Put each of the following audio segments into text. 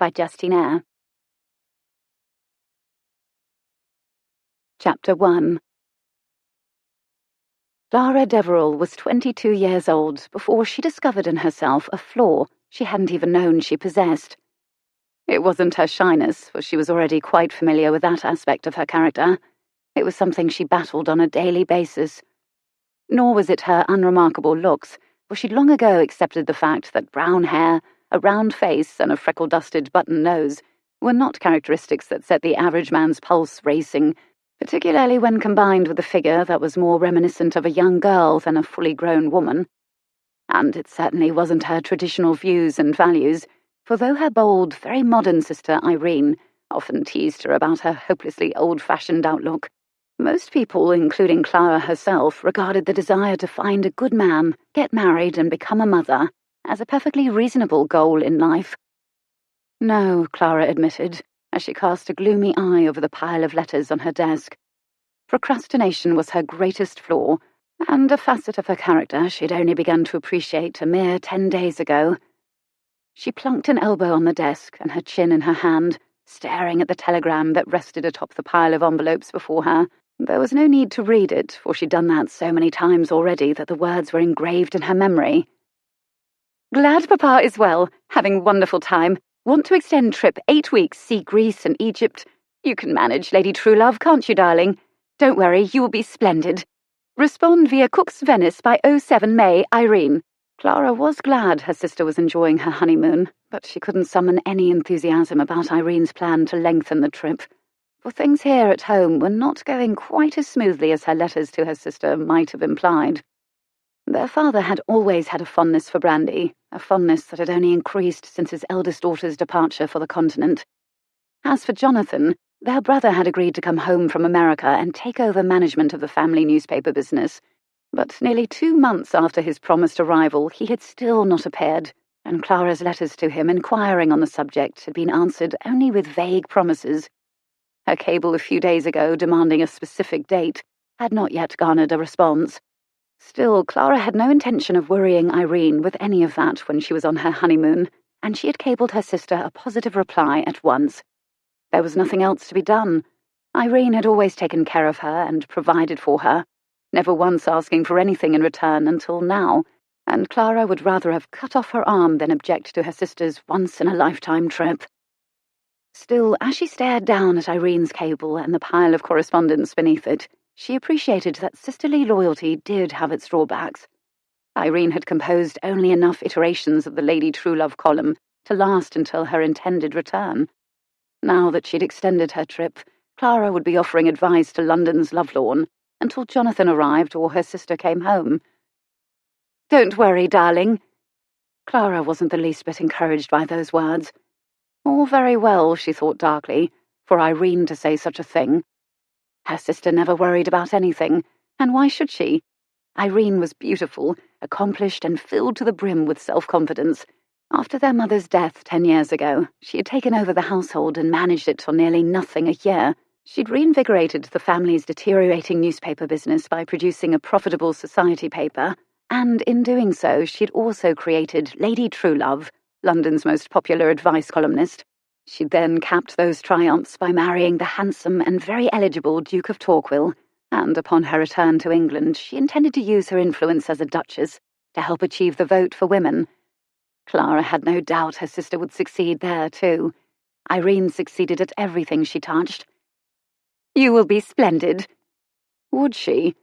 by Justine Eyre. Chapter 1. Clara Deverill was 22 years old before she discovered in herself a flaw she hadn't even known she possessed. It wasn't her shyness, for she was already quite familiar with that aspect of her character. It was something she battled on a daily basis. Nor was it her unremarkable looks, for she'd long ago accepted the fact that brown hair, a round face, and a freckle-dusted button nose were not characteristics that set the average man's pulse racing, particularly when combined with a figure that was more reminiscent of a young girl than a fully grown woman. And it certainly wasn't her traditional views and values, for though her bold, very modern sister Irene often teased her about her hopelessly old-fashioned outlook, most people, including Clara herself, regarded the desire to find a good man, get married, and become a mother as a perfectly reasonable goal in life. No, Clara admitted, as she cast a gloomy eye over the pile of letters on her desk. Procrastination was her greatest flaw, and a facet of her character she'd only begun to appreciate a mere 10 days ago. She plunked an elbow on the desk and her chin in her hand, staring at the telegram that rested atop the pile of envelopes before her. There was no need to read it, for she'd done that so many times already that the words were engraved in her memory. Glad Papa is well, having wonderful time. Want to extend trip 8 weeks, see Greece and Egypt. You can manage, Lady Truelove, can't you, darling? Don't worry, you will be splendid. Respond via Cook's Venice by 07 May, Irene. Clara was glad her sister was enjoying her honeymoon, but she couldn't summon any enthusiasm about Irene's plan to lengthen the trip, for things here at home were not going quite as smoothly as her letters to her sister might have implied. Their father had always had a fondness for brandy, a fondness that had only increased since his eldest daughter's departure for the continent. As for Jonathan, their brother had agreed to come home from America and take over management of the family newspaper business, but nearly 2 months after his promised arrival he had still not appeared, and Clara's letters to him inquiring on the subject had been answered only with vague promises. Her cable a few days ago demanding a specific date had not yet garnered a response. Still, Clara had no intention of worrying Irene with any of that when she was on her honeymoon, and she had cabled her sister a positive reply at once. There was nothing else to be done. Irene had always taken care of her and provided for her, never once asking for anything in return until now, and Clara would rather have cut off her arm than object to her sister's once-in-a-lifetime trip. Still, as she stared down at Irene's cable and the pile of correspondence beneath it, she appreciated that sisterly loyalty did have its drawbacks. Irene had composed only enough iterations of the Lady Truelove column to last until her intended return. Now that she'd extended her trip, Clara would be offering advice to London's lovelorn until Jonathan arrived or her sister came home. Don't worry, darling. Clara wasn't the least bit encouraged by those words. All very well, she thought darkly, for Irene to say such a thing. Her sister never worried about anything, and why should she? Irene was beautiful, accomplished, and filled to the brim with self-confidence. After their mother's death 10 years ago, she had taken over the household and managed it on nearly nothing a year. She'd reinvigorated the family's deteriorating newspaper business by producing a profitable society paper, and in doing so she'd also created Lady Truelove, London's most popular advice columnist. She'd then capped those triumphs by marrying the handsome and very eligible Duke of Torquil, and upon her return to England she intended to use her influence as a duchess to help achieve the vote for women. Clara had no doubt her sister would succeed there too. Irene succeeded at everything she touched. You will be splendid. Would she?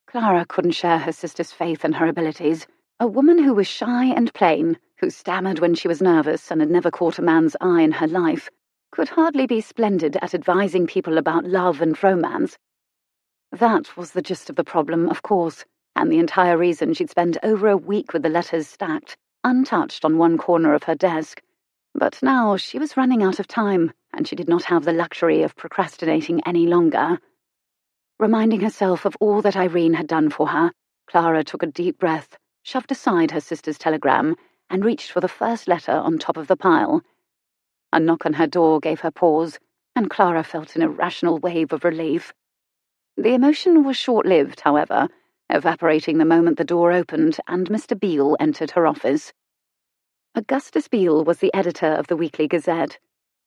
Clara couldn't share her sister's faith in her abilities. A woman who was shy and plain, who stammered when she was nervous and had never caught a man's eye in her life, could hardly be splendid at advising people about love and romance. That was the gist of the problem, of course, and the entire reason she'd spent over a week with the letters stacked, untouched on one corner of her desk. But now she was running out of time, and she did not have the luxury of procrastinating any longer. Reminding herself of all that Irene had done for her, Clara took a deep breath, shoved aside her sister's telegram, and reached for the first letter on top of the pile. A knock on her door gave her pause, and Clara felt an irrational wave of relief. The emotion was short-lived, however, evaporating the moment the door opened and Mr. Beale entered her office. Augustus Beale was the editor of the Weekly Gazette,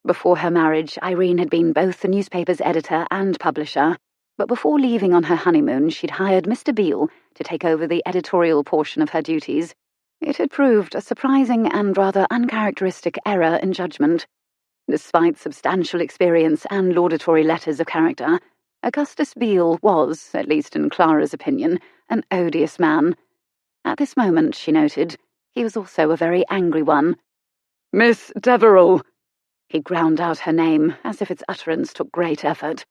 Before her marriage, Irene had been both the newspaper's editor and publisher, but before leaving on her honeymoon, she'd hired Mr. Beale to take over the editorial portion of her duties. It had proved a surprising and rather uncharacteristic error in judgment. Despite substantial experience and laudatory letters of character, Augustus Beale was, at least in Clara's opinion, an odious man. At this moment, she noted, he was also a very angry one. "Miss Deverill," he ground out her name, as if its utterance took great effort.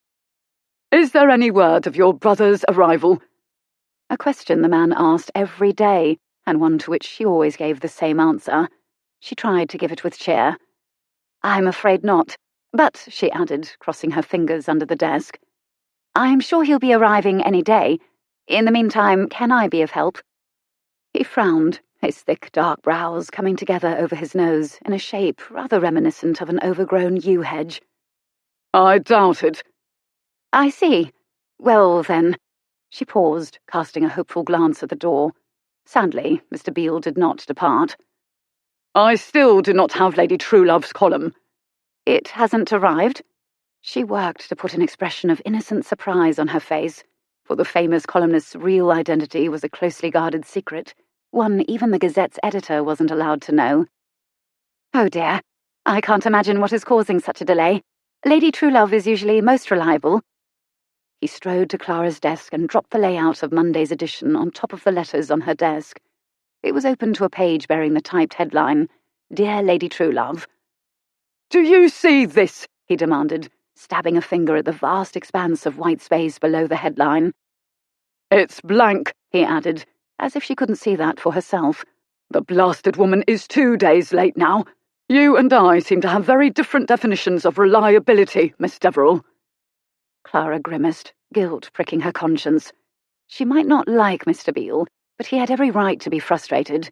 "Is there any word of your brother's arrival?" A question the man asked every day, and one to which she always gave the same answer. She tried to give it with cheer. "I'm afraid not, but," she added, crossing her fingers under the desk, "I'm sure he'll be arriving any day. In the meantime, can I be of help?" He frowned, his thick dark brows coming together over his nose in a shape rather reminiscent of an overgrown yew hedge. "I doubt it." "I see. Well, then—" She paused, casting a hopeful glance at the door. Sadly, Mr. Beale did not depart. "I still do not have Lady Truelove's column." "It hasn't arrived?" She worked to put an expression of innocent surprise on her face, for the famous columnist's real identity was a closely guarded secret, one even the Gazette's editor wasn't allowed to know. "Oh dear, I can't imagine what is causing such a delay. Lady Truelove is usually most reliable." He strode to Clara's desk and dropped the layout of Monday's edition on top of the letters on her desk. It was open to a page bearing the typed headline, "Dear Lady Truelove." "Do you see this?" he demanded, stabbing a finger at the vast expanse of white space below the headline. "It's blank," he added, as if she couldn't see that for herself. "The blasted woman is 2 days late now. You and I seem to have very different definitions of reliability, Miss Deverill." Clara grimaced, guilt pricking her conscience. She might not like Mr. Beale, but he had every right to be frustrated.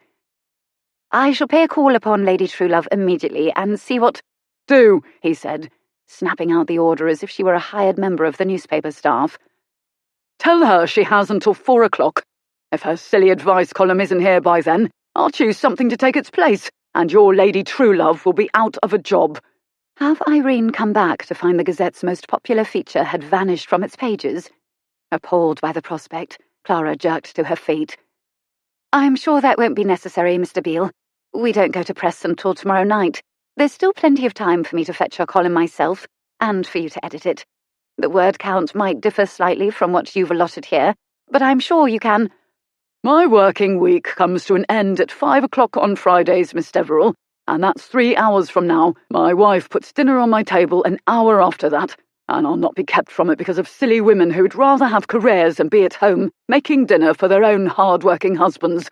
"I shall pay a call upon Lady Truelove immediately and see what—" "Do," he said, snapping out the order as if she were a hired member of the newspaper staff. "Tell her she has until 4 o'clock. If her silly advice column isn't here by then, I'll choose something to take its place, and your Lady Truelove will be out of a job." Have Irene come back to find the Gazette's most popular feature had vanished from its pages? Appalled by the prospect, Clara jerked to her feet. "I'm sure that won't be necessary, Mr. Beale. We don't go to press until tomorrow night. There's still plenty of time for me to fetch your column myself, and for you to edit it. The word count might differ slightly from what you've allotted here, but I'm sure you can—" "My working week comes to an end at 5 o'clock on Fridays, Miss Deverill, and that's 3 hours from now. My wife puts dinner on my table an hour after that, and I'll not be kept from it because of silly women who'd rather have careers than be at home, making dinner for their own hard-working husbands."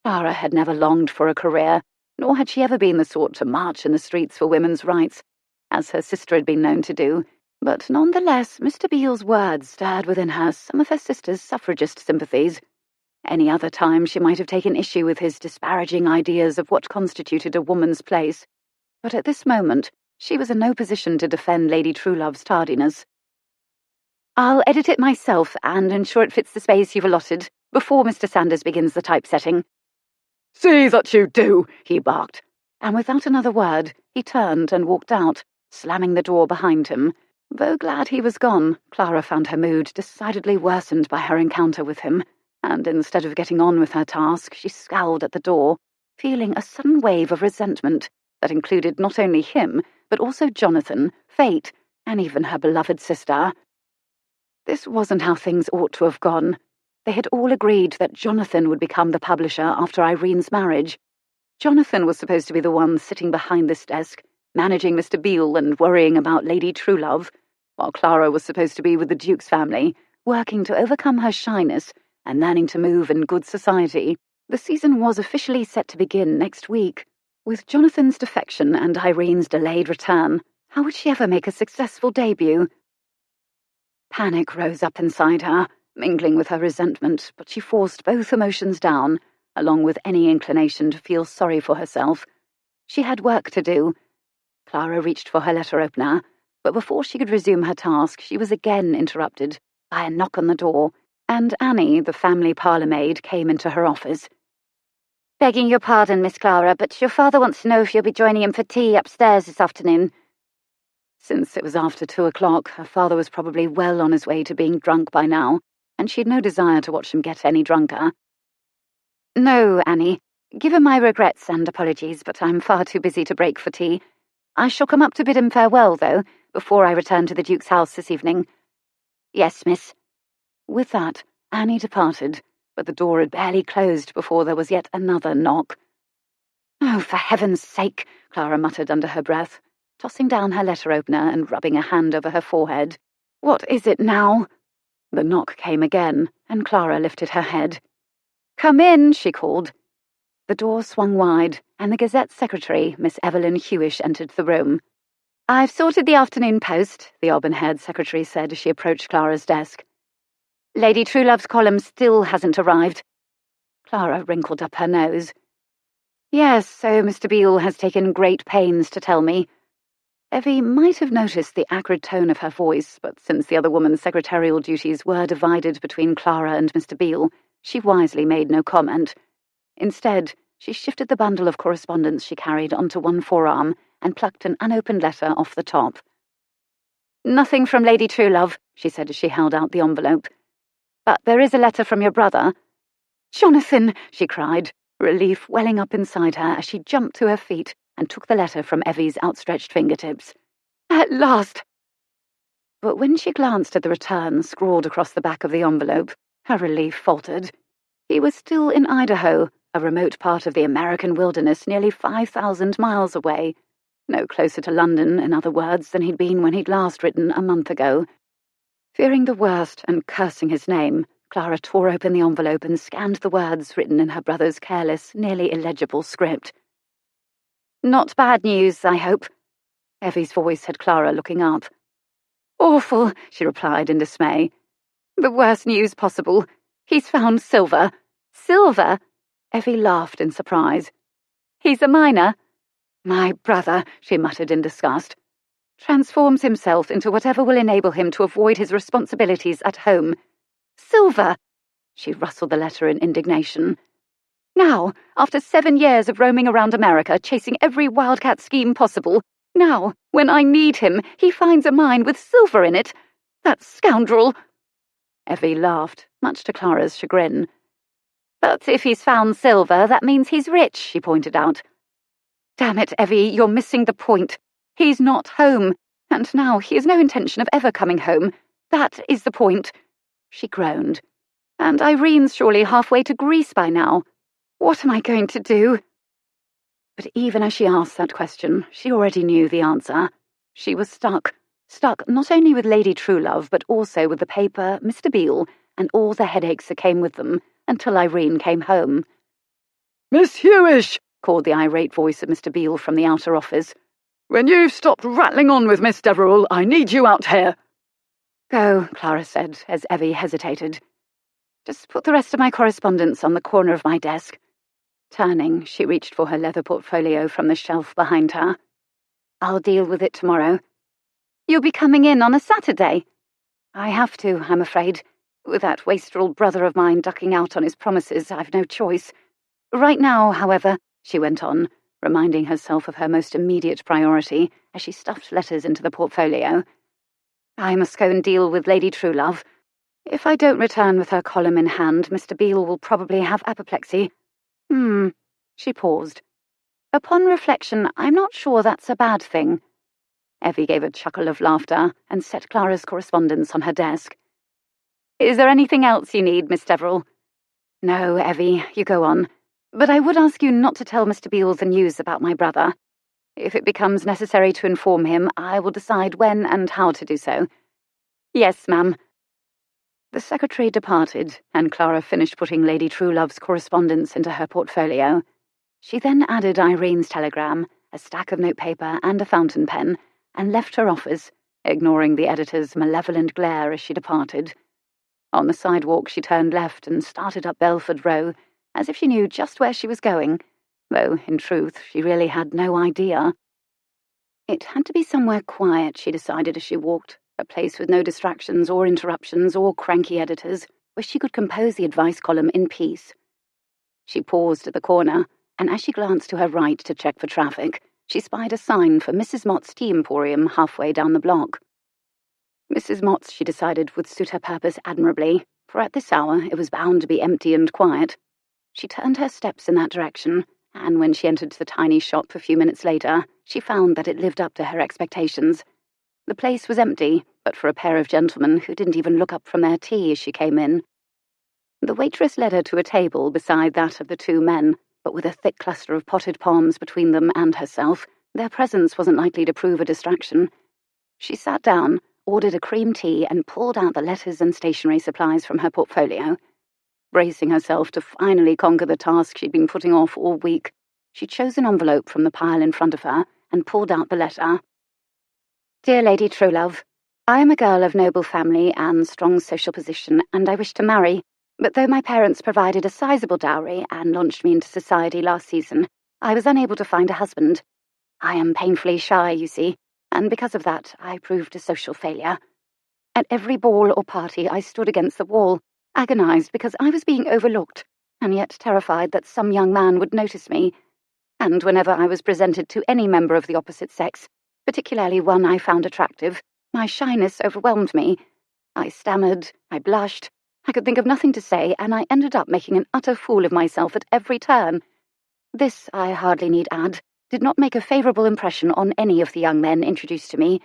Clara had never longed for a career, nor had she ever been the sort to march in the streets for women's rights, as her sister had been known to do, but nonetheless Mr. Beale's words stirred within her some of her sister's suffragist sympathies. Any other time she might have taken issue with his disparaging ideas of what constituted a woman's place, but at this moment she was in no position to defend Lady Truelove's tardiness. "I'll edit it myself and ensure it fits the space you've allotted before Mr. Sanders begins the typesetting." "See that you do," he barked, and without another word he turned and walked out, slamming the door behind him. Though glad he was gone, Clara found her mood decidedly worsened by her encounter with him, and instead of getting on with her task, she scowled at the door, feeling a sudden wave of resentment that included not only him, but also Jonathan, Fate, and even her beloved sister. This wasn't how things ought to have gone. They had all agreed that Jonathan would become the publisher after Irene's marriage. Jonathan was supposed to be the one sitting behind this desk, managing Mr. Beale and worrying about Lady Truelove, while Clara was supposed to be with the Duke's family, working to overcome her shyness and learning to move in good society. The season was officially set to begin next week. With Jonathan's defection and Irene's delayed return, how would she ever make a successful debut? Panic rose up inside her, mingling with her resentment, but she forced both emotions down, along with any inclination to feel sorry for herself. She had work to do. Clara reached for her letter opener, but before she could resume her task, she was again interrupted by a knock on the door, and Annie, the family parlour maid, came into her office. Begging your pardon, Miss Clara, but your father wants to know if you'll be joining him for tea upstairs this afternoon. Since it was after 2 o'clock, her father was probably well on his way to being drunk by now, and she had no desire to watch him get any drunker. No, Annie. Give him my regrets and apologies, but I'm far too busy to break for tea. I shall come up to bid him farewell, though, before I return to the Duke's house this evening. Yes, miss. With that, Annie departed, but the door had barely closed before there was yet another knock. Oh, for heaven's sake, Clara muttered under her breath, tossing down her letter opener and rubbing a hand over her forehead. What is it now? The knock came again, and Clara lifted her head. Come in, she called. The door swung wide, and the Gazette's secretary, Miss Evelyn Hewish, entered the room. I've sorted the afternoon post, the auburn-haired secretary said as she approached Clara's desk. Lady Truelove's column still hasn't arrived. Clara wrinkled up her nose. Yes, so Mr. Beale has taken great pains to tell me. Evie might have noticed the acrid tone of her voice, but since the other woman's secretarial duties were divided between Clara and Mr. Beale, she wisely made no comment. Instead, she shifted the bundle of correspondence she carried onto one forearm and plucked an unopened letter off the top. Nothing from Lady Truelove, she said as she held out the envelope. But there is a letter from your brother. Jonathan, she cried, relief welling up inside her as she jumped to her feet and took the letter from Evie's outstretched fingertips. At last! But when she glanced at the return scrawled across the back of the envelope, her relief faltered. He was still in Idaho, a remote part of the American wilderness nearly 5,000 miles away. No closer to London, in other words, than he'd been when he'd last written a month ago. Fearing the worst and cursing his name, Clara tore open the envelope and scanned the words written in her brother's careless, nearly illegible script. Not bad news, I hope. Evie's voice had Clara looking up. Awful, she replied in dismay. The worst news possible. He's found silver. Silver? Evie laughed in surprise. He's a miner. My brother, she muttered in disgust, transforms himself into whatever will enable him to avoid his responsibilities at home. Silver! She rustled the letter in indignation. Now, after 7 years of roaming around America, chasing every wildcat scheme possible, now, when I need him, he finds a mine with silver in it. That scoundrel! Evie laughed, much to Clara's chagrin. But if he's found silver, that means he's rich, she pointed out. Damn it, Evie, you're missing the point. He's not home, and now he has no intention of ever coming home. That is the point. She groaned. And Irene's surely halfway to Greece by now. What am I going to do? But even as she asked that question, she already knew the answer. She was stuck. Stuck not only with Lady Truelove, but also with the paper, Mr. Beale, and all the headaches that came with them, until Irene came home. Miss Hewish, called the irate voice of Mr. Beale from the outer office. When you've stopped rattling on with Miss Deverill, I need you out here. Go, Clara said, as Evie hesitated. Just put the rest of my correspondence on the corner of my desk. Turning, she reached for her leather portfolio from the shelf behind her. I'll deal with it tomorrow. You'll be coming in on a Saturday? I have to, I'm afraid. With that wastrel brother of mine ducking out on his promises, I've no choice. Right now, however, she went on, reminding herself of her most immediate priority as she stuffed letters into the portfolio. I must go and deal with Lady Truelove. If I don't return with her column in hand, Mr. Beale will probably have apoplexy. She paused. Upon reflection, I'm not sure that's a bad thing. Evie gave a chuckle of laughter and set Clara's correspondence on her desk. Is there anything else you need, Miss Deverill? No, Evie, you go on. But I would ask you not to tell Mr. Beale the news about my brother. If it becomes necessary to inform him, I will decide when and how to do so. Yes, ma'am. The secretary departed, and Clara finished putting Lady Truelove's correspondence into her portfolio. She then added Irene's telegram, a stack of notepaper and a fountain pen, and left her office, ignoring the editor's malevolent glare as she departed. On the sidewalk she turned left and started up Belford Row, as if she knew just where she was going, though, in truth, she really had no idea. It had to be somewhere quiet, she decided as she walked, a place with no distractions or interruptions or cranky editors, where she could compose the advice column in peace. She paused at the corner, and as she glanced to her right to check for traffic, she spied a sign for Mrs. Mott's Tea Emporium halfway down the block. Mrs. Mott's, she decided, would suit her purpose admirably, for at this hour it was bound to be empty and quiet. She turned her steps in that direction, and when she entered the tiny shop a few minutes later, she found that it lived up to her expectations. The place was empty, but for a pair of gentlemen who didn't even look up from their tea as she came in. The waitress led her to a table beside that of the two men, but with a thick cluster of potted palms between them and herself, their presence wasn't likely to prove a distraction. She sat down, ordered a cream tea, and pulled out the letters and stationery supplies from her portfolio. Bracing herself to finally conquer the task she'd been putting off all week, she chose an envelope from the pile in front of her and pulled out the letter. Dear Lady Truelove, I am a girl of noble family and strong social position, and I wish to marry, but though my parents provided a sizable dowry and launched me into society last season, I was unable to find a husband. I am painfully shy, you see, and because of that, I proved a social failure. At every ball or party, I stood against the wall, agonized because I was being overlooked, and yet terrified that some young man would notice me. And whenever I was presented to any member of the opposite sex, particularly one I found attractive, my shyness overwhelmed me. I stammered, I blushed, I could think of nothing to say, and I ended up making an utter fool of myself at every turn. This, I hardly need add, did not make a favourable impression on any of the young men introduced to me.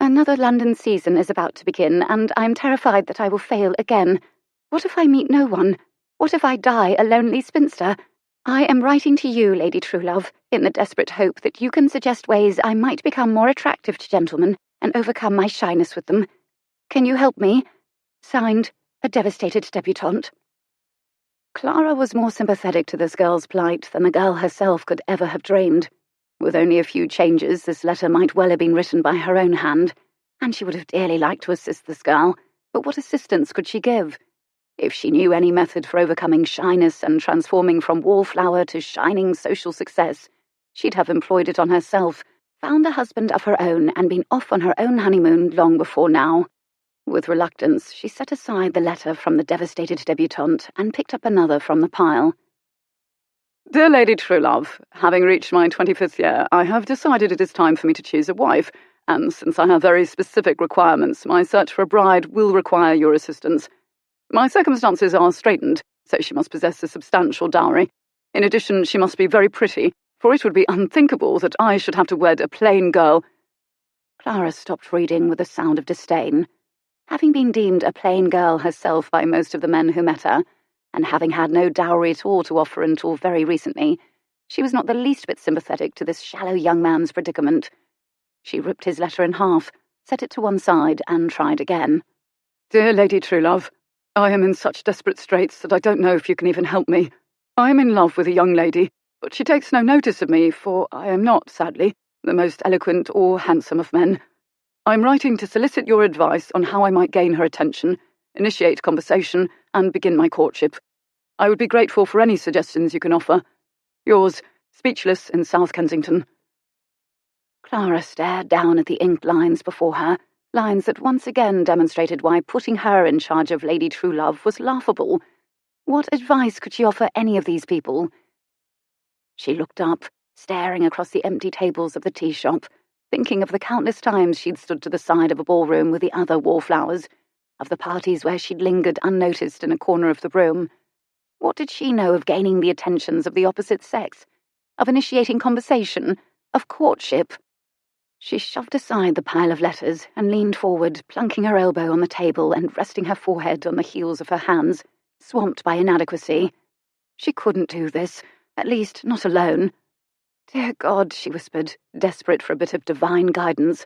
Another London season is about to begin, and I'm terrified that I will fail again. What if I meet no one? What if I die a lonely spinster? I am writing to you, Lady Truelove, in the desperate hope that you can suggest ways I might become more attractive to gentlemen and overcome my shyness with them. Can you help me? Signed, a devastated debutante. Clara was more sympathetic to this girl's plight than the girl herself could ever have dreamed. With only a few changes, this letter might well have been written by her own hand, and she would have dearly liked to assist this girl, but what assistance could she give? If she knew any method for overcoming shyness and transforming from wallflower to shining social success, she'd have employed it on herself, found a husband of her own, and been off on her own honeymoon long before now. With reluctance, she set aside the letter from the devastated debutante and picked up another from the pile. Dear Lady Truelove, having reached my 25th year, I have decided it is time for me to choose a wife, and since I have very specific requirements, my search for a bride will require your assistance. My circumstances are straitened, so she must possess a substantial dowry. In addition, she must be very pretty, for it would be unthinkable that I should have to wed a plain girl. Clara stopped reading with a sound of disdain. Having been deemed a plain girl herself by most of the men who met her, and having had no dowry at all to offer until very recently, she was not the least bit sympathetic to this shallow young man's predicament. She ripped his letter in half, set it to one side, and tried again. Dear Lady Truelove, I am in such desperate straits that I don't know if you can even help me. I am in love with a young lady, but she takes no notice of me, for I am not, sadly, the most eloquent or handsome of men. I am writing to solicit your advice on how I might gain her attention, initiate conversation, and begin my courtship. I would be grateful for any suggestions you can offer. Yours, Speechless in South Kensington. Clara stared down at the inked lines before her, lines that once again demonstrated why putting her in charge of Lady Truelove was laughable. What advice could she offer any of these people? She looked up, staring across the empty tables of the tea shop, thinking of the countless times she'd stood to the side of a ballroom with the other wallflowers, of the parties where she'd lingered unnoticed in a corner of the room. What did she know of gaining the attentions of the opposite sex, of initiating conversation, of courtship? She shoved aside the pile of letters and leaned forward, plunking her elbow on the table and resting her forehead on the heels of her hands, swamped by inadequacy. She couldn't do this, at least not alone. Dear God, she whispered, desperate for a bit of divine guidance.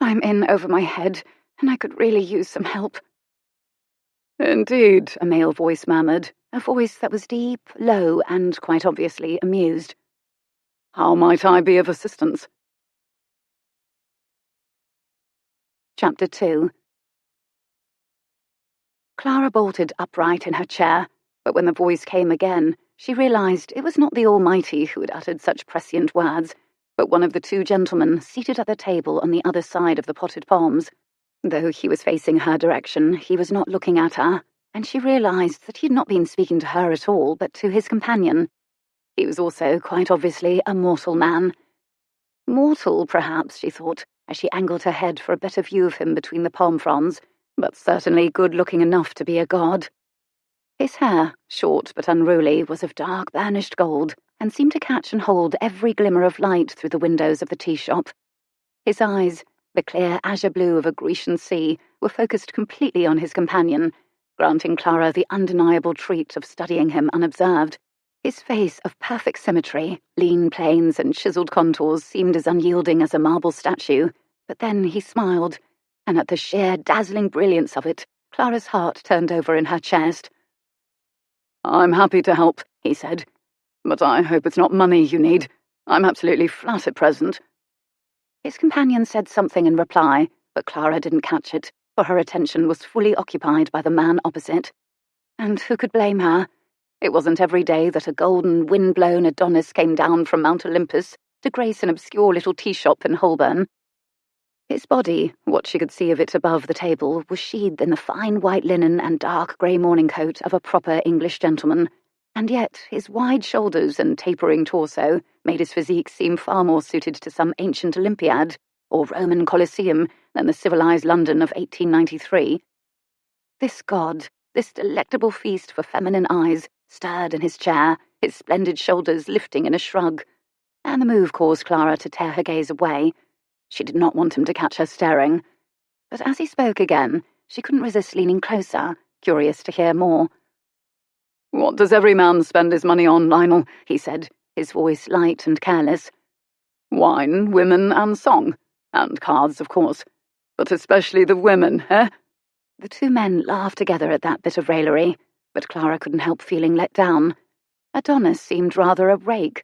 I'm in over my head, and I could really use some help. Indeed, a male voice murmured, a voice that was deep, low, and quite obviously amused. How might I be of assistance? Chapter 2. Clara bolted upright in her chair, but when the voice came again, she realized it was not the Almighty who had uttered such prescient words, but one of the two gentlemen seated at the table on the other side of the potted palms. Though he was facing her direction, he was not looking at her, and she realised that he had not been speaking to her at all, but to his companion. He was also, quite obviously, a mortal man. Mortal, perhaps, she thought, as she angled her head for a better view of him between the palm fronds, but certainly good-looking enough to be a god. His hair, short but unruly, was of dark burnished gold, and seemed to catch and hold every glimmer of light through the windows of the tea shop. His eyes, the clear azure blue of a Grecian sea, were focused completely on his companion, granting Clara the undeniable treat of studying him unobserved. His face of perfect symmetry, lean planes and chiselled contours seemed as unyielding as a marble statue, but then he smiled, and at the sheer dazzling brilliance of it, Clara's heart turned over in her chest. "I'm happy to help," he said, "but I hope it's not money you need. I'm absolutely flat at present." His companion said something in reply, but Clara didn't catch it, for her attention was fully occupied by the man opposite. And who could blame her? It wasn't every day that a golden, wind-blown Adonis came down from Mount Olympus to grace an obscure little tea shop in Holborn. His body, what she could see of it above the table, was sheathed in the fine white linen and dark grey morning coat of a proper English gentleman, and yet his wide shoulders and tapering torso made his physique seem far more suited to some ancient Olympiad or Roman Colosseum than the civilized London of 1893. This god, this delectable feast for feminine eyes, stirred in his chair, his splendid shoulders lifting in a shrug, and the move caused Clara to tear her gaze away. She did not want him to catch her staring. But as he spoke again, she couldn't resist leaning closer, curious to hear more. "What does every man spend his money on, Lionel?" he said, his voice light and careless. "Wine, women, and song. And cards, of course. But especially the women, eh?" The two men laughed together at that bit of raillery, but Clara couldn't help feeling let down. Adonis seemed rather a rake.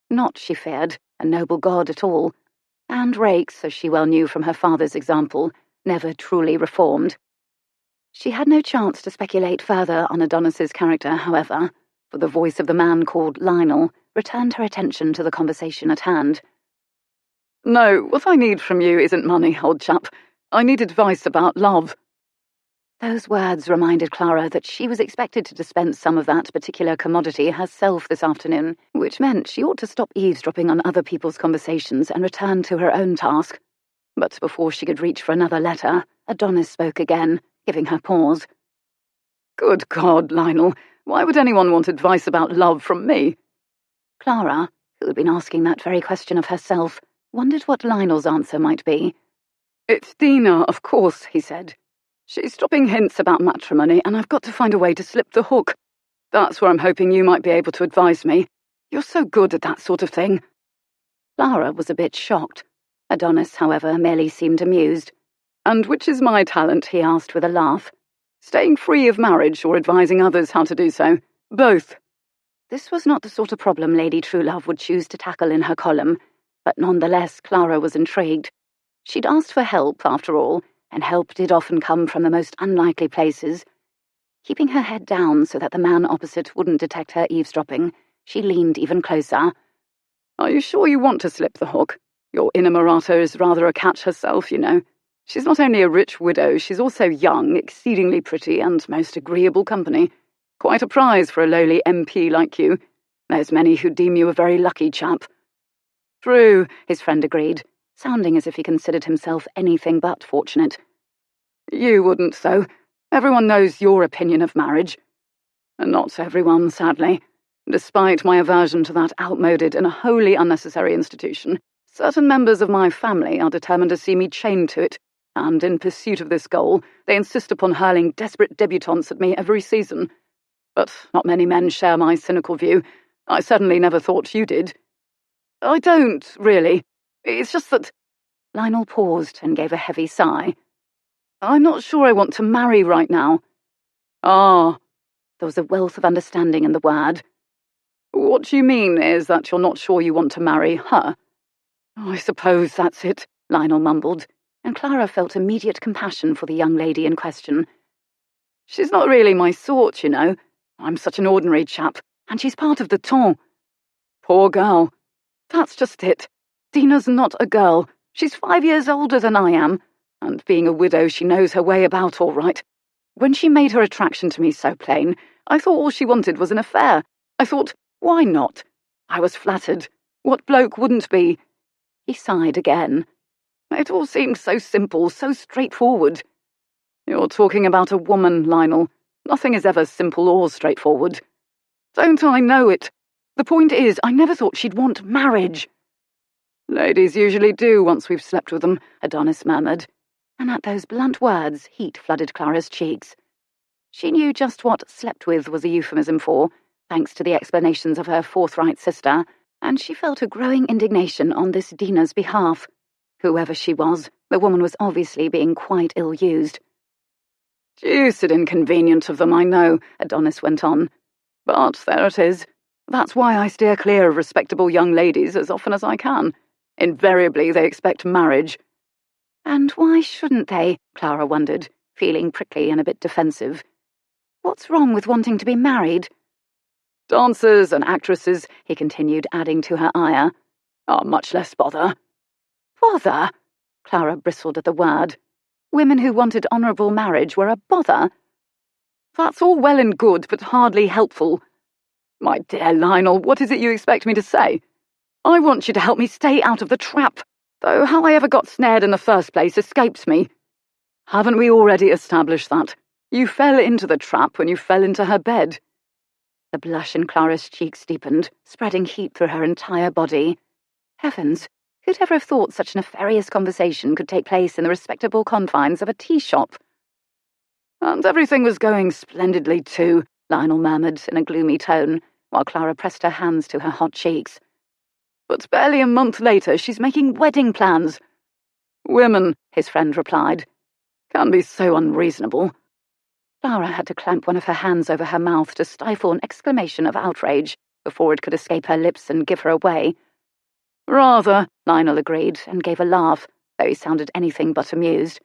Not, she feared, a noble god at all. And rakes, as she well knew from her father's example, never truly reformed. She had no chance to speculate further on Adonis's character, however, for the voice of the man called Lionel returned her attention to the conversation at hand. "No, what I need from you isn't money, old chap. I need advice about love." Those words reminded Clara that she was expected to dispense some of that particular commodity herself this afternoon, which meant she ought to stop eavesdropping on other people's conversations and return to her own task. But before she could reach for another letter, Adonis spoke again, giving her pause. "Good God, Lionel, why would anyone want advice about love from me?" Clara, who had been asking that very question of herself, wondered what Lionel's answer might be. "It's Dina, of course," he said. "She's dropping hints about matrimony, and I've got to find a way to slip the hook. That's where I'm hoping you might be able to advise me. You're so good at that sort of thing." Clara was a bit shocked. Adonis, however, merely seemed amused. "And which is my talent?" he asked with a laugh. "Staying free of marriage or advising others how to do so? Both." This was not the sort of problem Lady Truelove would choose to tackle in her column, but nonetheless Clara was intrigued. She'd asked for help, after all, and help did often come from the most unlikely places. Keeping her head down so that the man opposite wouldn't detect her eavesdropping, she leaned even closer. "Are you sure you want to slip the hook? Your inamorata is rather a catch herself, you know. She's not only a rich widow, she's also young, exceedingly pretty, and most agreeable company. Quite a prize for a lowly MP like you. There's many who deem you a very lucky chap." "True," his friend agreed, sounding as if he considered himself anything but fortunate. "You wouldn't, though. Everyone knows your opinion of marriage." "Not everyone, sadly. Despite my aversion to that outmoded and wholly unnecessary institution, certain members of my family are determined to see me chained to it, and in pursuit of this goal, they insist upon hurling desperate debutantes at me every season. But not many men share my cynical view. I certainly never thought you did." "I don't, really. It's just that—" Lionel paused and gave a heavy sigh. "I'm not sure I want to marry right now." "Ah." There was a wealth of understanding in the word. "What you mean is that you're not sure you want to marry her?" "I suppose that's it," Lionel mumbled, and Clara felt immediate compassion for the young lady in question. "She's not really my sort, you know. I'm such an ordinary chap, and she's part of the ton." "Poor girl." "That's just it. Dina's not a girl. She's 5 years older than I am, and being a widow she knows her way about all right. When she made her attraction to me so plain, I thought all she wanted was an affair. I thought, why not? I was flattered. What bloke wouldn't be? He sighed again. It all seemed so simple, so straightforward. You're talking about a woman, Lionel. Nothing is ever simple or straightforward. Don't I know it? The point is, I never thought she'd want marriage. Ladies usually do once we've slept with them, Adonis murmured, and at those blunt words heat flooded Clara's cheeks. She knew just what slept with was a euphemism for, thanks to the explanations of her forthright sister, and she felt a growing indignation on this Dina's behalf. Whoever she was, the woman was obviously being quite ill-used. Deuced inconvenient of them, I know, Adonis went on. But there it is. That's why I steer clear of respectable young ladies as often as I can. Invariably they expect marriage. And why shouldn't they? Clara wondered, feeling prickly and a bit defensive. What's wrong with wanting to be married? Dancers and actresses, he continued, adding to her ire, are much less bother. Bother? Clara bristled at the word. Women who wanted honourable marriage were a bother? That's all well and good, but hardly helpful. My dear Lionel, what is it you expect me to say? I want you to help me stay out of the trap, though how I ever got snared in the first place escapes me. Haven't we already established that? You fell into the trap when you fell into her bed. The blush in Clara's cheeks deepened, spreading heat through her entire body. Heavens, who'd ever have thought such nefarious conversation could take place in the respectable confines of a tea shop? And everything was going splendidly too, Lionel murmured in a gloomy tone, while Clara pressed her hands to her hot cheeks. But barely a month later she's making wedding plans. Women, his friend replied, can be so unreasonable. Clara had to clamp one of her hands over her mouth to stifle an exclamation of outrage before it could escape her lips and give her away. Rather, Lionel agreed, and gave a laugh, though he sounded anything but amused.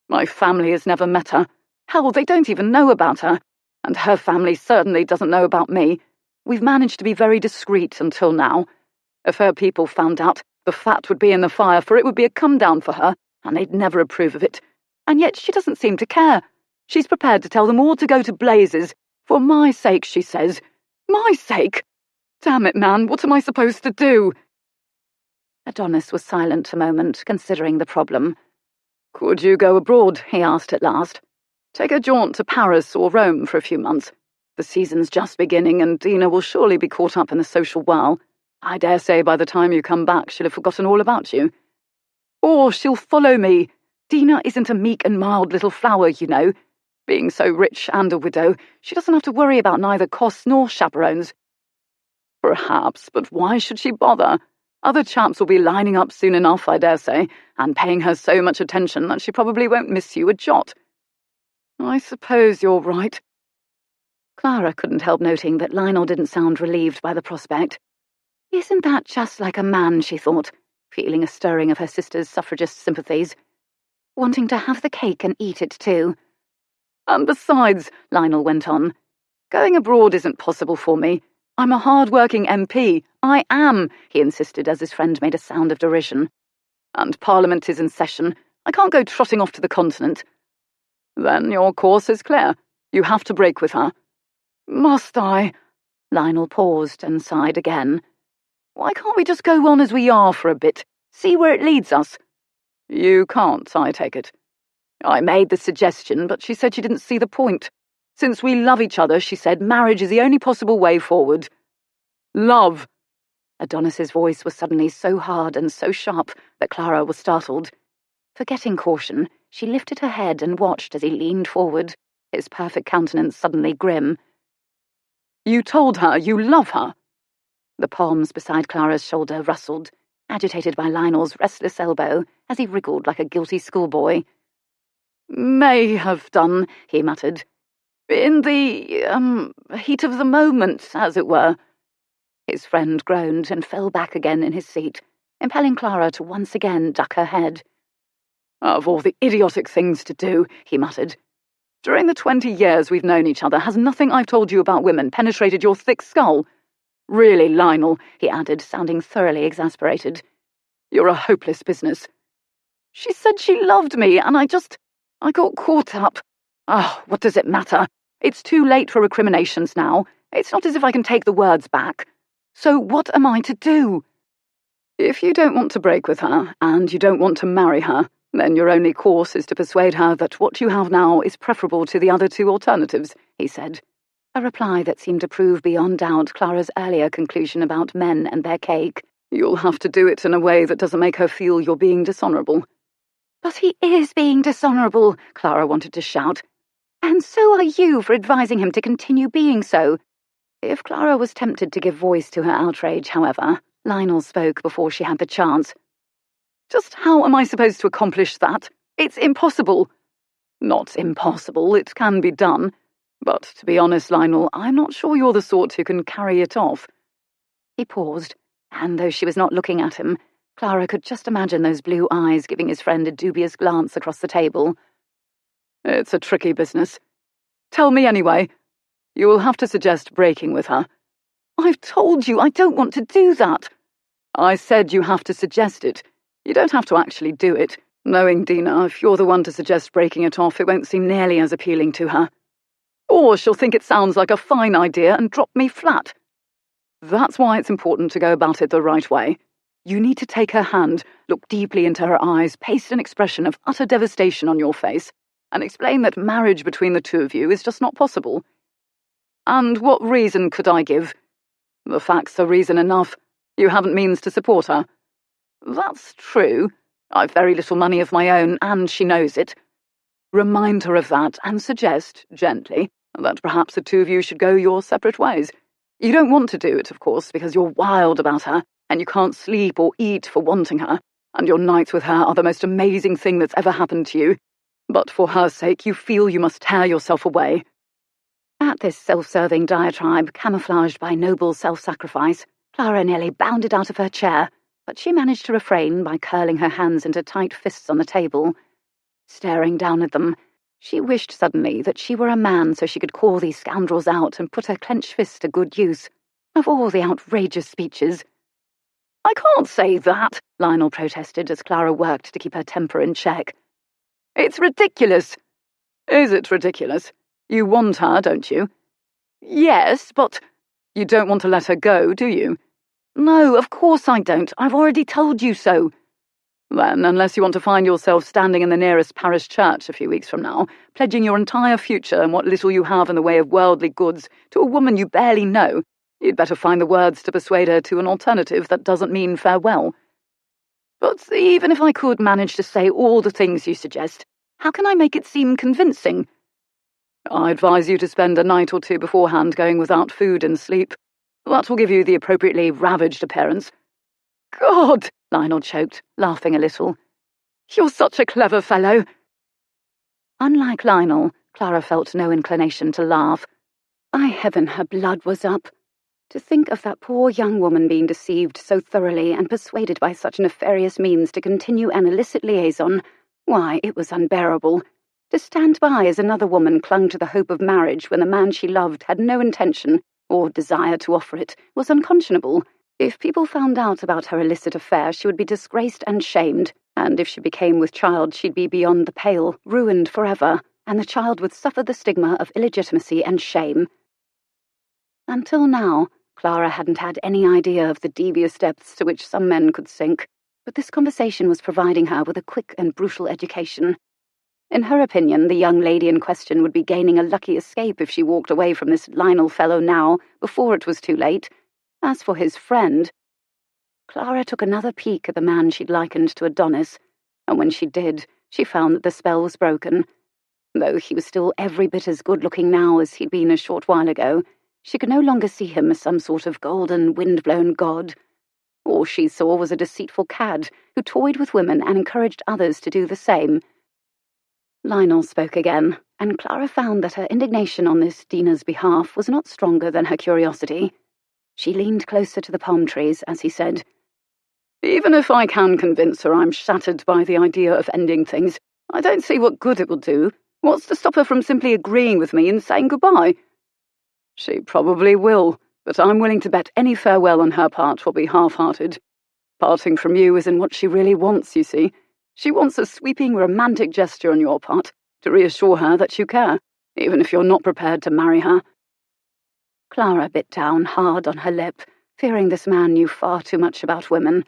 My family has never met her. Hell, they don't even know about her. And her family certainly doesn't know about me. We've managed to be very discreet until now. If her people found out, the fat would be in the fire, for it would be a come-down for her, and they'd never approve of it. And yet she doesn't seem to care. She's prepared to tell them all to go to blazes. For my sake, she says. My sake! Damn it, man, what am I supposed to do? Adonis was silent a moment, considering the problem. Could you go abroad? He asked at last. Take a jaunt to Paris or Rome for a few months. The season's just beginning, and Dina will surely be caught up in the social whirl. I dare say by the time you come back she'll have forgotten all about you. Or she'll follow me. Dina isn't a meek and mild little flower, you know. Being so rich and a widow, she doesn't have to worry about neither costs nor chaperones. Perhaps, but why should she bother? Other chaps will be lining up soon enough, I dare say, and paying her so much attention that she probably won't miss you a jot. I suppose you're right. Clara couldn't help noting that Lionel didn't sound relieved by the prospect. Isn't that just like a man, she thought, feeling a stirring of her sister's suffragist sympathies. Wanting to have the cake and eat it too. And besides, Lionel went on, going abroad isn't possible for me. I'm a hard-working MP. I am, he insisted as his friend made a sound of derision. And Parliament is in session. I can't go trotting off to the continent. Then your course is clear. You have to break with her. Must I? Lionel paused and sighed again. Why can't we just go on as we are for a bit? See where it leads us? You can't, I take it. I made the suggestion, but she said she didn't see the point. Since we love each other, she said, marriage is the only possible way forward. Love! Adonis's voice was suddenly so hard and so sharp that Clara was startled. Forgetting caution, she lifted her head and watched as he leaned forward, his perfect countenance suddenly grim. You told her you love her? The palms beside Clara's shoulder rustled, agitated by Lionel's restless elbow as he wriggled like a guilty schoolboy. May have done, he muttered. In the, heat of the moment, as it were. His friend groaned and fell back again in his seat, impelling Clara to once again duck her head. Of all the idiotic things to do, he muttered. During the 20 years we've known each other, has nothing I've told you about women penetrated your thick skull? Really, Lionel, he added, sounding thoroughly exasperated. You're a hopeless business. She said she loved me, and I got caught up. Oh, what does it matter? It's too late for recriminations now. It's not as if I can take the words back. So what am I to do? If you don't want to break with her, and you don't want to marry her, then your only course is to persuade her that what you have now is preferable to the other two alternatives, he said. A reply that seemed to prove beyond doubt Clara's earlier conclusion about men and their cake. You'll have to do it in a way that doesn't make her feel you're being dishonourable. But he is being dishonourable, Clara wanted to shout. And so are you for advising him to continue being so. If Clara was tempted to give voice to her outrage, however, Lionel spoke before she had the chance. Just how am I supposed to accomplish that? It's impossible. Not impossible, it can be done. But to be honest, Lionel, I'm not sure you're the sort who can carry it off. He paused, and though she was not looking at him, Clara could just imagine those blue eyes giving his friend a dubious glance across the table. It's a tricky business. Tell me anyway. You will have to suggest breaking with her. I've told you I don't want to do that. I said you have to suggest it. You don't have to actually do it. Knowing Dina, if you're the one to suggest breaking it off, it won't seem nearly as appealing to her. Or she'll think it sounds like a fine idea and drop me flat. That's why it's important to go about it the right way. You need to take her hand, look deeply into her eyes, paste an expression of utter devastation on your face, and explain that marriage between the two of you is just not possible. And what reason could I give? The facts are reason enough. You haven't means to support her. That's true. I've very little money of my own, and she knows it. Remind her of that, and suggest, gently, that perhaps the two of you should go your separate ways. You don't want to do it, of course, because you're wild about her, and you can't sleep or eat for wanting her, and your nights with her are the most amazing thing that's ever happened to you. But for her sake, you feel you must tear yourself away. At this self-serving diatribe, camouflaged by noble self-sacrifice, Clara nearly bounded out of her chair, but she managed to refrain by curling her hands into tight fists on the table. Staring down at them, she wished suddenly that she were a man so she could call these scoundrels out and put her clenched fist to good use. Of all the outrageous speeches. I can't say that, Lionel protested as Clara worked to keep her temper in check. It's ridiculous. Is it ridiculous? You want her, don't you? Yes, but you don't want to let her go, do you? No, of course I don't. I've already told you so. Then, unless you want to find yourself standing in the nearest parish church a few weeks from now, pledging your entire future and what little you have in the way of worldly goods to a woman you barely know, you'd better find the words to persuade her to an alternative that doesn't mean farewell. But even if I could manage to say all the things you suggest, how can I make it seem convincing? I advise you to spend a night or two beforehand going without food and sleep. That will give you the appropriately ravaged appearance. God, Lionel choked, laughing a little. You're such a clever fellow. Unlike Lionel, Clara felt no inclination to laugh. By heaven, her blood was up. To think of that poor young woman being deceived so thoroughly and persuaded by such nefarious means to continue an illicit liaison, why, it was unbearable. To stand by as another woman clung to the hope of marriage when the man she loved had no intention or desire to offer it was unconscionable. If people found out about her illicit affair, she would be disgraced and shamed, and if she became with child, she'd be beyond the pale, ruined forever, and the child would suffer the stigma of illegitimacy and shame. Until now, Clara hadn't had any idea of the devious depths to which some men could sink, but this conversation was providing her with a quick and brutal education. In her opinion, the young lady in question would be gaining a lucky escape if she walked away from this Lionel fellow now, before it was too late. As for his friend, Clara took another peek at the man she'd likened to Adonis, and when she did, she found that the spell was broken. Though he was still every bit as good-looking now as he'd been a short while ago, she could no longer see him as some sort of golden, wind-blown god. All she saw was a deceitful cad who toyed with women and encouraged others to do the same. Lionel spoke again, and Clara found that her indignation on this Dina's behalf was not stronger than her curiosity. She leaned closer to the palm trees as he said, Even if I can convince her I'm shattered by the idea of ending things, I don't see what good it will do. What's to stop her from simply agreeing with me and saying goodbye? She probably will, but I'm willing to bet any farewell on her part will be half-hearted. Parting from you isn't what she really wants, you see. She wants a sweeping, romantic gesture on your part, to reassure her that you care, even if you're not prepared to marry her." Clara bit down hard on her lip, fearing this man knew far too much about women.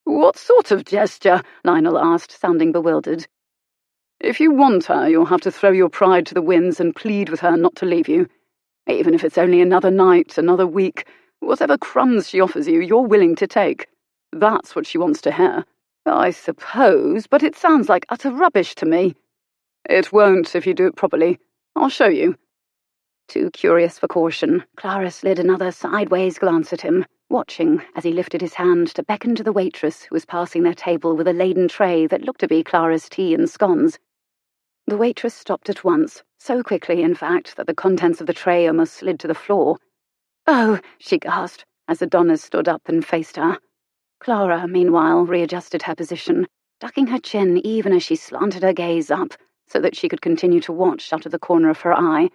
"What sort of gesture?" Lionel asked, sounding bewildered. "If you want her, you'll have to throw your pride to the winds and plead with her not to leave you. Even if it's only another night, another week, whatever crumbs she offers you, you're willing to take. That's what she wants to hear." "I suppose, but it sounds like utter rubbish to me." "It won't if you do it properly. I'll show you." Too curious for caution, Clara slid another sideways glance at him, watching as he lifted his hand to beckon to the waitress who was passing their table with a laden tray that looked to be Clara's tea and scones. The waitress stopped at once, so quickly, in fact, that the contents of the tray almost slid to the floor. "Oh," she gasped, as Adonis stood up and faced her. Clara, meanwhile, readjusted her position, ducking her chin even as she slanted her gaze up, so that she could continue to watch out of the corner of her eye.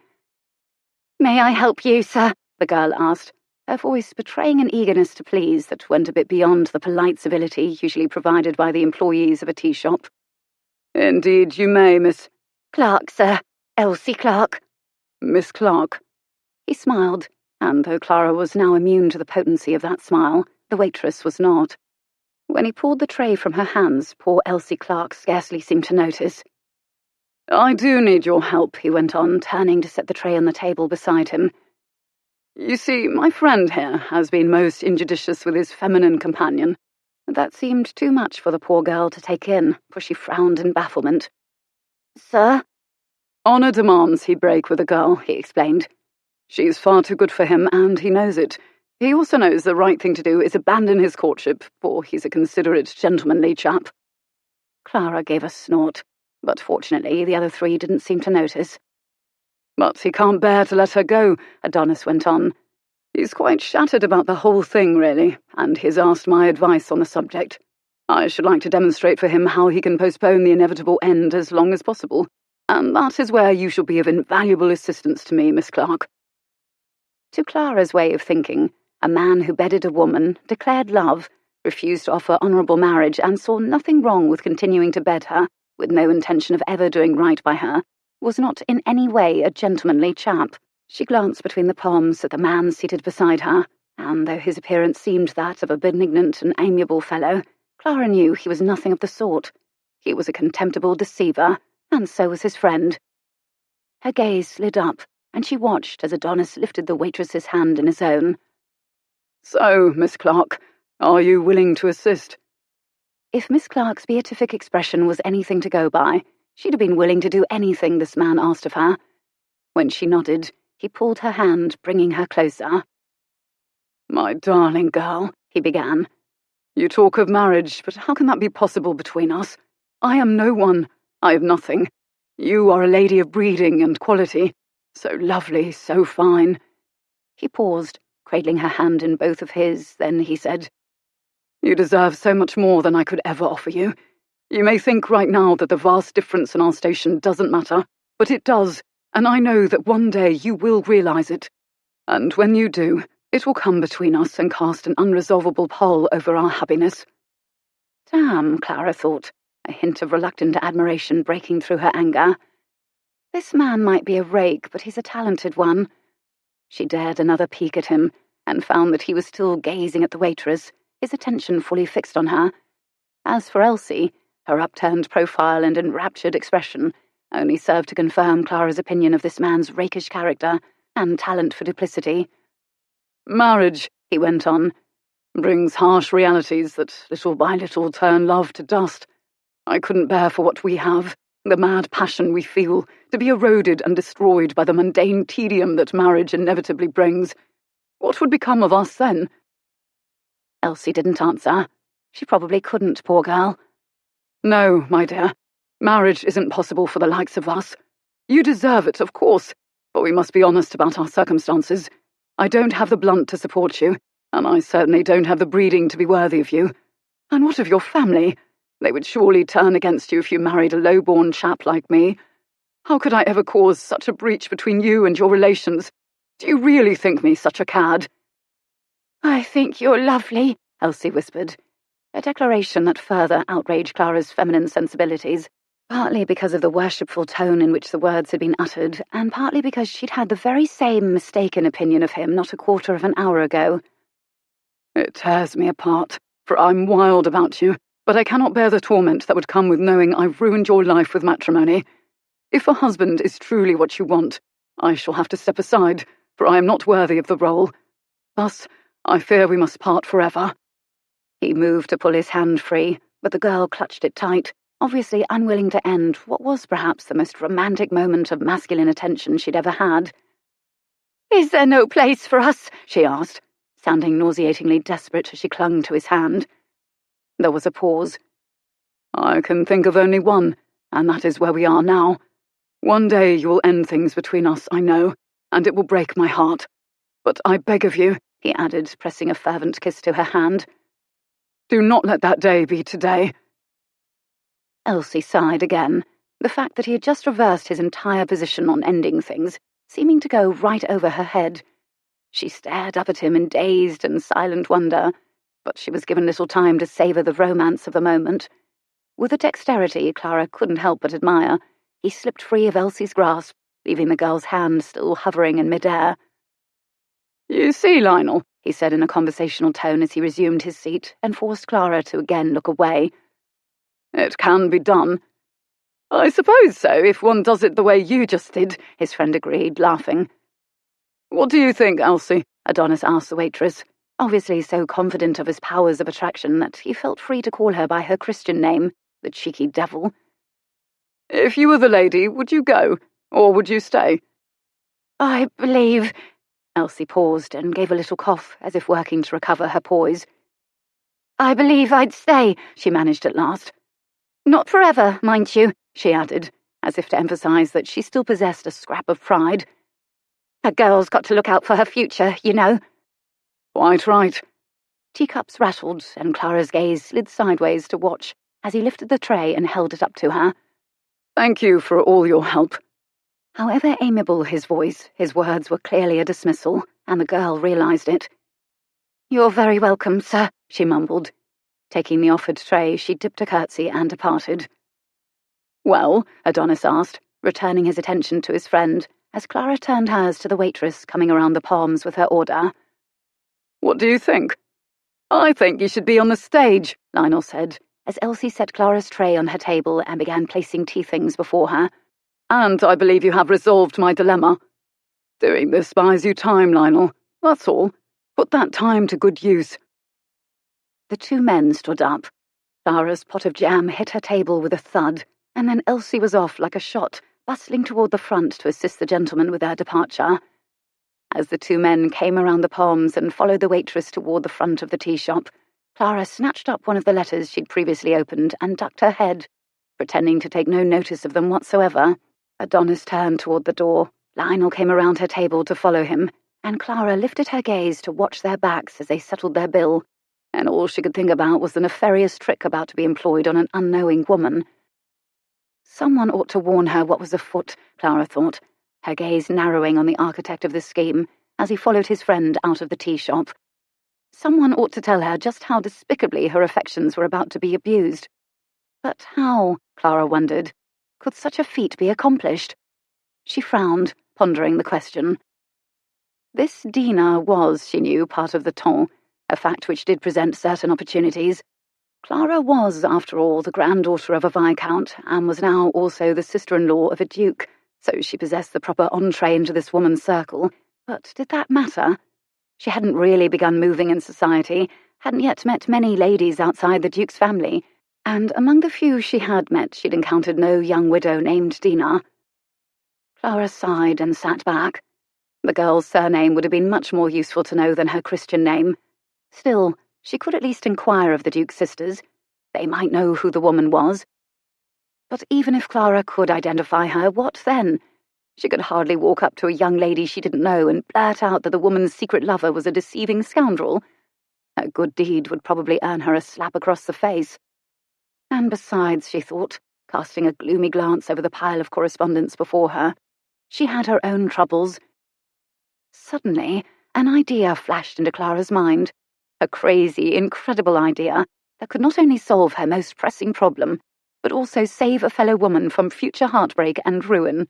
"May I help you, sir?" the girl asked, her voice betraying an eagerness to please that went a bit beyond the polite civility usually provided by the employees of a tea shop. "Indeed you may, Miss—" "Clark, sir. Elsie Clark." "Miss Clark." He smiled, and though Clara was now immune to the potency of that smile, the waitress was not. When he pulled the tray from her hands, poor Elsie Clark scarcely seemed to notice. "I do need your help," he went on, turning to set the tray on the table beside him. "You see, my friend here has been most injudicious with his feminine companion." That seemed too much for the poor girl to take in, for she frowned in bafflement. "Sir?" "Honour demands he break with a girl," he explained. "She's far too good for him, and he knows it. He also knows the right thing to do is abandon his courtship, for he's a considerate, gentlemanly chap." Clara gave a snort, but fortunately the other three didn't seem to notice. "But he can't bear to let her go," Adonis went on. "He's quite shattered about the whole thing, really, and he's asked my advice on the subject. I should like to demonstrate for him how he can postpone the inevitable end as long as possible, and that is where you shall be of invaluable assistance to me, Miss Clark." To Clara's way of thinking, a man who bedded a woman, declared love, refused to offer honourable marriage, and saw nothing wrong with continuing to bed her, with no intention of ever doing right by her, was not in any way a gentlemanly chap. She glanced between the palms at the man seated beside her, and though his appearance seemed that of a benignant and amiable fellow, Clara knew he was nothing of the sort. He was a contemptible deceiver, and so was his friend. Her gaze slid up, and she watched as Adonis lifted the waitress's hand in his own. "So, Miss Clark, are you willing to assist?" If Miss Clark's beatific expression was anything to go by, she'd have been willing to do anything this man asked of her. When she nodded, he pulled her hand, bringing her closer. "My darling girl," he began. "You talk of marriage, but how can that be possible between us? I am no one. I have nothing. You are a lady of breeding and quality. So lovely, so fine." He paused, cradling her hand in both of his, then he said, "You deserve so much more than I could ever offer you. You may think right now that the vast difference in our station doesn't matter, but it does, and I know that one day you will realize it. And when you do, it will come between us and cast an unresolvable pall over our happiness." Damn, Clara thought, a hint of reluctant admiration breaking through her anger. This man might be a rake, but he's a talented one. She dared another peek at him, and found that he was still gazing at the waitress, his attention fully fixed on her. As for Elsie, her upturned profile and enraptured expression only served to confirm Clara's opinion of this man's rakish character and talent for duplicity. "Marriage," he went on, "brings harsh realities that little by little turn love to dust. I couldn't bear for what we have, the mad passion we feel, to be eroded and destroyed by the mundane tedium that marriage inevitably brings. What would become of us then?" Elsie didn't answer. She probably couldn't, poor girl. "No, my dear. Marriage isn't possible for the likes of us. You deserve it, of course, but we must be honest about our circumstances. I don't have the blunt to support you, and I certainly don't have the breeding to be worthy of you. And what of your family? They would surely turn against you if you married a low-born chap like me. How could I ever cause such a breach between you and your relations? Do you really think me such a cad?" "I think you're lovely," Elsie whispered, a declaration that further outraged Clara's feminine sensibilities, Partly because of the worshipful tone in which the words had been uttered, and partly because she'd had the very same mistaken opinion of him not a quarter of an hour ago. It tears me apart, for I'm wild about you, but I cannot bear the torment that would come with knowing I've ruined your life with matrimony. If a husband is truly what you want, I shall have to step aside, for I am not worthy of the role. Thus, I fear we must part forever." He moved to pull his hand free, but the girl clutched it tight, obviously unwilling to end what was perhaps the most romantic moment of masculine attention she'd ever had. "Is there no place for us?" she asked, sounding nauseatingly desperate as she clung to his hand. There was a pause. "I can think of only one, and that is where we are now. One day you will end things between us, I know, and it will break my heart. But I beg of you," he added, pressing a fervent kiss to her hand, "do not let that day be today." Elsie sighed again, the fact that he had just reversed his entire position on ending things, seeming to go right over her head. She stared up at him in dazed and silent wonder, but she was given little time to savour the romance of the moment. With a dexterity Clara couldn't help but admire, he slipped free of Elsie's grasp, leaving the girl's hand still hovering in midair. "You see, Lionel," he said in a conversational tone as he resumed his seat and forced Clara to again look away. "It can be done." "I suppose so, if one does it the way you just did," his friend agreed, laughing. "What do you think, Elsie?" Adonis asked the waitress, obviously so confident of his powers of attraction that he felt free to call her by her Christian name, the cheeky devil. "If you were the lady, would you go, or would you stay?" "I believe—" Elsie paused and gave a little cough, as if working to recover her poise. "I believe I'd stay," she managed at last. "Not forever, mind you," she added, as if to emphasize that she still possessed a scrap of pride. "A girl's got to look out for her future, you know." "Quite right." Teacups rattled, and Clara's gaze slid sideways to watch as he lifted the tray and held it up to her. "Thank you for all your help." However amiable his voice, his words were clearly a dismissal, and the girl realized it. "You're very welcome, sir," she mumbled. Taking the offered tray, she dipped a curtsy and departed. "Well?" Adonis asked, returning his attention to his friend, as Clara turned hers to the waitress coming around the palms with her order. "What do you think?" "I think you should be on the stage," Lionel said, as Elsie set Clara's tray on her table and began placing tea things before her. "And I believe you have resolved my dilemma. Doing this buys you time, Lionel. That's all. Put that time to good use." The two men stood up. Clara's pot of jam hit her table with a thud, and then Elsie was off like a shot, bustling toward the front to assist the gentlemen with their departure. As the two men came around the palms and followed the waitress toward the front of the tea shop, Clara snatched up one of the letters she'd previously opened and ducked her head, pretending to take no notice of them whatsoever. Adonis turned toward the door. Lionel came around her table to follow him, and Clara lifted her gaze to watch their backs as they settled their bill, and all she could think about was the nefarious trick about to be employed on an unknowing woman. Someone ought to warn her what was afoot, Clara thought, her gaze narrowing on the architect of the scheme as he followed his friend out of the tea shop. Someone ought to tell her just how despicably her affections were about to be abused. But how, Clara wondered, could such a feat be accomplished? She frowned, pondering the question. This Dina was, she knew, part of the ton, a fact which did present certain opportunities. Clara was, after all, the granddaughter of a viscount, and was now also the sister-in-law of a duke, so she possessed the proper entree into this woman's circle. But did that matter? She hadn't really begun moving in society, hadn't yet met many ladies outside the duke's family, and among the few she had met she'd encountered no young widow named Dina. Clara sighed and sat back. The girl's surname would have been much more useful to know than her Christian name. Still, she could at least inquire of the duke's sisters. They might know who the woman was. But even if Clara could identify her, what then? She could hardly walk up to a young lady she didn't know and blurt out that the woman's secret lover was a deceiving scoundrel. A good deed would probably earn her a slap across the face. And besides, she thought, casting a gloomy glance over the pile of correspondence before her, she had her own troubles. Suddenly, an idea flashed into Clara's mind. A crazy, incredible idea that could not only solve her most pressing problem, but also save a fellow woman from future heartbreak and ruin.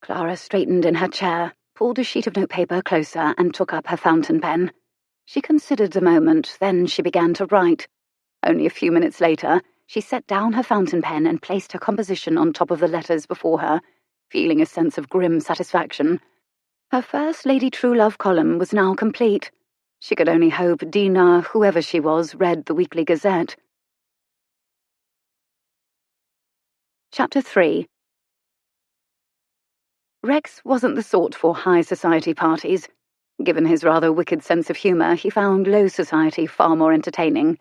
Clara straightened in her chair, pulled a sheet of notepaper closer, and took up her fountain pen. She considered a moment, then she began to write. Only a few minutes later, she set down her fountain pen and placed her composition on top of the letters before her, feeling a sense of grim satisfaction. Her first Lady Truelove column was now complete. She could only hope Dina, whoever she was, read the Weekly Gazette. Chapter 3. Rex wasn't the sort for high society parties. Given his rather wicked sense of humour, he found low society far more entertaining.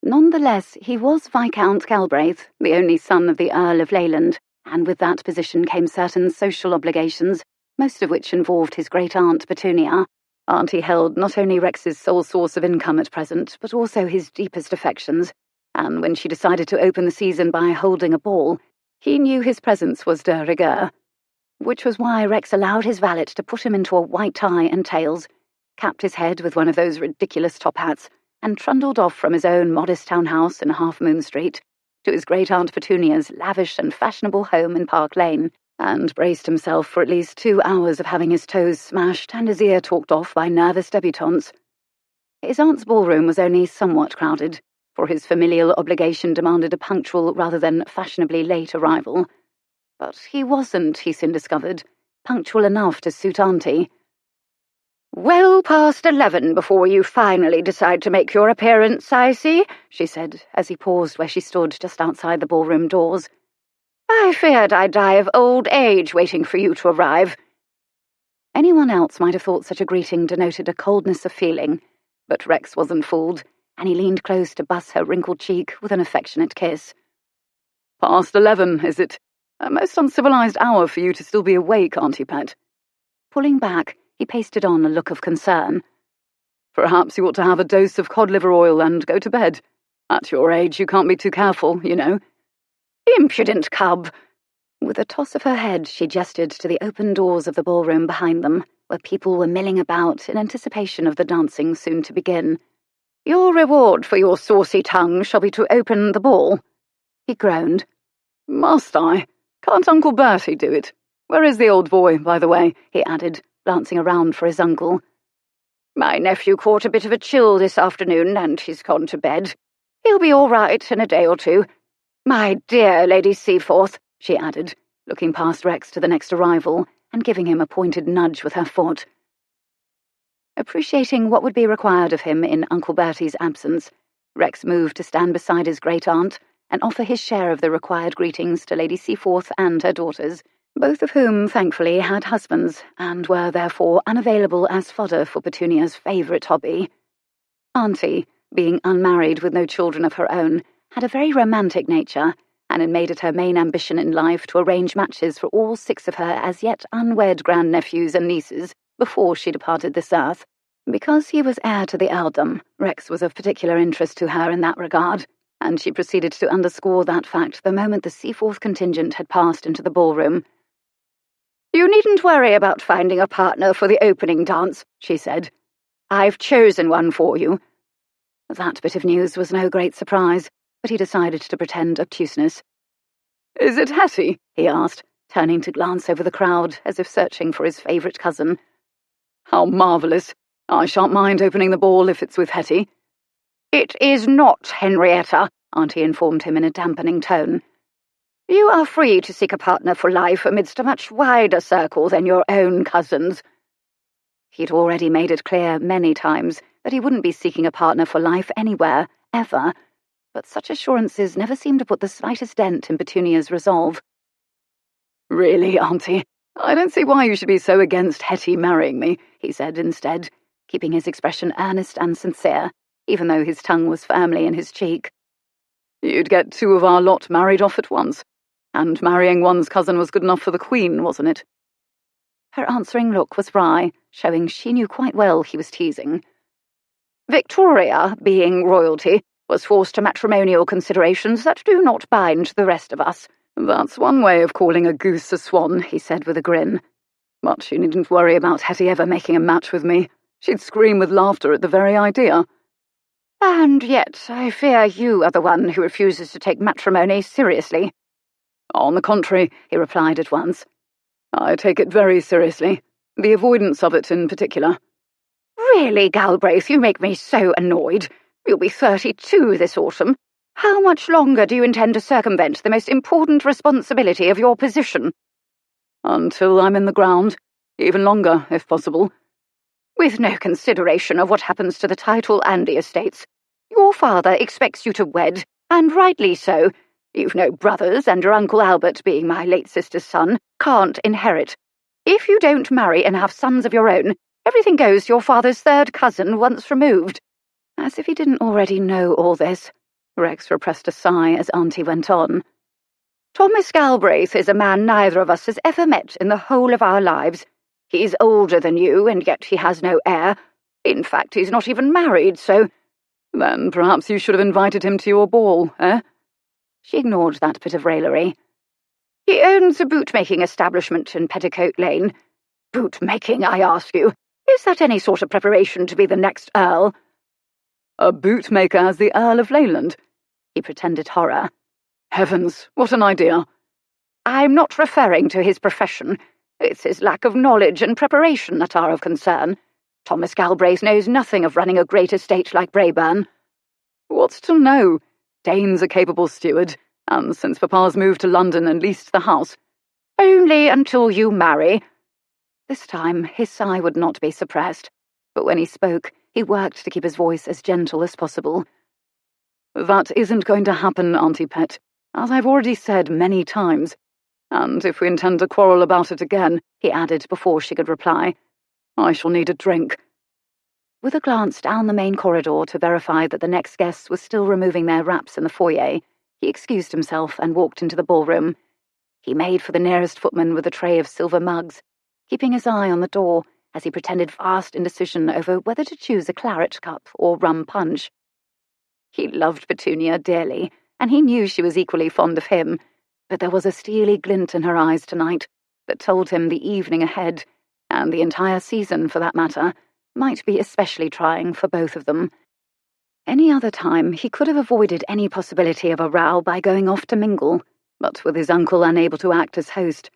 Nonetheless, he was Viscount Galbraith, the only son of the Earl of Leyland, and with that position came certain social obligations, most of which involved his great-aunt Petunia. Auntie held not only Rex's sole source of income at present, but also his deepest affections, and when she decided to open the season by holding a ball, he knew his presence was de rigueur, which was why Rex allowed his valet to put him into a white tie and tails, capped his head with one of those ridiculous top hats, and trundled off from his own modest townhouse in Half Moon Street to his great-aunt Petunia's lavish and fashionable home in Park Lane, and braced himself for at least 2 hours of having his toes smashed and his ear talked off by nervous debutantes. His aunt's ballroom was only somewhat crowded, for his familial obligation demanded a punctual rather than fashionably late arrival. But he wasn't, he soon discovered, punctual enough to suit Auntie. "Well past 11 before you finally decide to make your appearance, I see," she said, as he paused where she stood just outside the ballroom doors. "I feared I'd die of old age waiting for you to arrive." Anyone else might have thought such a greeting denoted a coldness of feeling, but Rex wasn't fooled, and he leaned close to buss her wrinkled cheek with an affectionate kiss. "Past 11, is it? A most uncivilized hour for you to still be awake, Auntie Pet." Pulling back, he pasted on a look of concern. "Perhaps you ought to have a dose of cod liver oil and go to bed. At your age, you can't be too careful, you know." "Impudent cub!" With a toss of her head, she gestured to the open doors of the ballroom behind them, where people were milling about in anticipation of the dancing soon to begin. "Your reward for your saucy tongue shall be to open the ball." He groaned. "Must I? Can't Uncle Bertie do it? Where is the old boy, by the way?" he added, glancing around for his uncle. "My nephew caught a bit of a chill this afternoon, and he's gone to bed. He'll be all right in a day or two. My dear Lady Seaforth," she added, looking past Rex to the next arrival and giving him a pointed nudge with her foot. Appreciating what would be required of him in Uncle Bertie's absence, Rex moved to stand beside his great-aunt and offer his share of the required greetings to Lady Seaforth and her daughters, both of whom, thankfully, had husbands, and were therefore unavailable as fodder for Petunia's favourite hobby. Auntie, being unmarried with no children of her own, had a very romantic nature, and had made it her main ambition in life to arrange matches for all 6 of her as yet unwed grandnephews and nieces before she departed this earth. Because he was heir to the earldom, Rex was of particular interest to her in that regard, and she proceeded to underscore that fact the moment the Seaforth contingent had passed into the ballroom. "You needn't worry about finding a partner for the opening dance," she said. "I've chosen one for you." That bit of news was no great surprise, but he decided to pretend obtuseness. "Is it Hetty?" he asked, turning to glance over the crowd as if searching for his favourite cousin. "How marvellous. I shan't mind opening the ball if it's with Hetty." "It is not, Henrietta," Auntie informed him in a dampening tone. "You are free to seek a partner for life amidst a much wider circle than your own cousins." He'd already made it clear many times that he wouldn't be seeking a partner for life anywhere, ever, but such assurances never seemed to put the slightest dent in Petunia's resolve. "Really, Auntie, I don't see why you should be so against Hetty marrying me," he said instead, keeping his expression earnest and sincere, even though his tongue was firmly in his cheek. "You'd get 2 of our lot married off at once, and marrying one's cousin was good enough for the Queen, wasn't it?" Her answering look was wry, showing she knew quite well he was teasing. "Victoria, being royalty, was forced to matrimonial considerations that do not bind the rest of us." "That's one way of calling a goose a swan," he said with a grin. "But you needn't worry about Hetty ever making a match with me. She'd scream with laughter at the very idea." And yet I fear you are the one who refuses to take matrimony seriously. On the contrary, he replied at once. I take it very seriously, the avoidance of it in particular. Really, Galbraith, you make me so annoyed. You'll be 32 this autumn. How much longer do you intend to circumvent the most important responsibility of your position? Until I'm in the ground, even longer, if possible. With no consideration of what happens to the title and the estates. Your father expects you to wed, and rightly so. You've no brothers, and your Uncle Albert, being my late sister's son, can't inherit. If you don't marry and have sons of your own, everything goes to your father's third cousin once removed. As if he didn't already know all this, Rex repressed a sigh as Auntie went on. Thomas Galbraith is a man neither of us has ever met in the whole of our lives. He's older than you, and yet he has no heir. In fact, he's not even married, so— Then perhaps you should have invited him to your ball, eh? She ignored that bit of raillery. He owns a bootmaking establishment in Petticoat Lane. Bootmaking, I ask you? Is that any sort of preparation to be the next Earl? A bootmaker as the Earl of Leyland? He pretended horror. Heavens, what an idea. I'm not referring to his profession. It's his lack of knowledge and preparation that are of concern. Thomas Galbraith knows nothing of running a great estate like Braeburn. What's to know? Dane's a capable steward, and since Papa's moved to London and leased the house— Only until you marry. This time his sigh would not be suppressed, but when he spoke, he worked to keep his voice as gentle as possible. That isn't going to happen, Auntie Pet, as I've already said many times. And if we intend to quarrel about it again, he added before she could reply, I shall need a drink. With a glance down the main corridor to verify that the next guests were still removing their wraps in the foyer, he excused himself and walked into the ballroom. He made for the nearest footman with a tray of silver mugs, keeping his eye on the door as he pretended vast indecision over whether to choose a claret cup or rum punch. He loved Petunia dearly, and he knew she was equally fond of him, but there was a steely glint in her eyes tonight that told him the evening ahead, and the entire season for that matter, might be especially trying for both of them. Any other time he could have avoided any possibility of a row by going off to mingle, but with his uncle unable to act as host,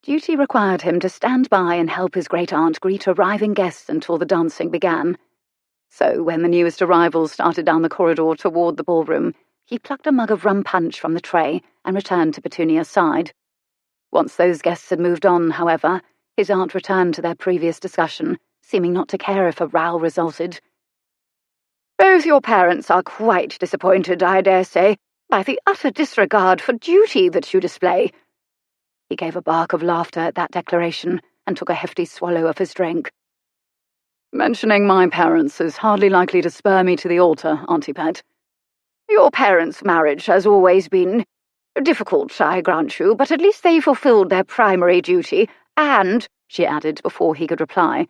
duty required him to stand by and help his great-aunt greet arriving guests until the dancing began. So when the newest arrivals started down the corridor toward the ballroom, he plucked a mug of rum punch from the tray and returned to Petunia's side. Once those guests had moved on, however, his aunt returned to their previous discussion, seeming not to care if a row resulted. Both your parents are quite disappointed, I dare say, by the utter disregard for duty that you display. He gave a bark of laughter at that declaration and took a hefty swallow of his drink. Mentioning my parents is hardly likely to spur me to the altar, Auntie Pet. Your parents' marriage has always been difficult, I grant you, but at least they fulfilled their primary duty, and, she added before he could reply,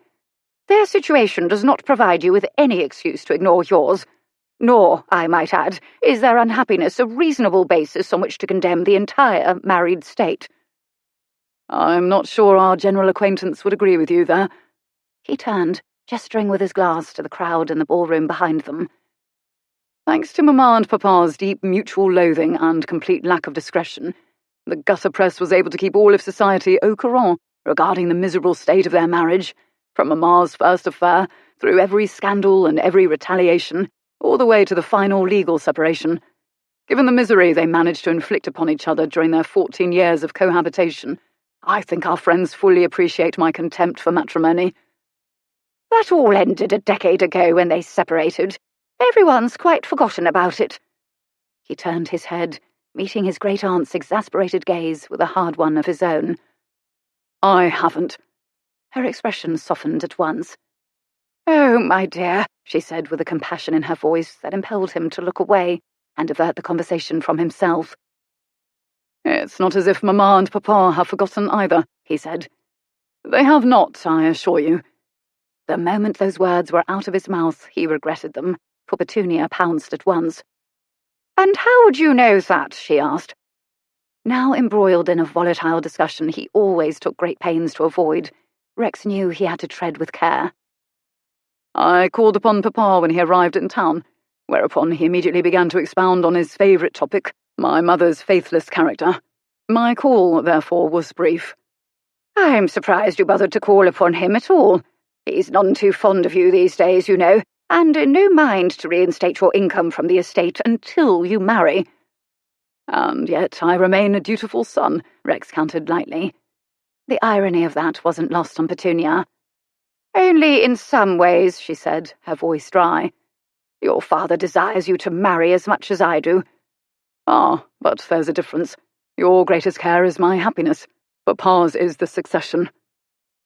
their situation does not provide you with any excuse to ignore yours. Nor, I might add, is their unhappiness a reasonable basis on which to condemn the entire married state. I'm not sure our general acquaintance would agree with you there. He turned, gesturing with his glass to the crowd in the ballroom behind them. Thanks to Mamma and Papa's deep mutual loathing and complete lack of discretion, the gutter press was able to keep all of society au courant regarding the miserable state of their marriage, from Mamma's first affair, through every scandal and every retaliation, all the way to the final legal separation. Given the misery they managed to inflict upon each other during their 14 years of cohabitation, I think our friends fully appreciate my contempt for matrimony. That all ended a decade ago when they separated. Everyone's quite forgotten about it. He turned his head, meeting his great-aunt's exasperated gaze with a hard one of his own. I haven't. Her expression softened at once. Oh, my dear, she said with a compassion in her voice that impelled him to look away and divert the conversation from himself. It's not as if Mamma and Papa have forgotten either, he said. They have not, I assure you. The moment those words were out of his mouth, he regretted them, for Petunia pounced at once. And how would you know that? She asked. Now embroiled in a volatile discussion he always took great pains to avoid, Rex knew he had to tread with care. I called upon Papa when he arrived in town. whereupon he immediately began to expound on his favourite topic, my mother's faithless character. My call, therefore, was brief. I'm surprised you bothered to call upon him at all. He's none too fond of you these days, you know, and in no mind to reinstate your income from the estate until you marry. And yet I remain a dutiful son, Rex countered lightly. The irony of that wasn't lost on Petunia. Only in some ways, she said, her voice dry. Your father desires you to marry as much as I do. Ah, but there's a difference. Your greatest care is my happiness. Papa's is the succession.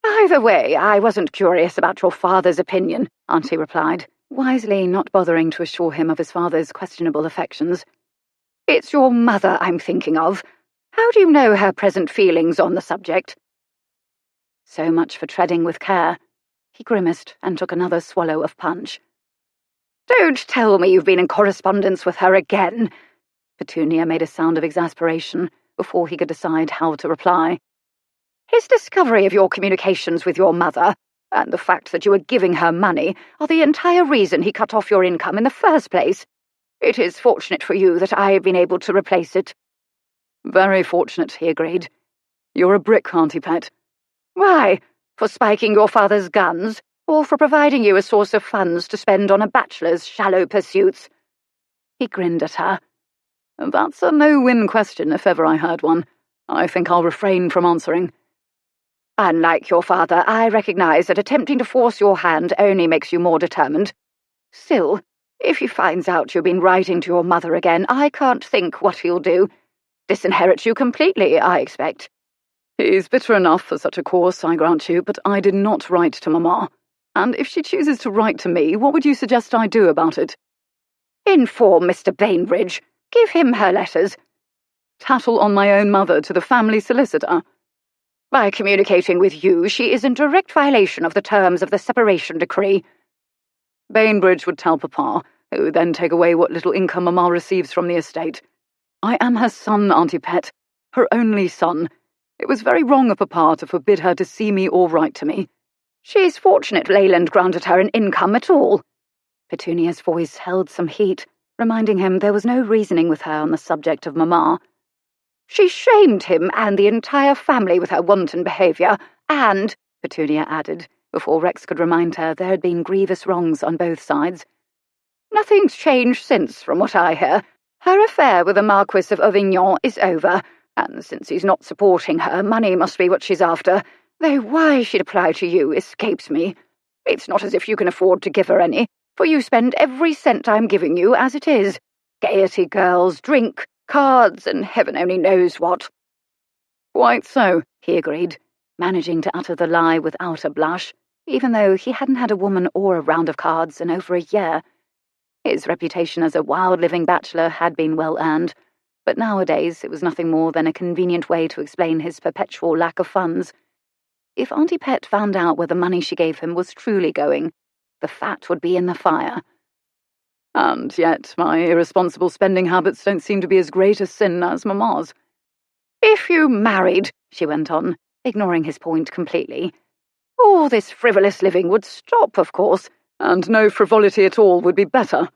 Either way, I wasn't curious about your father's opinion, Auntie replied, wisely not bothering to assure him of his father's questionable affections. It's your mother I'm thinking of. How do you know her present feelings on the subject? So much for treading with care. He grimaced and took another swallow of punch. Don't tell me you've been in correspondence with her again. Petunia made a sound of exasperation before he could decide how to reply. His discovery of your communications with your mother, and the fact that you were giving her money, are the entire reason he cut off your income in the first place. It is fortunate for you that I have been able to replace it. Very fortunate, he agreed. You're a brick, Auntie Pet. Why? For spiking your father's guns, or for providing you a source of funds to spend on a bachelor's shallow pursuits? He grinned at her. That's a no-win question, if ever I heard one. I think I'll refrain from answering. Unlike your father, I recognize that attempting to force your hand only makes you more determined. Still, if he finds out you've been writing to your mother again, I can't think what he'll do. Disinherit you completely, I expect. He's bitter enough for such a course, I grant you, but I did not write to Mamma. And if she chooses to write to me, what would you suggest I do about it? Inform Mr. Bainbridge. Give him her letters. Tattle on my own mother to the family solicitor. By communicating with you, she is in direct violation of the terms of the separation decree. Bainbridge would tell Papa, who would then take away what little income Mamma receives from the estate. I am her son, Auntie Pet, her only son. It was very wrong of Papa to forbid her to see me or write to me. She's fortunate Leyland granted her an income at all. Petunia's voice held some heat, reminding him there was no reasoning with her on the subject of Mamma. She shamed him and the entire family with her wanton behaviour, and, Petunia added, before Rex could remind her there had been grievous wrongs on both sides. Nothing's changed since, from what I hear. Her affair with the Marquis of Avignon is over, and since he's not supporting her, money must be what she's after, though why she'd apply to you escapes me. It's not as if you can afford to give her any, for you spend every cent I'm giving you as it is. Gaiety girls, drink, cards, and heaven only knows what. Quite so, he agreed, managing to utter the lie without a blush, even though he hadn't had a woman or a round of cards in over a year. His reputation as a wild-living bachelor had been well earned, but nowadays it was nothing more than a convenient way to explain his perpetual lack of funds. If Auntie Pet found out where the money she gave him was truly going, the fat would be in the fire. And yet my irresponsible spending habits don't seem to be as great a sin as Mamma's. If you married, she went on, ignoring his point completely, all this frivolous living would stop, of course. And no frivolity at all would be better.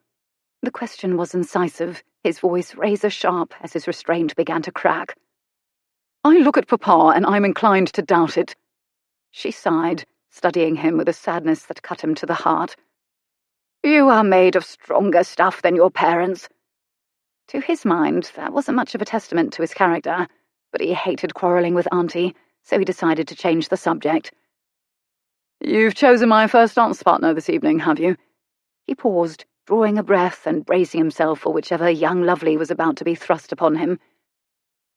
The question was incisive, his voice razor-sharp as his restraint began to crack. I look at Papa and I'm inclined to doubt it. She sighed, studying him with a sadness that cut him to the heart. You are made of stronger stuff than your parents. To his mind, that wasn't much of a testament to his character, but he hated quarrelling with Auntie, so he decided to change the subject. You've chosen my first dance partner this evening, have you? He paused, drawing a breath and bracing himself for whichever young lovely was about to be thrust upon him.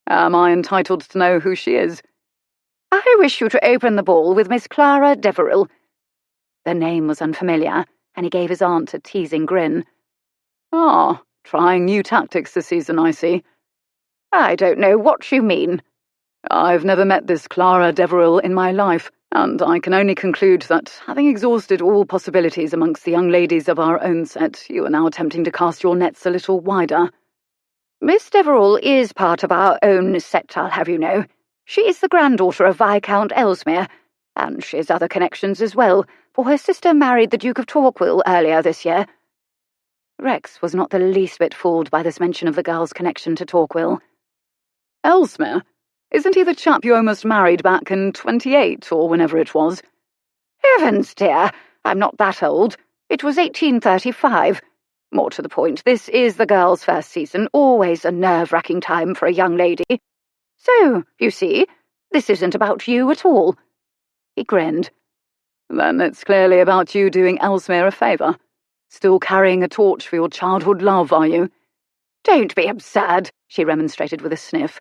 Am I entitled to know who she is? I wish you to open the ball with Miss Clara Deverill. The name was unfamiliar, and he gave his aunt a teasing grin. Ah, trying new tactics this season, I see. I don't know what you mean. I've never met this Clara Deverill in my life, and I can only conclude that, having exhausted all possibilities amongst the young ladies of our own set, you are now attempting to cast your nets a little wider. Miss Deverill is part of our own set, I'll have you know. She is the granddaughter of Viscount Ellesmere, and she has other connections as well, for her sister married the Duke of Torquil earlier this year. Rex was not the least bit fooled by this mention of the girl's connection to Torquil. Ellesmere? Isn't he the chap you almost married back in 28, or whenever it was? Heavens, dear, I'm not that old. It was 1835. More to the point, this is the girl's first season, always a nerve-wracking time for a young lady. So, you see, this isn't about you at all. He grinned. Then it's clearly about you doing Ellesmere a favour. Still carrying a torch for your childhood love, are you? Don't be absurd, she remonstrated with a sniff.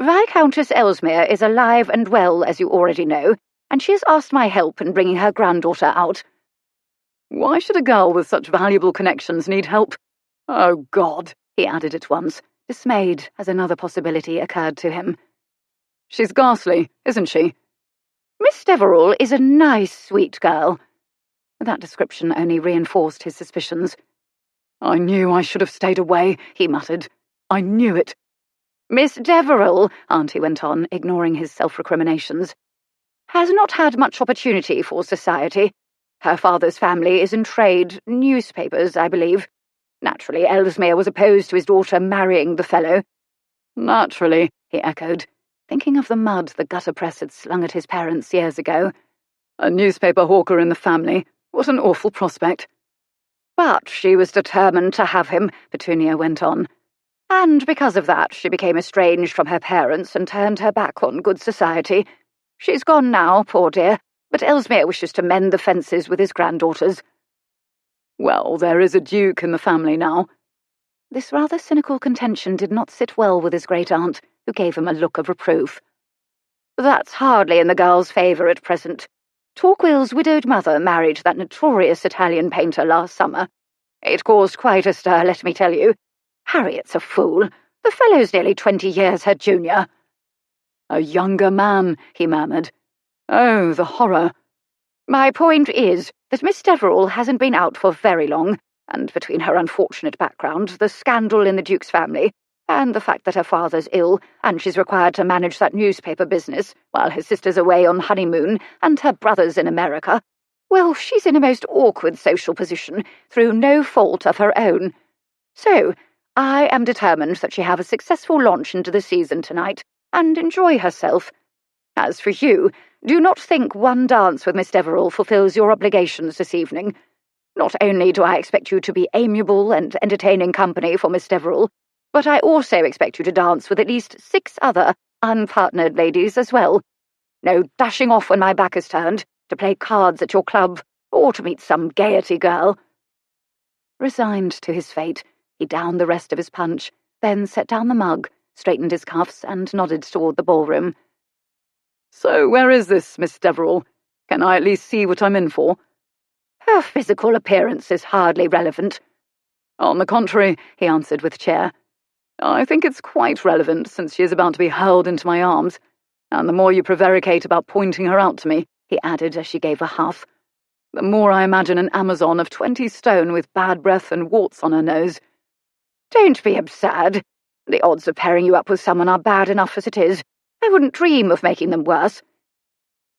Viscountess Ellesmere is alive and well, as you already know, and she has asked my help in bringing her granddaughter out. Why should a girl with such valuable connections need help? Oh, God, he added at once, dismayed as another possibility occurred to him. She's ghastly, isn't she? Miss Deverill is a nice, sweet girl. That description only reinforced his suspicions. I knew I should have stayed away, he muttered. I knew it. Miss Deverill, Auntie went on, ignoring his self-recriminations, has not had much opportunity for society. Her father's family is in trade, newspapers, I believe. Naturally, Ellesmere was opposed to his daughter marrying the fellow. Naturally, he echoed, thinking of the mud the gutter press had slung at his parents years ago. A newspaper hawker in the family. What an awful prospect. But she was determined to have him, Petunia went on. And because of that, she became estranged from her parents and turned her back on good society. She's gone now, poor dear, but Ellesmere wishes to mend the fences with his granddaughters. Well, there is a duke in the family now. This rather cynical contention did not sit well with his great-aunt, who gave him a look of reproof. That's hardly in the girl's favour at present. Torquil's widowed mother married that notorious Italian painter last summer. It caused quite a stir, let me tell you. Harriet's a fool. The fellow's nearly 20 years her junior. A younger man, he murmured. Oh, the horror. My point is that Miss Deverill hasn't been out for very long, and between her unfortunate background, the scandal in the Duke's family, and the fact that her father's ill, and she's required to manage that newspaper business, while her sister's away on honeymoon, and her brother's in America, well, she's in a most awkward social position, through no fault of her own. So, I am determined that she have a successful launch into the season tonight, and enjoy herself. As for you, do not think one dance with Miss Deverill fulfills your obligations this evening. Not only do I expect you to be amiable and entertaining company for Miss Deverill, but I also expect you to dance with at least 6 other unpartnered ladies as well. No dashing off when my back is turned, to play cards at your club, or to meet some gaiety girl. Resigned to his fate, he downed the rest of his punch, then set down the mug, straightened his cuffs, and nodded toward the ballroom. So where is this Miss Deverill? Can I at least see what I'm in for? Her physical appearance is hardly relevant. On the contrary, he answered with cheer. I think it's quite relevant, since she is about to be hurled into my arms. And the more you prevaricate about pointing her out to me, he added as she gave a huff, the more I imagine an Amazon of 20 stone with bad breath and warts on her nose. Don't be absurd. The odds of pairing you up with someone are bad enough as it is. I wouldn't dream of making them worse.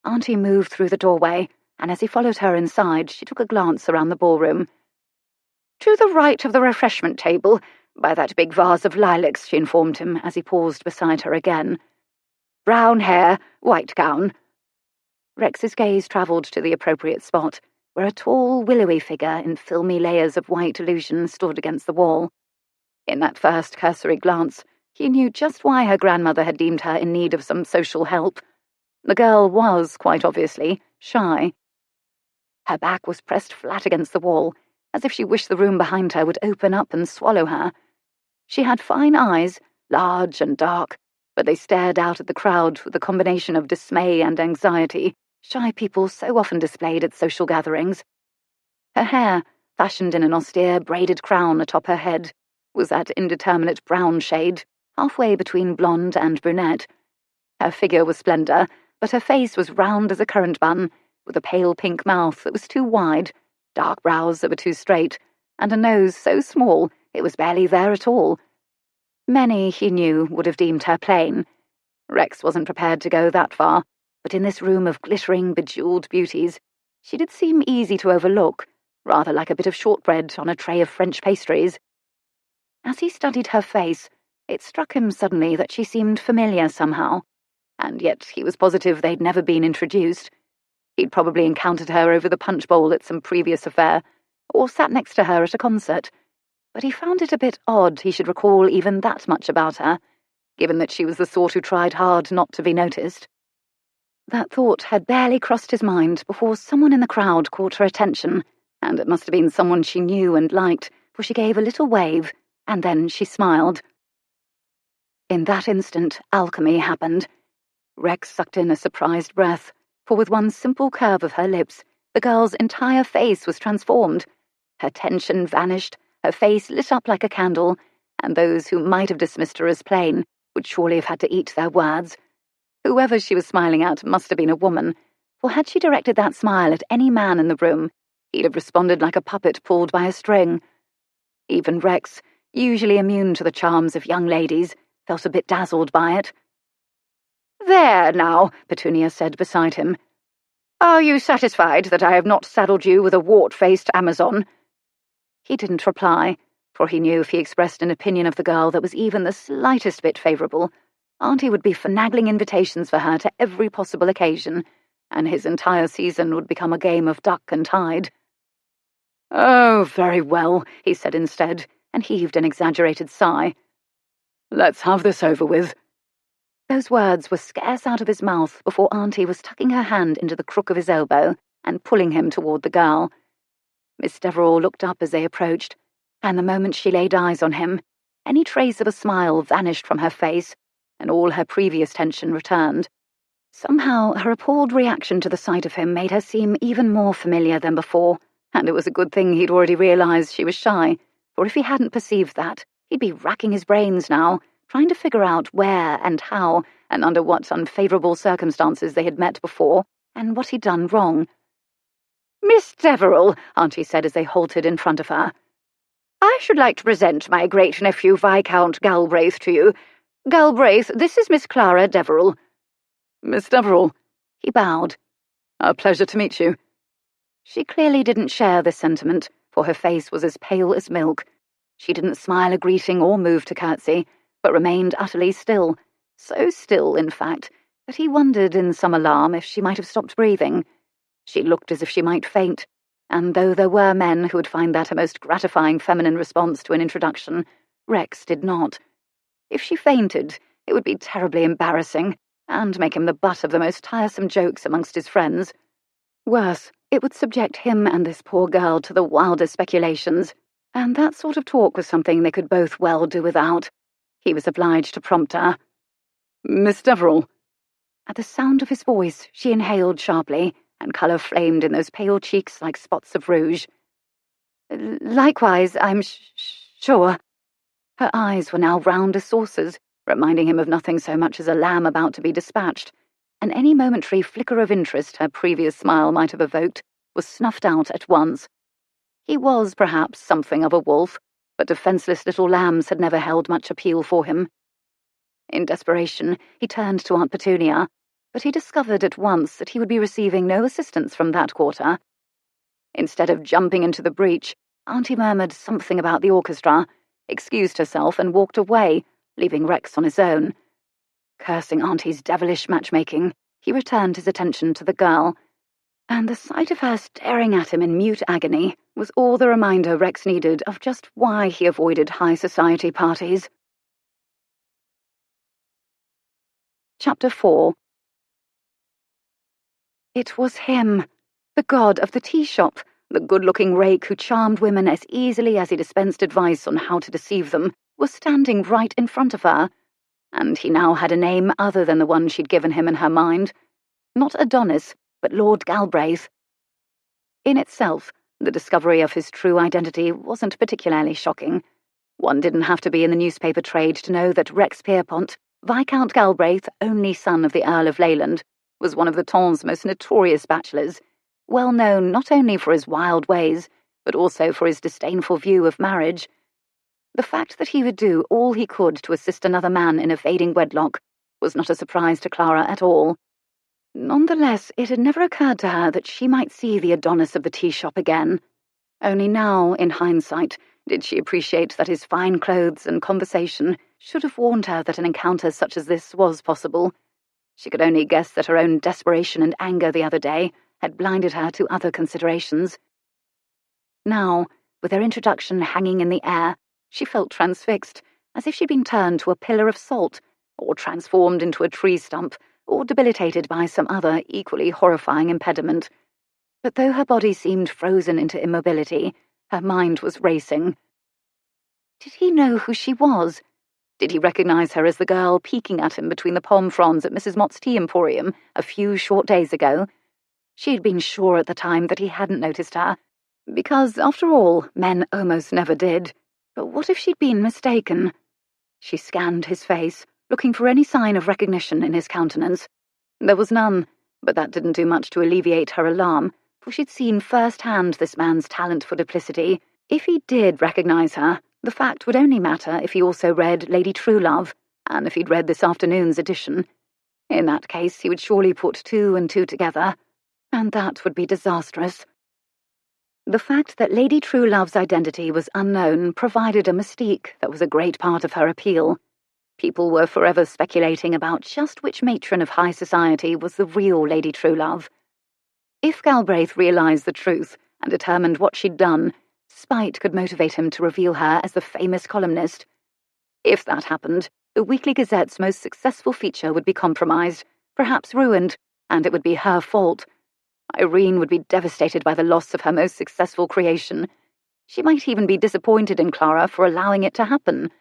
Auntie moved through the doorway, and as he followed her inside, she took a glance around the ballroom. To the right of the refreshment table, by that big vase of lilacs, she informed him as he paused beside her again. Brown hair, white gown. Rex's gaze travelled to the appropriate spot, where a tall, willowy figure in filmy layers of white illusion stood against the wall. In that first cursory glance, he knew just why her grandmother had deemed her in need of some social help. The girl was, quite obviously, shy. Her back was pressed flat against the wall, as if she wished the room behind her would open up and swallow her. She had fine eyes, large and dark, but they stared out at the crowd with the combination of dismay and anxiety shy people so often displayed at social gatherings. Her hair, fashioned in an austere braided crown atop her head, was that indeterminate brown shade, halfway between blonde and brunette. Her figure was slender, but her face was round as a currant bun, with a pale pink mouth that was too wide, dark brows that were too straight, and a nose so small it was barely there at all. Many, he knew, would have deemed her plain. Rex wasn't prepared to go that far, but in this room of glittering, bejewelled beauties, she did seem easy to overlook, rather like a bit of shortbread on a tray of French pastries. As he studied her face, it struck him suddenly that she seemed familiar somehow, and yet he was positive they'd never been introduced. He'd probably encountered her over the punch bowl at some previous affair, or sat next to her at a concert, but he found it a bit odd he should recall even that much about her, given that she was the sort who tried hard not to be noticed. That thought had barely crossed his mind before someone in the crowd caught her attention, and it must have been someone she knew and liked, for she gave a little wave, and then she smiled. In that instant, alchemy happened. Rex sucked in a surprised breath, for with one simple curve of her lips, the girl's entire face was transformed. Her tension vanished, her face lit up like a candle, and those who might have dismissed her as plain would surely have had to eat their words. Whoever she was smiling at must have been a woman, for had she directed that smile at any man in the room, he'd have responded like a puppet pulled by a string. Even Rex, usually immune to the charms of young ladies, felt a bit dazzled by it. "There now," Petunia said beside him. "Are you satisfied that I have not saddled you with a wart-faced Amazon?" He didn't reply, for he knew if he expressed an opinion of the girl that was even the slightest bit favourable, Auntie would be finagling invitations for her to every possible occasion, and his entire season would become a game of duck and tide. "Oh, very well," he said instead, and heaved an exaggerated sigh. "Let's have this over with." Those words were scarce out of his mouth before Auntie was tucking her hand into the crook of his elbow and pulling him toward the girl. Miss Deverill looked up as they approached, and the moment she laid eyes on him, any trace of a smile vanished from her face, and all her previous tension returned. Somehow, her appalled reaction to the sight of him made her seem even more familiar than before, and it was a good thing he'd already realized she was shy, for if he hadn't perceived that, he'd be racking his brains now, trying to figure out where and how and under what unfavourable circumstances they had met before, and what he'd done wrong. "Miss Deverill," Auntie said as they halted in front of her, "I should like to present my great-nephew Viscount Galbraith to you. Galbraith, this is Miss Clara Deverill." "Miss Deverill." He bowed. "A pleasure to meet you." She clearly didn't share this sentiment, for her face was as pale as milk. She didn't smile a greeting or move to curtsy, but remained utterly still, so still, in fact, that he wondered in some alarm if she might have stopped breathing. She looked as if she might faint, and though there were men who would find that a most gratifying feminine response to an introduction, Rex did not. If she fainted, it would be terribly embarrassing, and make him the butt of the most tiresome jokes amongst his friends. Worse, it would subject him and this poor girl to the wildest speculations, and that sort of talk was something they could both well do without. He was obliged to prompt her. "Miss Deverill." At the sound of his voice, she inhaled sharply, and colour flamed in those pale cheeks like spots of rouge. "Likewise, I'm sure." Her eyes were now round as saucers, reminding him of nothing so much as a lamb about to be dispatched, and any momentary flicker of interest her previous smile might have evoked was snuffed out at once. He was, perhaps, something of a wolf, but defenceless little lambs had never held much appeal for him. In desperation, he turned to Aunt Petunia, but he discovered at once that he would be receiving no assistance from that quarter. Instead of jumping into the breach, Auntie murmured something about the orchestra, excused herself and walked away, leaving Rex on his own. Cursing Auntie's devilish matchmaking, he returned his attention to the girl, and the sight of her staring at him in mute agony was all the reminder Rex needed of just why he avoided high society parties. Chapter 4. It was him, the god of the tea shop, the good-looking rake who charmed women as easily as he dispensed advice on how to deceive them, was standing right in front of her, and he now had a name other than the one she'd given him in her mind. Not Adonis, but Lord Galbraith. In itself, the discovery of his true identity wasn't particularly shocking. One didn't have to be in the newspaper trade to know that Rex Pierpont, Viscount Galbraith, only son of the Earl of Leyland, was one of the Ton's most notorious bachelors, well known not only for his wild ways, but also for his disdainful view of marriage. The fact that he would do all he could to assist another man in evading wedlock was not a surprise to Clara at all. Nonetheless, it had never occurred to her that she might see the Adonis of the tea shop again. Only now, in hindsight, did she appreciate that his fine clothes and conversation should have warned her that an encounter such as this was possible. She could only guess that her own desperation and anger the other day had blinded her to other considerations. Now, with their introduction hanging in the air, she felt transfixed, as if she'd been turned to a pillar of salt, or transformed into a tree stump, or debilitated by some other equally horrifying impediment. But though her body seemed frozen into immobility, her mind was racing. Did he know who she was? Did he recognize her as the girl peeking at him between the palm fronds at Mrs. Mott's tea emporium a few short days ago? She had been sure at the time that he hadn't noticed her, because, after all, men almost never did. But what if she'd been mistaken? She scanned his face, looking for any sign of recognition in his countenance. There was none, but that didn't do much to alleviate her alarm, for she'd seen firsthand this man's talent for duplicity. If he did recognize her, the fact would only matter if he also read Lady Truelove, and if he'd read this afternoon's edition. In that case, he would surely put two and two together, and that would be disastrous. The fact that Lady Truelove's identity was unknown provided a mystique that was a great part of her appeal. People were forever speculating about just which matron of high society was the real Lady Truelove. If Galbraith realized the truth and determined what she'd done, spite could motivate him to reveal her as the famous columnist. If that happened, the Weekly Gazette's most successful feature would be compromised, perhaps ruined, and it would be her fault. Irene would be devastated by the loss of her most successful creation. She might even be disappointed in Clara for allowing it to happen.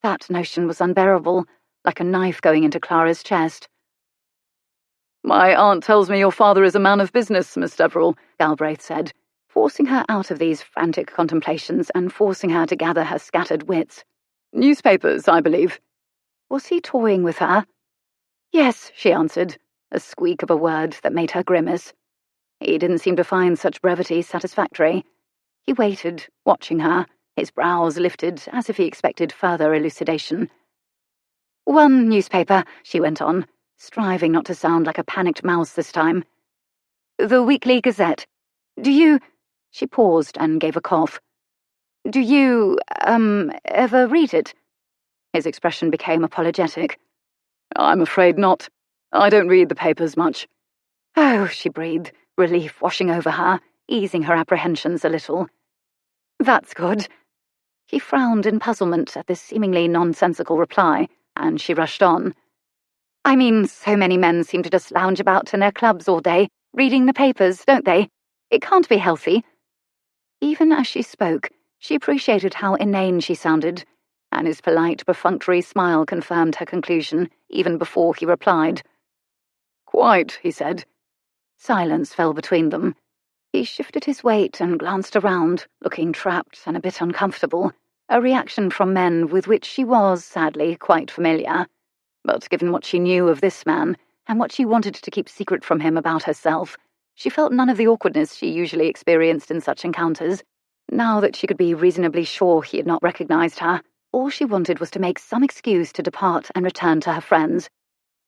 That notion was unbearable, like a knife going into Clara's chest. "My aunt tells me your father is a man of business, Miss Deverill," Galbraith said, forcing her out of these frantic contemplations and forcing her to gather her scattered wits. "Newspapers, I believe." Was he toying with her? "Yes," she answered, a squeak of a word that made her grimace. He didn't seem to find such brevity satisfactory. He waited, watching her, his brows lifted as if he expected further elucidation. "One newspaper," she went on, striving not to sound like a panicked mouse this time. "The Weekly Gazette. Do you—" She paused and gave a cough. "Do you, ever read it?" His expression became apologetic. "I'm afraid not. I don't read the papers much." "Oh," she breathed, relief washing over her, easing her apprehensions a little. "That's good." He frowned in puzzlement at this seemingly nonsensical reply, and she rushed on. "I mean, so many men seem to just lounge about in their clubs all day, reading the papers, don't they? It can't be healthy." Even as she spoke, she appreciated how inane she sounded, and his polite, perfunctory smile confirmed her conclusion, even before he replied. "Quite," he said. Silence fell between them. He shifted his weight and glanced around, looking trapped and a bit uncomfortable, a reaction from men with which she was, sadly, quite familiar. But given what she knew of this man, and what she wanted to keep secret from him about herself, she felt none of the awkwardness she usually experienced in such encounters. Now that she could be reasonably sure he had not recognized her, all she wanted was to make some excuse to depart and return to her friends.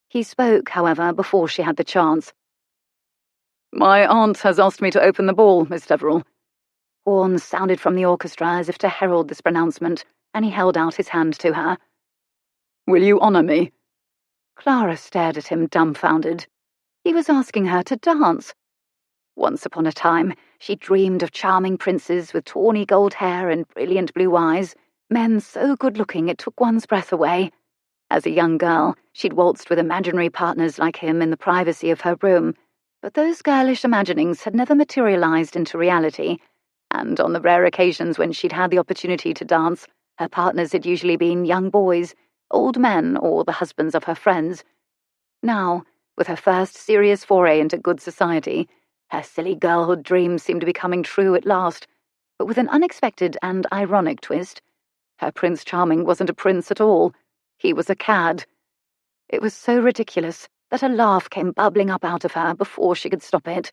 He spoke, however, before she had the chance. "My aunt has asked me to open the ball, Miss Deverill." Horns sounded from the orchestra as if to herald this pronouncement, and he held out his hand to her. "Will you honour me?" Clara stared at him dumbfounded. He was asking her to dance. Once upon a time, she dreamed of charming princes with tawny gold hair and brilliant blue eyes, men so good-looking it took one's breath away. As a young girl, she'd waltzed with imaginary partners like him in the privacy of her room, but those girlish imaginings had never materialized into reality, and on the rare occasions when she'd had the opportunity to dance, her partners had usually been young boys, old men, or the husbands of her friends. Now, with her first serious foray into good society, her silly girlhood dreams seemed to be coming true at last, but with an unexpected and ironic twist. Her Prince Charming wasn't a prince at all. He was a cad. It was so ridiculous that a laugh came bubbling up out of her before she could stop it.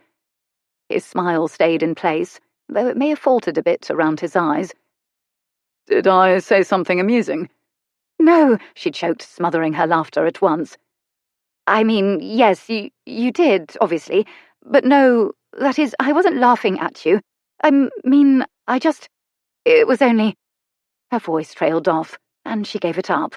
His smile stayed in place, though it may have faltered a bit around his eyes. "Did I say something amusing?" "No," she choked, smothering her laughter at once. "I mean, yes, you did, obviously, but no, that is, I wasn't laughing at you. It was only—" Her voice trailed off, and she gave it up.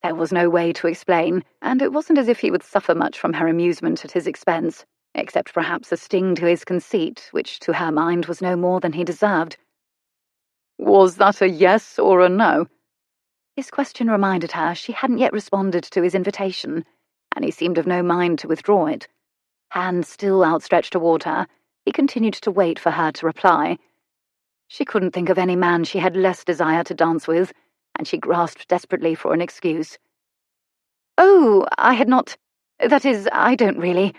There was no way to explain, and it wasn't as if he would suffer much from her amusement at his expense, except perhaps a sting to his conceit, which to her mind was no more than he deserved. Was that a yes or a no? His question reminded her she hadn't yet responded to his invitation, and he seemed of no mind to withdraw it. Hand still outstretched toward her, he continued to wait for her to reply. She couldn't think of any man she had less desire to dance with, and she grasped desperately for an excuse. "Oh, I had not— that is, I don't really—"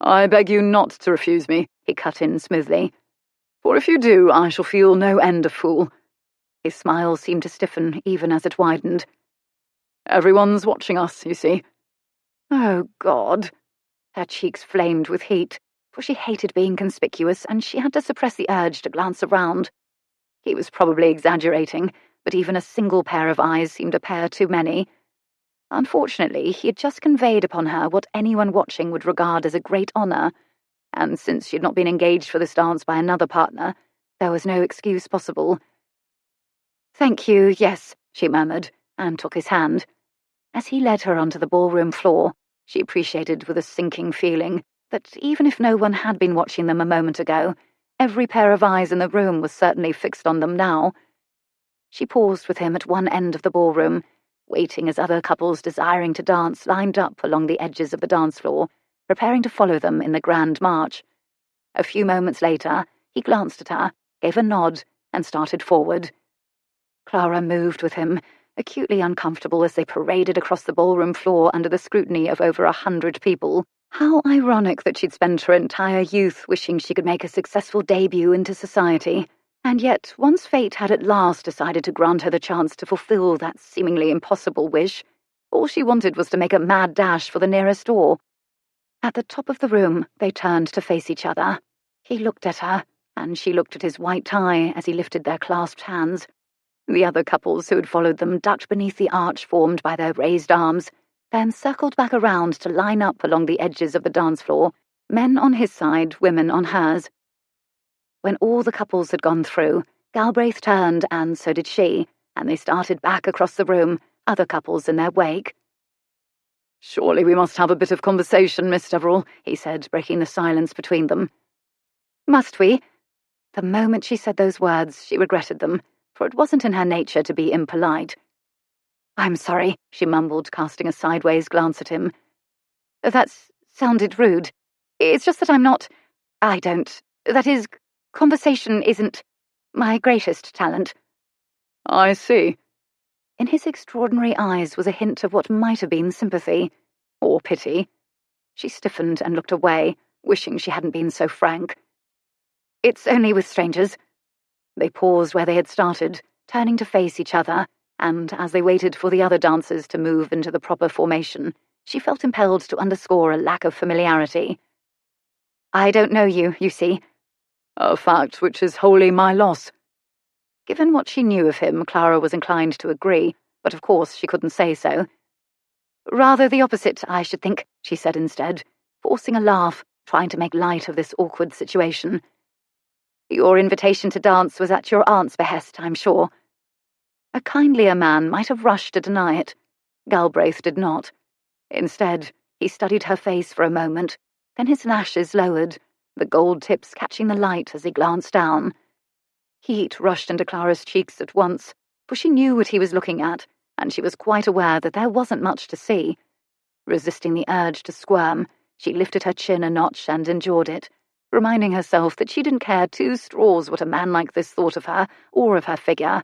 "I beg you not to refuse me," he cut in smoothly. "For if you do, I shall feel no end of fool." His smile seemed to stiffen even as it widened. "Everyone's watching us, you see." Oh, God. Her cheeks flamed with heat, for she hated being conspicuous, and she had to suppress the urge to glance around. He was probably exaggerating, but even a single pair of eyes seemed a pair too many. Unfortunately, he had just conveyed upon her what anyone watching would regard as a great honour, and since she had not been engaged for this dance by another partner, there was no excuse possible. "Thank you, yes," she murmured, and took his hand. As he led her onto the ballroom floor, she appreciated with a sinking feeling that even if no one had been watching them a moment ago, every pair of eyes in the room was certainly fixed on them now. She paused with him at one end of the ballroom, waiting as other couples desiring to dance lined up along the edges of the dance floor, preparing to follow them in the grand march. A few moments later, he glanced at her, gave a nod, and started forward. Clara moved with him, acutely uncomfortable as they paraded across the ballroom floor under the scrutiny of over 100 people. How ironic that she'd spent her entire youth wishing she could make a successful debut into society, and yet once fate had at last decided to grant her the chance to fulfill that seemingly impossible wish, all she wanted was to make a mad dash for the nearest door. At the top of the room, they turned to face each other. He looked at her, and she looked at his white tie as he lifted their clasped hands. The other couples who had followed them ducked beneath the arch formed by their raised arms, then circled back around to line up along the edges of the dance floor, men on his side, women on hers. When all the couples had gone through, Galbraith turned, and so did she, and they started back across the room, other couples in their wake. "Surely we must have a bit of conversation, Miss Deverill," he said, breaking the silence between them. "Must we?" The moment she said those words, she regretted them, for it wasn't in her nature to be impolite. "I'm sorry," she mumbled, casting a sideways glance at him. "That's sounded rude. It's just that that is, conversation isn't my greatest talent." "I see." In his extraordinary eyes was a hint of what might have been sympathy, or pity. She stiffened and looked away, wishing she hadn't been so frank. "It's only with strangers." They paused where they had started, turning to face each other, and as they waited for the other dancers to move into the proper formation, she felt impelled to underscore a lack of familiarity. "I don't know you, you see." "A fact which is wholly my loss." Given what she knew of him, Clara was inclined to agree, but of course she couldn't say so. "Rather the opposite, I should think," she said instead, forcing a laugh, trying to make light of this awkward situation. "Your invitation to dance was at your aunt's behest, I'm sure." A kindlier man might have rushed to deny it. Galbraith did not. Instead, he studied her face for a moment, then his lashes lowered, the gold tips catching the light as he glanced down. Heat rushed into Clara's cheeks at once, for she knew what he was looking at, and she was quite aware that there wasn't much to see. Resisting the urge to squirm, she lifted her chin a notch and endured it, reminding herself that she didn't care 2 straws what a man like this thought of her or of her figure.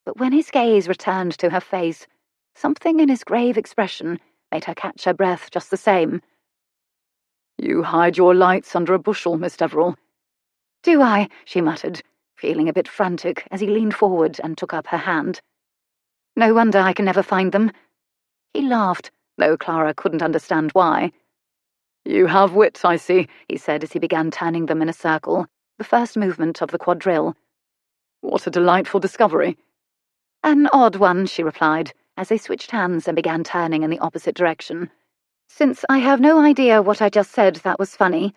But when his gaze returned to her face, something in his grave expression made her catch her breath just the same. "You hide your lights under a bushel, Miss Deverill." "Do I?" she muttered, feeling a bit frantic as he leaned forward and took up her hand. "No wonder I can never find them." He laughed, though Clara couldn't understand why. "You have wit, I see," he said as he began turning them in a circle, the first movement of the quadrille. "What a delightful discovery." "An odd one," she replied, as they switched hands and began turning in the opposite direction. "Since I have no idea what I just said that was funny."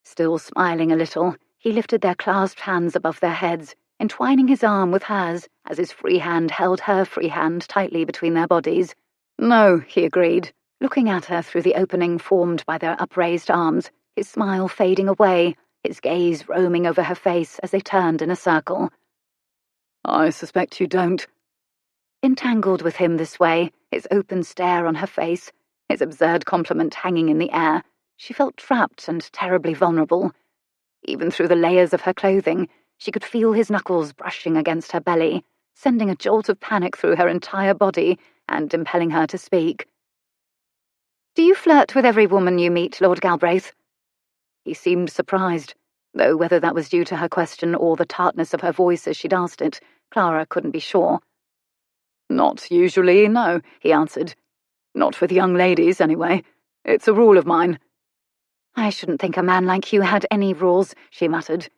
Still smiling a little, He lifted their clasped hands above their heads, entwining his arm with hers as his free hand held her free hand tightly between their bodies. No, he agreed, looking at her through the opening formed by their upraised arms, his smile fading away, his gaze roaming over her face as they turned in a circle. I suspect you don't. Entangled with him this way, his open stare on her face, his absurd compliment hanging in the air, she felt trapped and terribly vulnerable. Even through the layers of her clothing, she could feel his knuckles brushing against her belly, sending a jolt of panic through her entire body and impelling her to speak. "Do you flirt with every woman you meet, Lord Galbraith?" He seemed surprised, though whether that was due to her question or the tartness of her voice as she'd asked it, Clara couldn't be sure. Not usually, no, he answered. Not with young ladies, anyway. It's a rule of mine. "I shouldn't think a man like you had any rules," she muttered,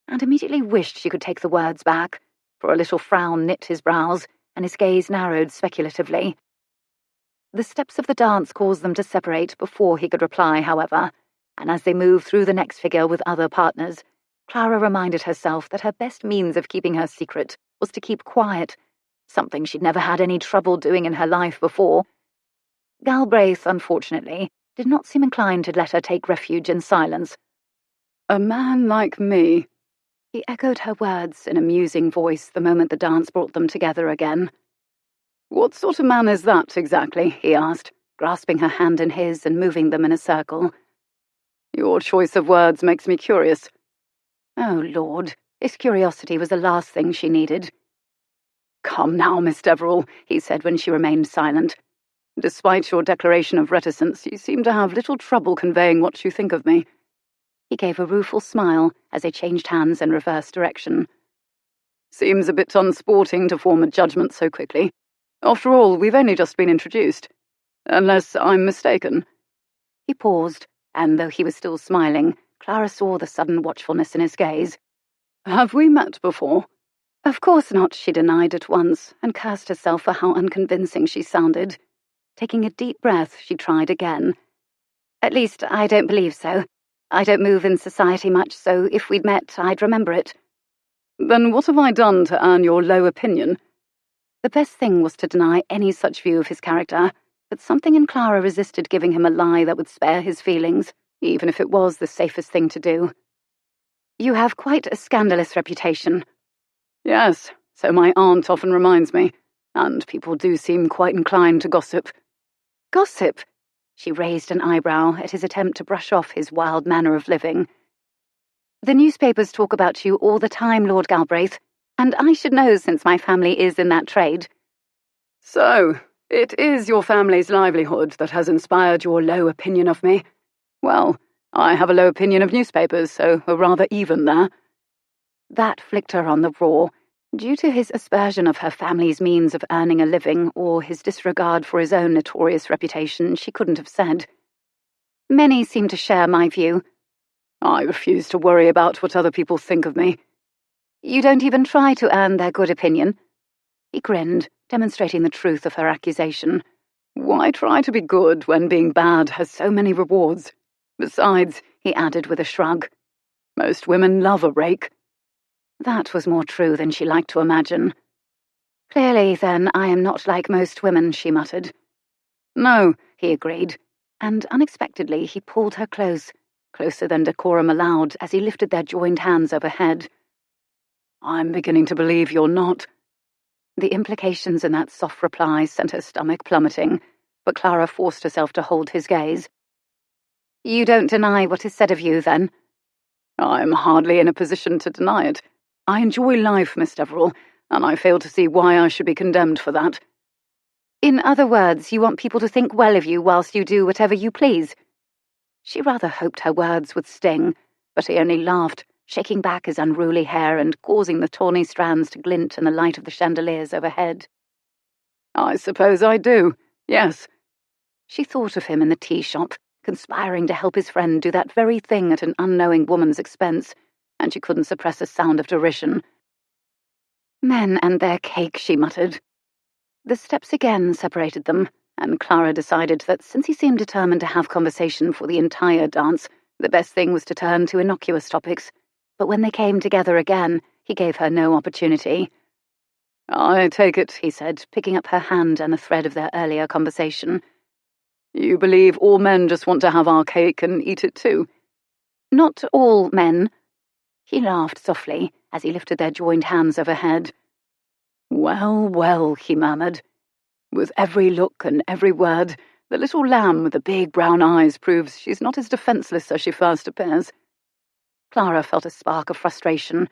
and immediately wished she could take the words back, for a little frown knit his brows, and his gaze narrowed speculatively. The steps of the dance caused them to separate before he could reply, however, and as they moved through the next figure with other partners, Clara reminded herself that her best means of keeping her secret was to keep quiet, something she'd never had any trouble doing in her life before. Galbraith, unfortunately, did not seem inclined to let her take refuge in silence. "A man like me," he echoed her words in a musing voice the moment the dance brought them together again. "What sort of man is that, exactly?" he asked, grasping her hand in his and moving them in a circle. "Your choice of words makes me curious." Oh, Lord, his curiosity was the last thing she needed. "Come now, Miss Deverill," he said when she remained silent. "Despite your declaration of reticence, you seem to have little trouble conveying what you think of me." He gave a rueful smile as they changed hands in reverse direction. "Seems a bit unsporting to form a judgment so quickly. After all, we've only just been introduced. Unless I'm mistaken." He paused, and though he was still smiling, Clara saw the sudden watchfulness in his gaze. "Have we met before?" "Of course not," she denied at once, and cursed herself for how unconvincing she sounded. Taking a deep breath, she tried again. "At least, I don't believe so. I don't move in society much, so if we'd met, I'd remember it." "Then what have I done to earn your low opinion?" The best thing was to deny any such view of his character, but something in Clara resisted giving him a lie that would spare his feelings, even if it was the safest thing to do. "You have quite a scandalous reputation." "Yes, so my aunt often reminds me, and people do seem quite inclined to gossip." "Gossip?" She raised an eyebrow at his attempt to brush off his wild manner of living. "The newspapers talk about you all the time, Lord Galbraith, and I should know since my family is in that trade." "So, it is your family's livelihood that has inspired your low opinion of me? Well, I have a low opinion of newspapers, so we're rather even there." That flicked her on the raw, due to his aspersion of her family's means of earning a living or his disregard for his own notorious reputation. She couldn't have said. "Many seem to share my view." "I refuse to worry about what other people think of me." "You don't even try to earn their good opinion?" He grinned, demonstrating the truth of her accusation. "Why try to be good when being bad has so many rewards? Besides," he added with a shrug, "most women love a rake." That was more true than she liked to imagine. "Clearly, then, I am not like most women," she muttered. "No," he agreed, and unexpectedly he pulled her closer than decorum allowed as he lifted their joined hands overhead. "I'm beginning to believe you're not." The implications in that soft reply sent her stomach plummeting, but Clara forced herself to hold his gaze. "You don't deny what is said of you, then?" "I'm hardly in a position to deny it. I enjoy life, Miss Deverill, and I fail to see why I should be condemned for that." "In other words, you want people to think well of you whilst you do whatever you please?" She rather hoped her words would sting, but he only laughed, shaking back his unruly hair and causing the tawny strands to glint in the light of the chandeliers overhead. "I suppose I do, yes." She thought of him in the tea shop, conspiring to help his friend do that very thing at an unknowing woman's expense, and she couldn't suppress a sound of derision. "Men and their cake," she muttered. The steps again separated them, and Clara decided that since he seemed determined to have conversation for the entire dance, the best thing was to turn to innocuous topics. but when they came together again, he gave her no opportunity. "I take it," he said, picking up her hand and the thread of their earlier conversation. "You believe all men just want to have our cake and eat it too?" "Not all men." He laughed softly as he lifted their joined hands overhead. "Well, well," he murmured. "With every look and every word, the little lamb with the big brown eyes proves she's not as defenseless as she first appears." Clara felt a spark of frustration.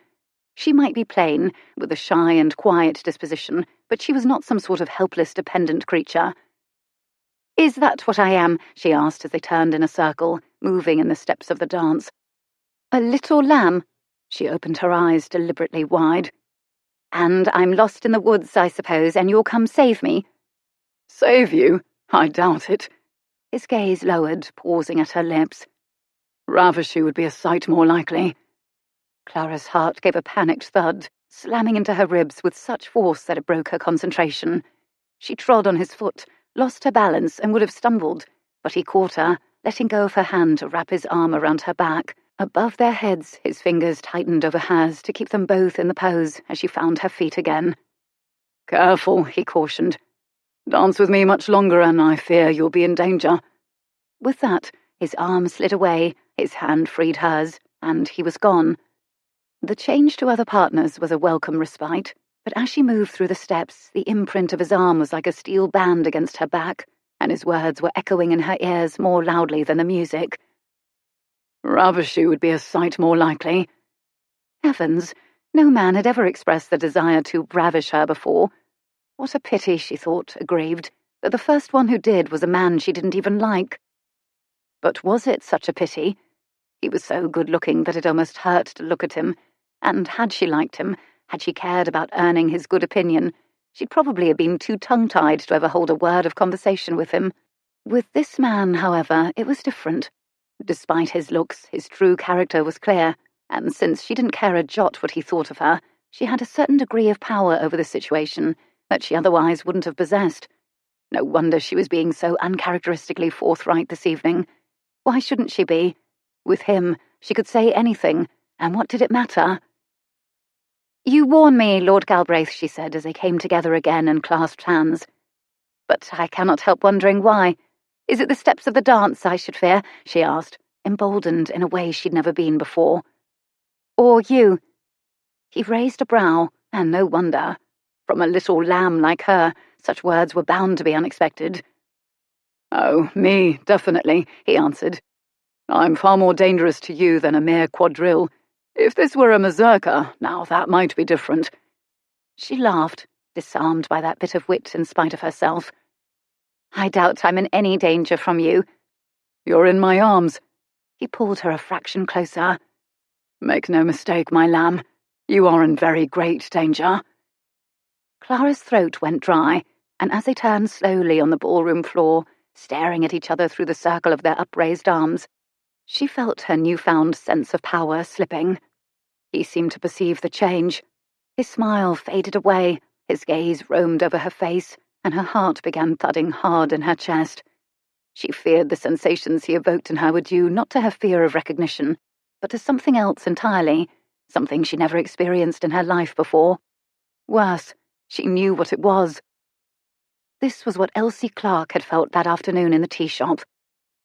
She might be plain, with a shy and quiet disposition, but she was not some sort of helpless, dependent creature. "Is that what I am?" she asked as they turned in a circle, moving in the steps of the dance. "A little lamb?" She opened her eyes deliberately wide. "And I'm lost in the woods, I suppose, and you'll come save me?" "Save you? I doubt it." His gaze lowered, pausing at her lips. "Ravish you would be a sight more likely." Clara's heart gave a panicked thud, slamming into her ribs with such force that it broke her concentration. She trod on his foot, lost her balance, and would have stumbled, but he caught her, letting go of her hand to wrap his arm around her back. Above their heads, his fingers tightened over hers to keep them both in the pose as she found her feet again. "Careful," he cautioned. "Dance with me much longer and I fear you'll be in danger." With that, his arm slid away, his hand freed hers, and he was gone. The change to other partners was a welcome respite, but as she moved through the steps, the imprint of his arm was like a steel band against her back, and his words were echoing in her ears more loudly than the music. "Ravish you would be a sight more likely." Heavens, no man had ever expressed the desire to ravish her before. What a pity, she thought, aggrieved, that the first one who did was a man she didn't even like. But was it such a pity? He was so good-looking that it almost hurt to look at him, and had she liked him, had she cared about earning his good opinion, she'd probably have been too tongue-tied to ever hold a word of conversation with him. With this man, however, it was different. Despite his looks, his true character was clear, and since she didn't care a jot what he thought of her, she had a certain degree of power over the situation that she otherwise wouldn't have possessed. No wonder she was being so uncharacteristically forthright this evening. Why shouldn't she be? With him, she could say anything, and what did it matter? "You warn me, Lord Galbraith," she said as they came together again and clasped hands. "But I cannot help wondering why. Is it the steps of the dance I should fear?" she asked, emboldened in a way she'd never been before. "Or you?" He raised a brow, and no wonder. From a little lamb like her, such words were bound to be unexpected. "Oh, me, definitely," he answered. "I'm far more dangerous to you than a mere quadrille. If this were a mazurka, now that might be different." She laughed, disarmed by that bit of wit in spite of herself. "I doubt I'm in any danger from you." "You're in my arms." He pulled her a fraction closer. "Make no mistake, my lamb. You are in very great danger." Clara's throat went dry, and as they turned slowly on the ballroom floor, staring at each other through the circle of their upraised arms, she felt her newfound sense of power slipping. He seemed to perceive the change. His smile faded away, his gaze roamed over her face, and her heart began thudding hard in her chest. She feared the sensations he evoked in her were due not to her fear of recognition, but to something else entirely, something she never experienced in her life before. Worse, she knew what it was. This was what Elsie Clark had felt that afternoon in the tea shop.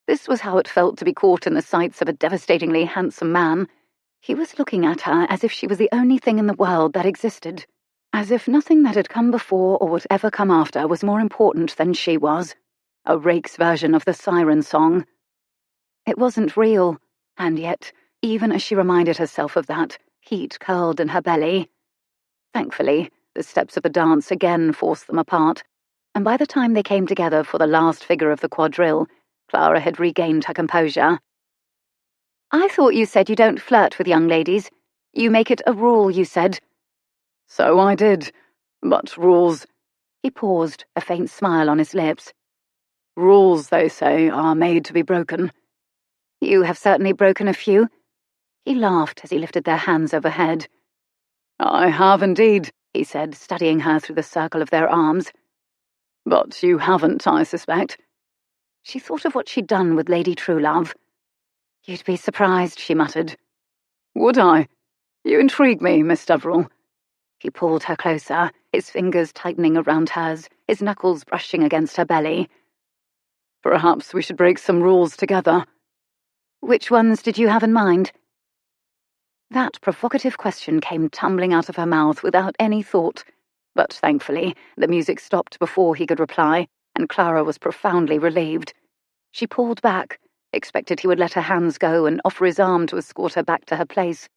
This was how it felt to be caught in the sights of a devastatingly handsome man. He was looking at her as if she was the only thing in the world that existed, as if nothing that had come before or would ever come after was more important than she was. A rake's version of the siren song. It wasn't real, and yet, even as she reminded herself of that, heat curled in her belly. Thankfully, the steps of the dance again forced them apart, and by the time they came together for the last figure of the quadrille, Clara had regained her composure. "I thought you said you don't flirt with young ladies. You make it a rule, you said." "So I did, but rules—" He paused, a faint smile on his lips. "Rules, they say, are made to be broken." "You have certainly broken a few." He laughed as he lifted their hands overhead. "I have indeed," he said, studying her through the circle of their arms. "But you haven't, I suspect." She thought of what she'd done with Lady Truelove. "You'd be surprised," she muttered. "Would I?" You intrigue me, Miss Deverill. He pulled her closer, his fingers tightening around hers, his knuckles brushing against her belly. Perhaps we should break some rules together. Which ones did you have in mind? That provocative question came tumbling out of her mouth without any thought, but thankfully the music stopped before he could reply, and Clara was profoundly relieved. She pulled back, expected he would let her hands go and offer his arm to escort her back to her place.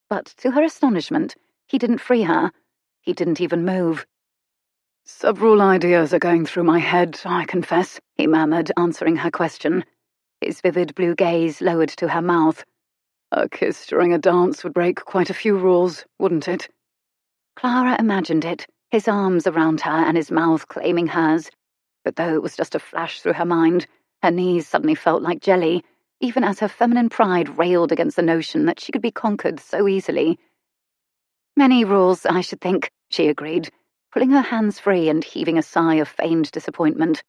But to her astonishment, he didn't free her. He didn't even move. Several ideas are going through my head, I confess, he murmured, answering her question. His vivid blue gaze lowered to her mouth. A kiss during a dance would break quite a few rules, wouldn't it? Clara imagined it, his arms around her and his mouth claiming hers. But though it was just a flash through her mind, her knees suddenly felt like jelly, even as her feminine pride railed against the notion that she could be conquered so easily. Many rules, I should think, she agreed, pulling her hands free and heaving a sigh of feigned disappointment.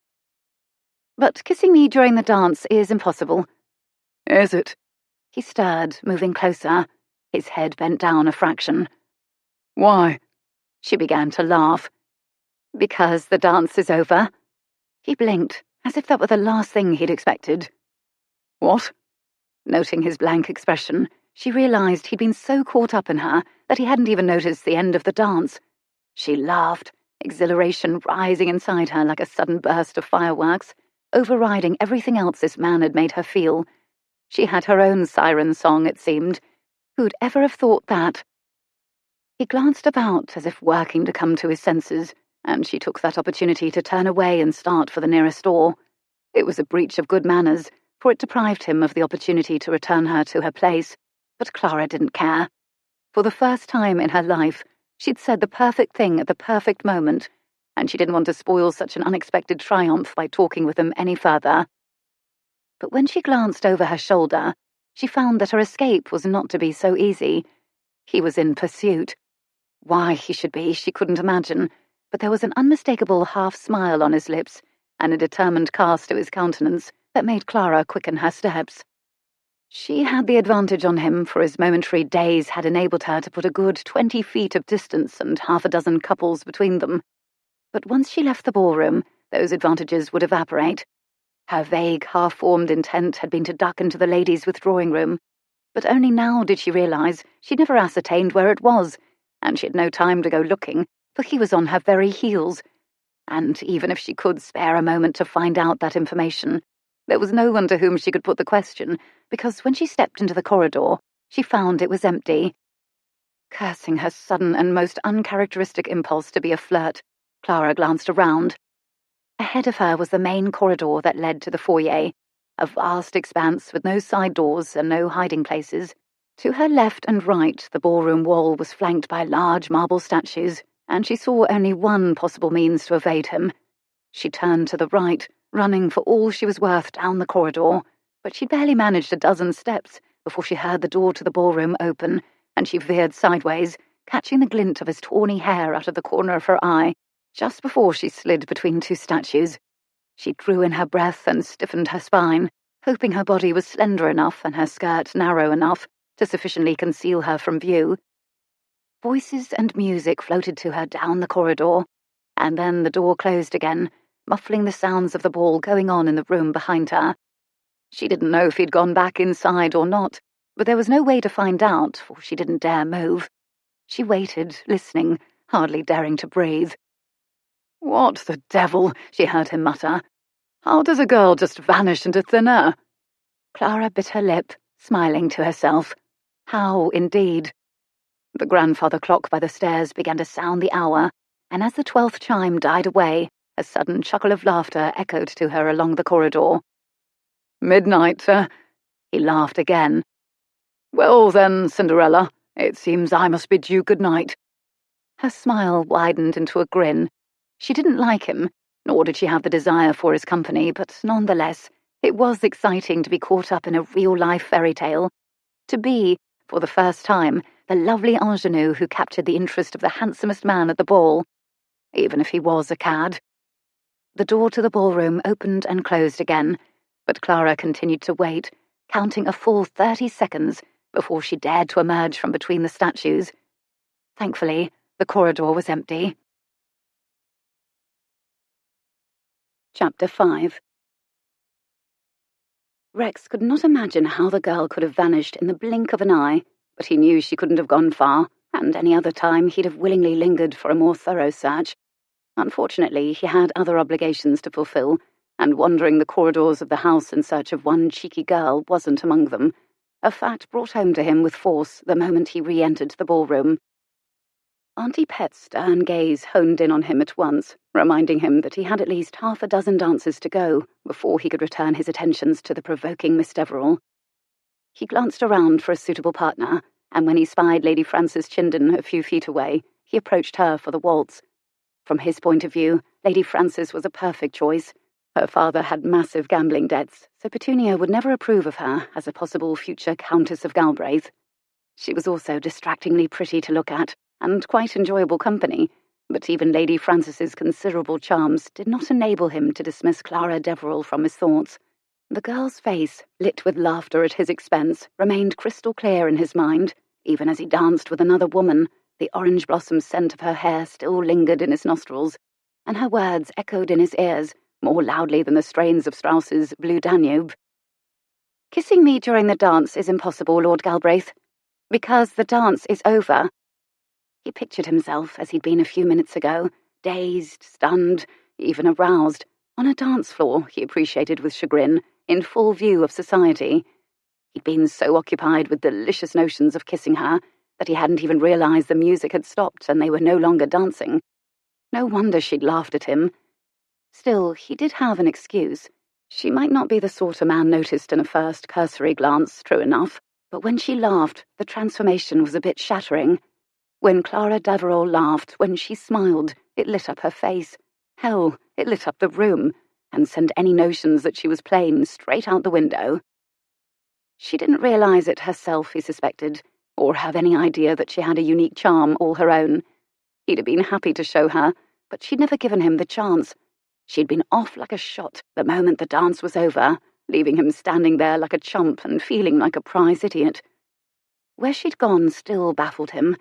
But kissing me during the dance is impossible. Is it? He stirred, moving closer, his head bent down a fraction. Why? She began to laugh. Because the dance is over. He blinked, as if that were the last thing he'd expected. What? Noting his blank expression, she realized he'd been so caught up in her that he hadn't even noticed the end of the dance. She laughed, exhilaration rising inside her like a sudden burst of fireworks, overriding everything else this man had made her feel. She had her own siren song, it seemed. Who'd ever have thought that? He glanced about as if working to come to his senses, and she took that opportunity to turn away and start for the nearest door. It was a breach of good manners, for it deprived him of the opportunity to return her to her place, but Clara didn't care. For the first time in her life, she'd said the perfect thing at the perfect moment, and she didn't want to spoil such an unexpected triumph by talking with him any further. But when she glanced over her shoulder, she found that her escape was not to be so easy. He was in pursuit. Why he should be, she couldn't imagine, but there was an unmistakable half-smile on his lips and a determined cast to his countenance that made Clara quicken her steps. She had the advantage on him, for his momentary daze had enabled her to put a good 20 feet of distance and half a dozen couples between them. But once she left the ballroom, those advantages would evaporate. Her vague, half-formed intent had been to duck into the ladies' withdrawing room, but only now did she realize she'd never ascertained where it was, and she had no time to go looking, for he was on her very heels. And even if she could spare a moment to find out that information, there was no one to whom she could put the question, because when she stepped into the corridor, she found it was empty. Cursing her sudden and most uncharacteristic impulse to be a flirt, Clara glanced around. Ahead of her was the main corridor that led to the foyer, a vast expanse with no side doors and no hiding places. To her left and right, the ballroom wall was flanked by large marble statues, and she saw only one possible means to evade him. She turned to the right, running for all she was worth down the corridor, but she'd barely managed a dozen steps before she heard the door to the ballroom open, and she veered sideways, catching the glint of his tawny hair out of the corner of her eye, just before she slid between two statues. She drew in her breath and stiffened her spine, hoping her body was slender enough and her skirt narrow enough to sufficiently conceal her from view. Voices and music floated to her down the corridor, and then the door closed again, muffling the sounds of the ball going on in the room behind her. She didn't know if he'd gone back inside or not, but there was no way to find out, for she didn't dare move. She waited, listening, hardly daring to breathe. What the devil, she heard him mutter. How does a girl just vanish into thin air? Clara bit her lip, smiling to herself. How, indeed? The grandfather clock by the stairs began to sound the hour, and as the 12th chime died away, a sudden chuckle of laughter echoed to her along the corridor. Midnight, He laughed again. Well then, Cinderella, it seems I must bid you good night. Her smile widened into a grin. She didn't like him, nor did she have the desire for his company, but nonetheless, it was exciting to be caught up in a real-life fairy tale. To be, for the first time, the lovely ingenue who captured the interest of the handsomest man at the ball, even if he was a cad. The door to the ballroom opened and closed again, but Clara continued to wait, counting a full 30 seconds before she dared to emerge from between the statues. Thankfully, the corridor was empty. Chapter 5. Rex could not imagine how the girl could have vanished in the blink of an eye, but he knew she couldn't have gone far, and any other time he'd have willingly lingered for a more thorough search. Unfortunately, he had other obligations to fulfill, and wandering the corridors of the house in search of one cheeky girl wasn't among them, a fact brought home to him with force the moment he re-entered the ballroom. Auntie Pet's stern gaze honed in on him at once, reminding him that he had at least half a dozen dances to go before he could return his attentions to the provoking Miss Deverill. He glanced around for a suitable partner, and when he spied Lady Frances Chinden a few feet away, he approached her for the waltz. From his point of view, Lady Frances was a perfect choice. Her father had massive gambling debts, so Petunia would never approve of her as a possible future Countess of Galbraith. She was also distractingly pretty to look at, and quite enjoyable company, but even Lady Frances's considerable charms did not enable him to dismiss Clara Deverill from his thoughts. The girl's face, lit with laughter at his expense, remained crystal clear in his mind, even as he danced with another woman. The orange blossom scent of her hair still lingered in his nostrils, and her words echoed in his ears more loudly than the strains of Strauss's Blue Danube. "Kissing me during the dance is impossible, Lord Galbraith, because the dance is over." He pictured himself as he'd been a few minutes ago, dazed, stunned, even aroused, on a dance floor he appreciated with chagrin, in full view of society. He'd been so occupied with delicious notions of kissing her that he hadn't even realized the music had stopped and they were no longer dancing. No wonder she'd laughed at him. Still, he did have an excuse. She might not be the sort a man noticed in a first cursory glance, true enough, but when she laughed, the transformation was a bit shattering. When Clara Deverill laughed, when she smiled, it lit up her face. Hell, it lit up the room, and sent any notions that she was plain straight out the window. She didn't realize it herself, he suspected, or have any idea that she had a unique charm all her own. He'd have been happy to show her, but she'd never given him the chance. She'd been off like a shot the moment the dance was over, leaving him standing there like a chump and feeling like a prize idiot. Where she'd gone still baffled him.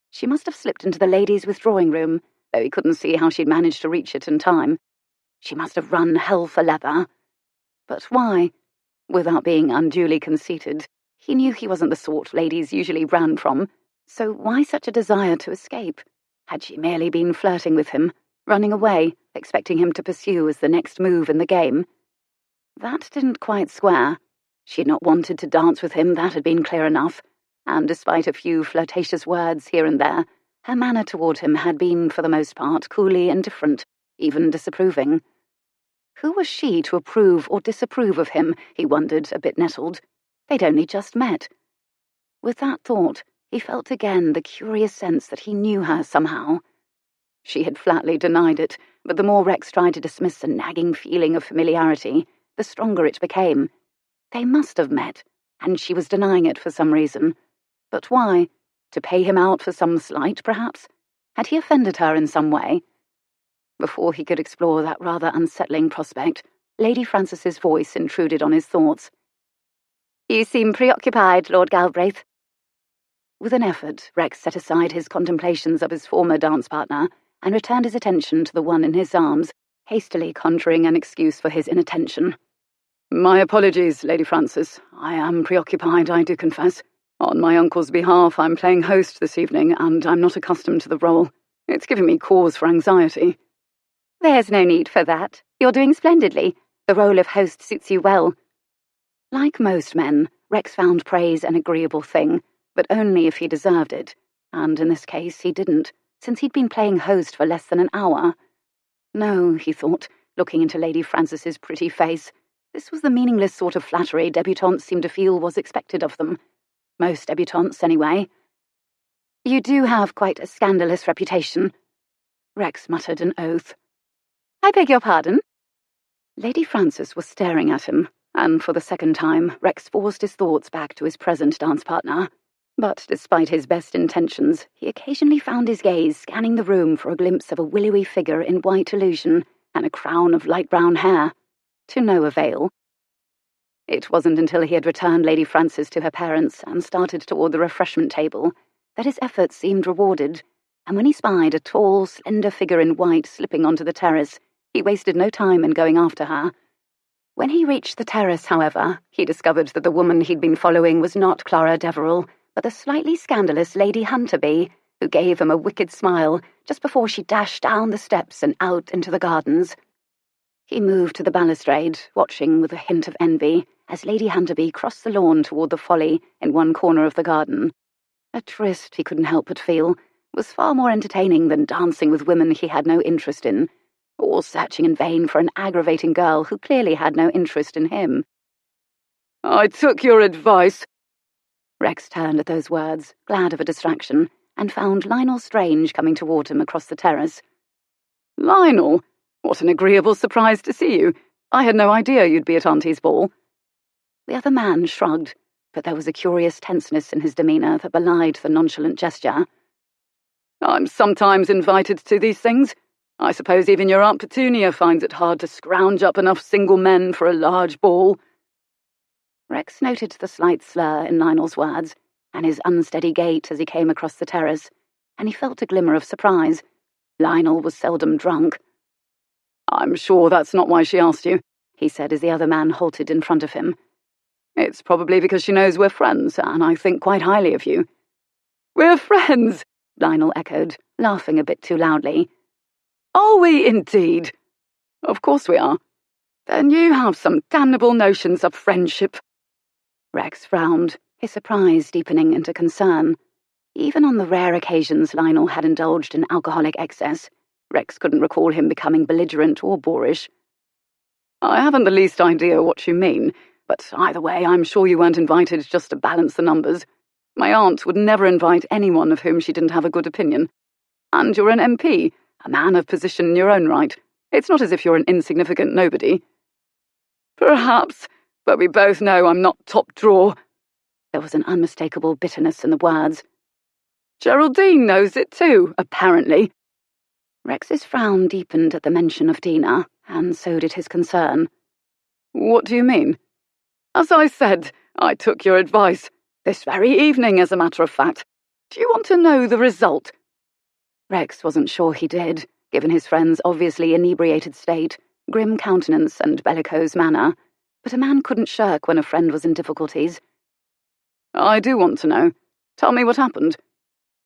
She must have slipped into the ladies' withdrawing room, though he couldn't see how she'd managed to reach it in time. She must have run hell for leather. But why? Without being unduly conceited, he knew he wasn't the sort ladies usually ran from, so why such a desire to escape? Had she merely been flirting with him, running away, expecting him to pursue as the next move in the game? That didn't quite square. She had not wanted to dance with him, that had been clear enough, and despite a few flirtatious words here and there, her manner toward him had been, for the most part, coolly indifferent, even disapproving. Who was she to approve or disapprove of him, he wondered, a bit nettled. They'd only just met. With that thought, he felt again the curious sense that he knew her somehow. She had flatly denied it, but the more Rex tried to dismiss a nagging feeling of familiarity, the stronger it became. They must have met, and she was denying it for some reason. But why? To pay him out for some slight, perhaps? Had he offended her in some way? Before he could explore that rather unsettling prospect, Lady Frances's voice intruded on his thoughts. "You seem preoccupied, Lord Galbraith." With an effort, Rex set aside his contemplations of his former dance partner and returned his attention to the one in his arms, hastily conjuring an excuse for his inattention. "My apologies, Lady Frances. I am preoccupied, I do confess. On my uncle's behalf, I'm playing host this evening, and I'm not accustomed to the role. It's giving me cause for anxiety." "There's no need for that. You're doing splendidly. The role of host suits you well." Like most men, Rex found praise an agreeable thing, but only if he deserved it, and in this case he didn't, since he'd been playing host for less than an hour. No, he thought, looking into Lady Frances's pretty face, this was the meaningless sort of flattery debutantes seemed to feel was expected of them. Most debutantes, anyway. "You do have quite a scandalous reputation." Rex muttered an oath. "I beg your pardon?" Lady Frances was staring at him, and for the second time Rex forced his thoughts back to his present dance partner. But despite his best intentions, he occasionally found his gaze scanning the room for a glimpse of a willowy figure in white illusion and a crown of light brown hair. To no avail. It wasn't until he had returned Lady Frances to her parents and started toward the refreshment table that his efforts seemed rewarded, and when he spied a tall, slender figure in white slipping onto the terrace, he wasted no time in going after her. When he reached the terrace, however, he discovered that the woman he'd been following was not Clara Deverill, but the slightly scandalous Lady Hunterby, who gave him a wicked smile just before she dashed down the steps and out into the gardens. He moved to the balustrade, watching with a hint of envy as Lady Hunterby crossed the lawn toward the folly in one corner of the garden. A tryst, he couldn't help but feel, was far more entertaining than dancing with women he had no interest in, or searching in vain for an aggravating girl who clearly had no interest in him. "I took your advice." Rex turned at those words, glad of a distraction, and found Lionel Strange coming toward him across the terrace. "Lionel, what an agreeable surprise to see you. I had no idea you'd be at Auntie's ball." The other man shrugged, but there was a curious tenseness in his demeanour that belied the nonchalant gesture. "I'm sometimes invited to these things. I suppose even your Aunt Petunia finds it hard to scrounge up enough single men for a large ball." Rex noted the slight slur in Lionel's words, and his unsteady gait as he came across the terrace, and he felt a glimmer of surprise. Lionel was seldom drunk. "I'm sure that's not why she asked you," he said as the other man halted in front of him. "It's probably because she knows we're friends, and I think quite highly of you." "We're friends," Lionel echoed, laughing a bit too loudly. "Are we indeed?" "Of course we are." "Then you have some damnable notions of friendship." Rex frowned, his surprise deepening into concern. Even on the rare occasions Lionel had indulged in alcoholic excess, Rex couldn't recall him becoming belligerent or boorish. "I haven't the least idea what you mean, but either way, I'm sure you weren't invited just to balance the numbers. My aunt would never invite anyone of whom she didn't have a good opinion. And you're an MP, a man of position in your own right. It's not as if you're an insignificant nobody." "Perhaps, but we both know I'm not top drawer." There was an unmistakable bitterness in the words. "Geraldine knows it too, apparently." Rex's frown deepened at the mention of Dina, and so did his concern. "What do you mean?" "As I said, I took your advice. This very evening, as a matter of fact. Do you want to know the result?" Rex wasn't sure he did, given his friend's obviously inebriated state, grim countenance and bellicose manner, but a man couldn't shirk when a friend was in difficulties. "I do want to know. Tell me what happened."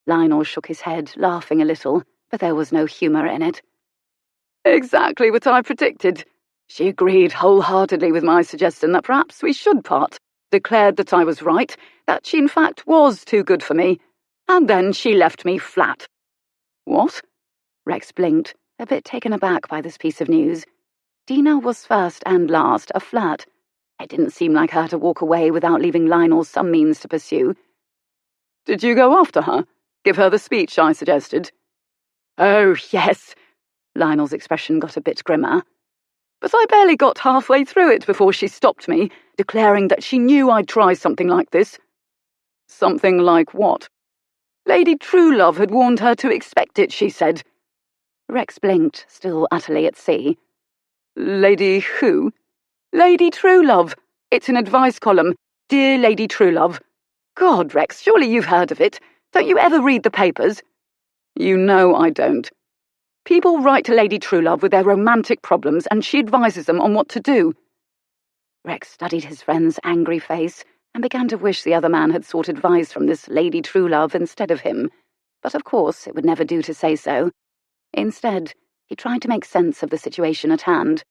Lionel shook his head, laughing a little, but there was no humour in it. "Exactly what I predicted. She agreed wholeheartedly with my suggestion that perhaps we should part, declared that I was right, that she in fact was too good for me, and then she left me flat." "What?" Rex blinked, a bit taken aback by this piece of news. Dina was first and last a flirt. It didn't seem like her to walk away without leaving Lionel some means to pursue. "Did you go after her? Give her the speech I suggested?" "Oh, yes." Lionel's expression got a bit grimmer. "But I barely got halfway through it before she stopped me, declaring that she knew I'd try something like this." "Something like what?" "Lady Truelove had warned her to expect it, she said." Rex blinked, still utterly at sea. "Lady who?" "Lady Truelove. It's an advice column. Dear Lady Truelove. God, Rex, surely you've heard of it. Don't you ever read the papers?" "You know I don't." "People write to Lady Truelove with their romantic problems, and she advises them on what to do." Rex studied his friend's angry face and began to wish the other man had sought advice from this Lady Truelove instead of him, but of course it would never do to say so. Instead, he tried to make sense of the situation at hand.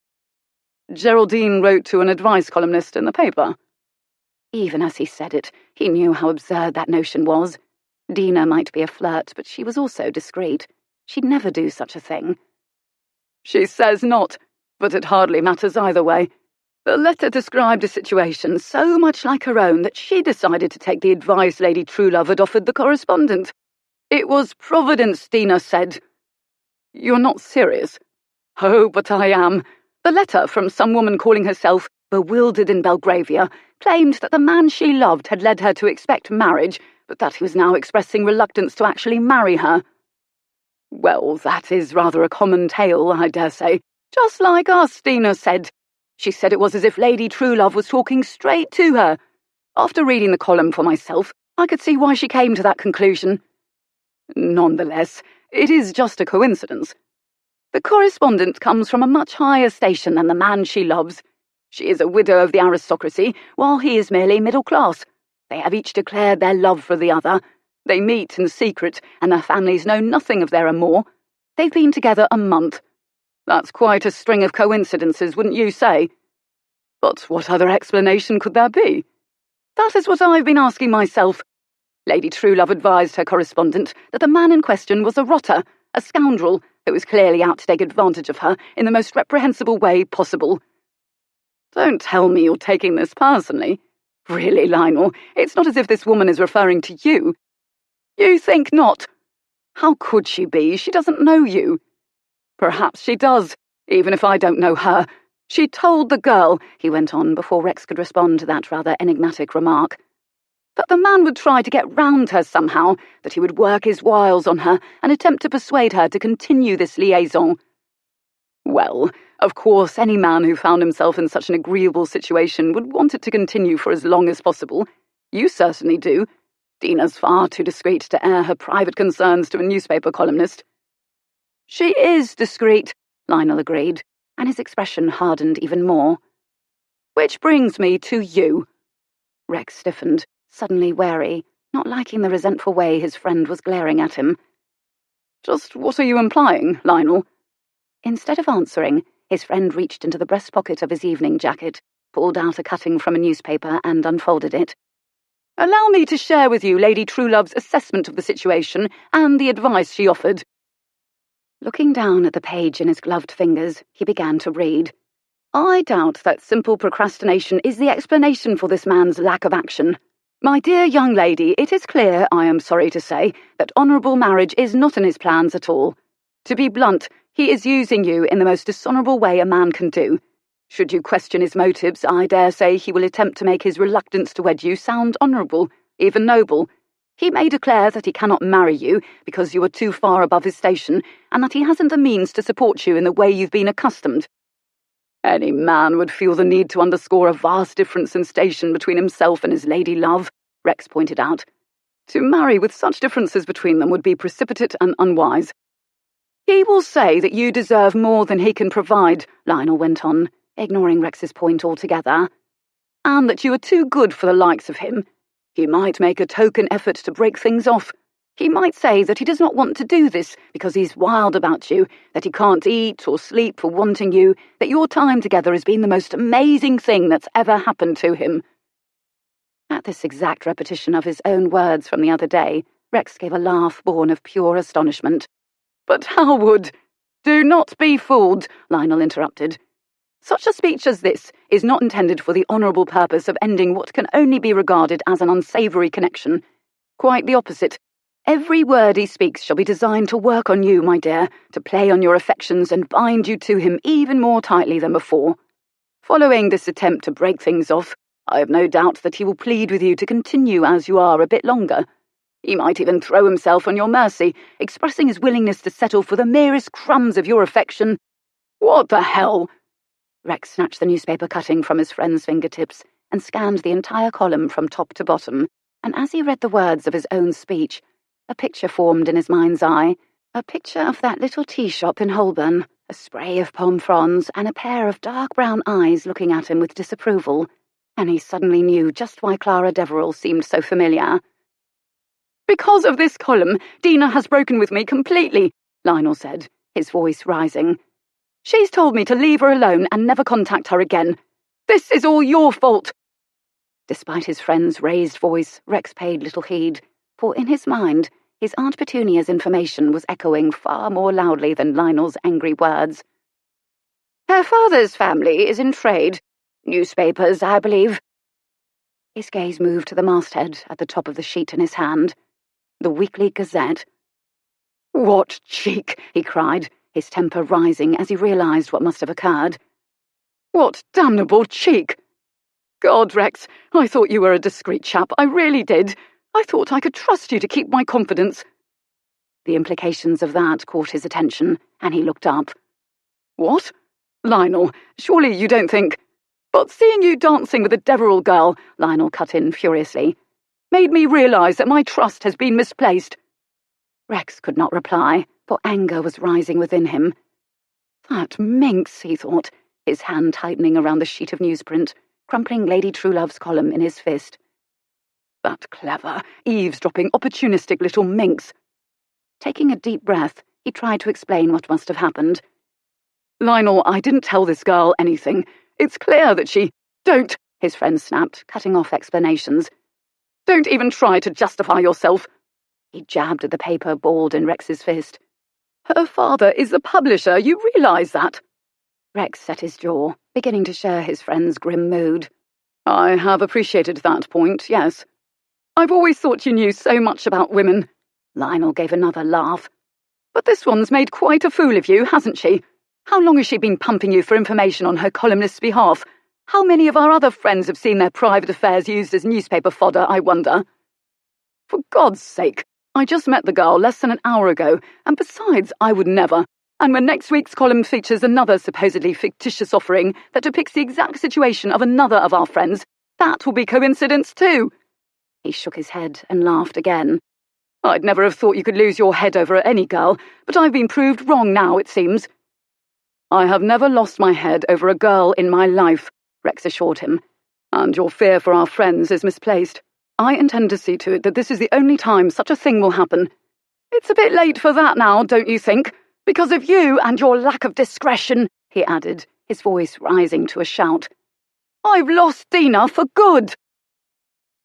"Geraldine wrote to an advice columnist in the paper." Even as he said it, he knew how absurd that notion was. Dina might be a flirt, but she was also discreet. She'd never do such a thing. "She says not, but it hardly matters either way. The letter described a situation so much like her own that she decided to take the advice Lady Truelove had offered the correspondent. It was Providence, Dina said." "You're not serious?" "Oh, but I am. The letter from some woman calling herself Bewildered in Belgravia claimed that the man she loved had led her to expect marriage, but that he was now expressing reluctance to actually marry her." "Well, that is rather a common tale, I dare say." "Just like us," Dina said. She said it was as if Lady Truelove was talking straight to her. After reading the column for myself, I could see why she came to that conclusion. Nonetheless, it is just a coincidence. The correspondent comes from a much higher station than the man she loves. She is a widow of the aristocracy, while he is merely middle class. They have each declared their love for the other. They meet in secret, and their families know nothing of their amour. They've been together a month. That's quite a string of coincidences, wouldn't you say? But what other explanation could there be? That is what I've been asking myself. Lady Truelove advised her correspondent that the man in question was a rotter, a scoundrel, who was clearly out to take advantage of her in the most reprehensible way possible. Don't tell me you're taking this personally. Really, Lionel, it's not as if this woman is referring to you. You think not? How could she be? She doesn't know you. Perhaps she does, even if I don't know her. She told the girl, he went on before Rex could respond to that rather enigmatic remark, that the man would try to get round her somehow, that he would work his wiles on her and attempt to persuade her to continue this liaison. Well, of course, any man who found himself in such an agreeable situation would want it to continue for as long as possible. You certainly do. Dina's far too discreet to air her private concerns to a newspaper columnist. She is discreet, Lionel agreed, and his expression hardened even more. Which brings me to you. Rex stiffened, suddenly wary, not liking the resentful way his friend was glaring at him. Just what are you implying, Lionel? Instead of answering, his friend reached into the breast pocket of his evening jacket, pulled out a cutting from a newspaper and unfolded it. Allow me to share with you Lady Truelove's assessment of the situation and the advice she offered. Looking down at the page in his gloved fingers, he began to read. I doubt that simple procrastination is the explanation for this man's lack of action. My dear young lady, it is clear, I am sorry to say, that honourable marriage is not in his plans at all. To be blunt, he is using you in the most dishonourable way a man can do. Should you question his motives, I dare say he will attempt to make his reluctance to wed you sound honourable, even noble. He may declare that he cannot marry you because you are too far above his station, and that he hasn't the means to support you in the way you've been accustomed. Any man would feel the need to underscore a vast difference in station between himself and his lady love, Rex pointed out. To marry with such differences between them would be precipitate and unwise. He will say that you deserve more than he can provide, Lionel went on, ignoring Rex's point altogether, and that you are too good for the likes of him. He might make a token effort to break things off. He might say that he does not want to do this because he's wild about you, that he can't eat or sleep for wanting you, that your time together has been the most amazing thing that's ever happened to him. At this exact repetition of his own words from the other day, Rex gave a laugh born of pure astonishment. But Howard, do not be fooled, Lionel interrupted. Such a speech as this is not intended for the honourable purpose of ending what can only be regarded as an unsavoury connection. Quite the opposite. Every word he speaks shall be designed to work on you, my dear, to play on your affections and bind you to him even more tightly than before. Following this attempt to break things off, I have no doubt that he will plead with you to continue as you are a bit longer. He might even throw himself on your mercy, expressing his willingness to settle for the merest crumbs of your affection. What the hell? Rex snatched the newspaper cutting from his friend's fingertips and scanned the entire column from top to bottom, and as he read the words of his own speech, a picture formed in his mind's eye, a picture of that little tea shop in Holborn, a spray of palm fronds, and a pair of dark brown eyes looking at him with disapproval, and he suddenly knew just why Clara Deverill seemed so familiar. Because of this column, Dina has broken with me completely, Lionel said, his voice rising. She's told me to leave her alone and never contact her again. This is all your fault. Despite his friend's raised voice, Rex paid little heed, for in his mind, his Aunt Petunia's information was echoing far more loudly than Lionel's angry words. Her father's family is in trade. Newspapers, I believe. His gaze moved to the masthead at the top of the sheet in his hand. The Weekly Gazette. What cheek, he cried, his temper rising as he realised what must have occurred. What damnable cheek! God, Rex, I thought you were a discreet chap, I really did. I thought I could trust you to keep my confidence. The implications of that caught his attention, and he looked up. What? Lionel, surely you don't think... But seeing you dancing with a Deverill girl," Lionel cut in furiously, "made me realise that my trust has been misplaced." Rex could not reply, for anger was rising within him. That minx, he thought, his hand tightening around the sheet of newsprint, crumpling Lady Truelove's column in his fist. That clever, eavesdropping, opportunistic little minx. Taking a deep breath, he tried to explain what must have happened. "Lionel, I didn't tell this girl anything. It's clear that she—" "Don't," his friend snapped, cutting off explanations. "Don't even try to justify yourself." He jabbed at the paper balled in Rex's fist. "Her father is the publisher, you realise that?" Rex set his jaw, beginning to share his friend's grim mood. "I have appreciated that point, yes. I've always thought you knew so much about women." Lionel gave another laugh. "But this one's made quite a fool of you, hasn't she? How long has she been pumping you for information on her columnist's behalf? How many of our other friends have seen their private affairs used as newspaper fodder, I wonder? For God's sake, I just met the girl less than an hour ago, and besides, I would never. And when next week's column features another supposedly fictitious offering that depicts the exact situation of another of our friends, that will be coincidence too." He shook his head and laughed again. "I'd never have thought you could lose your head over any girl, but I've been proved wrong now, it seems." "I have never lost my head over a girl in my life," Rex assured him, "and your fear for our friends is misplaced. I intend to see to it that this is the only time such a thing will happen. It's a bit late for that now, don't you think? Because of you and your lack of discretion," he added, his voice rising to a shout. "I've lost Dina for good."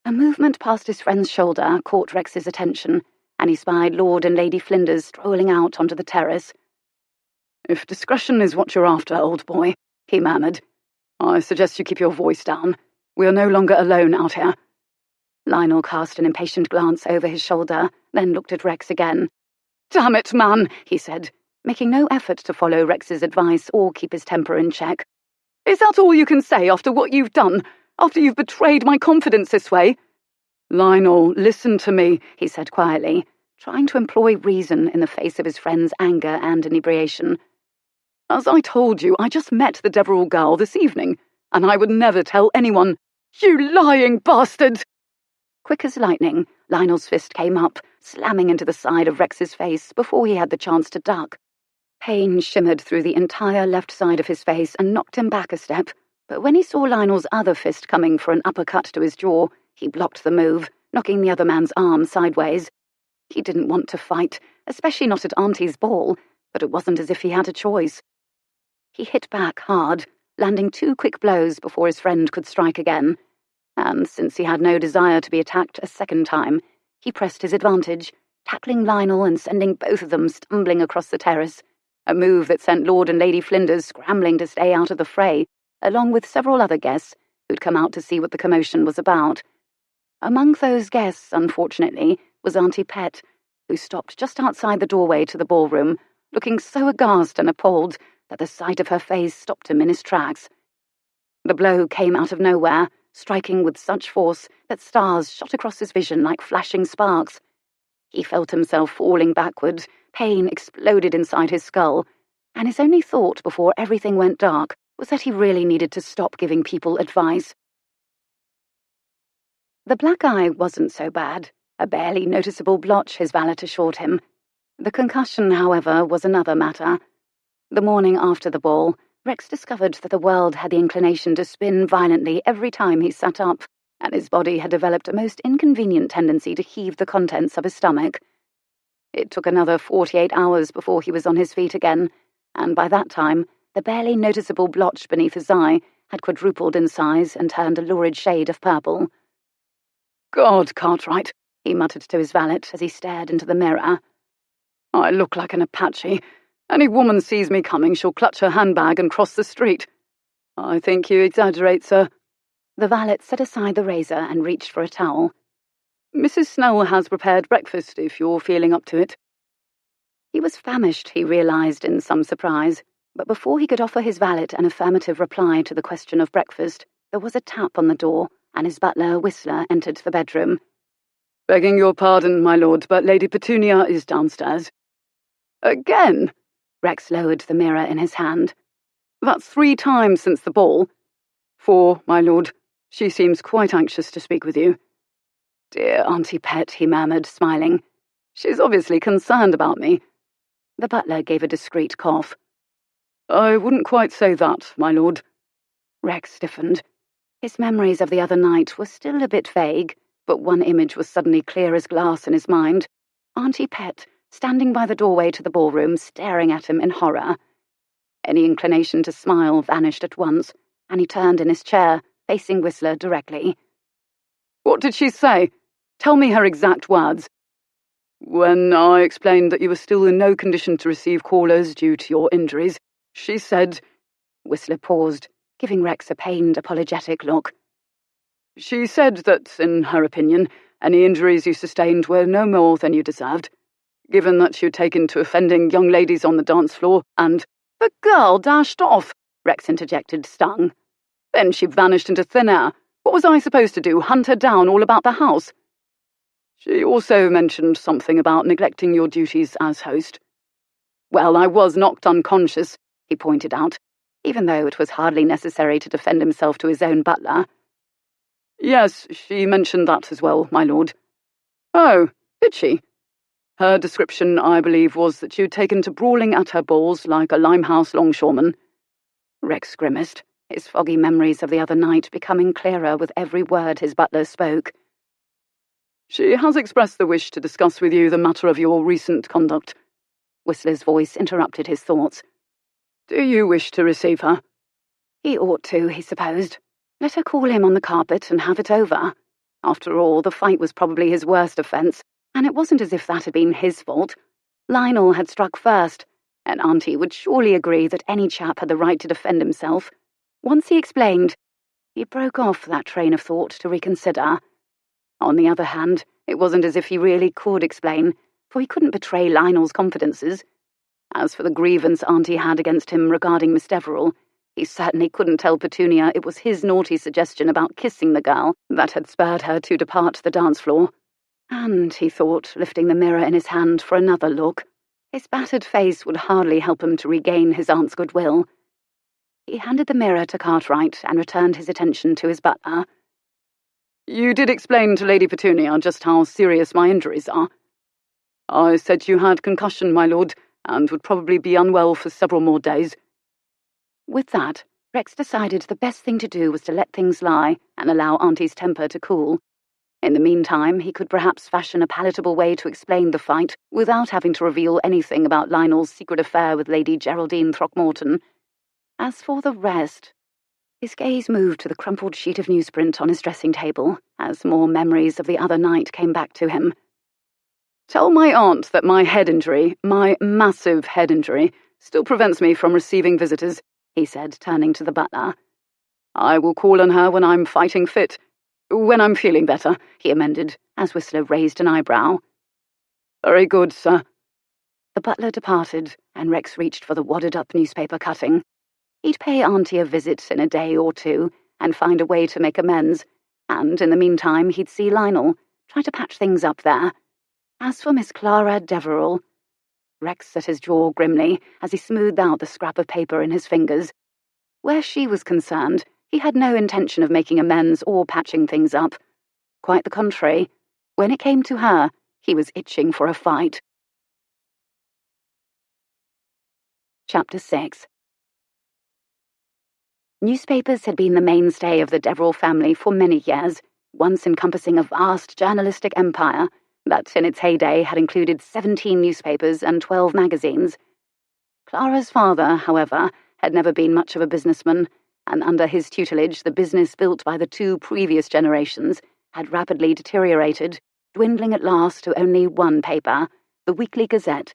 A movement past his friend's shoulder caught Rex's attention, and he spied Lord and Lady Flinders strolling out onto the terrace. "If discretion is what you're after, old boy," he murmured, "I suggest you keep your voice down. We are no longer alone out here." Lionel cast an impatient glance over his shoulder, then looked at Rex again. "Damn it, man," he said, making no effort to follow Rex's advice or keep his temper in check. "Is that all you can say after what you've done? After you've betrayed my confidence this way?" "Lionel, listen to me," he said quietly, trying to employ reason in the face of his friend's anger and inebriation. "As I told you, I just met the Deverill girl this evening, and I would never tell anyone." "You lying bastard!" Quick as lightning, Lionel's fist came up, slamming into the side of Rex's face before he had the chance to duck. Pain shimmered through the entire left side of his face and knocked him back a step, but when he saw Lionel's other fist coming for an uppercut to his jaw, he blocked the move, knocking the other man's arm sideways. He didn't want to fight, especially not at Auntie's ball, but it wasn't as if he had a choice. He hit back hard, landing 2 quick blows before his friend could strike again, and since he had no desire to be attacked a second time, he pressed his advantage, tackling Lionel and sending both of them stumbling across the terrace, a move that sent Lord and Lady Flinders scrambling to stay out of the fray, along with several other guests who'd come out to see what the commotion was about. Among those guests, unfortunately, was Auntie Pet, who stopped just outside the doorway to the ballroom, looking so aghast and appalled that the sight of her face stopped him in his tracks. The blow came out of nowhere, striking with such force that stars shot across his vision like flashing sparks. He felt himself falling backward, pain exploded inside his skull, and his only thought before everything went dark was that he really needed to stop giving people advice. The black eye wasn't so bad, a barely noticeable blotch, his valet assured him. The concussion, however, was another matter. The morning after the ball, Rex discovered that the world had the inclination to spin violently every time he sat up, and his body had developed a most inconvenient tendency to heave the contents of his stomach. It took another 48 hours before he was on his feet again, and by that time, the barely noticeable blotch beneath his eye had quadrupled in size and turned a lurid shade of purple. "God, Cartwright," he muttered to his valet as he stared into the mirror. "I look like an Apache. Any woman sees me coming, she'll clutch her handbag and cross the street." "I think you exaggerate, sir." The valet set aside the razor and reached for a towel. "Mrs. Snell has prepared breakfast, if you're feeling up to it." He was famished, he realised in some surprise, but before he could offer his valet an affirmative reply to the question of breakfast, there was a tap on the door, and his butler, Whistler, entered the bedroom. "Begging your pardon, my lord, but Lady Petunia is downstairs." "Again?" Rex lowered the mirror in his hand. "That's 3 times since the ball." 4, my lord. She seems quite anxious to speak with you. Dear Auntie Pet, he murmured, smiling. She's obviously concerned about me. The butler gave a discreet cough. I wouldn't quite say that, my lord. Rex stiffened. His memories of the other night were still a bit vague, but one image was suddenly clear as glass in his mind. Auntie Pet, standing by the doorway to the ballroom, staring at him in horror. Any inclination to smile vanished at once, and he turned in his chair, facing Whistler directly. What did she say? Tell me her exact words. When I explained that you were still in no condition to receive callers due to your injuries, she said... Whistler paused, giving Rex a pained, apologetic look. She said that, in her opinion, any injuries you sustained were no more than you deserved, given that you'd taken to offending young ladies on the dance floor, and... The girl dashed off, Rex interjected, stung. Then she vanished into thin air. What was I supposed to do, hunt her down all about the house? She also mentioned something about neglecting your duties as host. Well, I was knocked unconscious, he pointed out, even though it was hardly necessary to defend himself to his own butler. Yes, she mentioned that as well, my lord. Oh, did she? Her description, I believe, was that you'd taken to brawling at her balls like a Limehouse longshoreman. Rex grimaced, his foggy memories of the other night becoming clearer with every word his butler spoke. She has expressed the wish to discuss with you the matter of your recent conduct. Whistler's voice interrupted his thoughts. Do you wish to receive her? He ought to, he supposed. Let her call him on the carpet and have it over. After all, the fight was probably his worst offence, and it wasn't as if that had been his fault. Lionel had struck first, and Auntie would surely agree that any chap had the right to defend himself. Once he explained, he broke off that train of thought to reconsider. On the other hand, it wasn't as if he really could explain, for he couldn't betray Lionel's confidences. As for the grievance Auntie had against him regarding Miss Deverill, he certainly couldn't tell Petunia it was his naughty suggestion about kissing the girl that had spurred her to depart the dance floor. And, he thought, lifting the mirror in his hand for another look, his battered face would hardly help him to regain his aunt's goodwill. He handed the mirror to Cartwright and returned his attention to his butler. You did explain to Lady Petunia just how serious my injuries are. I said you had concussion, my lord, and would probably be unwell for several more days. With that, Rex decided the best thing to do was to let things lie and allow Auntie's temper to cool. In the meantime, he could perhaps fashion a palatable way to explain the fight without having to reveal anything about Lionel's secret affair with Lady Geraldine Throckmorton. As for the rest... His gaze moved to the crumpled sheet of newsprint on his dressing table as more memories of the other night came back to him. Tell my aunt that my head injury, my massive head injury, still prevents me from receiving visitors, he said, turning to the butler. I will call on her when I'm fighting fit. When I'm feeling better, he amended, as Whistler raised an eyebrow. Very good, sir. The butler departed, and Rex reached for the wadded-up newspaper cutting. He'd pay Auntie a visit in a day or two, and find a way to make amends, and in the meantime he'd see Lionel, try to patch things up there. As for Miss Clara Deverill... Rex set his jaw grimly as he smoothed out the scrap of paper in his fingers. Where she was concerned, he had no intention of making amends or patching things up. Quite the contrary. When it came to her, he was itching for a fight. Chapter 6. Newspapers had been the mainstay of the Deverill family for many years, once encompassing a vast journalistic empire that, in its heyday, had included 17 newspapers and 12 magazines. Clara's father, however, had never been much of a businessman, and under his tutelage the business built by the two previous generations had rapidly deteriorated, dwindling at last to only one paper, the Weekly Gazette,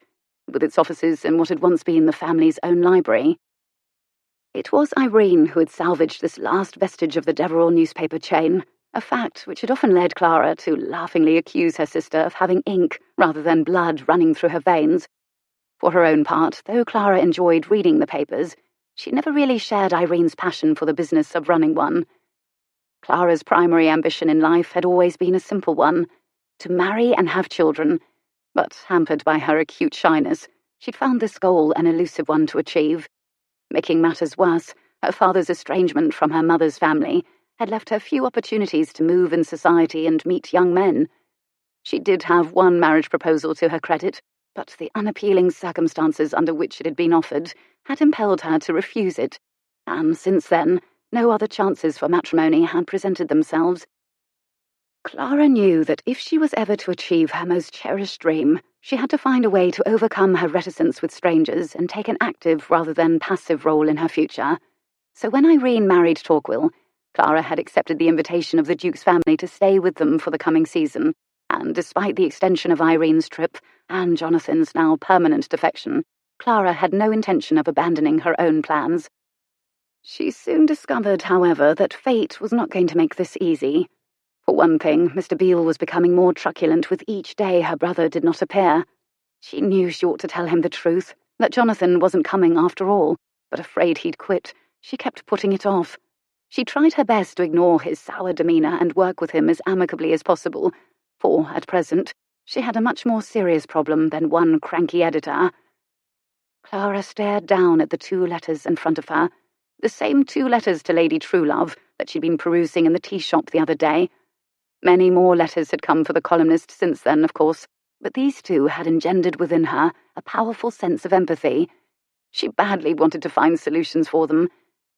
with its offices in what had once been the family's own library. It was Irene who had salvaged this last vestige of the Deverill newspaper chain, a fact which had often led Clara to laughingly accuse her sister of having ink rather than blood running through her veins. For her own part, though Clara enjoyed reading the papers, she never really shared Irene's passion for the business of running one. Clara's primary ambition in life had always been a simple one, to marry and have children, but hampered by her acute shyness, she'd found this goal an elusive one to achieve. Making matters worse, Her father's estrangement from her mother's family had left her few opportunities to move in society and meet young men. She did have one marriage proposal to her credit, but the unappealing circumstances under which it had been offered had impelled her to refuse it, and since then, no other chances for matrimony had presented themselves. Clara knew that if she was ever to achieve her most cherished dream, she had to find a way to overcome her reticence with strangers and take an active rather than passive role in her future. So when Irene married Torquil, Clara had accepted the invitation of the Duke's family to stay with them for the coming season, and despite the extension of Irene's trip and Jonathan's now permanent defection, Clara had no intention of abandoning her own plans. She soon discovered, however, that fate was not going to make this easy. For one thing, Mr. Beale was becoming more truculent with each day her brother did not appear. She knew she ought to tell him the truth, that Jonathan wasn't coming after all, but afraid he'd quit, she kept putting it off. She tried her best to ignore his sour demeanour and work with him as amicably as possible, for, at present, she had a much more serious problem than one cranky editor. Clara stared down at the 2 letters in front of her, the same 2 letters to Lady Truelove that she'd been perusing in the tea shop the other day. Many more letters had come for the columnist since then, of course, but these 2 had engendered within her a powerful sense of empathy. She badly wanted to find solutions for them,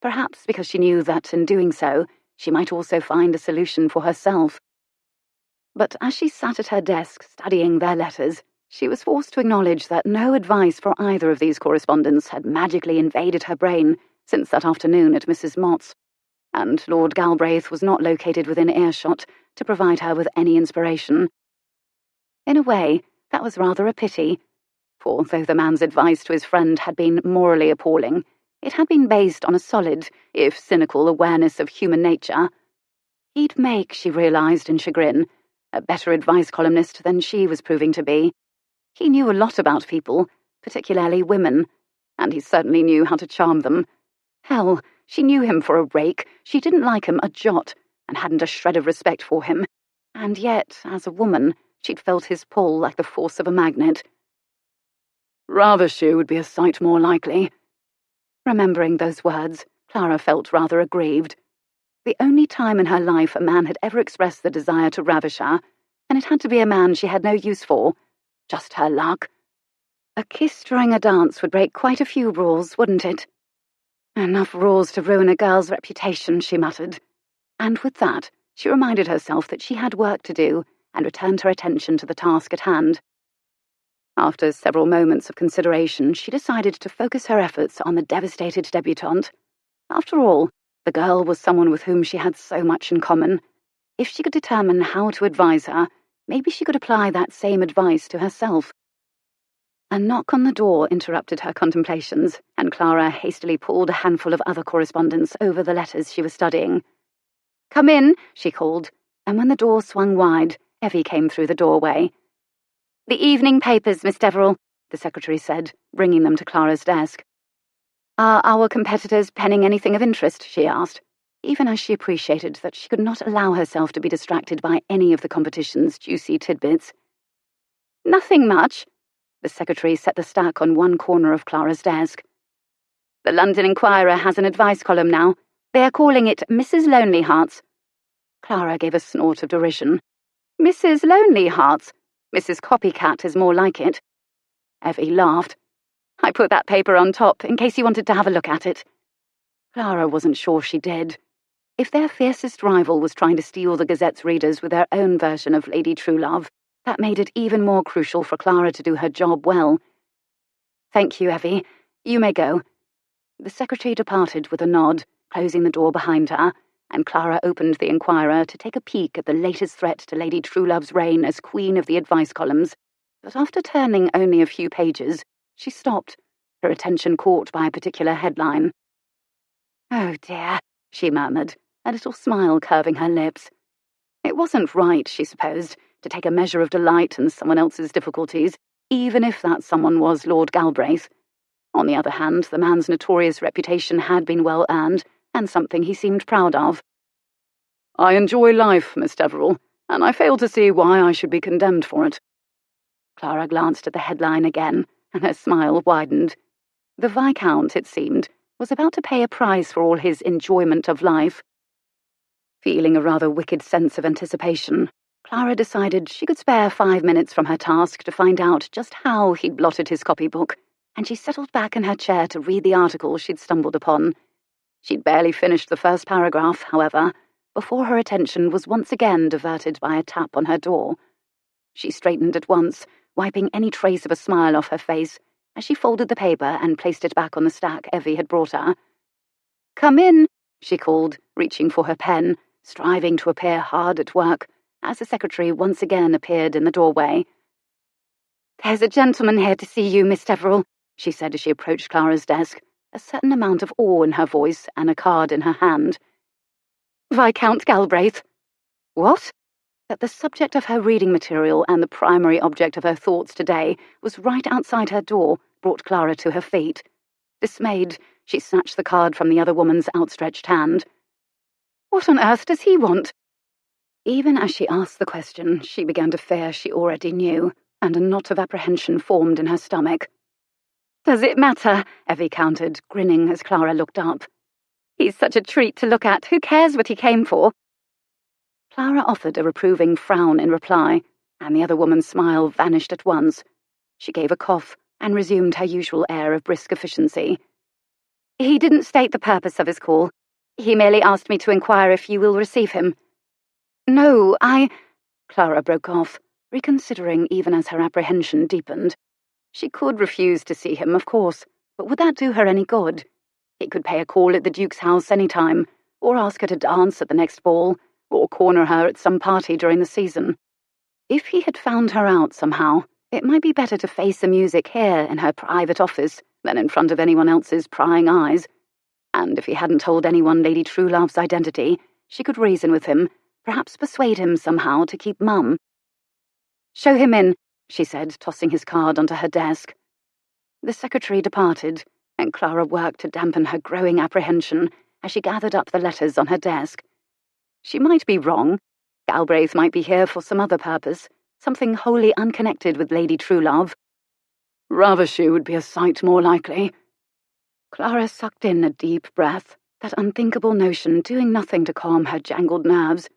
perhaps because she knew that, in doing so, she might also find a solution for herself. But as she sat at her desk studying their letters, she was forced to acknowledge that no advice for either of these correspondents had magically invaded her brain since that afternoon at Mrs. Mott's, and Lord Galbraith was not located within earshot to provide her with any inspiration. In a way, that was rather a pity, for though the man's advice to his friend had been morally appalling, it had been based on a solid, if cynical, awareness of human nature. He'd make, she realised in chagrin, a better advice columnist than she was proving to be. He knew a lot about people, particularly women, and he certainly knew how to charm them. Hell, she knew him for a rake, she didn't like him a jot, and hadn't a shred of respect for him, and yet, as a woman, she'd felt his pull like the force of a magnet. Rathershire would be a sight more likely. Remembering those words, Clara felt rather aggrieved. The only time in her life a man had ever expressed the desire to ravish her, and it had to be a man she had no use for. Just her luck. A kiss during a dance would break quite a few rules, wouldn't it? Enough rules to ruin a girl's reputation, she muttered. And with that, she reminded herself that she had work to do, and returned her attention to the task at hand. After several moments of consideration, she decided to focus her efforts on the devastated debutante. After all, the girl was someone with whom she had so much in common. If she could determine how to advise her, maybe she could apply that same advice to herself. A knock on the door interrupted her contemplations, and Clara hastily pulled a handful of other correspondence over the letters she was studying. "Come in," she called, and when the door swung wide, Effie came through the doorway. "The evening papers, Miss Deverill," the secretary said, bringing them to Clara's desk. "Are our competitors penning anything of interest?" she asked, even as she appreciated that she could not allow herself to be distracted by any of the competition's juicy tidbits. "Nothing much." The secretary set the stack on one corner of Clara's desk. "The London Inquirer has an advice column now. They are calling it Mrs. Lonely Hearts." Clara gave a snort of derision. "Mrs. Lonely Hearts? Mrs. Copycat is more like it." Effie laughed. "I put that paper on top in case you wanted to have a look at it." Clara wasn't sure she did. If their fiercest rival was trying to steal the Gazette's readers with their own version of Lady Truelove, that made it even more crucial for Clara to do her job well. "Thank you, Effie. You may go." The secretary departed with a nod, closing the door behind her, and Clara opened the Inquirer to take a peek at the latest threat to Lady Truelove's reign as queen of the advice columns. But after turning only a few pages, she stopped, her attention caught by a particular headline. "Oh dear," she murmured, a little smile curving her lips. It wasn't right, she supposed, to take a measure of delight in someone else's difficulties, even if that someone was Lord Galbraith. On the other hand, the man's notorious reputation had been well earned, and something he seemed proud of. "I enjoy life, Miss Deverill, and I fail to see why I should be condemned for it." Clara glanced at the headline again, and her smile widened. The Viscount, it seemed, was about to pay a price for all his enjoyment of life. Feeling a rather wicked sense of anticipation, Clara decided she could spare 5 minutes from her task to find out just how he'd blotted his copybook, and she settled back in her chair to read the article she'd stumbled upon. She'd barely finished the first paragraph, however, before her attention was once again diverted by a tap on her door. She straightened at once, wiping any trace of a smile off her face, as she folded the paper and placed it back on the stack Evie had brought her. "Come in," she called, reaching for her pen, striving to appear hard at work, as the secretary once again appeared in the doorway. "There's a gentleman here to see you, Miss Deverill," she said as she approached Clara's desk, a certain amount of awe in her voice and a card in her hand. "Viscount Galbraith." "What?" That the subject of her reading material and the primary object of her thoughts today was right outside her door brought Clara to her feet. Dismayed, she snatched the card from the other woman's outstretched hand. "What on earth does he want?" Even as she asked the question, she began to fear she already knew, and a knot of apprehension formed in her stomach. "Does it matter?" Evie countered, grinning as Clara looked up. "He's such a treat to look at. Who cares what he came for?" Clara offered a reproving frown in reply, and the other woman's smile vanished at once. She gave a cough and resumed her usual air of brisk efficiency. "He didn't state the purpose of his call. He merely asked me to inquire if you will receive him." "No, Clara broke off, reconsidering even as her apprehension deepened. She could refuse to see him, of course, but would that do her any good? He could pay a call at the Duke's house any time, or ask her to dance at the next ball, or corner her at some party during the season. If he had found her out somehow, it might be better to face the music here in her private office than in front of anyone else's prying eyes. And if he hadn't told anyone Lady Truelove's identity, she could reason with him, perhaps persuade him somehow to keep mum. "Show him in," she said, tossing his card onto her desk. The secretary departed, and Clara worked to dampen her growing apprehension as she gathered up the letters on her desk. She might be wrong. Galbraith might be here for some other purpose, something wholly unconnected with Lady Truelove. Rather she would be a sight more likely. Clara sucked in a deep breath, that unthinkable notion doing nothing to calm her jangled nerves.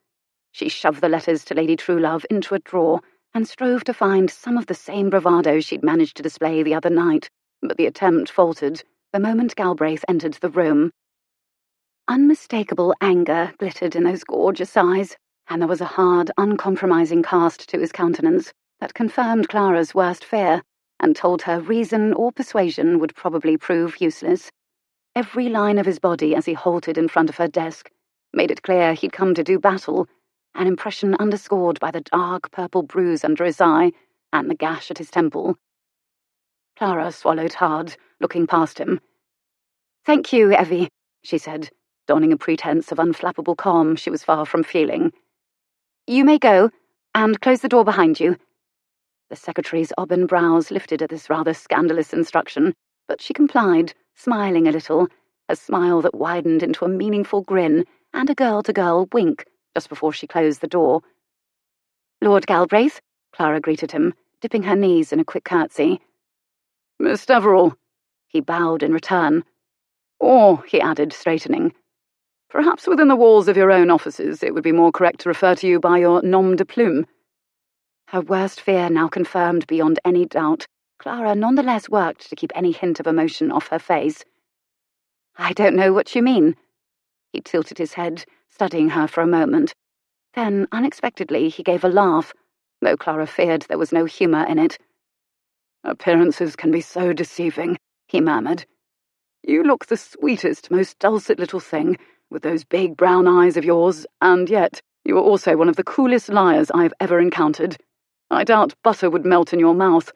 She shoved the letters to Lady Truelove into a drawer and strove to find some of the same bravado she'd managed to display the other night, but the attempt faltered the moment Galbraith entered the room. Unmistakable anger glittered in those gorgeous eyes, and there was a hard, uncompromising cast to his countenance that confirmed Clara's worst fear and told her reason or persuasion would probably prove useless. Every line of his body as he halted in front of her desk made it clear he'd come to do battle, an impression underscored by the dark purple bruise under his eye and the gash at his temple. Clara swallowed hard, looking past him. "Thank you, Evie," she said, donning a pretense of unflappable calm she was far from feeling. "You may go, and close the door behind you." The secretary's auburn brows lifted at this rather scandalous instruction, but she complied, smiling a little, a smile that widened into a meaningful grin and a girl-to-girl wink just before she closed the door. "Lord Galbraith," Clara greeted him, dipping her knees in a quick curtsy. "Miss Deverill." He bowed in return. "Or," he added, straightening, "perhaps within the walls of your own offices it would be more correct to refer to you by your nom de plume." Her worst fear now confirmed beyond any doubt, Clara nonetheless worked to keep any hint of emotion off her face. "I don't know what you mean." He tilted his head, studying her for a moment. Then, unexpectedly, he gave a laugh, though Clara feared there was no humour in it. "Appearances can be so deceiving," he murmured. "You look the sweetest, most dulcet little thing, with those big brown eyes of yours, and yet you are also one of the coolest liars I have ever encountered. I doubt butter would melt in your mouth."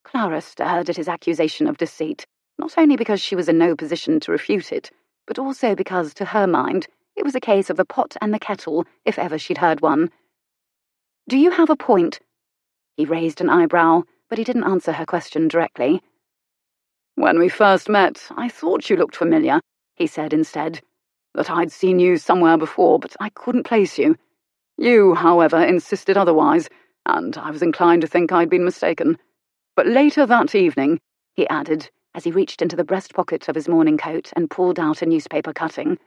Clara stirred at his accusation of deceit, not only because she was in no position to refute it, but also because, to her mind, it was a case of the pot and the kettle, if ever she'd heard one. "Do you have a point?" He raised an eyebrow, but he didn't answer her question directly. "When we first met, I thought you looked familiar," he said instead. "That I'd seen you somewhere before, but I couldn't place you. You, however, insisted otherwise, and I was inclined to think I'd been mistaken. But later that evening," he added, as he reached into the breast pocket of his morning coat and pulled out a newspaper cutting.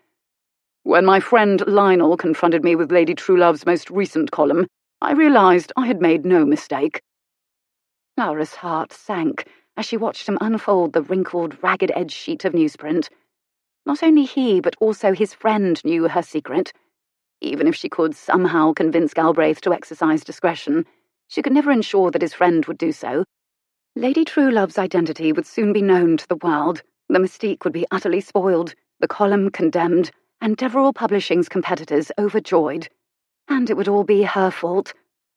When my friend Lionel confronted me with Lady Truelove's most recent column, I realised I had made no mistake. Clara's heart sank as she watched him unfold the wrinkled, ragged-edged sheet of newsprint. Not only he, but also his friend knew her secret. Even if she could somehow convince Galbraith to exercise discretion, she could never ensure that his friend would do so. Lady Truelove's identity would soon be known to the world. The mystique would be utterly spoiled, the column condemned, and Deverill Publishing's competitors overjoyed. And it would all be her fault.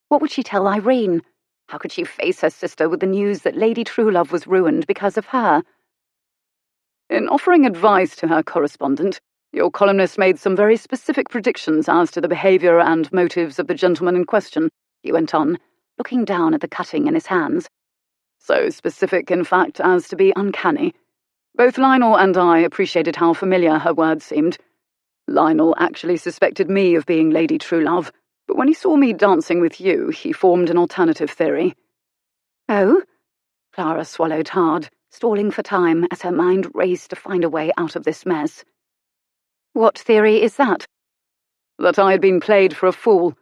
What would she tell Irene? How could she face her sister with the news that Lady Truelove was ruined because of her? In offering advice to her correspondent, your columnist made some very specific predictions as to the behaviour and motives of the gentleman in question, he went on, looking down at the cutting in his hands. So specific, in fact, as to be uncanny. Both Lionel and I appreciated how familiar her words seemed. Lionel actually suspected me of being Lady Truelove, but when he saw me dancing with you, he formed an alternative theory. Oh? Clara swallowed hard, stalling for time as her mind raced to find a way out of this mess. What theory is that? That I had been played for a fool.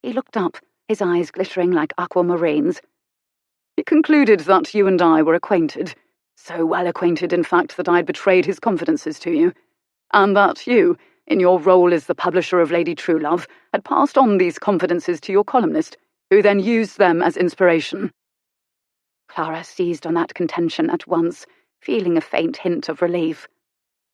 He looked up, his eyes glittering like aquamarines. He concluded that you and I were acquainted, so well acquainted, in fact, that I had betrayed his confidences to you, and that you, in your role as the publisher of Lady Truelove, had passed on these confidences to your columnist, who then used them as inspiration. Clara seized on that contention at once, feeling a faint hint of relief.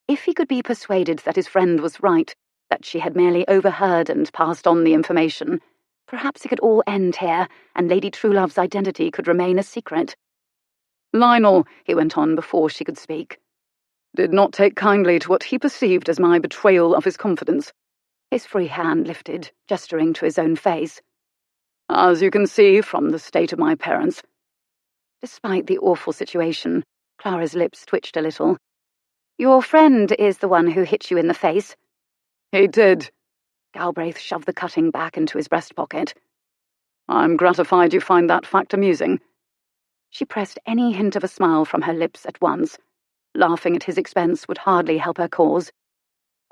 If he could be persuaded that his friend was right, that she had merely overheard and passed on the information, perhaps it could all end here, and Lady Truelove's identity could remain a secret. Lionel, he went on before she could speak, did not take kindly to what he perceived as my betrayal of his confidence. His free hand lifted, gesturing to his own face. As you can see from the state of my parents. Despite the awful situation, Clara's lips twitched a little. Your friend is the one who hit you in the face? He did. Galbraith shoved the cutting back into his breast pocket. I'm gratified you find that fact amusing. She pressed any hint of a smile from her lips at once. Laughing at his expense would hardly help her cause.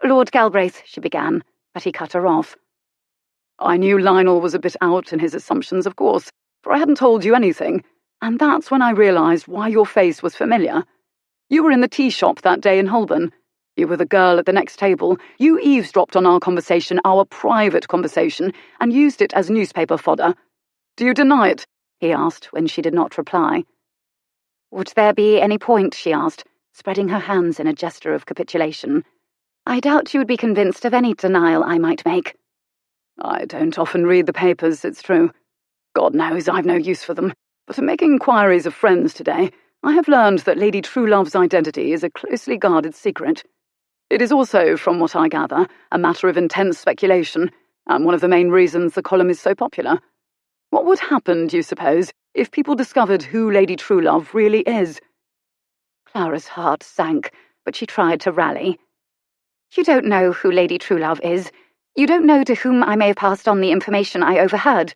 Lord Galbraith, she began, but he cut her off. I knew Lionel was a bit out in his assumptions, of course, for I hadn't told you anything, and that's when I realised why your face was familiar. You were in the tea shop that day in Holborn. You were the girl at the next table. You eavesdropped on our conversation, our private conversation, and used it as newspaper fodder. Do you deny it? He asked when she did not reply. Would there be any point, she asked, spreading her hands in a gesture of capitulation. I doubt you would be convinced of any denial I might make. I don't often read the papers, it's true. God knows I've no use for them. But in making inquiries of friends today, I have learned that Lady Truelove's identity is a closely guarded secret. It is also, from what I gather, a matter of intense speculation, and one of the main reasons the column is so popular. What would happen, do you suppose, if people discovered who Lady Truelove really is? Clara's heart sank, but she tried to rally. You don't know who Lady Truelove is. You don't know to whom I may have passed on the information I overheard.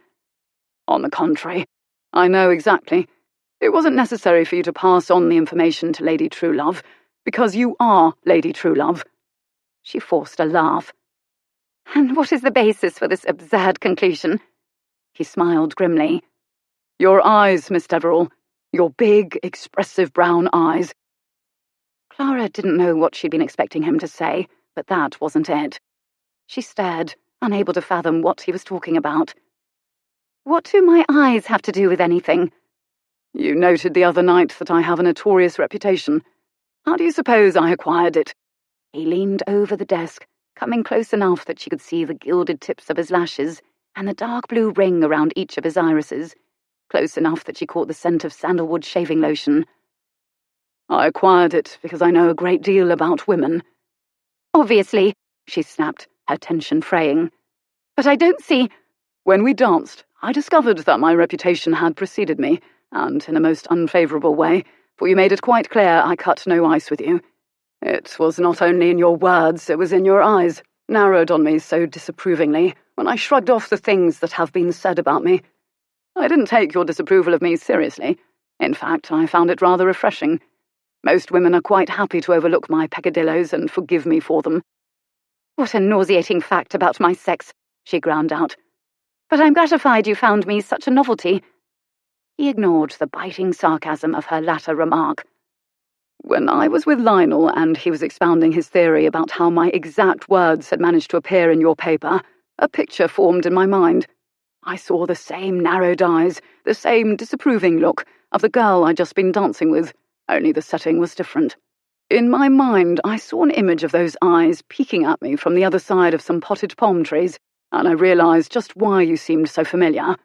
On the contrary, I know exactly. It wasn't necessary for you to pass on the information to Lady Truelove, because you are Lady Truelove. She forced a laugh. And what is the basis for this absurd conclusion? He smiled grimly. Your eyes, Miss Deverill. Your big, expressive brown eyes. Clara didn't know what she'd been expecting him to say, but that wasn't it. She stared, unable to fathom what he was talking about. What do my eyes have to do with anything? You noted the other night that I have a notorious reputation. How do you suppose I acquired it? He leaned over the desk, coming close enough that she could see the gilded tips of his lashes and the dark blue ring around each of his irises, close enough that she caught the scent of sandalwood shaving lotion. I acquired it because I know a great deal about women. Obviously, she snapped, her tension fraying. But I don't see— When we danced, I discovered that my reputation had preceded me, and in a most unfavourable way, for you made it quite clear I cut no ice with you. It was not only in your words, it was in your eyes, narrowed on me so disapprovingly, when I shrugged off the things that have been said about me. I didn't take your disapproval of me seriously. In fact, I found it rather refreshing. Most women are quite happy to overlook my peccadilloes and forgive me for them. What a nauseating fact about my sex, she ground out. But I'm gratified you found me such a novelty. He ignored the biting sarcasm of her latter remark. When I was with Lionel and he was expounding his theory about how my exact words had managed to appear in your paper, a picture formed in my mind. I saw the same narrowed eyes, the same disapproving look of the girl I'd just been dancing with, only the setting was different. In my mind, I saw an image of those eyes peeking at me from the other side of some potted palm trees, and I realised just why you seemed so familiar.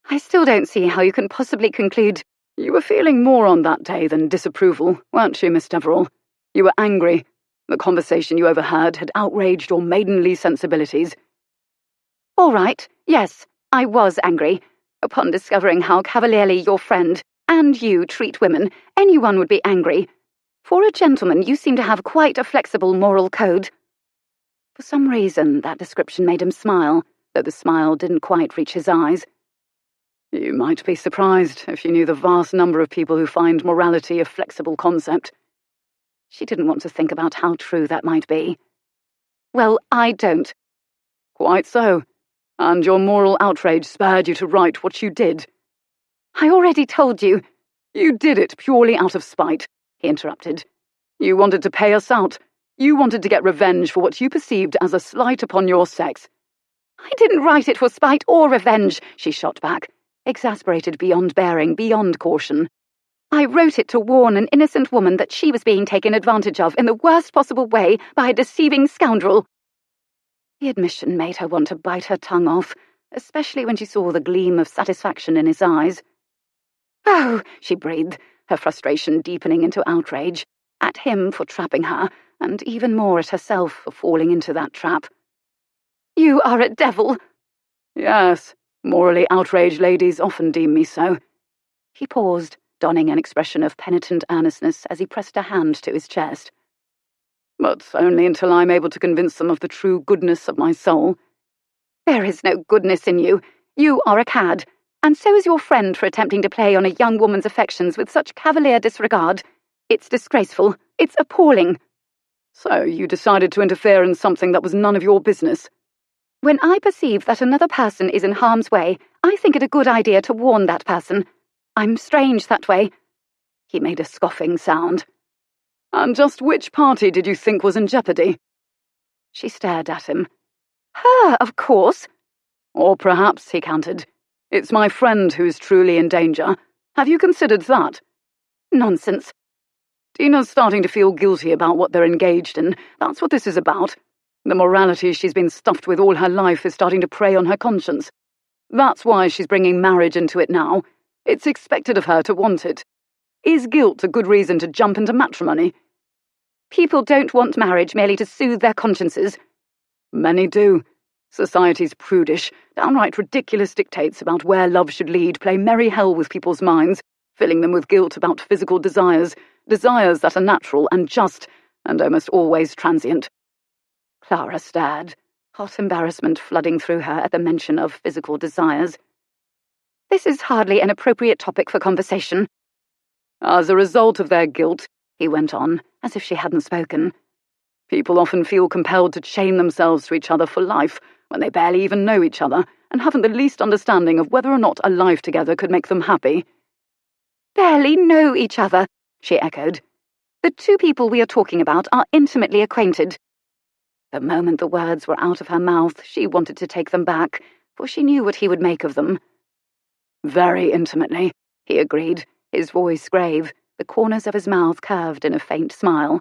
I still don't see how you can possibly conclude. You were feeling more on that day than disapproval, weren't you, Miss Deverill? You were angry. The conversation you overheard had outraged your maidenly sensibilities. All right, yes, I was angry. Upon discovering how cavalierly your friend and you treat women, anyone would be angry. For a gentleman, you seem to have quite a flexible moral code. For some reason, that description made him smile, though the smile didn't quite reach his eyes. You might be surprised if you knew the vast number of people who find morality a flexible concept. She didn't want to think about how true that might be. Well, I don't. Quite so. And your moral outrage spurred you to write what you did. I already told you. You did it purely out of spite, he interrupted. You wanted to pay us out. You wanted to get revenge for what you perceived as a slight upon your sex. I didn't write it for spite or revenge, she shot back, exasperated beyond bearing, beyond caution. I wrote it to warn an innocent woman that she was being taken advantage of in the worst possible way by a deceiving scoundrel. The admission made her want to bite her tongue off, especially when she saw the gleam of satisfaction in his eyes. Oh, she breathed, her frustration deepening into outrage, at him for trapping her, and even more at herself for falling into that trap. You are a devil. Yes, morally outraged ladies often deem me so. He paused, donning an expression of penitent earnestness as he pressed a hand to his chest. But only until I'm able to convince them of the true goodness of my soul. There is no goodness in you. You are a cad, and so is your friend for attempting to play on a young woman's affections with such cavalier disregard. It's disgraceful. It's appalling. So you decided to interfere in something that was none of your business? When I perceive that another person is in harm's way, I think it a good idea to warn that person. I'm strange that way. He made a scoffing sound. And just which party did you think was in jeopardy? She stared at him. Her, of course. Or perhaps, he countered, it's my friend who's truly in danger. Have you considered that? Nonsense. Dina's starting to feel guilty about what they're engaged in. That's what this is about. The morality she's been stuffed with all her life is starting to prey on her conscience. That's why she's bringing marriage into it now. It's expected of her to want it. Is guilt a good reason to jump into matrimony? People don't want marriage merely to soothe their consciences. Many do. Society's prudish, downright ridiculous dictates about where love should lead play merry hell with people's minds, filling them with guilt about physical desires that are natural and just, and almost always transient. Clara stared, hot embarrassment flooding through her at the mention of physical desires. This is hardly an appropriate topic for conversation. As a result of their guilt, he went on, as if she hadn't spoken, people often feel compelled to chain themselves to each other for life when they barely even know each other and haven't the least understanding of whether or not a life together could make them happy. Barely know each other, she echoed. The two people we are talking about are intimately acquainted. The moment the words were out of her mouth, she wanted to take them back, for she knew what he would make of them. Very intimately, he agreed, his voice grave, the corners of his mouth curved in a faint smile.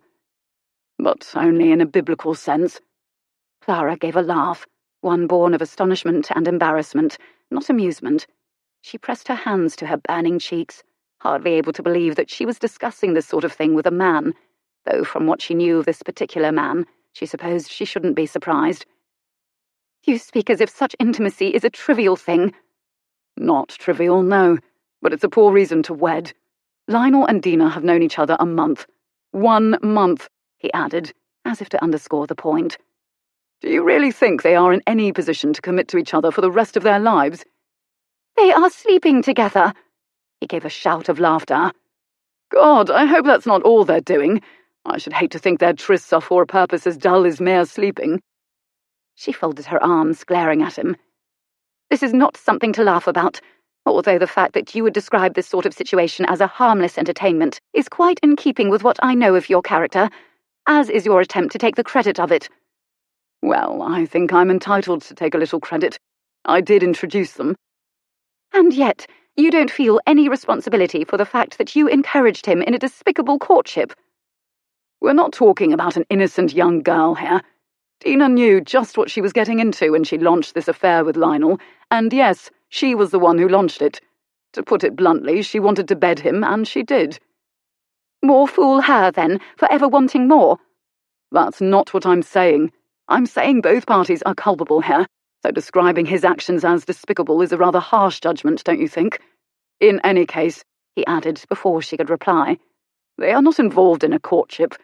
But only in a biblical sense. Clara gave a laugh, one born of astonishment and embarrassment, not amusement. She pressed her hands to her burning cheeks, hardly able to believe that she was discussing this sort of thing with a man, though from what she knew of this particular man, she supposed she shouldn't be surprised. You speak as if such intimacy is a trivial thing. Not trivial, no, but it's a poor reason to wed. Lionel and Dina have known each other a month. 1 month, he added, as if to underscore the point. Do you really think they are in any position to commit to each other for the rest of their lives? They are sleeping together. He gave a shout of laughter. God, I hope that's not all they're doing. I should hate to think their trysts are for a purpose as dull as mere sleeping. She folded her arms, glaring at him. This is not something to laugh about, although the fact that you would describe this sort of situation as a harmless entertainment is quite in keeping with what I know of your character, as is your attempt to take the credit of it. Well, I think I'm entitled to take a little credit. I did introduce them. And yet, you don't feel any responsibility for the fact that you encouraged him in a despicable courtship. We're not talking about an innocent young girl here. Dina knew just what she was getting into when she launched this affair with Lionel, and yes, she was the one who launched it. To put it bluntly, she wanted to bed him, and she did. More fool her, then, for ever wanting more. That's not what I'm saying. I'm saying both parties are culpable here, so describing his actions as despicable is a rather harsh judgment, don't you think? In any case, he added before she could reply, they are not involved in a courtship.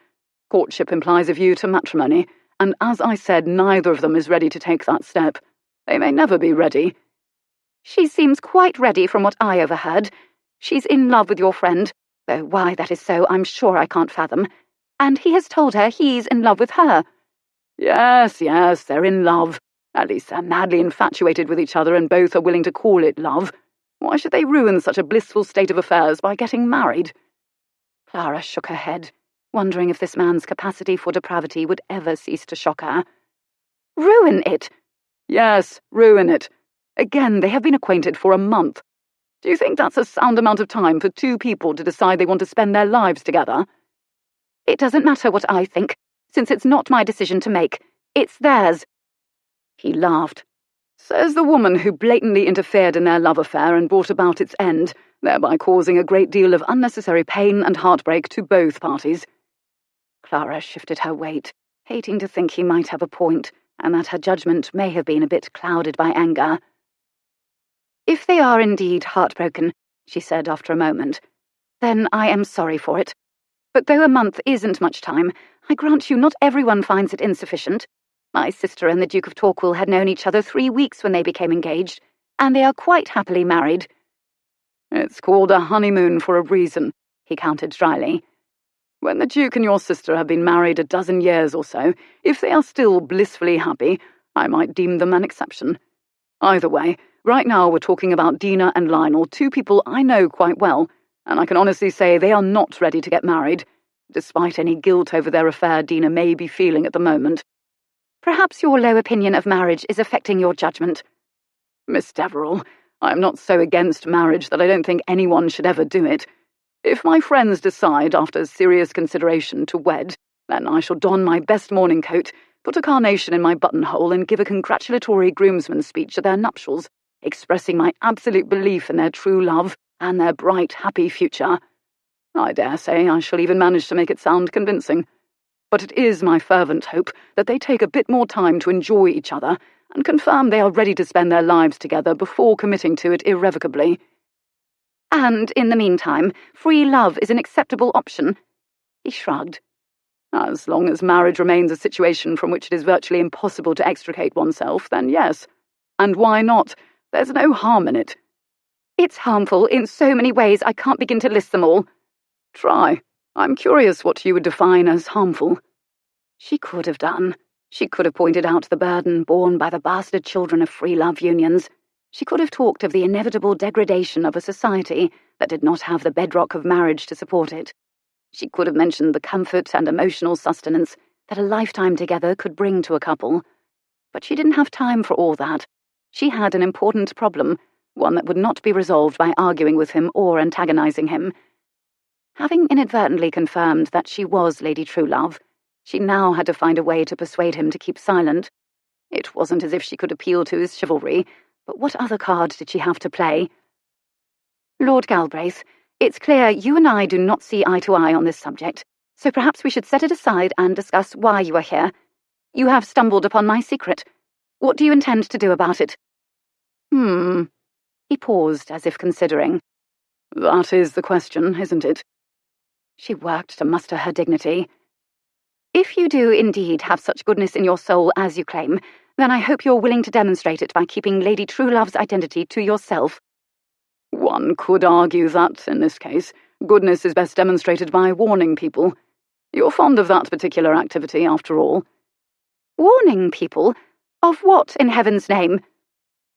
Courtship implies a view to matrimony, and as I said, neither of them is ready to take that step. They may never be ready. She seems quite ready from what I overheard. She's in love with your friend, though why that is so I'm sure I can't fathom. And he has told her he's in love with her. Yes, they're in love. At least they're madly infatuated with each other and both are willing to call it love. Why should they ruin such a blissful state of affairs by getting married? Clara shook her head, wondering if this man's capacity for depravity would ever cease to shock her. Ruin it? Yes, ruin it. Again, they have been acquainted for a month. Do you think that's a sound amount of time for two people to decide they want to spend their lives together? It doesn't matter what I think, since it's not my decision to make. It's theirs. He laughed. Says the woman who blatantly interfered in their love affair and brought about its end, thereby causing a great deal of unnecessary pain and heartbreak to both parties. Clara shifted her weight, hating to think he might have a point, and that her judgment may have been a bit clouded by anger. If they are indeed heartbroken, she said after a moment, then I am sorry for it. But though a month isn't much time, I grant you not everyone finds it insufficient. My sister and the Duke of Torquil had known each other 3 weeks when they became engaged, and they are quite happily married. It's called a honeymoon for a reason, he countered dryly. When the Duke and your sister have been married a dozen years or so, if they are still blissfully happy, I might deem them an exception. Either way, right now we're talking about Dina and Lionel, two people I know quite well, and I can honestly say they are not ready to get married, despite any guilt over their affair Dina may be feeling at the moment. Perhaps your low opinion of marriage is affecting your judgment. Miss Deverill, I'm not so against marriage that I don't think anyone should ever do it. If my friends decide, after serious consideration, to wed, then I shall don my best morning coat, put a carnation in my buttonhole, and give a congratulatory groomsman's speech at their nuptials, expressing my absolute belief in their true love and their bright, happy future. I dare say I shall even manage to make it sound convincing. But it is my fervent hope that they take a bit more time to enjoy each other and confirm they are ready to spend their lives together before committing to it irrevocably. And, in the meantime, free love is an acceptable option. He shrugged. As long as marriage remains a situation from which it is virtually impossible to extricate oneself, then yes. And why not? There's no harm in it. It's harmful in so many ways I can't begin to list them all. Try. I'm curious what you would define as harmful. She could have done. She could have pointed out the burden borne by the bastard children of free love unions. She could have talked of the inevitable degradation of a society that did not have the bedrock of marriage to support it. She could have mentioned the comfort and emotional sustenance that a lifetime together could bring to a couple. But she didn't have time for all that. She had an important problem, one that would not be resolved by arguing with him or antagonizing him. Having inadvertently confirmed that she was Lady Truelove, she now had to find a way to persuade him to keep silent. It wasn't as if she could appeal to his chivalry, but what other card did she have to play? Lord Galbraith, it's clear you and I do not see eye to eye on this subject, so perhaps we should set it aside and discuss why you are here. You have stumbled upon my secret. What do you intend to do about it? He paused as if considering. That is the question, isn't it? She worked to muster her dignity. If you do indeed have such goodness in your soul as you claim, then I hope you're willing to demonstrate it by keeping Lady Truelove's identity to yourself. One could argue that, in this case, Goodness is best demonstrated by warning people. You're fond of that particular activity, after all. Warning people? Of what, in heaven's name?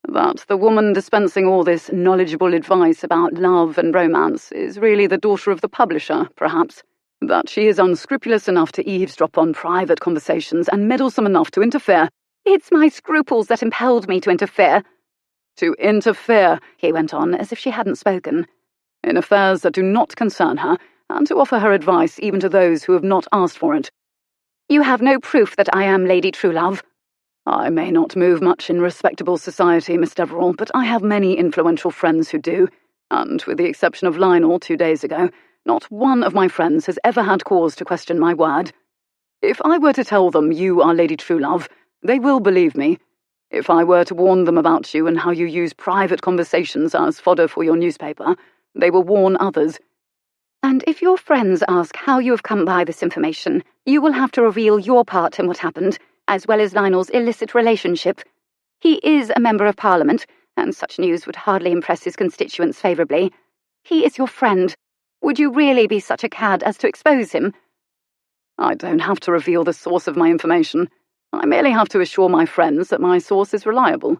That the woman dispensing all this knowledgeable advice about love and romance is really the daughter of the publisher, perhaps. That she is unscrupulous enough to eavesdrop on private conversations and meddlesome enough to interfere. It's my scruples that impelled me to interfere. To interfere, he went on, as if she hadn't spoken, in affairs that do not concern her, and to offer her advice even to those who have not asked for it. You have no proof that I am Lady Truelove. I may not move much in respectable society, Miss Deverill, but I have many influential friends who do, and with the exception of Lionel 2 days ago, not one of my friends has ever had cause to question my word. If I were to tell them you are Lady Truelove, they will believe me. If I were to warn them about you and how you use private conversations as fodder for your newspaper, they will warn others. And if your friends ask how you have come by this information, you will have to reveal your part in what happened, as well as Lionel's illicit relationship. He is a member of Parliament, and such news would hardly impress his constituents favourably. He is your friend. Would you really be such a cad as to expose him? I don't have to reveal the source of my information. I merely have to assure my friends that my source is reliable.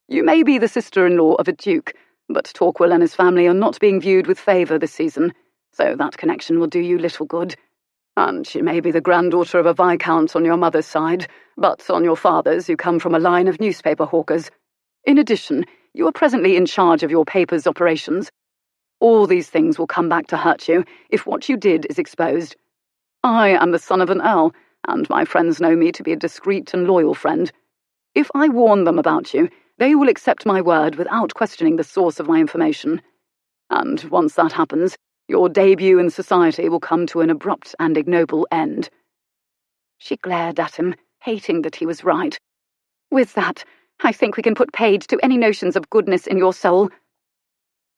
You may be the sister-in-law of a duke, but Torquil and his family are not being viewed with favour this season, so that connection will do you little good. And she may be the granddaughter of a viscount on your mother's side, but on your father's you come from a line of newspaper hawkers. In addition, you are presently in charge of your paper's operations. All these things will come back to hurt you if what you did is exposed. I am the son of an earl, and my friends know me to be a discreet and loyal friend. If I warn them about you, they will accept my word without questioning the source of my information. And once that happens, your debut in society will come to an abrupt and ignoble end. She glared at him, hating that he was right. With that, I think we can put paid to any notions of goodness in your soul.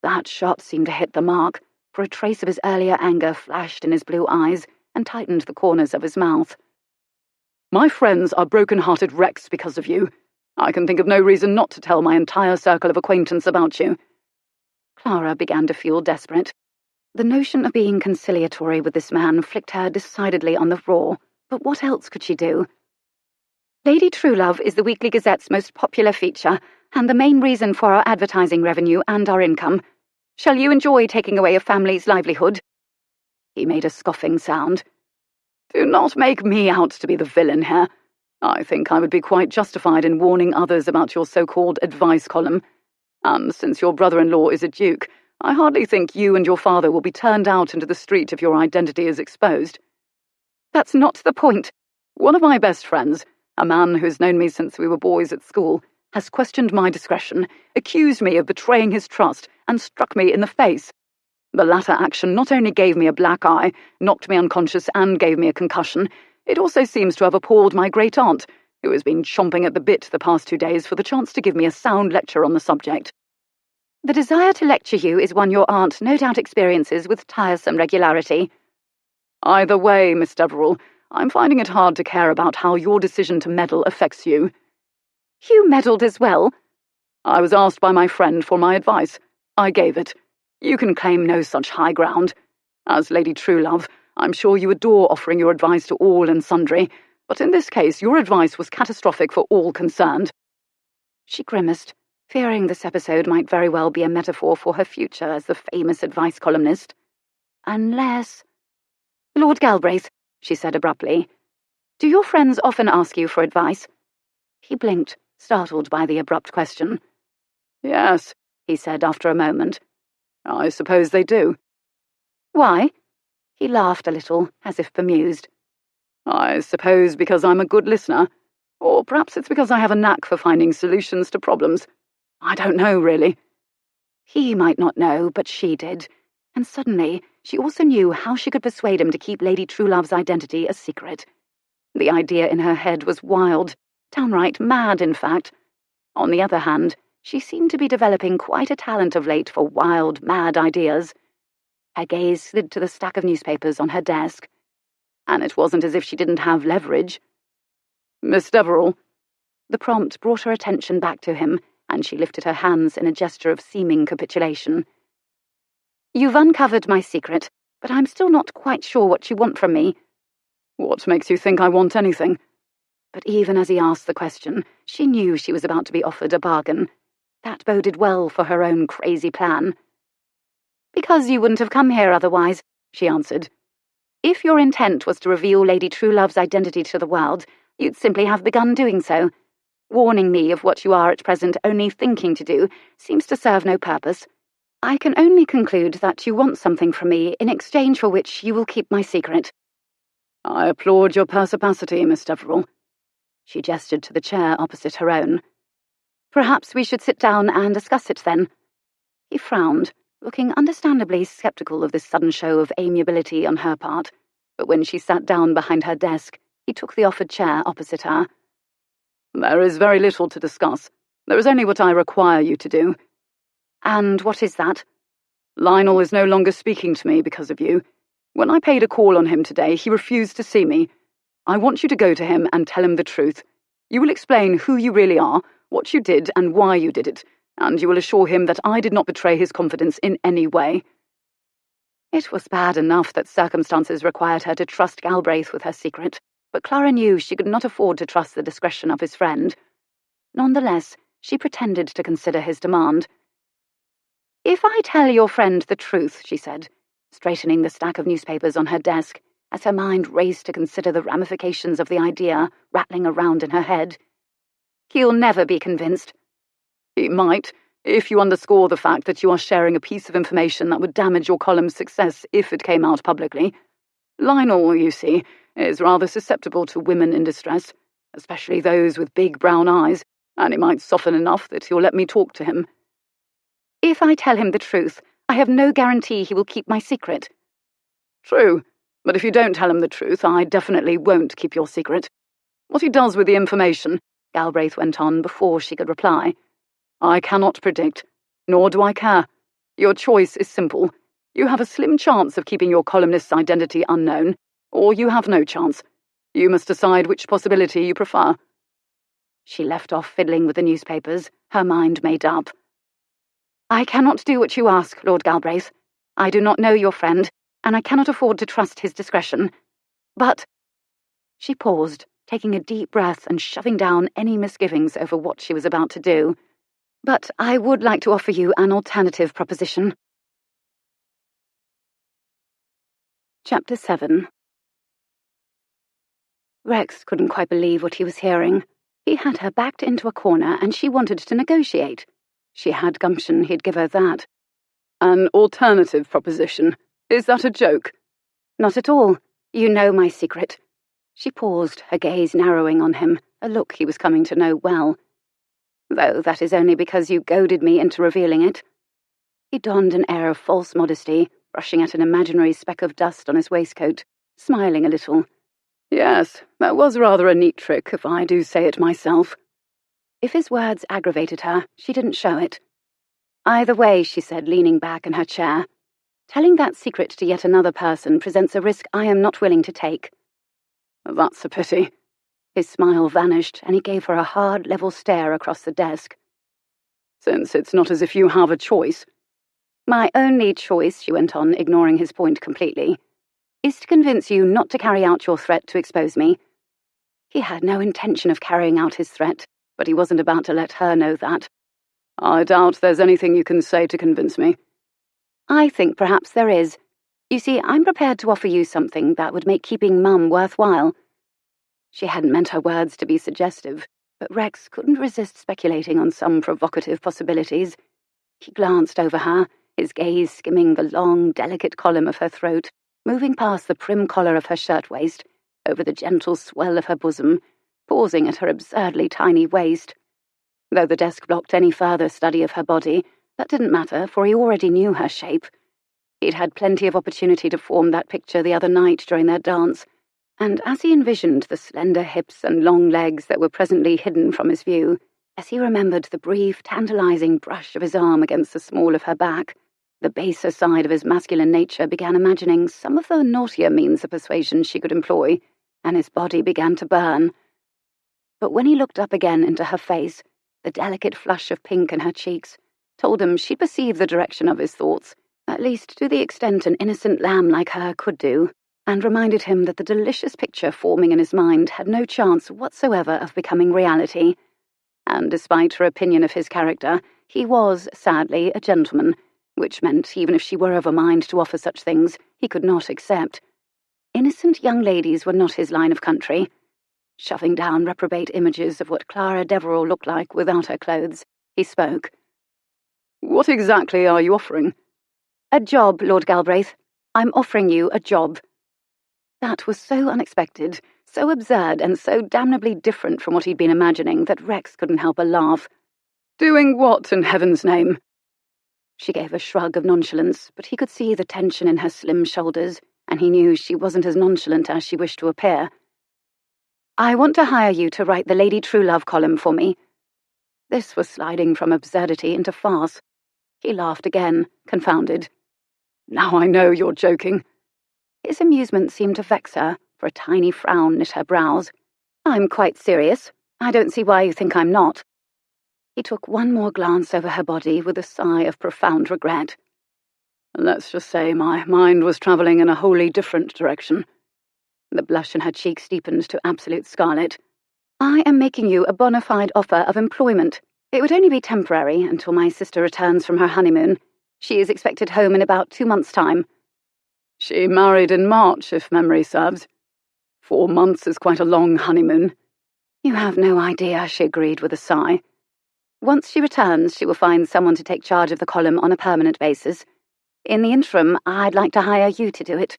That shot seemed to hit the mark, for a trace of his earlier anger flashed in his blue eyes and tightened the corners of his mouth. My friends are broken-hearted wrecks because of you. I can think of no reason not to tell my entire circle of acquaintance about you. Clara began to feel desperate. The notion of being conciliatory with this man flicked her decidedly on the raw, but what else could she do? Lady Truelove is the Weekly Gazette's most popular feature, and the main reason for our advertising revenue and our income. Shall you enjoy taking away a family's livelihood? He made a scoffing sound. Do not make me out to be the villain here. I think I would be quite justified in warning others about your so-called advice column. And since your brother-in-law is a duke, I hardly think you and your father will be turned out into the street if your identity is exposed. That's not the point. One of my best friends, a man who's known me since we were boys at school, has questioned my discretion, accused me of betraying his trust, and struck me in the face. The latter action not only gave me a black eye, knocked me unconscious, and gave me a concussion, it also seems to have appalled my great-aunt, who has been chomping at the bit the past 2 days for the chance to give me a sound lecture on the subject. The desire to lecture you is one your aunt no doubt experiences with tiresome regularity. Either way, Miss Deverill, I'm finding it hard to care about how your decision to meddle affects you. You meddled as well? I was asked by my friend for my advice. I gave it. You can claim no such high ground. As Lady Truelove, I'm sure you adore offering your advice to all and sundry, but in this case your advice was catastrophic for all concerned. She grimaced, fearing this episode might very well be a metaphor for her future as the famous advice columnist. Unless... Lord Galbraith, she said abruptly, do your friends often ask you for advice? He blinked, startled by the abrupt question. Yes, he said after a moment. I suppose they do. Why? He laughed a little, as if bemused. I suppose because I'm a good listener, or perhaps it's because I have a knack for finding solutions to problems. I don't know, really. He might not know, but she did, and suddenly she also knew how she could persuade him to keep Lady Truelove's identity a secret. The idea in her head was wild, downright mad, in fact. On the other hand, she seemed to be developing quite a talent of late for wild, mad ideas. Her gaze slid to the stack of newspapers on her desk, and it wasn't as if she didn't have leverage. Miss Deverill. The prompt brought her attention back to him, and she lifted her hands in a gesture of seeming capitulation. You've uncovered my secret, but I'm still not quite sure what you want from me." "What makes you think I want anything?" But even as he asked the question, she knew she was about to be offered a bargain. That boded well for her own crazy plan. "Because you wouldn't have come here otherwise," she answered. "If your intent was to reveal Lady Truelove's identity to the world, you'd simply have begun doing so. Warning me of what you are at present only thinking to do seems to serve no purpose. I can only conclude that you want something from me in exchange for which you will keep my secret." "I applaud your perspicacity, Miss Deverill." She gestured to the chair opposite her own. "Perhaps we should sit down and discuss it then." He frowned, looking understandably sceptical of this sudden show of amiability on her part, but when she sat down behind her desk, he took the offered chair opposite her. "There is very little to discuss. There is only what I require you to do." "And what is that?" "Lionel is no longer speaking to me because of you. When I paid a call on him today, he refused to see me. I want you to go to him and tell him the truth. You will explain who you really are, what you did and why you did it, and you will assure him that I did not betray his confidence in any way." It was bad enough that circumstances required her to trust Galbraith with her secret, but Clara knew she could not afford to trust the discretion of his friend. Nonetheless, she pretended to consider his demand. "If I tell your friend the truth," she said, straightening the stack of newspapers on her desk, as her mind raced to consider the ramifications of the idea rattling around in her head, "he'll never be convinced." "He might, if you underscore the fact that you are sharing a piece of information that would damage your column's success if it came out publicly. Lionel, you see, is rather susceptible to women in distress, especially those with big brown eyes, and he might soften enough that he'll let me talk to him." "If I tell him the truth, I have no guarantee he will keep my secret." "True, but if you don't tell him the truth, I definitely won't keep your secret. What he does with the information," Galbraith went on before she could reply, "I cannot predict, nor do I care. Your choice is simple. You have a slim chance of keeping your columnist's identity unknown, or you have no chance. You must decide which possibility you prefer." She left off fiddling with the newspapers, her mind made up. "I cannot do what you ask, Lord Galbraith. I do not know your friend, and I cannot afford to trust his discretion. But—" She paused, taking a deep breath and shoving down any misgivings over what she was about to do. "But I would like to offer you an alternative proposition." Chapter 7. Rex couldn't quite believe what he was hearing. He had her backed into a corner and she wanted to negotiate. She had gumption, he'd give her that. "An alternative proposition? Is that a joke?" "Not at all. You know my secret." She paused, her gaze narrowing on him, a look he was coming to know well. "Though that is only because you goaded me into revealing it." He donned an air of false modesty, brushing at an imaginary speck of dust on his waistcoat, smiling a little. "Yes, that was rather a neat trick, if I do say it myself." If his words aggravated her, she didn't show it. "Either way," she said, leaning back in her chair, "telling that secret to yet another person presents a risk I am not willing to take." "That's a pity." His smile vanished, and he gave her a hard, level stare across the desk. "Since it's not as if you have a choice." "My only choice," she went on, ignoring his point completely, "is to convince you not to carry out your threat to expose me." He had no intention of carrying out his threat, but he wasn't about to let her know that. "I doubt there's anything you can say to convince me." "I think perhaps there is. You see, I'm prepared to offer you something that would make keeping Mum worthwhile." She hadn't meant her words to be suggestive, but Rex couldn't resist speculating on some provocative possibilities. He glanced over her, his gaze skimming the long, delicate column of her throat, moving past the prim collar of her shirtwaist, over the gentle swell of her bosom, pausing at her absurdly tiny waist. Though the desk blocked any further study of her body, that didn't matter, for he already knew her shape. He'd had plenty of opportunity to form that picture the other night during their dance, and as he envisioned the slender hips and long legs that were presently hidden from his view, as he remembered the brief, tantalizing brush of his arm against the small of her back, the baser side of his masculine nature began imagining some of the naughtier means of persuasion she could employ, and his body began to burn. But when he looked up again into her face, the delicate flush of pink in her cheeks told him she'd perceived the direction of his thoughts, At least to the extent an innocent lamb like her could do, and reminded him that the delicious picture forming in his mind had no chance whatsoever of becoming reality. And despite her opinion of his character, he was, sadly, a gentleman, which meant even if she were of a mind to offer such things, he could not accept. Innocent young ladies were not his line of country. Shoving down reprobate images of what Clara Deverill looked like without her clothes, he spoke. What exactly are you offering? A job, Lord Galbraith. I'm offering you a job. That was so unexpected, so absurd, and so damnably different from what he'd been imagining that Rex couldn't help but laugh. Doing what, in heaven's name? She gave a shrug of nonchalance, but he could see the tension in her slim shoulders, and he knew she wasn't as nonchalant as she wished to appear. I want to hire you to write the Lady Truelove column for me. This was sliding from absurdity into farce. He laughed again, confounded. Now I know you're joking. His amusement seemed to vex her, for a tiny frown knit her brows. I'm quite serious. I don't see why you think I'm not. He took one more glance over her body with a sigh of profound regret. Let's just say my mind was travelling in a wholly different direction. The blush in her cheeks deepened to absolute scarlet. I am making you a bona fide offer of employment. It would only be temporary until my sister returns from her honeymoon. She is expected home in about 2 months' time. She married in March, if memory serves. 4 months is quite a long honeymoon. You have no idea, she agreed with a sigh. Once she returns, she will find someone to take charge of the column on a permanent basis. In the interim, I'd like to hire you to do it.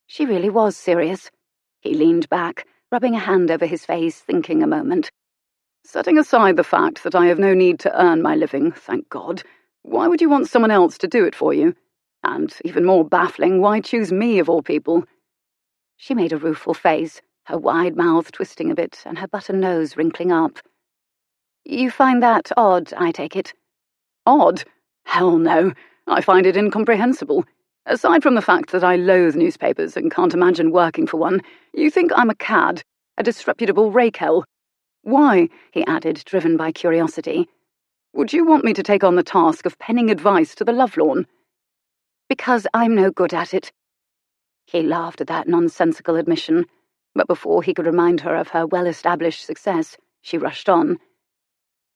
She really was serious. He leaned back, rubbing a hand over his face, thinking a moment. Setting aside the fact that I have no need to earn my living, thank God, why would you want someone else to do it for you? And, even more baffling, why choose me of all people? She made a rueful face, her wide mouth twisting a bit and her button nose wrinkling up. You find that odd, I take it? Odd? Hell no. I find it incomprehensible. Aside from the fact that I loathe newspapers and can't imagine working for one, you think I'm a cad, a disreputable rake-hell. Why, he added, driven by curiosity, would you want me to take on the task of penning advice to the lovelorn? Because I'm no good at it. He laughed at that nonsensical admission, but before he could remind her of her well-established success, she rushed on.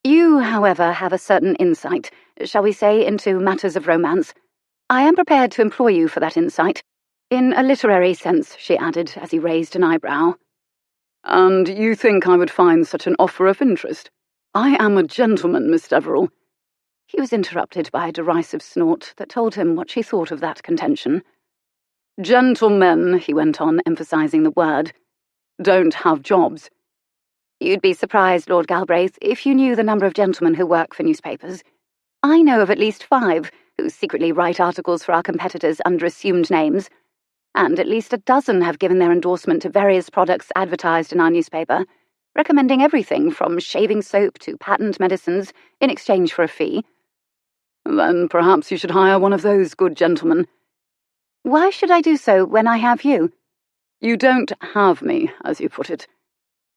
You, however, have a certain insight, shall we say, into matters of romance. I am prepared to employ you for that insight. In a literary sense, she added, as he raised an eyebrow. And you think I would find such an offer of interest? I am a gentleman, Miss Deverill. He was interrupted by a derisive snort that told him what she thought of that contention. Gentlemen, he went on, emphasizing the word, don't have jobs. You'd be surprised, Lord Galbraith, if you knew the number of gentlemen who work for newspapers. I know of at least 5 who secretly write articles for our competitors under assumed names, and at least a dozen have given their endorsement to various products advertised in our newspaper, recommending everything from shaving soap to patent medicines in exchange for a fee. Then perhaps you should hire one of those good gentlemen. Why should I do so when I have you? You don't have me, as you put it.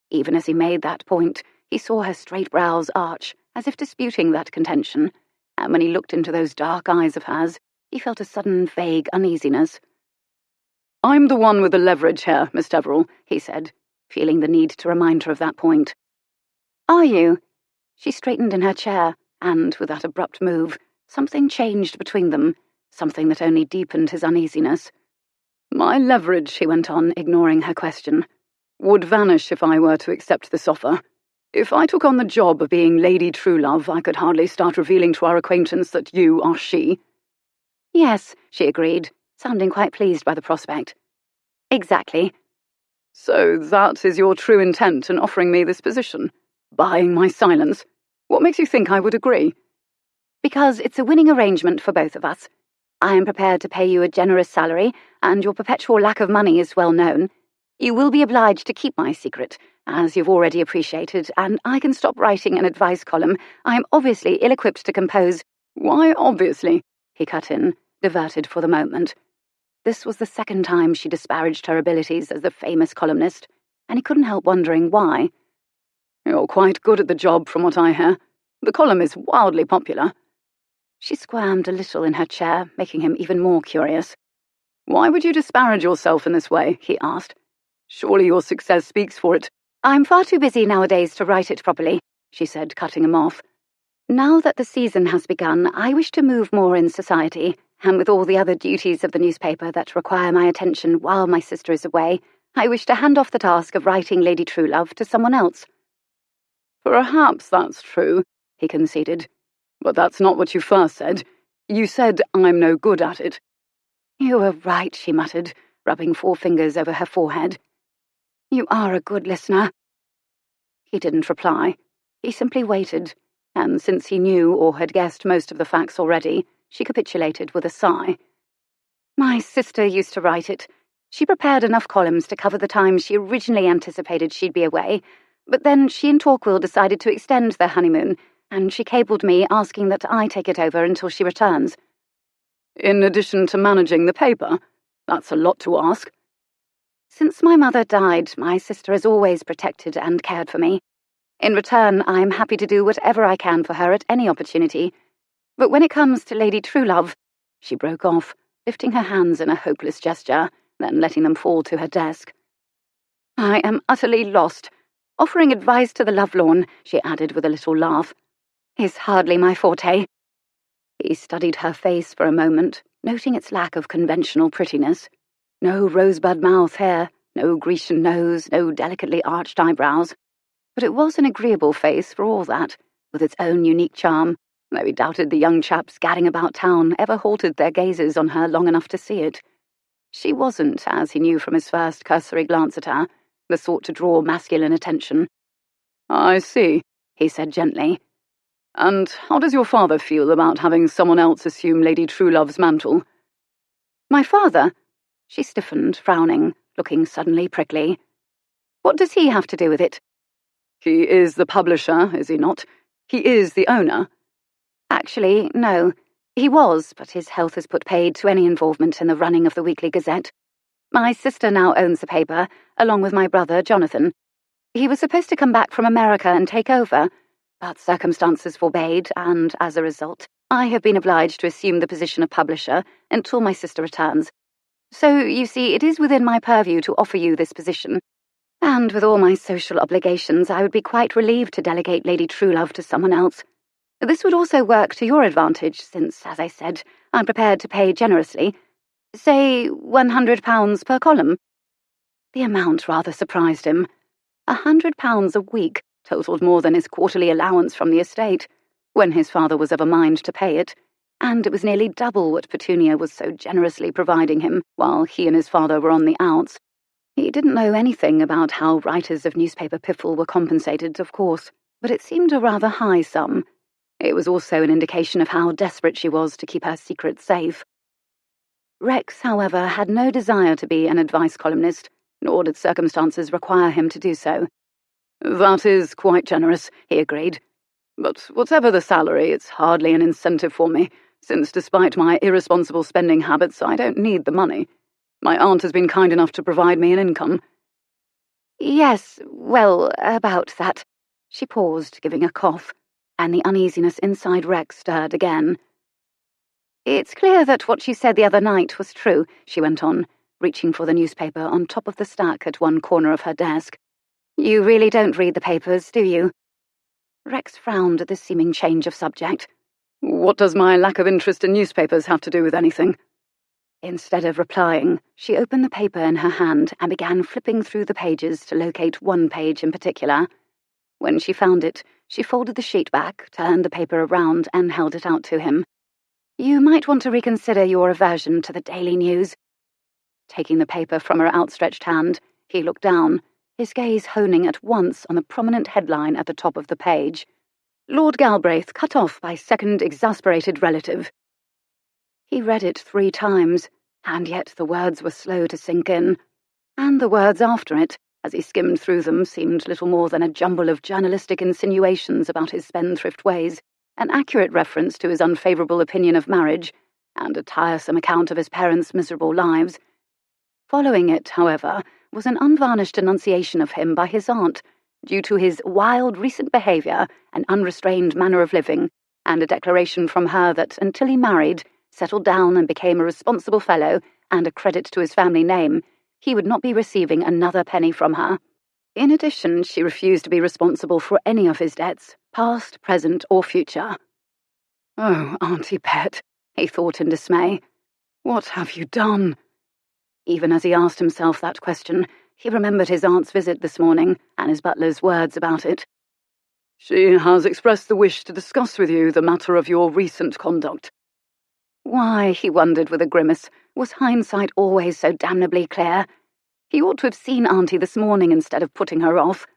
Even as he made that point, he saw her straight brows arch, as if disputing that contention, and when he looked into those dark eyes of hers, he felt a sudden vague uneasiness. I'm the one with the leverage here, Miss Deverill, he said, feeling the need to remind her of that point. Are you? She straightened in her chair, and, with that abrupt move, something changed between them, something that only deepened his uneasiness. My leverage, he went on, ignoring her question, would vanish if I were to accept this offer. If I took on the job of being Lady Truelove, I could hardly start revealing to our acquaintance that you are she. Yes, she agreed, sounding quite pleased by the prospect. Exactly. So that is your true intent in offering me this position? Buying my silence? What makes you think I would agree? Because it's a winning arrangement for both of us. I am prepared to pay you a generous salary, and your perpetual lack of money is well known. You will be obliged to keep my secret, as you've already appreciated, and I can stop writing an advice column. I am obviously ill-equipped to compose— Why obviously? He cut in, diverted for the moment. This was the second time she disparaged her abilities as the famous columnist, and he couldn't help wondering why. You're quite good at the job from what I hear. The column is wildly popular. She squirmed a little in her chair, making him even more curious. "Why would you disparage yourself in this way?" he asked. "Surely your success speaks for it." "I'm far too busy nowadays to write it properly," she said, cutting him off. "Now that the season has begun, I wish to move more in society, and with all the other duties of the newspaper that require my attention while my sister is away, I wish to hand off the task of writing Lady Truelove to someone else." "Perhaps that's true," he conceded. "But that's not what you first said. You said I'm no good at it." "You were right," she muttered, rubbing 4 fingers over her forehead. "You are a good listener." He didn't reply. He simply waited, and since he knew or had guessed most of the facts already, she capitulated with a sigh. "My sister used to write it. She prepared enough columns to cover the time she originally anticipated she'd be away, but then she and Torquil decided to extend their honeymoon, and she cabled me asking that I take it over until she returns." "In addition to managing the paper? That's a lot to ask." "Since my mother died, my sister has always protected and cared for me. In return, I am happy to do whatever I can for her at any opportunity. But when it comes to Lady Truelove—" She broke off, lifting her hands in a hopeless gesture, then letting them fall to her desk. "I am utterly lost. Offering advice to the lovelorn," she added with a little laugh, "is hardly my forte." He studied her face for a moment, noting its lack of conventional prettiness. No rosebud mouth here, no Grecian nose, no delicately arched eyebrows. But it was an agreeable face for all that, with its own unique charm, though he doubted the young chaps gadding about town ever halted their gazes on her long enough to see it. She wasn't, as he knew from his first cursory glance at her, the sort to draw masculine attention. "I see," he said gently. "And how does your father feel about having someone else assume Lady Truelove's mantle?" "My father?" She stiffened, frowning, looking suddenly prickly. "What does he have to do with it?" "He is the publisher, is he not? He is the owner." "Actually, no. He was, but his health has put paid to any involvement in the running of the Weekly Gazette. My sister now owns the paper, along with my brother, Jonathan. He was supposed to come back from America and take over, but circumstances forbade, and as a result, I have been obliged to assume the position of publisher until my sister returns. So, you see, it is within my purview to offer you this position. And with all my social obligations, I would be quite relieved to delegate Lady Truelove to someone else. This would also work to your advantage, since, as I said, I'm prepared to pay generously. Say £100 per column." The amount rather surprised him. £100 a week totalled more than his quarterly allowance from the estate, when his father was of a mind to pay it, and it was nearly double what Petunia was so generously providing him while he and his father were on the outs. He didn't know anything about how writers of newspaper piffle were compensated, of course, but it seemed a rather high sum. It was also an indication of how desperate she was to keep her secret safe. Rex, however, had no desire to be an advice columnist, nor did circumstances require him to do so. "That is quite generous," he agreed. "But whatever the salary, it's hardly an incentive for me, since despite my irresponsible spending habits, I don't need the money. My aunt has been kind enough to provide me an income." "Yes, well, about that." She paused, giving a cough, and the uneasiness inside Rex stirred again. "It's clear that what you said the other night was true," she went on, reaching for the newspaper on top of the stack at one corner of her desk. "You really don't read the papers, do you?" Rex frowned at the seeming change of subject. "What does my lack of interest in newspapers have to do with anything?" Instead of replying, she opened the paper in her hand and began flipping through the pages to locate one page in particular. When she found it, she folded the sheet back, turned the paper around, and held it out to him. "You might want to reconsider your aversion to the Daily News." Taking the paper from her outstretched hand, he looked down, his gaze honing at once on the prominent headline at the top of the page. "Lord Galbraith cut off by second exasperated relative." He read it 3 times, and yet the words were slow to sink in, and the words after it, as he skimmed through them, seemed little more than a jumble of journalistic insinuations about his spendthrift ways, an accurate reference to his unfavourable opinion of marriage, and a tiresome account of his parents' miserable lives. Following it, however, was an unvarnished denunciation of him by his aunt, due to his wild recent behaviour and unrestrained manner of living, and a declaration from her that until he married, settled down and became a responsible fellow and a credit to his family name, he would not be receiving another penny from her. In addition, she refused to be responsible for any of his debts, past, present, or future. Oh, Auntie Pet, he thought in dismay. What have you done? Even as he asked himself that question, he remembered his aunt's visit this morning and his butler's words about it. She has expressed the wish to discuss with you the matter of your recent conduct. Why, he wondered with a grimace, was hindsight always so damnably clear? He ought to have seen Auntie this morning instead of putting her off.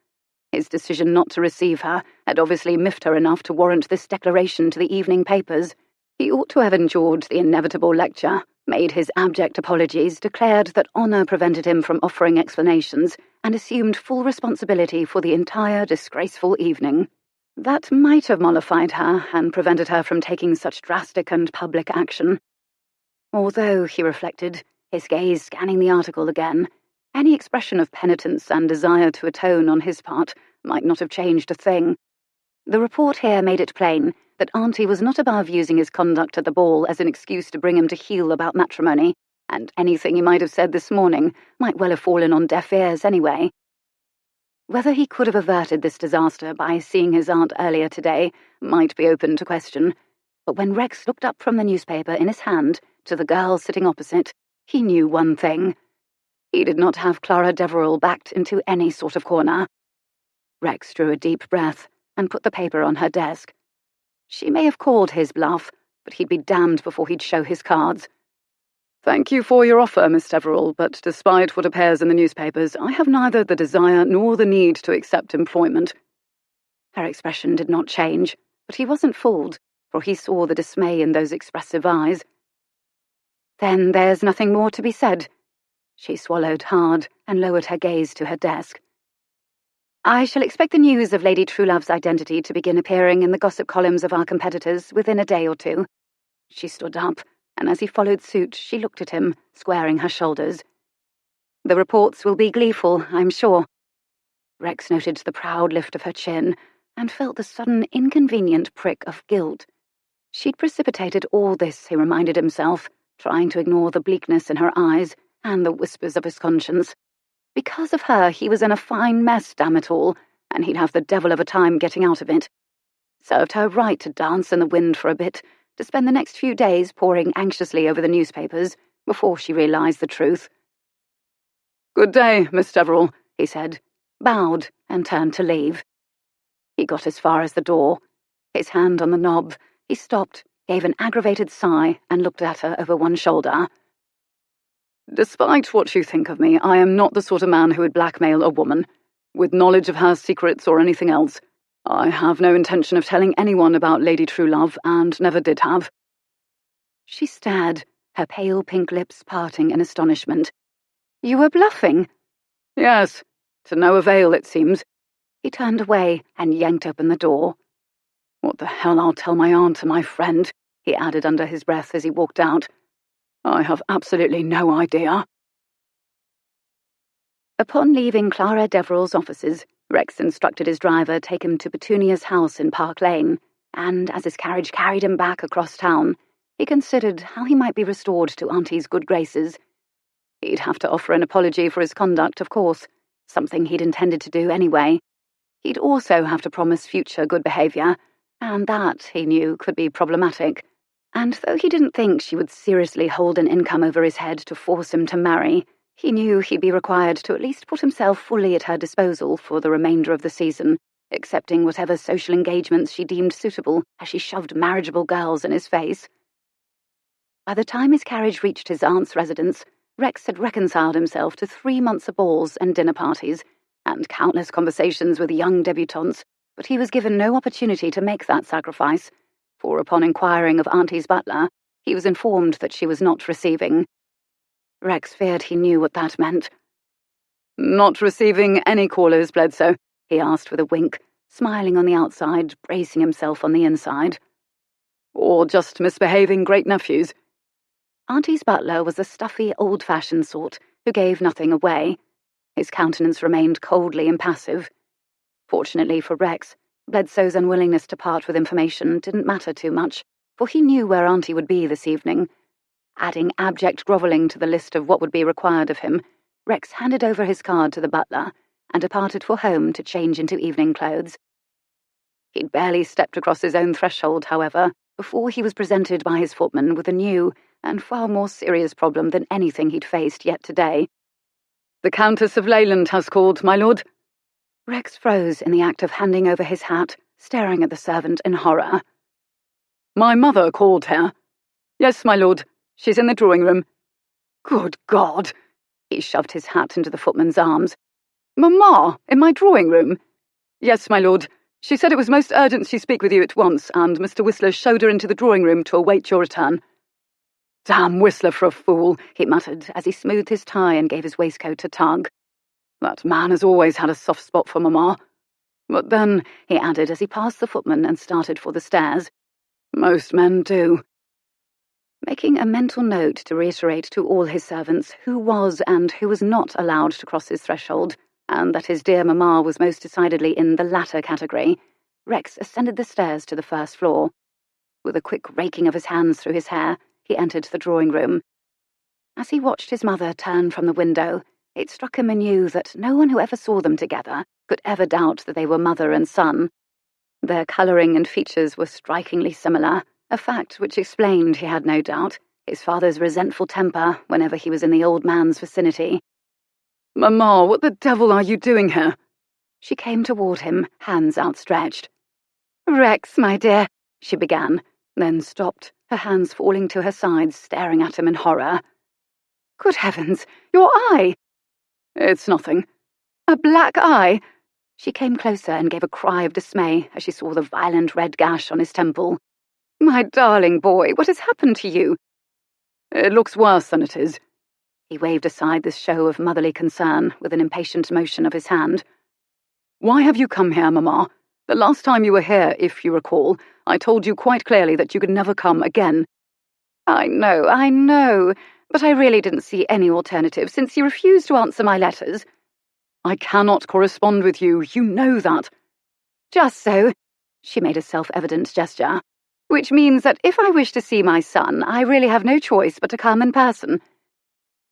His decision not to receive her had obviously miffed her enough to warrant this declaration to the evening papers. He ought to have endured the inevitable lecture, made his abject apologies, declared that honour prevented him from offering explanations, and assumed full responsibility for the entire disgraceful evening. That might have mollified her and prevented her from taking such drastic and public action. Although, he reflected, his gaze scanning the article again, any expression of penitence and desire to atone on his part might not have changed a thing. The report here made it plain that Auntie was not above using his conduct at the ball as an excuse to bring him to heel about matrimony, and anything he might have said this morning might well have fallen on deaf ears anyway. Whether he could have averted this disaster by seeing his aunt earlier today might be open to question, but when Rex looked up from the newspaper in his hand to the girl sitting opposite, he knew one thing. He did not have Clara Deverill backed into any sort of corner. Rex drew a deep breath and put the paper on her desk. She may have called his bluff, but he'd be damned before he'd show his cards. Thank you for your offer, Miss Deverill, but despite what appears in the newspapers, I have neither the desire nor the need to accept employment. Her expression did not change, but he wasn't fooled, for he saw the dismay in those expressive eyes. Then there's nothing more to be said. She swallowed hard and lowered her gaze to her desk. I shall expect the news of Lady Truelove's identity to begin appearing in the gossip columns of our competitors within a day or two. She stood up, and as he followed suit, she looked at him, squaring her shoulders. The reports will be gleeful, I'm sure. Rex noted the proud lift of her chin and felt the sudden inconvenient prick of guilt. She'd precipitated all this, he reminded himself, trying to ignore the bleakness in her eyes and the whispers of his conscience. Because of her, he was in a fine mess, damn it all, and he'd have the devil of a time getting out of it. Served her right to dance in the wind for a bit, to spend the next few days poring anxiously over the newspapers before she realised the truth. Good day, Miss Deverill, he said, bowed, and turned to leave. He got as far as the door. His hand on the knob, he stopped, gave an aggravated sigh, and looked at her over one shoulder. Despite what you think of me, I am not the sort of man who would blackmail a woman, with knowledge of her secrets or anything else. I have no intention of telling anyone about Lady Truelove, and never did have. She stared, her pale pink lips parting in astonishment. You were bluffing? Yes, to no avail, it seems. He turned away and yanked open the door. What the hell I'll tell my aunt and my friend, he added under his breath as he walked out. I have absolutely no idea. Upon leaving Clara Deverill's offices, Rex instructed his driver take him to Petunia's house in Park Lane, and as his carriage carried him back across town, he considered how he might be restored to Auntie's good graces. He'd have to offer an apology for his conduct, of course, something he'd intended to do anyway. He'd also have to promise future good behaviour, and that, he knew, could be problematic. And though he didn't think she would seriously hold an income over his head to force him to marry, he knew he'd be required to at least put himself fully at her disposal for the remainder of the season, accepting whatever social engagements she deemed suitable as she shoved marriageable girls in his face. By the time his carriage reached his aunt's residence, Rex had reconciled himself to 3 months of balls and dinner parties, and countless conversations with young debutantes, but he was given no opportunity to make that sacrifice, for upon inquiring of Auntie's butler, he was informed that she was not receiving. Rex feared he knew what that meant. Not receiving any callers, Bledsoe? He asked with a wink, smiling on the outside, bracing himself on the inside. Or just misbehaving great-nephews? Auntie's butler was a stuffy, old-fashioned sort who gave nothing away. His countenance remained coldly impassive. Fortunately for Rex, Bledsoe's unwillingness to part with information didn't matter too much, for he knew where Auntie would be this evening. Adding abject grovelling to the list of what would be required of him, Rex handed over his card to the butler and departed for home to change into evening clothes. He'd barely stepped across his own threshold, however, before he was presented by his footman with a new and far more serious problem than anything he'd faced yet today. "The Countess of Leyland has called, my lord." Rex froze in the act of handing over his hat, staring at the servant in horror. "My mother called here." "Yes, my lord. She's in the drawing-room." "Good God!" He shoved his hat into the footman's arms. "Mamma, in my drawing-room?" "Yes, my lord. She said it was most urgent she speak with you at once, and Mr. Whistler showed her into the drawing-room to await your return." "Damn Whistler for a fool," he muttered as he smoothed his tie and gave his waistcoat a tug. "That man has always had a soft spot for Mamma. But then," he added as he passed the footman and started for the stairs, "most men do." Making a mental note to reiterate to all his servants who was and who was not allowed to cross his threshold, and that his dear Mamma was most decidedly in the latter category, Rex ascended the stairs to the first floor. With a quick raking of his hands through his hair, he entered the drawing-room. As he watched his mother turn from the window, it struck him anew that no one who ever saw them together could ever doubt that they were mother and son. Their colouring and features were strikingly similar, a fact which explained, he had no doubt, his father's resentful temper whenever he was in the old man's vicinity. "Mamma, what the devil are you doing here?" She came toward him, hands outstretched. "Rex, my dear," she began, then stopped, her hands falling to her sides, staring at him in horror. "Good heavens, your eye!" "It's nothing." "A black eye?" She came closer and gave a cry of dismay as she saw the violent red gash on his temple. "My darling boy, what has happened to you?" "It looks worse than it is." He waved aside this show of motherly concern with an impatient motion of his hand. "Why have you come here, Mamma? The last time you were here, if you recall, I told you quite clearly that you could never come again." I know, but I really didn't see any alternative since you refused to answer my letters." "I cannot correspond with you, you know that." "Just so." She made a self-evident gesture. "Which means that if I wish to see my son, I really have no choice but to come in person."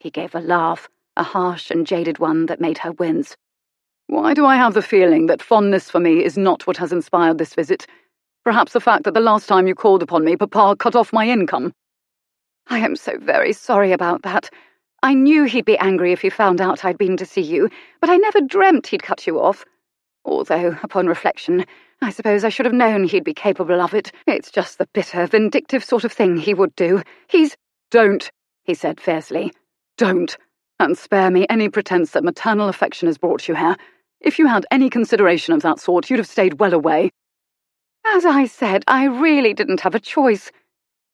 He gave a laugh, a harsh and jaded one that made her wince. "Why do I have the feeling that fondness for me is not what has inspired this visit? Perhaps the fact that the last time you called upon me, Papa cut off my income." "I am so very sorry about that. I knew he'd be angry if he found out I'd been to see you, but I never dreamt he'd cut you off. Although, upon reflection, I suppose I should have known he'd be capable of it. It's just the bitter, vindictive sort of thing he would do. He's—" "Don't," he said fiercely. "Don't, and spare me any pretense that maternal affection has brought you here. If you had any consideration of that sort, you'd have stayed well away." "As I said, I really didn't have a choice."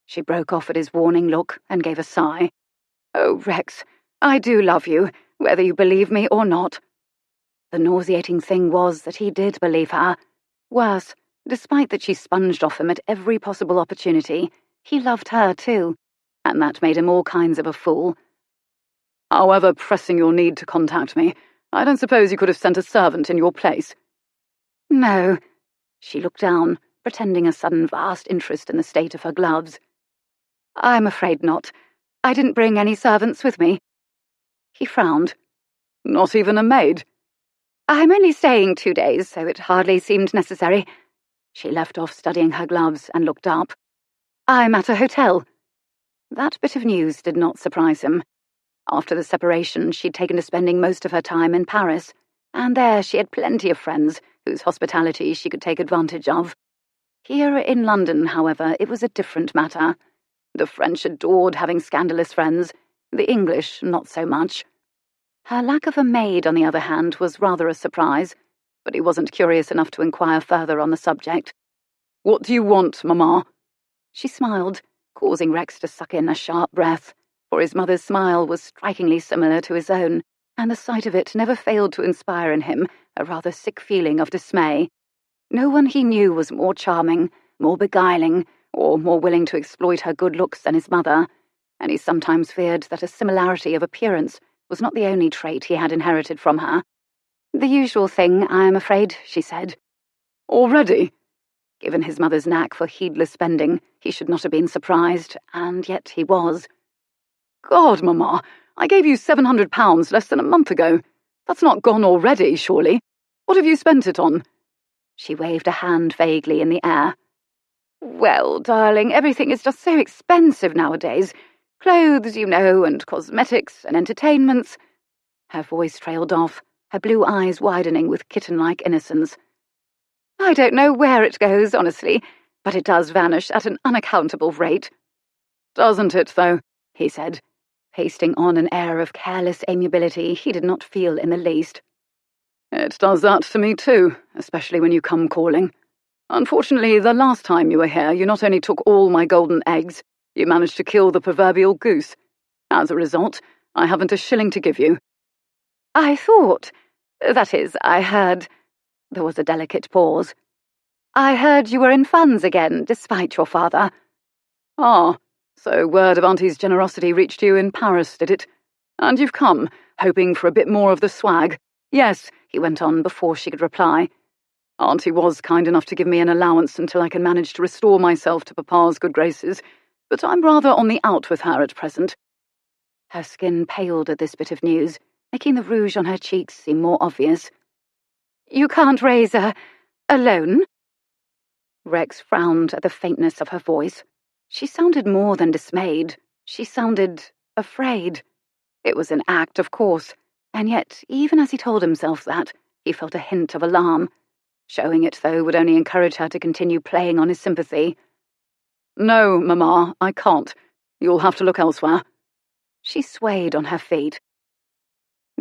She broke off at his warning look and gave a sigh. "Oh, Rex, I do love you, whether you believe me or not." The nauseating thing was that he did believe her. Worse, despite that she sponged off him at every possible opportunity, he loved her too, and that made him all kinds of a fool. "However pressing your need to contact me, I don't suppose you could have sent a servant in your place." "No." She looked down, pretending a sudden vast interest in the state of her gloves. "I'm afraid not. I didn't bring any servants with me." He frowned. "Not even a maid?" "I'm only staying 2 days, so it hardly seemed necessary." She left off studying her gloves and looked up. "I'm at a hotel." That bit of news did not surprise him. After the separation, she'd taken to spending most of her time in Paris, and there she had plenty of friends whose hospitality she could take advantage of. Here in London, however, it was a different matter. The French adored having scandalous friends, the English not so much. Her lack of a maid, on the other hand, was rather a surprise, but he wasn't curious enough to inquire further on the subject. "What do you want, Mamma?" She smiled, causing Rex to suck in a sharp breath, for his mother's smile was strikingly similar to his own, and the sight of it never failed to inspire in him a rather sick feeling of dismay. No one he knew was more charming, more beguiling, or more willing to exploit her good looks than his mother, and he sometimes feared that a similarity of appearance was not the only trait he had inherited from her. "The usual thing, I am afraid," she said. Already? Given his mother's knack for heedless spending, he should not have been surprised, and yet he was. God, Mamma, I gave you £700 less than a month ago. That's not gone already, surely. What have you spent it on? She waved a hand vaguely in the air. Well, darling, everything is just so expensive nowadays. Clothes, you know, and cosmetics and entertainments. Her voice trailed off, her blue eyes widening with kitten-like innocence. I don't know where it goes, honestly, but it does vanish at an unaccountable rate. Doesn't it, though? He said, pasting on an air of careless amiability he did not feel in the least. It does that to me too, especially when you come calling. Unfortunately, the last time you were here, you not only took all my golden eggs, you managed to kill the proverbial goose. As a result, I haven't a shilling to give you. I thought, that is, I heard... There was a delicate pause. I heard you were in funds again, despite your father. Ah, so word of Auntie's generosity reached you in Paris, did it? And you've come, hoping for a bit more of the swag. Yes, he went on before she could reply. Auntie was kind enough to give me an allowance until I can manage to restore myself to Papa's good graces, but I'm rather on the out with her at present. Her skin paled at this bit of news, making the rouge on her cheeks seem more obvious. You can't raise a loan? Rex frowned at the faintness of her voice. She sounded more than dismayed. She sounded afraid. It was an act, of course, and yet, even as he told himself that, he felt a hint of alarm. Showing it, though, would only encourage her to continue playing on his sympathy. No, Mamma, I can't. You'll have to look elsewhere. She swayed on her feet.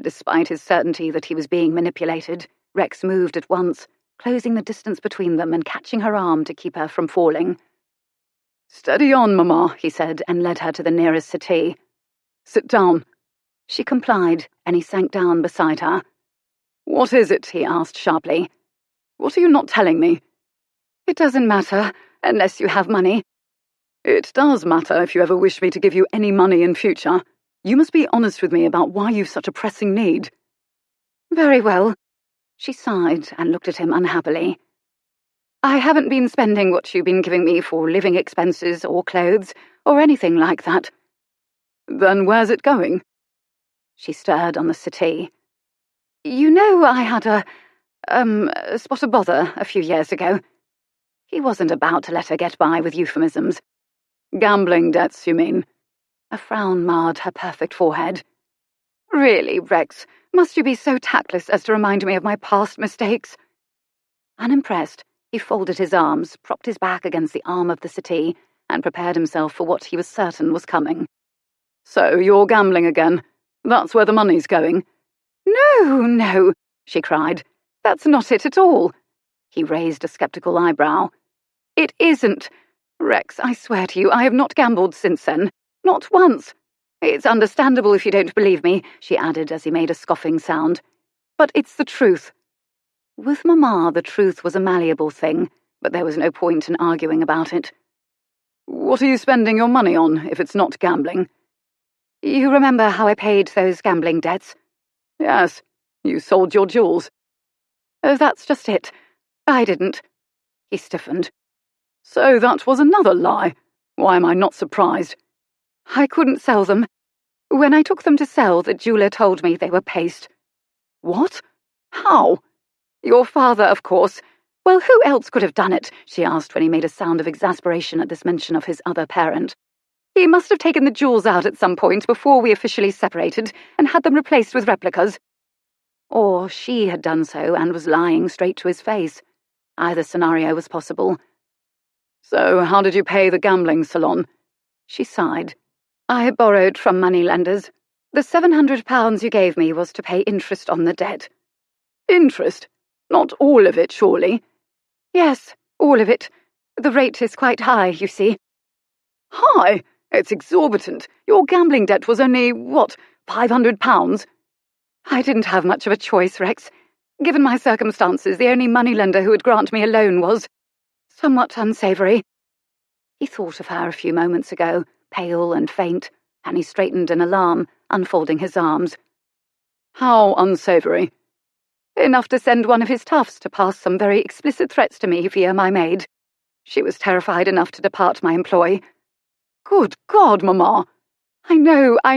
Despite his certainty that he was being manipulated, Rex moved at once, closing the distance between them and catching her arm to keep her from falling. Steady on, Mamma, he said, and led her to the nearest settee. Sit down. She complied, and he sank down beside her. What is it? He asked sharply. What are you not telling me? It doesn't matter, unless you have money. It does matter if you ever wish me to give you any money in future. You must be honest with me about why you've such a pressing need. Very well. She sighed and looked at him unhappily. I haven't been spending what you've been giving me for living expenses or clothes or anything like that. Then where's it going? She stirred on the settee. You know I had a spot of bother a few years ago. He wasn't about to let her get by with euphemisms. Gambling debts, you mean? A frown marred her perfect forehead. Really, Rex, must you be so tactless as to remind me of my past mistakes? Unimpressed, he folded his arms, propped his back against the arm of the settee, and prepared himself for what he was certain was coming. So you're gambling again? That's where the money's going? No, she cried. That's not it at all. He raised a sceptical eyebrow. It isn't. Rex, I swear to you, I have not gambled since then. Not once. It's understandable if you don't believe me, she added as he made a scoffing sound. But it's the truth. With Mamma, the truth was a malleable thing, but there was no point in arguing about it. What are you spending your money on, if it's not gambling? You remember how I paid those gambling debts? Yes, you sold your jewels. Oh, that's just it. I didn't. He stiffened. So that was another lie. Why am I not surprised? I couldn't sell them. When I took them to sell, the jeweller told me they were paste. What? How? Your father, of course. Well, who else could have done it? She asked when he made a sound of exasperation at this mention of his other parent. He must have taken the jewels out at some point before we officially separated and had them replaced with replicas. Or she had done so and was lying straight to his face. Either scenario was possible. So how did you pay the gambling salon? She sighed. I borrowed from moneylenders. The £700 you gave me was to pay interest on the debt. Interest? Not all of it, surely? Yes, all of it. The rate is quite high, you see. High? It's exorbitant. Your gambling debt was only, what, £500? I didn't have much of a choice, Rex. Given my circumstances, the only moneylender who would grant me a loan was somewhat unsavoury. He thought of her a few moments ago, pale and faint, and he straightened in alarm, unfolding his arms. How unsavoury? Enough to send one of his toughs to pass some very explicit threats to me via my maid. She was terrified enough to depart my employ. Good God, Mamma! I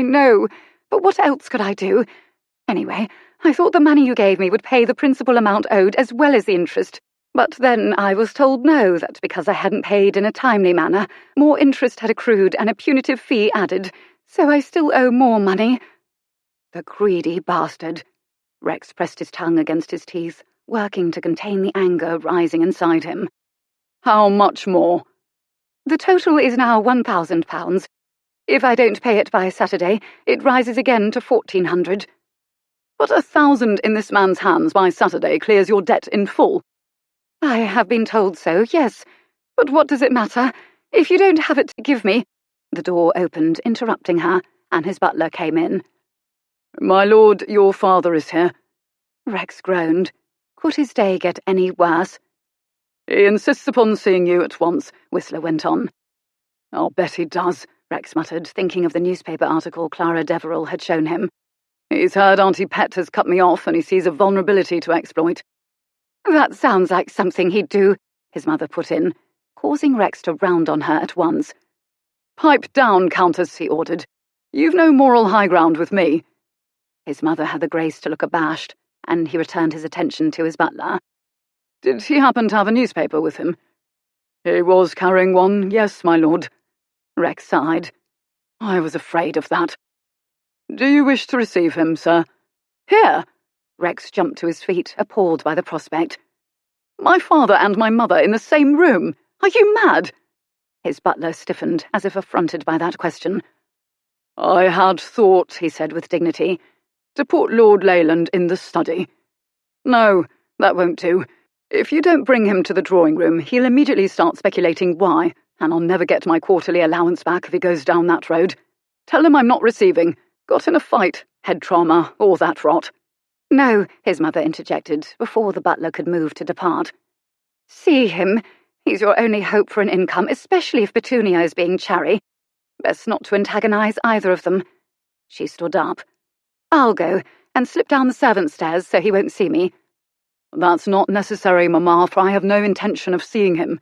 know, but what else could I do? Anyway, I thought the money you gave me would pay the principal amount owed as well as the interest. But then I was told no, that because I hadn't paid in a timely manner, more interest had accrued and a punitive fee added, so I still owe more money. The greedy bastard. Rex pressed his tongue against his teeth, working to contain the anger rising inside him. How much more? The total is now £1,000. If I don't pay it by Saturday, it rises again to 1,400. But 1,000 in this man's hands by Saturday clears your debt in full. I have been told so, yes. But what does it matter? If you don't have it to give me— The door opened, interrupting her, and his butler came in. My lord, your father is here. Rex groaned. Could his day get any worse? He insists upon seeing you at once, Whistler went on. I'll bet he does, Rex muttered, thinking of the newspaper article Clara Deverill had shown him. He's heard Auntie Pet has cut me off and he sees a vulnerability to exploit. That sounds like something he'd do, his mother put in, causing Rex to round on her at once. Pipe down, Countess, he ordered. You've no moral high ground with me. His mother had the grace to look abashed, and he returned his attention to his butler. Did he happen to have a newspaper with him? He was carrying one, yes, my lord. Rex sighed. I was afraid of that. Do you wish to receive him, sir? Here! Rex jumped to his feet, appalled by the prospect. My father and my mother in the same room! Are you mad? His butler stiffened, as if affronted by that question. I had thought, he said with dignity, to put Lord Leyland in the study. No, that won't do. If you don't bring him to the drawing-room, he'll immediately start speculating why, and I'll never get my quarterly allowance back if he goes down that road. Tell him I'm not receiving. Got in a fight, head trauma, all that rot. No, his mother interjected, before the butler could move to depart. See him. He's your only hope for an income, especially if Petunia is being chary. Best not to antagonize either of them. She stood up. I'll go, and slip down the servants' stairs so he won't see me. That's not necessary, Mamma, for I have no intention of seeing him.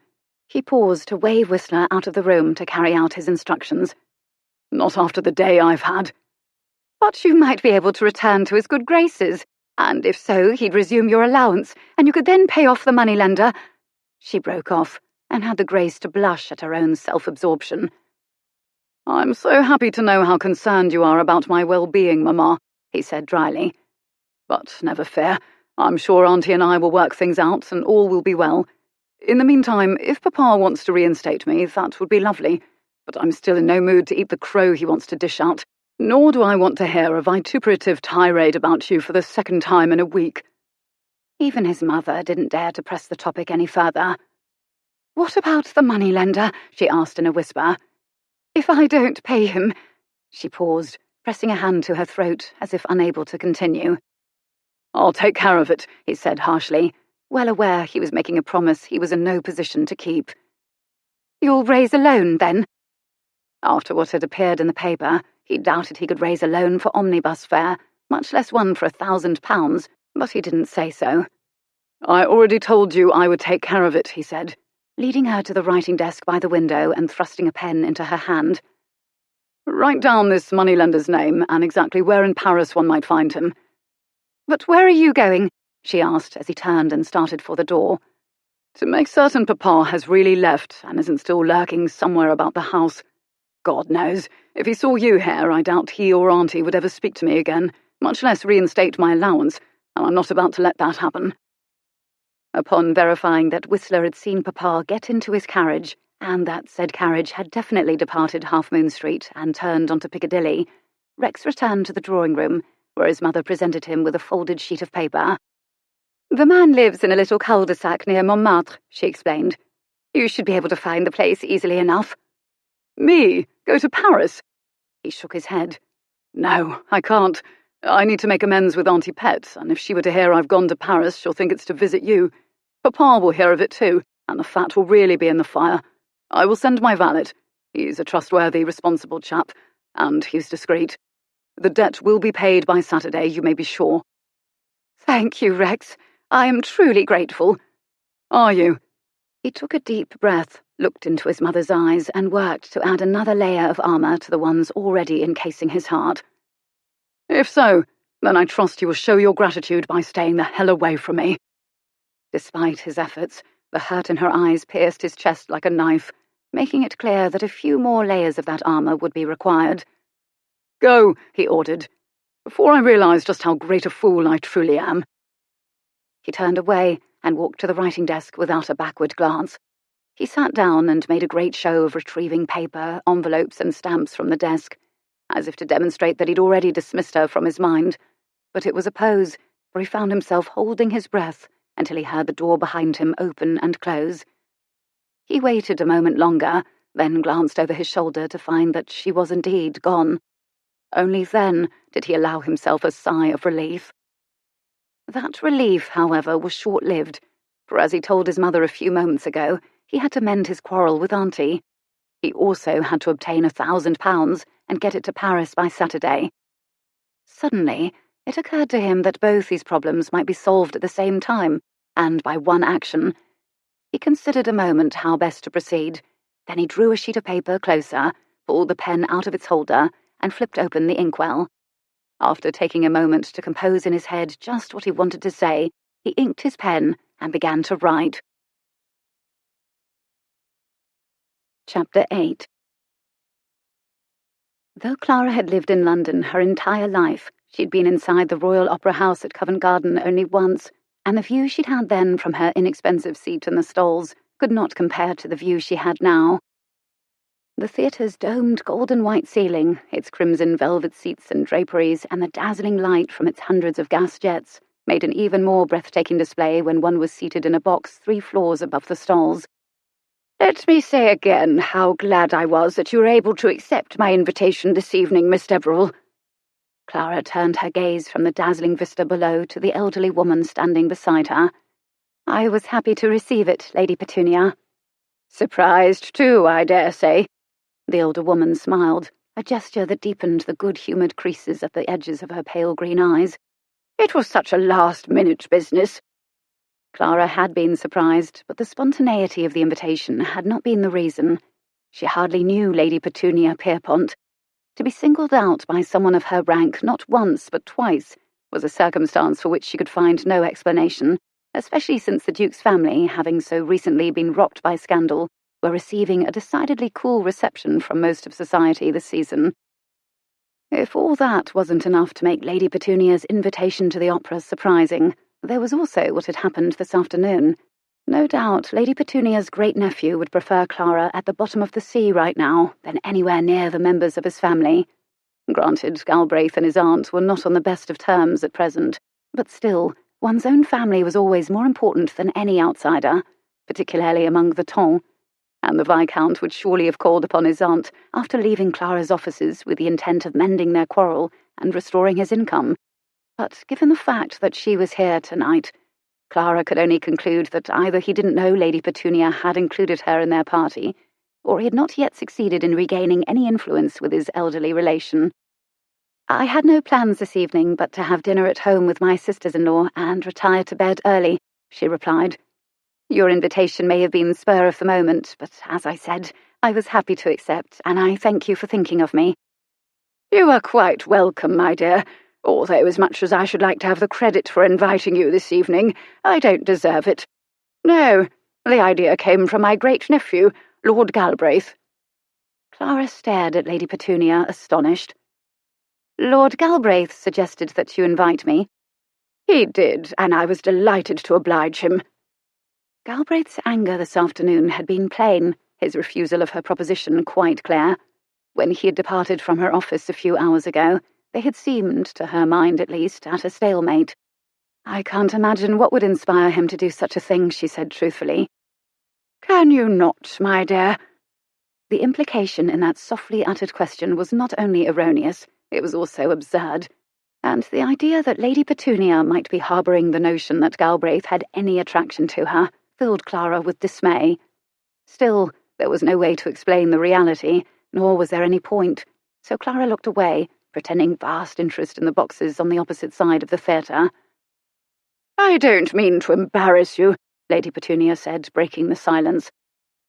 He paused to wave Whistler out of the room to carry out his instructions. Not after the day I've had. But you might be able to return to his good graces, and if so, he'd resume your allowance, and you could then pay off the moneylender. She broke off, and had the grace to blush at her own self-absorption. I'm so happy to know how concerned you are about my well-being, Mamma, he said dryly. But never fear. I'm sure Auntie and I will work things out, and all will be well. In the meantime, if Papa wants to reinstate me, that would be lovely. But I'm still in no mood to eat the crow he wants to dish out. Nor do I want to hear a vituperative tirade about you for the second time in a week. Even his mother didn't dare to press the topic any further. What about the moneylender? She asked in a whisper. If I don't pay him— She paused, pressing a hand to her throat as if unable to continue. I'll take care of it, he said harshly, well aware he was making a promise he was in no position to keep. You'll raise a loan, then? After what had appeared in the paper, he doubted he could raise a loan for omnibus fare, much less one for £1,000, but he didn't say so. I already told you I would take care of it, he said, leading her to the writing desk by the window and thrusting a pen into her hand. Write down this moneylender's name and exactly where in Paris one might find him. But where are you going? She asked as he turned and started for the door. To make certain Papa has really left and isn't still lurking somewhere about the house. God knows, if he saw you here, I doubt he or Auntie would ever speak to me again, much less reinstate my allowance, and I'm not about to let that happen. Upon verifying that Whistler had seen Papa get into his carriage, and that said carriage had definitely departed Half Moon Street and turned onto Piccadilly, Rex returned to the drawing-room, where his mother presented him with a folded sheet of paper. The man lives in a little cul-de-sac near Montmartre, she explained. You should be able to find the place easily enough. Me? Go to Paris? He shook his head. No, I can't. I need to make amends with Auntie Pet, and if she were to hear I've gone to Paris, she'll think it's to visit you. Papa will hear of it too, and the fat will really be in the fire. I will send my valet. He's a trustworthy, responsible chap, and he's discreet. The debt will be paid by Saturday, you may be sure. Thank you, Rex. I am truly grateful. Are you? He took a deep breath, looked into his mother's eyes, and worked to add another layer of armor to the ones already encasing his heart. If so, then I trust you will show your gratitude by staying the hell away from me. Despite his efforts, the hurt in her eyes pierced his chest like a knife, making it clear that a few more layers of that armor would be required. Go, he ordered, before I realize just how great a fool I truly am. He turned away and walked to the writing desk without a backward glance. He sat down and made a great show of retrieving paper, envelopes, and stamps from the desk, as if to demonstrate that he'd already dismissed her from his mind. But it was a pose, for he found himself holding his breath until he heard the door behind him open and close. He waited a moment longer, then glanced over his shoulder to find that she was indeed gone. Only then did he allow himself a sigh of relief. That relief, however, was short-lived, for as he told his mother a few moments ago, he had to mend his quarrel with Auntie. He also had to obtain £1,000 and get it to Paris by Saturday. Suddenly, it occurred to him that both these problems might be solved at the same time, and by one action. He considered a moment how best to proceed. Then he drew a sheet of paper closer, pulled the pen out of its holder, and flipped open the inkwell. After taking a moment to compose in his head just what he wanted to say, he inked his pen and began to write. Chapter 8. Though Clara had lived in London her entire life, she'd been inside the Royal Opera House at Covent Garden only once, and the view she'd had then from her inexpensive seat in the stalls could not compare to the view she had now. The theatre's domed golden-white ceiling, its crimson velvet seats and draperies, and the dazzling light from its hundreds of gas jets made an even more breathtaking display when one was seated in a box 3 floors above the stalls. Let me say again how glad I was that you were able to accept my invitation this evening, Miss Deverill. Clara turned her gaze from the dazzling vista below to the elderly woman standing beside her. I was happy to receive it, Lady Petunia. Surprised, too, I dare say. The older woman smiled, a gesture that deepened the good-humoured creases at the edges of her pale green eyes. It was such a last-minute business. Clara had been surprised, but the spontaneity of the invitation had not been the reason. She hardly knew Lady Petunia Pierpont. To be singled out by someone of her rank not once but twice was a circumstance for which she could find no explanation, especially since the Duke's family, having so recently been rocked by scandal, were receiving a decidedly cool reception from most of society this season. If all that wasn't enough to make Lady Petunia's invitation to the opera surprising, there was also what had happened this afternoon. No doubt Lady Petunia's great-nephew would prefer Clara at the bottom of the sea right now than anywhere near the members of his family. Granted, Galbraith and his aunt were not on the best of terms at present, but still, one's own family was always more important than any outsider, particularly among the ton. And the Viscount would surely have called upon his aunt after leaving Clara's offices with the intent of mending their quarrel and restoring his income. But given the fact that she was here tonight, Clara could only conclude that either he didn't know Lady Petunia had included her in their party, or he had not yet succeeded in regaining any influence with his elderly relation. I had no plans this evening but to have dinner at home with my sisters-in-law and retire to bed early, she replied. Your invitation may have been spur of the moment, but as I said, I was happy to accept, and I thank you for thinking of me. You are quite welcome, my dear, although as much as I should like to have the credit for inviting you this evening, I don't deserve it. No, the idea came from my great-nephew, Lord Galbraith. Clara stared at Lady Petunia, astonished. Lord Galbraith suggested that you invite me. He did, and I was delighted to oblige him. Galbraith's anger this afternoon had been plain, his refusal of her proposition quite clear. When he had departed from her office a few hours ago, they had seemed, to her mind at least, at a stalemate. I can't imagine what would inspire him to do such a thing, she said truthfully. Can you not, my dear? The implication in that softly uttered question was not only erroneous, it was also absurd. And the idea that Lady Petunia might be harbouring the notion that Galbraith had any attraction to her filled Clara with dismay. Still, there was no way to explain the reality, nor was there any point, so Clara looked away, pretending vast interest in the boxes on the opposite side of the theatre. I don't mean to embarrass you, Lady Petunia said, breaking the silence.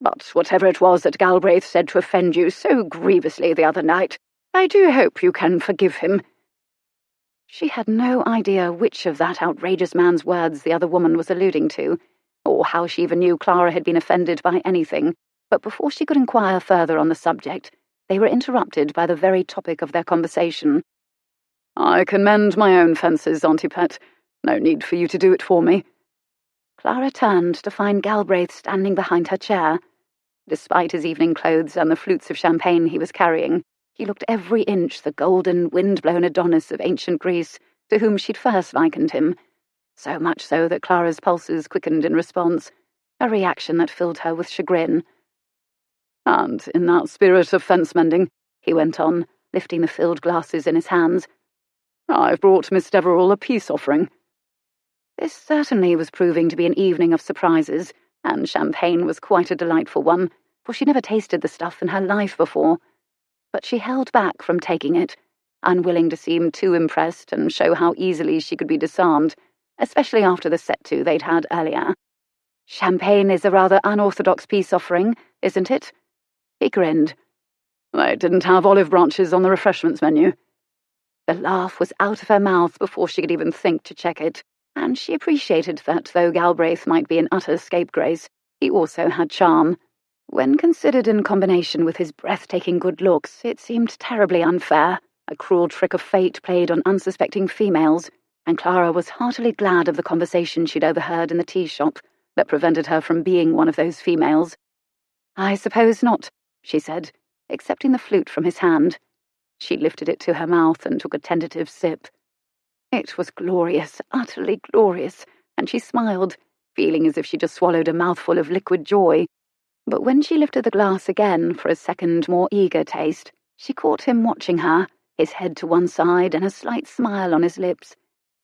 But whatever it was that Galbraith said to offend you so grievously the other night, I do hope you can forgive him. She had no idea which of that outrageous man's words the other woman was alluding to, or how she even knew Clara had been offended by anything, but before she could inquire further on the subject, they were interrupted by the very topic of their conversation. I can mend my own fences, Auntie Pet. No need for you to do it for me. Clara turned to find Galbraith standing behind her chair. Despite his evening clothes and the flutes of champagne he was carrying, he looked every inch the golden, wind-blown Adonis of ancient Greece, to whom she'd first likened him, so much so that Clara's pulses quickened in response, a reaction that filled her with chagrin. And in that spirit of fence-mending, he went on, lifting the filled glasses in his hands, I've brought Miss Deverill a peace offering. This certainly was proving to be an evening of surprises, and champagne was quite a delightful one, for she'd never tasted the stuff in her life before. But she held back from taking it, unwilling to seem too impressed and show how easily she could be disarmed, especially after the set-to they'd had earlier. Champagne is a rather unorthodox peace offering, isn't it? He grinned. They didn't have olive branches on the refreshments menu. The laugh was out of her mouth before she could even think to check it, and she appreciated that, though Galbraith might be an utter scapegrace, he also had charm. When considered in combination with his breathtaking good looks, it seemed terribly unfair, a cruel trick of fate played on unsuspecting females, and Clara was heartily glad of the conversation she'd overheard in the tea shop that prevented her from being one of those females. I suppose not, she said, accepting the flute from his hand. She lifted it to her mouth and took a tentative sip. It was glorious, utterly glorious, and she smiled, feeling as if she just swallowed a mouthful of liquid joy. But when she lifted the glass again for a second, more eager taste, she caught him watching her, his head to one side and a slight smile on his lips.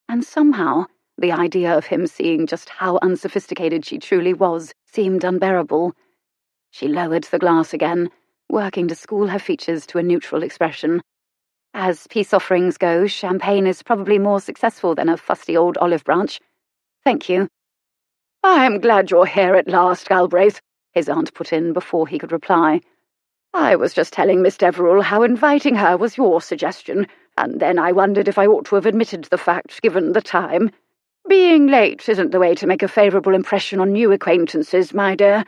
And somehow, the idea of him seeing just how unsophisticated she truly was seemed unbearable. She lowered the glass again, working to school her features to a neutral expression. As peace offerings go, champagne is probably more successful than a fusty old olive branch. Thank you. I am glad you're here at last, Galbraith, his aunt put in before he could reply. I was just telling Miss Deverill how inviting her was your suggestion, and then I wondered if I ought to have admitted the fact, given the time. Being late isn't the way to make a favourable impression on new acquaintances, my dear.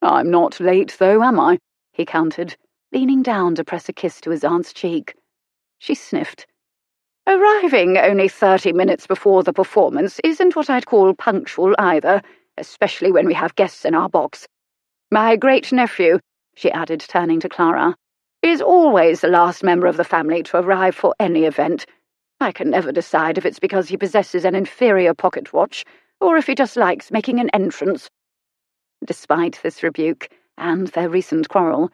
I'm not late, though, am I? He countered, leaning down to press a kiss to his aunt's cheek. She sniffed. Arriving only 30 minutes before the performance isn't what I'd call punctual either, especially when we have guests in our box. My great-nephew, she added, turning to Clara, is always the last member of the family to arrive for any event. I can never decide if it's because he possesses an inferior pocket watch, or if he just likes making an entrance. Despite this rebuke, and their recent quarrel,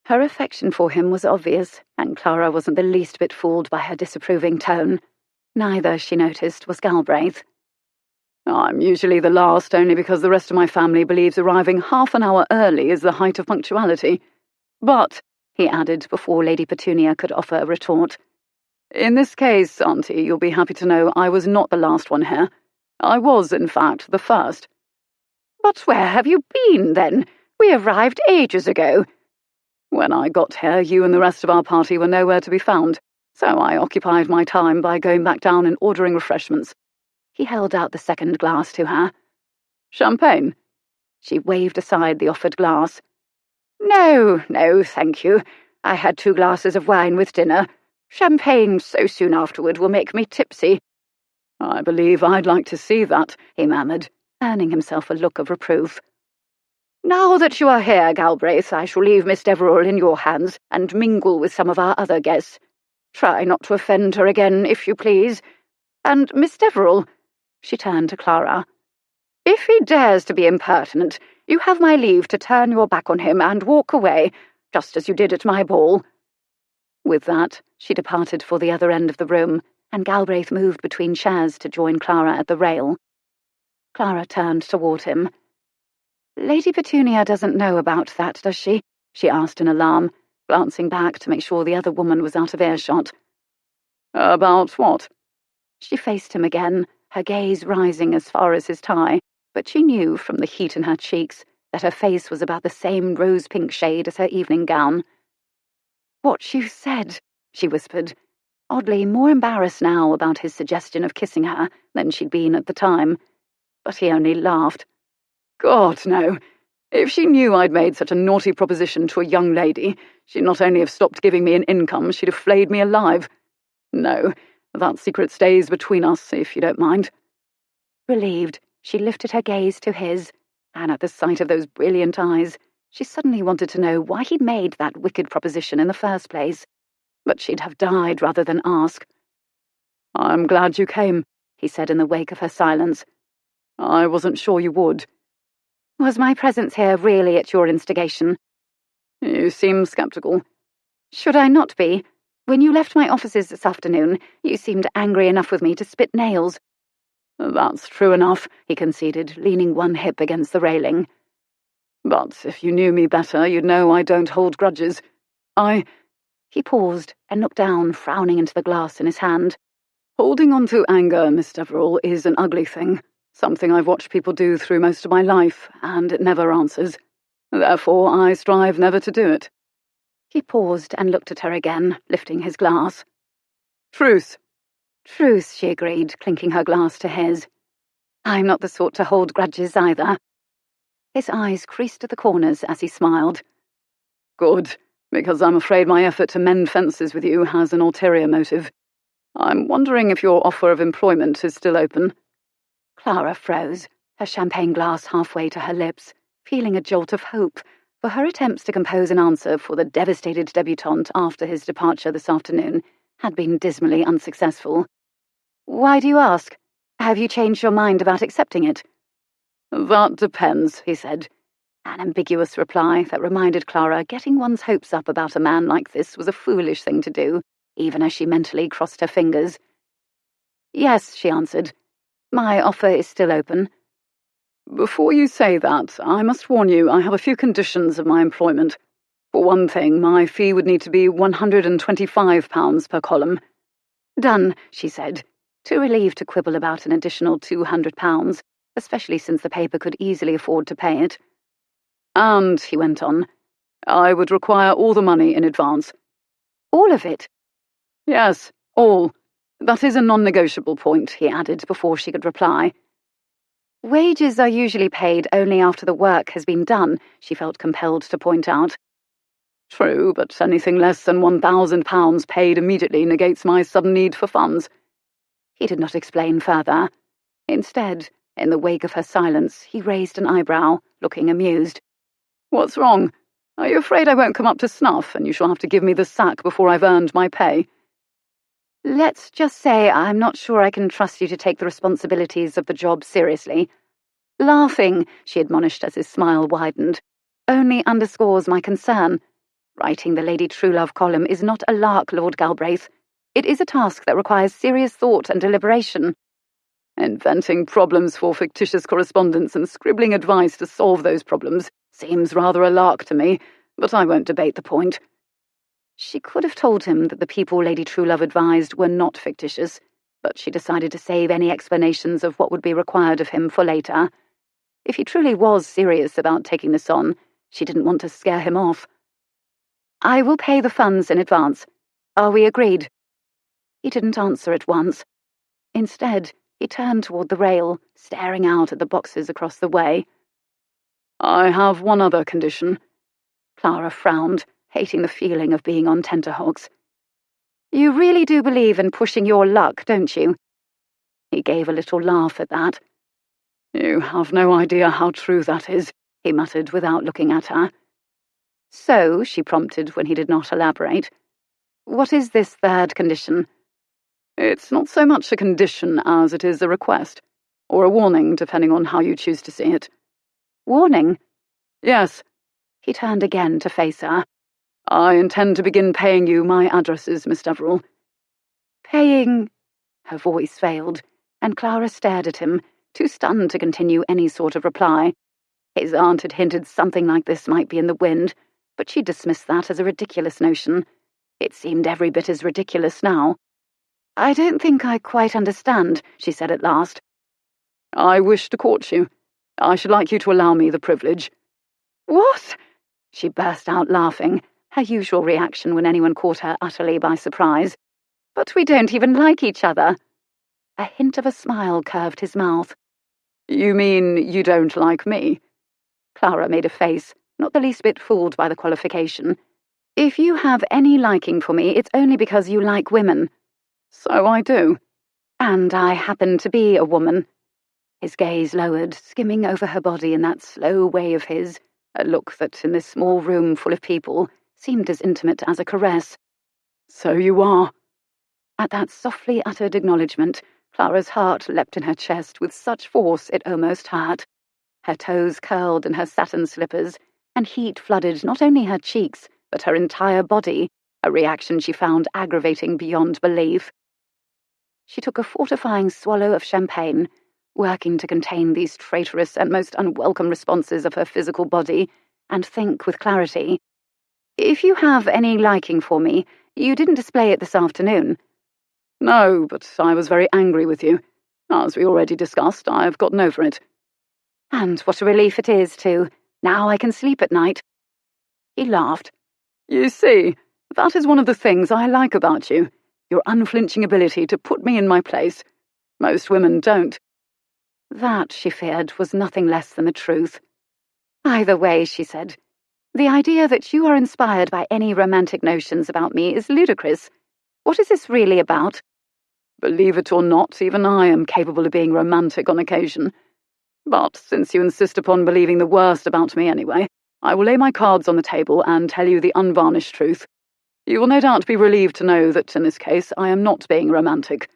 her affection for him was obvious, and Clara wasn't the least bit fooled by her disapproving tone. Neither, she noticed, was Galbraith. I'm usually the last only because the rest of my family believes arriving half an hour early is the height of punctuality. But, he added before Lady Petunia could offer a retort, in this case, Auntie, you'll be happy to know I was not the last one here. I was, in fact, the first. But where have you been, then? We arrived ages ago. When I got here, you and the rest of our party were nowhere to be found, so I occupied my time by going back down and ordering refreshments. He held out the second glass to her. Champagne? She waved aside the offered glass. No, thank you. I had 2 glasses of wine with dinner. Champagne so soon afterward will make me tipsy. I believe I'd like to see that, he murmured, earning himself a look of reproof. Now that you are here, Galbraith, I shall leave Miss Deverill in your hands and mingle with some of our other guests. Try not to offend her again, if you please. And Miss Deverill, she turned to Clara, if he dares to be impertinent, you have my leave to turn your back on him and walk away, just as you did at my ball. With that, she departed for the other end of the room, and Galbraith moved between chairs to join Clara at the rail. Clara turned toward him. Lady Petunia doesn't know about that, does she? She asked in alarm, glancing back to make sure the other woman was out of earshot. About what? She faced him again, her gaze rising as far as his tie, but she knew from the heat in her cheeks that her face was about the same rose-pink shade as her evening gown. "What you said," she whispered, oddly more embarrassed now about his suggestion of kissing her than she'd been at the time. But he only laughed. God, no. If she knew I'd made such a naughty proposition to a young lady, she'd not only have stopped giving me an income, she'd have flayed me alive. No, that secret stays between us, if you don't mind." Relieved, she lifted her gaze to his, and at the sight of those brilliant eyes, she suddenly wanted to know why he'd made that wicked proposition in the first place. But she'd have died rather than ask. "I'm glad you came," he said in the wake of her silence. "I wasn't sure you would." "Was my presence here really at your instigation?" "You seem sceptical." "Should I not be? When you left my offices this afternoon, you seemed angry enough with me to spit nails." "That's true enough," he conceded, leaning one hip against the railing. "But if you knew me better, you'd know I don't hold grudges. He paused and looked down, frowning into the glass in his hand. "Holding on to anger, Miss Deverill, is an ugly thing. Something I've watched people do through most of my life, and it never answers. Therefore, I strive never to do it." He paused and looked at her again, lifting his glass. "Truth." "Truth," she agreed, clinking her glass to his. "I'm not the sort to hold grudges either." His eyes creased at the corners as he smiled. "Good, because I'm afraid my effort to mend fences with you has an ulterior motive. I'm wondering if your offer of employment is still open." Clara froze, her champagne glass halfway to her lips, feeling a jolt of hope, for her attempts to compose an answer for the devastated debutante after his departure this afternoon had been dismally unsuccessful. "Why do you ask? Have you changed your mind about accepting it?" "That depends," he said. An ambiguous reply that reminded Clara getting one's hopes up about a man like this was a foolish thing to do, even as she mentally crossed her fingers. "Yes," she answered. "My offer is still open." "Before you say that, I must warn you I have a few conditions of my employment. For one thing, my fee would need to be £125 per column." "Done," she said, too relieved to quibble about an additional £200, especially since the paper could easily afford to pay it. "And," he went on, "I would require all the money in advance." "All of it?" "Yes, all. That is a non-negotiable point," he added before she could reply. "Wages are usually paid only after the work has been done," she felt compelled to point out. "True, but anything less than £1,000 paid immediately negates my sudden need for funds." He did not explain further. Instead, in the wake of her silence, he raised an eyebrow, looking amused. "What's wrong? Are you afraid I won't come up to snuff and you shall have to give me the sack before I've earned my pay?" "Let's just say I'm not sure I can trust you to take the responsibilities of the job seriously." "Laughing," she admonished as his smile widened, "only underscores my concern. Writing the Lady Truelove column is not a lark, Lord Galbraith. It is a task that requires serious thought and deliberation." "Inventing problems for fictitious correspondence and scribbling advice to solve those problems seems rather a lark to me, but I won't debate the point." She could have told him that the people Lady Truelove advised were not fictitious, but she decided to save any explanations of what would be required of him for later. If he truly was serious about taking this on, she didn't want to scare him off. "I will pay the funds in advance. Are we agreed?" He didn't answer at once. Instead, he turned toward the rail, staring out at the boxes across the way. "I have one other condition." Clara frowned, hating the feeling of being on tenterhooks. "You really do believe in pushing your luck, don't you?" He gave a little laugh at that. "You have no idea how true that is," he muttered without looking at her. "So," she prompted when he did not elaborate, "what is this third condition?" "It's not so much a condition as it is a request, or a warning, depending on how you choose to see it." "Warning?" "Yes." He turned again to face her. "I intend to begin paying you my addresses, Miss Deverill." "Paying—" Her voice failed, and Clara stared at him, too stunned to continue any sort of reply. His aunt had hinted something like this might be in the wind, but she dismissed that as a ridiculous notion. It seemed every bit as ridiculous now. I don't think I quite understand, she said at last. I wish to court you. I should like you to allow me the privilege. What? She burst out laughing, her usual reaction when anyone caught her utterly by surprise. But we don't even like each other. A hint of a smile curved his mouth. You mean you don't like me? Clara made a face, not the least bit fooled by the qualification. If you have any liking for me, it's only because you like women. So I do. And I happen to be a woman. His gaze lowered, skimming over her body in that slow way of his, a look that, in this small room full of people, seemed as intimate as a caress. So you are. At that softly uttered acknowledgement, Clara's heart leapt in her chest with such force it almost hurt. Her toes curled in her satin slippers, and heat flooded not only her cheeks, but her entire body, a reaction she found aggravating beyond belief. She took a fortifying swallow of champagne, working to contain these traitorous and most unwelcome responses of her physical body, and think with clarity. If you have any liking for me, you didn't display it this afternoon. No, but I was very angry with you. As we already discussed, I've gotten over it. And what a relief it is, too. Now I can sleep at night. He laughed. You see, that is one of the things I like about you, your unflinching ability to put me in my place. Most women don't. That, she feared, was nothing less than the truth. Either way, she said, the idea that you are inspired by any romantic notions about me is ludicrous. What is this really about? Believe it or not, even I am capable of being romantic on occasion. But since you insist upon believing the worst about me anyway, I will lay my cards on the table and tell you the unvarnished truth. You will no doubt be relieved to know that, in this case, I am not being romantic.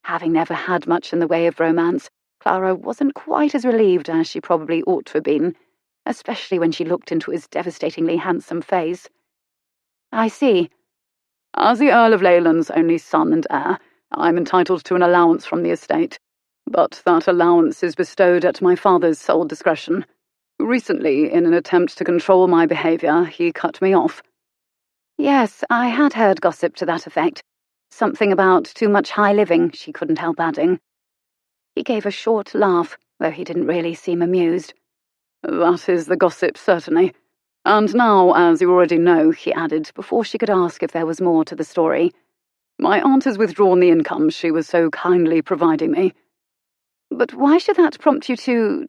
Having never had much in the way of romance, Clara wasn't quite as relieved as she probably ought to have been, especially when she looked into his devastatingly handsome face. I see. As the Earl of Leyland's only son and heir, I am entitled to an allowance from the estate, but that allowance is bestowed at my father's sole discretion. Recently, in an attempt to control my behaviour, he cut me off. Yes, I had heard gossip to that effect. Something about too much high living, she couldn't help adding. He gave a short laugh, though he didn't really seem amused. That is the gossip, certainly. And now, as you already know, he added, before she could ask if there was more to the story, my aunt has withdrawn the income she was so kindly providing me. But why should that prompt you to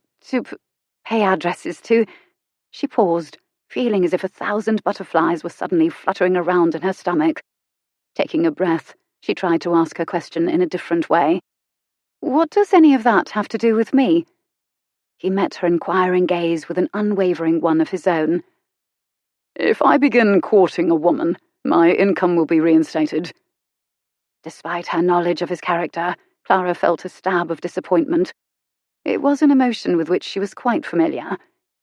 pay addresses to? She paused, feeling as if 1,000 butterflies were suddenly fluttering around in her stomach. Taking a breath, she tried to ask her question in a different way. What does any of that have to do with me? He met her inquiring gaze with an unwavering one of his own. If I begin courting a woman, my income will be reinstated. Despite her knowledge of his character, Clara felt a stab of disappointment. It was an emotion with which she was quite familiar.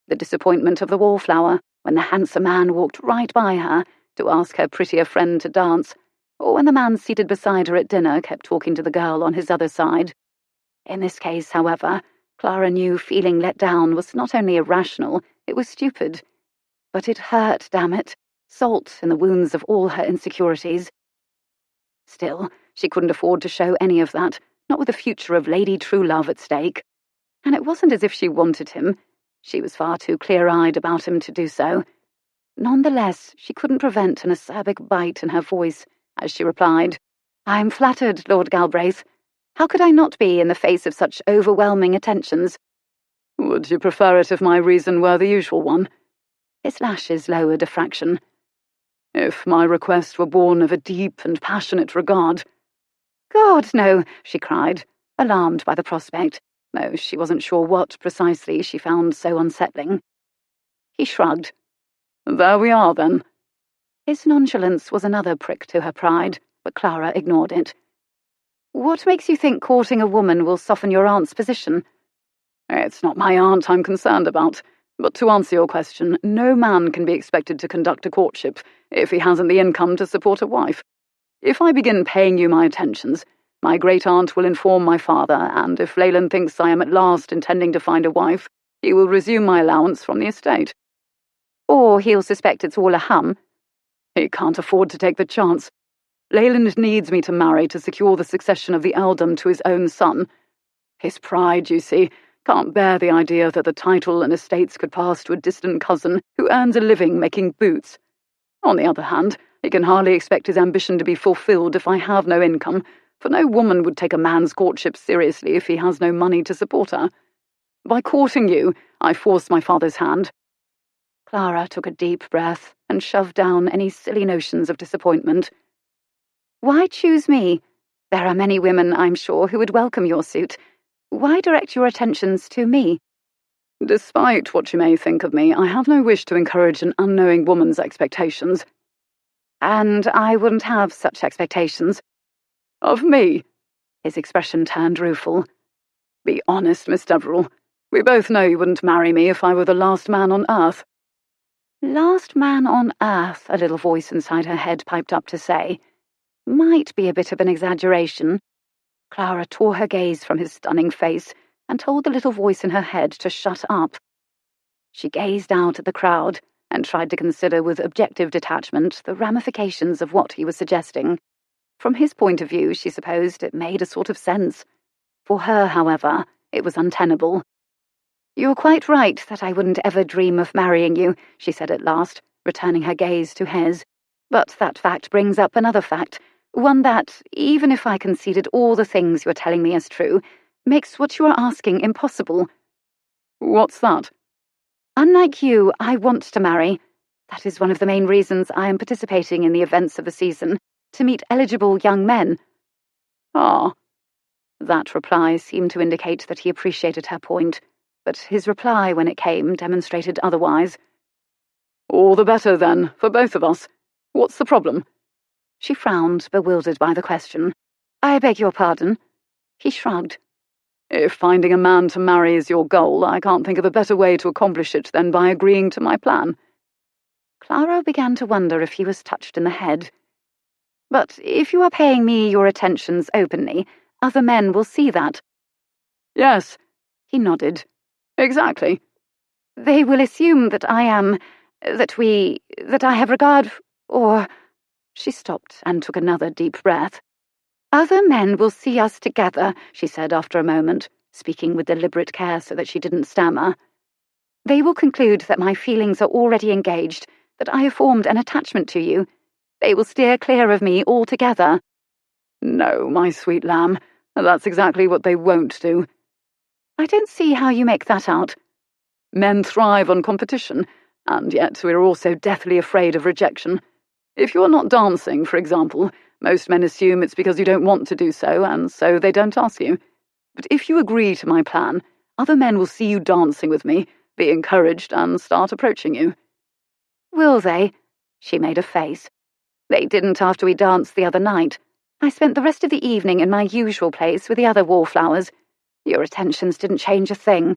The disappointment of the wallflower, when the handsome man walked right by her to ask her prettier friend to dance, or when the man seated beside her at dinner kept talking to the girl on his other side. In this case, however, Clara knew feeling let down was not only irrational, it was stupid. But it hurt, damn it, salt in the wounds of all her insecurities. Still, she couldn't afford to show any of that, not with the future of Lady Truelove at stake. And it wasn't as if she wanted him. She was far too clear-eyed about him to do so. Nonetheless, she couldn't prevent an acerbic bite in her voice as she replied, I'm flattered, Lord Galbraith. How could I not be in the face of such overwhelming attentions? Would you prefer it if my reason were the usual one? His lashes lowered a fraction. If my request were born of a deep and passionate regard. God, no, she cried, alarmed by the prospect, though she wasn't sure what precisely she found so unsettling. He shrugged. There we are, then. His nonchalance was another prick to her pride, but Clara ignored it. What makes you think courting a woman will soften your aunt's position? It's not my aunt I'm concerned about, but to answer your question, no man can be expected to conduct a courtship if he hasn't the income to support a wife. If I begin paying you my attentions, my great-aunt will inform my father, and if Leyland thinks I am at last intending to find a wife, he will resume my allowance from the estate. Or he'll suspect it's all a hum. He can't afford to take the chance. Leyland needs me to marry to secure the succession of the earldom to his own son. His pride, you see, can't bear the idea that the title and estates could pass to a distant cousin who earns a living making boots. On the other hand, he can hardly expect his ambition to be fulfilled if I have no income, for no woman would take a man's courtship seriously if he has no money to support her. By courting you, I forced my father's hand." Clara took a deep breath and shoved down any silly notions of disappointment. "Why choose me? There are many women, I'm sure, who would welcome your suit. Why direct your attentions to me?" "Despite what you may think of me, I have no wish to encourage an unknowing woman's expectations." "And I wouldn't have such expectations." "Of me?" His expression turned rueful. "Be honest, Miss Deverill. We both know you wouldn't marry me if I were the last man on earth." "Last man on earth," a little voice inside her head piped up to say. "Might be a bit of an exaggeration." Clara tore her gaze from his stunning face and told the little voice in her head to shut up. She gazed out at the crowd and tried to consider with objective detachment the ramifications of what he was suggesting. From his point of view, she supposed it made a sort of sense. For her, however, it was untenable. "You're quite right that I wouldn't ever dream of marrying you," she said at last, returning her gaze to his. "But that fact brings up another fact, one that, even if I conceded all the things you're telling me as true, makes what you are asking impossible." "What's that?" "Unlike you, I want to marry. That is one of the main reasons I am participating in the events of the season, to meet eligible young men." "Ah." That reply seemed to indicate that he appreciated her point, but his reply, when it came, demonstrated otherwise. "All the better, then, for both of us. What's the problem?" She frowned, bewildered by the question. "I beg your pardon?" He shrugged. "If finding a man to marry is your goal, I can't think of a better way to accomplish it than by agreeing to my plan." Clara began to wonder if he was touched in the head. "But if you are paying me your attentions openly, other men will see that." "Yes." He nodded. "Exactly." "They will assume that I am... that I have regard... or..." She stopped and took another deep breath. "Other men will see us together," she said after a moment, speaking with deliberate care so that she didn't stammer. "They will conclude that my feelings are already engaged, that I have formed an attachment to you. They will steer clear of me altogether." "No, my sweet lamb, that's exactly what they won't do." "I don't see how you make that out." "Men thrive on competition, and yet we're also deathly afraid of rejection. If you're not dancing, for example, most men assume it's because you don't want to do so, and so they don't ask you. But if you agree to my plan, other men will see you dancing with me, be encouraged, and start approaching you." "Will they?" She made a face. "They didn't after we danced the other night. I spent the rest of the evening in my usual place with the other wallflowers. Your attentions didn't change a thing."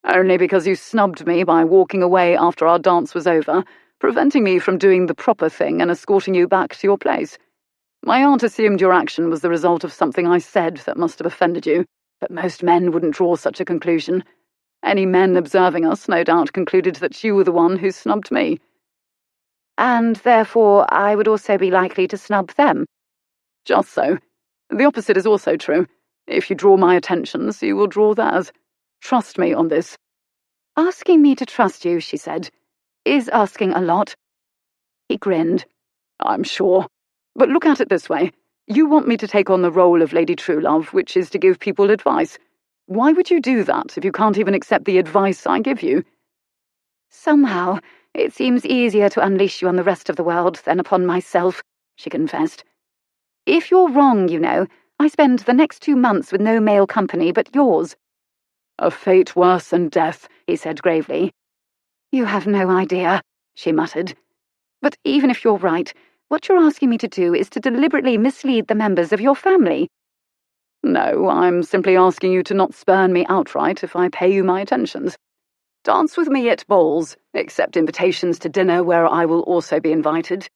"Only because you snubbed me by walking away after our dance was over, preventing me from doing the proper thing and escorting you back to your place. My aunt assumed your action was the result of something I said that must have offended you, but most men wouldn't draw such a conclusion. Any men observing us no doubt concluded that you were the one who snubbed me." "And therefore I would also be likely to snub them." "Just so. The opposite is also true. If you draw my attentions, you will draw theirs. Trust me on this." "Asking me to trust you," she said, "is asking a lot." He grinned. "I'm sure. But look at it this way. You want me to take on the role of Lady Truelove, which is to give people advice. Why would you do that if you can't even accept the advice I give you?" "Somehow, it seems easier to unleash you on the rest of the world than upon myself," she confessed. "If you're wrong, you know, I spend the next 2 months with no male company but yours." "A fate worse than death," he said gravely. "You have no idea," she muttered. "But even if you're right, what you're asking me to do is to deliberately mislead the members of your family." "No, I'm simply asking you to not spurn me outright if I pay you my attentions. Dance with me at balls, accept invitations to dinner where I will also be invited.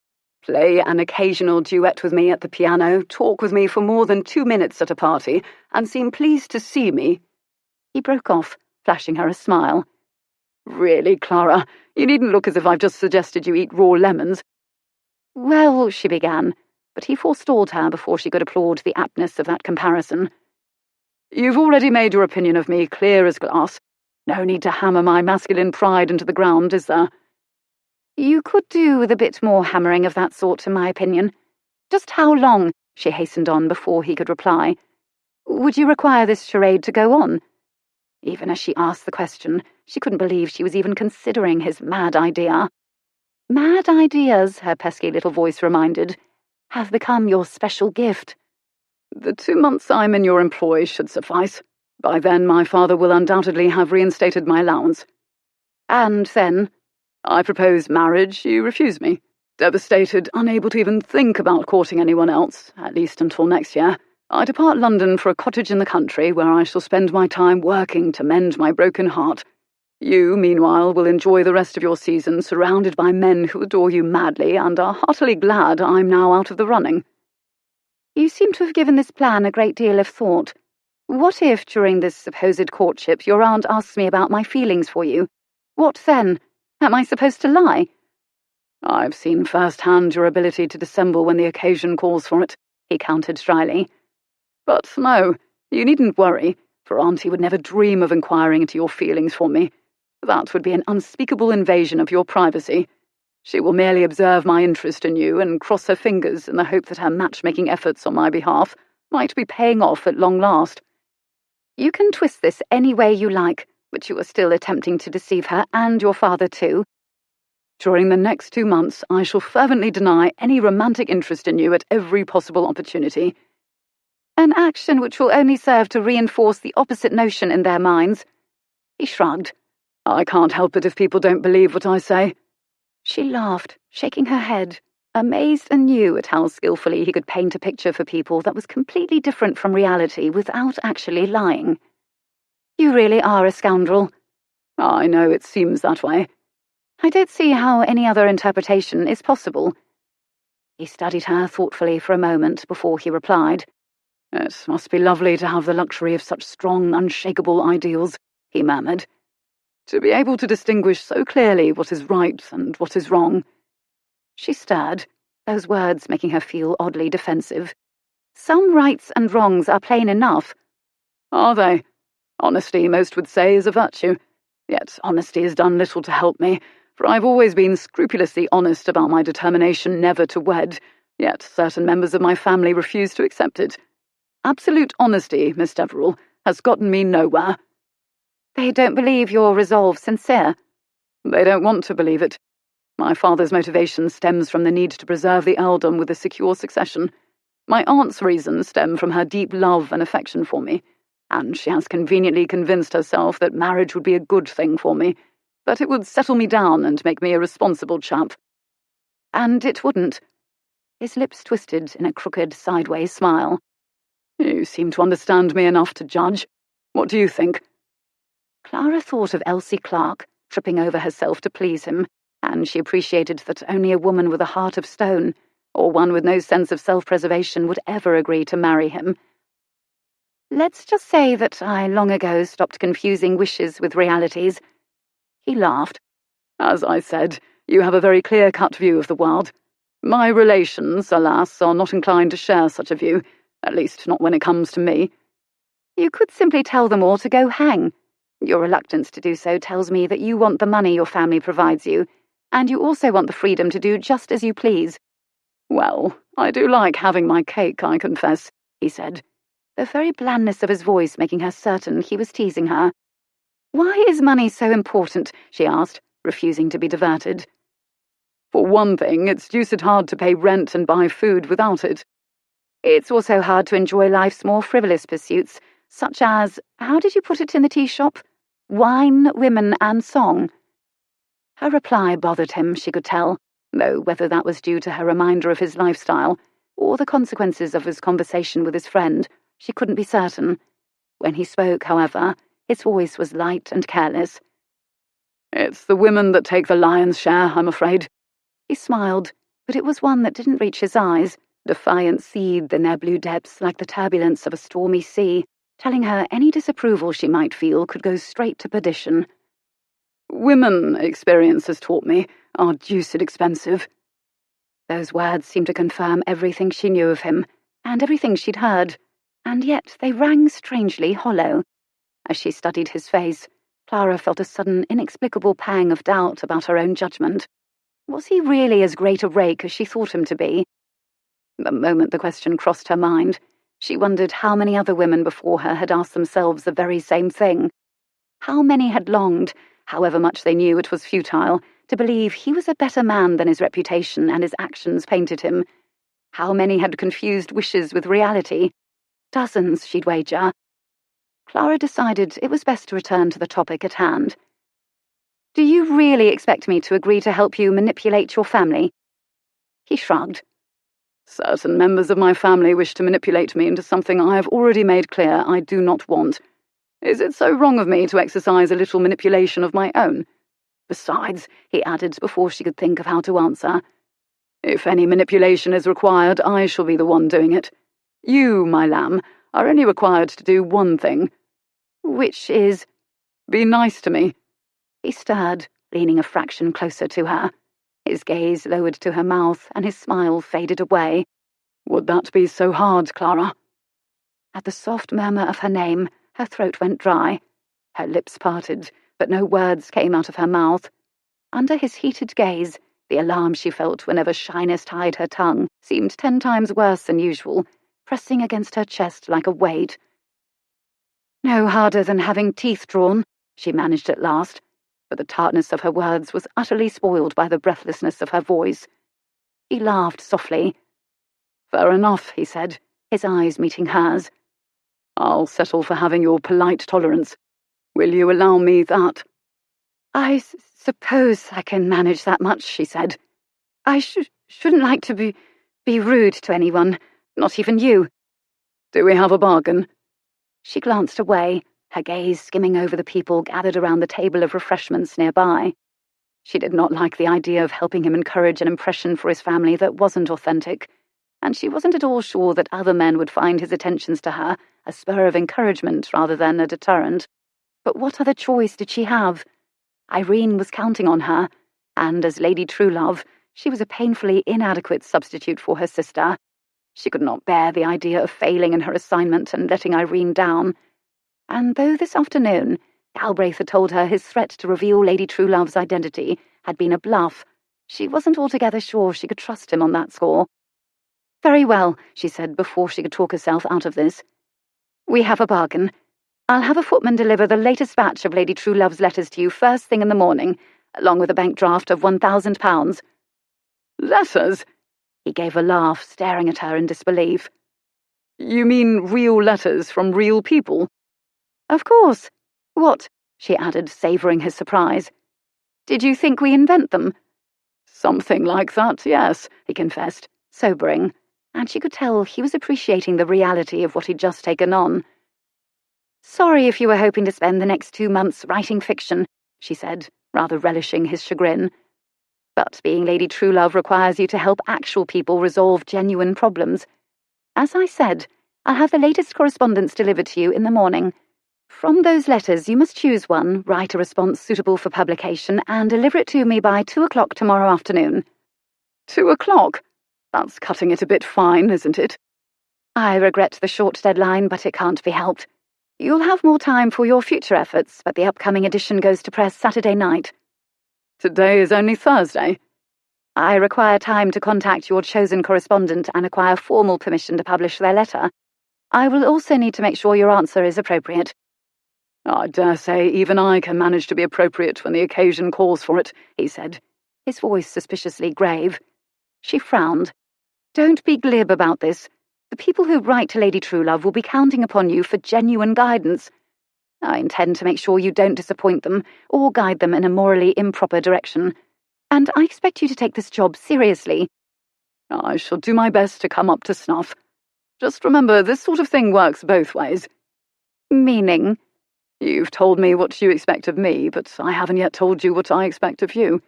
Play an occasional duet with me at the piano, talk with me for more than 2 minutes at a party, and seem pleased to see me." He broke off, flashing her a smile. "Really, Clara, you needn't look as if I've just suggested you eat raw lemons." "Well," she began. but he forestalled her before she could applaud the aptness of that comparison. "You've already made your opinion of me clear as glass. No need to hammer my masculine pride into the ground, is there?" "You could do with a bit more hammering of that sort, in my opinion. Just how long?" she hastened on before he could reply. "Would you require this charade to go on?" Even as she asked the question, she couldn't believe she was even considering his mad idea. Mad ideas, her pesky little voice reminded, have become your special gift. "The 2 months I'm in your employ should suffice. By then my father will undoubtedly have reinstated my allowance." "And then?" "I propose marriage, you refuse me. Devastated, unable to even think about courting anyone else, at least until next year, I depart London for a cottage in the country where I shall spend my time working to mend my broken heart. You, meanwhile, will enjoy the rest of your season surrounded by men who adore you madly and are heartily glad I'm now out of the running." "You seem to have given this plan a great deal of thought. What if, during this supposed courtship, your aunt asks me about my feelings for you? What then? Am I supposed to lie?" "I've seen firsthand your ability to dissemble when the occasion calls for it," he countered dryly. "But no, you needn't worry, for Auntie would never dream of inquiring into your feelings for me. That would be an unspeakable invasion of your privacy. She will merely observe my interest in you and cross her fingers in the hope that her matchmaking efforts on my behalf might be paying off at long last." "You can twist this any way you like, but you are still attempting to deceive her and your father too." "During the next 2 months, I shall fervently deny any romantic interest in you at every possible opportunity." "An action which will only serve to reinforce the opposite notion in their minds." He shrugged. "I can't help it if people don't believe what I say." She laughed, shaking her head, amazed anew at how skillfully he could paint a picture for people that was completely different from reality without actually lying. "You really are a scoundrel." "I know it seems that way." "I don't see how any other interpretation is possible." He studied her thoughtfully for a moment before he replied. "It must be lovely to have the luxury of such strong, unshakable ideals," he murmured. "To be able to distinguish so clearly what is right and what is wrong." She stirred, those words making her feel oddly defensive. "Some rights and wrongs are plain enough." "Are they? Honesty, most would say, is a virtue. Yet honesty has done little to help me, for I've always been scrupulously honest about my determination never to wed, yet certain members of my family refuse to accept it. Absolute honesty, Miss Deverill, has gotten me nowhere." "They don't believe your resolve sincere." "They don't want to believe it. My father's motivation stems from the need to preserve the earldom with a secure succession. My aunt's reasons stem from her deep love and affection for me, and she has conveniently convinced herself that marriage would be a good thing for me, that it would settle me down and make me a responsible chap." "And it wouldn't." His lips twisted in a crooked, sideways smile. "You seem to understand me enough to judge. What do you think?" Clara thought of Elsie Clark, tripping over herself to please him, and she appreciated that only a woman with a heart of stone, or one with no sense of self-preservation, would ever agree to marry him. "Let's just say that I long ago stopped confusing wishes with realities." He laughed. "As I said, you have a very clear-cut view of the world. My relations, alas, are not inclined to share such a view, at least not when it comes to me." "You could simply tell them all to go hang. Your reluctance to do so tells me that you want the money your family provides you, and you also want the freedom to do just as you please." "Well, I do like having my cake, I confess," he said, the very blandness of his voice making her certain he was teasing her. "Why is money so important?" she asked, refusing to be diverted. "For one thing, it's deuced hard to pay rent and buy food without it." "It's also hard to enjoy life's more frivolous pursuits, such as, how did you put it in the tea shop? Wine, women, and song." Her reply bothered him, she could tell, though whether that was due to her reminder of his lifestyle or the consequences of his conversation with his friend, she couldn't be certain. When he spoke, however, his voice was light and careless. "It's the women that take the lion's share, I'm afraid." He smiled, but it was one that didn't reach his eyes. Defiance seethed in their blue depths like the turbulence of a stormy sea, telling her any disapproval she might feel could go straight to perdition. "Women, experience has taught me, are deuced expensive." Those words seemed to confirm everything she knew of him, and everything she'd heard, and yet they rang strangely hollow. As she studied his face, Clara felt a sudden, inexplicable pang of doubt about her own judgment. Was he really as great a rake as she thought him to be? The moment the question crossed her mind, she wondered how many other women before her had asked themselves the very same thing. How many had longed, however much they knew it was futile, to believe he was a better man than his reputation and his actions painted him. How many had confused wishes with reality? Dozens, she'd wager. Clara decided it was best to return to the topic at hand. Do you really expect me to agree to help you manipulate your family? He shrugged. Certain members of my family wish to manipulate me into something I have already made clear I do not want. Is it so wrong of me to exercise a little manipulation of my own? Besides, he added before she could think of how to answer, if any manipulation is required, I shall be the one doing it. You, my lamb, are only required to do one thing. Which is? Be nice to me. He stirred, leaning a fraction closer to her. His gaze lowered to her mouth, and his smile faded away. Would that be so hard, Clara? At the soft murmur of her name, her throat went dry. Her lips parted, but no words came out of her mouth. Under his heated gaze, the alarm she felt whenever shyness tied her tongue seemed 10 times worse than usual, pressing against her chest like a weight. No harder than having teeth drawn, she managed at last, but the tartness of her words was utterly spoiled by the breathlessness of her voice. He laughed softly. Fair enough, he said, his eyes meeting hers. I'll settle for having your polite tolerance. Will you allow me that? I suppose I can manage that much, she said. I shouldn't like to be rude to anyone, not even you. Do we have a bargain? She glanced away, her gaze skimming over the people gathered around the table of refreshments nearby. She did not like the idea of helping him encourage an impression for his family that wasn't authentic, and she wasn't at all sure that other men would find his attentions to her a spur of encouragement rather than a deterrent. But what other choice did she have? Irene was counting on her, and as Lady Truelove, she was a painfully inadequate substitute for her sister. She could not bear the idea of failing in her assignment and letting Irene down. And though this afternoon Galbraith had told her his threat to reveal Lady Truelove's identity had been a bluff, she wasn't altogether sure she could trust him on that score. Very well, she said before she could talk herself out of this. We have a bargain. I'll have a footman deliver the latest batch of Lady Truelove's letters to you first thing in the morning, along with a bank draft of £1,000. Letters? He gave a laugh, staring at her in disbelief. You mean real letters from real people? Of course. What? She added, savouring his surprise. Did you think we invent them? Something like that, yes, he confessed, sobering, and she could tell he was appreciating the reality of what he'd just taken on. Sorry if you were hoping to spend the next 2 months writing fiction, she said, rather relishing his chagrin. But being Lady Truelove requires you to help actual people resolve genuine problems. As I said, I'll have the latest correspondence delivered to you in the morning. From those letters, you must choose one, write a response suitable for publication, and deliver it to me by 2 o'clock tomorrow afternoon. 2 o'clock? That's cutting it a bit fine, isn't it? I regret the short deadline, but it can't be helped. You'll have more time for your future efforts, but the upcoming edition goes to press Saturday night. Today is only Thursday. I require time to contact your chosen correspondent and acquire formal permission to publish their letter. I will also need to make sure your answer is appropriate. I dare say even I can manage to be appropriate when the occasion calls for it, he said, his voice suspiciously grave. She frowned. Don't be glib about this. The people who write to Lady Truelove will be counting upon you for genuine guidance. I intend to make sure you don't disappoint them or guide them in a morally improper direction. And I expect you to take this job seriously. I shall do my best to come up to snuff. Just remember, this sort of thing works both ways. Meaning? You've told me what you expect of me, but I haven't yet told you what I expect of you.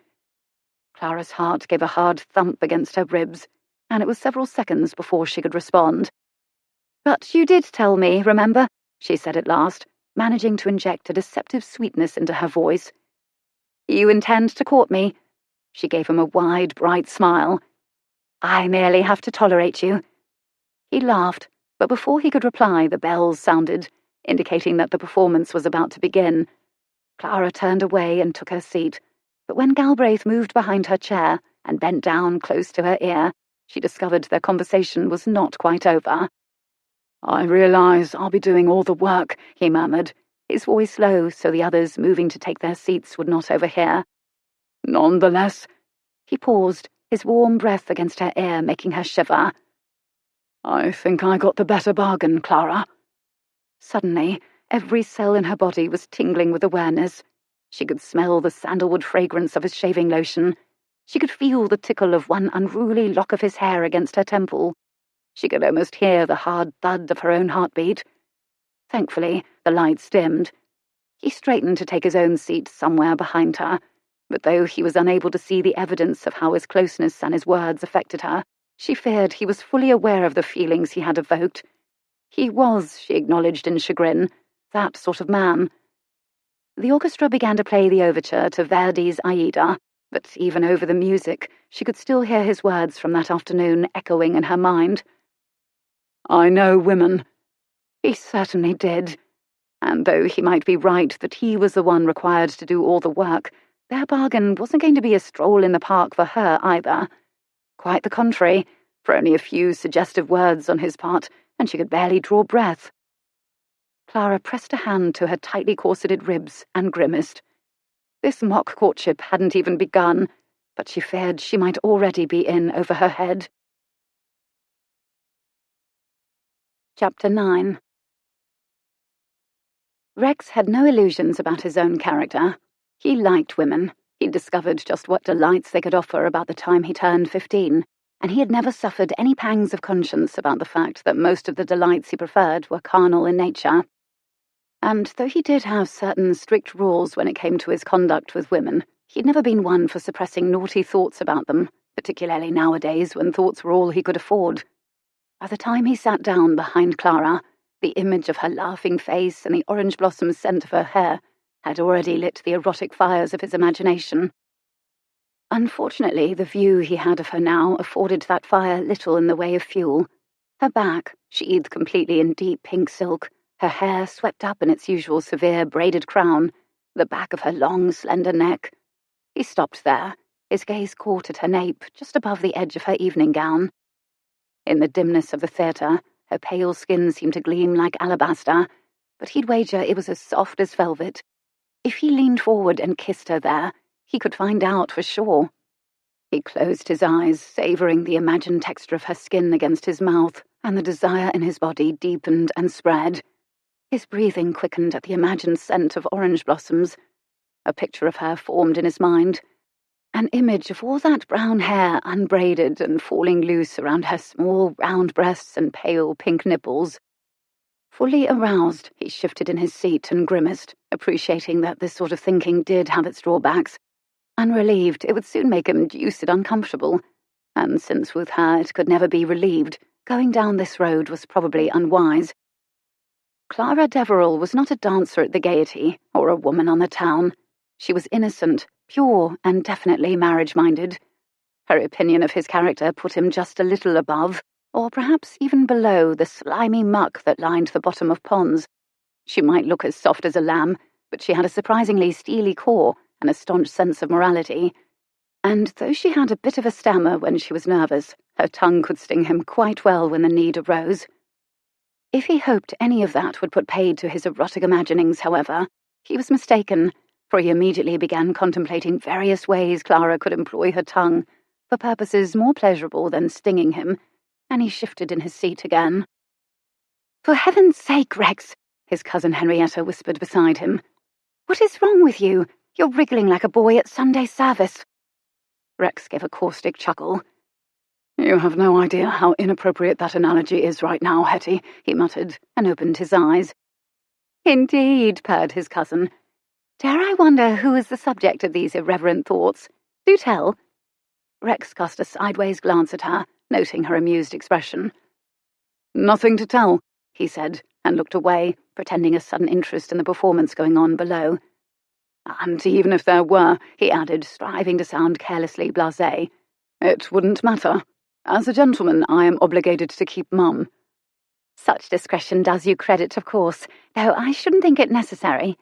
Clara's heart gave a hard thump against her ribs, and it was several seconds before she could respond. But you did tell me, remember? She said at last, managing to inject a deceptive sweetness into her voice. You intend to court me? She gave him a wide, bright smile. I merely have to tolerate you." He laughed, but before he could reply, the bells sounded, indicating that the performance was about to begin. Clara turned away and took her seat, but when Galbraith moved behind her chair and bent down close to her ear, she discovered their conversation was not quite over. "I realize I'll be doing all the work," he murmured, his voice low so the others moving to take their seats would not overhear. "Nonetheless—" He paused, his warm breath against her ear making her shiver. "I think I got the better bargain, Clara." Suddenly, every cell in her body was tingling with awareness. She could smell the sandalwood fragrance of his shaving lotion. She could feel the tickle of one unruly lock of his hair against her temple. She could almost hear the hard thud of her own heartbeat. Thankfully, the lights dimmed. He straightened to take his own seat somewhere behind her, but though he was unable to see the evidence of how his closeness and his words affected her, she feared he was fully aware of the feelings he had evoked. He was, she acknowledged in chagrin, that sort of man. The orchestra began to play the overture to Verdi's Aida, but even over the music, she could still hear his words from that afternoon echoing in her mind. "I know women." He certainly did. And though he might be right that he was the one required to do all the work, their bargain wasn't going to be a stroll in the park for her either. Quite the contrary, for only a few suggestive words on his part, and she could barely draw breath. Clara pressed a hand to her tightly corseted ribs and grimaced. This mock courtship hadn't even begun, but she feared she might already be in over her head. Chapter 9. Rex had no illusions about his own character. He liked women. He'd discovered just what delights they could offer about the time he turned 15, and he had never suffered any pangs of conscience about the fact that most of the delights he preferred were carnal in nature. And though he did have certain strict rules when it came to his conduct with women, he'd never been one for suppressing naughty thoughts about them, particularly nowadays when thoughts were all he could afford. By the time he sat down behind Clara, the image of her laughing face and the orange blossom scent of her hair had already lit the erotic fires of his imagination. Unfortunately, the view he had of her now afforded that fire little in the way of fuel. Her back, sheathed completely in deep pink silk, her hair swept up in its usual severe braided crown, the back of her long, slender neck. He stopped there, his gaze caught at her nape just above the edge of her evening gown. In the dimness of the theatre, her pale skin seemed to gleam like alabaster, but he'd wager it was as soft as velvet. If he leaned forward and kissed her there, he could find out for sure. He closed his eyes, savouring the imagined texture of her skin against his mouth, and the desire in his body deepened and spread. His breathing quickened at the imagined scent of orange blossoms. A picture of her formed in his mind. An image of all that brown hair unbraided and falling loose around her small, round breasts and pale pink nipples. Fully aroused, he shifted in his seat and grimaced, appreciating that this sort of thinking did have its drawbacks. Unrelieved, it would soon make him deuced uncomfortable, and since with her it could never be relieved, going down this road was probably unwise. Clara Deverill was not a dancer at the Gaiety, or a woman on the town. She was innocent, pure, and definitely marriage-minded. Her opinion of his character put him just a little above, or perhaps even below, the slimy muck that lined the bottom of ponds. She might look as soft as a lamb, but she had a surprisingly steely core and a staunch sense of morality. And though she had a bit of a stammer when she was nervous, her tongue could sting him quite well when the need arose. If he hoped any of that would put paid to his erotic imaginings, however, he was mistaken, for he immediately began contemplating various ways Clara could employ her tongue for purposes more pleasurable than stinging him, and he shifted in his seat again. "For heaven's sake, Rex," his cousin Henrietta whispered beside him. "What is wrong with you? You're wriggling like a boy at Sunday service." Rex gave a caustic chuckle. "You have no idea how inappropriate that analogy is right now, Hetty," he muttered, and opened his eyes. "Indeed," purred his cousin. "Dare I wonder who is the subject of these irreverent thoughts? Do tell." Rex cast a sideways glance at her, noting her amused expression. "Nothing to tell," he said, and looked away, pretending a sudden interest in the performance going on below. "And even if there were," he added, striving to sound carelessly blasé, "it wouldn't matter. As a gentleman, I am obligated to keep mum." "Such discretion does you credit, of course, though I shouldn't think it necessary.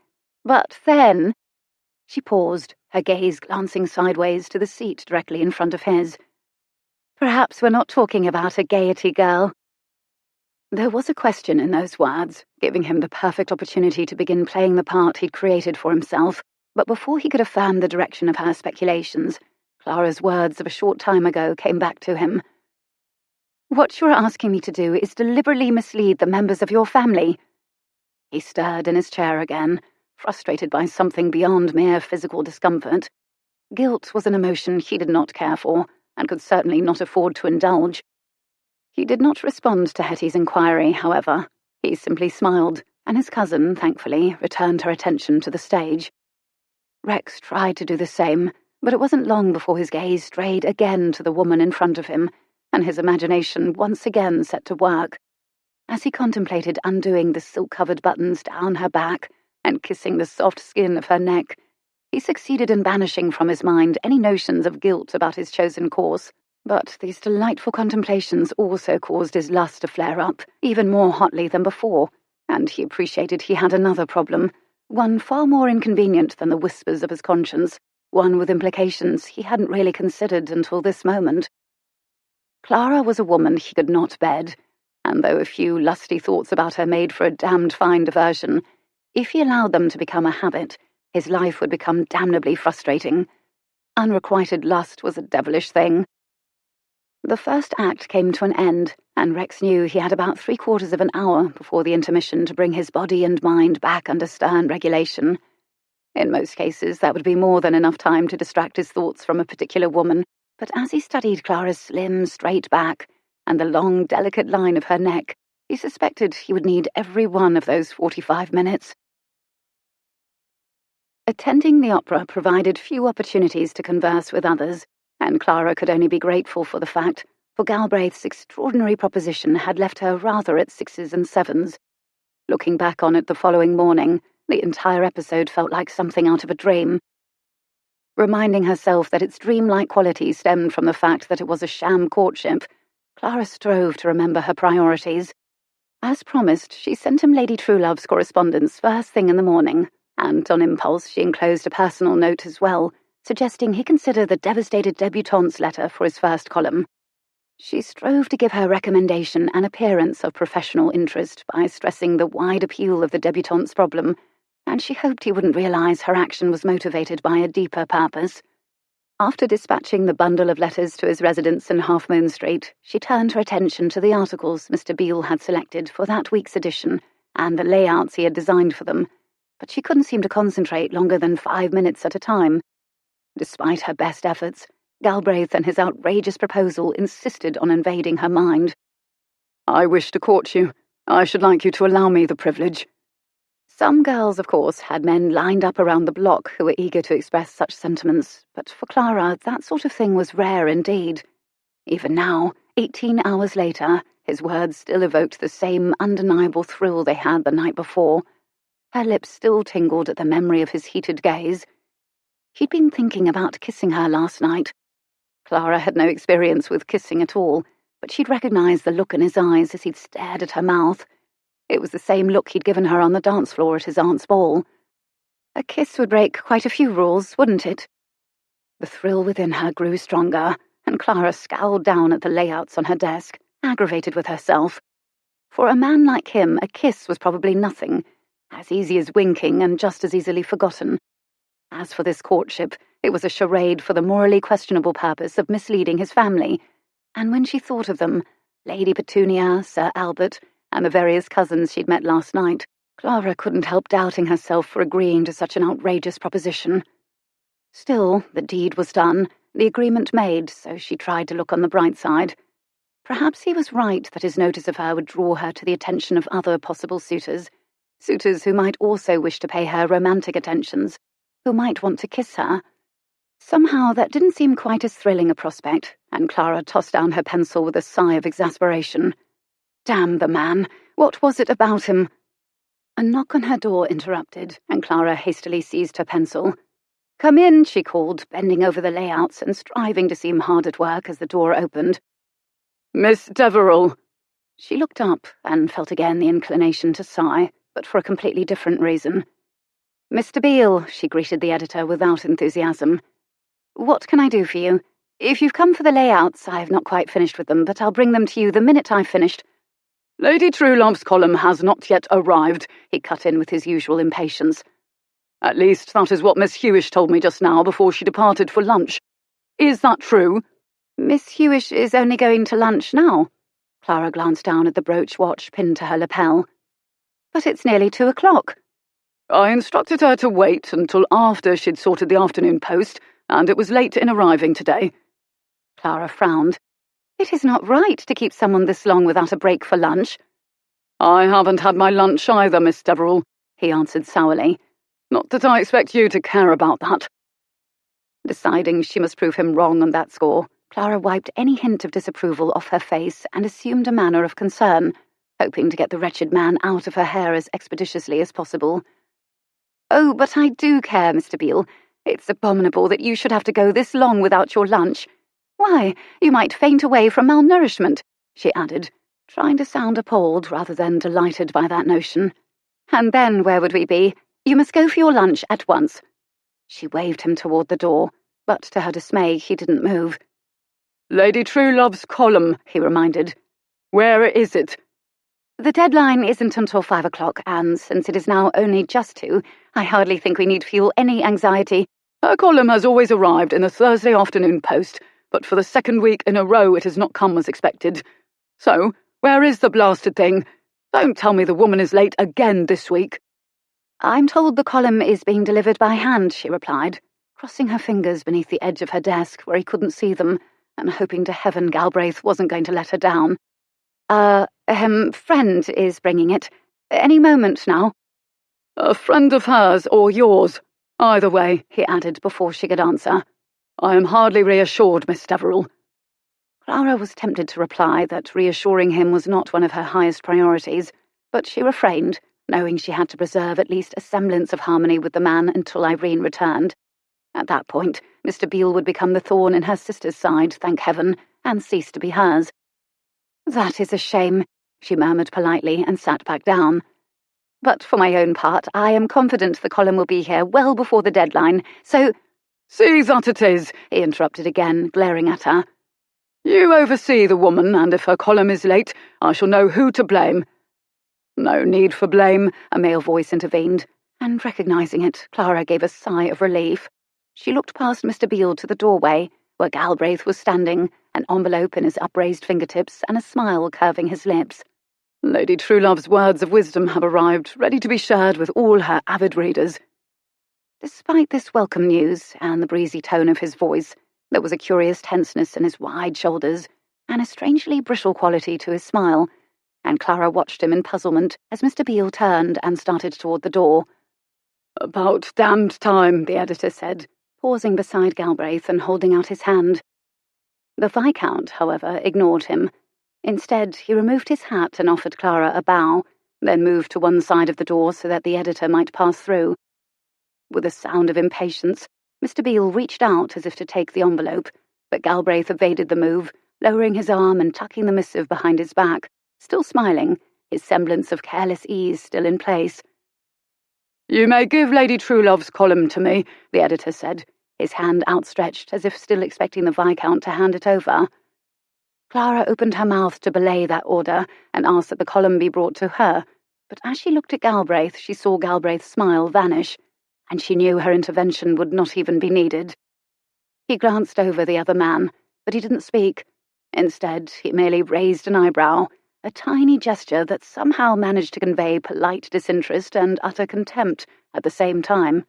But then—" She paused, her gaze glancing sideways to the seat directly in front of his. "Perhaps we're not talking about a Gaiety girl." There was a question in those words, giving him the perfect opportunity to begin playing the part he'd created for himself, but before he could affirm the direction of her speculations, Clara's words of a short time ago came back to him. "What you're asking me to do is deliberately mislead the members of your family." He stirred in his chair again, frustrated by something beyond mere physical discomfort. Guilt was an emotion he did not care for, and could certainly not afford to indulge. He did not respond to Hetty's inquiry, however. He simply smiled, and his cousin, thankfully, returned her attention to the stage. Rex tried to do the same, but it wasn't long before his gaze strayed again to the woman in front of him, and his imagination once again set to work. As he contemplated undoing the silk-covered buttons down her back and kissing the soft skin of her neck, he succeeded in banishing from his mind any notions of guilt about his chosen course. But these delightful contemplations also caused his lust to flare up, even more hotly than before, and he appreciated he had another problem, one far more inconvenient than the whispers of his conscience, one with implications he hadn't really considered until this moment. Clara was a woman he could not bed, and though a few lusty thoughts about her made for a damned fine diversion, if he allowed them to become a habit, his life would become damnably frustrating. Unrequited lust was a devilish thing. The first act came to an end, and Rex knew he had about 3/4 of an hour before the intermission to bring his body and mind back under stern regulation. In most cases, that would be more than enough time to distract his thoughts from a particular woman, but as he studied Clara's slim, straight back and the long, delicate line of her neck, he suspected he would need every one of those 45 minutes. Attending the opera provided few opportunities to converse with others, and Clara could only be grateful for the fact, for Galbraith's extraordinary proposition had left her rather at 6s and 7s. Looking back on it the following morning, the entire episode felt like something out of a dream. Reminding herself that its dreamlike quality stemmed from the fact that it was a sham courtship, Clara strove to remember her priorities. As promised, she sent him Lady Truelove's correspondence first thing in the morning, and on impulse she enclosed a personal note as well, suggesting he consider the devastated debutante's letter for his first column. She strove to give her recommendation an appearance of professional interest by stressing the wide appeal of the debutante's problem, and she hoped he wouldn't realize her action was motivated by a deeper purpose. After dispatching the bundle of letters to his residence in Half Moon Street, she turned her attention to the articles Mr. Beale had selected for that week's edition and the layouts he had designed for them, but she couldn't seem to concentrate longer than 5 minutes at a time. Despite her best efforts, Galbraith and his outrageous proposal insisted on invading her mind. "I wish to court you. I should like you to allow me the privilege." Some girls, of course, had men lined up around the block who were eager to express such sentiments, but for Clara, that sort of thing was rare indeed. Even now, 18 hours later, his words still evoked the same undeniable thrill they had the night before. Her lips still tingled at the memory of his heated gaze. He'd been thinking about kissing her last night. Clara had no experience with kissing at all, but she'd recognized the look in his eyes as he'd stared at her mouth. It was the same look he'd given her on the dance floor at his aunt's ball. A kiss would break quite a few rules, wouldn't it? The thrill within her grew stronger, and Clara scowled down at the layouts on her desk, aggravated with herself. For a man like him, a kiss was probably nothing, as easy as winking and just as easily forgotten. As for this courtship, it was a charade for the morally questionable purpose of misleading his family, and when she thought of them, Lady Petunia, Sir Albert, and the various cousins she'd met last night, Clara couldn't help doubting herself for agreeing to such an outrageous proposition. Still, the deed was done, the agreement made, so she tried to look on the bright side. Perhaps he was right that his notice of her would draw her to the attention of other possible suitors who might also wish to pay her romantic attentions, who might want to kiss her. Somehow that didn't seem quite as thrilling a prospect, and Clara tossed down her pencil with a sigh of exasperation. Damn the man! What was it about him? A knock on her door interrupted, and Clara hastily seized her pencil. "Come in," she called, bending over the layouts and striving to seem hard at work as the door opened. Miss Deverill. She looked up and felt again the inclination to sigh, but for a completely different reason. Mr. Beale, she greeted the editor without enthusiasm. What can I do for you? If you've come for the layouts, I've not quite finished with them, but I'll bring them to you the minute I've finished. Lady Truelove's column has not yet arrived, he cut in with his usual impatience. At least that is what Miss Hewish told me just now before she departed for lunch. Is that true? Miss Hewish is only going to lunch now. Clara glanced down at the brooch watch pinned to her lapel. But it's nearly 2 o'clock. I instructed her to wait until after she'd sorted the afternoon post, and it was late in arriving today. Clara frowned. It is not right to keep someone this long without a break for lunch. I haven't had my lunch either, Miss Deverill, he answered sourly. Not that I expect you to care about that. Deciding she must prove him wrong on that score, Clara wiped any hint of disapproval off her face and assumed a manner of concern, hoping to get the wretched man out of her hair as expeditiously as possible. Oh, but I do care, Mr. Beale. It's abominable that you should have to go this long without your lunch. Why, you might faint away from malnourishment, she added, trying to sound appalled rather than delighted by that notion. And then where would we be? You must go for your lunch at once. She waved him toward the door, but to her dismay he didn't move. Lady Truelove's column, he reminded. Where is it? The deadline isn't until 5 o'clock, and since it is now only just 2, I hardly think we need feel any anxiety. Her column has always arrived in the Thursday afternoon post, but for the 2nd week in a row it has not come as expected. So, where is the blasted thing? Don't tell me the woman is late again this week. I'm told the column is being delivered by hand, she replied, crossing her fingers beneath the edge of her desk where he couldn't see them, and hoping to heaven Galbraith wasn't going to let her down. Friend is bringing it. Any moment now. A friend of hers or yours? Either way, he added before she could answer. I am hardly reassured, Miss Deverill. Clara was tempted to reply that reassuring him was not one of her highest priorities, but she refrained, knowing she had to preserve at least a semblance of harmony with the man until Irene returned. At that point, Mr. Beale would become the thorn in her sister's side, thank heaven, and cease to be hers. That is a shame, she murmured politely and sat back down. But for my own part, I am confident the column will be here well before the deadline, so— See that it is, he interrupted again, glaring at her. You oversee the woman, and if her column is late, I shall know who to blame. No need for blame, a male voice intervened, and recognizing it, Clara gave a sigh of relief. She looked past Mr. Beale to the doorway, where Galbraith was standing, an envelope in his upraised fingertips and a smile curving his lips. Lady Truelove's words of wisdom have arrived, ready to be shared with all her avid readers. Despite this welcome news and the breezy tone of his voice, there was a curious tenseness in his wide shoulders and a strangely brittle quality to his smile, and Clara watched him in puzzlement as Mr. Beale turned and started toward the door. About damned time, the editor said, pausing beside Galbraith and holding out his hand. The Viscount, however, ignored him. Instead, he removed his hat and offered Clara a bow, then moved to one side of the door so that the editor might pass through. With a sound of impatience, Mr. Beale reached out as if to take the envelope, but Galbraith evaded the move, lowering his arm and tucking the missive behind his back, still smiling, his semblance of careless ease still in place. You may give Lady Truelove's column to me, the editor said, his hand outstretched as if still expecting the Viscount to hand it over. Clara opened her mouth to belay that order and asked that the column be brought to her, but as she looked at Galbraith, she saw Galbraith's smile vanish, and she knew her intervention would not even be needed. He glanced over the other man, but he didn't speak. Instead, he merely raised an eyebrow, a tiny gesture that somehow managed to convey polite disinterest and utter contempt at the same time.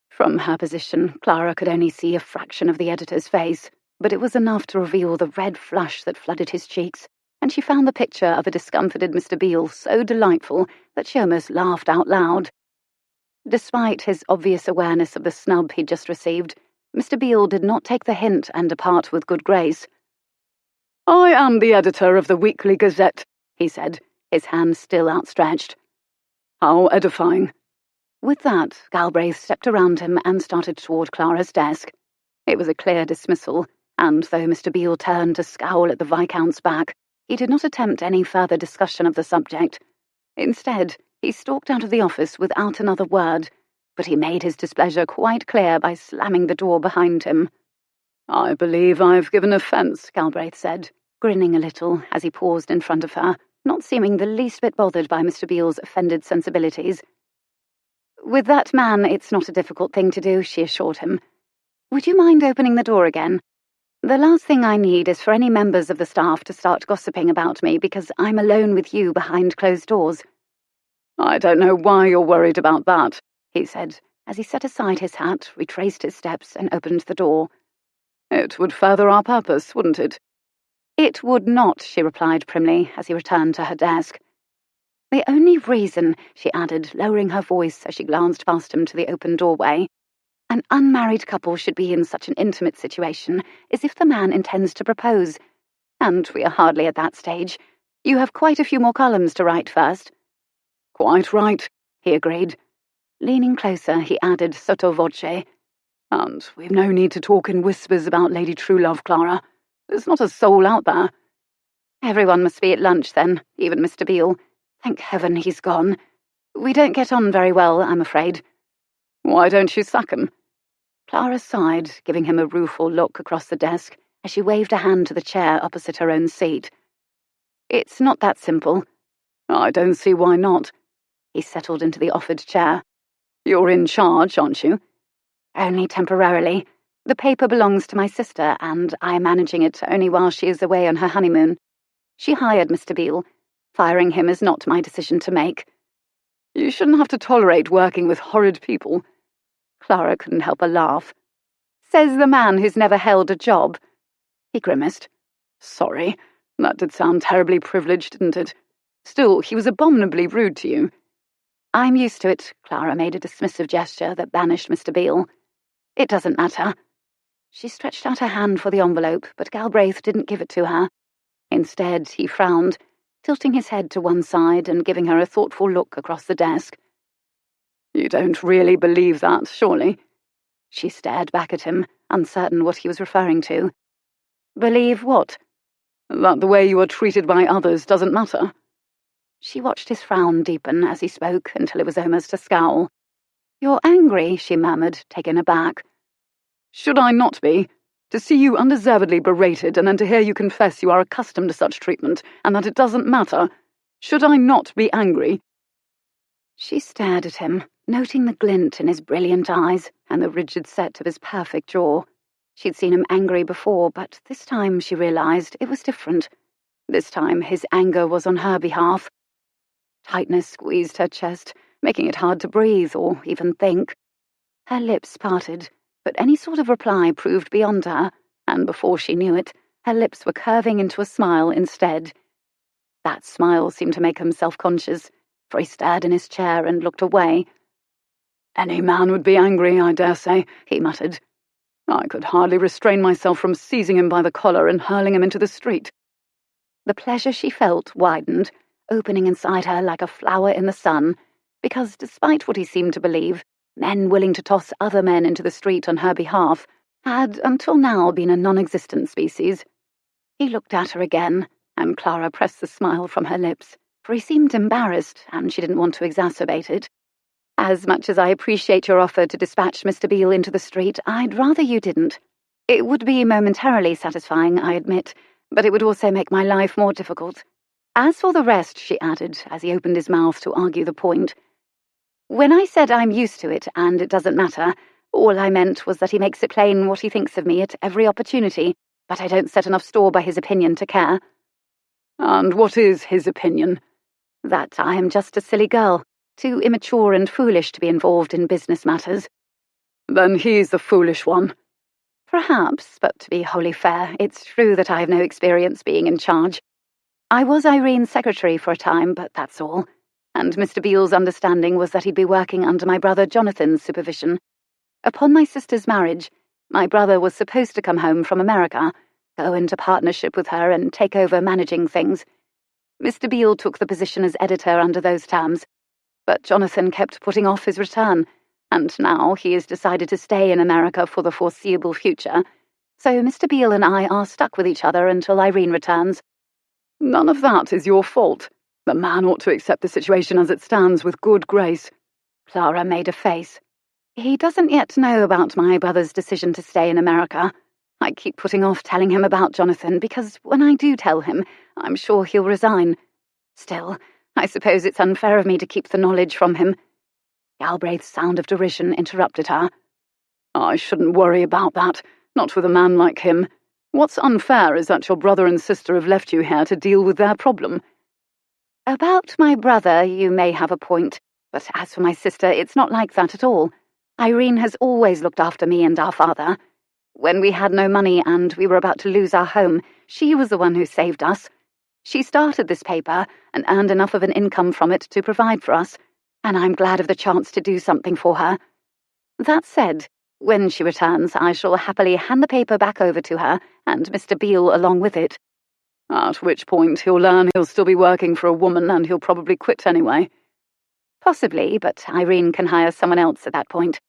From her position, Clara could only see a fraction of the editor's face, but it was enough to reveal the red flush that flooded his cheeks, and she found the picture of a discomfited Mr. Beale so delightful that she almost laughed out loud. Despite his obvious awareness of the snub he'd just received, Mr. Beale did not take the hint and depart with good grace. I am the editor of the Weekly Gazette, he said, his hand still outstretched. How edifying. With that, Galbraith stepped around him and started toward Clara's desk. It was a clear dismissal, and though Mr. Beale turned to scowl at the Viscount's back, He did not attempt any further discussion of the subject. Instead, he stalked out of the office without another word, but he made his displeasure quite clear by slamming the door behind him. "I believe I've given offence," Galbraith said, grinning a little as he paused in front of her, not seeming the least bit bothered by Mr. Beale's offended sensibilities. "With that man, it's not a difficult thing to do," she assured him. "Would you mind opening the door again? The last thing I need is for any members of the staff to start gossiping about me because I'm alone with you behind closed doors." "I don't know why you're worried about that," he said, as he set aside his hat, retraced his steps, and opened the door. "It would further our purpose, wouldn't it?" "It would not," she replied primly as he returned to her desk. "The only reason," she added, lowering her voice as she glanced past him to the open doorway, "an unmarried couple should be in such an intimate situation is if the man intends to propose. And we are hardly at that stage. You have quite a few more columns to write first." "Quite right," he agreed. Leaning closer, he added sotto voce, "And we've no need to talk in whispers about Lady Truelove, Clara. There's not a soul out there." "Everyone must be at lunch, then, even Mr. Beale. Thank heaven he's gone. We don't get on very well, I'm afraid." "Why don't you sack him?" Clara sighed, giving him a rueful look across the desk as she waved a hand to the chair opposite her own seat. "It's not that simple." "I don't see why not." He settled into the offered chair. "You're in charge, aren't you?" "Only temporarily. The paper belongs to my sister, and I'm managing it only while she is away on her honeymoon. She hired Mr. Beale. Firing him is not my decision to make." "You shouldn't have to tolerate working with horrid people." Clara couldn't help a laugh. "Says the man who's never held a job." He grimaced. "Sorry, that did sound terribly privileged, didn't it? Still, he was abominably rude to you." "I'm used to it." Clara made a dismissive gesture that banished Mr. Beale. "It doesn't matter." She stretched out her hand for the envelope, but Galbraith didn't give it to her. Instead, he frowned, tilting his head to one side and giving her a thoughtful look across the desk. "You don't really believe that, surely?" She stared back at him, uncertain what he was referring to. "Believe what?" "That the way you are treated by others doesn't matter." She watched his frown deepen as he spoke until it was almost a scowl. "You're angry," she murmured, taken aback. "Should I not be? To see you undeservedly berated and then to hear you confess you are accustomed to such treatment and that it doesn't matter. Should I not be angry?" She stared at him, noting the glint in his brilliant eyes and the rigid set of his perfect jaw. She'd seen him angry before, but this time she realized it was different. This time his anger was on her behalf. Tightness squeezed her chest, making it hard to breathe or even think. Her lips parted, but any sort of reply proved beyond her, and before she knew it, her lips were curving into a smile instead. That smile seemed to make him self-conscious, for he stared in his chair and looked away. "Any man would be angry, I dare say," he muttered. "I could hardly restrain myself from seizing him by the collar and hurling him into the street." The pleasure she felt widened, opening inside her like a flower in the sun, because despite what he seemed to believe, men willing to toss other men into the street on her behalf had until now been a non-existent species. He looked at her again, and Clara pressed the smile from her lips, for he seemed embarrassed, and she didn't want to exacerbate it. "As much as I appreciate your offer to dispatch Mr. Beale into the street, I'd rather you didn't. It would be momentarily satisfying, I admit, but it would also make my life more difficult. As for the rest," she added, as he opened his mouth to argue the point, "when I said I'm used to it and it doesn't matter, all I meant was that he makes it plain what he thinks of me at every opportunity, but I don't set enough store by his opinion to care." "And what is his opinion?" "That I am just a silly girl, too immature and foolish to be involved in business matters." "Then he's the foolish one." "Perhaps, but to be wholly fair, it's true that I have no experience being in charge. I was Irene's secretary for a time, but that's all. And Mr. Beale's understanding was that he'd be working under my brother Jonathan's supervision. Upon my sister's marriage, my brother was supposed to come home from America, go into partnership with her and take over managing things. Mr. Beale took the position as editor under those terms, but Jonathan kept putting off his return, and now he has decided to stay in America for the foreseeable future. So Mr. Beale and I are stuck with each other until Irene returns." None of that is your fault. The man ought to accept the situation as it stands with good grace. Clara made a face. He doesn't yet know about my brother's decision to stay in America. I keep putting off telling him about Jonathan because when I do tell him, I'm sure he'll resign. Still, I suppose it's unfair of me to keep the knowledge from him. Galbraith's sound of derision interrupted her. I shouldn't worry about that, not with a man like him. What's unfair is that your brother and sister have left you here to deal with their problem. About my brother, you may have a point, but as for my sister, it's not like that at all. Irene has always looked after me and our father. When we had no money and we were about to lose our home, she was the one who saved us. She started this paper and earned enough of an income from it to provide for us, and I'm glad of the chance to do something for her. That said, when she returns, I shall happily hand the paper back over to her, and Mr. Beale along with it. At which point he'll learn he'll still be working for a woman and he'll probably quit anyway. Possibly, but Irene can hire someone else at that point.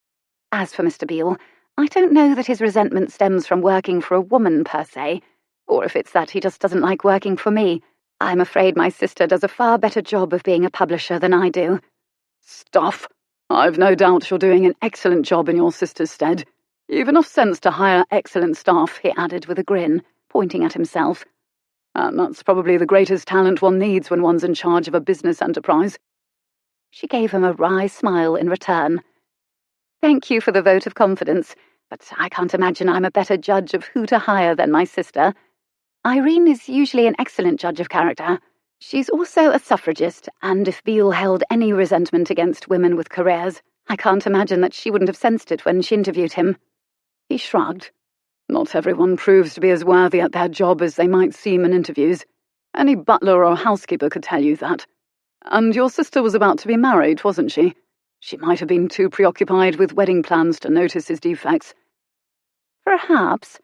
As for Mr. Beale, I don't know that his resentment stems from working for a woman per se, or if it's that he just doesn't like working for me. I'm afraid my sister does a far better job of being a publisher than I do. Stuff. I've no doubt you're doing an excellent job in your sister's stead. You've enough sense to hire excellent staff, he added with a grin, pointing at himself. And that's probably the greatest talent one needs when one's in charge of a business enterprise. She gave him a wry smile in return. Thank you for the vote of confidence, but I can't imagine I'm a better judge of who to hire than my sister. Irene is usually an excellent judge of character. She's also a suffragist, and if Beale held any resentment against women with careers, I can't imagine that she wouldn't have sensed it when she interviewed him. He shrugged. Not everyone proves to be as worthy at their job as they might seem in interviews. Any butler or housekeeper could tell you that. And your sister was about to be married, wasn't she? She might have been too preoccupied with wedding plans to notice his defects. Perhaps.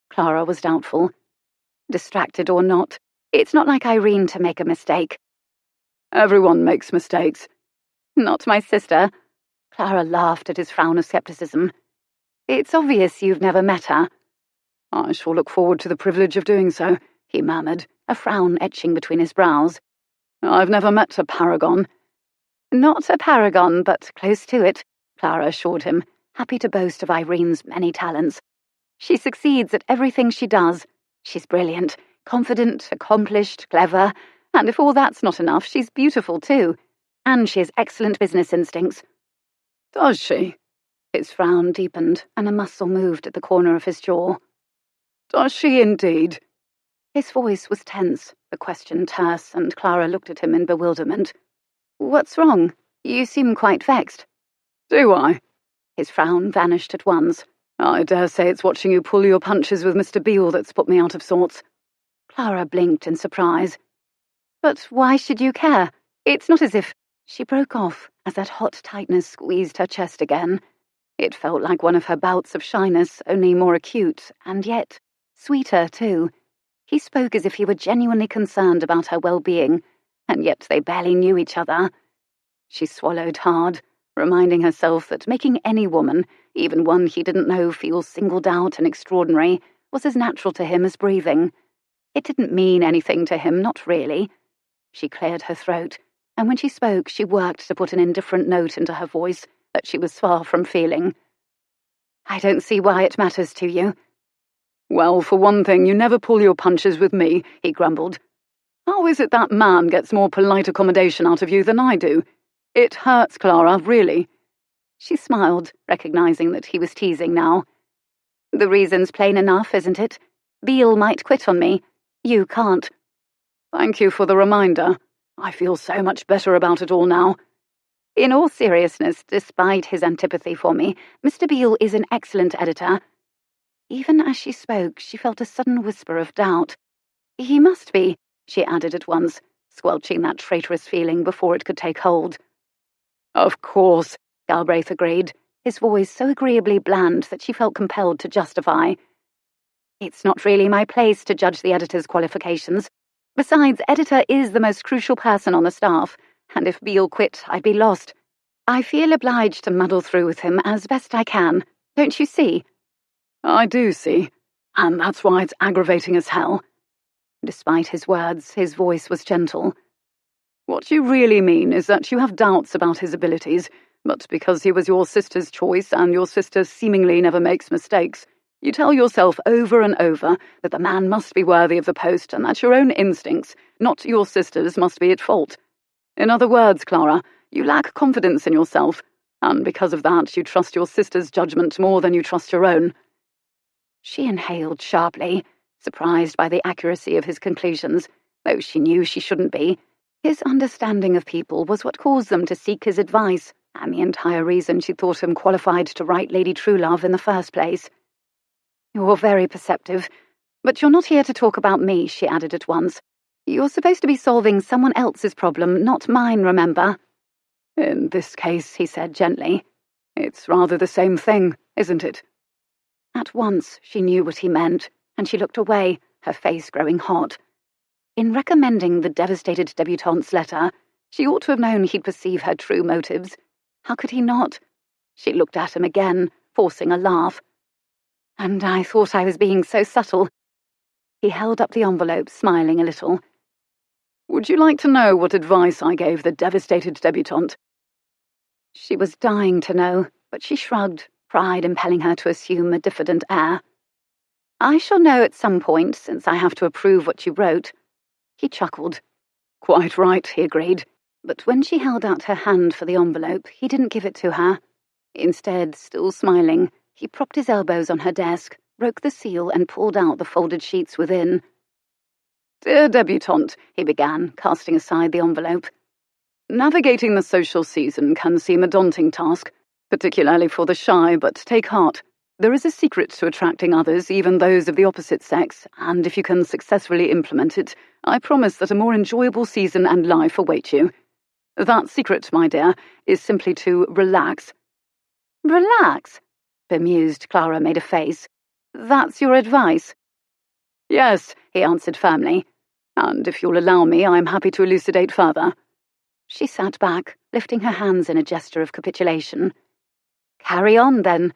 Clara was doubtful. Distracted or not, it's not like Irene to make a mistake. Everyone makes mistakes. Not my sister. Clara laughed at his frown of skepticism. It's obvious you've never met her. I shall look forward to the privilege of doing so, he murmured, a frown etching between his brows. I've never met a paragon. Not a paragon, but close to it, Clara assured him, happy to boast of Irene's many talents. She succeeds at everything she does. She's brilliant, confident, accomplished, clever, and if all that's not enough, she's beautiful too. And she has excellent business instincts. Does she? His frown deepened, and a muscle moved at the corner of his jaw. Does she indeed? His voice was tense, the question terse, and Clara looked at him in bewilderment. What's wrong? You seem quite vexed. Do I? His frown vanished at once. I dare say it's watching you pull your punches with Mr. Beale that's put me out of sorts. Clara blinked in surprise. But why should you care? It's not as if... She broke off as that hot tightness squeezed her chest again. It felt like one of her bouts of shyness, only more acute, and yet sweeter too. He spoke as if he were genuinely concerned about her well-being, and yet they barely knew each other. She swallowed hard, reminding herself that making any woman, even one he didn't know, feel singled out and extraordinary was as natural to him as breathing. It didn't mean anything to him, not really. She cleared her throat, and when she spoke, she worked to put an indifferent note into her voice that she was far from feeling. I don't see why it matters to you. Well, for one thing, you never pull your punches with me, he grumbled. How is it that man gets more polite accommodation out of you than I do? It hurts, Clara, really. She smiled, recognizing that he was teasing now. The reason's plain enough, isn't it? Beale might quit on me. You can't. Thank you for the reminder. I feel so much better about it all now. In all seriousness, despite his antipathy for me, Mr. Beale is an excellent editor. Even as she spoke, she felt a sudden whisper of doubt. He must be, she added at once, squelching that traitorous feeling before it could take hold. Of course, Galbraith agreed, his voice so agreeably bland that she felt compelled to justify. It's not really my place to judge the editor's qualifications. Besides, editor is the most crucial person on the staff, and if Beale quit, I'd be lost. I feel obliged to muddle through with him as best I can. Don't you see? I do see, and that's why it's aggravating as hell. Despite his words, his voice was gentle. What you really mean is that you have doubts about his abilities, but because he was your sister's choice and your sister seemingly never makes mistakes, you tell yourself over and over that the man must be worthy of the post and that your own instincts, not your sister's, must be at fault. In other words, Clara, you lack confidence in yourself, and because of that you trust your sister's judgment more than you trust your own. She inhaled sharply, surprised by the accuracy of his conclusions, though she knew she shouldn't be. His understanding of people was what caused them to seek his advice, and the entire reason she thought him qualified to write Lady Truelove in the first place. "You're very perceptive, but you're not here to talk about me," she added at once. "You're supposed to be solving someone else's problem, not mine, remember?" "In this case," he said gently, "it's rather the same thing, isn't it?" At once she knew what he meant, and she looked away, her face growing hot. In recommending the devastated debutante's letter, she ought to have known he'd perceive her true motives. How could he not? She looked at him again, forcing a laugh. "And I thought I was being so subtle." He held up the envelope, smiling a little. "Would you like to know what advice I gave the devastated debutante?" She was dying to know, but she shrugged, pride impelling her to assume a diffident air. "I shall know at some point, since I have to approve what you wrote." He chuckled. "Quite right," he agreed. But when she held out her hand for the envelope, he didn't give it to her. Instead, still smiling, he propped his elbows on her desk, broke the seal, and pulled out the folded sheets within. "Dear debutante," he began, casting aside the envelope. "Navigating the social season can seem a daunting task, particularly for the shy, but take heart. There is a secret to attracting others, even those of the opposite sex, and if you can successfully implement it, I promise that a more enjoyable season and life await you. That secret, my dear, is simply to relax." "Relax?" Bemused, Clara made a face. "That's your advice?" "Yes," he answered firmly, "and if you'll allow me, I'm happy to elucidate further." She sat back, lifting her hands in a gesture of capitulation. "Carry on, then."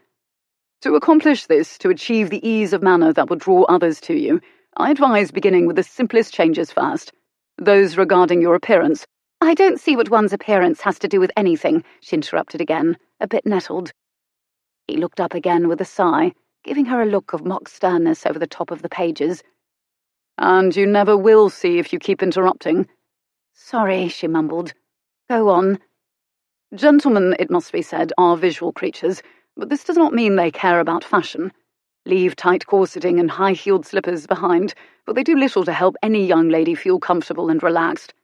"To accomplish this, to achieve the ease of manner that will draw others to you, I advise beginning with the simplest changes first. Those regarding your appearance." "I don't see what one's appearance has to do with anything," she interrupted again, a bit nettled. He looked up again with a sigh, giving her a look of mock sternness over the top of the pages. "And you never will see if you keep interrupting." "Sorry," she mumbled. "Go on." "Gentlemen, it must be said, are visual creatures, but this does not mean they care about fashion. Leave tight corseting and high-heeled slippers behind, but they do little to help any young lady feel comfortable and relaxed.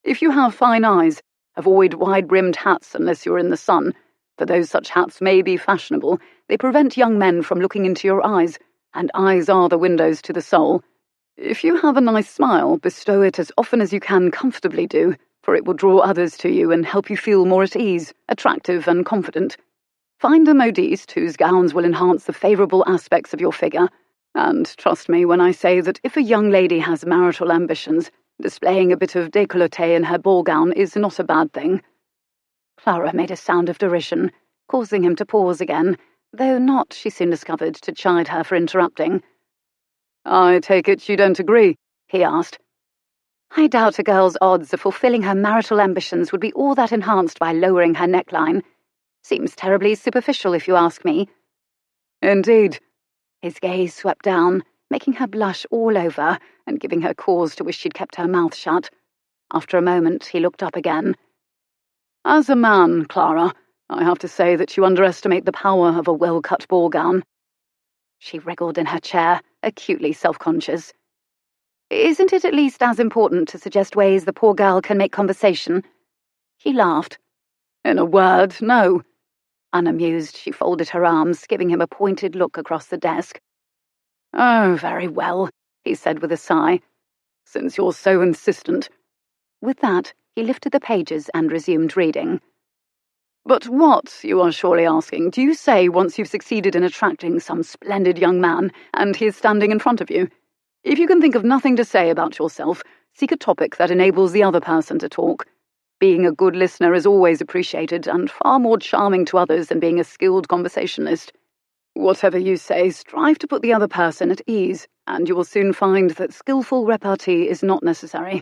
If you have fine eyes, avoid wide-brimmed hats unless you're in the sun, for though such hats may be fashionable, they prevent young men from looking into your eyes, and eyes are the windows to the soul. If you have a nice smile, bestow it as often as you can comfortably do, for it will draw others to you and help you feel more at ease, attractive and confident. Find a modiste whose gowns will enhance the favourable aspects of your figure, and trust me when I say that if a young lady has marital ambitions, displaying a bit of décolleté in her ball gown is not a bad thing." Clara made a sound of derision, causing him to pause again, though not, she soon discovered, to chide her for interrupting. "I take it you don't agree?" he asked. "I doubt a girl's odds of fulfilling her marital ambitions would be all that enhanced by lowering her neckline. Seems terribly superficial, if you ask me." "Indeed." His gaze swept down, making her blush all over and giving her cause to wish she'd kept her mouth shut. After a moment, he looked up again. "As a man, Clara, I have to say that you underestimate the power of a well-cut ball gown." She wriggled in her chair, acutely self-conscious. "Isn't it at least as important to suggest ways the poor girl can make conversation?" He laughed. "In a word, no." Unamused, she folded her arms, giving him a pointed look across the desk. "Oh, very well," he said with a sigh, "since you're so insistent." With that, he lifted the pages and resumed reading. "But what, you are surely asking, do you say once you've succeeded in attracting some splendid young man, and he is standing in front of you? If you can think of nothing to say about yourself, seek a topic that enables the other person to talk. Being a good listener is always appreciated and far more charming to others than being a skilled conversationalist. Whatever you say, strive to put the other person at ease, and you will soon find that skillful repartee is not necessary.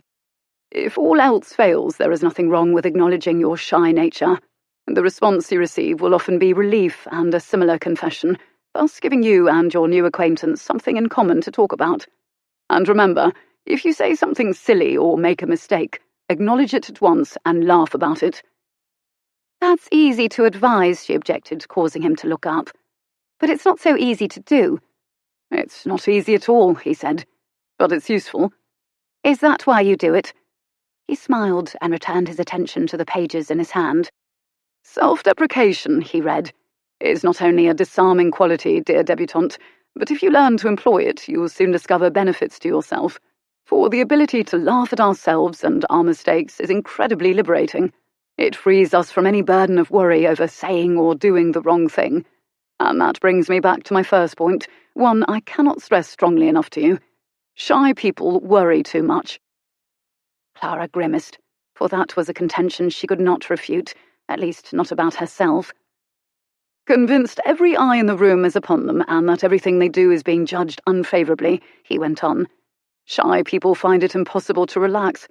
If all else fails, there is nothing wrong with acknowledging your shy nature. The response you receive will often be relief and a similar confession, thus giving you and your new acquaintance something in common to talk about. And remember, if you say something silly or make a mistake, acknowledge it at once and laugh about it. That's easy to advise, she objected, causing him to look up. But it's not so easy to do. It's not easy at all, he said, but it's useful. Is that why you do it? He smiled and returned his attention to the pages in his hand. Self-deprecation, he read, is not only a disarming quality, dear debutante, but if you learn to employ it, you will soon discover benefits to yourself. For the ability to laugh at ourselves and our mistakes is incredibly liberating. It frees us from any burden of worry over saying or doing the wrong thing. And that brings me back to my first point, one I cannot stress strongly enough to you. Shy people worry too much. Clara grimaced, for that was a contention she could not refute, at least not about herself. Convinced every eye in the room is upon them and that everything they do is being judged unfavourably, he went on. Shy people find it impossible to relax.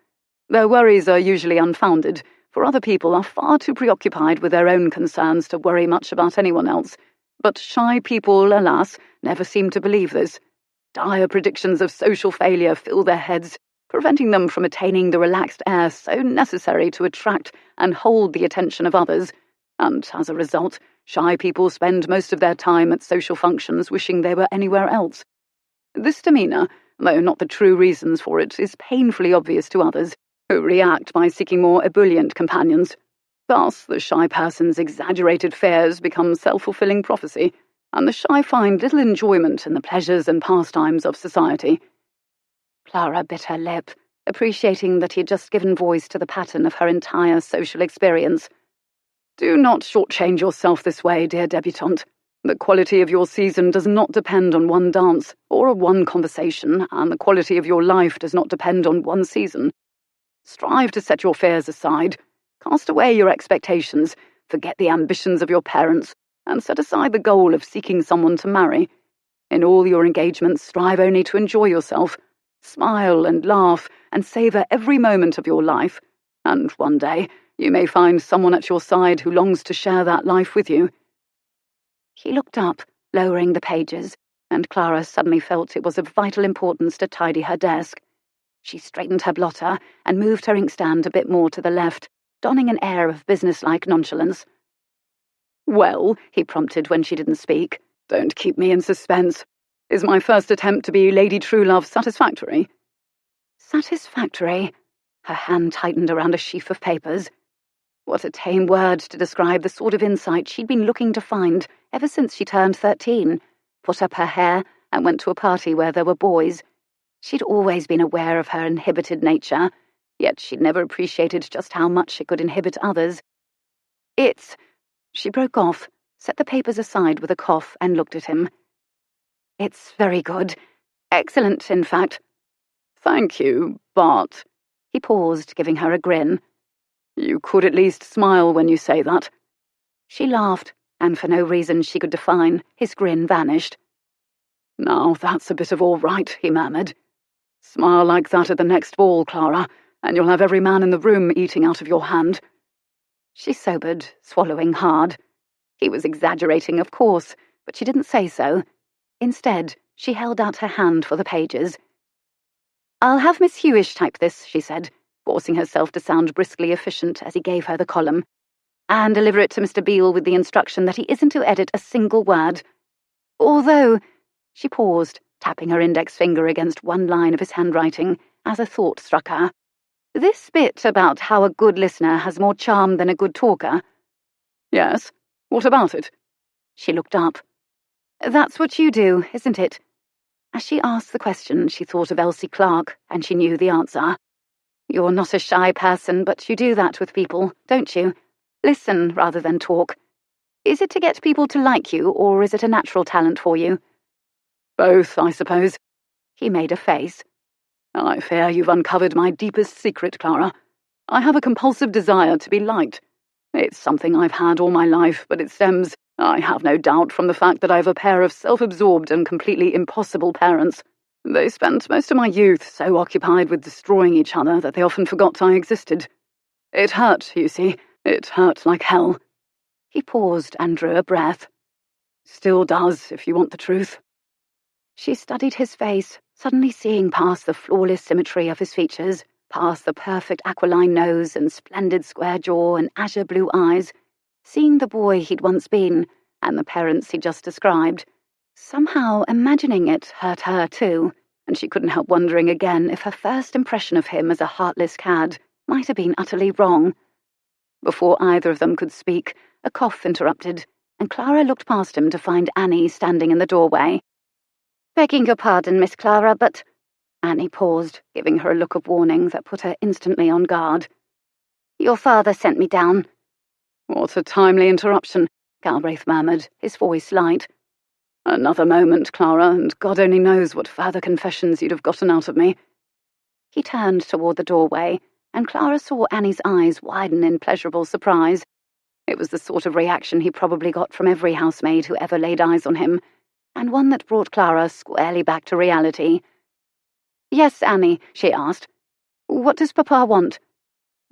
Their worries are usually unfounded, for other people are far too preoccupied with their own concerns to worry much about anyone else. But shy people, alas, never seem to believe this. Dire predictions of social failure fill their heads, preventing them from attaining the relaxed air so necessary to attract and hold the attention of others, and as a result, shy people spend most of their time at social functions wishing they were anywhere else. This demeanour, though not the true reasons for it, is painfully obvious to others, who react by seeking more ebullient companions. Thus, the shy person's exaggerated fears become self-fulfilling prophecy, and the shy find little enjoyment in the pleasures and pastimes of society. Clara bit her lip, appreciating that he had just given voice to the pattern of her entire social experience. Do not shortchange yourself this way, dear debutante. The quality of your season does not depend on one dance or one conversation, and the quality of your life does not depend on one season. Strive to set your fears aside, cast away your expectations, forget the ambitions of your parents, and set aside the goal of seeking someone to marry. In all your engagements, strive only to enjoy yourself. Smile and laugh and savour every moment of your life, and one day you may find someone at your side who longs to share that life with you. He looked up, lowering the pages, and Clara suddenly felt it was of vital importance to tidy her desk. She straightened her blotter and moved her inkstand a bit more to the left, donning an air of businesslike nonchalance. "Well," he prompted when she didn't speak, "don't keep me in suspense. Is my first attempt to be Lady Truelove satisfactory?" Satisfactory? Her hand tightened around a sheaf of papers. What a tame word to describe the sort of insight she'd been looking to find ever since she turned 13, put up her hair, and went to a party where there were boys. She'd always been aware of her inhibited nature, yet she'd never appreciated just how much it could inhibit others. She broke off, set the papers aside with a cough, and looked at him. It's very good. Excellent, in fact. Thank you, but... He paused, giving her a grin. You could at least smile when you say that. She laughed, and for no reason she could define, his grin vanished. Now that's a bit of all right, he murmured. Smile like that at the next ball, Clara, and you'll have every man in the room eating out of your hand. She sobered, swallowing hard. He was exaggerating, of course, but she didn't say so. Instead, she held out her hand for the pages. I'll have Miss Hewish type this, she said, forcing herself to sound briskly efficient as he gave her the column, and deliver it to Mr. Beale with the instruction that he isn't to edit a single word. Although, she paused, tapping her index finger against one line of his handwriting, as a thought struck her. This bit about how a good listener has more charm than a good talker. Yes, what about it? She looked up. That's what you do, isn't it? As she asked the question, she thought of Elsie Clark, and she knew the answer. You're not a shy person, but you do that with people, don't you? Listen rather than talk. Is it to get people to like you, or is it a natural talent for you? Both, I suppose. He made a face. I fear you've uncovered my deepest secret, Clara. I have a compulsive desire to be liked. It's something I've had all my life, but it stems, I have no doubt, from the fact that I have a pair of self-absorbed and completely impossible parents. They spent most of my youth so occupied with destroying each other that they often forgot I existed. It hurt, you see. It hurt like hell." He paused and drew a breath. "Still does, if you want the truth." She studied his face, suddenly seeing past the flawless symmetry of his features, past the perfect aquiline nose and splendid square jaw and azure blue eyes, seeing the boy he'd once been and the parents he'd just described. Somehow imagining it hurt her too, and she couldn't help wondering again if her first impression of him as a heartless cad might have been utterly wrong. Before either of them could speak, a cough interrupted, and Clara looked past him to find Annie standing in the doorway. "Begging your pardon, Miss Clara, but—" Annie paused, giving her a look of warning that put her instantly on guard. "Your father sent me down." "What a timely interruption," Galbraith murmured, his voice light. "Another moment, Clara, and God only knows what further confessions you'd have gotten out of me." He turned toward the doorway, and Clara saw Annie's eyes widen in pleasurable surprise. It was the sort of reaction he probably got from every housemaid who ever laid eyes on him, and one that brought Clara squarely back to reality. "Yes, Annie," she asked. "What does Papa want?"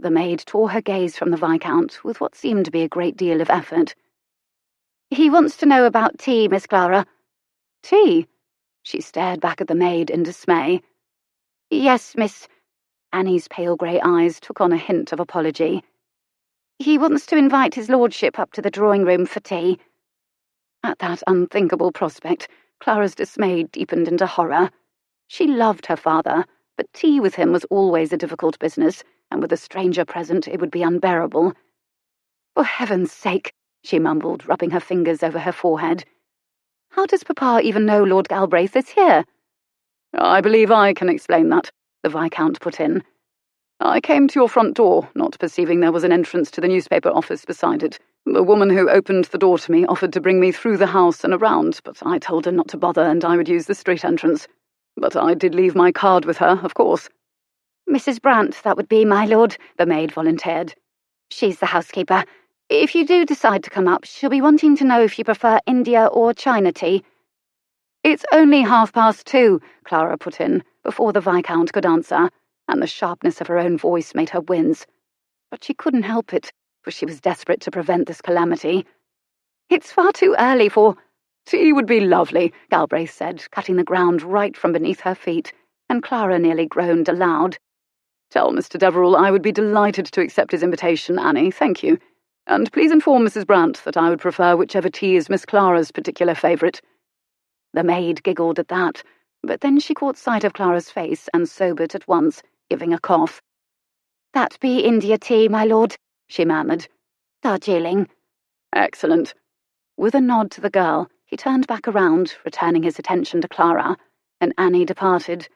The maid tore her gaze from the Viscount with what seemed to be a great deal of effort. "He wants to know about tea, Miss Clara." "Tea?" She stared back at the maid in dismay. "Yes, Miss—" Annie's pale grey eyes took on a hint of apology. "He wants to invite his lordship up to the drawing-room for tea." At that unthinkable prospect, Clara's dismay deepened into horror. She loved her father, but tea with him was always a difficult business, and with a stranger present it would be unbearable. "For heaven's sake," she mumbled, rubbing her fingers over her forehead. "How does Papa even know Lord Galbraith is here?" "I believe I can explain that," the Viscount put in. "I came to your front door, not perceiving there was an entrance to the newspaper office beside it. The woman who opened the door to me offered to bring me through the house and around, but I told her not to bother and I would use the street entrance. But I did leave my card with her, of course." "Mrs. Brandt, that would be, my lord," the maid volunteered. "She's the housekeeper. If you do decide to come up, she'll be wanting to know if you prefer India or China tea." "It's only 2:30, Clara put in, before the Viscount could answer, and the sharpness of her own voice made her wince. But she couldn't help it, for she was desperate to prevent this calamity. "It's far too early for—" "Tea would be lovely," Galbraith said, cutting the ground right from beneath her feet, and Clara nearly groaned aloud. "Tell Mr. Deverill I would be delighted to accept his invitation, Annie, thank you. And please inform Mrs. Brandt that I would prefer whichever tea is Miss Clara's particular favourite." The maid giggled at that, but then she caught sight of Clara's face and sobered at once, giving a cough. "That be India tea, my lord," she murmured. "Darjeeling." "Excellent." With a nod to the girl, he turned back around, returning his attention to Clara, and Annie departed,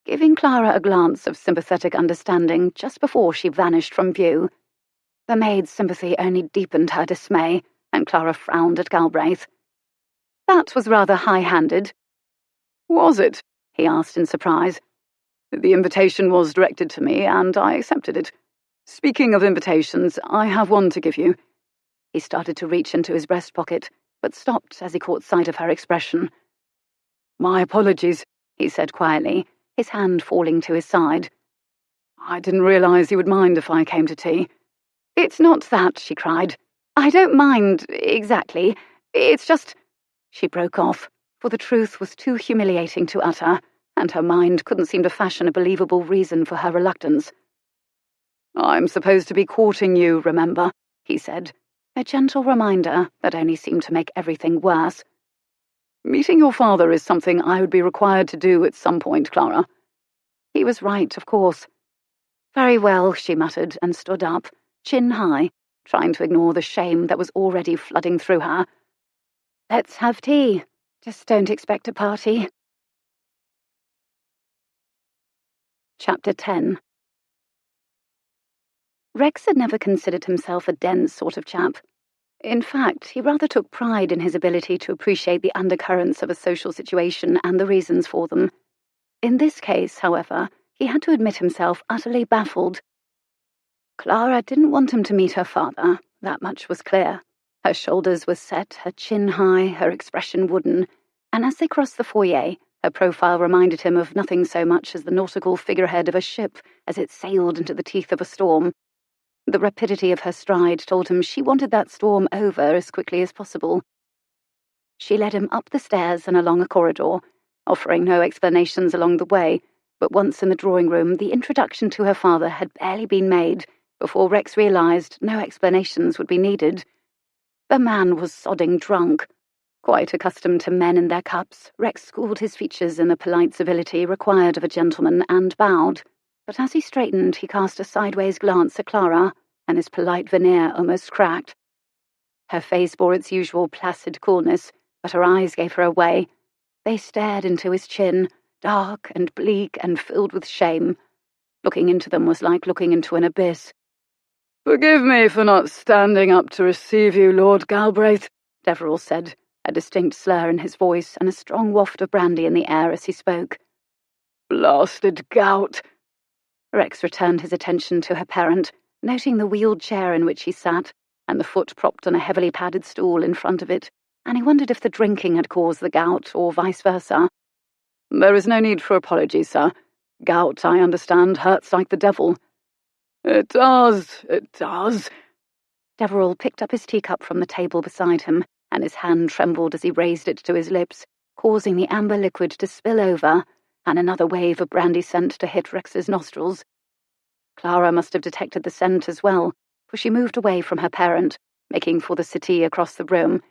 giving Clara a glance of sympathetic understanding just before she vanished from view. The maid's sympathy only deepened her dismay, and Clara frowned at Galbraith. "That was rather high-handed." "Was it?" he asked in surprise. "The invitation was directed to me, and I accepted it. Speaking of invitations, I have one to give you." He started to reach into his breast pocket, but stopped as he caught sight of her expression. "My apologies," he said quietly, his hand falling to his side. "I didn't realise you would mind if I came to tea." "It's not that," she cried. "I don't mind, exactly. It's just—" She broke off, for the truth was too humiliating to utter, and her mind couldn't seem to fashion a believable reason for her reluctance. "I'm supposed to be courting you, remember," he said, a gentle reminder that only seemed to make everything worse. "Meeting your father is something I would be required to do at some point, Clara." He was right, of course. "Very well," she muttered and stood up, chin high, trying to ignore the shame that was already flooding through her. "Let's have tea. Just don't expect a party." Chapter 10. Rex had never considered himself a dense sort of chap. In fact, he rather took pride in his ability to appreciate the undercurrents of a social situation and the reasons for them. In this case, however, he had to admit himself utterly baffled. Clara didn't want him to meet her father, that much was clear. Her shoulders were set, her chin high, her expression wooden, and as they crossed the foyer, Her profile reminded him of nothing so much as the nautical figurehead of a ship as it sailed into the teeth of a storm. The rapidity of her stride told him she wanted that storm over as quickly as possible. She led him up the stairs and along a corridor, offering no explanations along the way, but once in the drawing room, the introduction to her father had barely been made before Rex realized no explanations would be needed. The man was sodding drunk. Quite accustomed to men in their cups, Rex schooled his features in the polite civility required of a gentleman and bowed. But as he straightened, he cast a sideways glance at Clara, and his polite veneer almost cracked. Her face bore its usual placid coolness, but her eyes gave her away. They stared into his chin, dark and bleak and filled with shame. Looking into them was like looking into an abyss. "Forgive me for not standing up to receive you, Lord Galbraith," Deverill said, a distinct slur in his voice and a strong waft of brandy in the air as he spoke. "Blasted gout." Rex returned his attention to her parent, noting the wheeled chair in which he sat, and the foot propped on a heavily padded stool in front of it, and he wondered if the drinking had caused the gout, or vice versa. "There is no need for apologies, sir. Gout, I understand, hurts like the devil." It does. Deverill picked up his teacup from the table beside him, and his hand trembled as he raised it to his lips, causing the amber liquid to spill over, and another wave of brandy scent to hit Rex's nostrils. Clara must have detected the scent as well, for she moved away from her parent, making for the settee across the room.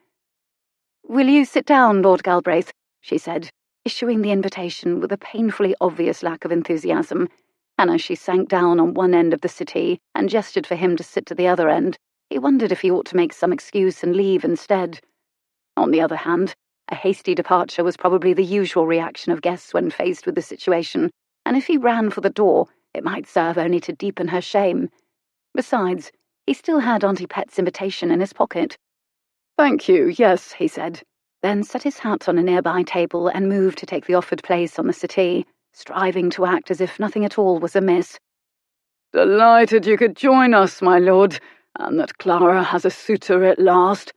"Will you sit down, Lord Galbraith?" she said, issuing the invitation with a painfully obvious lack of enthusiasm, and as she sank down on one end of the settee and gestured for him to sit to the other end, he wondered if he ought to make some excuse and leave instead. On the other hand, a hasty departure was probably the usual reaction of guests when faced with the situation, and if he ran for the door, it might serve only to deepen her shame. Besides, he still had Auntie Pet's invitation in his pocket. "Thank you, yes," he said, then set his hat on a nearby table and moved to take the offered place on the settee, striving to act as if nothing at all was amiss. "Delighted you could join us, my lord, and that Clara has a suitor at last."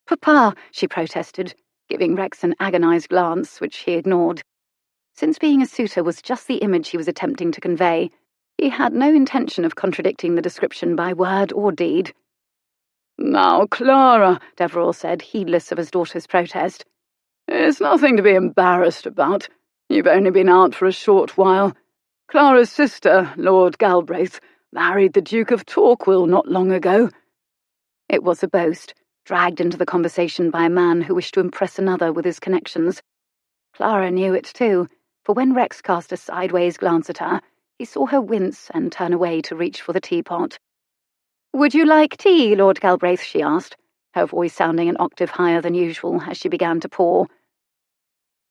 "Papa," she protested, giving Rex an agonized glance, which he ignored. Since being a suitor was just the image he was attempting to convey, he had no intention of contradicting the description by word or deed. "Now, Clara," Deverill said, heedless of his daughter's protest, "it's nothing to be embarrassed about. You've only been out for a short while. Clara's sister, Lord Galbraith, married the Duke of Torquil not long ago." It was a boast, dragged into the conversation by a man who wished to impress another with his connections. Clara knew it too, for when Rex cast a sideways glance at her, he saw her wince and turn away to reach for the teapot. "Would you like tea, Lord Galbraith?" she asked, her voice sounding an octave higher than usual as she began to pour.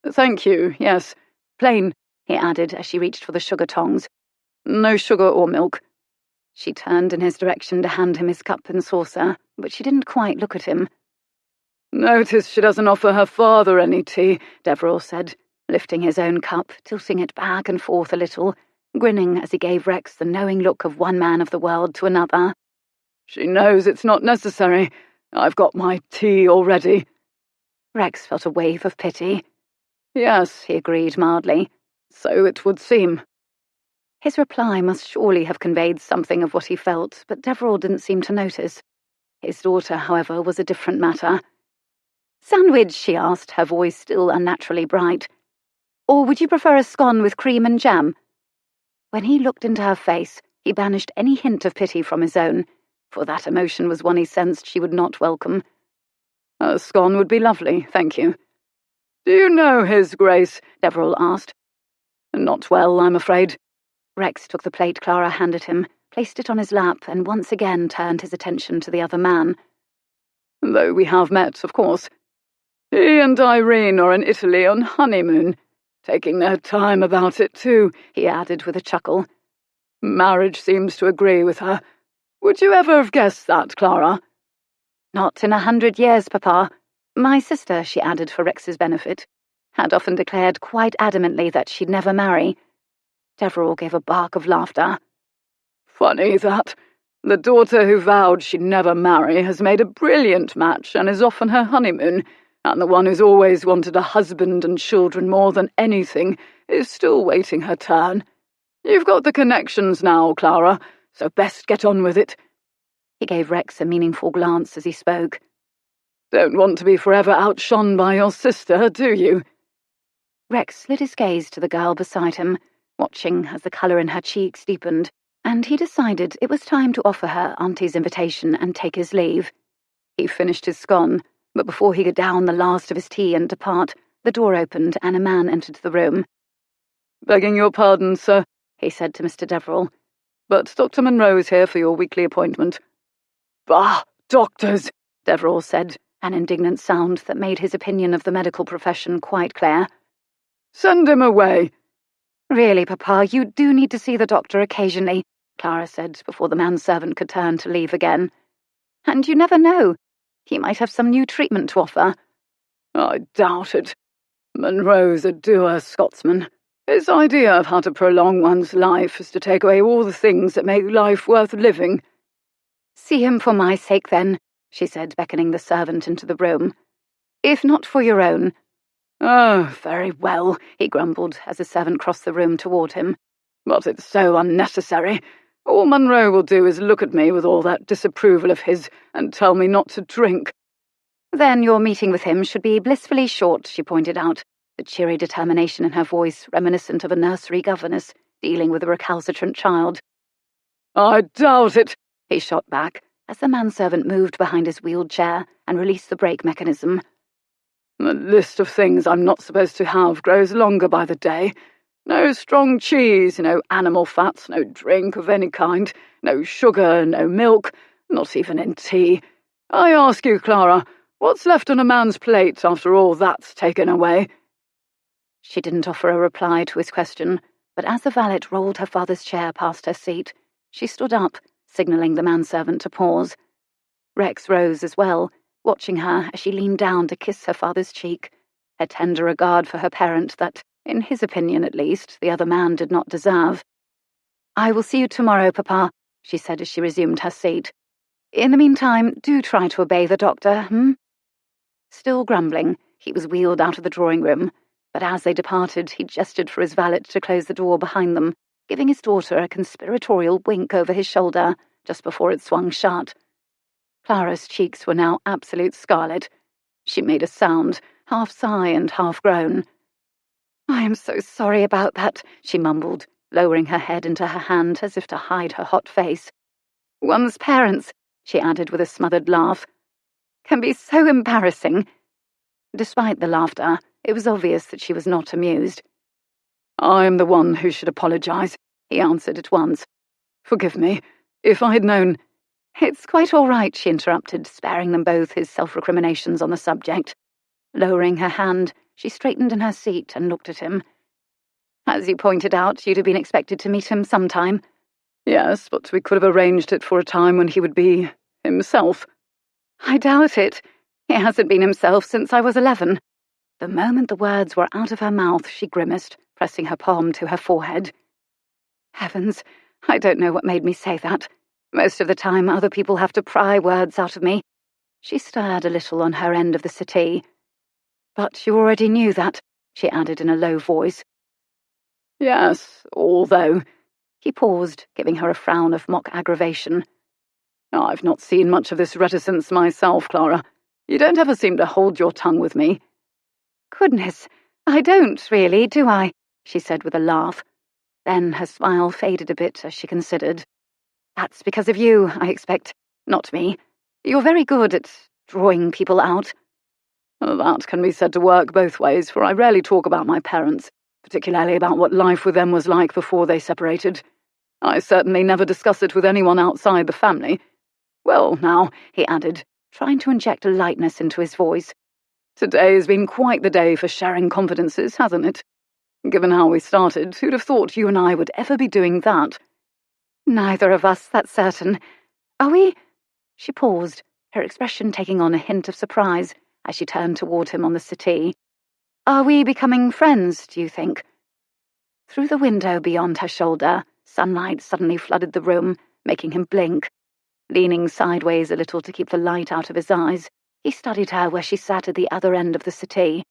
"Thank you, yes. Plain," he added as she reached for the sugar tongs. "No sugar or milk." She turned in his direction to hand him his cup and saucer, but she didn't quite look at him. "Notice she doesn't offer her father any tea," Deverill said, lifting his own cup, tilting it back and forth a little, grinning as he gave Rex the knowing look of one man of the world to another. "She knows it's not necessary. I've got my tea already." Rex felt a wave of pity. "Yes," he agreed mildly. "So it would seem." His reply must surely have conveyed something of what he felt, but Deverill didn't seem to notice. His daughter, however, was a different matter. "Sandwich?" she asked, her voice still unnaturally bright. "Or would you prefer a scone with cream and jam?" When he looked into her face, he banished any hint of pity from his own, for that emotion was one he sensed she would not welcome. "A scone would be lovely, thank you." "Do you know His Grace?" Deverill asked. "Not well, I'm afraid." Rex took the plate Clara handed him, placed it on his lap, and once again turned his attention to the other man. "Though we have met, of course. He and Irene are in Italy on honeymoon. Taking their time about it, too," he added with a chuckle. "Marriage seems to agree with her. Would you ever have guessed that, Clara?" "Not in 100 years, Papa. My sister," she added for Rex's benefit, had often declared quite adamantly that she'd never marry. Deverill gave a bark of laughter. "Funny that. The daughter who vowed she'd never marry has made a brilliant match and is off on her honeymoon. and the one who's always wanted a husband and children more than anything is still waiting her turn. You've got the connections now, Clara, so best get on with it." He gave Rex a meaningful glance as he spoke. "Don't want to be forever outshone by your sister, do you?" Rex slid his gaze to the girl beside him, watching as the colour in her cheeks deepened, and he decided it was time to offer her Auntie's invitation and take his leave. He finished his scone, but before he could down the last of his tea and depart, the door opened and a man entered the room. "Begging your pardon, sir," he said to Mr. Deverill, "but Dr. Monroe's here for your weekly appointment." "Bah, doctors!" Deverill said, an indignant sound that made his opinion of the medical profession quite clear. "Send him away." "Really, Papa, you do need to see the doctor occasionally," Clara said before the manservant could turn to leave again. "And you never know. He might have some new treatment to offer." "I doubt it. Monroe's a dour Scotsman. His idea of how to prolong one's life is to take away all the things that make life worth living." "See him for my sake, then," she said, beckoning the servant into the room. "If not for your own." "Oh, very well," he grumbled as the servant crossed the room toward him. "But it's so unnecessary. All Monroe will do is look at me with all that disapproval of his and tell me not to drink." "Then your meeting with him should be blissfully short," she pointed out, the cheery determination in her voice reminiscent of a nursery governess dealing with a recalcitrant child. "I doubt it," he shot back, as the manservant moved behind his wheeled chair and released the brake mechanism. "The list of things I'm not supposed to have grows longer by the day. No strong cheese, no animal fats, no drink of any kind, no sugar, no milk, not even in tea. I ask you, Clara, what's left on a man's plate after all that's taken away?" She didn't offer a reply to his question, but as the valet rolled her father's chair past her seat, she stood up, signalling the manservant to pause. Rex rose as well, watching her as she leaned down to kiss her father's cheek, a tender regard for her parent that, in his opinion at least, the other man did not deserve. "I will see you tomorrow, Papa," she said as she resumed her seat. "In the meantime, do try to obey the doctor, Still grumbling, he was wheeled out of the drawing room, but as they departed, he gestured for his valet to close the door behind them, giving his daughter a conspiratorial wink over his shoulder just before it swung shut. Clara's cheeks were now absolute scarlet. She made a sound, half sigh and half groan. "I am so sorry about that," she mumbled, lowering her head into her hand as if to hide her hot face. "One's parents," she added with a smothered laugh, "can be so embarrassing." Despite the laughter, it was obvious that she was not amused. "I am the one who should apologize," he answered at once. "Forgive me. If I had known—" "It's quite all right," she interrupted, sparing them both his self-recriminations on the subject. Lowering her hand, she straightened in her seat and looked at him. "As you pointed out, you'd have been expected to meet him sometime." "Yes, but we could have arranged it for a time when he would be himself." "I doubt it. He hasn't been himself since I was 11. The moment the words were out of her mouth, she grimaced, pressing her palm to her forehead. "Heavens, I don't know what made me say that. Most of the time other people have to pry words out of me." She stirred a little on her end of the settee. "But you already knew that," she added in a low voice. "Yes, although—" He paused, giving her a frown of mock aggravation. "I've not seen much of this reticence myself, Clara. You don't ever seem to hold your tongue with me." "Goodness, I don't really, do I?" she said with a laugh. Then her smile faded a bit as she considered. "That's because of you, I expect, not me. You're very good at drawing people out." "That can be said to work both ways, for I rarely talk about my parents, particularly about what life with them was like before they separated. I certainly never discuss it with anyone outside the family. Well, now," he added, trying to inject a lightness into his voice, "today has been quite the day for sharing confidences, hasn't it? Given how we started, who'd have thought you and I would ever be doing that?" "Neither of us, that's certain. Are we—" She paused, her expression taking on a hint of surprise as she turned toward him on the settee. "Are we becoming friends, do you think?" Through the window beyond her shoulder, sunlight suddenly flooded the room, making him blink. Leaning sideways a little to keep the light out of his eyes, He studied her where she sat at the other end of the settee.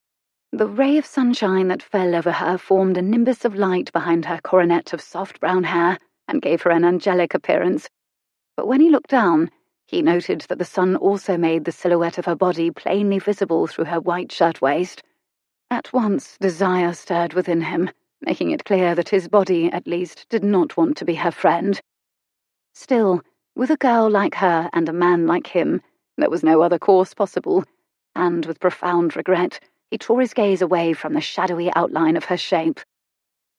The ray of sunshine that fell over her formed a nimbus of light behind her coronet of soft brown hair and gave her an angelic appearance. But when he looked down, he noted that the sun also made the silhouette of her body plainly visible through her white shirtwaist. At once, desire stirred within him, making it clear that his body, at least, did not want to be her friend. Still, with a girl like her and a man like him, there was no other course possible, and with profound regret, he tore his gaze away from the shadowy outline of her shape.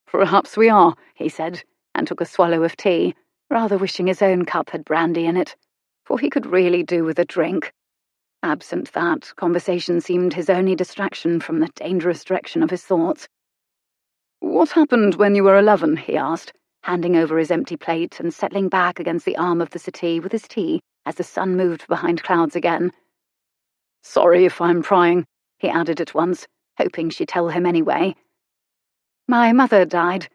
"Perhaps we are," he said, and took a swallow of tea, rather wishing his own cup had brandy in it, for he could really do with a drink. Absent that, conversation seemed his only distraction from the dangerous direction of his thoughts. "What happened when you were 11, he asked, handing over his empty plate and settling back against the arm of the settee with his tea as the sun moved behind clouds again. "Sorry if I'm prying," he added at once, hoping she'd tell him anyway. "My mother died.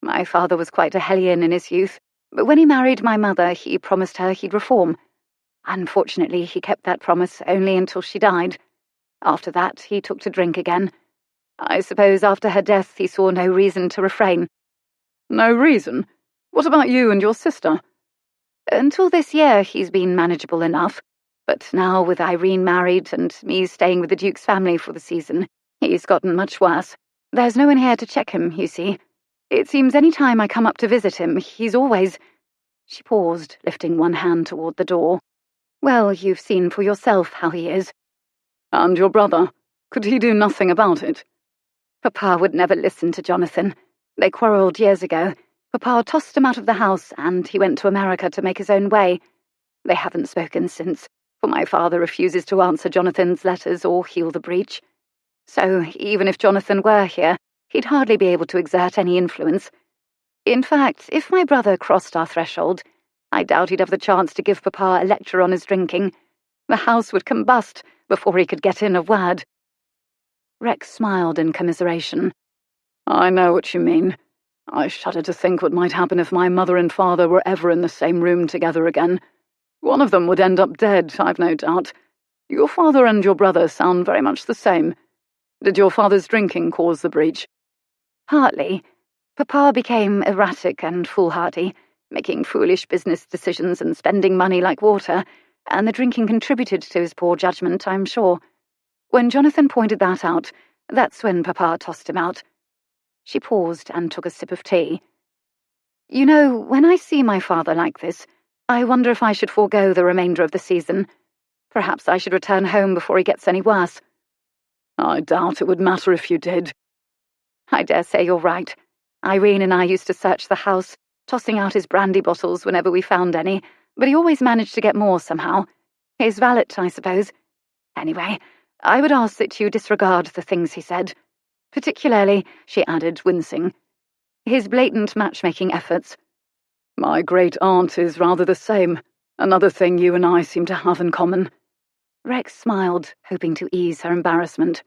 My father was quite a hellion in his youth, but when he married my mother, he promised her he'd reform. Unfortunately, he kept that promise only until she died. After that, he took to drink again. I suppose after her death he saw no reason to refrain." "No reason? What about you and your sister?" "Until this year he's been manageable enough, but now with Irene married and me staying with the Duke's family for the season, he's gotten much worse. There's no one here to check him, you see. It seems any time I come up to visit him, he's always—" She paused, lifting one hand toward the door. "Well, you've seen for yourself how he is." "And your brother? Could he do nothing about it?" "Papa would never listen to Jonathan. They quarrelled years ago. Papa tossed him out of the house, and he went to America to make his own way. They haven't spoken since, for my father refuses to answer Jonathan's letters or heal the breach. So, even if Jonathan were here, he'd hardly be able to exert any influence. In fact, if my brother crossed our threshold, I doubt he'd have the chance to give Papa a lecture on his drinking. The house would combust before he could get in a word." Rex smiled in commiseration. "I know what you mean. I shudder to think what might happen if my mother and father were ever in the same room together again. One of them would end up dead, I've no doubt. Your father and your brother sound very much the same. Did your father's drinking cause the breach?" "Partly. Papa became erratic and foolhardy, making foolish business decisions and spending money like water, and the drinking contributed to his poor judgment, I'm sure. When Jonathan pointed that out, that's when Papa tossed him out." She paused and took a sip of tea. "You know, when I see my father like this, I wonder if I should forego the remainder of the season. Perhaps I should return home before he gets any worse." "I doubt it would matter if you did." "I dare say you're right. Irene and I used to search the house, tossing out his brandy bottles whenever we found any, but he always managed to get more somehow. His valet, I suppose. Anyway, I would ask that you disregard the things he said. Particularly," she added, wincing, "his blatant matchmaking efforts." "My great-aunt is rather the same. Another thing you and I seem to have in common." Rex smiled, hoping to ease her embarrassment.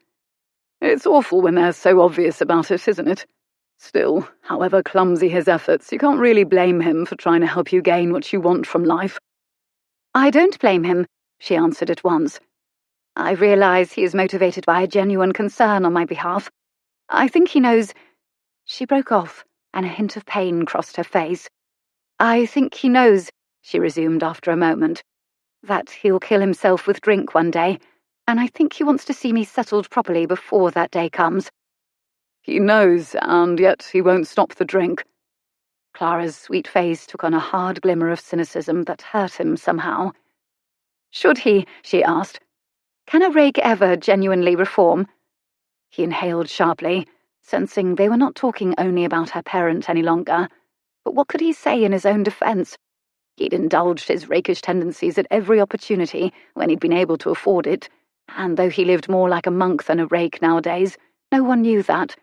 "It's awful when they're so obvious about it, isn't it? Still, however clumsy his efforts, you can't really blame him for trying to help you gain what you want from life." "I don't blame him," she answered at once. "I realize he is motivated by a genuine concern on my behalf. I think he knows—" She broke off, and a hint of pain crossed her face. "I think he knows," she resumed after a moment, "that he'll kill himself with drink one day, and I think he wants to see me settled properly before that day comes." "He knows, and yet he won't stop the drink." Clara's sweet face took on a hard glimmer of cynicism that hurt him somehow. "Should he?" she asked. "Can a rake ever genuinely reform?" He inhaled sharply, sensing they were not talking only about her parent any longer. But what could he say in his own defense? He'd indulged his rakish tendencies at every opportunity when he'd been able to afford it, and though he lived more like a monk than a rake nowadays, no one knew that.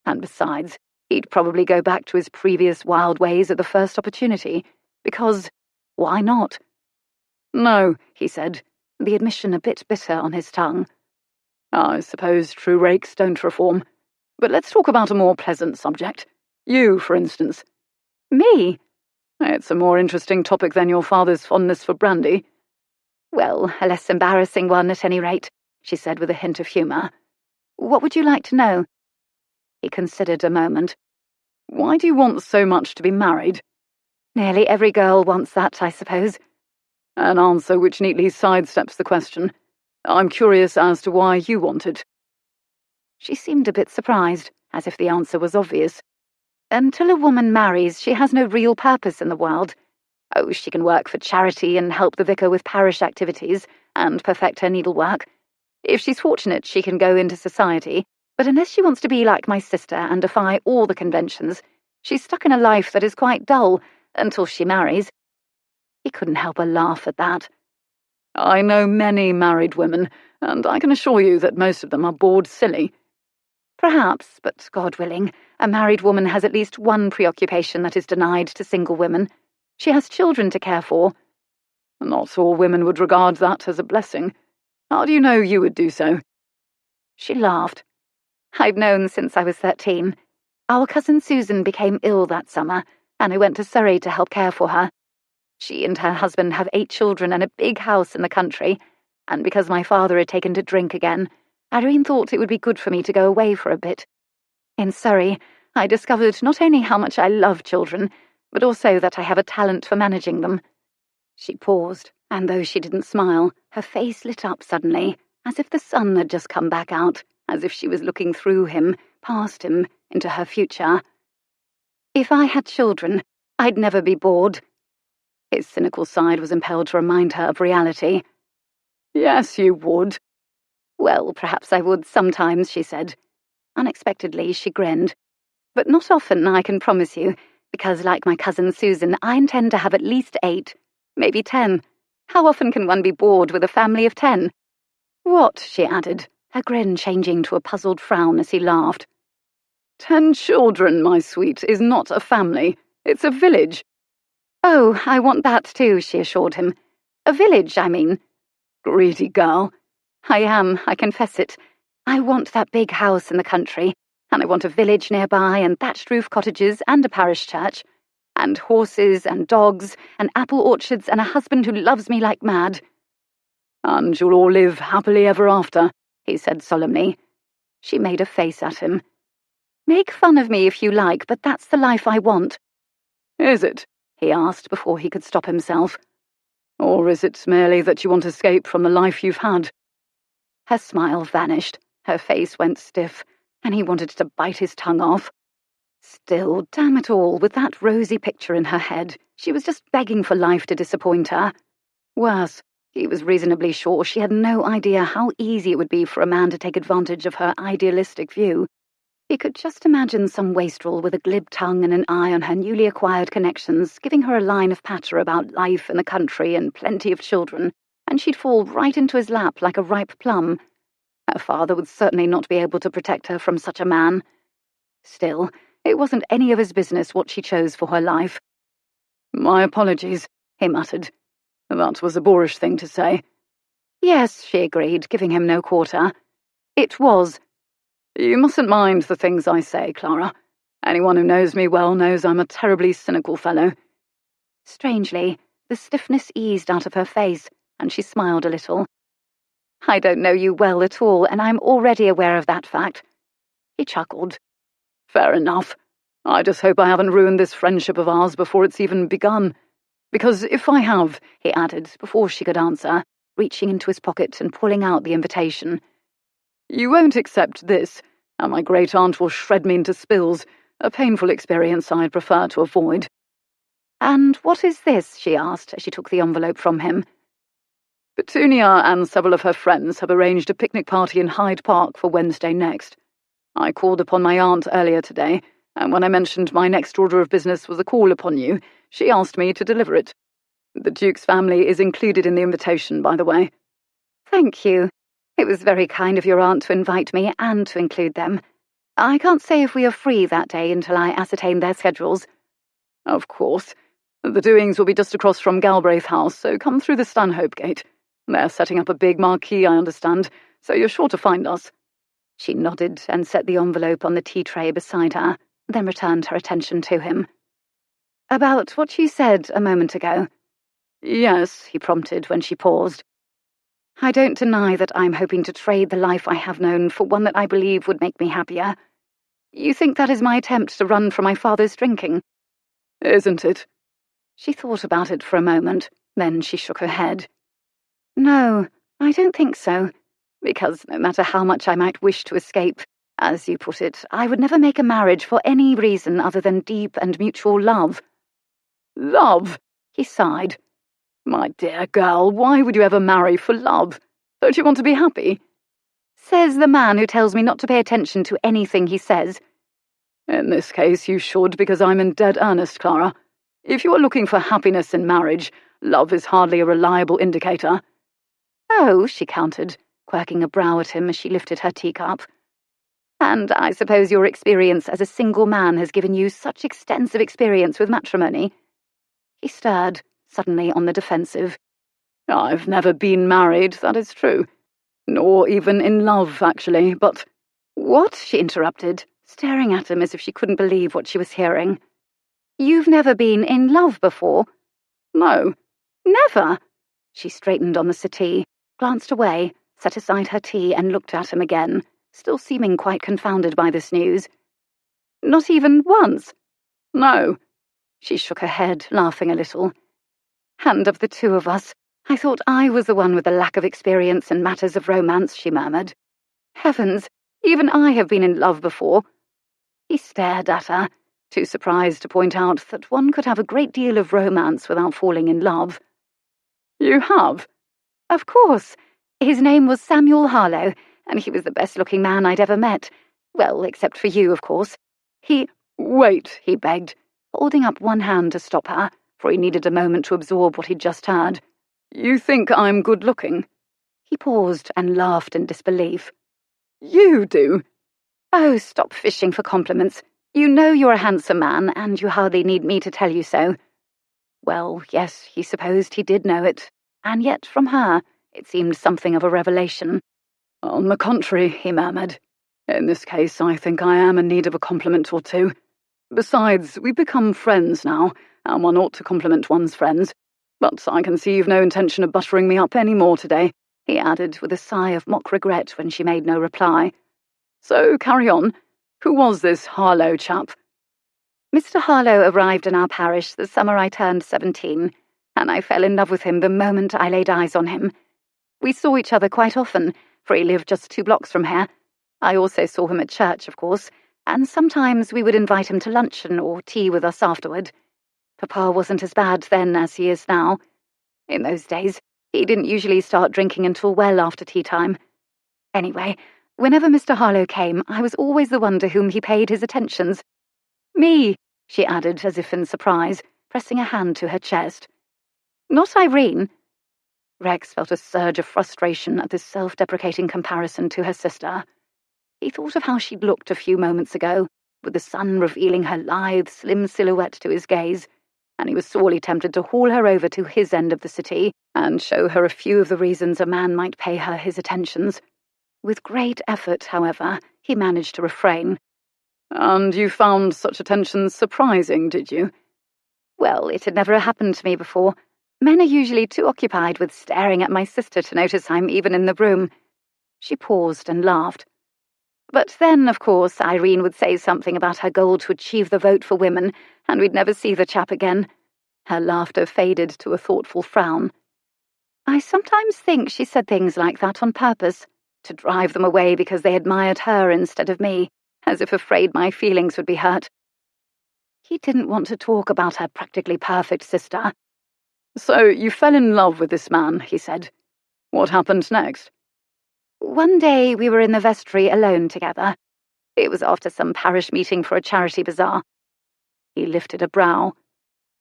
And besides, he'd probably go back to his previous wild ways at the first opportunity, because why not? "No," he said, the admission a bit bitter on his tongue. "I suppose true rakes don't reform. But let's talk about a more pleasant subject. You, for instance." "Me?" "It's a more interesting topic than your father's fondness for brandy." Well, a less embarrassing one at any rate, she said with a hint of humour. What would you like to know? He considered a moment. Why do you want so much to be married? Nearly every girl wants that, I suppose. An answer which neatly sidesteps the question. I'm curious as to why you want it. She seemed a bit surprised, as if the answer was obvious. Until a woman marries, she has no real purpose in the world. Oh, she can work for charity and help the vicar with parish activities and perfect her needlework. If she's fortunate, she can go into society, but unless she wants to be like my sister and defy all the conventions, she's stuck in a life that is quite dull until she marries. He couldn't help a laugh at that. I know many married women, and I can assure you that most of them are bored silly. Perhaps, but God willing, a married woman has at least one preoccupation that is denied to single women. She has children to care for. Not all women would regard that as a blessing. How do you know you would do so? She laughed. I've known since I was 13. Our cousin Susan became ill that summer, and I went to Surrey to help care for her. She and her husband have 8 children and a big house in the country, and because my father had taken to drink again, Irene thought it would be good for me to go away for a bit. In Surrey, I discovered not only how much I love children, but also that I have a talent for managing them. She paused, and though she didn't smile, her face lit up suddenly, as if the sun had just come back out, as if she was looking through him, past him, into her future. If I had children, I'd never be bored. His cynical side was impelled to remind her of reality. Yes, you would. Well, perhaps I would sometimes, she said. Unexpectedly, she grinned. But not often, I can promise you, because like my cousin Susan, I intend to have at least 8, maybe 10. How often can one be bored with a family of 10? What, she added, her grin changing to a puzzled frown as he laughed. 10 children, my sweet, is not a family. It's a village. Oh, I want that too, she assured him. A village, I mean. Greedy girl. I am, I confess it. I want that big house in the country, and I want a village nearby and thatched roof cottages and a parish church, and horses and dogs and apple orchards and a husband who loves me like mad. And you'll all live happily ever after, he said solemnly. She made a face at him. Make fun of me if you like, but that's the life I want. Is it? He asked before he could stop himself. Or is it merely that you want to escape from the life you've had? Her smile vanished, her face went stiff, and he wanted to bite his tongue off. Still, damn it all, with that rosy picture in her head, she was just begging for life to disappoint her. Worse, he was reasonably sure she had no idea how easy it would be for a man to take advantage of her idealistic view. He could just imagine some wastrel with a glib tongue and an eye on her newly acquired connections, giving her a line of patter about life in the country and plenty of children, and she'd fall right into his lap like a ripe plum. Her father would certainly not be able to protect her from such a man. Still, it wasn't any of his business what she chose for her life. My apologies, he muttered. That was a boorish thing to say. Yes, she agreed, giving him no quarter. It was. You mustn't mind the things I say, Clara. Anyone who knows me well knows I'm a terribly cynical fellow. Strangely, the stiffness eased out of her face, and she smiled a little. I don't know you well at all, and I'm already aware of that fact. He chuckled. Fair enough. I just hope I haven't ruined this friendship of ours before it's even begun. Because if I have, he added, before she could answer, reaching into his pocket and pulling out the invitation. You won't accept this, and my great-aunt will shred me into spills, a painful experience I'd prefer to avoid. And what is this? She asked as she took the envelope from him. Petunia and several of her friends have arranged a picnic party in Hyde Park for Wednesday next. I called upon my aunt earlier today, and when I mentioned my next order of business was a call upon you, she asked me to deliver it. The Duke's family is included in the invitation, by the way. Thank you. It was very kind of your aunt to invite me and to include them. I can't say if we are free that day until I ascertain their schedules. Of course. The doings will be just across from Galbraith House, so come through the Stanhope Gate. They're setting up a big marquee, I understand, so you're sure to find us. She nodded and set the envelope on the tea tray beside her, then returned her attention to him. About what you said a moment ago. Yes, he prompted when she paused. I don't deny that I'm hoping to trade the life I have known for one that I believe would make me happier. You think that is my attempt to run from my father's drinking? Isn't it? She thought about it for a moment, then she shook her head. No, I don't think so, because no matter how much I might wish to escape, as you put it, I would never make a marriage for any reason other than deep and mutual love. Love? He sighed. My dear girl, why would you ever marry for love? Don't you want to be happy? Says the man who tells me not to pay attention to anything he says. In this case, you should, because I'm in dead earnest, Clara. If you are looking for happiness in marriage, love is hardly a reliable indicator. Oh, she countered, quirking a brow at him as she lifted her teacup. And I suppose your experience as a single man has given you such extensive experience with matrimony? He stirred, suddenly on the defensive. I've never been married, that is true. Nor even in love, actually, but— What? She interrupted, staring at him as if she couldn't believe what she was hearing. You've never been in love before? No. Never? She straightened on the settee, glanced away, set aside her tea and looked at him again, still seeming quite confounded by this news. Not even once? No. She shook her head, laughing a little. And of the two of us, I thought I was the one with the lack of experience in matters of romance, she murmured. Heavens, even I have been in love before. He stared at her, too surprised to point out that one could have a great deal of romance without falling in love. You have? Of course. His name was Samuel Harlow, and he was the best-looking man I'd ever met. Well, except for you, of course. Wait, he begged, holding up one hand to stop her, for he needed a moment to absorb what he'd just heard. You think I'm good-looking? He paused and laughed in disbelief. You do? Oh, stop fishing for compliments. You know you're a handsome man, and you hardly need me to tell you so. Well, yes, he supposed he did know it, and yet from her it seemed something of a revelation. On the contrary, he murmured. In this case, I think I am in need of a compliment or two. Besides, we've become friends now, and one ought to compliment one's friends. But I can see you've no intention of buttering me up any more today, he added with a sigh of mock regret when she made no reply. So carry on. Who was this Harlow chap? Mr. Harlow arrived in our parish the summer I turned 17, and I fell in love with him the moment I laid eyes on him. We saw each other quite often, for he lived just 2 blocks from here. I also saw him at church, of course, and sometimes we would invite him to luncheon or tea with us afterward. Papa wasn't as bad then as he is now. In those days, he didn't usually start drinking until well after tea time. Anyway, whenever Mr. Harlow came, I was always the one to whom he paid his attentions. Me, she added as if in surprise, pressing a hand to her chest. Not Irene. Rex felt a surge of frustration at this self-deprecating comparison to her sister. He thought of how she'd looked a few moments ago, with the sun revealing her lithe, slim silhouette to his gaze, and he was sorely tempted to haul her over to his end of the city and show her a few of the reasons a man might pay her his attentions. With great effort, however, he managed to refrain. And you found such attentions surprising, did you? Well, it had never happened to me before. Men are usually too occupied with staring at my sister to notice I'm even in the room. She paused and laughed. But then, of course, Irene would say something about her goal to achieve the vote for women, and we'd never see the chap again. Her laughter faded to a thoughtful frown. I sometimes think she said things like that on purpose, to drive them away because they admired her instead of me, as if afraid my feelings would be hurt. He didn't want to talk about her practically perfect sister. So you fell in love with this man, he said. What happened next? One day we were in the vestry alone together. It was after some parish meeting for a charity bazaar. He lifted a brow.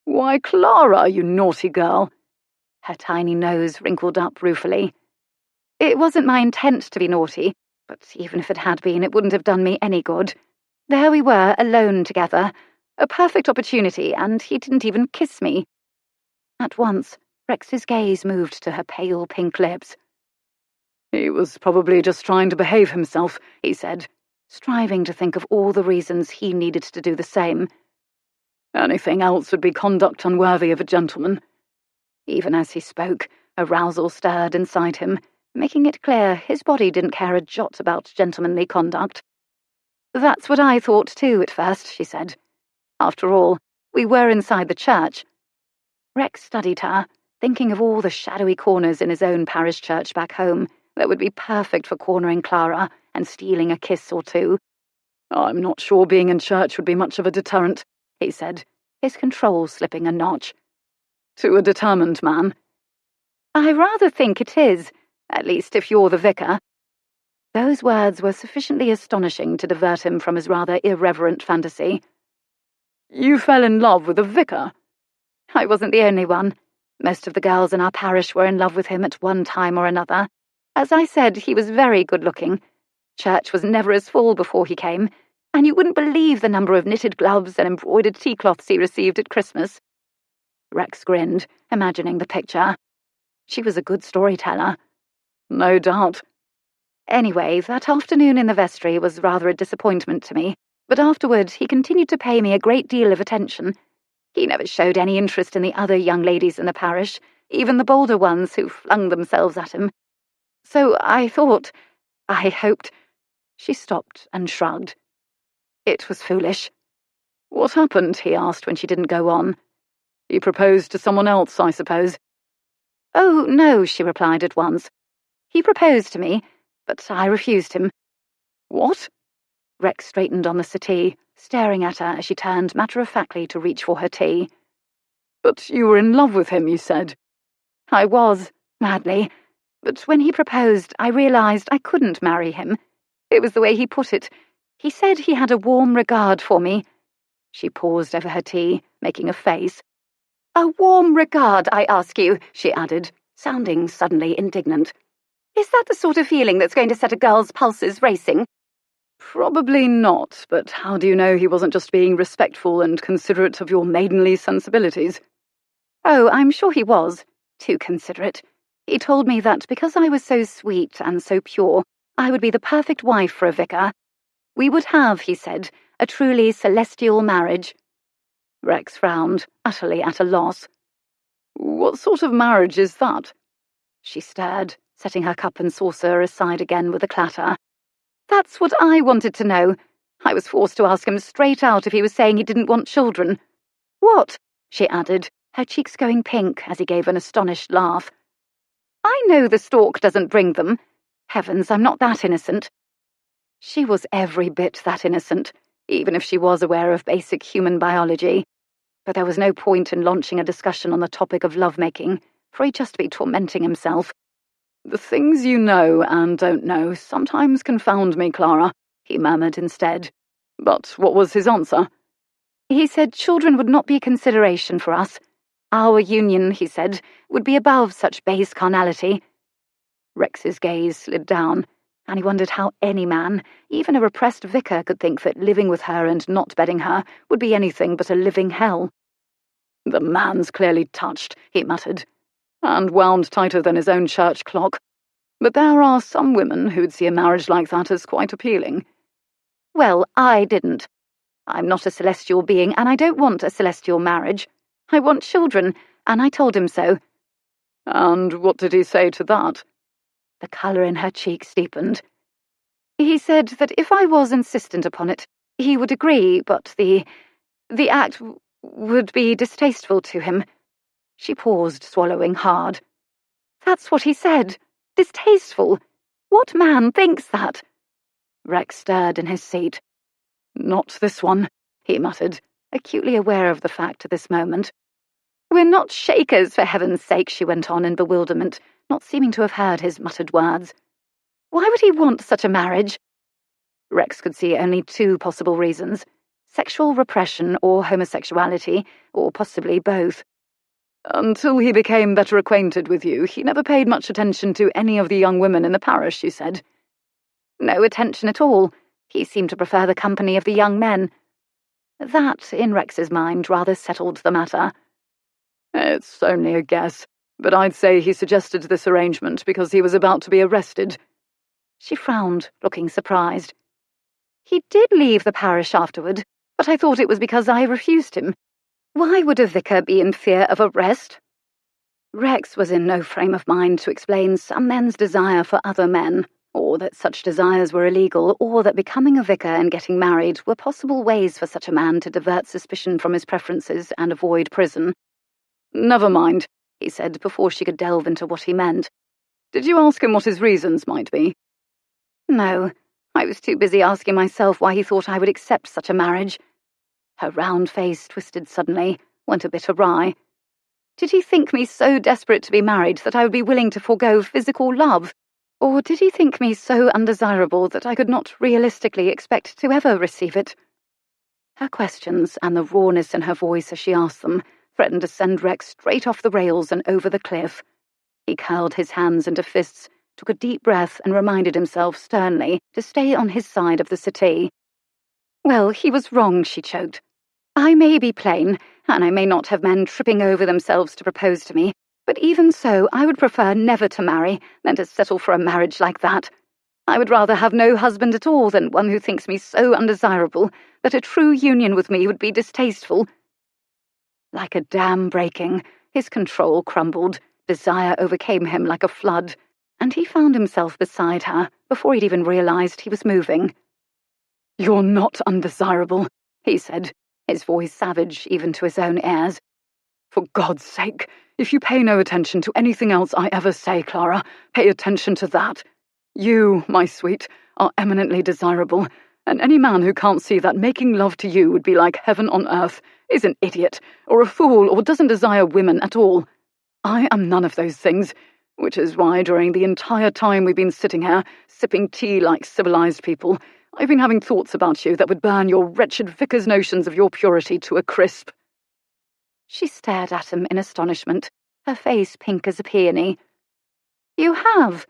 Why, Clara, you naughty girl. Her tiny nose wrinkled up ruefully. It wasn't my intent to be naughty, but even if it had been, it wouldn't have done me any good. There we were, alone together. A perfect opportunity, and he didn't even kiss me. At once, Rex's gaze moved to her pale pink lips. He was probably just trying to behave himself, he said, striving to think of all the reasons he needed to do the same. Anything else would be conduct unworthy of a gentleman. Even as he spoke, arousal stirred inside him, making it clear his body didn't care a jot about gentlemanly conduct. "That's what I thought too at first," she said. "After all, we were inside the church." Rex studied her, thinking of all the shadowy corners in his own parish church back home that would be perfect for cornering Clara and stealing a kiss or two. "I'm not sure being in church would be much of a deterrent," he said, his control slipping a notch. "To a determined man." "I rather think it is, at least if you're the vicar." Those words were sufficiently astonishing to divert him from his rather irreverent fantasy. "You fell in love with a vicar?" "I wasn't the only one. Most of the girls in our parish were in love with him at one time or another. As I said, he was very good-looking. Church was never as full before he came, and you wouldn't believe the number of knitted gloves and embroidered tea-cloths he received at Christmas." Rex grinned, imagining the picture. She was a good storyteller. "No doubt." "Anyway, that afternoon in the vestry was rather a disappointment to me, but afterward he continued to pay me a great deal of attention. He never showed any interest in the other young ladies in the parish, even the bolder ones who flung themselves at him. So I hoped—" She stopped and shrugged. It was foolish. "What happened?" he asked when she didn't go on. "He proposed to someone else, I suppose?" "Oh, no," she replied at once. "He proposed to me, but I refused him." "What?" Rex straightened on the settee, staring at her as she turned matter-of-factly to reach for her tea. "But you were in love with him, you said." "I was, madly. But when he proposed, I realized I couldn't marry him. It was the way he put it. He said he had a warm regard for me." She paused over her tea, making a face. "A warm regard, I ask you," she added, sounding suddenly indignant. "Is that the sort of feeling that's going to set a girl's pulses racing?" "Probably not, but how do you know he wasn't just being respectful and considerate of your maidenly sensibilities?" "Oh, I'm sure he was. Too considerate. He told me that because I was so sweet and so pure, I would be the perfect wife for a vicar. We would have, he said, a truly celestial marriage." Rex frowned, utterly at a loss. "What sort of marriage is that?" She stirred, setting her cup and saucer aside again with a clatter. "That's what I wanted to know. I was forced to ask him straight out if he was saying he didn't want children." "What?" she added, her cheeks going pink as he gave an astonished laugh. "I know the stork doesn't bring them. Heavens, I'm not that innocent." She was every bit that innocent, even if she was aware of basic human biology. But there was no point in launching a discussion on the topic of lovemaking, for he'd just be tormenting himself. "The things you know and don't know sometimes confound me, Clara," he murmured instead. "But what was his answer?" "He said children would not be a consideration for us. Our union, he said, would be above such base carnality." Rex's gaze slid down, and he wondered how any man, even a repressed vicar, could think that living with her and not bedding her would be anything but a living hell. "The man's clearly touched," he muttered, "and wound tighter than his own church clock. But there are some women who'd see a marriage like that as quite appealing." "Well, I didn't. I'm not a celestial being, and I don't want a celestial marriage. I want children, and I told him so." "And what did he say to that?" The colour in her cheeks deepened. "He said that if I was insistent upon it, he would agree, but the act would be distasteful to him." She paused, swallowing hard. "That's what he said. Distasteful. What man thinks that?" Rex stirred in his seat. "Not this one," he muttered, acutely aware of the fact at this moment. "We're not Shakers, for heaven's sake," she went on in bewilderment, not seeming to have heard his muttered words. "Why would he want such a marriage?" Rex could see only two possible reasons: sexual repression or homosexuality, or possibly both. "Until he became better acquainted with you, he never paid much attention to any of the young women in the parish, you said?" "No attention at all. He seemed to prefer the company of the young men." That, in Rex's mind, rather settled the matter. "It's only a guess, but I'd say he suggested this arrangement because he was about to be arrested." She frowned, looking surprised. "He did leave the parish afterward, but I thought it was because I refused him. Why would a vicar be in fear of arrest?" Rex was in no frame of mind to explain some men's desire for other men, or that such desires were illegal, or that becoming a vicar and getting married were possible ways for such a man to divert suspicion from his preferences and avoid prison. "Never mind," he said before she could delve into what he meant. "Did you ask him what his reasons might be?" No, I was too busy asking myself why he thought I would accept such a marriage. Her round face twisted suddenly, went a bit awry. Did he think me so desperate to be married that I would be willing to forego physical love? Or did he think me so undesirable that I could not realistically expect to ever receive it? Her questions, and the rawness in her voice as she asked them, threatened to send Rex straight off the rails and over the cliff. He curled his hands into fists, took a deep breath, and reminded himself sternly to stay on his side of the settee. Well, he was wrong, she choked. I may be plain, and I may not have men tripping over themselves to propose to me, but even so, I would prefer never to marry than to settle for a marriage like that. I would rather have no husband at all than one who thinks me so undesirable that a true union with me would be distasteful. Like a dam breaking, his control crumbled, desire overcame him like a flood, and he found himself beside her before he'd even realized he was moving. "You're not undesirable," he said, his voice savage even to his own ears. "For God's sake, if you pay no attention to anything else I ever say, Clara, pay attention to that. You, my sweet, are eminently desirable, and any man who can't see that making love to you would be like heaven on earth is an idiot, or a fool, or doesn't desire women at all. I am none of those things, which is why during the entire time we've been sitting here, sipping tea like civilized people, I've been having thoughts about you that would burn your wretched vicar's notions of your purity to a crisp." She stared at him in astonishment, her face pink as a peony. "You have?"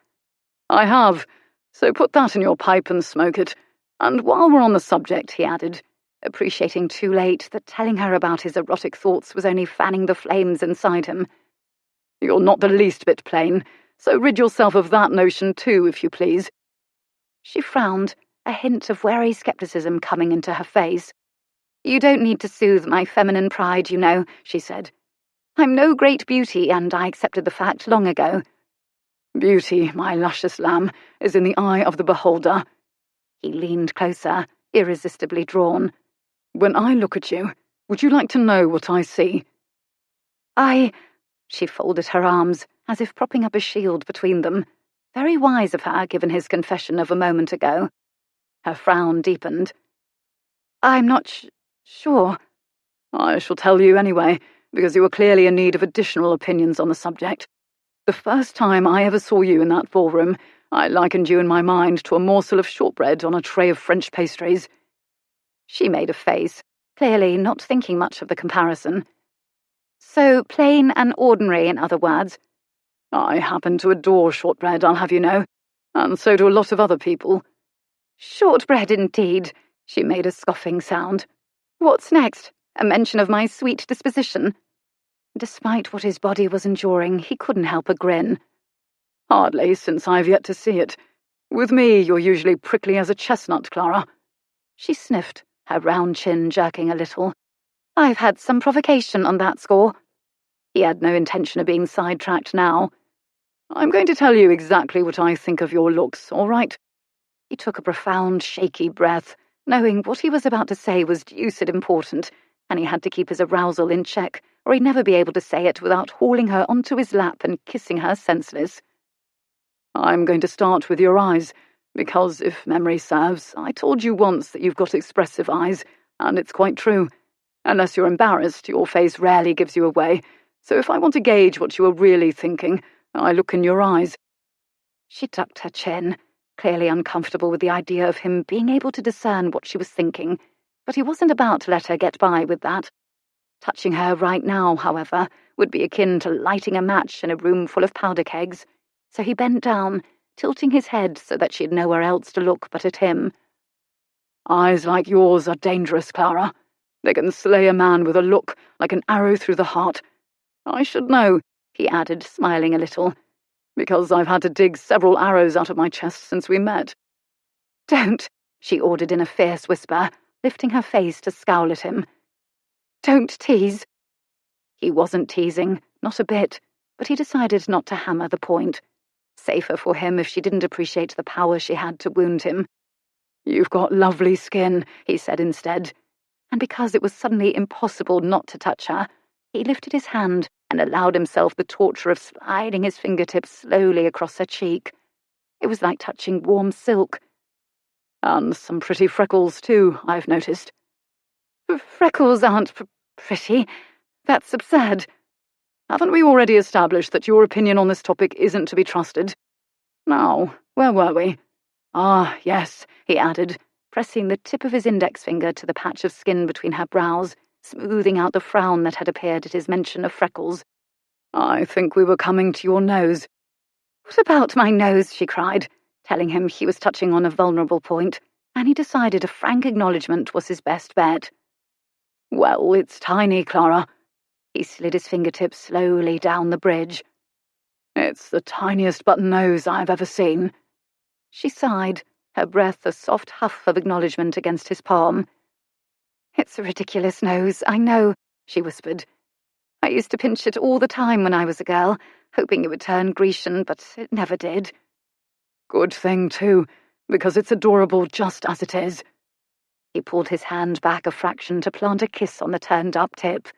"I have, so put that in your pipe and smoke it. And while we're on the subject," he added, appreciating too late that telling her about his erotic thoughts was only fanning the flames inside him, "you're not the least bit plain, so rid yourself of that notion too, if you please." She frowned, a hint of wary skepticism coming into her face. "You don't need to soothe my feminine pride, you know," she said. "I'm no great beauty, and I accepted the fact long ago." "Beauty, my luscious lamb, is in the eye of the beholder." He leaned closer, irresistibly drawn. "When I look at you, would you like to know what I see?" She folded her arms, as if propping up a shield between them. Very wise of her, given his confession of a moment ago. Her frown deepened. "I'm not sure." "I shall tell you anyway, because you are clearly in need of additional opinions on the subject. The first time I ever saw you in that ballroom, I likened you in my mind to a morsel of shortbread on a tray of French pastries." She made a face, clearly not thinking much of the comparison. "So plain and ordinary, in other words." "I happen to adore shortbread, I'll have you know, and so do a lot of other people." "Shortbread indeed," she made a scoffing sound. "What's next? A mention of my sweet disposition?" Despite what his body was enduring, he couldn't help a grin. "Hardly, since I've yet to see it. With me, you're usually prickly as a chestnut, Clara." She sniffed, her round chin jerking a little. "I've had some provocation on that score." He had no intention of being sidetracked now. "I'm going to tell you exactly what I think of your looks, all right?" He took a profound, shaky breath, knowing what he was about to say was deuced important, and he had to keep his arousal in check, or he'd never be able to say it without hauling her onto his lap and kissing her senseless. "I'm going to start with your eyes, because, if memory serves, I told you once that you've got expressive eyes, and it's quite true. Unless you're embarrassed, your face rarely gives you away, so if I want to gauge what you are really thinking, I look in your eyes." She tucked her chin, clearly uncomfortable with the idea of him being able to discern what she was thinking, but he wasn't about to let her get by with that. Touching her right now, however, would be akin to lighting a match in a room full of powder kegs, so he bent down, tilting his head so that she had nowhere else to look but at him. "Eyes like yours are dangerous, Clara. They can slay a man with a look, like an arrow through the heart. I should know," he added, smiling a little, "because I've had to dig several arrows out of my chest since we met." "Don't," she ordered in a fierce whisper, lifting her face to scowl at him. "Don't tease." He wasn't teasing, not a bit. but he decided not to hammer the point. Safer for him if she didn't appreciate the power she had to wound him. "You've got lovely skin," he said instead, and because it was suddenly impossible not to touch her, he lifted his hand and allowed himself the torture of sliding his fingertips slowly across her cheek. It was like touching warm silk. "And some pretty freckles, too, I've noticed." "Freckles aren't pretty. That's absurd." "Haven't we already established that your opinion on this topic isn't to be trusted? Now, where were we? Ah, yes," he added, pressing the tip of his index finger to the patch of skin between her brows, smoothing out the frown that had appeared at his mention of freckles. "I think we were coming to your nose." "What about my nose?" she cried, telling him he was touching on a vulnerable point, and he decided a frank acknowledgement was his best bet. "Well, it's tiny, Clara." He slid his fingertips slowly down the bridge. "It's the tiniest button nose I've ever seen." She sighed, her breath a soft huff of acknowledgement against his palm. "It's a ridiculous nose, I know," she whispered. "I used to pinch it all the time when I was a girl, hoping it would turn Grecian, but it never did." "Good thing, too, because it's adorable just as it is." He pulled his hand back a fraction to plant a kiss on the turned-up tip.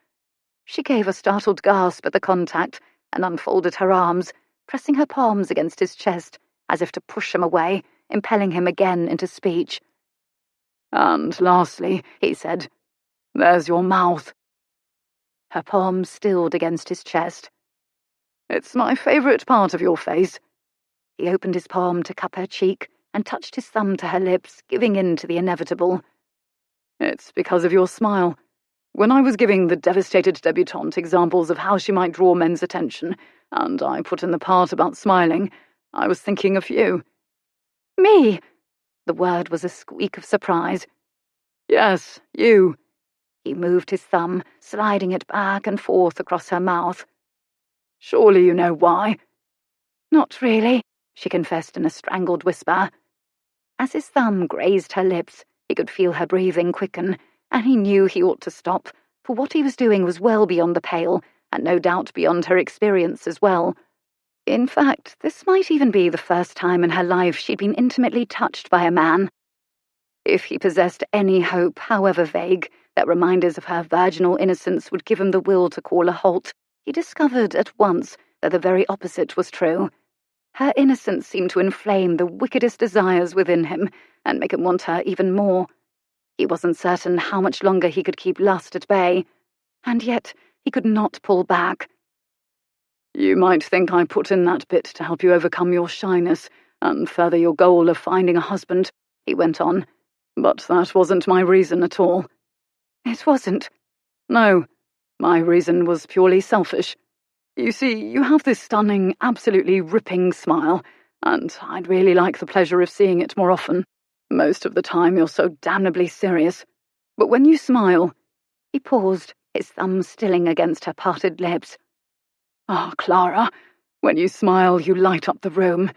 She gave a startled gasp at the contact and unfolded her arms, pressing her palms against his chest, as if to push him away, impelling him again into speech. "And lastly," he said, "there's your mouth." Her palms stilled against his chest. "It's my favourite part of your face." He opened his palm to cup her cheek and touched his thumb to her lips, giving in to the inevitable. "It's because of your smile. When I was giving the devastated debutante examples of how she might draw men's attention, and I put in the part about smiling, I was thinking of you." "Me?" The word was a squeak of surprise. "Yes, you." He moved his thumb, sliding it back and forth across her mouth. "Surely you know why." "Not really," she confessed in a strangled whisper. As his thumb grazed her lips, he could feel her breathing quicken, and he knew he ought to stop, for what he was doing was well beyond the pale, and no doubt beyond her experience as well. In fact, this might even be the first time in her life she'd been intimately touched by a man. If he possessed any hope, however vague, that reminders of her virginal innocence would give him the will to call a halt, he discovered at once that the very opposite was true. Her innocence seemed to inflame the wickedest desires within him and make him want her even more. He wasn't certain how much longer he could keep lust at bay, and yet he could not pull back. "You might think I put in that bit to help you overcome your shyness and further your goal of finding a husband," he went on, "but that wasn't my reason at all." "It wasn't?" "No, my reason was purely selfish. You see, you have this stunning, absolutely ripping smile, and I'd really like the pleasure of seeing it more often. Most of the time you're so damnably serious. But when you smile—" He paused, his thumb stilling against her parted lips. "Ah, Clara, when you smile you light up the room.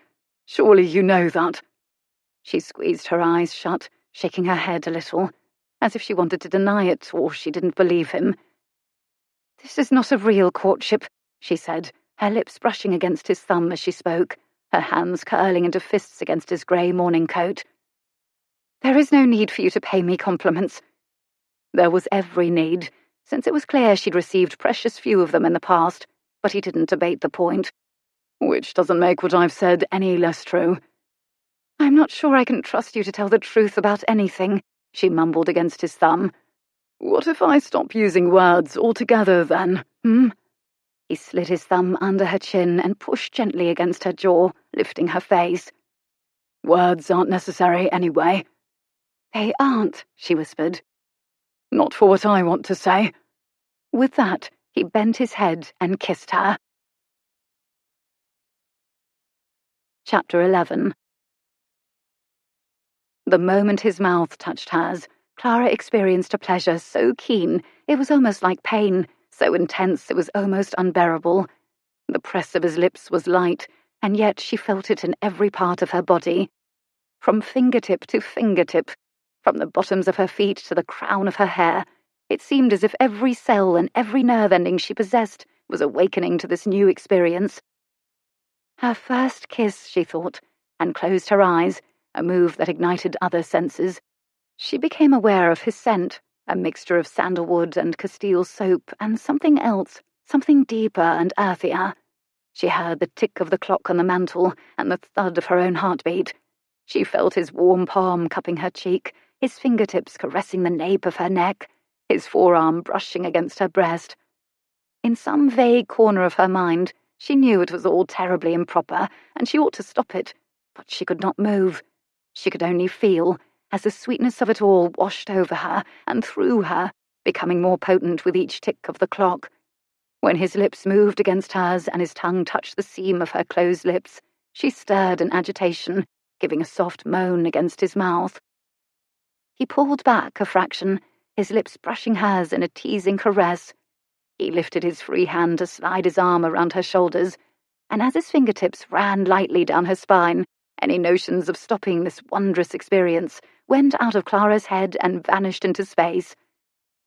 Surely you know that." She squeezed her eyes shut, shaking her head a little, as if she wanted to deny it or she didn't believe him. "This is not a real courtship," she said, her lips brushing against his thumb as she spoke, her hands curling into fists against his grey morning coat. "There is no need for you to pay me compliments." There was every need, since it was clear she'd received precious few of them in the past, but he didn't debate the point. "Which doesn't make what I've said any less true." "I'm not sure I can trust you to tell the truth about anything," she mumbled against his thumb. "What if I stop using words altogether, then, He slid his thumb under her chin and pushed gently against her jaw, lifting her face. "Words aren't necessary anyway." "They aren't," she whispered. "Not for what I want to say." With that, he bent his head and kissed her. Chapter 11. The moment his mouth touched hers, Clara experienced a pleasure so keen it was almost like pain, so intense it was almost unbearable. The press of his lips was light, and yet she felt it in every part of her body. From fingertip to fingertip, from the bottoms of her feet to the crown of her hair, it seemed as if every cell and every nerve ending she possessed was awakening to this new experience. Her first kiss, she thought, and closed her eyes, a move that ignited other senses. She became aware of his scent, a mixture of sandalwood and Castile soap and something else, something deeper and earthier. She heard the tick of the clock on the mantel and the thud of her own heartbeat. She felt his warm palm cupping her cheek, his fingertips caressing the nape of her neck, his forearm brushing against her breast. In some vague corner of her mind, she knew it was all terribly improper, and she ought to stop it, but she could not move. She could only feel, as the sweetness of it all washed over her and through her, becoming more potent with each tick of the clock. When his lips moved against hers and his tongue touched the seam of her closed lips, she stirred in agitation, giving a soft moan against his mouth. He pulled back a fraction, his lips brushing hers in a teasing caress. He lifted his free hand to slide his arm around her shoulders, and as his fingertips ran lightly down her spine, any notions of stopping this wondrous experience went out of Clara's head and vanished into space.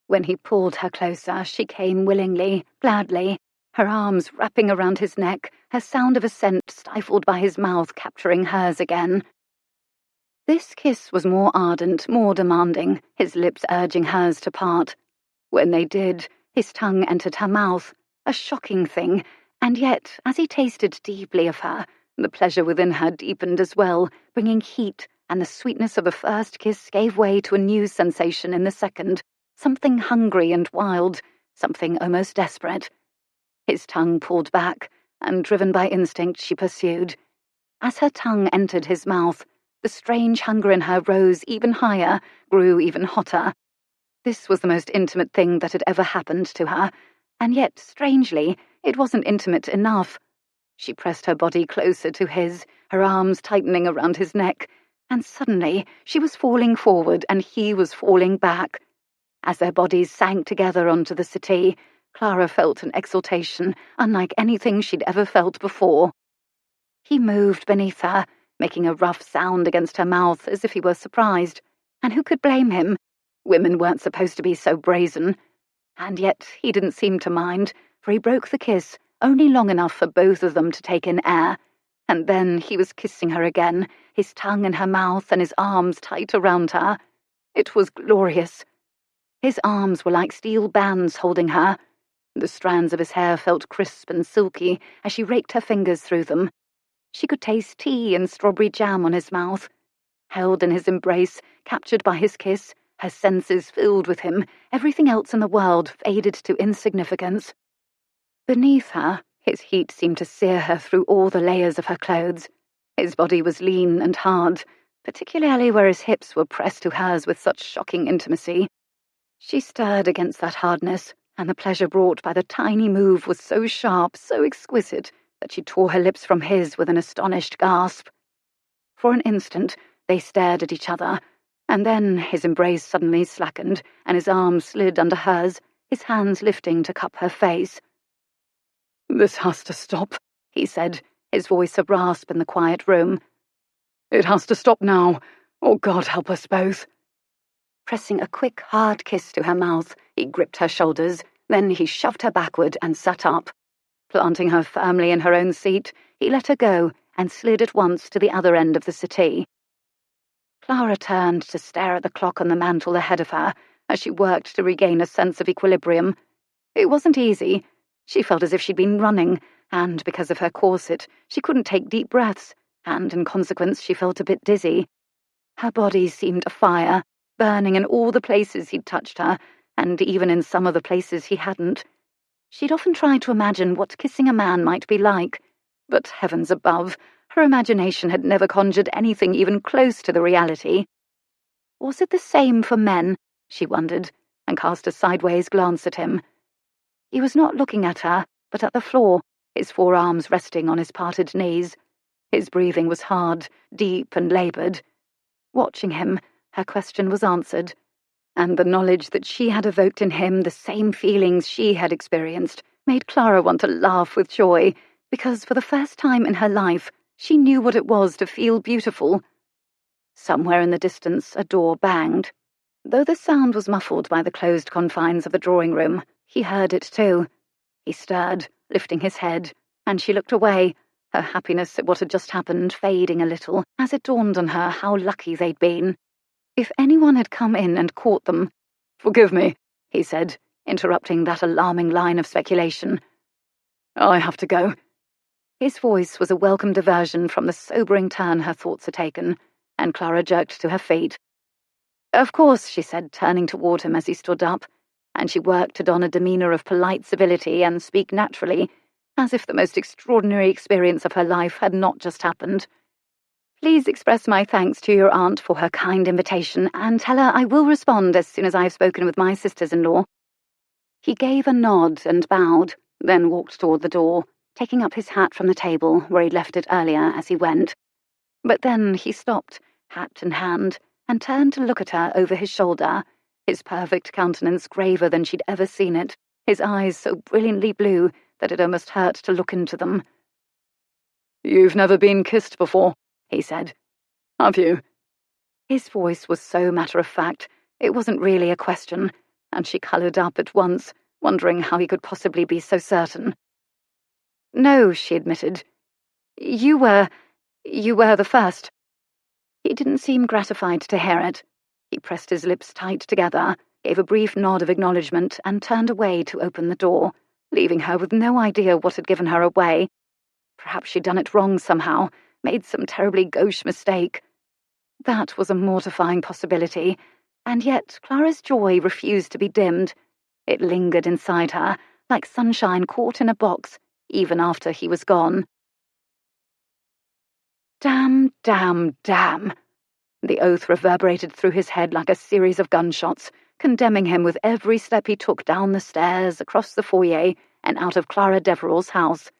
When he pulled her closer, she came willingly, gladly, her arms wrapping around his neck, her sound of assent stifled by his mouth capturing hers again. This kiss was more ardent, more demanding, his lips urging hers to part. When they did, his tongue entered her mouth, a shocking thing, and yet, as he tasted deeply of her, the pleasure within her deepened as well, bringing heat, and the sweetness of the first kiss gave way to a new sensation in the second, something hungry and wild, something almost desperate. His tongue pulled back, and driven by instinct, she pursued. As her tongue entered his mouth, the strange hunger in her rose even higher, grew even hotter. This was the most intimate thing that had ever happened to her, and yet, strangely, it wasn't intimate enough. She pressed her body closer to his, her arms tightening around his neck, and suddenly she was falling forward and he was falling back. As their bodies sank together onto the settee, Clara felt an exultation unlike anything she'd ever felt before. He moved beneath her, making a rough sound against her mouth as if he were surprised. And who could blame him? Women weren't supposed to be so brazen. And yet he didn't seem to mind, for he broke the kiss, only long enough for both of them to take in air. And then he was kissing her again, his tongue in her mouth and his arms tight around her. It was glorious. His arms were like steel bands holding her. The strands of his hair felt crisp and silky as she raked her fingers through them. She could taste tea and strawberry jam on his mouth. Held in his embrace, captured by his kiss, her senses filled with him, everything else in the world faded to insignificance. Beneath her, his heat seemed to sear her through all the layers of her clothes. His body was lean and hard, particularly where his hips were pressed to hers with such shocking intimacy. She stirred against that hardness, and the pleasure brought by the tiny move was so sharp, so exquisite, that she tore her lips from his with an astonished gasp. For an instant, they stared at each other, and then his embrace suddenly slackened, and his arms slid under hers, his hands lifting to cup her face. "This has to stop," he said, his voice a rasp in the quiet room. "It has to stop now, or God help us both." Pressing a quick, hard kiss to her mouth, he gripped her shoulders, then he shoved her backward and sat up. Planting her firmly in her own seat, he let her go and slid at once to the other end of the settee. Clara turned to stare at the clock on the mantel ahead of her as she worked to regain a sense of equilibrium. It wasn't easy. She felt as if she'd been running, and because of her corset, she couldn't take deep breaths, and in consequence she felt a bit dizzy. Her body seemed afire, burning in all the places he'd touched her, and even in some of the places he hadn't. She'd often tried to imagine what kissing a man might be like, but heavens above, her imagination had never conjured anything even close to the reality. Was it the same for men, she wondered, and cast a sideways glance at him. He was not looking at her, but at the floor, his forearms resting on his parted knees. His breathing was hard, deep and laboured. Watching him, her question was answered, and the knowledge that she had evoked in him the same feelings she had experienced made Clara want to laugh with joy, because for the first time in her life she knew what it was to feel beautiful. Somewhere in the distance a door banged. Though the sound was muffled by the closed confines of the drawing-room, he heard it too. He stirred, lifting his head, and she looked away, her happiness at what had just happened fading a little as it dawned on her how lucky they'd been. If anyone had come in and caught them— "Forgive me," he said, interrupting that alarming line of speculation. "I have to go." His voice was a welcome diversion from the sobering turn her thoughts had taken, and Clara jerked to her feet. "Of course," she said, turning toward him as he stood up, and she worked to don a demeanour of polite civility and speak naturally, as if the most extraordinary experience of her life had not just happened. "Please express my thanks to your aunt for her kind invitation, and tell her I will respond as soon as I have spoken with my sisters-in-law." He gave a nod and bowed, then walked toward the door, taking up his hat from the table where he'd left it earlier as he went. But then he stopped, hat in hand, and turned to look at her over his shoulder, his perfect countenance graver than she'd ever seen it, his eyes so brilliantly blue that it almost hurt to look into them. "You've never been kissed before," he said. "Have you?" His voice was so matter-of-fact, it wasn't really a question, and she coloured up at once, wondering how he could possibly be so certain. "No," she admitted. You were the first." He didn't seem gratified to hear it. He pressed his lips tight together, gave a brief nod of acknowledgement, and turned away to open the door, leaving her with no idea what had given her away. Perhaps she'd done it wrong somehow, made some terribly gauche mistake. That was a mortifying possibility, and yet Clara's joy refused to be dimmed. It lingered inside her, like sunshine caught in a box, even after he was gone. Damn, damn, damn. The oath reverberated through his head like a series of gunshots, condemning him with every step he took down the stairs, across the foyer, and out of Clara Deverill's house.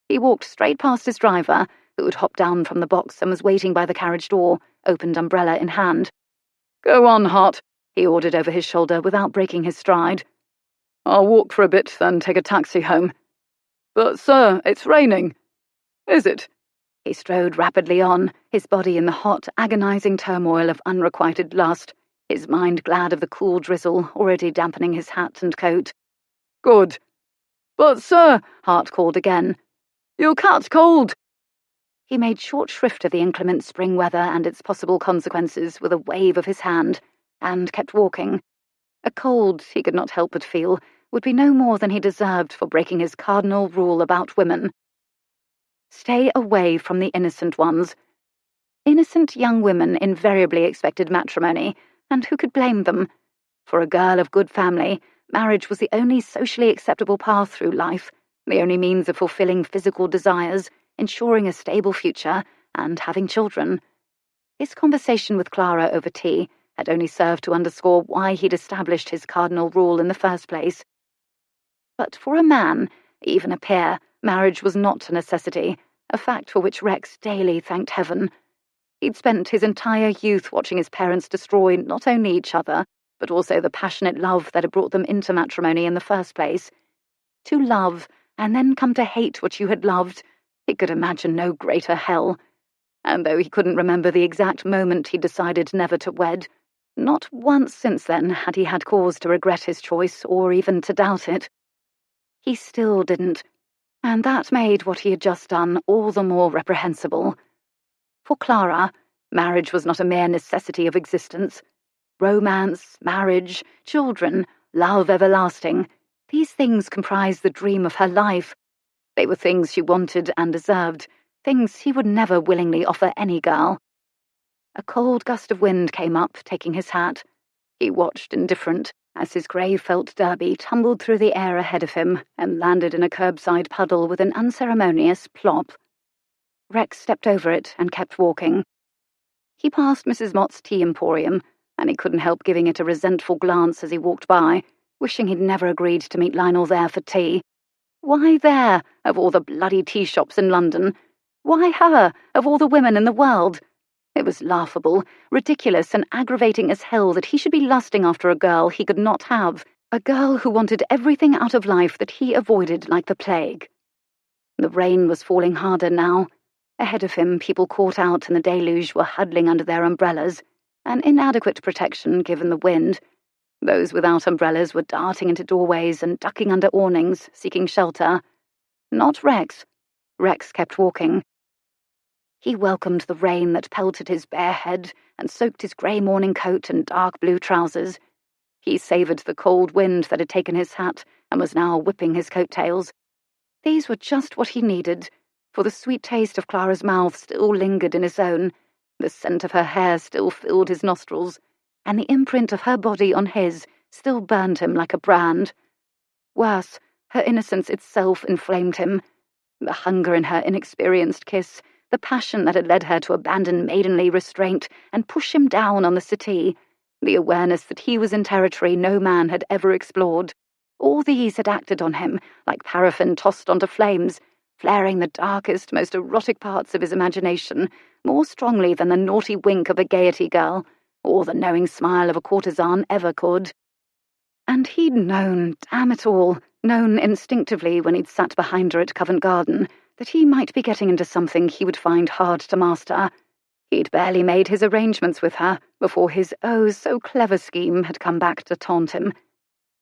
He walked straight past his driver, who had hopped down from the box and was waiting by the carriage door, opened umbrella in hand. "Go on, Hart," he ordered over his shoulder without breaking his stride. "I'll walk for a bit, then take a taxi home." "But, sir, it's raining." "Is it?" He strode rapidly on, his body in the hot, agonizing turmoil of unrequited lust, his mind glad of the cool drizzle already dampening his hat and coat. "Good." "But, sir," Hart called again. "You'll catch cold." He made short shrift of the inclement spring weather and its possible consequences with a wave of his hand, and kept walking. A cold, he could not help but feel, would be no more than he deserved for breaking his cardinal rule about women. Stay away from the innocent ones. Innocent young women invariably expected matrimony, and who could blame them? For a girl of good family, marriage was the only socially acceptable path through life, the only means of fulfilling physical desires, ensuring a stable future, and having children. His conversation with Clara over tea had only served to underscore why he'd established his cardinal rule in the first place. But for a man, even a peer, marriage was not a necessity, a fact for which Rex daily thanked heaven. He'd spent his entire youth watching his parents destroy not only each other, but also the passionate love that had brought them into matrimony in the first place. To love, and then come to hate what you had loved, he could imagine no greater hell. And though he couldn't remember the exact moment he decided never to wed, not once since then had he had cause to regret his choice or even to doubt it. He still didn't, and that made what he had just done all the more reprehensible. For Clara, marriage was not a mere necessity of existence. Romance, marriage, children, love everlasting, these things comprised the dream of her life. They were things she wanted and deserved, things he would never willingly offer any girl. A cold gust of wind came up, taking his hat. He watched indifferent as his grey felt derby tumbled through the air ahead of him and landed in a curbside puddle with an unceremonious plop. Rex stepped over it and kept walking. He passed Mrs. Mott's tea emporium, and he couldn't help giving it a resentful glance as he walked by, wishing he'd never agreed to meet Lionel there for tea. Why there, of all the bloody tea shops in London? Why her, of all the women in the world? It was laughable, ridiculous, and aggravating as hell that he should be lusting after a girl he could not have, a girl who wanted everything out of life that he avoided like the plague. The rain was falling harder now. Ahead of him, people caught out in the deluge were huddling under their umbrellas, an inadequate protection given the wind. Those without umbrellas were darting into doorways and ducking under awnings, seeking shelter. Not Rex. Rex kept walking. He welcomed the rain that pelted his bare head and soaked his grey morning coat and dark blue trousers. He savoured the cold wind that had taken his hat and was now whipping his coat-tails. These were just what he needed, for the sweet taste of Clara's mouth still lingered in his own, the scent of her hair still filled his nostrils, and the imprint of her body on his still burned him like a brand. Worse, her innocence itself inflamed him. The hunger in her inexperienced kiss, the passion that had led her to abandon maidenly restraint and push him down on the settee, the awareness that he was in territory no man had ever explored, all these had acted on him like paraffin tossed onto flames, flaring the darkest, most erotic parts of his imagination more strongly than the naughty wink of a Gaiety girl or the knowing smile of a courtesan ever could. And he'd known, damn it all, known instinctively when he'd sat behind her at Covent Garden, that he might be getting into something he would find hard to master. He'd barely made his arrangements with her before his oh-so-clever scheme had come back to taunt him.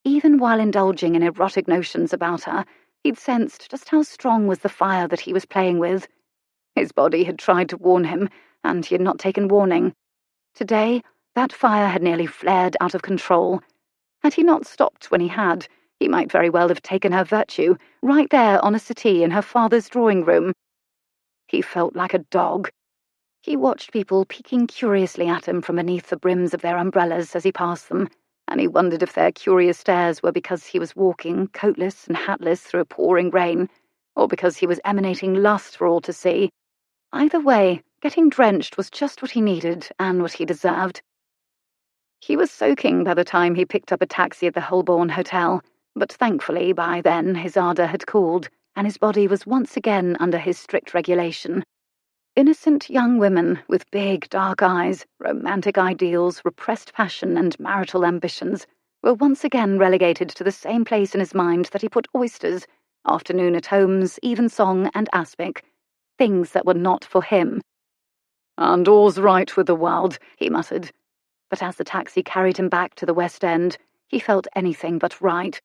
Even while indulging in erotic notions about her, he'd sensed just how strong was the fire that he was playing with. His body had tried to warn him, and he had not taken warning. Today, that fire had nearly flared out of control. Had he not stopped when he had, he might very well have taken her virtue, right there on a settee in her father's drawing room. He felt like a dog. He watched people peeking curiously at him from beneath the brims of their umbrellas as he passed them, and he wondered if their curious stares were because he was walking, coatless and hatless, through a pouring rain, or because he was emanating lust for all to see. Either way, getting drenched was just what he needed and what he deserved. He was soaking by the time he picked up a taxi at the Holborn Hotel, but thankfully by then his ardour had cooled, and his body was once again under his strict regulation. Innocent young women with big, dark eyes, romantic ideals, repressed passion, and marital ambitions were once again relegated to the same place in his mind that he put oysters, afternoon at homes, evensong, and aspic, things that were not for him. "And all's right with the world," he muttered. But as the taxi carried him back to the West End, he felt anything but right.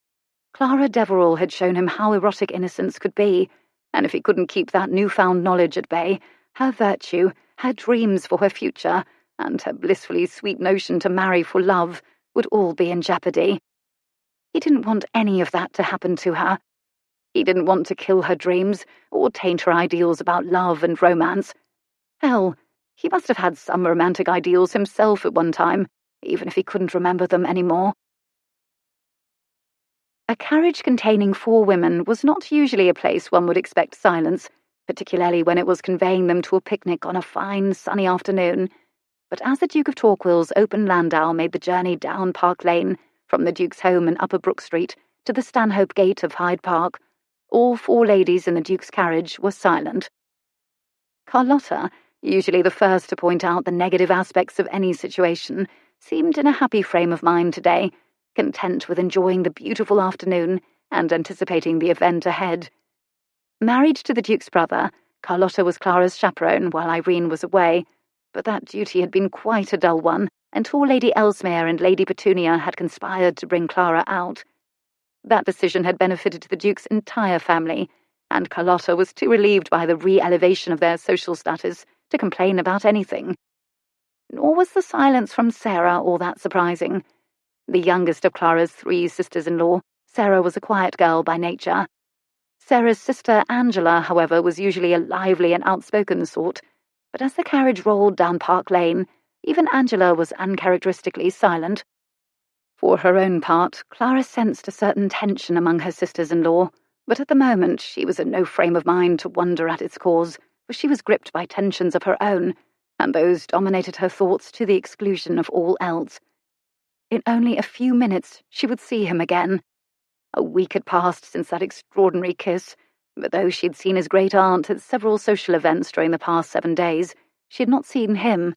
Clara Deverill had shown him how erotic innocence could be, and if he couldn't keep that newfound knowledge at bay, her virtue, her dreams for her future, and her blissfully sweet notion to marry for love would all be in jeopardy. He didn't want any of that to happen to her. He didn't want to kill her dreams or taint her ideals about love and romance. Hell, he must have had some romantic ideals himself at one time, even if he couldn't remember them anymore. A carriage containing 4 women was not usually a place one would expect silence, particularly when it was conveying them to a picnic on a fine, sunny afternoon. But as the Duke of Torquil's open landau made the journey down Park Lane, from the Duke's home in Upper Brook Street to the Stanhope Gate of Hyde Park, all 4 ladies in the Duke's carriage were silent. Carlotta, usually the first to point out the negative aspects of any situation, seemed in a happy frame of mind today, content with enjoying the beautiful afternoon and anticipating the event ahead. Married to the Duke's brother, Carlotta was Clara's chaperone while Irene was away, but that duty had been quite a dull one until Lady Ellesmere and Lady Petunia had conspired to bring Clara out. That decision had benefited the Duke's entire family, and Carlotta was too relieved by the re-elevation of their social status to complain about anything. Nor was the silence from Sarah all that surprising. The youngest of Clara's 3 sisters-in-law, Sarah was a quiet girl by nature. Sarah's sister Angela, however, was usually a lively and outspoken sort, but as the carriage rolled down Park Lane, even Angela was uncharacteristically silent. For her own part, Clara sensed a certain tension among her sisters-in-law, but at the moment she was in no frame of mind to wonder at its cause, for she was gripped by tensions of her own, and those dominated her thoughts to the exclusion of all else. In only a few minutes she would see him again. A week had passed since that extraordinary kiss, but though she had seen his great-aunt at several social events during the past 7 days, she had not seen him.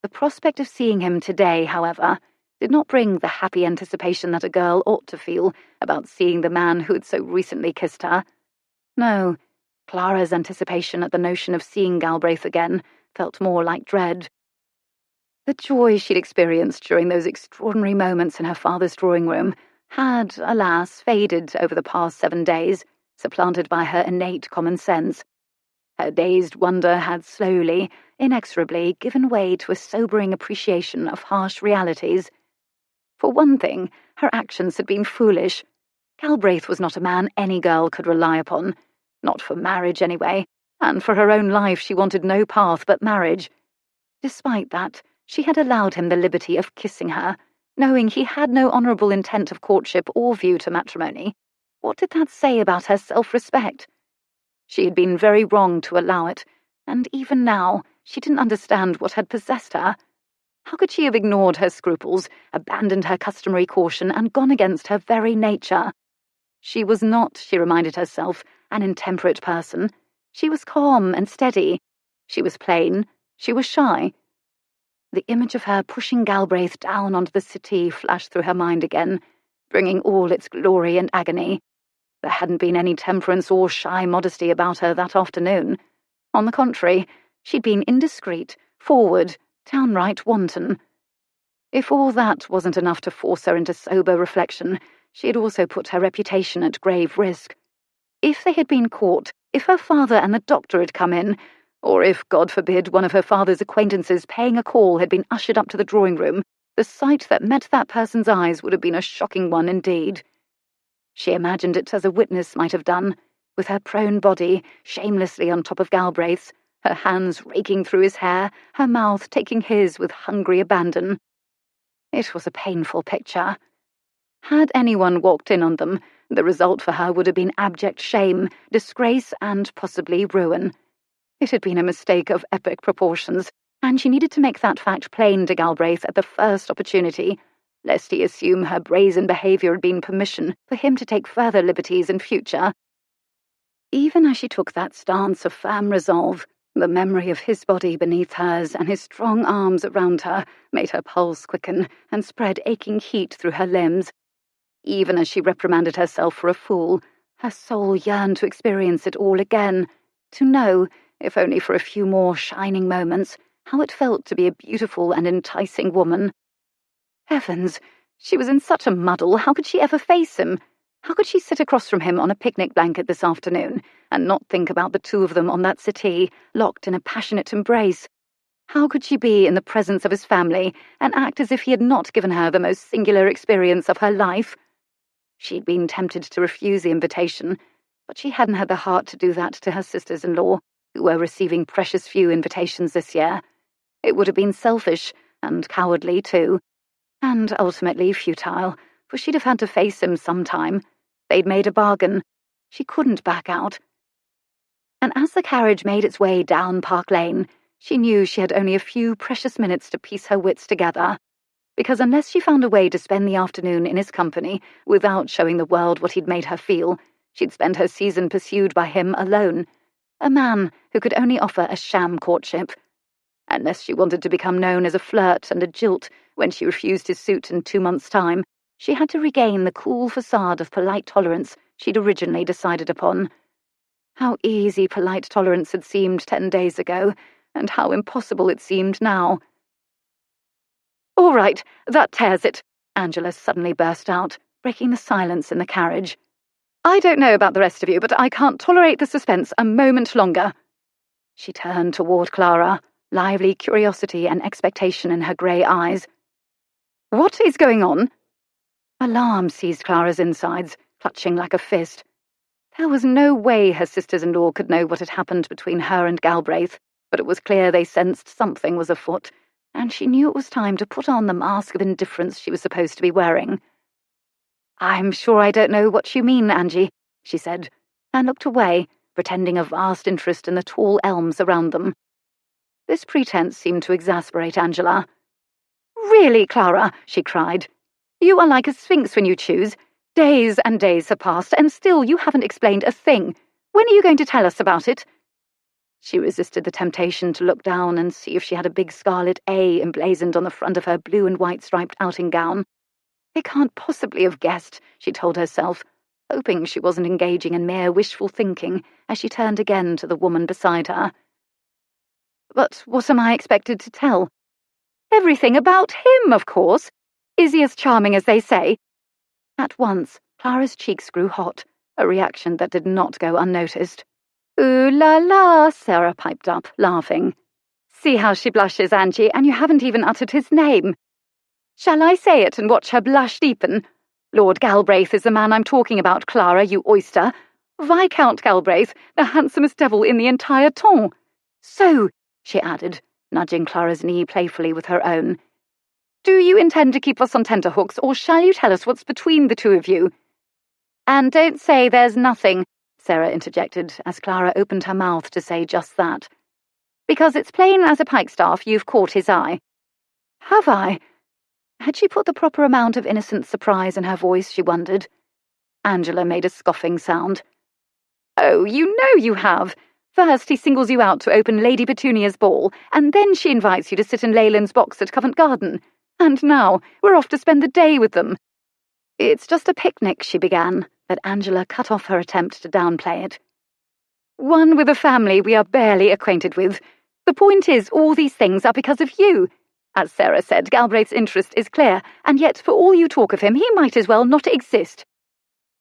The prospect of seeing him today, however, did not bring the happy anticipation that a girl ought to feel about seeing the man who had so recently kissed her. No, Clara's anticipation at the notion of seeing Galbraith again felt more like dread. The joy she'd experienced during those extraordinary moments in her father's drawing room had, alas, faded over the past 7 days, supplanted by her innate common sense. Her dazed wonder had slowly, inexorably given way to a sobering appreciation of harsh realities. For one thing, her actions had been foolish. Galbraith was not a man any girl could rely upon. Not for marriage, anyway, and for her own life she wanted no path but marriage. Despite that, she had allowed him the liberty of kissing her, knowing he had no honourable intent of courtship or view to matrimony. What did that say about her self-respect? She had been very wrong to allow it, and even now she didn't understand what had possessed her. How could she have ignored her scruples, abandoned her customary caution, and gone against her very nature? She was not, she reminded herself, an intemperate person. She was calm and steady. She was plain. She was shy. The image of her pushing Galbraith down onto the settee flashed through her mind again, bringing all its glory and agony. There hadn't been any temperance or shy modesty about her that afternoon. On the contrary, she'd been indiscreet, forward, downright wanton. If all that wasn't enough to force her into sober reflection, she had also put her reputation at grave risk. If they had been caught, if her father and the doctor had come in, or if, God forbid, one of her father's acquaintances paying a call had been ushered up to the drawing room, the sight that met that person's eyes would have been a shocking one indeed. She imagined it as a witness might have done, with her prone body shamelessly on top of Galbraith's, her hands raking through his hair, her mouth taking his with hungry abandon. It was a painful picture. Had anyone walked in on them, the result for her would have been abject shame, disgrace, and possibly ruin. It had been a mistake of epic proportions, and she needed to make that fact plain to Galbraith at the first opportunity, lest he assume her brazen behaviour had been permission for him to take further liberties in future. Even as she took that stance of firm resolve, the memory of his body beneath hers and his strong arms around her made her pulse quicken and spread aching heat through her limbs. Even as she reprimanded herself for a fool, her soul yearned to experience it all again, to know, if only for a few more shining moments, how it felt to be a beautiful and enticing woman. Heavens, she was in such a muddle. How could she ever face him? How could she sit across from him on a picnic blanket this afternoon and not think about the two of them on that settee, locked in a passionate embrace? How could she be in the presence of his family and act as if he had not given her the most singular experience of her life? She'd been tempted to refuse the invitation, but she hadn't had the heart to do that to her sisters-in-law, who were receiving precious few invitations this year. It would have been selfish, and cowardly too, and ultimately futile, for she'd have had to face him sometime. They'd made a bargain. She couldn't back out. And as the carriage made its way down Park Lane, she knew she had only a few precious minutes to piece her wits together, because unless she found a way to spend the afternoon in his company without showing the world what he'd made her feel, she'd spend her season pursued by him alone, a man who could only offer a sham courtship. Unless she wanted to become known as a flirt and a jilt when she refused his suit in 2 months' time, she had to regain the cool facade of polite tolerance she'd originally decided upon. How easy polite tolerance had seemed 10 days ago, and how impossible it seemed now. "All right, that tears it," Angela suddenly burst out, breaking the silence in the carriage. "I don't know about the rest of you, but I can't tolerate the suspense a moment longer." She turned toward Clara, lively curiosity and expectation in her grey eyes. "What is going on?" Alarm seized Clara's insides, clutching like a fist. There was no way her sisters-in-law could know what had happened between her and Galbraith, but it was clear they sensed something was afoot, and she knew it was time to put on the mask of indifference she was supposed to be wearing. "I'm sure I don't know what you mean, Angie," she said, and looked away, pretending a vast interest in the tall elms around them. This pretense seemed to exasperate Angela. "Really, Clara," she cried, "you are like a sphinx when you choose. Days and days have passed, and still you haven't explained a thing. When are you going to tell us about it?" She resisted the temptation to look down and see if she had a big scarlet A emblazoned on the front of her blue and white striped outing gown. They can't possibly have guessed, she told herself, hoping she wasn't engaging in mere wishful thinking as she turned again to the woman beside her. "But what am I expected to tell?" Everything about him, of course. Is he as charming as they say?" At once, Clara's cheeks grew hot, a reaction that did not go unnoticed. "Ooh la la," Sarah piped up, laughing. "See how she blushes, Angie, and you haven't even uttered his name. Shall I say it and watch her blush deepen? Lord Galbraith is the man I'm talking about, Clara, you oyster. Viscount Galbraith, the handsomest devil in the entire ton. So," she added, nudging Clara's knee playfully with her own, "do you intend to keep us on tenterhooks, or shall you tell us what's between the two of you?" "And don't say there's nothing," Sarah interjected as Clara opened her mouth to say just that. "Because it's plain as a pikestaff you've caught his eye." "Have I?" Had she put the proper amount of innocent surprise in her voice, she wondered. Angela made a scoffing sound. "Oh, you know you have. First he singles you out to open Lady Petunia's ball, and then she invites you to sit in Leyland's box at Covent Garden. And now we're off to spend the day with them." "It's just a picnic," she began, but Angela cut off her attempt to downplay it. "One with a family we are barely acquainted with. The point is, all these things are because of you. As Sarah said, Galbraith's interest is clear, and yet for all you talk of him, he might as well not exist."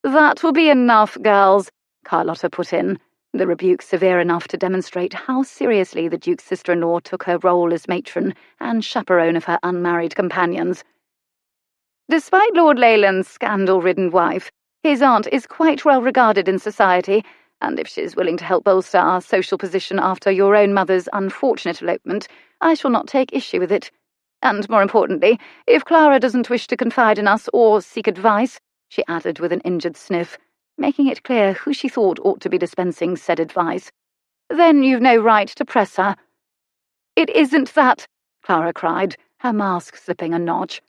"That will be enough, girls," Carlotta put in, the rebuke severe enough to demonstrate how seriously the Duke's sister-in-law took her role as matron and chaperone of her unmarried companions. "Despite Lord Leyland's scandal-ridden wife, his aunt is quite well regarded in society, and if she's willing to help bolster our social position after your own mother's unfortunate elopement, I shall not take issue with it. And more importantly, if Clara doesn't wish to confide in us or seek advice," she added with an injured sniff, making it clear who she thought ought to be dispensing said advice, "then you've no right to press her." "It isn't that," Clara cried, her mask slipping a notch.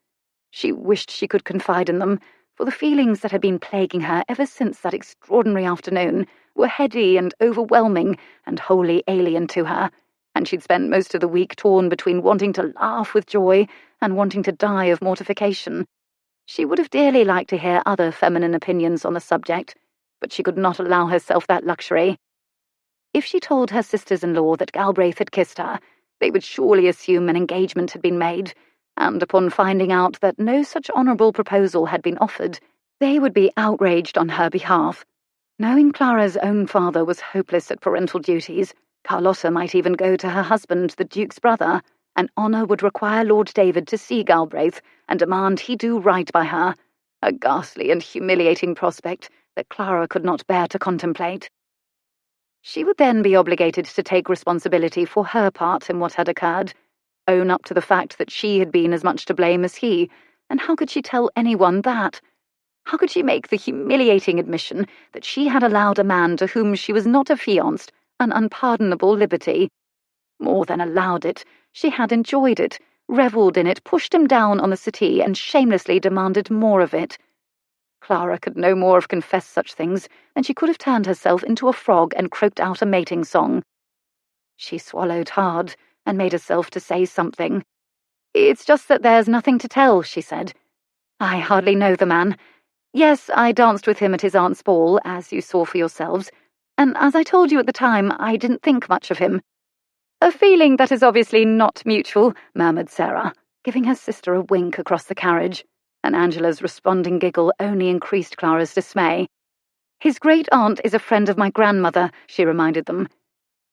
She wished she could confide in them, for the feelings that had been plaguing her ever since that extraordinary afternoon were heady and overwhelming and wholly alien to her, and she'd spent most of the week torn between wanting to laugh with joy and wanting to die of mortification. She would have dearly liked to hear other feminine opinions on the subject, but she could not allow herself that luxury. If she told her sisters-in-law that Galbraith had kissed her, they would surely assume an engagement had been made, and upon finding out that no such honourable proposal had been offered, they would be outraged on her behalf. Knowing Clara's own father was hopeless at parental duties, Carlotta might even go to her husband, the Duke's brother, and honour would require Lord David to see Galbraith and demand he do right by her, a ghastly and humiliating prospect that Clara could not bear to contemplate. She would then be obligated to take responsibility for her part in what had occurred, own up to the fact that she had been as much to blame as he, and how could she tell anyone that? How could she make the humiliating admission that she had allowed a man to whom she was not affianced an unpardonable liberty? More than allowed it, she had enjoyed it, revelled in it, pushed him down on the settee, and shamelessly demanded more of it. Clara could no more have confessed such things than she could have turned herself into a frog and croaked out a mating song. She swallowed hard and made herself to say something. "It's just that there's nothing to tell," she said. "I hardly know the man. Yes, I danced with him at his aunt's ball, as you saw for yourselves, and as I told you at the time, I didn't think much of him." "A feeling that is obviously not mutual," murmured Sarah, giving her sister a wink across the carriage, and Angela's responding giggle only increased Clara's dismay. "His great-aunt is a friend of my grandmother," she reminded them.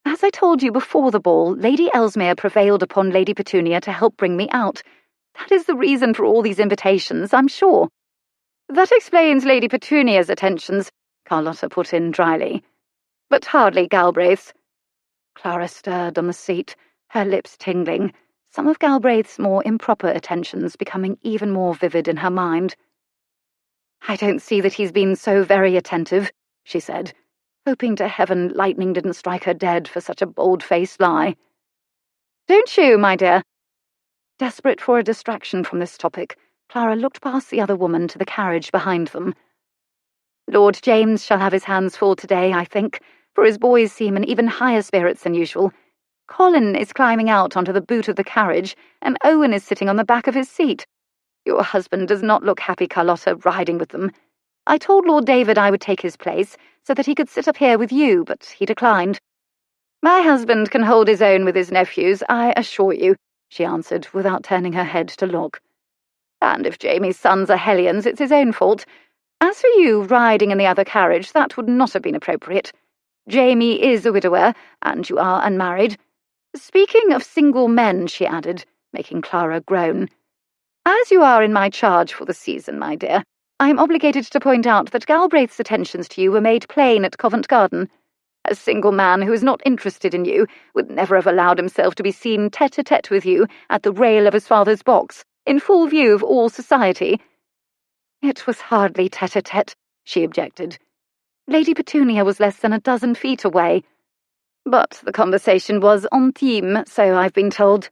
"As I told you before the ball, Lady Ellesmere prevailed upon Lady Petunia to help bring me out. That is the reason for all these invitations, I'm sure." "That explains Lady Petunia's attentions," Carlotta put in dryly. "But hardly Galbraith's." Clara stirred on the seat, her lips tingling, some of Galbraith's more improper attentions becoming even more vivid in her mind. "I don't see that he's been so very attentive," she said, hoping to heaven lightning didn't strike her dead for such a bold-faced lie. "Don't you, my dear?" Desperate for a distraction from this topic, Clara looked past the other woman to the carriage behind them. "Lord James shall have his hands full today, I think, for his boys seem in even higher spirits than usual. Colin is climbing out onto the boot of the carriage, and Owen is sitting on the back of his seat. Your husband does not look happy, Carlotta, riding with them. I told Lord David I would take his place, so that he could sit up here with you, but he declined. My husband can hold his own with his nephews, I assure you," she answered without turning her head to look. And if Jamie's sons are hellions, it's his own fault. As for you riding in the other carriage, that would not have been appropriate. Jamie is a widower, and you are unmarried. Speaking of single men," she added, making Clara groan, "as you are in my charge for the season, my dear, I am obligated to point out that Galbraith's attentions to you were made plain at Covent Garden. A single man who is not interested in you would never have allowed himself to be seen tete-a-tete with you at the rail of his father's box, in full view of all society." "It was hardly tete-a-tete," she objected. "Lady Petunia was less than a dozen feet away. But the conversation was intime, so I've been told."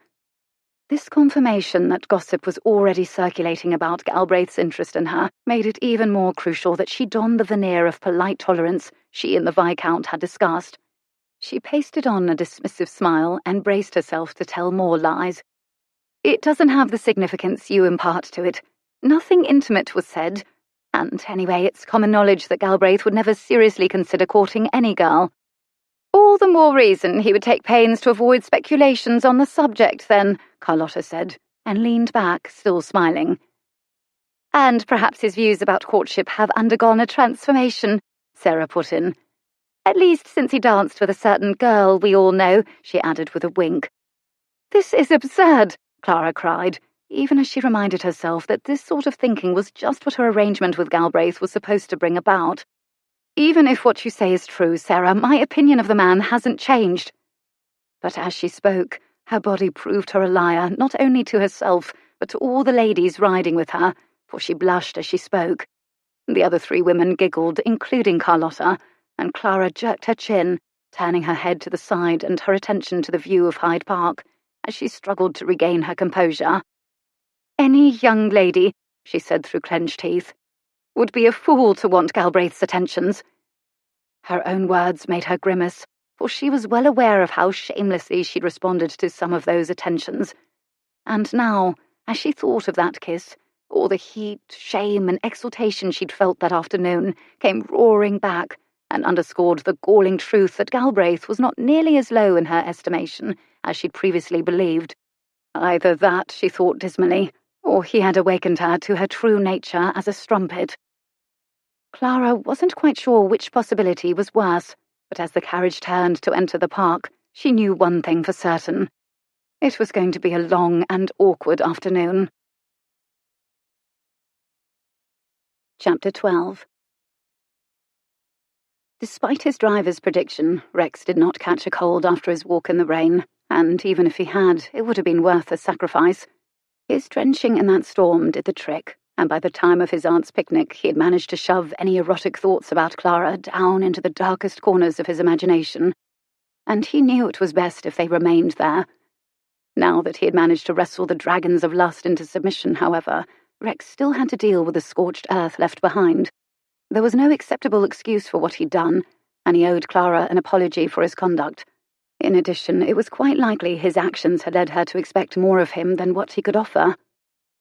This confirmation that gossip was already circulating about Galbraith's interest in her made it even more crucial that she don the veneer of polite tolerance she and the Viscount had discussed. She pasted on a dismissive smile and braced herself to tell more lies. "It doesn't have the significance you impart to it. Nothing intimate was said, and anyway, it's common knowledge that Galbraith would never seriously consider courting any girl." "All the more reason he would take pains to avoid speculations on the subject, then," Carlotta said, and leaned back, still smiling. "And perhaps his views about courtship have undergone a transformation," Sarah put in. "At least since he danced with a certain girl we all know," she added with a wink. "This is absurd," Clara cried, even as she reminded herself that this sort of thinking was just what her arrangement with Galbraith was supposed to bring about. "Even if what you say is true, Sarah, my opinion of the man hasn't changed." But as she spoke, her body proved her a liar, not only to herself, but to all the ladies riding with her, for she blushed as she spoke. The other 3 women giggled, including Carlotta, and Clara jerked her chin, turning her head to the side and her attention to the view of Hyde Park, as she struggled to regain her composure. "Any young lady," she said through clenched teeth, "would be a fool to want Galbraith's attentions." Her own words made her grimace, for she was well aware of how shamelessly she'd responded to some of those attentions. And now, as she thought of that kiss, all the heat, shame, and exultation she'd felt that afternoon came roaring back and underscored the galling truth that Galbraith was not nearly as low in her estimation as she'd previously believed. Either that, she thought dismally, or he had awakened her to her true nature as a strumpet. Clara wasn't quite sure which possibility was worse, but as the carriage turned to enter the park, she knew one thing for certain. It was going to be a long and awkward afternoon. Chapter 12. Despite his driver's prediction, Rex did not catch a cold after his walk in the rain, and even if he had, it would have been worth the sacrifice. His drenching in that storm did the trick, and by the time of his aunt's picnic he had managed to shove any erotic thoughts about Clara down into the darkest corners of his imagination. And he knew it was best if they remained there. Now that he had managed to wrestle the dragons of lust into submission, however, Rex still had to deal with the scorched earth left behind. There was no acceptable excuse for what he'd done, and he owed Clara an apology for his conduct. In addition, it was quite likely his actions had led her to expect more of him than what he could offer.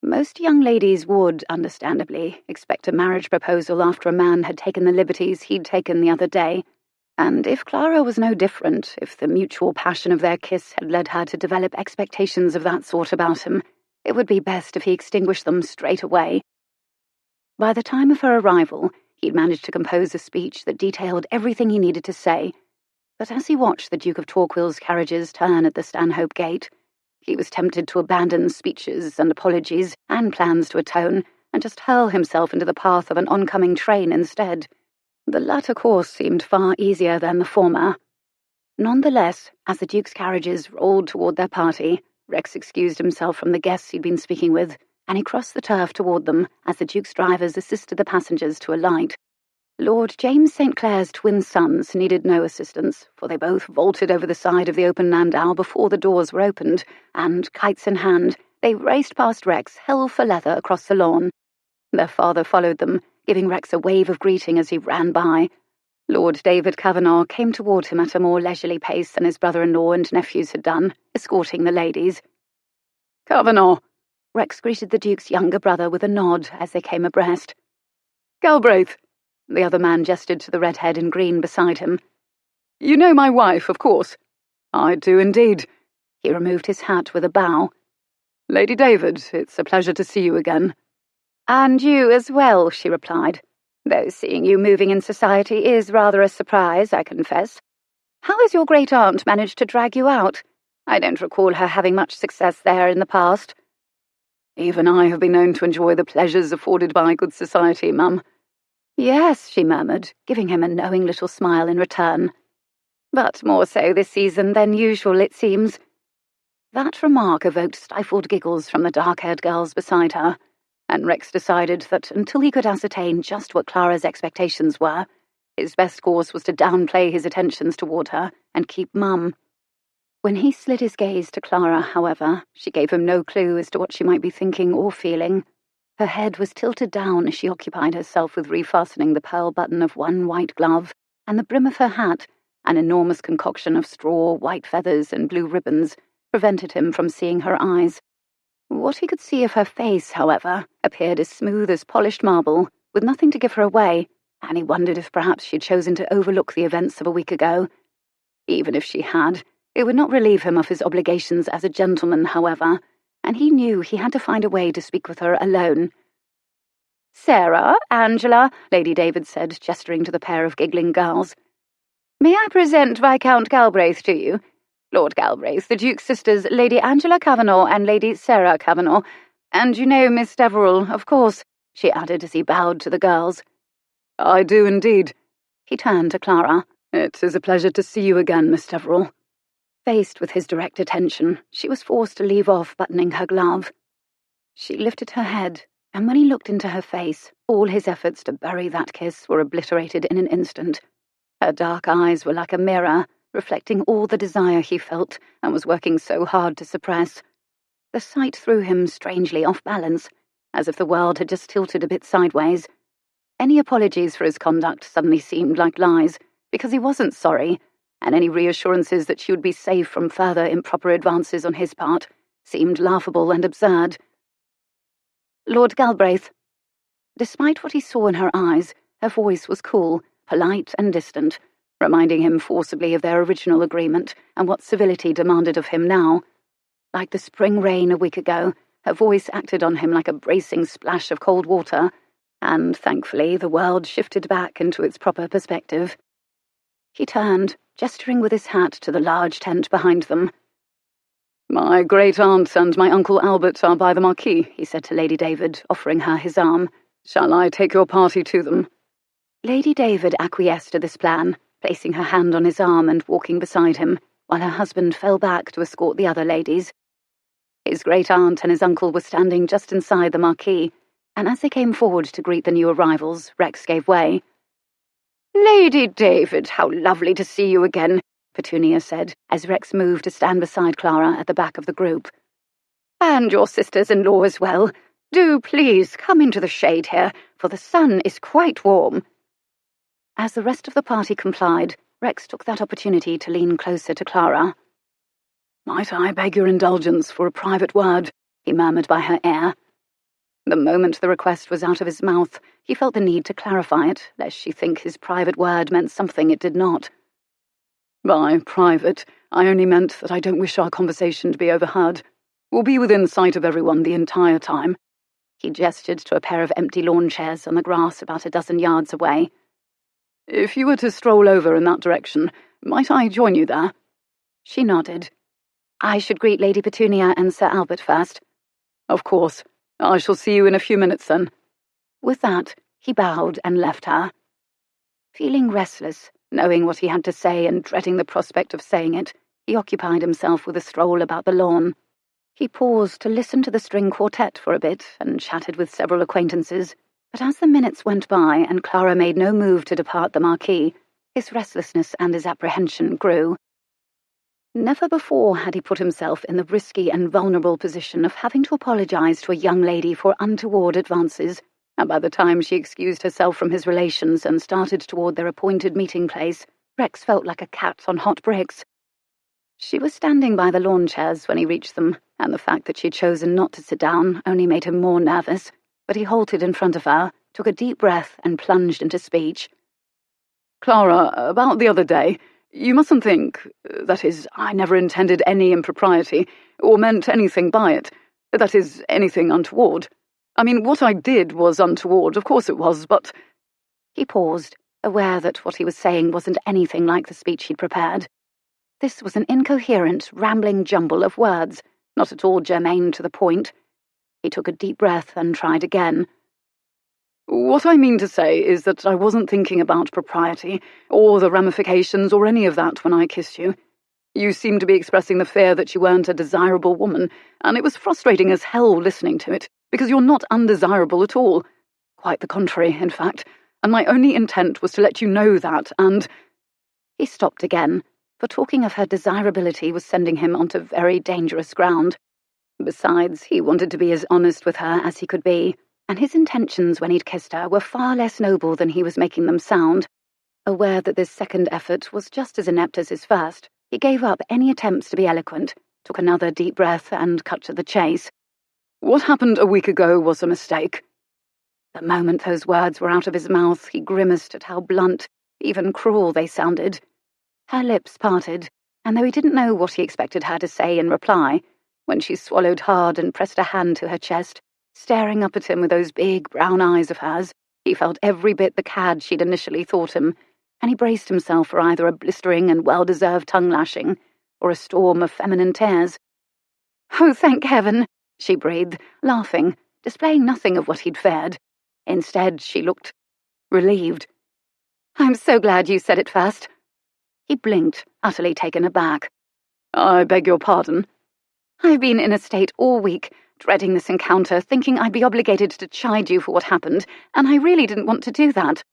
Most young ladies would, understandably, expect a marriage proposal after a man had taken the liberties he'd taken the other day, and if Clara was no different, if the mutual passion of their kiss had led her to develop expectations of that sort about him, it would be best if he extinguished them straight away. By the time of her arrival, he'd managed to compose a speech that detailed everything he needed to say, but as he watched the Duke of Torquil's carriages turn at the Stanhope Gate, he was tempted to abandon speeches and apologies and plans to atone and just hurl himself into the path of an oncoming train instead. The latter course seemed far easier than the former. Nonetheless, as the Duke's carriages rolled toward their party, Rex excused himself from the guests he'd been speaking with, and he crossed the turf toward them as the Duke's drivers assisted the passengers to alight. Lord James St. Clair's twin sons needed no assistance, for they both vaulted over the side of the open landau before the doors were opened, and, kites in hand, they raced past Rex hell for leather across the lawn. Their father followed them, giving Rex a wave of greeting as he ran by. Lord David Kavanagh came toward him at a more leisurely pace than his brother-in-law and nephews had done, escorting the ladies. "Kavanagh," Rex greeted the Duke's younger brother with a nod as they came abreast. "Galbraith," the other man gestured to the redhead in green beside him. "You know my wife, of course." "I do indeed." He removed his hat with a bow. Lady David, it's a pleasure to see you again. And you as well, she replied, though seeing you moving in society is rather a surprise, I confess. How has your great-aunt managed to drag you out? I don't recall her having much success there in the past. Even I have been known to enjoy the pleasures afforded by good society, ma'am. Yes, she murmured, giving him a knowing little smile in return. But more so this season than usual, it seems. That remark evoked stifled giggles from the dark-haired girls beside her, and Rex decided that until he could ascertain just what Clara's expectations were, his best course was to downplay his attentions toward her and keep mum. When he slid his gaze to Clara, however, she gave him no clue as to what she might be thinking or feeling. Her head was tilted down as she occupied herself with refastening the pearl button of one white glove, and the brim of her hat, an enormous concoction of straw, white feathers, and blue ribbons, prevented him from seeing her eyes. What he could see of her face, however, appeared as smooth as polished marble, with nothing to give her away, and he wondered if perhaps she had chosen to overlook the events of a week ago. Even if she had, it would not relieve him of his obligations as a gentleman, however, and he knew he had to find a way to speak with her alone. "Sarah, Angela," Lady David said, gesturing to the pair of giggling girls. "May I present Viscount Galbraith to you? Lord Galbraith, the Duke's sisters, Lady Angela Kavanagh and Lady Sarah Kavanagh, and you know Miss Deverill, of course," she added as he bowed to the girls. "I do indeed." He turned to Clara. "It is a pleasure to see you again, Miss Deverill." Faced with his direct attention, she was forced to leave off buttoning her glove. She lifted her head, and when he looked into her face, all his efforts to bury that kiss were obliterated in an instant. Her dark eyes were like a mirror, reflecting all the desire he felt and was working so hard to suppress. The sight threw him strangely off balance, as if the world had just tilted a bit sideways. Any apologies for his conduct suddenly seemed like lies, because he wasn't sorry, and any reassurances that she would be safe from further improper advances on his part seemed laughable and absurd. "Lord Galbraith." Despite what he saw in her eyes, her voice was cool, polite and distant, reminding him forcibly of their original agreement and what civility demanded of him now. Like the spring rain a week ago, her voice acted on him like a bracing splash of cold water, and, thankfully, the world shifted back into its proper perspective. He turned, gesturing with his hat to the large tent behind them. "My great-aunt and my Uncle Albert are by the marquee," he said to Lady David, offering her his arm. "Shall I take your party to them?" Lady David acquiesced to this plan, placing her hand on his arm and walking beside him, while her husband fell back to escort the other ladies. His great-aunt and his uncle were standing just inside the marquee, and as they came forward to greet the new arrivals, Rex gave way. "Lady David, how lovely to see you again," Petunia said, as Rex moved to stand beside Clara at the back of the group. "And your sisters-in-law as well. Do please come into the shade here, for the sun is quite warm." As the rest of the party complied, Rex took that opportunity to lean closer to Clara. "Might I beg your indulgence for a private word?" he murmured by her ear. The moment the request was out of his mouth, he felt the need to clarify it, lest she think his private word meant something it did not. "By private, I only meant that I don't wish our conversation to be overheard. We'll be within sight of everyone the entire time." He gestured to a pair of empty lawn chairs on the grass about a dozen yards away. "If you were to stroll over in that direction, might I join you there?" She nodded. "I should greet Lady Petunia and Sir Albert first." "Of course. I shall see you in a few minutes, then." With that, he bowed and left her. Feeling restless, knowing what he had to say and dreading the prospect of saying it, he occupied himself with a stroll about the lawn. He paused to listen to the string quartet for a bit and chatted with several acquaintances, but as the minutes went by and Clara made no move to depart the marquee, his restlessness and his apprehension grew. Never before had he put himself in the risky and vulnerable position of having to apologize to a young lady for untoward advances, and by the time she excused herself from his relations and started toward their appointed meeting place, Rex felt like a cat on hot bricks. She was standing by the lawn chairs when he reached them, and the fact that she had chosen not to sit down only made him more nervous, but he halted in front of her, took a deep breath, and plunged into speech. "Clara, about the other day, you mustn't think, that is, I never intended any impropriety, or meant anything by it. That is, anything untoward. I mean, what I did was untoward, of course it was, but—" He paused, aware that what he was saying wasn't anything like the speech he'd prepared. This was an incoherent, rambling jumble of words, not at all germane to the point. He took a deep breath and tried again. "What I mean to say is that I wasn't thinking about propriety, or the ramifications, or any of that when I kissed you. You seemed to be expressing the fear that you weren't a desirable woman, and it was frustrating as hell listening to it, because you're not undesirable at all. Quite the contrary, in fact, and my only intent was to let you know that, and—" He stopped again, for talking of her desirability was sending him onto very dangerous ground. Besides, he wanted to be as honest with her as he could be, and his intentions when he'd kissed her were far less noble than he was making them sound. Aware that this second effort was just as inept as his first, he gave up any attempts to be eloquent, took another deep breath, and cut to the chase. "What happened a week ago was a mistake." The moment those words were out of his mouth, he grimaced at how blunt, even cruel they sounded. Her lips parted, and though he didn't know what he expected her to say in reply, when she swallowed hard and pressed a hand to her chest, staring up at him with those big brown eyes of hers, he felt every bit the cad she'd initially thought him, and he braced himself for either a blistering and well-deserved tongue-lashing, or a storm of feminine tears. "Oh, thank heaven," she breathed, laughing, displaying nothing of what he'd feared. Instead, she looked relieved. "I'm so glad you said it first." He blinked, utterly taken aback. "I beg your pardon?" "I've been in a state all week, dreading this encounter, thinking I'd be obligated to chide you for what happened, and I really didn't want to do that."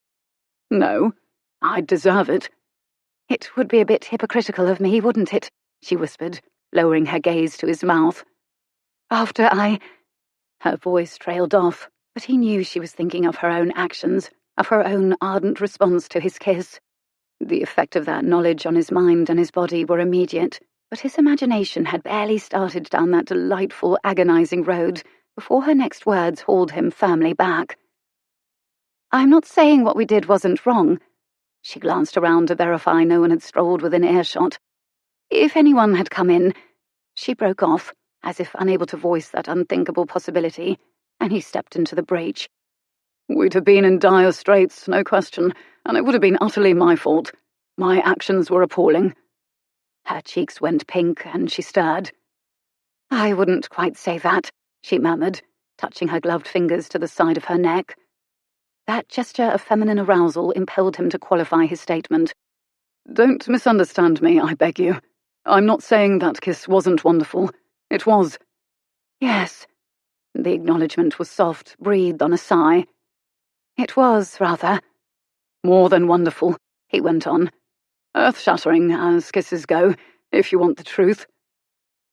"No, I'd deserve it." "It would be a bit hypocritical of me, wouldn't it?" she whispered, lowering her gaze to his mouth. "After I—" Her voice trailed off, but he knew she was thinking of her own actions, of her own ardent response to his kiss. The effect of that knowledge on his mind and his body were immediate, but his imagination had barely started down that delightful, agonizing road before her next words hauled him firmly back. "I'm not saying what we did wasn't wrong." She glanced around to verify no one had strolled within earshot. "If anyone had come in—" She broke off, as if unable to voice that unthinkable possibility, and he stepped into the breach. "We'd have been in dire straits, no question, and it would have been utterly my fault. My actions were appalling." Her cheeks went pink, and she stirred. "I wouldn't quite say that," she murmured, touching her gloved fingers to the side of her neck. That gesture of feminine arousal impelled him to qualify his statement. "Don't misunderstand me, I beg you. I'm not saying that kiss wasn't wonderful. It was." "Yes." The acknowledgement was soft, breathed on a sigh. "It was, rather." "More than wonderful," he went on. "Earth-shattering, as kisses go, if you want the truth."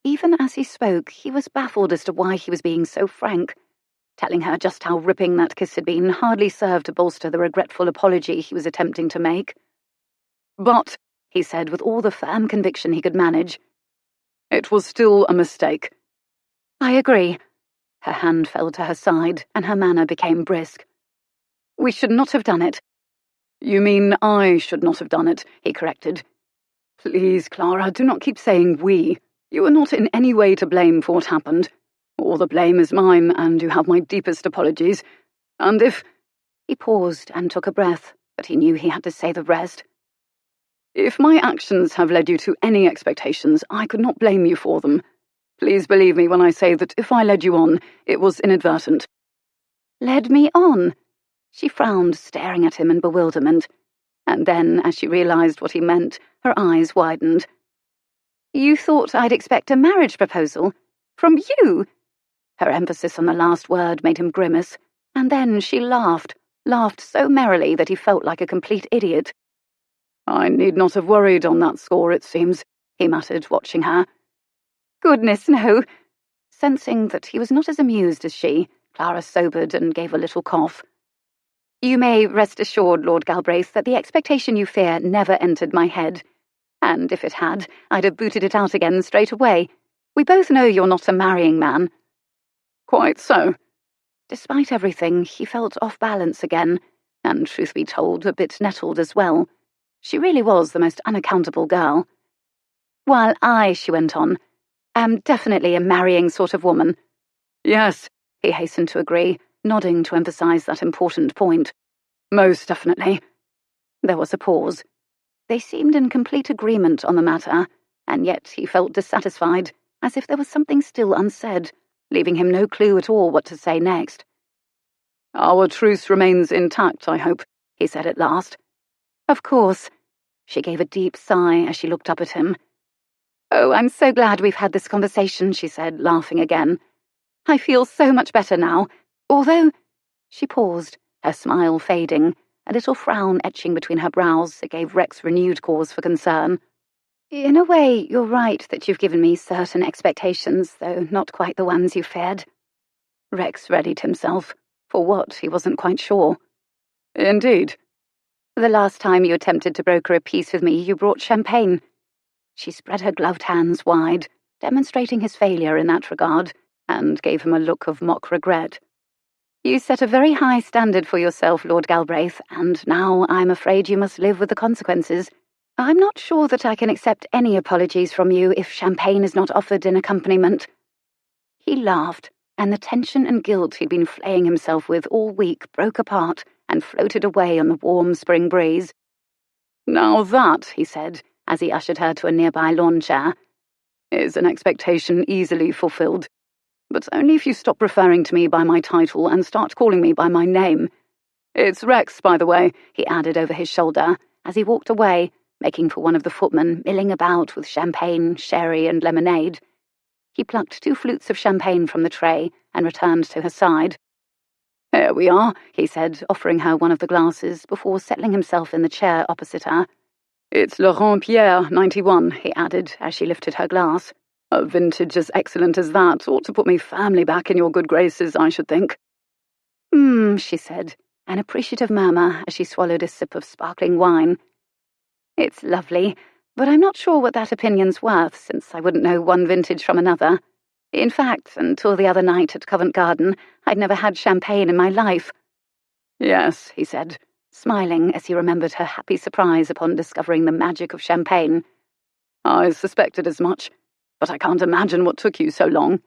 Even as he spoke, he was baffled as to why he was being so frank. Telling her just how ripping that kiss had been hardly served to bolster the regretful apology he was attempting to make. "But," he said with all the firm conviction he could manage, "it was still a mistake." "I agree." Her hand fell to her side, and her manner became brisk. "We should not have done it." "You mean I should not have done it," he corrected. "Please, Clara, do not keep saying we. You are not in any way to blame for what happened. All the blame is mine, and you have my deepest apologies. And if—" He paused and took a breath, but he knew he had to say the rest. "If my actions have led you to any expectations, I could not blame you for them. Please believe me when I say that if I led you on, it was inadvertent." "Led me on?" She frowned, staring at him in bewilderment, and then, as she realized what he meant, her eyes widened. "You thought I'd expect a marriage proposal? From you?" Her emphasis on the last word made him grimace, and then she laughed so merrily that he felt like a complete idiot. "I need not have worried on that score, it seems," he muttered, watching her. "Goodness, no." Sensing that he was not as amused as she, Clara sobered and gave a little cough. "You may rest assured, Lord Galbraith, that the expectation you fear never entered my head. And if it had, I'd have booted it out again straight away. We both know you're not a marrying man." "Quite so." Despite everything, he felt off balance again, and, truth be told, a bit nettled as well. She really was the most unaccountable girl. "While I," she went on, "am definitely a marrying sort of woman. Yes, he hastened to agree, nodding to emphasize that important point. Most definitely. There was a pause. They seemed in complete agreement on the matter, and yet he felt dissatisfied, as if there was something still unsaid, leaving him no clue at all what to say next. Our truce remains intact, I hope, he said at last. Of course. She gave a deep sigh as she looked up at him. Oh, I'm so glad we've had this conversation, she said, laughing again. I feel so much better now, although... She paused, her smile fading, a little frown etching between her brows that gave Rex renewed cause for concern. In a way, you're right that you've given me certain expectations, though not quite the ones you feared. Rex readied himself. For what, he wasn't quite sure. Indeed. The last time you attempted to broker a peace with me, you brought champagne. She spread her gloved hands wide, demonstrating his failure in that regard, and gave him a look of mock regret. You set a very high standard for yourself, Lord Galbraith, and now I'm afraid you must live with the consequences. I'm not sure that I can accept any apologies from you if champagne is not offered in accompaniment. He laughed, and the tension and guilt he'd been flaying himself with all week broke apart and floated away on the warm spring breeze. Now that, he said, as he ushered her to a nearby lawn chair, is an expectation easily fulfilled. But only if you stop referring to me by my title and start calling me by my name. It's Rex, by the way, he added over his shoulder, as he walked away, making for one of the footmen milling about with champagne, sherry, and lemonade. He plucked 2 flutes of champagne from the tray and returned to her side. Here we are, he said, offering her one of the glasses before settling himself in the chair opposite her. It's Laurent Pierre, 91, he added as she lifted her glass. A vintage as excellent as that ought to put me firmly back in your good graces, I should think. She said, an appreciative murmur as she swallowed a sip of sparkling wine. It's lovely, but I'm not sure what that opinion's worth, since I wouldn't know one vintage from another. In fact, until the other night at Covent Garden, I'd never had champagne in my life. Yes, he said, smiling as he remembered her happy surprise upon discovering the magic of champagne. I suspected as much, but I can't imagine what took you so long.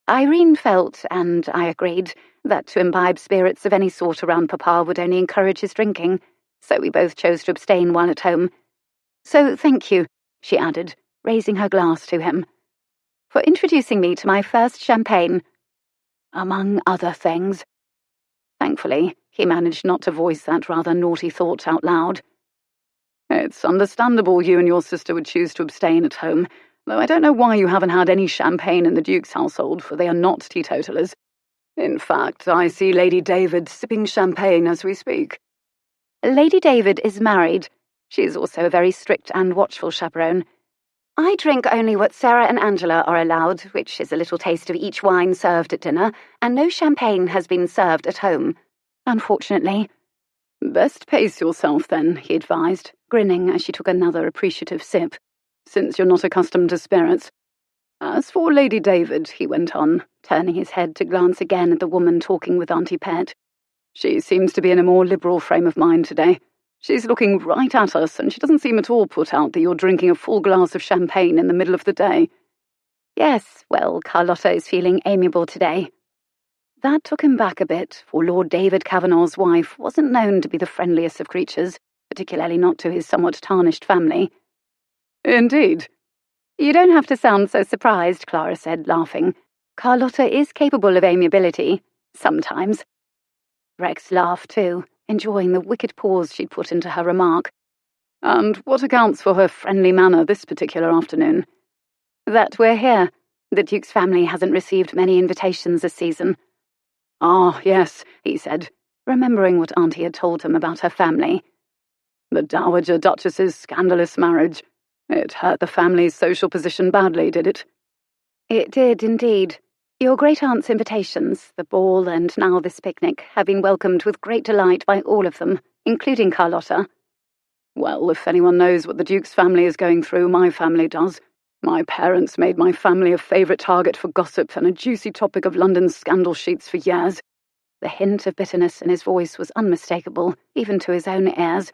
Irene felt, and I agreed, that to imbibe spirits of any sort around Papa would only encourage his drinking, so we both chose to abstain while at home. So thank you, she added, raising her glass to him, for introducing me to my first champagne. Among other things. Thankfully, he managed not to voice that rather naughty thought out loud. It's understandable you and your sister would choose to abstain at home, though I don't know why you haven't had any champagne in the Duke's household, for they are not teetotalers. In fact, I see Lady David sipping champagne as we speak. Lady David is married. She is also a very strict and watchful chaperone. I drink only what Sarah and Angela are allowed, which is a little taste of each wine served at dinner, and no champagne has been served at home, unfortunately. Best pace yourself, then, he advised, grinning as she took another appreciative sip, since you're not accustomed to spirits. As for Lady David, he went on, turning his head to glance again at the woman talking with Auntie Pet. She seems to be in a more liberal frame of mind today. She's looking right at us, and she doesn't seem at all put out that you're drinking a full glass of champagne in the middle of the day. Yes, well, Carlotta is feeling amiable today. That took him back a bit, for Lord David Kavanagh's wife wasn't known to be the friendliest of creatures, particularly not to his somewhat tarnished family. Indeed. You don't have to sound so surprised, Clara said, laughing. Carlotta is capable of amiability, sometimes. Rex laughed too, enjoying the wicked pause she'd put into her remark. And what accounts for her friendly manner this particular afternoon? That we're here. The Duke's family hasn't received many invitations this season. Ah, yes, he said, remembering what Auntie had told him about her family. The Dowager Duchess's scandalous marriage. It hurt the family's social position badly, did it? It did, indeed. Your great-aunt's invitations, the ball and now this picnic, have been welcomed with great delight by all of them, including Carlotta. Well, if anyone knows what the Duke's family is going through, my family does. My parents made my family a favourite target for gossip and a juicy topic of London's scandal sheets for years. The hint of bitterness in his voice was unmistakable, even to his own ears.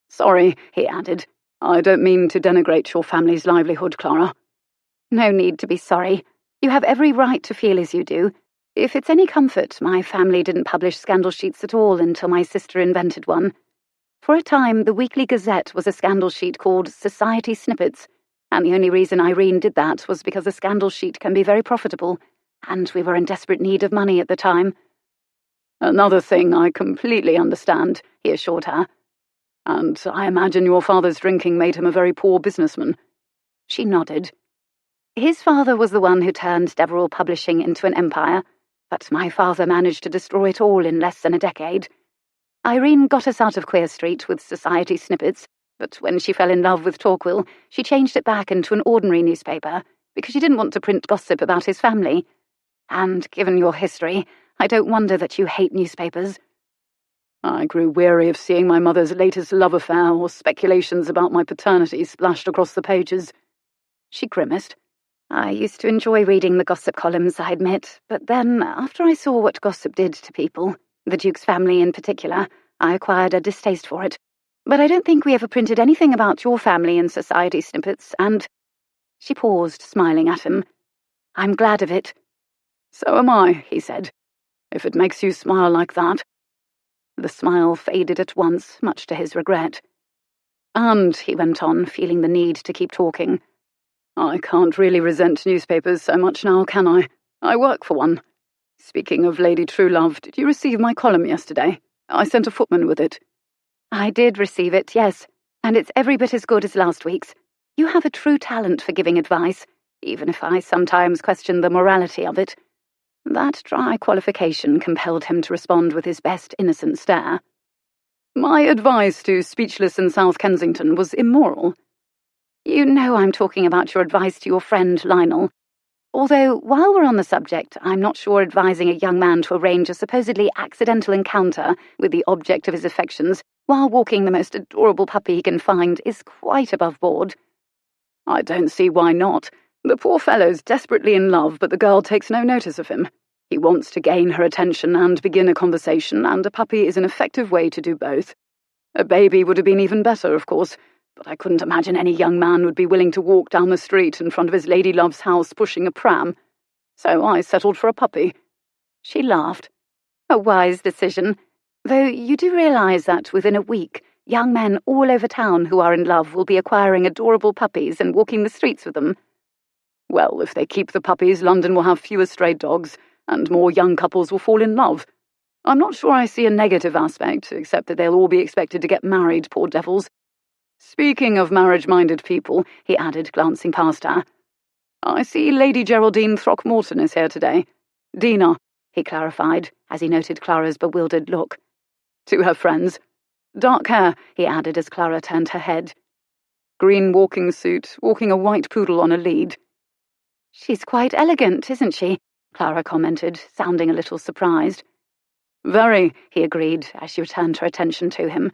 Sorry, he added. I don't mean to denigrate your family's livelihood, Clara. No need to be sorry. You have every right to feel as you do. If it's any comfort, my family didn't publish scandal sheets at all until my sister invented one. For a time, the Weekly Gazette was a scandal sheet called Society Snippets, and the only reason Irene did that was because a scandal sheet can be very profitable, and we were in desperate need of money at the time. Another thing I completely understand, he assured her. And I imagine your father's drinking made him a very poor businessman. She nodded. His father was the one who turned Deverill Publishing into an empire, but my father managed to destroy it all in less than a decade. Irene got us out of Queer Street with Society Snippets, but when she fell in love with Torquil, she changed it back into an ordinary newspaper because she didn't want to print gossip about his family. And given your history, I don't wonder that you hate newspapers. I grew weary of seeing my mother's latest love affair or speculations about my paternity splashed across the pages. She grimaced. I used to enjoy reading the gossip columns, I admit, but then, after I saw what gossip did to people, the Duke's family in particular, I acquired a distaste for it. But I don't think we ever printed anything about your family in Society Snippets, and... She paused, smiling at him. I'm glad of it. So am I, he said. If it makes you smile like that. The smile faded at once, much to his regret. And, he went on, feeling the need to keep talking, I can't really resent newspapers so much now, can I? I work for one. Speaking of Lady Truelove, did you receive my column yesterday? I sent a footman with it. I did receive it, yes, and it's every bit as good as last week's. You have a true talent for giving advice, even if I sometimes question the morality of it. That dry qualification compelled him to respond with his best innocent stare. My advice to Speechless in South Kensington was immoral. You know I'm talking about your advice to your friend Lionel. Although, while we're on the subject, I'm not sure advising a young man to arrange a supposedly accidental encounter with the object of his affections while walking the most adorable puppy he can find is quite above board. I don't see why not. The poor fellow's desperately in love, but the girl takes no notice of him. He wants to gain her attention and begin a conversation, and a puppy is an effective way to do both. A baby would have been even better, of course, but I couldn't imagine any young man would be willing to walk down the street in front of his lady love's house pushing a pram. So I settled for a puppy. She laughed. A wise decision. Though you do realise that within a week, young men all over town who are in love will be acquiring adorable puppies and walking the streets with them. Well, if they keep the puppies, London will have fewer stray dogs, and more young couples will fall in love. I'm not sure I see a negative aspect, except that they'll all be expected to get married, poor devils. Speaking of marriage-minded people, he added, glancing past her, I see Lady Geraldine Throckmorton is here today. Dina, he clarified, as he noted Clara's bewildered look. To her friends. Dark hair, he added as Clara turned her head. Green walking suit, walking a white poodle on a lead. She's quite elegant, isn't she? Clara commented, sounding a little surprised. Very, he agreed, as she returned her attention to him.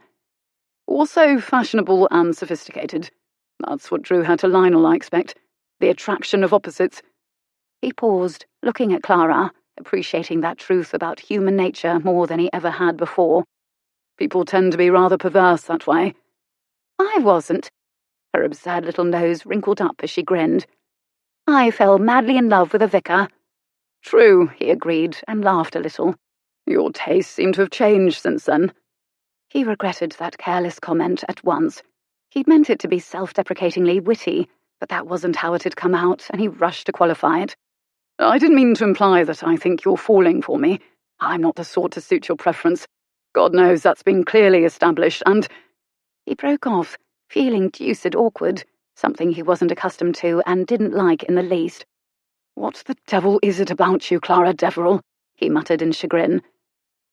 Also fashionable and sophisticated. That's what drew her to Lionel, I expect. The attraction of opposites. He paused, looking at Clara, appreciating that truth about human nature more than he ever had before. People tend to be rather perverse that way. I wasn't. Her absurd little nose wrinkled up as she grinned. I fell madly in love with a vicar. True, he agreed, and laughed a little. Your tastes seem to have changed since then. He regretted that careless comment at once. He'd meant it to be self-deprecatingly witty, but that wasn't how it had come out, and he rushed to qualify it. I didn't mean to imply that I think you're falling for me. I'm not the sort to suit your preference. God knows that's been clearly established, and... He broke off, feeling deuced awkward, something he wasn't accustomed to and didn't like in the least. What the devil is it about you, Clara Deverill? He muttered in chagrin.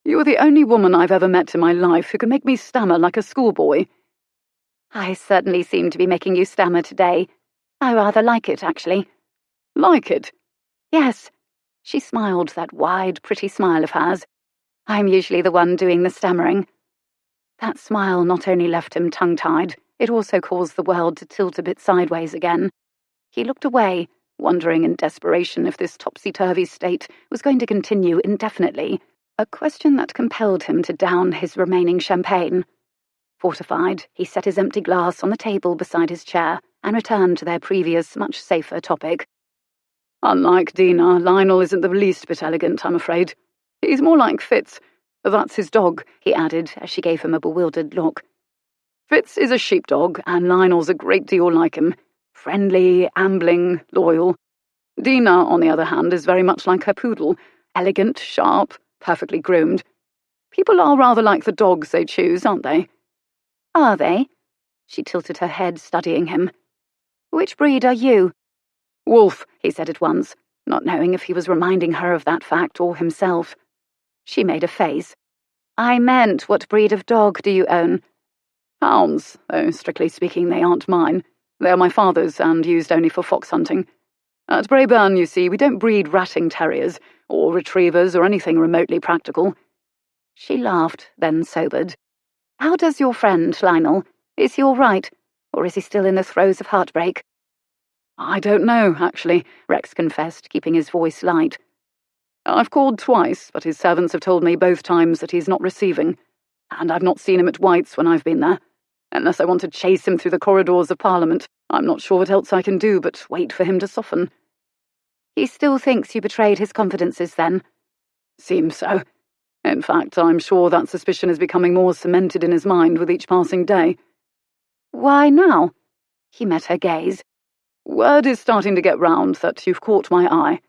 You are the only woman I've ever met in my life who can make me stammer like a schoolboy. I certainly seem to be making you stammer today. I rather like it, actually. Like it? Yes. She smiled, that wide, pretty smile of hers. I'm usually the one doing the stammering. That smile not only left him tongue-tied, it also caused the world to tilt a bit sideways again. He looked away, wondering in desperation if this topsy-turvy state was going to continue indefinitely, a question that compelled him to down his remaining champagne. Fortified, he set his empty glass on the table beside his chair and returned to their previous, much safer topic. Unlike Dina, Lionel isn't the least bit elegant, I'm afraid. He's more like Fitz. That's his dog," he added as she gave him a bewildered look. "Fitz is a sheepdog, and Lionel's a great deal like him. Friendly, ambling, loyal. Dina, on the other hand, is very much like her poodle. Elegant, sharp, perfectly groomed. People are rather like the dogs they choose, aren't they?" "Are they?" She tilted her head, studying him. "Which breed are you?" "Wolf," he said at once, not knowing if he was reminding her of that fact or himself. She made a face. "I meant, what breed of dog do you own?" "Hounds, though strictly speaking they aren't mine. They are my father's and used only for fox hunting. At Braeburn, you see, we don't breed ratting terriers, or retrievers, or anything remotely practical." She laughed, then sobered. "How does your friend, Lionel? Is he all right, or is he still in the throes of heartbreak?" "I don't know, actually," Rex confessed, keeping his voice light. "I've called twice, but his servants have told me both times that he's not receiving, and I've not seen him at White's when I've been there. Unless I want to chase him through the corridors of Parliament, I'm not sure what else I can do but wait for him to soften." "He still thinks you betrayed his confidences, then?" "Seems so. In fact, I'm sure that suspicion is becoming more cemented in his mind with each passing day." "Why now?" He met her gaze. "Word is starting to get round that you've caught my eye.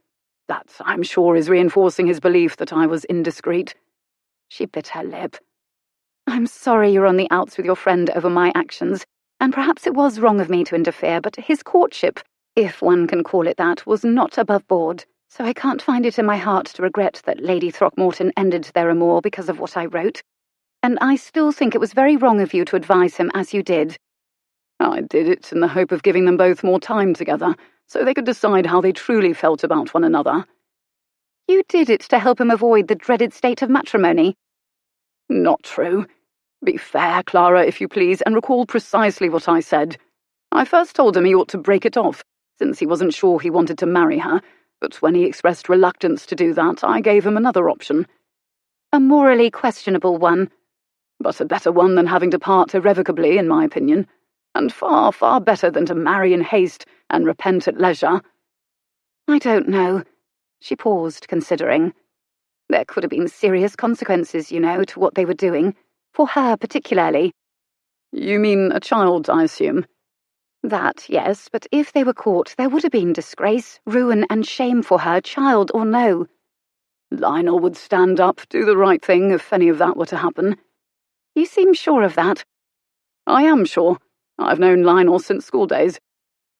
That, I'm sure, is reinforcing his belief that I was indiscreet." She bit her lip. "I'm sorry you're on the outs with your friend over my actions, and perhaps it was wrong of me to interfere, but his courtship, if one can call it that, was not above board, so I can't find it in my heart to regret that Lady Throckmorton ended their amour because of what I wrote. And I still think it was very wrong of you to advise him as you did." "I did it in the hope of giving them both more time together, so they could decide how they truly felt about one another." "You did it to help him avoid the dreaded state of matrimony." "Not true. Be fair, Clara, if you please, and recall precisely what I said. I first told him he ought to break it off, since he wasn't sure he wanted to marry her, but when he expressed reluctance to do that, I gave him another option." "A morally questionable one." "But a better one than having to part irrevocably, in my opinion, and far, far better than to marry in haste and repent at leisure." "I don't know." She paused, considering. "There could have been serious consequences, you know, to what they were doing. For her, particularly." "You mean a child, I assume?" "That, yes, but if they were caught, there would have been disgrace, ruin, and shame for her, child or no." "Lionel would stand up, do the right thing, if any of that were to happen." "You seem sure of that." "I am sure. I've known Lionel since school days.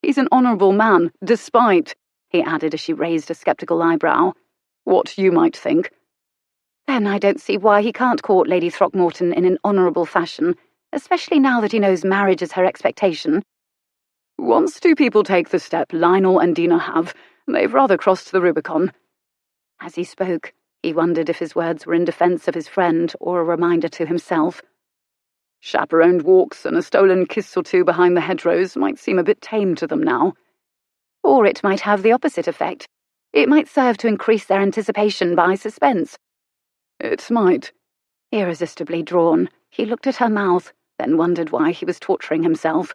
He's an honourable man, despite," he added as she raised a sceptical eyebrow, "what you might think." "Then I don't see why he can't court Lady Throckmorton in an honourable fashion, especially now that he knows marriage is her expectation." "Once two people take the step Lionel and Dina have, they've rather crossed the Rubicon." As he spoke, he wondered if his words were in defence of his friend or a reminder to himself. Chaperoned walks and a stolen kiss or two behind the hedgerows might seem a bit tame to them now. Or it might have the opposite effect. It might serve to increase their anticipation by suspense. "It might." Irresistibly drawn, he looked at her mouth, then wondered why he was torturing himself.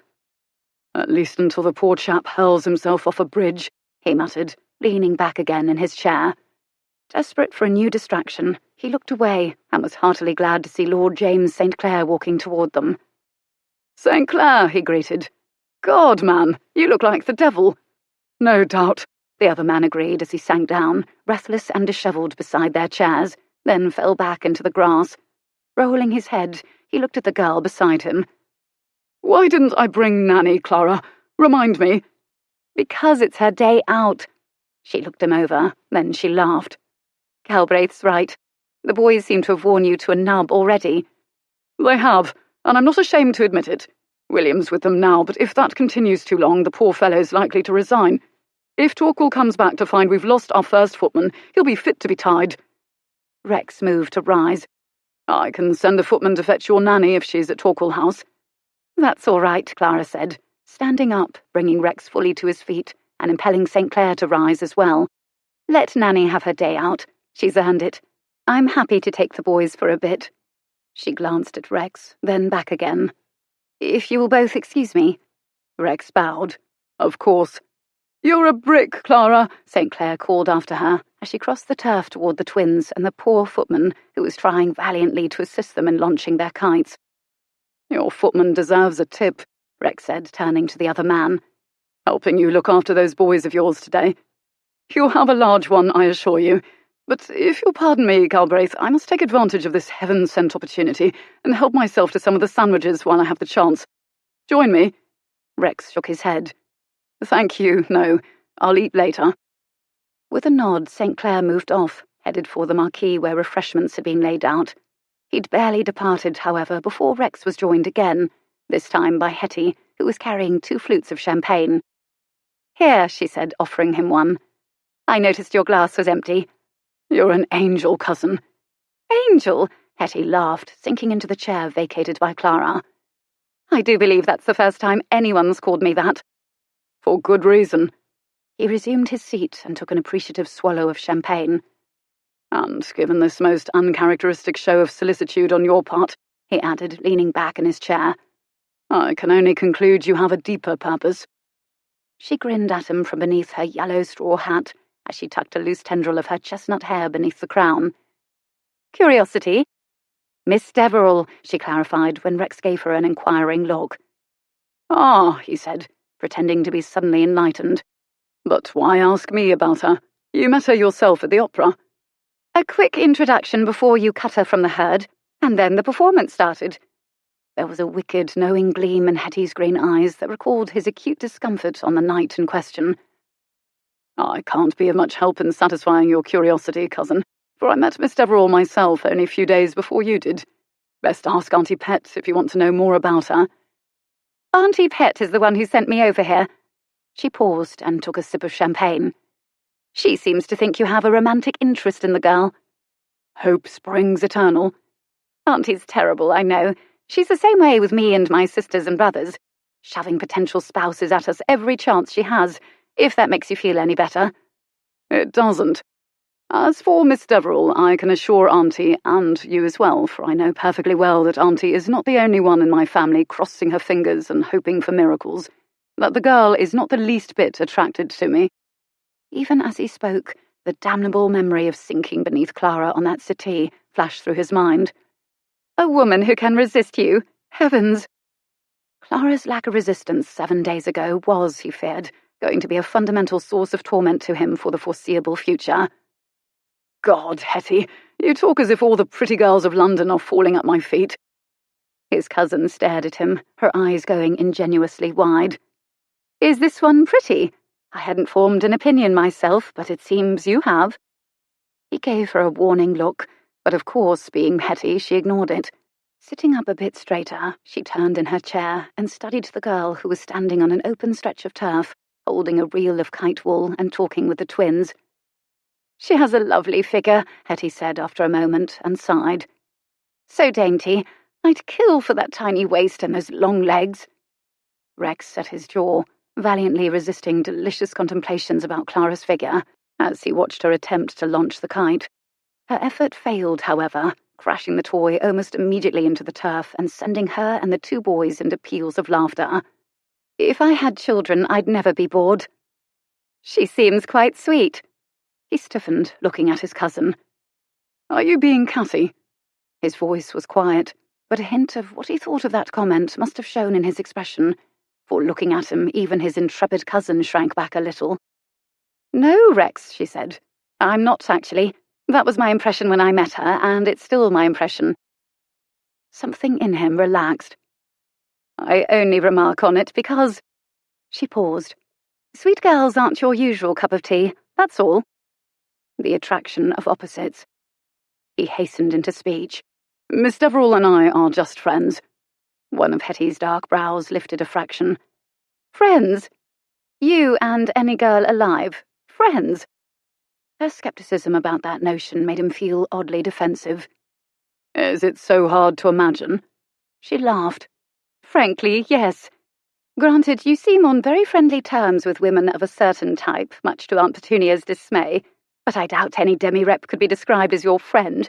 "At least until the poor chap hurls himself off a bridge," he muttered, leaning back again in his chair. Desperate for a new distraction, he looked away and was heartily glad to see Lord James St. Clair walking toward them. "St. Clair," he greeted. "God, man, you look like the devil." "No doubt," the other man agreed as he sank down, breathless and dishevelled beside their chairs, then fell back into the grass. Rolling his head, he looked at the girl beside him. "Why didn't I bring Nanny, Clara? Remind me." "Because it's her day out." She looked him over, then she laughed. "Galbraith's right. The boys seem to have worn you to a nub already." "They have, and I'm not ashamed to admit it. William's with them now, but if that continues too long, the poor fellow's likely to resign. If Torquil comes back to find we've lost our first footman, he'll be fit to be tied." Rex moved to rise. "I can send a footman to fetch your Nanny if she's at Torquil House." "That's all right," Clara said, standing up, bringing Rex fully to his feet and impelling St. Clair to rise as well. "Let Nanny have her day out. She's earned it. I'm happy to take the boys for a bit." She glanced at Rex, then back again. "If you will both excuse me." Rex bowed. "Of course." "You're a brick, Clara," St. Clair called after her as she crossed the turf toward the twins and the poor footman who was trying valiantly to assist them in launching their kites. "Your footman deserves a tip," Rex said, turning to the other man. "Helping you look after those boys of yours today. You'll have a large one, I assure you. But if you'll pardon me, Galbraith, I must take advantage of this heaven-sent opportunity and help myself to some of the sandwiches while I have the chance. Join me." Rex shook his head. "Thank you, no. I'll eat later." With a nod, St. Clair moved off, headed for the marquee where refreshments had been laid out. He'd barely departed, however, before Rex was joined again, this time by Hetty, who was carrying 2 flutes of champagne. "Here," she said, offering him one. "I noticed your glass was empty." "You're an angel, cousin." "Angel?" Hetty laughed, sinking into the chair vacated by Clara. "I do believe that's the first time anyone's called me that." "For good reason." He resumed his seat and took an appreciative swallow of champagne. "And given this most uncharacteristic show of solicitude on your part," he added, leaning back in his chair, "I can only conclude you have a deeper purpose." She grinned at him from beneath her yellow straw hat as she tucked a loose tendril of her chestnut hair beneath the crown. "Curiosity?" "Miss Deverill," she clarified when Rex gave her an inquiring look. "Ah," he said, pretending to be suddenly enlightened. "But why ask me about her? You met her yourself at the opera." "A quick introduction before you cut her from the herd, and then the performance started." There was a wicked, knowing gleam in Hetty's green eyes that recalled his acute discomfort on the night in question. "I can't be of much help in satisfying your curiosity, cousin, for I met Miss Deverill myself only a few days before you did. Best ask Auntie Pet if you want to know more about her." "Auntie Pet is the one who sent me over here." She paused and took a sip of champagne. "She seems to think you have a romantic interest in the girl." "Hope springs eternal." "Auntie's terrible, I know. She's the same way with me and my sisters and brothers, shoving potential spouses at us every chance she has, if that makes you feel any better." "It doesn't. As for Miss Deverill, I can assure Auntie, and you as well, for I know perfectly well that Auntie is not the only one in my family crossing her fingers and hoping for miracles, that the girl is not the least bit attracted to me." Even as he spoke, the damnable memory of sinking beneath Clara on that settee flashed through his mind. "A woman who can resist you? Heavens!" Clara's lack of resistance 7 days ago was, he feared, going to be a fundamental source of torment to him for the foreseeable future. "God, Hetty, you talk as if all the pretty girls of London are falling at my feet." His cousin stared at him, her eyes going ingenuously wide. "Is this one pretty? I hadn't formed an opinion myself, but it seems you have." He gave her a warning look, but of course, being Hetty, she ignored it. Sitting up a bit straighter, she turned in her chair and studied the girl who was standing on an open stretch of turf, holding a reel of kite wool and talking with the twins. "She has a lovely figure," Hetty said after a moment, and sighed. "So dainty. I'd kill for that tiny waist and those long legs." Rex set his jaw, valiantly resisting delicious contemplations about Clara's figure, as he watched her attempt to launch the kite. Her effort failed, however, crashing the toy almost immediately into the turf and sending her and the 2 boys into peals of laughter. "If I had children, I'd never be bored." "She seems quite sweet." He stiffened, looking at his cousin. "Are you being catty?" His voice was quiet, but a hint of what he thought of that comment must have shown in his expression, for looking at him, even his intrepid cousin shrank back a little. "No, Rex," she said. "I'm not, actually. That was my impression when I met her, and it's still my impression." Something in him relaxed. "I only remark on it because—" She paused. "Sweet girls aren't your usual cup of tea, that's all." The attraction of opposites. He hastened into speech. "Miss Deverill and I are just friends." One of Hetty's dark brows lifted a fraction. "Friends? You and any girl alive? Friends?" Her skepticism about that notion made him feel oddly defensive. "Is it so hard to imagine?" She laughed. "Frankly, yes. Granted, you seem on very friendly terms with women of a certain type, much to Aunt Petunia's dismay, but I doubt any demi-rep could be described as your friend.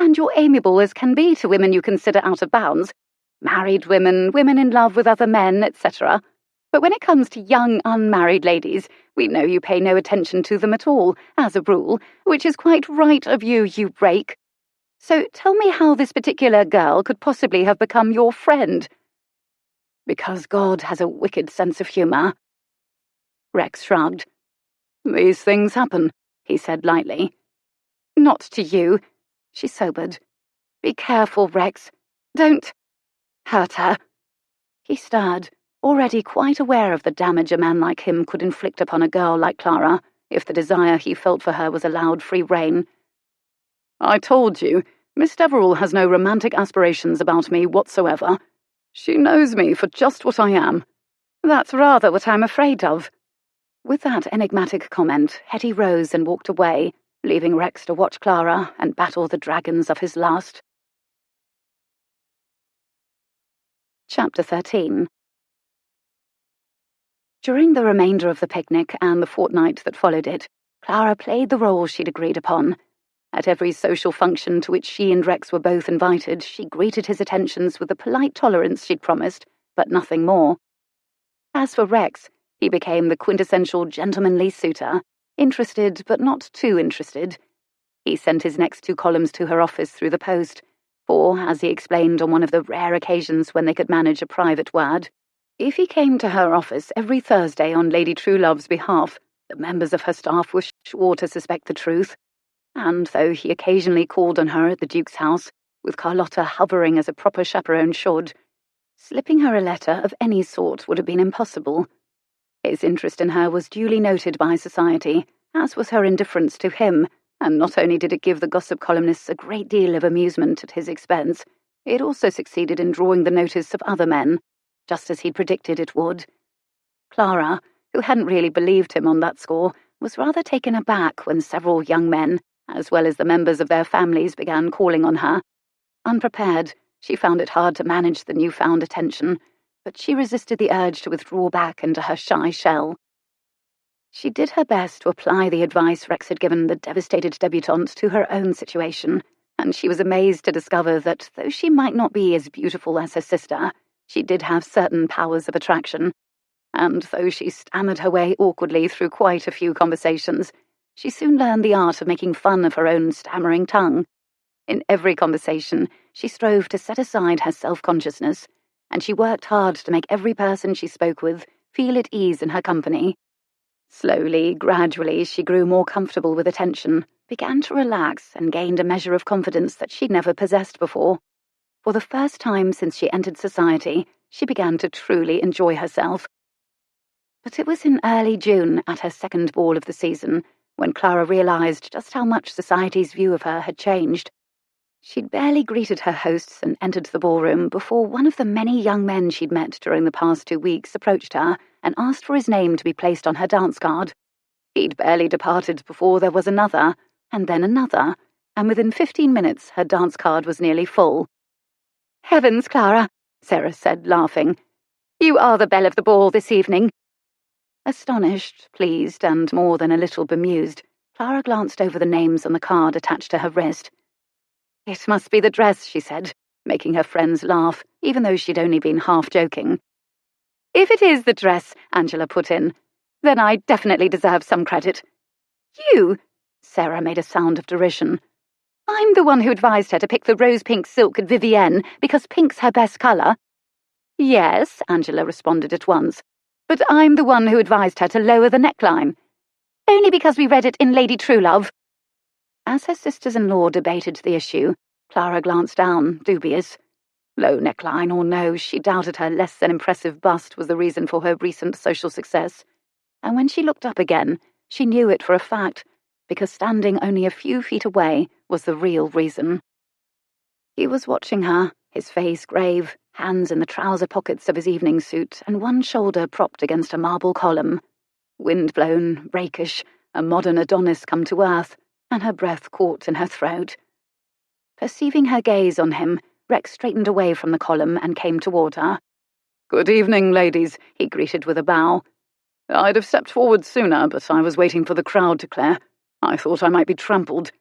And you're amiable as can be to women you consider out of bounds. Married women, women in love with other men, etc." But when it comes to young, unmarried ladies, we know you pay no attention to them at all, as a rule, which is quite right of you, you rake. So tell me how this particular girl could possibly have become your friend." "Because God has a wicked sense of humour." Rex shrugged. "These things happen," he said lightly. "Not to you." She sobered. "Be careful, Rex. Don't hurt her." He stirred, already quite aware of the damage a man like him could inflict upon a girl like Clara, if the desire he felt for her was allowed free rein. "I told you, Miss Deverill has no romantic aspirations about me whatsoever. She knows me for just what I am." "That's rather what I'm afraid of." With that enigmatic comment, Hetty rose and walked away, leaving Rex to watch Clara and battle the dragons of his lust. Chapter 13. During the remainder of the picnic and the fortnight that followed it, Clara played the role she'd agreed upon. At every social function to which she and Rex were both invited, she greeted his attentions with the polite tolerance she'd promised, but nothing more. As for Rex, he became the quintessential gentlemanly suitor, interested but not too interested. He sent his next 2 columns to her office through the post, for, as he explained on one of the rare occasions when they could manage a private word, if he came to her office every Thursday on Lady Truelove's behalf, the members of her staff were sure to suspect the truth. And though he occasionally called on her at the Duke's house, with Carlotta hovering as a proper chaperone should, slipping her a letter of any sort would have been impossible. His interest in her was duly noted by society, as was her indifference to him, and not only did it give the gossip columnists a great deal of amusement at his expense, it also succeeded in drawing the notice of other men, just as he'd predicted it would. Clara, who hadn't really believed him on that score, was rather taken aback when several young men, as well as the members of their families, began calling on her. Unprepared, she found it hard to manage the newfound attention, but she resisted the urge to withdraw back into her shy shell. She did her best to apply the advice Rex had given the devastated debutante to her own situation, and she was amazed to discover that, though she might not be as beautiful as her sister, she did have certain powers of attraction, and though she stammered her way awkwardly through quite a few conversations, she soon learned the art of making fun of her own stammering tongue. In every conversation, she strove to set aside her self-consciousness, and she worked hard to make every person she spoke with feel at ease in her company. Slowly, gradually, she grew more comfortable with attention, began to relax, and gained a measure of confidence that she'd never possessed before. For the first time since she entered society, she began to truly enjoy herself. But it was in early June, at her second ball of the season, when Clara realized just how much society's view of her had changed. She'd barely greeted her hosts and entered the ballroom before one of the many young men she'd met during the past 2 weeks approached her and asked for his name to be placed on her dance card. He'd barely departed before there was another, and then another, and within 15 minutes her dance card was nearly full. "Heavens, Clara," Sarah said, laughing. "You are the belle of the ball this evening." Astonished, pleased, and more than a little bemused, Clara glanced over the names on the card attached to her wrist. "It must be the dress," she said, making her friends laugh, even though she'd only been half joking. "If it is the dress," Angela put in, "then I definitely deserve some credit." "You?" Sarah made a sound of derision. "I'm the one who advised her to pick the rose-pink silk at Vivienne because pink's her best colour." "Yes," Angela responded at once, "but I'm the one who advised her to lower the neckline." "Only because we read it in Lady Truelove." As her sisters-in-law debated the issue, Clara glanced down, dubious. Low neckline or no, she doubted her less than impressive bust was the reason for her recent social success. And when she looked up again, she knew it for a fact, because standing only a few feet away was the real reason. He was watching her, his face grave, hands in the trouser pockets of his evening suit, and one shoulder propped against a marble column. Wind-blown, rakish, a modern Adonis come to earth, and her breath caught in her throat. Perceiving her gaze on him, Rex straightened away from the column and came toward her. "Good evening, ladies," he greeted with a bow. "I'd have stepped forward sooner, but I was waiting for the crowd to clear. I thought I might be trampled."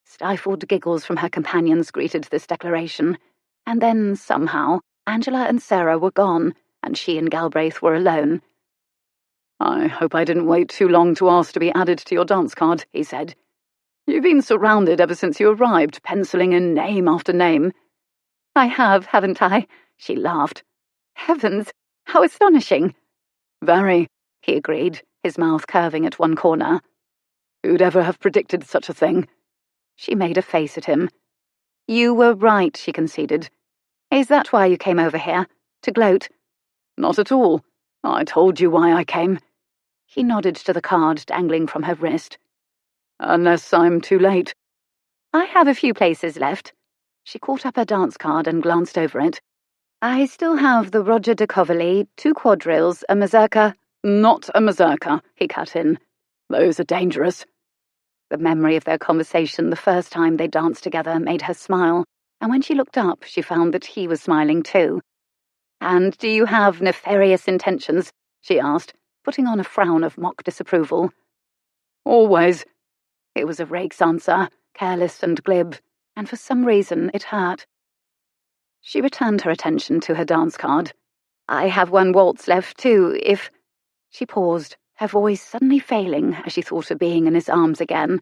Stifled giggles from her companions greeted this declaration, and then, somehow, Angela and Sarah were gone, and she and Galbraith were alone. "I hope I didn't wait too long to ask to be added to your dance card," he said. "You've been surrounded ever since you arrived, penciling in name after name." "I have, haven't I?" she laughed. "Heavens, how astonishing!" "Very," he agreed, his mouth curving at one corner. "Who'd ever have predicted such a thing?" She made a face at him. "You were right," she conceded. "Is that why you came over here? To gloat?" "Not at all. I told you why I came." He nodded to the card dangling from her wrist. "Unless I'm too late." "I have a few places left." She caught up her dance card and glanced over it. "I still have the Roger de Coverley, 2 quadrilles, a mazurka—" "Not a mazurka," he cut in. "Those are dangerous." The memory of their conversation the first time they danced together made her smile, and when she looked up, she found that he was smiling too. "And do you have nefarious intentions?" she asked, putting on a frown of mock disapproval. "Always." It was a rake's answer, careless and glib, and for some reason it hurt. She returned her attention to her dance card. "I have 1 waltz left too, if—" She paused, her voice suddenly failing as she thought of being in his arms again.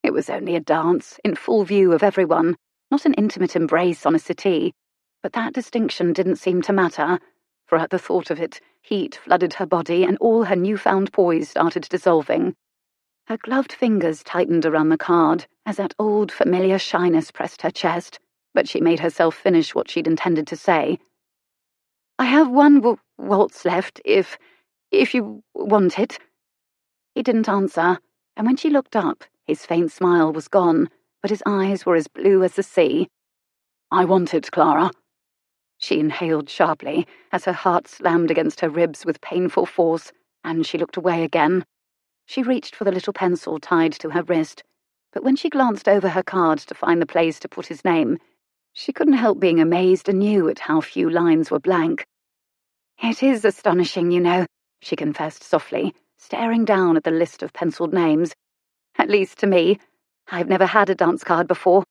It was only a dance, in full view of everyone, not an intimate embrace on a settee, but that distinction didn't seem to matter, for at the thought of it, heat flooded her body and all her newfound poise started dissolving. Her gloved fingers tightened around the card as that old familiar shyness pressed her chest, but she made herself finish what she'd intended to say. "I have 1 waltz left, if you want it." He didn't answer, and when she looked up, his faint smile was gone, but his eyes were as blue as the sea. "I want it, Clara." She inhaled sharply as her heart slammed against her ribs with painful force, and she looked away again. She reached for the little pencil tied to her wrist, but when she glanced over her card to find the place to put his name, she couldn't help being amazed anew at how few lines were blank. "It is astonishing, you know," she confessed softly, staring down at the list of penciled names. "At least to me. I've never had a dance card before."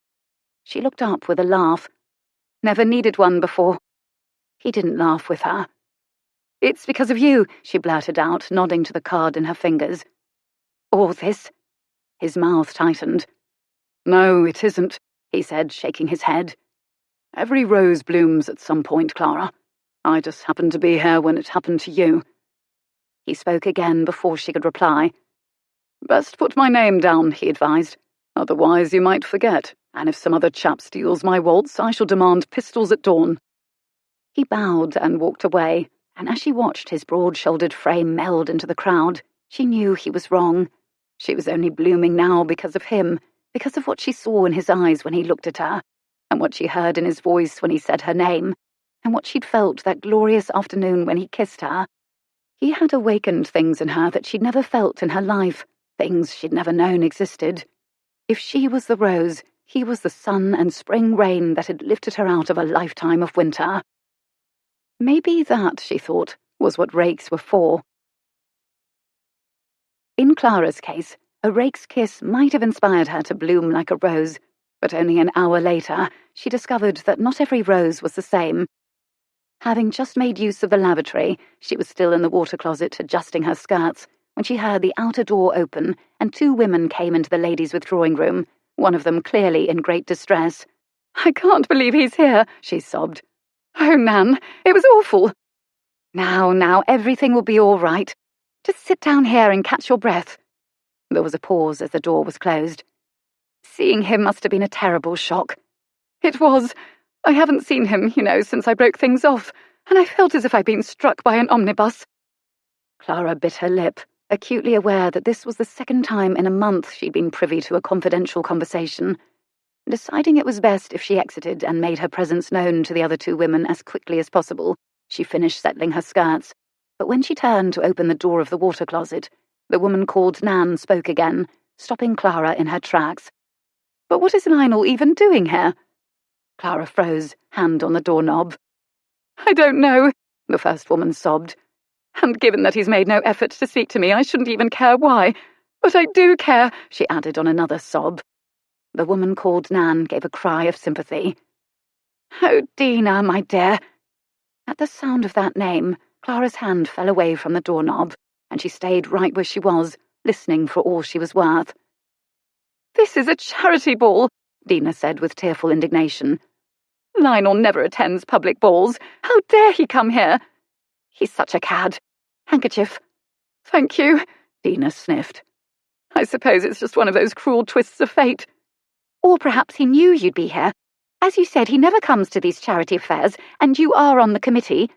She looked up with a laugh. "Never needed one before." He didn't laugh with her. "It's because of you," she blurted out, nodding to the card in her fingers. "All this?" His mouth tightened. "No, it isn't," he said, shaking his head. "Every rose blooms at some point, Clara. I just happened to be here when it happened to you." He spoke again before she could reply. "Best put my name down," he advised. "Otherwise you might forget, and if some other chap steals my waltz, I shall demand pistols at dawn." He bowed and walked away, and as she watched his broad-shouldered frame meld into the crowd, she knew he was wrong. She was only blooming now because of him, because of what she saw in his eyes when he looked at her, and what she heard in his voice when he said her name, and what she'd felt that glorious afternoon when he kissed her. He had awakened things in her that she'd never felt in her life, things she'd never known existed. If she was the rose, he was the sun and spring rain that had lifted her out of a lifetime of winter. Maybe that, she thought, was what rakes were for. In Clara's case, a rake's kiss might have inspired her to bloom like a rose, but only an hour later she discovered that not every rose was the same. Having just made use of the lavatory, she was still in the water closet adjusting her skirts when she heard the outer door open and 2 women came into the ladies' withdrawing room, one of them clearly in great distress. "I can't believe he's here," she sobbed. "Oh, Nan, it was awful." Now, everything will be all right. Just sit down here and catch your breath." There was a pause as the door was closed. "Seeing him must have been a terrible shock." "It was. I haven't seen him, since I broke things off, and I felt as if I'd been struck by an omnibus." Clara bit her lip, acutely aware that this was the 2nd time in a month she'd been privy to a confidential conversation. Deciding it was best if she exited and made her presence known to the other 2 women as quickly as possible, she finished settling her skirts. But when she turned to open the door of the water closet, the woman called Nan spoke again, stopping Clara in her tracks. "But what is Lionel even doing here?" Clara froze, hand on the doorknob. "I don't know," the first woman sobbed. "And given that he's made no effort to speak to me, I shouldn't even care why. But I do care," she added on another sob. The woman called Nan gave a cry of sympathy. "Oh, Dina, my dear." At the sound of that name, Clara's hand fell away from the doorknob, and she stayed right where she was, listening for all she was worth. "This is a charity ball," Dina said with tearful indignation. "Lionel never attends public balls. How dare he come here? He's such a cad. Handkerchief." "Thank you," Dina sniffed. "I suppose it's just one of those cruel twists of fate." "Or perhaps he knew you'd be here. As you said, he never comes to these charity affairs, and you are on the committee."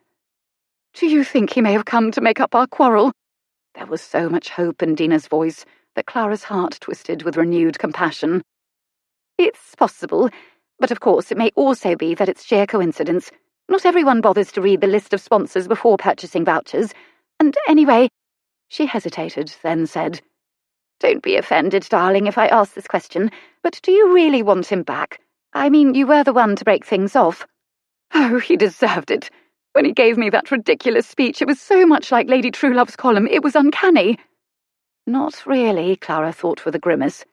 "Do you think he may have come to make up our quarrel?" There was so much hope in Dina's voice that Clara's heart twisted with renewed compassion. "It's possible, but of course it may also be that it's sheer coincidence. Not everyone bothers to read the list of sponsors before purchasing vouchers. And anyway—" She hesitated, then said, "Don't be offended, darling, if I ask this question, but do you really want him back? I mean, you were the one to break things off." "Oh, he deserved it. When he gave me that ridiculous speech, it was so much like Lady Truelove's column, it was uncanny." "Not really," Clara thought with a grimace.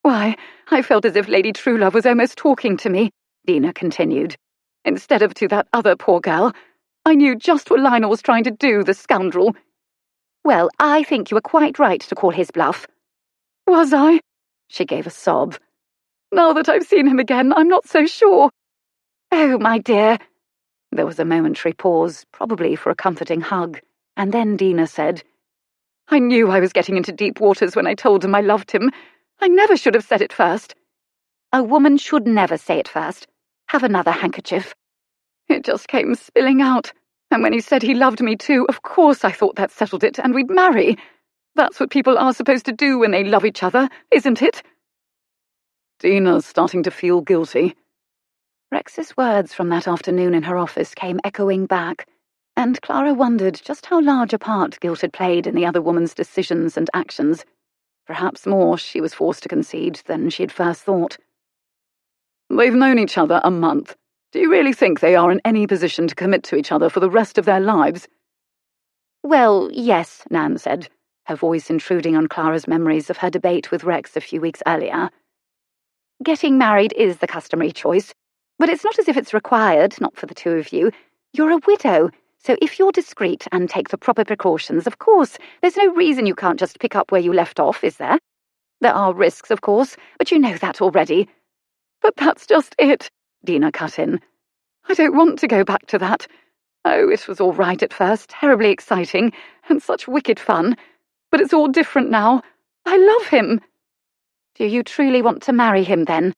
"Why, I felt as if Lady Truelove was almost talking to me," Dina continued, "instead of to that other poor girl. I knew just what Lionel was trying to do, the scoundrel." "Well, I think you were quite right to call his bluff." "Was I?" She gave a sob. "Now that I've seen him again, I'm not so sure." "Oh, my dear." There was a momentary pause, probably for a comforting hug, and then Dina said, "I knew I was getting into deep waters when I told him I loved him. I never should have said it first." "A woman should never say it first. Have another handkerchief." "It just came spilling out. And when he said he loved me too, of course I thought that settled it, and we'd marry. That's what people are supposed to do when they love each other, isn't it?" Dina's starting to feel guilty. Rex's words from that afternoon in her office came echoing back, and Clara wondered just how large a part guilt had played in the other woman's decisions and actions. Perhaps more, she was forced to concede, than she had first thought. "They've known each other a month. Do you really think they are in any position to commit to each other for the rest of their lives?" "Well, yes," Nan said, her voice intruding on Clara's memories of her debate with Rex a few weeks earlier. "Getting married is the customary choice. But it's not as if it's required, not for the two of you. You're a widow, so if you're discreet and take the proper precautions, of course, there's no reason you can't just pick up where you left off, is there? There are risks, of course, but you know that already." "But that's just it," Dina cut in. "I don't want to go back to that. Oh, it was all right at first, terribly exciting, and such wicked fun. But it's all different now. I love him." "Do you truly want to marry him, then?"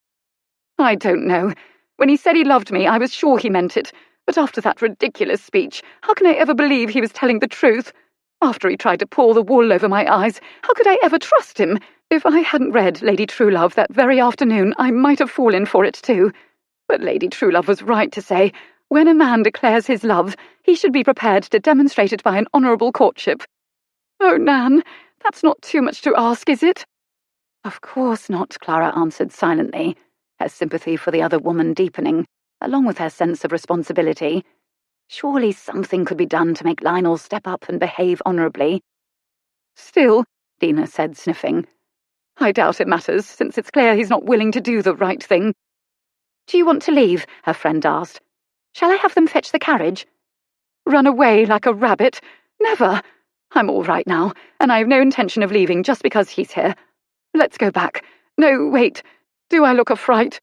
"I don't know. When he said he loved me, I was sure he meant it. But after that ridiculous speech, how can I ever believe he was telling the truth? After he tried to pull the wool over my eyes, how could I ever trust him? If I hadn't read Lady Truelove that very afternoon, I might have fallen for it too. But Lady Truelove was right to say, when a man declares his love, he should be prepared to demonstrate it by an honourable courtship. Oh, Nan, that's not too much to ask, is it?" "Of course not," Clara answered silently, her sympathy for the other woman deepening, along with her sense of responsibility. Surely something could be done to make Lionel step up and behave honourably. "Still," Dina said, sniffing, "I doubt it matters, since it's clear he's not willing to do the right thing." "Do you want to leave?" her friend asked. "Shall I have them fetch the carriage?" "Run away like a rabbit? Never! I'm all right now, and I have no intention of leaving just because he's here. Let's go back. No, wait. Do I look a fright?"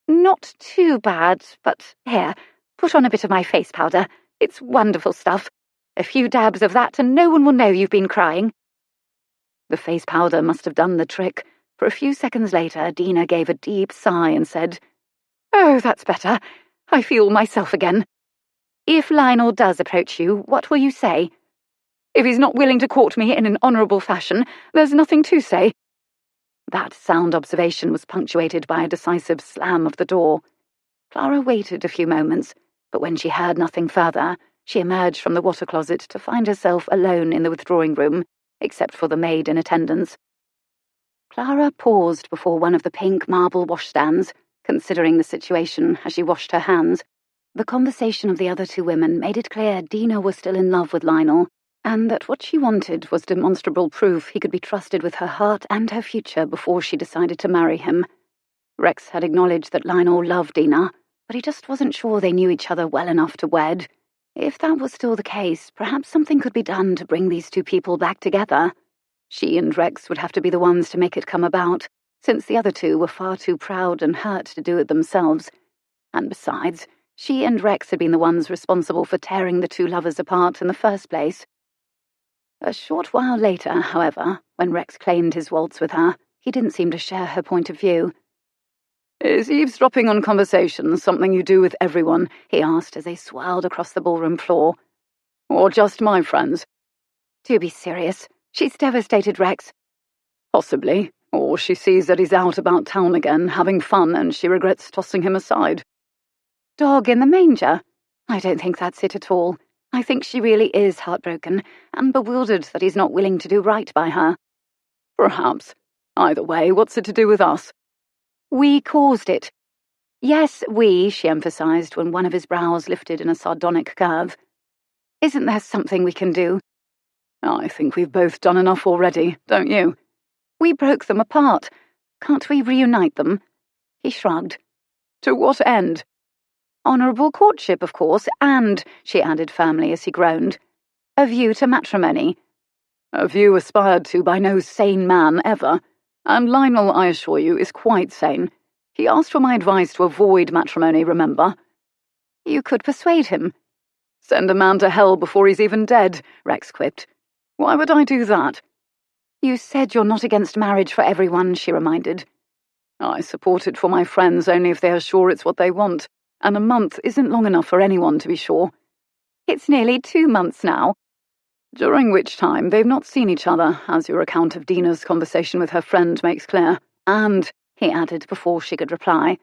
"Not too bad, but here, put on a bit of my face powder. It's wonderful stuff. A few dabs of that and no one will know you've been crying." The face powder must have done the trick, for a few seconds later Dina gave a deep sigh and said, "Oh, that's better. I feel myself again." "If Lionel does approach you, what will you say?" "If he's not willing to court me in an honourable fashion, there's nothing to say." That sound observation was punctuated by a decisive slam of the door. Clara waited a few moments, but when she heard nothing further, she emerged from the water closet to find herself alone in the withdrawing room, except for the maid in attendance. Clara paused before one of the pink marble washstands, considering the situation as she washed her hands. The conversation of the other two women made it clear Dina was still in love with Lionel, and that what she wanted was demonstrable proof he could be trusted with her heart and her future before she decided to marry him. Rex had acknowledged that Lionel loved Dina, but he just wasn't sure they knew each other well enough to wed. If that was still the case, perhaps something could be done to bring these two people back together. She and Rex would have to be the ones to make it come about, since the other two were far too proud and hurt to do it themselves. And besides, she and Rex had been the ones responsible for tearing the two lovers apart in the first place. A short while later, however, when Rex claimed his waltz with her, he didn't seem to share her point of view. "Is eavesdropping on conversations something you do with everyone?" he asked as they swirled across the ballroom floor. "Or just my friends?" "Do be serious. She's devastated, Rex." "Possibly. Or she sees that he's out about town again, having fun, and she regrets tossing him aside." "Dog in the manger? I don't think that's it at all. I think she really is heartbroken and bewildered that he's not willing to do right by her." "Perhaps. Either way, what's it to do with us?" "We caused it." "Yes, we," she emphasized when one of his brows lifted in a sardonic curve. "Isn't there something we can do?" "I think we've both done enough already, don't you?" "We broke them apart. Can't we reunite them?" He shrugged. "To what end?" "Honourable courtship, of course, and," she added firmly as he groaned, "a view to matrimony." "A view aspired to by no sane man ever. And Lionel, I assure you, is quite sane. He asked for my advice to avoid matrimony, remember?" "You could persuade him." "Send a man to hell before he's even dead," Rex quipped. "Why would I do that?" "You said you're not against marriage for everyone," she reminded. "I support it for my friends only if they are sure it's what they want, and a month isn't long enough for anyone to be sure." "It's nearly 2 months now." "During which time they've not seen each other, as your account of Dina's conversation with her friend makes clear. And," he added before she could reply,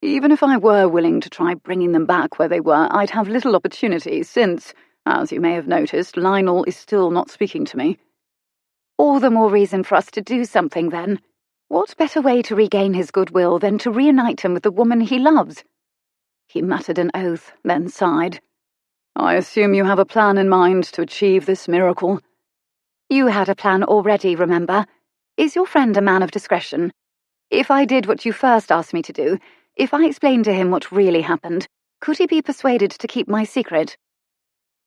"even if I were willing to try bringing them back where they were, I'd have little opportunity since, as you may have noticed, Lionel is still not speaking to me." "All the more reason for us to do something, then. What better way to regain his goodwill than to reunite him with the woman he loves?" He muttered an oath, then sighed. "I assume you have a plan in mind to achieve this miracle." "You had a plan already, remember? Is your friend a man of discretion? If I did what you first asked me to do, if I explained to him what really happened, could he be persuaded to keep my secret?"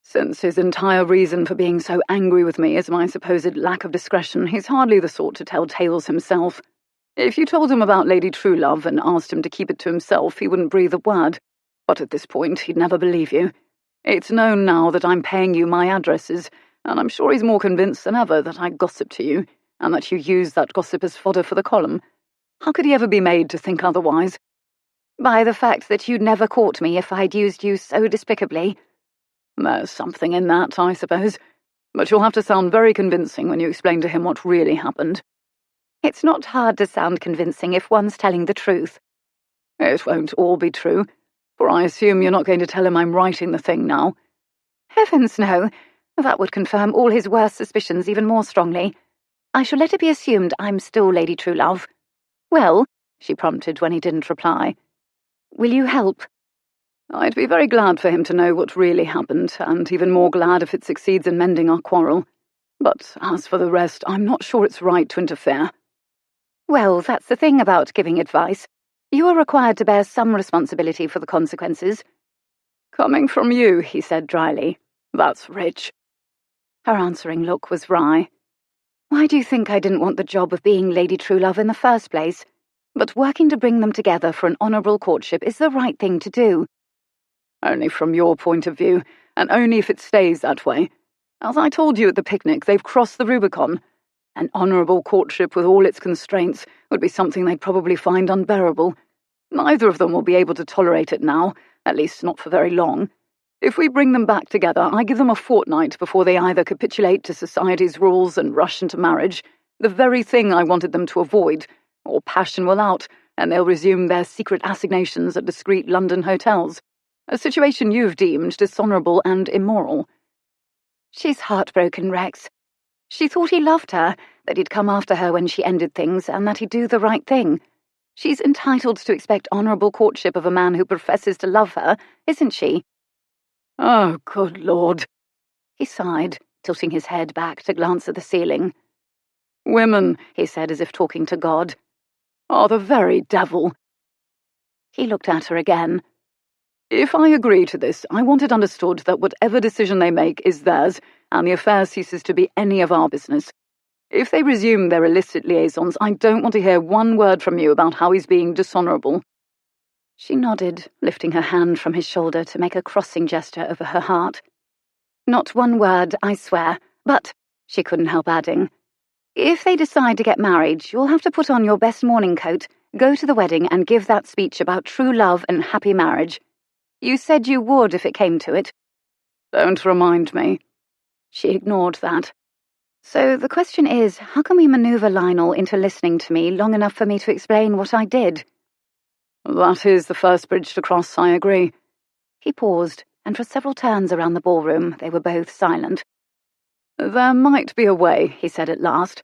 "Since his entire reason for being so angry with me is my supposed lack of discretion, he's hardly the sort to tell tales himself. If you told him about Lady Truelove and asked him to keep it to himself, he wouldn't breathe a word. But at this point, he'd never believe you. It's known now that I'm paying you my addresses, and I'm sure he's more convinced than ever that I gossip to you, and that you use that gossip as fodder for the column. How could he ever be made to think otherwise?" "By the fact that you'd never caught me if I'd used you so despicably." "There's something in that, I suppose. But you'll have to sound very convincing when you explain to him what really happened." "It's not hard to sound convincing if one's telling the truth." "It won't all be true, for I assume you're not going to tell him I'm writing the thing now." "Heavens, no. That would confirm all his worst suspicions even more strongly. I shall let it be assumed I'm still Lady Truelove." "Well," she prompted when he didn't reply, "will you help?" "I'd be very glad for him to know what really happened, and even more glad if it succeeds in mending our quarrel. But as for the rest, I'm not sure it's right to interfere." "Well, that's the thing about giving advice. You are required to bear some responsibility for the consequences." "Coming from you," he said dryly. "That's rich." Her answering look was wry. "Why do you think I didn't want the job of being Lady Truelove in the first place? But working to bring them together for an honourable courtship is the right thing to do." "Only from your point of view, and only if it stays that way. As I told you at the picnic, they've crossed the Rubicon. An honourable courtship with all its constraints would be something they'd probably find unbearable. Neither of them will be able to tolerate it now, at least not for very long. If we bring them back together, I give them a fortnight before they either capitulate to society's rules and rush into marriage, the very thing I wanted them to avoid, or passion will out, and they'll resume their secret assignations at discreet London hotels, a situation you've deemed dishonourable and immoral." "She's heartbroken, Rex. She thought he loved her, that he'd come after her when she ended things, and that he'd do the right thing. She's entitled to expect honourable courtship of a man who professes to love her, isn't she?" "Oh, good Lord," he sighed, tilting his head back to glance at the ceiling. "Women," he said as if talking to God, "are the very devil." He looked at her again. If I agree to this, I want it understood that whatever decision they make is theirs, and the affair ceases to be any of our business. If they resume their illicit liaisons, I don't want to hear one word from you about how he's being dishonourable." She nodded, lifting her hand from his shoulder to make a crossing gesture over her heart. "Not one word, I swear, but," she couldn't help adding, "if they decide to get married, you'll have to put on your best morning coat, go to the wedding and give that speech about true love and happy marriage. You said you would if it came to it." "Don't remind me." She ignored that. "So the question is, how can we maneuver Lionel into listening to me long enough for me to explain what I did?" "That is the first bridge to cross, I agree." He paused, and for several turns around the ballroom they were both silent. "There might be a way," he said at last.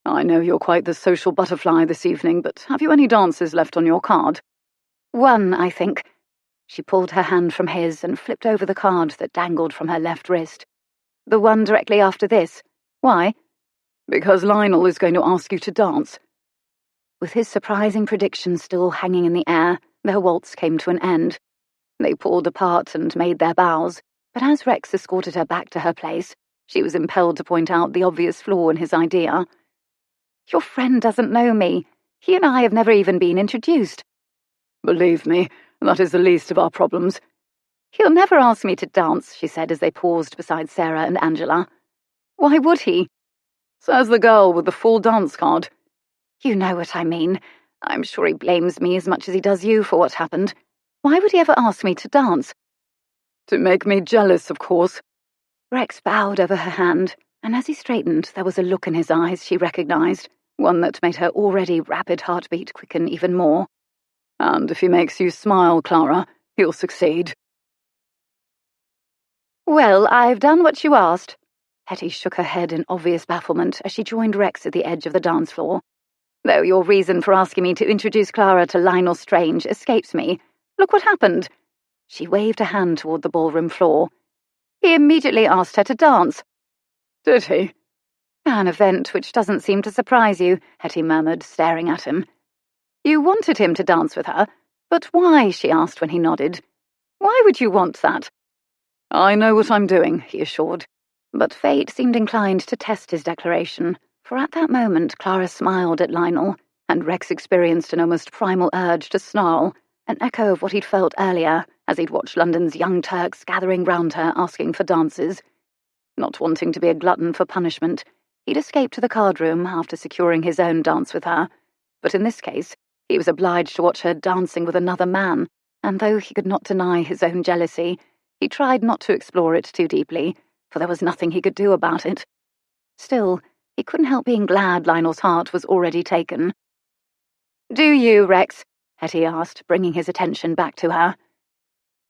"I know you're quite the social butterfly this evening, but have you any dances left on your card?" "One, I think." She pulled her hand from his and flipped over the card that dangled from her left wrist. "The one directly after this. Why?" "Because Lionel is going to ask you to dance." With his surprising prediction still hanging in the air, their waltz came to an end. They pulled apart and made their bows, but as Rex escorted her back to her place, she was impelled to point out the obvious flaw in his idea. "Your friend doesn't know me. He and I have never even been introduced." "Believe me, that is the least of our problems." "He'll never ask me to dance," she said as they paused beside Sarah and Angela. "Why would he?" "Says the girl with the full dance card." "You know what I mean. I'm sure he blames me as much as he does you for what happened. Why would he ever ask me to dance?" "To make me jealous, of course." Rex bowed over her hand, and as he straightened there was a look in his eyes she recognised, one that made her already rapid heartbeat quicken even more. "And if he makes you smile, Clara, he'll succeed." "Well, I've done what you asked." Hetty shook her head in obvious bafflement as she joined Rex at the edge of the dance floor. "Though your reason for asking me to introduce Clara to Lionel Strange escapes me. Look what happened." She waved a hand toward the ballroom floor. "He immediately asked her to dance." "Did he?" "An event which doesn't seem to surprise you," Hetty murmured, staring at him. "You wanted him to dance with her, but why?" she asked when he nodded. "Why would you want that?" "I know what I'm doing," he assured. But fate seemed inclined to test his declaration, for at that moment Clara smiled at Lionel, and Rex experienced an almost primal urge to snarl, an echo of what he'd felt earlier as he'd watched London's young Turks gathering round her asking for dances. Not wanting to be a glutton for punishment, he'd escaped to the card room after securing his own dance with her, but in this case he was obliged to watch her dancing with another man, and though he could not deny his own jealousy, he tried not to explore it too deeply, for there was nothing he could do about it. Still, he couldn't help being glad Lionel's heart was already taken. "Do you, Rex?" Hetty asked, bringing his attention back to her.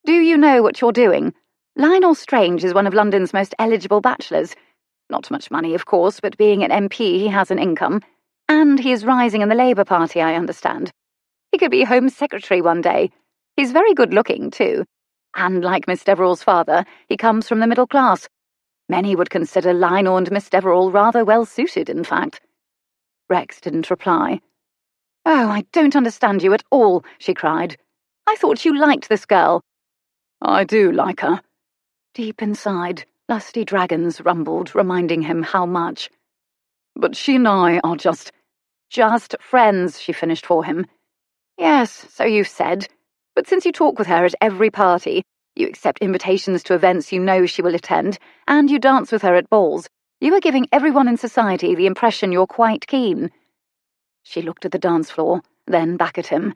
"Do you know what you're doing? Lionel Strange is one of London's most eligible bachelors. Not much money, of course, but being an MP he has an income. And he is rising in the Labour Party, I understand. He could be Home Secretary one day. He's very good-looking, too. And like Miss Deverill's father, he comes from the middle class. Many would consider Lionel and Miss Deverill rather well-suited, in fact." Rex didn't reply. "Oh, I don't understand you at all," she cried. "I thought you liked this girl." "I do like her." Deep inside, lusty dragons rumbled, reminding him how much. "But she and I are just friends," she finished for him. "Yes, so you've said. But since you talk with her at every party, you accept invitations to events you know she will attend, and you dance with her at balls, you are giving everyone in society the impression you're quite keen." She looked at the dance floor, then back at him.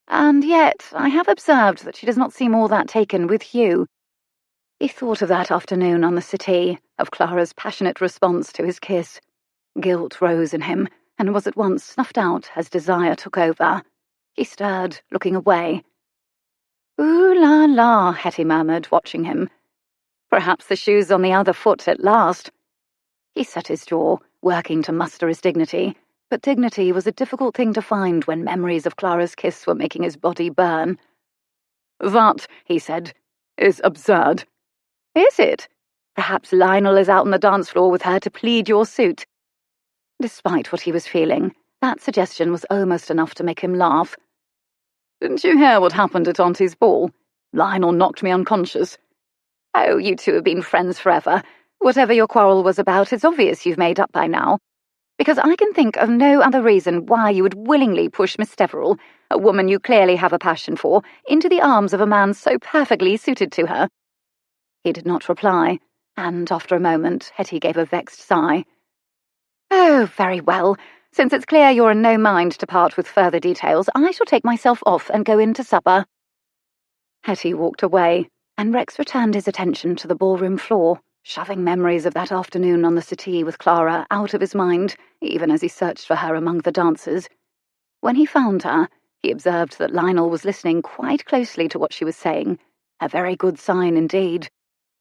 "And yet I have observed that she does not seem all that taken with you." He thought of that afternoon on the settee, of Clara's passionate response to his kiss. Guilt rose in him, and was at once snuffed out as desire took over. He stirred, looking away. "Ooh la la," Hetty murmured, watching him. "Perhaps the shoe's on the other foot at last." He set his jaw, working to muster his dignity, but dignity was a difficult thing to find when memories of Clara's kiss were making his body burn. "That," he said, "is absurd." "Is it? Perhaps Lionel is out on the dance floor with her to plead your suit." Despite what he was feeling, that suggestion was almost enough to make him laugh. "Didn't you hear what happened at Auntie's ball? Lionel knocked me unconscious. Oh, you two have been friends forever. Whatever your quarrel was about, it's obvious you've made up by now. Because I can think of no other reason why you would willingly push Miss Deverill, a woman you clearly have a passion for, into the arms of a man so perfectly suited to her." He did not reply, and after a moment, Hetty gave a vexed sigh. "Oh, very well. Since it's clear you're in no mind to part with further details, I shall take myself off and go in to supper." Hetty walked away, and Rex returned his attention to the ballroom floor, shoving memories of that afternoon on the settee with Clara out of his mind, even as he searched for her among the dancers. When he found her, he observed that Lionel was listening quite closely to what she was saying, a very good sign indeed.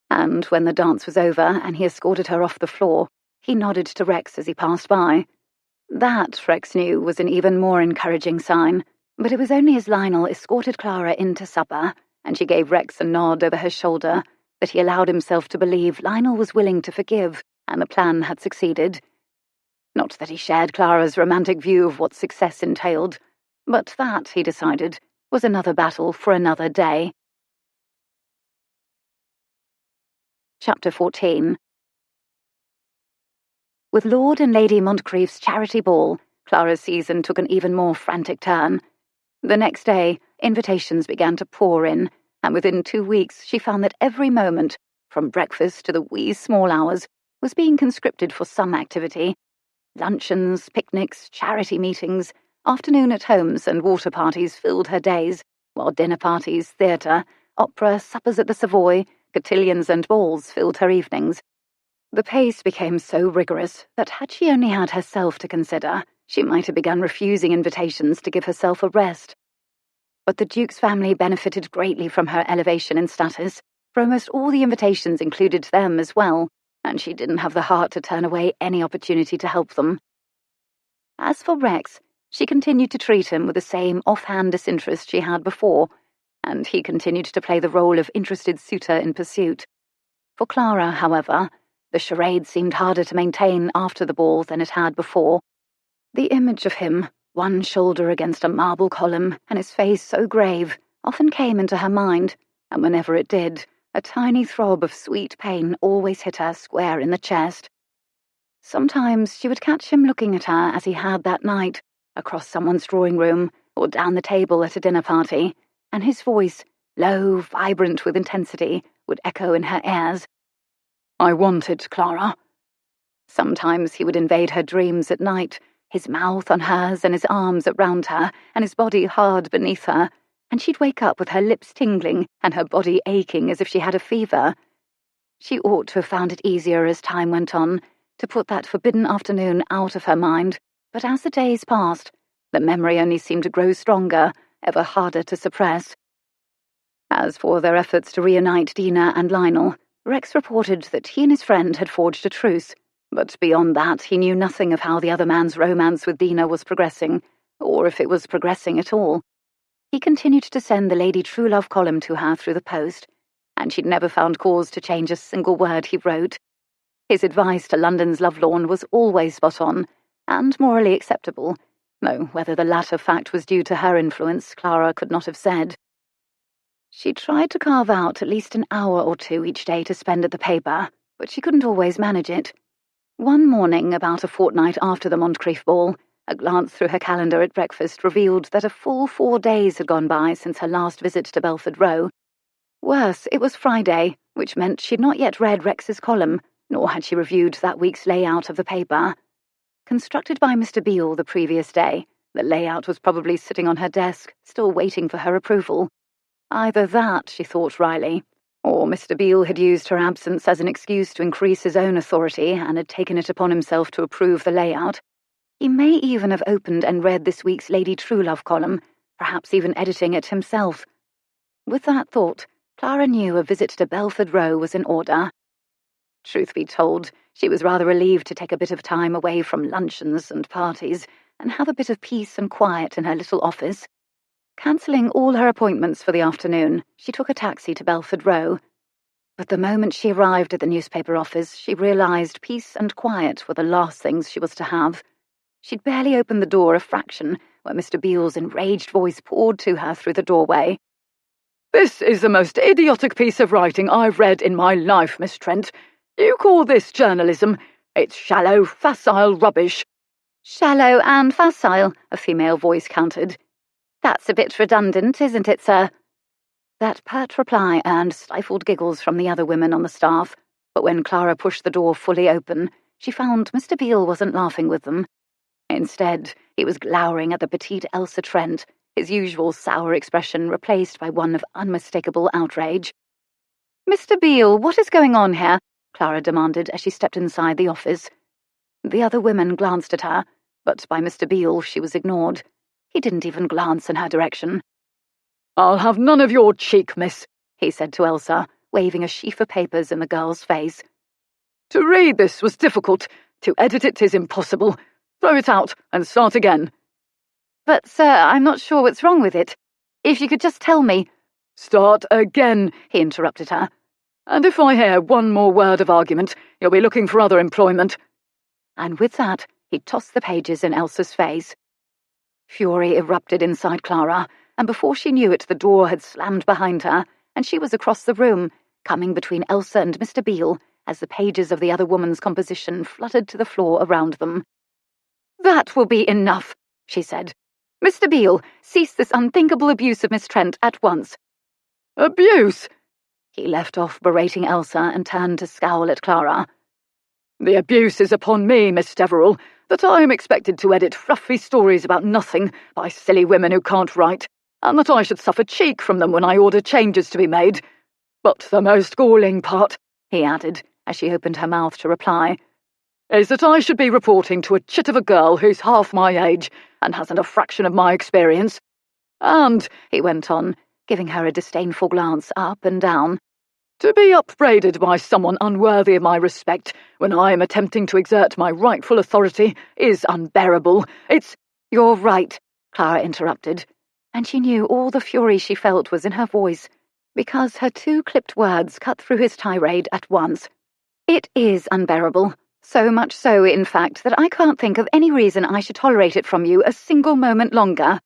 And when the dance was over and he escorted her off the floor, he nodded to Rex as he passed by. That, Rex knew, was an even more encouraging sign, but it was only as Lionel escorted Clara into supper, and she gave Rex a nod over her shoulder, that he allowed himself to believe Lionel was willing to forgive, and the plan had succeeded. Not that he shared Clara's romantic view of what success entailed, but that, he decided, was another battle for another day. Chapter 14. With Lord and Lady Moncrief's charity ball, Clara's season took an even more frantic turn. The next day, invitations began to pour in, and within 2 weeks she found that every moment, from breakfast to the wee small hours, was being conscripted for some activity. Luncheons, picnics, charity meetings, afternoon at homes and water parties filled her days, while dinner parties, theatre, opera, suppers at the Savoy, cotillions and balls filled her evenings. The pace became so rigorous that had she only had herself to consider, she might have begun refusing invitations to give herself a rest. But the Duke's family benefited greatly from her elevation in status, for almost all the invitations included them as well, and she didn't have the heart to turn away any opportunity to help them. As for Rex, she continued to treat him with the same offhand disinterest she had before, and he continued to play the role of interested suitor in pursuit. For Clara, however, the charade seemed harder to maintain after the ball than it had before. The image of him, one shoulder against a marble column, and his face so grave, often came into her mind, and whenever it did, a tiny throb of sweet pain always hit her square in the chest. Sometimes she would catch him looking at her as he had that night, across someone's drawing room, or down the table at a dinner party, and his voice, low, vibrant with intensity, would echo in her ears. "I wanted Clara." Sometimes he would invade her dreams at night, his mouth on hers and his arms around her and his body hard beneath her, and she'd wake up with her lips tingling and her body aching as if she had a fever. She ought to have found it easier as time went on, to put that forbidden afternoon out of her mind, but as the days passed, the memory only seemed to grow stronger, ever harder to suppress. As for their efforts to reunite Dina and Lionel, Rex reported that he and his friend had forged a truce, but beyond that he knew nothing of how the other man's romance with Dina was progressing, or if it was progressing at all. He continued to send the Lady Truelove column to her through the post, and she'd never found cause to change a single word he wrote. His advice to London's lovelorn was always spot on, and morally acceptable, though whether the latter fact was due to her influence, Clara could not have said. She tried to carve out at least an hour or two each day to spend at the paper, but she couldn't always manage it. One morning, about a fortnight after the Moncrief ball, a glance through her calendar at breakfast revealed that a full 4 days had gone by since her last visit to Belford Row. Worse, it was Friday, which meant she'd not yet read Rex's column, nor had she reviewed that week's layout of the paper. Constructed by Mr. Beale the previous day, the layout was probably sitting on her desk, still waiting for her approval. Either that, she thought wryly, or Mr. Beale had used her absence as an excuse to increase his own authority and had taken it upon himself to approve the layout. He may even have opened and read this week's Lady Truelove column, perhaps even editing it himself. With that thought, Clara knew a visit to Belford Row was in order. Truth be told, she was rather relieved to take a bit of time away from luncheons and parties and have a bit of peace and quiet in her little office. Cancelling all her appointments for the afternoon, she took a taxi to Belford Row. But the moment she arrived at the newspaper office, she realised peace and quiet were the last things she was to have. She'd barely opened the door a fraction when Mr. Beale's enraged voice poured to her through the doorway. This is the most idiotic piece of writing I've read in my life, Miss Trent. You call this journalism? It's shallow, facile rubbish." "Shallow and facile," a female voice countered. "That's a bit redundant, isn't it, sir?" That pert reply earned stifled giggles from the other women on the staff, but when Clara pushed the door fully open, she found Mr. Beale wasn't laughing with them. Instead, he was glowering at the petite Elsa Trent, his usual sour expression replaced by one of unmistakable outrage. "Mr. Beale, what is going on here?" Clara demanded as she stepped inside the office. The other women glanced at her, but by Mr. Beale she was ignored. He didn't even glance in her direction. "I'll have none of your cheek, miss," he said to Elsa, waving a sheaf of papers in the girl's face. "To read this was difficult. To edit it is impossible. Throw it out and start again." "But, sir, I'm not sure what's wrong with it. If you could just tell me—" "Start again," he interrupted her. "And if I hear one more word of argument, you'll be looking for other employment." And with that, he tossed the pages in Elsa's face. Fury erupted inside Clara, and before she knew it, the door had slammed behind her, and she was across the room, coming between Elsa and Mr. Beale, as the pages of the other woman's composition fluttered to the floor around them. "That will be enough," she said. "Mr. Beale, cease this unthinkable abuse of Miss Trent at once." "Abuse?" He left off berating Elsa and turned to scowl at Clara. "The abuse is upon me, Miss Deverill, that I am expected to edit fluffy stories about nothing by silly women who can't write, and that I should suffer cheek from them when I order changes to be made. But the most galling part," he added, as she opened her mouth to reply, "is that I should be reporting to a chit of a girl who's half my age and hasn't a fraction of my experience. And," he went on, giving her a disdainful glance up and down, "to be upbraided by someone unworthy of my respect when I am attempting to exert my rightful authority is unbearable. It's—" "You're right," Clara interrupted, and she knew all the fury she felt was in her voice, because her two clipped words cut through his tirade at once. "It is unbearable, so much so, in fact, that I can't think of any reason I should tolerate it from you a single moment longer."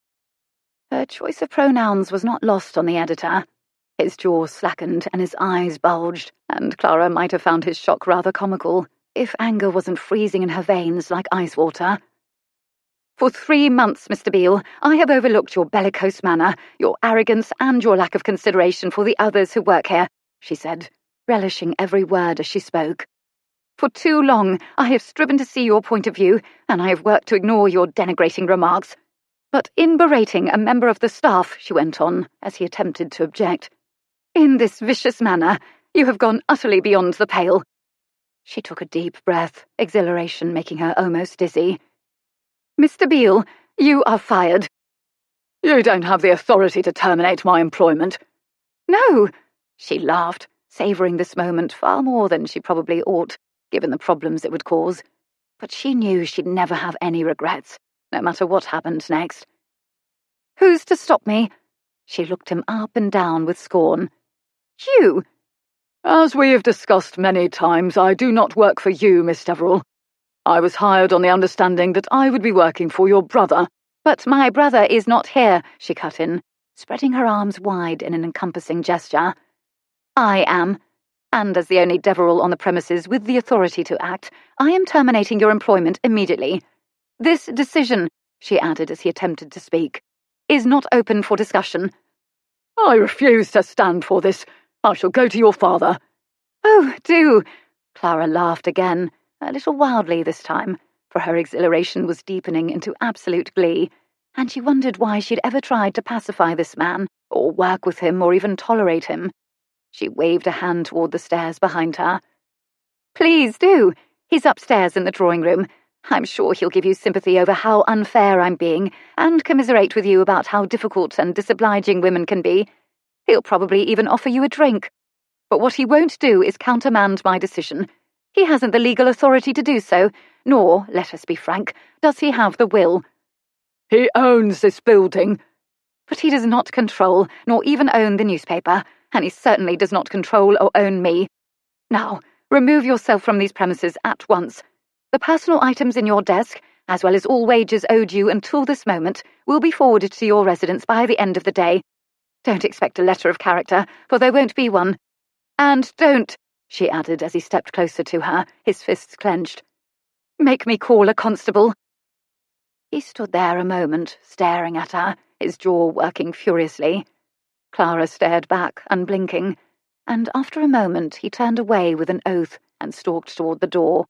Her choice of pronouns was not lost on the editor. His jaw slackened and his eyes bulged, and Clara might have found his shock rather comical, if anger wasn't freezing in her veins like ice water. "For 3 months, Mr. Beale, I have overlooked your bellicose manner, your arrogance, and your lack of consideration for the others who work here," she said, relishing every word as she spoke. "For too long, I have striven to see your point of view, and I have worked to ignore your denigrating remarks. But in berating a member of the staff," she went on, as he attempted to object, "in this vicious manner, you have gone utterly beyond the pale." She took a deep breath, exhilaration making her almost dizzy. "Mr. Beale, you are fired." "You don't have the authority to terminate my employment." "No," she laughed, savouring this moment far more than she probably ought, given the problems it would cause. But she knew she'd never have any regrets, no matter what happened next. "Who's to stop me?" She looked him up and down with scorn. "You!" "As we have discussed many times, I do not work for you, Miss Deverill. I was hired on the understanding that I would be working for your brother." "But my brother is not here," she cut in, spreading her arms wide in an encompassing gesture. "I am. And as the only Deverill on the premises with the authority to act, I am terminating your employment immediately. This decision," she added as he attempted to speak, "is not open for discussion." "I refuse to stand for this. I shall go to your father." "Oh, do!" Clara laughed again, a little wildly this time, for her exhilaration was deepening into absolute glee, and she wondered why she'd ever tried to pacify this man, or work with him, or even tolerate him. She waved a hand toward the stairs behind her. "Please do. He's upstairs in the drawing room. I'm sure he'll give you sympathy over how unfair I'm being, and commiserate with you about how difficult and disobliging women can be. He'll probably even offer you a drink. But what he won't do is countermand my decision. He hasn't the legal authority to do so, nor, let us be frank, does he have the will." "He owns this building." "But he does not control, nor even own the newspaper, and he certainly does not control or own me. Now, remove yourself from these premises at once. The personal items in your desk, as well as all wages owed you until this moment, will be forwarded to your residence by the end of the day. Don't expect a letter of character, for there won't be one. And don't," she added as he stepped closer to her, his fists clenched, "make me call a constable." He stood there a moment, staring at her, his jaw working furiously. Clara stared back, unblinking, and after a moment he turned away with an oath and stalked toward the door.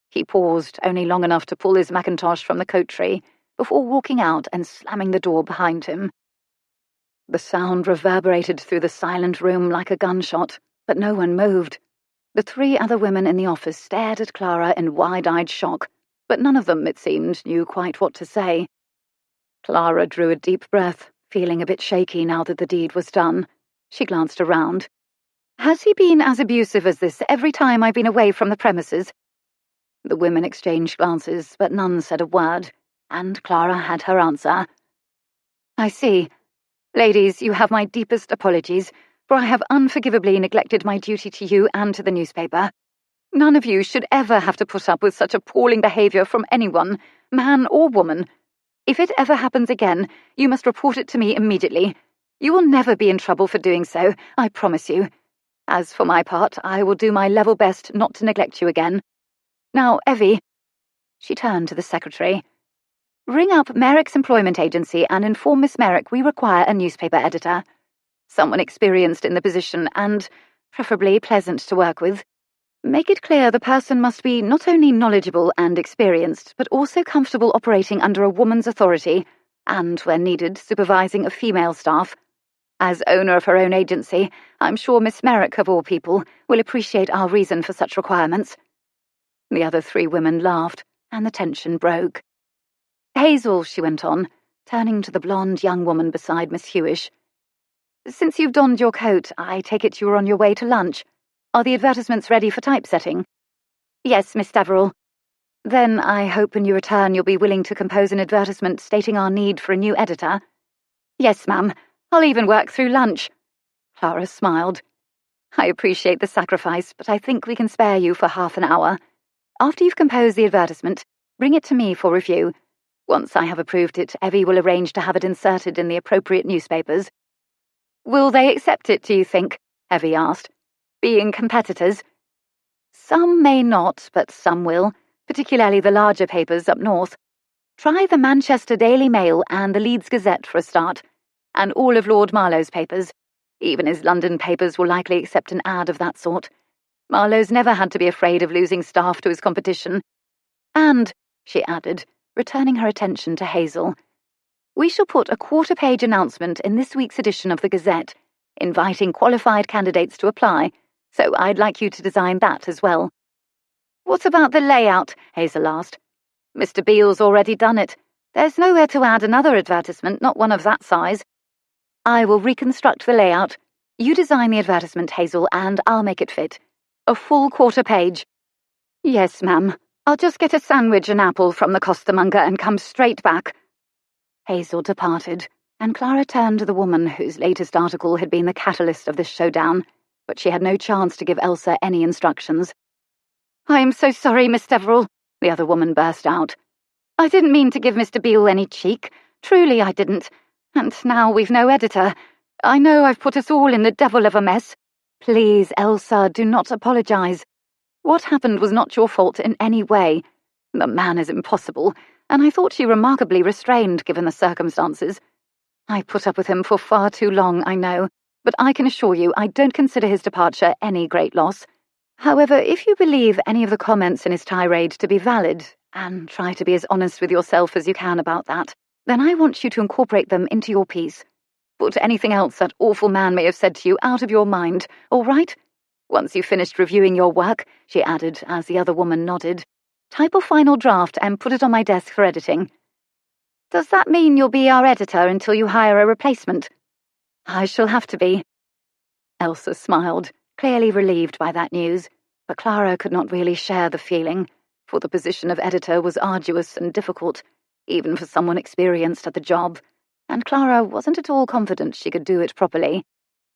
He paused only long enough to pull his mackintosh from the coat tree before walking out and slamming the door behind him. The sound reverberated through the silent room like a gunshot, but no one moved. The 3 other women in the office stared at Clara in wide-eyed shock, but none of them, it seemed, knew quite what to say. Clara drew a deep breath, feeling a bit shaky now that the deed was done. She glanced around. "Has he been as abusive as this every time I've been away from the premises?" The women exchanged glances, but none said a word, and Clara had her answer. "I see. Ladies, you have my deepest apologies, for I have unforgivably neglected my duty to you and to the newspaper. None of you should ever have to put up with such appalling behaviour from anyone, man or woman. If it ever happens again, you must report it to me immediately. You will never be in trouble for doing so, I promise you. As for my part, I will do my level best not to neglect you again. Now, Evie," she turned to the secretary, "ring up Merrick's employment agency and inform Miss Merrick we require a newspaper editor. Someone experienced in the position and, preferably, pleasant to work with. Make it clear the person must be not only knowledgeable and experienced, but also comfortable operating under a woman's authority and, when needed, supervising a female staff. As owner of her own agency, I'm sure Miss Merrick, of all people, will appreciate our reason for such requirements." The other 3 women laughed, and the tension broke. "Hazel," she went on, turning to the blonde young woman beside Miss Hewish, "since you've donned your coat, I take it you were on your way to lunch. Are the advertisements ready for typesetting?" "Yes, Miss Deverill." "Then I hope when you return you'll be willing to compose an advertisement stating our need for a new editor." "Yes, ma'am. I'll even work through lunch." Clara smiled. "I appreciate the sacrifice, but I think we can spare you for half an hour. After you've composed the advertisement, bring it to me for review. Once I have approved it, Evie will arrange to have it inserted in the appropriate newspapers." "Will they accept it, do you think?" Evie asked. "Being competitors?" "Some may not, but some will, particularly the larger papers up north. Try the Manchester Daily Mail and the Leeds Gazette for a start, and all of Lord Marlowe's papers. Even his London papers will likely accept an ad of that sort. Marlowe's never had to be afraid of losing staff to his competition. And," she added, returning her attention to Hazel, "we shall put a quarter-page announcement in this week's edition of the Gazette, inviting qualified candidates to apply, so I'd like you to design that as well." "What about the layout?" Hazel asked. "Mr. Beale's already done it. There's nowhere to add another advertisement, not one of that size." "I will reconstruct the layout. You design the advertisement, Hazel, and I'll make it fit. A full quarter-page." "Yes, ma'am. I'll just get a sandwich and apple from the costermonger and come straight back." Hazel departed, and Clara turned to the woman whose latest article had been the catalyst of this showdown, but she had no chance to give Elsa any instructions. "I am so sorry, Miss Deverill," the other woman burst out. "I didn't mean to give Mr. Beale any cheek. Truly I didn't. And now we've no editor. I know I've put us all in the devil of a mess. Please, Elsa, do not apologize. What happened was not your fault in any way. The man is impossible, and I thought you remarkably restrained given the circumstances. I put up with him for far too long, I know, but I can assure you I don't consider his departure any great loss. However, if you believe any of the comments in his tirade to be valid, and try to be as honest with yourself as you can about that, then I want you to incorporate them into your piece. Put anything else that awful man may have said to you out of your mind, all right? Once you've finished reviewing your work," she added as the other woman nodded, "type a final draft and put it on my desk for editing." "Does that mean you'll be our editor until you hire a replacement?" "I shall have to be." Elsa smiled, clearly relieved by that news, but Clara could not really share the feeling, for the position of editor was arduous and difficult, even for someone experienced at the job, and Clara wasn't at all confident she could do it properly.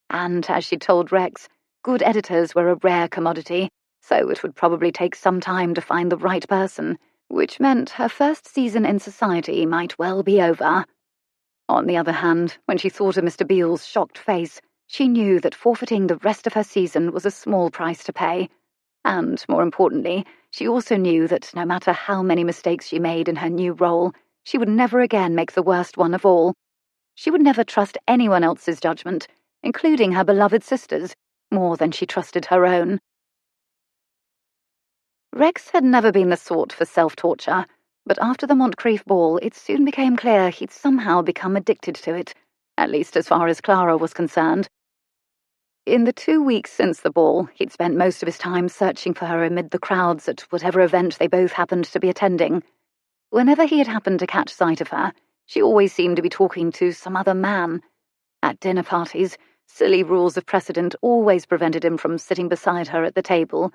And, as she told Rex, good editors were a rare commodity, so it would probably take some time to find the right person, which meant her first season in society might well be over. On the other hand, when she thought of Mr. Beale's shocked face, she knew that forfeiting the rest of her season was a small price to pay. And, more importantly, she also knew that no matter how many mistakes she made in her new role, she would never again make the worst one of all. She would never trust anyone else's judgment, including her beloved sister's, more than she trusted her own. Rex had never been the sort for self-torture, but after the Montcrief ball it soon became clear he'd somehow become addicted to it, at least as far as Clara was concerned. In the 2 weeks since the ball, he'd spent most of his time searching for her amid the crowds at whatever event they both happened to be attending. Whenever he had happened to catch sight of her, she always seemed to be talking to some other man. At dinner parties, silly rules of precedent always prevented him from sitting beside her at the table,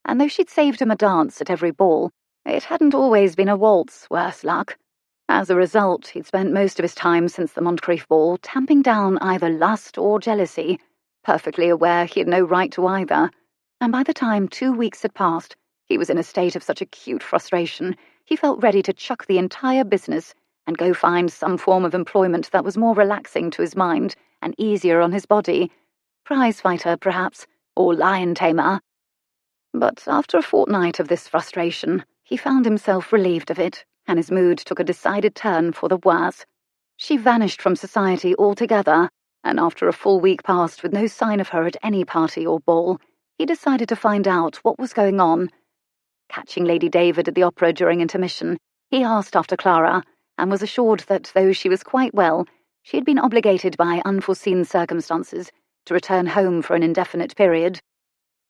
and though she'd saved him a dance at every ball, it hadn't always been a waltz, worse luck. As a result, he'd spent most of his time since the Montcrief ball tamping down either lust or jealousy, perfectly aware he had no right to either, and by the time 2 weeks had passed, he was in a state of such acute frustration he felt ready to chuck the entire business and go find some form of employment that was more relaxing to his mind and easier on his body. Prizefighter, perhaps, or lion tamer. But after a fortnight of this frustration, he found himself relieved of it, and his mood took a decided turn for the worse. She vanished from society altogether, and after a full week passed with no sign of her at any party or ball, he decided to find out what was going on. Catching Lady David at the opera during intermission, he asked after Clara, and was assured that though she was quite well, she had been obligated by unforeseen circumstances to return home for an indefinite period.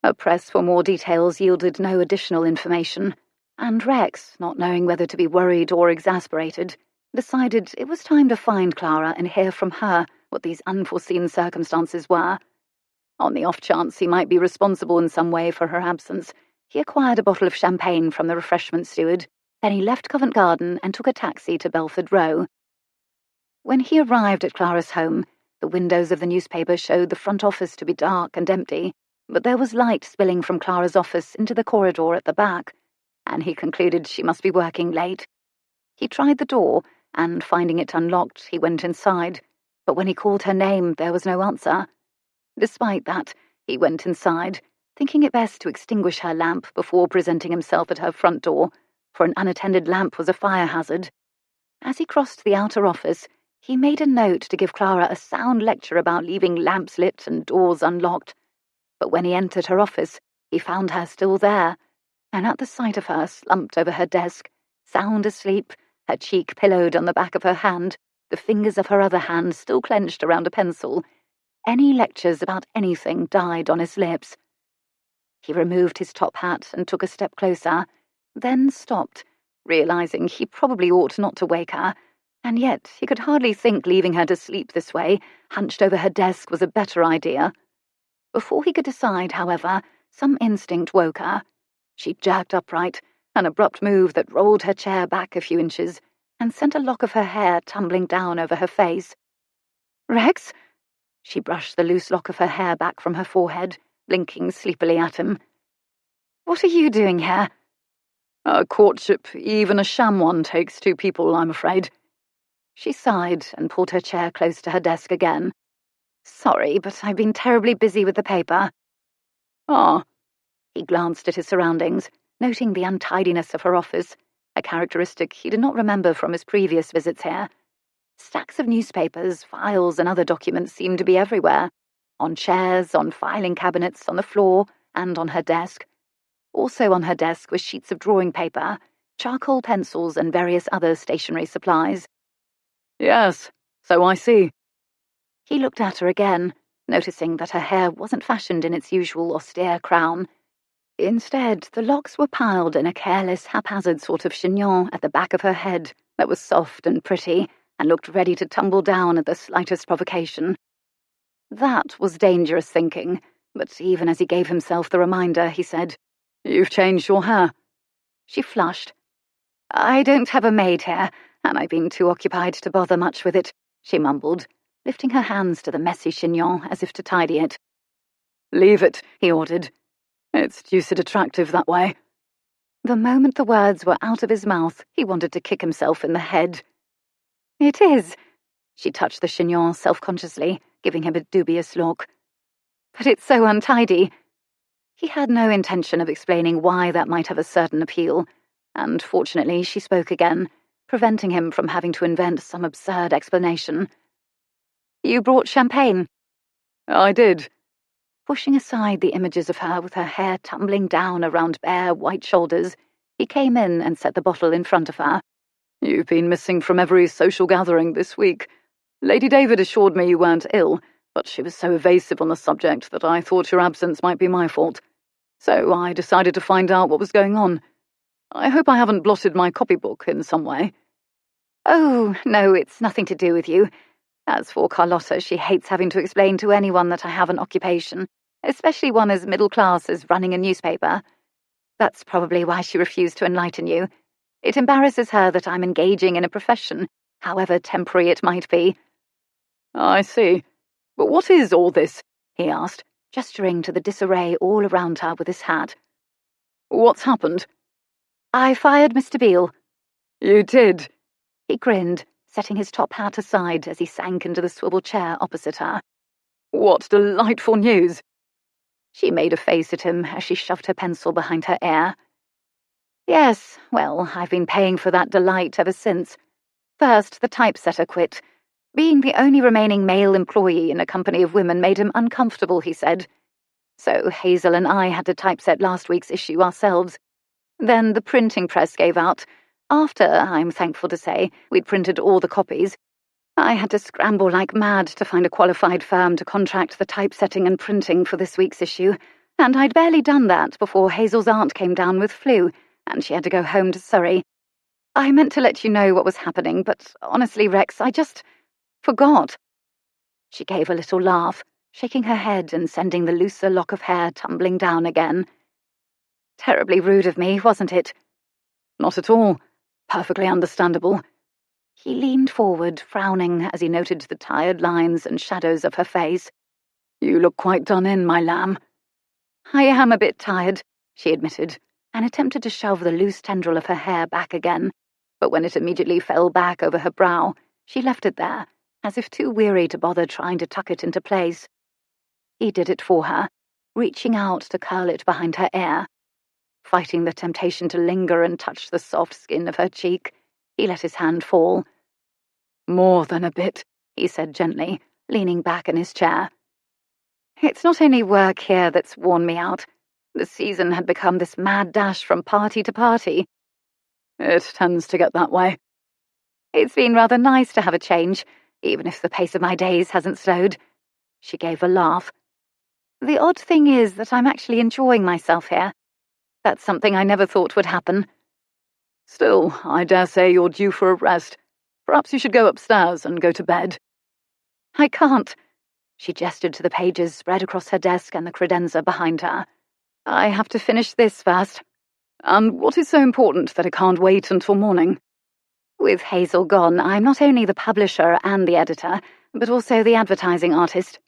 A press for more details yielded no additional information, and Rex, not knowing whether to be worried or exasperated, decided it was time to find Clara and hear from her what these unforeseen circumstances were. On the off chance he might be responsible in some way for her absence, he acquired a bottle of champagne from the refreshment steward. Then he left Covent Garden and took a taxi to Belford Row. When he arrived at Clara's home, the windows of the newspaper showed the front office to be dark and empty, but there was light spilling from Clara's office into the corridor at the back, and he concluded she must be working late. He tried the door, and finding it unlocked, he went inside, but when he called her name, there was no answer. Despite that, he went inside, thinking it best to extinguish her lamp before presenting himself at her front door, for an unattended lamp was a fire hazard. As he crossed the outer office, he made a note to give Clara a sound lecture about leaving lamps lit and doors unlocked. But when he entered her office, he found her still there, and at the sight of her slumped over her desk, sound asleep, her cheek pillowed on the back of her hand, the fingers of her other hand still clenched around a pencil, any lectures about anything died on his lips. He removed his top hat and took a step closer, then stopped, realizing he probably ought not to wake her, and yet he could hardly think leaving her to sleep this way, hunched over her desk, was a better idea. Before he could decide, however, some instinct woke her. She jerked upright, an abrupt move that rolled her chair back a few inches and sent a lock of her hair tumbling down over her face. "Rex?" She brushed the loose lock of her hair back from her forehead, blinking sleepily at him. "What are you doing here?" "A courtship, even a sham one, takes two people, I'm afraid." She sighed and pulled her chair close to her desk again. "Sorry, but I've been terribly busy with the paper." "Ah." He glanced at his surroundings, noting the untidiness of her office, a characteristic he did not remember from his previous visits here. Stacks of newspapers, files, and other documents seemed to be everywhere, on chairs, on filing cabinets, on the floor, and on her desk. Also on her desk were sheets of drawing paper, charcoal pencils, and various other stationery supplies. "Yes, so I see." He looked at her again, noticing that her hair wasn't fashioned in its usual austere crown. Instead, the locks were piled in a careless, haphazard sort of chignon at the back of her head that was soft and pretty and looked ready to tumble down at the slightest provocation. That was dangerous thinking, but even as he gave himself the reminder, he said, "You've changed your hair." She flushed. "I don't have a maid here, and I've been too occupied to bother much with it," she mumbled, lifting her hands to the messy chignon as if to tidy it. "Leave it," he ordered. "It's deuced attractive that way." The moment the words were out of his mouth, he wanted to kick himself in the head. "It is." She touched the chignon self-consciously, giving him a dubious look. But it's so untidy. He had no intention of explaining why that might have a certain appeal, and fortunately she spoke again, preventing him from having to invent some absurd explanation. You brought champagne? I did. Pushing aside the images of her with her hair tumbling down around bare, white shoulders, he came in and set the bottle in front of her. You've been missing from every social gathering this week. Lady David assured me you weren't ill, but she was so evasive on the subject that I thought your absence might be my fault. So I decided to find out what was going on. I hope I haven't blotted my copybook in some way. Oh, no, it's nothing to do with you. As for Carlotta, she hates having to explain to anyone that I have an occupation, especially one as middle class as running a newspaper. That's probably why she refused to enlighten you. It embarrasses her that I'm engaging in a profession, however temporary it might be. I see. But what is all this? He asked, gesturing to the disarray all around her with his hat. What's happened? I fired Mr. Beale. You did? He grinned, setting his top hat aside as he sank into the swivel chair opposite her. What delightful news! She made a face at him as she shoved her pencil behind her ear. Yes, well, I've been paying for that delight ever since. First, the typesetter quit. Being the only remaining male employee in a company of women made him uncomfortable, he said. So Hazel and I had to typeset last week's issue ourselves. Then the printing press gave out. After, I'm thankful to say, we'd printed all the copies. I had to scramble like mad to find a qualified firm to contract the typesetting and printing for this week's issue, and I'd barely done that before Hazel's aunt came down with flu, and she had to go home to Surrey. I meant to let you know what was happening, but honestly, Rex, I just forgot. She gave a little laugh, shaking her head and sending the looser lock of hair tumbling down again. Terribly rude of me, wasn't it? Not at all. Perfectly understandable. He leaned forward, frowning as he noted the tired lines and shadows of her face. You look quite done in, my lamb. I am a bit tired, she admitted, and attempted to shove the loose tendril of her hair back again, but when it immediately fell back over her brow, she left it there, as if too weary to bother trying to tuck it into place. He did it for her, reaching out to curl it behind her ear. Fighting the temptation to linger and touch the soft skin of her cheek, he let his hand fall. More than a bit, he said gently, leaning back in his chair. It's not only work here that's worn me out. The season had become this mad dash from party to party. It tends to get that way. It's been rather nice to have a change, even if the pace of my days hasn't slowed. She gave a laugh. The odd thing is that I'm actually enjoying myself here. That's something I never thought would happen. Still, I dare say you're due for a rest. Perhaps you should go upstairs and go to bed. I can't. She gestured to the pages spread across her desk and the credenza behind her. I have to finish this first. And what is so important that it can't wait until morning? With Hazel gone, I'm not only the publisher and the editor, but also the advertising artist.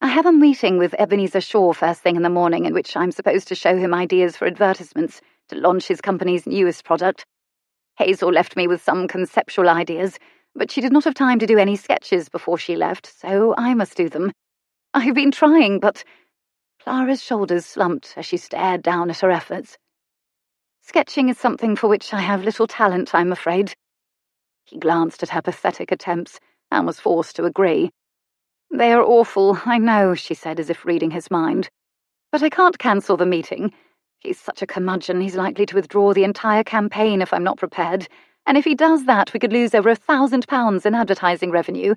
I have a meeting with Ebenezer Shaw first thing in the morning in which I'm supposed to show him ideas for advertisements to launch his company's newest product. Hazel left me with some conceptual ideas, but she did not have time to do any sketches before she left, so I must do them. I've been trying, but... Clara's shoulders slumped as she stared down at her efforts. Sketching is something for which I have little talent, I'm afraid. He glanced at her pathetic attempts and was forced to agree. They are awful, I know, she said as if reading his mind. But I can't cancel the meeting. He's such a curmudgeon, he's likely to withdraw the entire campaign if I'm not prepared, and if he does that, we could lose over £1,000 in advertising revenue.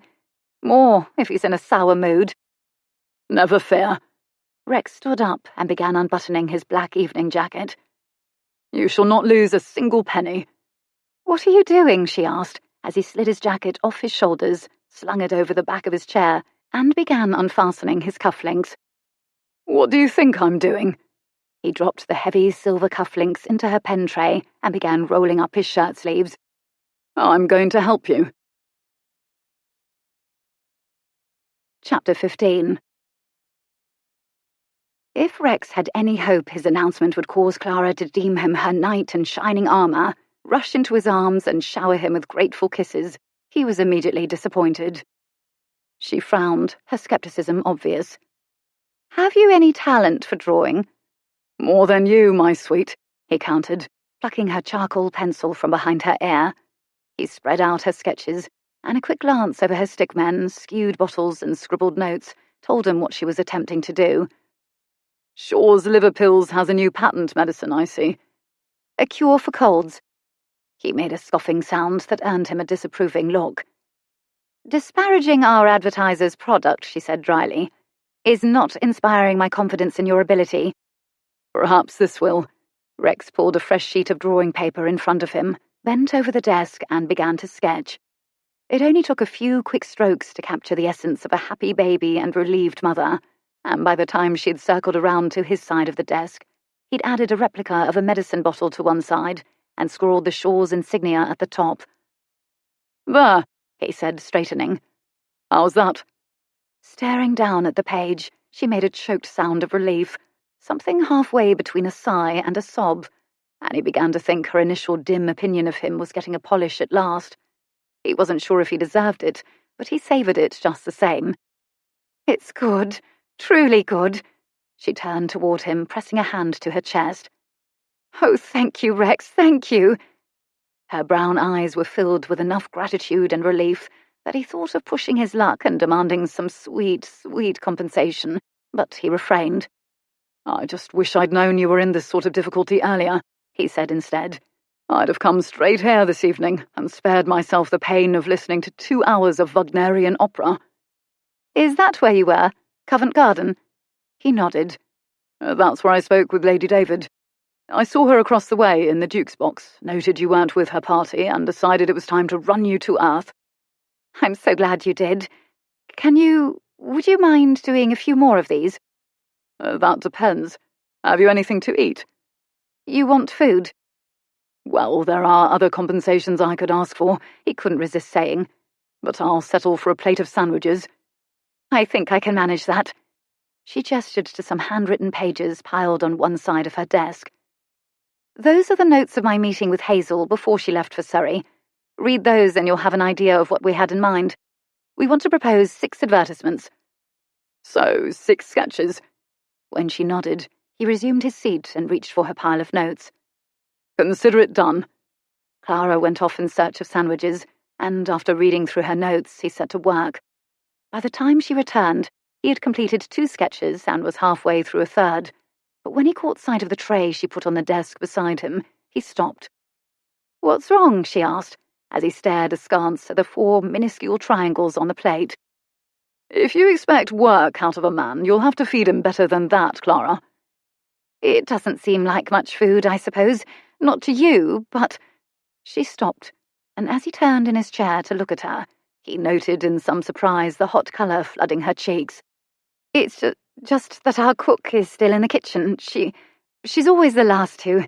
More, if he's in a sour mood. Never fear. Rex stood up and began unbuttoning his black evening jacket. You shall not lose a single penny. What are you doing? She asked, as he slid his jacket off his shoulders, slung it over the back of his chair, and began unfastening his cufflinks. What do you think I'm doing? He dropped the heavy silver cufflinks into her pen tray and began rolling up his shirt sleeves. I'm going to help you. Chapter 15. If Rex had any hope his announcement would cause Clara to deem him her knight in shining armour, rush into his arms and shower him with grateful kisses, he was immediately disappointed. She frowned, her skepticism obvious. Have you any talent for drawing? More than you, my sweet, he countered, plucking her charcoal pencil from behind her ear. He spread out her sketches, and a quick glance over her stickmen, skewed bottles and scribbled notes told him what she was attempting to do. Shaw's Liver Pills has a new patent medicine, I see. A cure for colds. He made a scoffing sound that earned him a disapproving look. Disparaging our advertiser's product, she said dryly, is not inspiring my confidence in your ability. Perhaps this will. Rex pulled a fresh sheet of drawing paper in front of him, bent over the desk and began to sketch. It only took a few quick strokes to capture the essence of a happy baby and relieved mother, and by the time she'd circled around to his side of the desk, he'd added a replica of a medicine bottle to one side and scrawled the Shaw's insignia at the top. There, he said, straightening. How's that? Staring down at the page, she made a choked sound of relief, something halfway between a sigh and a sob, and he began to think her initial dim opinion of him was getting a polish at last. He wasn't sure if he deserved it, but he savoured it just the same. It's good, truly good. She turned toward him, pressing a hand to her chest. Oh, thank you, Rex, thank you. Her brown eyes were filled with enough gratitude and relief that he thought of pushing his luck and demanding some sweet, sweet compensation, but he refrained. I just wish I'd known you were in this sort of difficulty earlier, he said instead. I'd have come straight here this evening and spared myself the pain of listening to 2 hours of Wagnerian opera. Is that where you were? Covent Garden? He nodded. That's where I spoke with Lady David. I saw her across the way in the Duke's box, noted you weren't with her party, and decided it was time to run you to earth. I'm so glad you did. Would you mind doing a few more of these? That depends. Have you anything to eat? You want food? Well, there are other compensations I could ask for, he couldn't resist saying, but I'll settle for a plate of sandwiches. I think I can manage that. She gestured to some handwritten pages piled on one side of her desk. Those are the notes of my meeting with Hazel before she left for Surrey. Read those and you'll have an idea of what we had in mind. We want to propose 6 advertisements. So, 6 sketches. When she nodded, he resumed his seat and reached for her pile of notes. Consider it done. Clara went off in search of sandwiches, and after reading through her notes, he set to work. By the time she returned, he had completed 2 sketches and was halfway through a third. But when he caught sight of the tray she put on the desk beside him, he stopped. What's wrong? She asked, as he stared askance at the 4 minuscule triangles on the plate. If you expect work out of a man, you'll have to feed him better than that, Clara. It doesn't seem like much food, I suppose. Not to you, but... She stopped, and as he turned in his chair to look at her, he noted in some surprise the hot colour flooding her cheeks. It's just that our cook is still in the kitchen. She's always the last to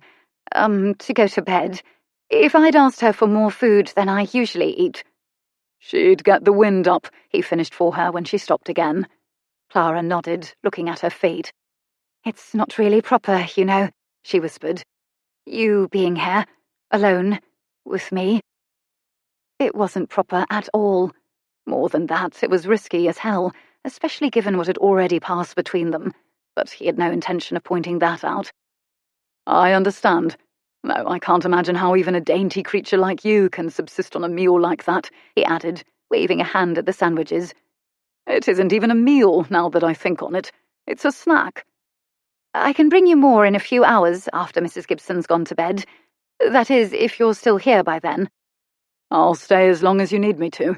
go to bed. If I'd asked her for more food than I usually eat... She'd get the wind up, he finished for her when she stopped again. Clara nodded, looking at her feet. It's not really proper, you know, she whispered. You being here, alone, with me. It wasn't proper at all. More than that, it was risky as hell, especially given what had already passed between them, but he had no intention of pointing that out. I understand. No, I can't imagine how even a dainty creature like you can subsist on a meal like that, he added, waving a hand at the sandwiches. It isn't even a meal, now that I think on it. It's a snack. I can bring you more in a few hours after Mrs. Gibson's gone to bed. That is, if you're still here by then. I'll stay as long as you need me to.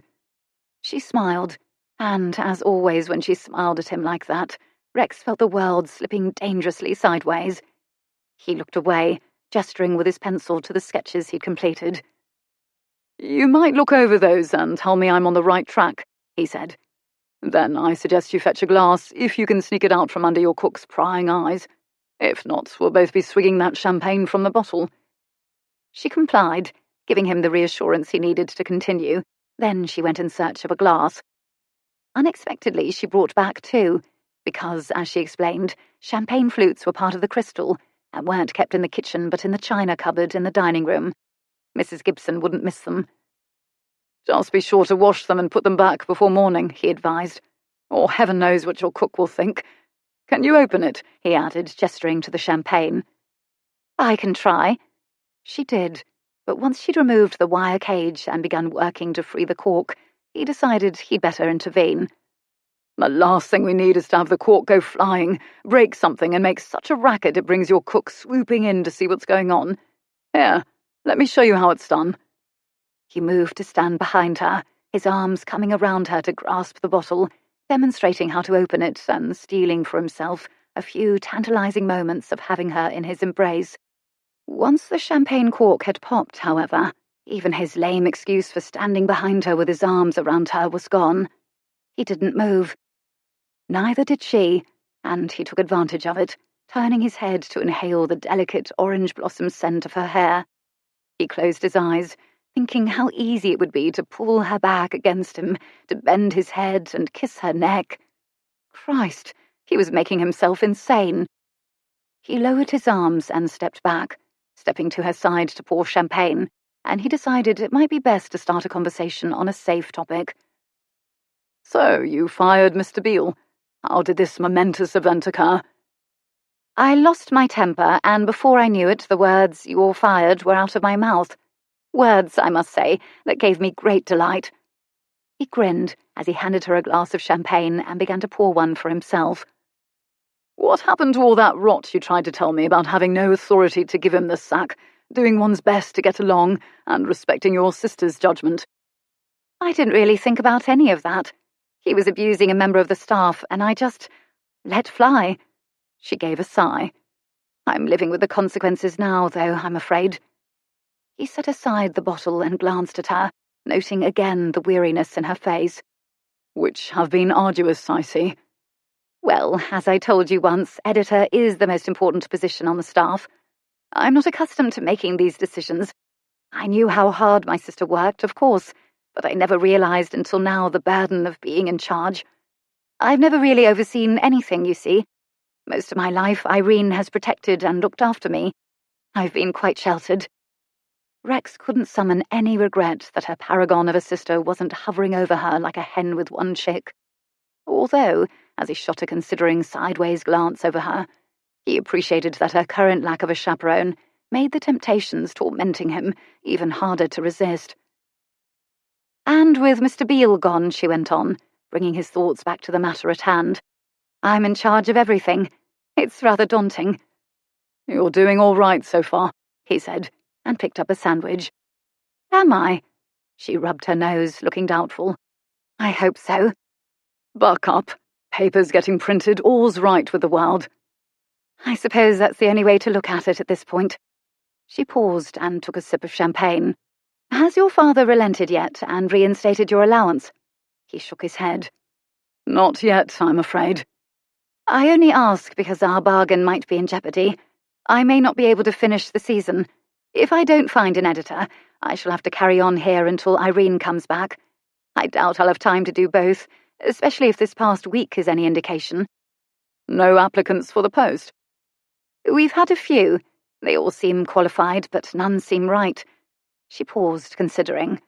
She smiled, and, as always when she smiled at him like that, Rex felt the world slipping dangerously sideways. He looked away, gesturing with his pencil to the sketches he'd completed. You might look over those and tell me I'm on the right track, he said. Then I suggest you fetch a glass, if you can sneak it out from under your cook's prying eyes. If not, we'll both be swigging that champagne from the bottle. She complied, giving him the reassurance he needed to continue. Then she went in search of a glass. Unexpectedly, she brought back 2, because, as she explained, champagne flutes were part of the crystal and weren't kept in the kitchen but in the china cupboard in the dining room. Mrs. Gibson wouldn't miss them. Just be sure to wash them and put them back before morning, he advised. Or heaven knows what your cook will think. Can you open it? He added, gesturing to the champagne. I can try. She did, but once she'd removed the wire cage and begun working to free the cork, he decided he'd better intervene. The last thing we need is to have the cork go flying, break something, and make such a racket it brings your cook swooping in to see what's going on. Here, let me show you how it's done. He moved to stand behind her, his arms coming around her to grasp the bottle, demonstrating how to open it and stealing for himself a few tantalizing moments of having her in his embrace. Once the champagne cork had popped, however, even his lame excuse for standing behind her with his arms around her was gone. He didn't move. Neither did she, and he took advantage of it, turning his head to inhale the delicate orange blossom scent of her hair. He closed his eyes, thinking how easy it would be to pull her back against him, to bend his head and kiss her neck. Christ, he was making himself insane. He lowered his arms and stepped back, stepping to her side to pour champagne, and he decided it might be best to start a conversation on a safe topic. So, you fired Mr. Beale. How did this momentous event occur? I lost my temper, and before I knew it, the words, "You're fired," were out of my mouth. Words, I must say, that gave me great delight. He grinned as he handed her a glass of champagne and began to pour one for himself. What happened to all that rot you tried to tell me about having no authority to give him the sack, doing one's best to get along, and respecting your sister's judgment? I didn't really think about any of that. He was abusing a member of the staff, and I just let fly. She gave a sigh. I'm living with the consequences now, though, I'm afraid. He set aside the bottle and glanced at her, noting again the weariness in her face. Which have been arduous, I see. Well, as I told you once, editor is the most important position on the staff. I'm not accustomed to making these decisions. I knew how hard my sister worked, of course, but I never realized until now the burden of being in charge. I've never really overseen anything, you see. Most of my life, Irene has protected and looked after me. I've been quite sheltered. Rex couldn't summon any regret that her paragon of a sister wasn't hovering over her like a hen with one chick. Although, as he shot a considering sideways glance over her, he appreciated that her current lack of a chaperone made the temptations tormenting him even harder to resist. And with Mr. Beale gone, she went on, bringing his thoughts back to the matter at hand. I'm in charge of everything. It's rather daunting. You're doing all right so far, he said, and picked up a sandwich. Am I? She rubbed her nose, looking doubtful. I hope so. Buck up. Papers getting printed, all's right with the world. I suppose that's the only way to look at it at this point. She paused and took a sip of champagne. Has your father relented yet and reinstated your allowance? He shook his head. Not yet, I'm afraid. I only ask because our bargain might be in jeopardy. I may not be able to finish the season. If I don't find an editor, I shall have to carry on here until Irene comes back. I doubt I'll have time to do both, especially if this past week is any indication. No applicants for the post? We've had a few. They all seem qualified, but none seem right. She paused, considering.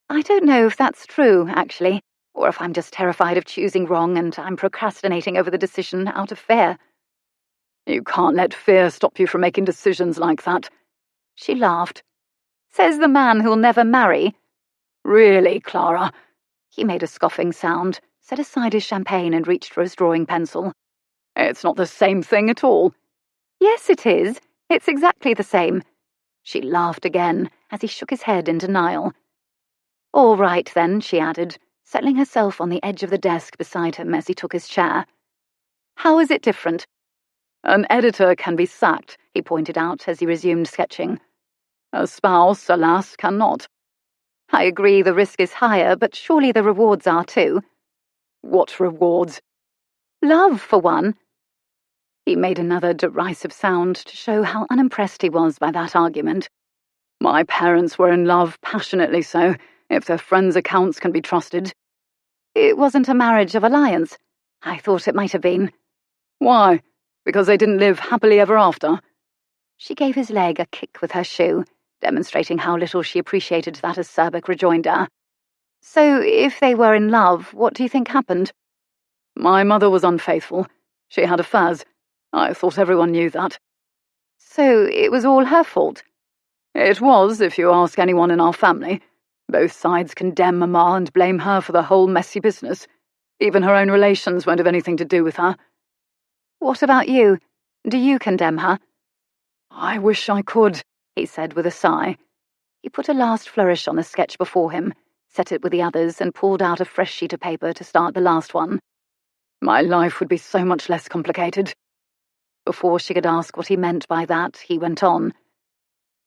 I don't know if that's true, actually, or if I'm just terrified of choosing wrong and I'm procrastinating over the decision out of fear. You can't let fear stop you from making decisions like that. She laughed. Says the man who'll never marry. Really, Clara? He made a scoffing sound, set aside his champagne and reached for his drawing pencil. It's not the same thing at all. Yes, it is. It's exactly the same. She laughed again as he shook his head in denial. All right, then, she added, settling herself on the edge of the desk beside him as he took his chair. How is it different? An editor can be sacked, he pointed out as he resumed sketching. A spouse, alas, cannot. I agree the risk is higher, but surely the rewards are too. What rewards? Love, for one. He made another derisive sound to show how unimpressed he was by that argument. My parents were in love, passionately so, if their friends' accounts can be trusted. It wasn't a marriage of alliance. I thought it might have been. Why? Because they didn't live happily ever after? She gave his leg a kick with her shoe, demonstrating how little she appreciated that acerbic rejoinder. So, if they were in love, what do you think happened? My mother was unfaithful. She had affairs. I thought everyone knew that. So, it was all her fault? It was, if you ask anyone in our family. Both sides condemn Mama and blame her for the whole messy business. Even her own relations won't have anything to do with her. What about you? Do you condemn her? I wish I could, he said with a sigh. He put a last flourish on the sketch before him, set it with the others, and pulled out a fresh sheet of paper to start the last one. My life would be so much less complicated. Before she could ask what he meant by that, he went on.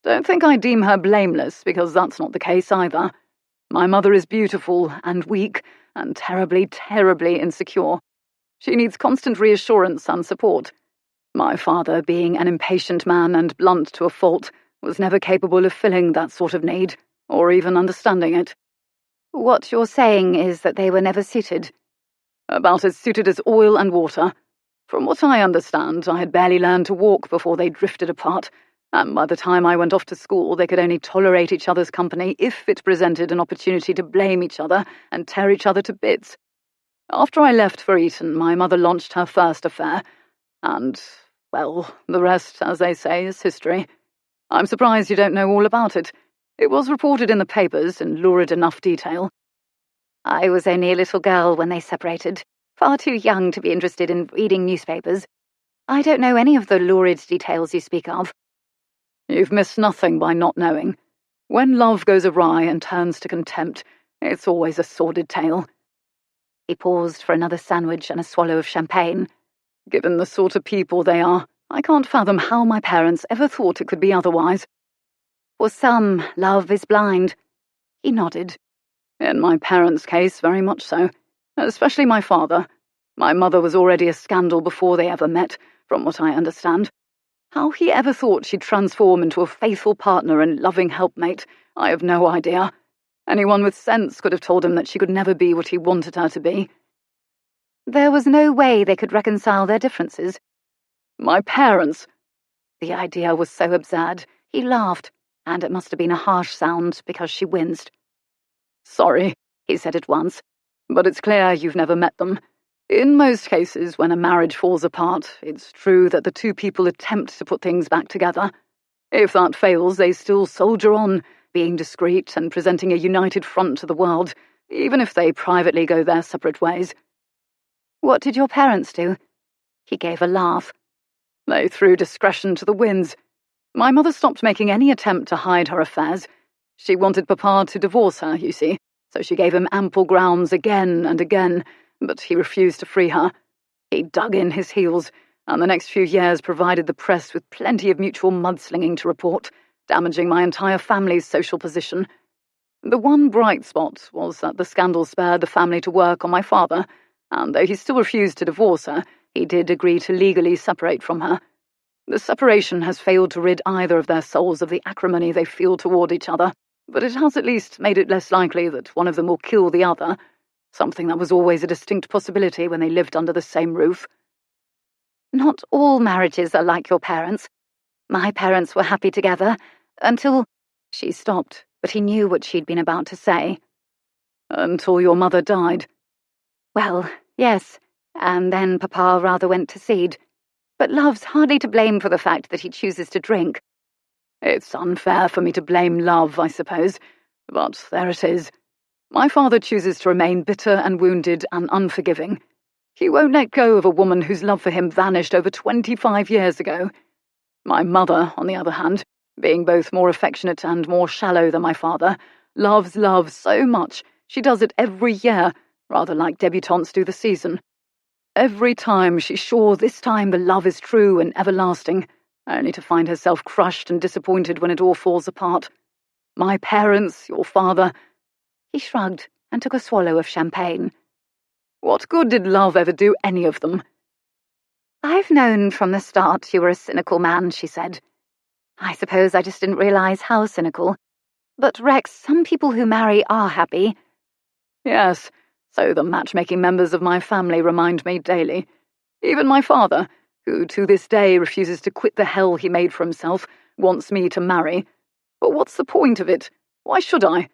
Don't think I deem her blameless, because that's not the case either. My mother is beautiful and weak and terribly, terribly insecure. She needs constant reassurance and support. My father, being an impatient man and blunt to a fault, was never capable of filling that sort of need, or even understanding it. What you're saying is that they were never suited? About as suited as oil and water. From what I understand, I had barely learned to walk before they drifted apart, and by the time I went off to school, they could only tolerate each other's company if it presented an opportunity to blame each other and tear each other to bits. After I left for Eton, my mother launched her first affair, and, well, the rest, as they say, is history. I'm surprised you don't know all about it. It was reported in the papers in lurid enough detail. I was only a little girl when they separated, far too young to be interested in reading newspapers. I don't know any of the lurid details you speak of. You've missed nothing by not knowing. When love goes awry and turns to contempt, it's always a sordid tale. He paused for another sandwich and a swallow of champagne. Given the sort of people they are, I can't fathom how my parents ever thought it could be otherwise. For some, love is blind. He nodded. In my parents' case, very much so. Especially my father. My mother was already a scandal before they ever met, from what I understand. How he ever thought she'd transform into a faithful partner and loving helpmate, I have no idea. Anyone with sense could have told him that she could never be what he wanted her to be. There was no way they could reconcile their differences. My parents. The idea was so absurd. He laughed, and it must have been a harsh sound because she winced. Sorry, he said at once, but it's clear you've never met them. In most cases, when a marriage falls apart, it's true that the two people attempt to put things back together. If that fails, they still soldier on, being discreet and presenting a united front to the world, even if they privately go their separate ways. What did your parents do? He gave a laugh. They threw discretion to the winds. My mother stopped making any attempt to hide her affairs. She wanted Papa to divorce her, you see, so she gave him ample grounds again and again, but he refused to free her. He dug in his heels, and the next few years provided the press with plenty of mutual mudslinging to report, damaging my entire family's social position. The one bright spot was that the scandal spared the family to work on my father, and though he still refused to divorce her, he did agree to legally separate from her. The separation has failed to rid either of their souls of the acrimony they feel toward each other, but it has at least made it less likely that one of them will kill the other, something that was always a distinct possibility when they lived under the same roof. Not all marriages are like your parents. My parents were happy together, until... She stopped, but he knew what she'd been about to say. Until your mother died. Well, yes, and then Papa rather went to seed. But Love's hardly to blame for the fact that he chooses to drink. It's unfair for me to blame Love, I suppose, but there it is. My father chooses to remain bitter and wounded and unforgiving. He won't let go of a woman whose love for him vanished over 25 years ago. My mother, on the other hand, being both more affectionate and more shallow than my father, loves love so much she does it every year, rather like debutantes do the season. Every time she's sure this time the love is true and everlasting, only to find herself crushed and disappointed when it all falls apart. My parents, your father... He shrugged and took a swallow of champagne. What good did love ever do any of them? I've known from the start you were a cynical man, she said. I suppose I just didn't realize how cynical. But, Rex, some people who marry are happy. Yes, so the matchmaking members of my family remind me daily. Even my father, who to this day refuses to quit the hell he made for himself, wants me to marry. But what's the point of it? Why should I?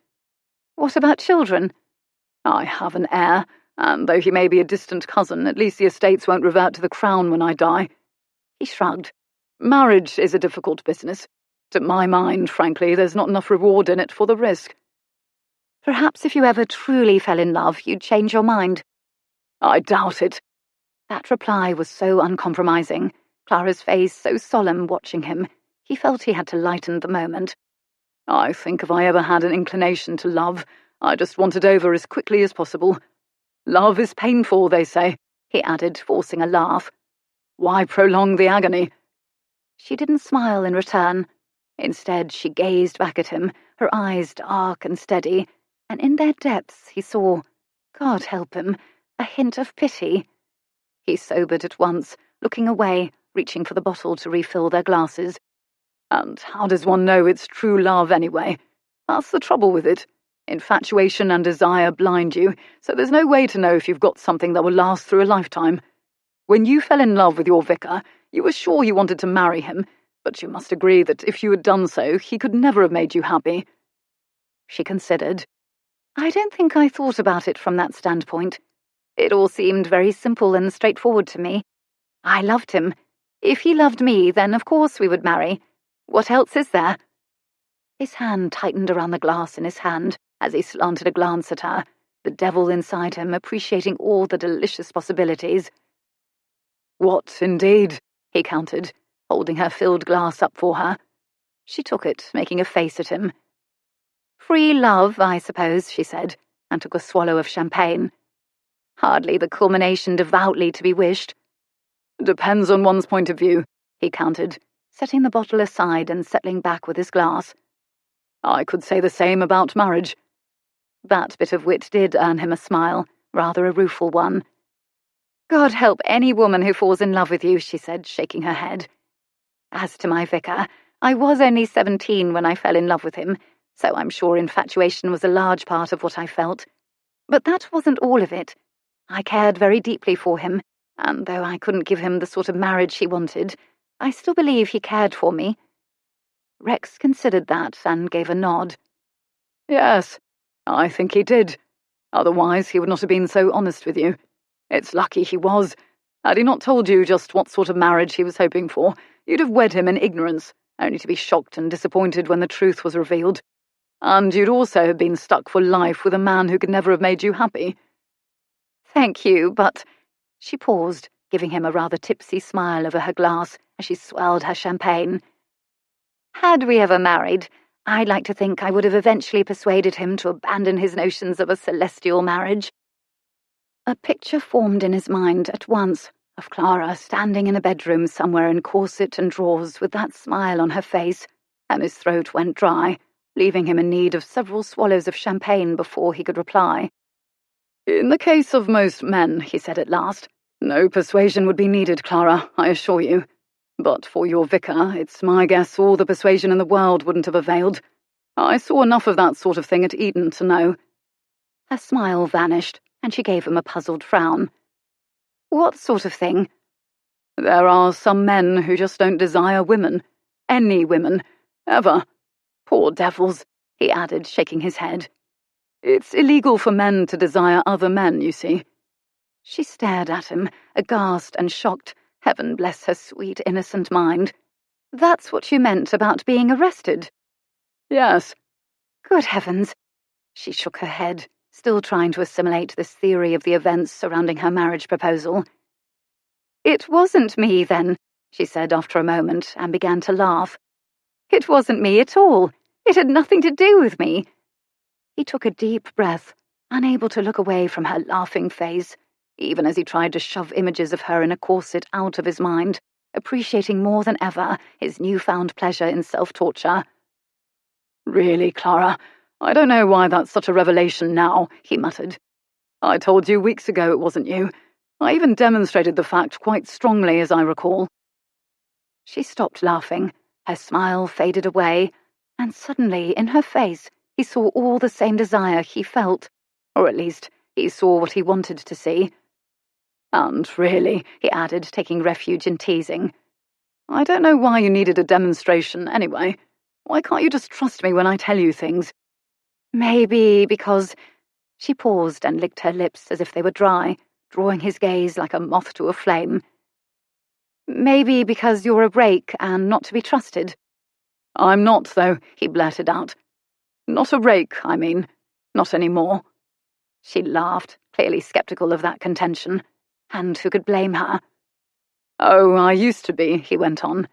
What about children? I have an heir, and though he may be a distant cousin, at least the estates won't revert to the crown when I die. He shrugged. Marriage is a difficult business. To my mind, frankly, there's not enough reward in it for the risk. Perhaps if you ever truly fell in love, you'd change your mind. I doubt it. That reply was so uncompromising, Clara's face so solemn watching him. He felt he had to lighten the moment. I think if I ever had an inclination to love, I just want it over as quickly as possible. Love is painful, they say, he added, forcing a laugh. Why prolong the agony? She didn't smile in return. Instead, she gazed back at him, her eyes dark and steady, and in their depths he saw, God help him, a hint of pity. He sobered at once, looking away, reaching for the bottle to refill their glasses. And how does one know it's true love anyway? That's the trouble with it. Infatuation and desire blind you, so there's no way to know if you've got something that will last through a lifetime. When you fell in love with your vicar, you were sure you wanted to marry him, but you must agree that if you had done so, he could never have made you happy. She considered. I don't think I thought about it from that standpoint. It all seemed very simple and straightforward to me. I loved him. If he loved me, then of course we would marry. What else is there? His hand tightened around the glass in his hand as he slanted a glance at her, the devil inside him appreciating all the delicious possibilities. What, indeed? He countered, holding her filled glass up for her. She took it, making a face at him. Free love, I suppose, she said, and took a swallow of champagne. Hardly the culmination devoutly to be wished. Depends on one's point of view, he countered, setting the bottle aside and settling back with his glass. I could say the same about marriage. That bit of wit did earn him a smile, rather a rueful one. God help any woman who falls in love with you, she said, shaking her head. As to my vicar, I was only 17 when I fell in love with him, so I'm sure infatuation was a large part of what I felt. But that wasn't all of it. I cared very deeply for him, and though I couldn't give him the sort of marriage he wanted, I still believe he cared for me. Rex considered that and gave a nod. Yes, I think he did. Otherwise he would not have been so honest with you. It's lucky he was. Had he not told you just what sort of marriage he was hoping for, you'd have wed him in ignorance, only to be shocked and disappointed when the truth was revealed. And you'd also have been stuck for life with a man who could never have made you happy. Thank you, but... She paused, giving him a rather tipsy smile over her glass as she swelled her champagne. Had we ever married, I'd like to think I would have eventually persuaded him to abandon his notions of a celestial marriage. A picture formed in his mind at once of Clara standing in a bedroom somewhere in corset and drawers with that smile on her face, and his throat went dry, leaving him in need of several swallows of champagne before he could reply. In the case of most men, he said at last, no persuasion would be needed, Clara, I assure you. But for your vicar, it's my guess all the persuasion in the world wouldn't have availed. I saw enough of that sort of thing at Eton to know. Her smile vanished, and she gave him a puzzled frown. What sort of thing? There are some men who just don't desire women. Any women. Ever. Poor devils, he added, shaking his head. It's illegal for men to desire other men, you see. She stared at him, aghast and shocked. Heaven bless her sweet, innocent mind. That's what you meant about being arrested? Yes. Good heavens. She shook her head, still trying to assimilate this theory of the events surrounding her marriage proposal. It wasn't me, then, she said after a moment, and began to laugh. It wasn't me at all. It had nothing to do with me. He took a deep breath, unable to look away from her laughing face, even as he tried to shove images of her in a corset out of his mind, appreciating more than ever his newfound pleasure in self-torture. Really, Clara, I don't know why that's such a revelation now, he muttered. I told you weeks ago it wasn't you. I even demonstrated the fact quite strongly, as I recall. She stopped laughing, her smile faded away, and suddenly, in her face, he saw all the same desire he felt, or at least he saw what he wanted to see. And really, he added, taking refuge in teasing, I don't know why you needed a demonstration anyway. Why can't you just trust me when I tell you things? Maybe because She paused and licked her lips as if they were dry, drawing his gaze like a moth to a flame. Maybe because you're a rake and not to be trusted. I'm not, though, he blurted out. Not a rake, I mean. Not anymore. She laughed, clearly sceptical of that contention. And who could blame her? Oh, I used to be, he went on.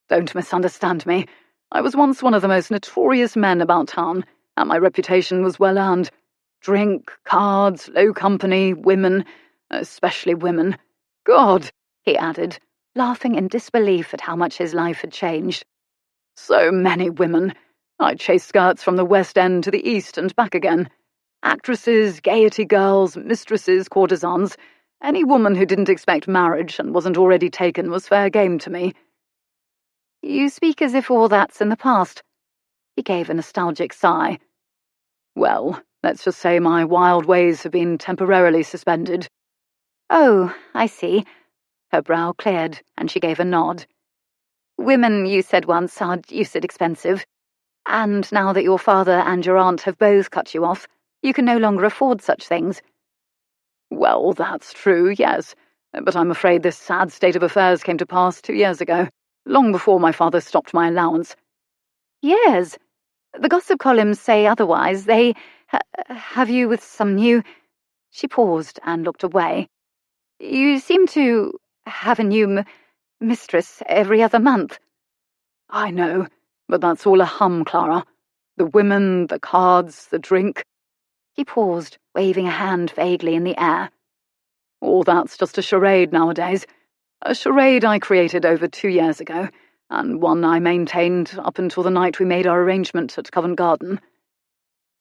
Don't misunderstand me. I was once one of the most notorious men about town, and my reputation was well earned. Drink, cards, low company, women, especially women. God, he added, laughing in disbelief at how much his life had changed. So many women. I chased skirts from the West End to the East and back again. Actresses, gaiety girls, mistresses, courtesans. Any woman who didn't expect marriage and wasn't already taken was fair game to me. You speak as if all that's in the past. He gave a nostalgic sigh. Well, let's just say my wild ways have been temporarily suspended. Oh, I see. Her brow cleared, and she gave a nod. Women, you said once, are deuced expensive. And now that your father and your aunt have both cut you off, you can no longer afford such things. Well, that's true, yes. But I'm afraid this sad state of affairs came to pass 2 years ago, long before my father stopped my allowance. Years? The gossip columns say otherwise. They have you with some new... She paused and looked away. You seem to have a new mistress every other month. I know, but that's all a hum, Clara. The women, the cards, the drink. He paused, waving a hand vaguely in the air. All that's just a charade nowadays. A charade I created over 2 years ago, and one I maintained up until the night we made our arrangement at Covent Garden.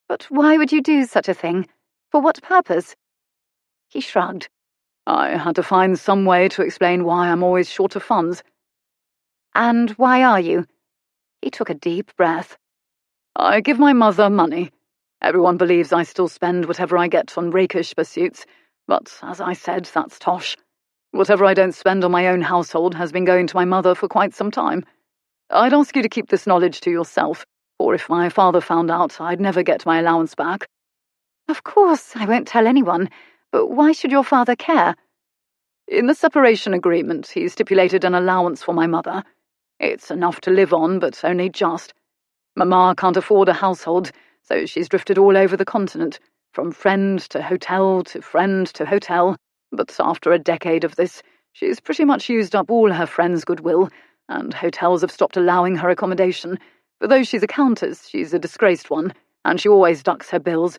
But why would you do such a thing? For what purpose? He shrugged. I had to find some way to explain why I'm always short of funds. And why are you? He took a deep breath. I give my mother money. Everyone believes I still spend whatever I get on rakish pursuits, but as I said, that's tosh. Whatever I don't spend on my own household has been going to my mother for quite some time. I'd ask you to keep this knowledge to yourself, or if my father found out, I'd never get my allowance back. Of course, I won't tell anyone, but why should your father care? In the separation agreement, he stipulated an allowance for my mother. It's enough to live on, but only just. Mamma can't afford a household, so she's drifted all over the continent, from friend to hotel to friend to hotel. But after a decade of this, she's pretty much used up all her friends' goodwill, and hotels have stopped allowing her accommodation. For though she's a countess, she's a disgraced one, and she always ducks her bills.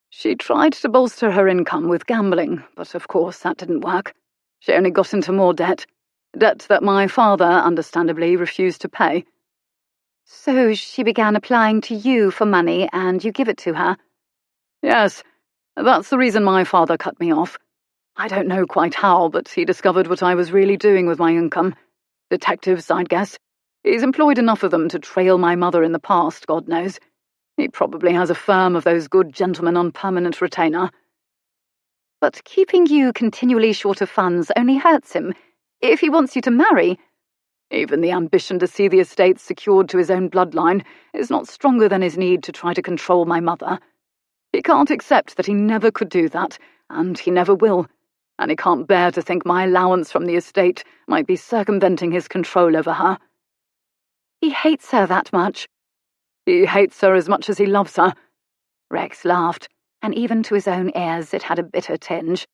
She tried to bolster her income with gambling, but of course that didn't work. She only got into more debt. Debt that my father, understandably, refused to pay. So she began applying to you for money, and you give it to her? Yes, that's the reason my father cut me off. I don't know quite how, but he discovered what I was really doing with my income. Detectives, I'd guess. He's employed enough of them to trail my mother in the past, God knows. He probably has a firm of those good gentlemen on permanent retainer. But keeping you continually short of funds only hurts him. If he wants you to marry... Even the ambition to see the estate secured to his own bloodline is not stronger than his need to try to control my mother. He can't accept that he never could do that, and he never will. And he can't bear to think my allowance from the estate might be circumventing his control over her. He hates her that much. He hates her as much as he loves her. Rex laughed, and even to his own ears it had a bitter tinge.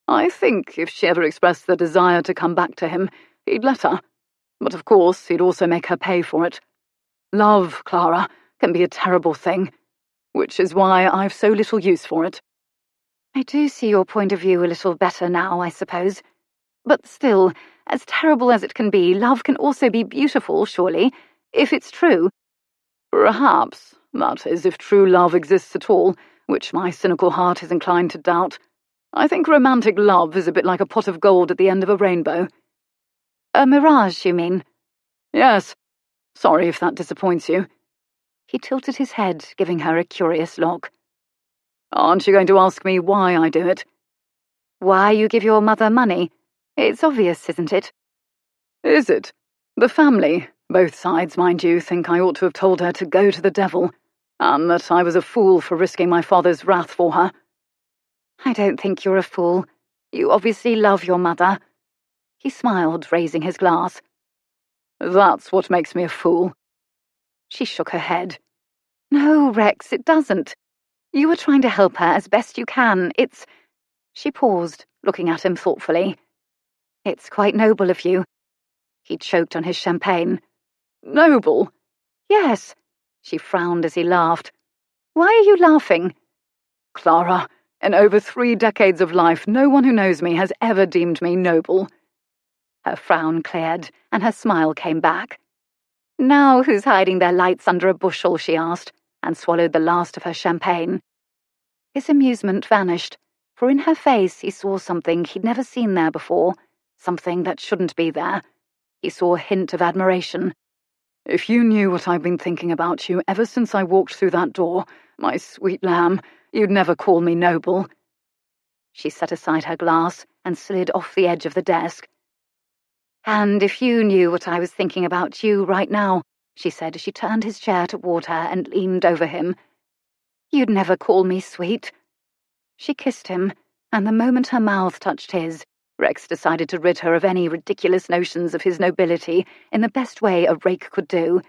I think if she ever expressed the desire to come back to him, he'd let her. But of course, he'd also make her pay for it. Love, Clara, can be a terrible thing, which is why I've so little use for it. I do see your point of view a little better now, I suppose. But still, as terrible as it can be, love can also be beautiful, surely, if it's true. Perhaps, that is, if true love exists at all, which my cynical heart is inclined to doubt. I think romantic love is a bit like a pot of gold at the end of a rainbow. A mirage, you mean? Yes. Sorry if that disappoints you. He tilted his head, giving her a curious look. Aren't you going to ask me why I do it? Why you give your mother money? It's obvious, isn't it? Is it? The family, both sides, mind you, think I ought to have told her to go to the devil, and that I was a fool for risking my father's wrath for her. I don't think you're a fool. You obviously love your mother. He smiled, raising his glass. That's what makes me a fool. She shook her head. No, Rex, it doesn't. You were trying to help her as best you can. She paused, looking at him thoughtfully. It's quite noble of you. He choked on his champagne. Noble? Yes. She frowned as he laughed. Why are you laughing? Clara, in over 3 decades of life, no one who knows me has ever deemed me noble. Her frown cleared, and her smile came back. Now who's hiding their lights under a bushel, she asked, and swallowed the last of her champagne. His amusement vanished, for in her face he saw something he'd never seen there before, something that shouldn't be there. He saw a hint of admiration. If you knew what I've been thinking about you ever since I walked through that door, my sweet lamb, you'd never call me noble. She set aside her glass and slid off the edge of the desk. And if you knew what I was thinking about you right now, she said as she turned his chair toward her and leaned over him, you'd never call me sweet. She kissed him, and the moment her mouth touched his, Rex decided to rid her of any ridiculous notions of his nobility in the best way a rake could do.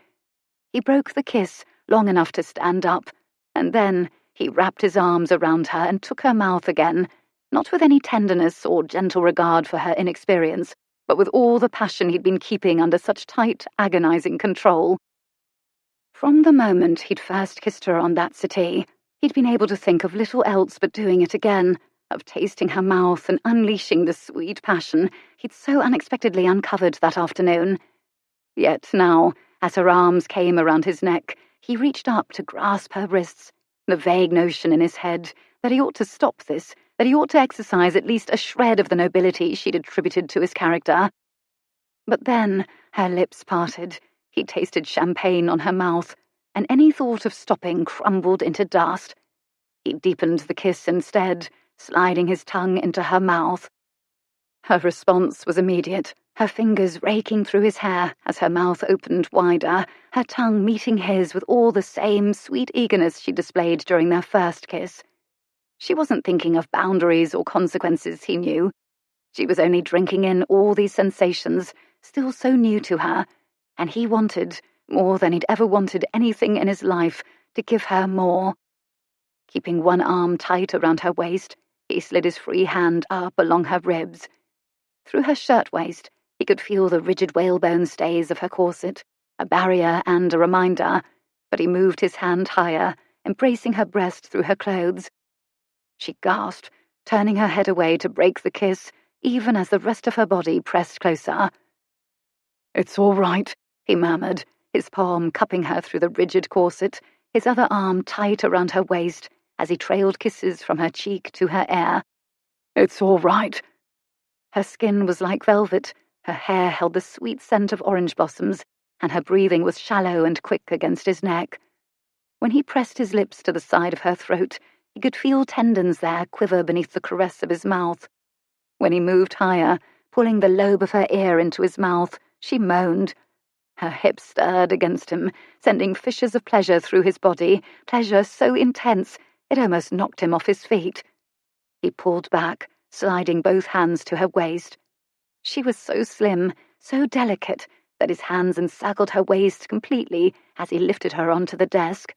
He broke the kiss long enough to stand up, and then he wrapped his arms around her and took her mouth again, not with any tenderness or gentle regard for her inexperience, but with all the passion he'd been keeping under such tight, agonizing control. From the moment he'd first kissed her on that settee, he'd been able to think of little else but doing it again, of tasting her mouth and unleashing the sweet passion he'd so unexpectedly uncovered that afternoon. Yet now, as her arms came around his neck, he reached up to grasp her wrists, the vague notion in his head that he ought to stop this, that he ought to exercise at least a shred of the nobility she'd attributed to his character. But then her lips parted, he tasted champagne on her mouth, and any thought of stopping crumbled into dust. He deepened the kiss instead, sliding his tongue into her mouth. Her response was immediate, her fingers raking through his hair as her mouth opened wider, her tongue meeting his with all the same sweet eagerness she displayed during their first kiss. She wasn't thinking of boundaries or consequences, he knew. She was only drinking in all these sensations, still so new to her, and he wanted, more than he'd ever wanted anything in his life, to give her more. Keeping one arm tight around her waist, he slid his free hand up along her ribs. Through her shirtwaist, he could feel the rigid whalebone stays of her corset, a barrier and a reminder, but he moved his hand higher, embracing her breast through her clothes. She gasped, turning her head away to break the kiss, even as the rest of her body pressed closer. It's all right, he murmured, his palm cupping her through the rigid corset, his other arm tight around her waist, as he trailed kisses from her cheek to her ear. It's all right. Her skin was like velvet, her hair held the sweet scent of orange blossoms, and her breathing was shallow and quick against his neck. When he pressed his lips to the side of her throat, he could feel tendons there quiver beneath the caress of his mouth. When he moved higher, pulling the lobe of her ear into his mouth, she moaned. Her hips stirred against him, sending fissures of pleasure through his body, pleasure so intense it almost knocked him off his feet. He pulled back, sliding both hands to her waist. She was so slim, so delicate, that his hands encircled her waist completely as he lifted her onto the desk.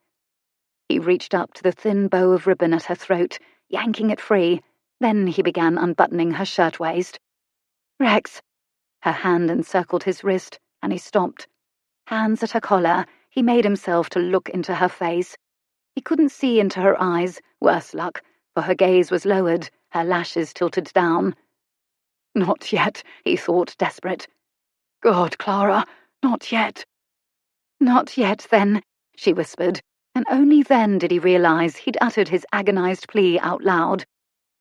He reached up to the thin bow of ribbon at her throat, yanking it free. Then he began unbuttoning her shirtwaist. Rex! Her hand encircled his wrist, and he stopped. Hands at her collar, he made himself to look into her face. He couldn't see into her eyes, worse luck, for her gaze was lowered, her lashes tilted down. Not yet, he thought, desperate. God, Clara, not yet. Not yet, then, she whispered, and only then did he realize he'd uttered his agonized plea out loud.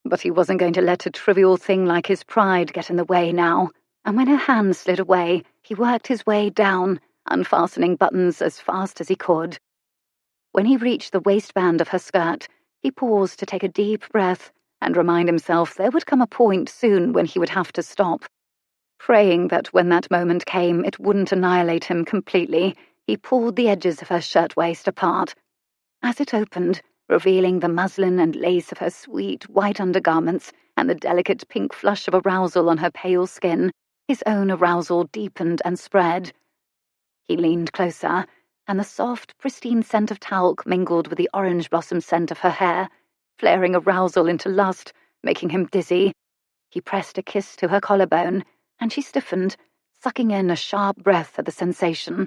But he wasn't going to let a trivial thing like his pride get in the way now, and when her hand slid away, he worked his way down, unfastening buttons as fast as he could. When he reached the waistband of her skirt, he paused to take a deep breath and remind himself there would come a point soon when he would have to stop. Praying that when that moment came it wouldn't annihilate him completely, he pulled the edges of her shirtwaist apart. As it opened, revealing the muslin and lace of her sweet white undergarments and the delicate pink flush of arousal on her pale skin. His own arousal deepened and spread. He leaned closer, and the soft, pristine scent of talc mingled with the orange blossom scent of her hair, flaring arousal into lust, making him dizzy. He pressed a kiss to her collarbone, and she stiffened, sucking in a sharp breath at the sensation.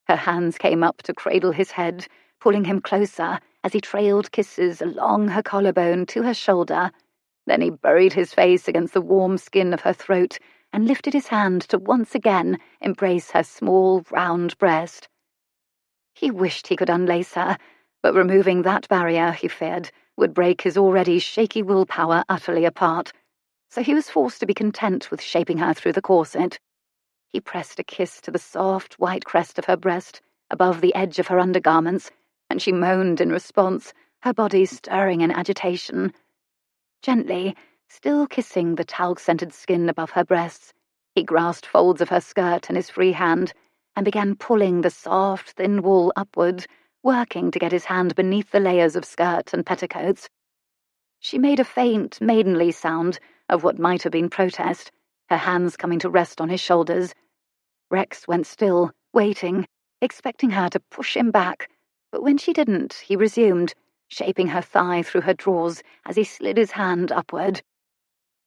Her hands came up to cradle his head, pulling him closer as he trailed kisses along her collarbone to her shoulder. Then he buried his face against the warm skin of her throat and lifted his hand to once again embrace her small, round breast. He wished he could unlace her, but removing that barrier, he feared, would break his already shaky willpower utterly apart. So he was forced to be content with shaping her through the corset. He pressed a kiss to the soft, white crest of her breast, above the edge of her undergarments, and she moaned in response, her body stirring in agitation. Gently, still kissing the talc-scented skin above her breasts, he grasped folds of her skirt in his free hand and began pulling the soft, thin wool upward, working to get his hand beneath the layers of skirt and petticoats. She made a faint, maidenly sound of what might have been protest, her hands coming to rest on his shoulders. Rex went still, waiting, expecting her to push him back, but when she didn't, he resumed, shaping her thigh through her drawers as he slid his hand upward.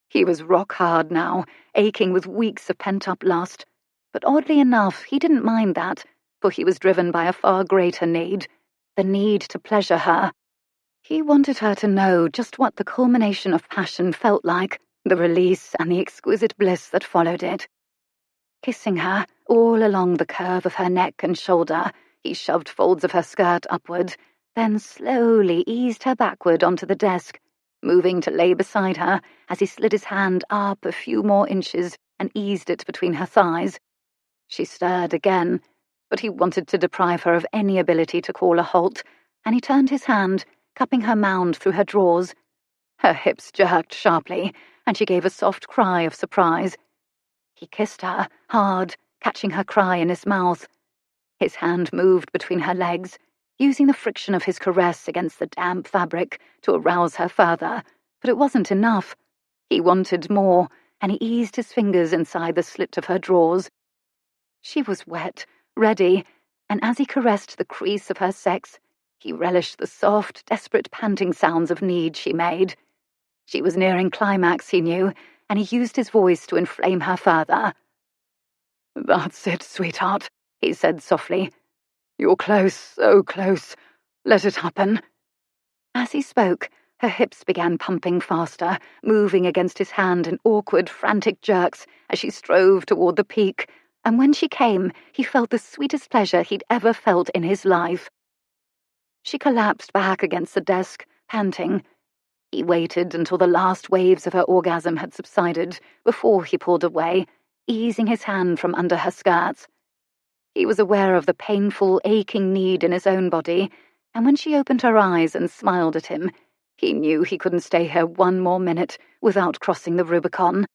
He was rock-hard now, aching with weeks of pent-up lust, but oddly enough, he didn't mind that, for he was driven by a far greater need, the need to pleasure her. He wanted her to know just what the culmination of passion felt like, the release and the exquisite bliss that followed it. Kissing her all along the curve of her neck and shoulder, he shoved folds of her skirt upward, then slowly eased her backward onto the desk, moving to lay beside her as he slid his hand up a few more inches and eased it between her thighs. She stirred again, but he wanted to deprive her of any ability to call a halt, and he turned his hand, cupping her mound through her drawers. Her hips jerked sharply, and she gave a soft cry of surprise. He kissed her, hard, catching her cry in his mouth. His hand moved between her legs, using the friction of his caress against the damp fabric to arouse her further, but it wasn't enough. He wanted more, and he eased his fingers inside the slit of her drawers. She was wet, ready, and as he caressed the crease of her sex, he relished the soft, desperate panting sounds of need she made. She was nearing climax, he knew, and he used his voice to inflame her further. "That's it, sweetheart," he said softly. "You're close, so close. Let it happen." As he spoke, her hips began pumping faster, moving against his hand in awkward, frantic jerks as she strove toward the peak, and when she came, he felt the sweetest pleasure he'd ever felt in his life. She collapsed back against the desk, panting. He waited until the last waves of her orgasm had subsided before he pulled away, easing his hand from under her skirts. He was aware of the painful, aching need in his own body, and when she opened her eyes and smiled at him, he knew he couldn't stay here one more minute without crossing the Rubicon.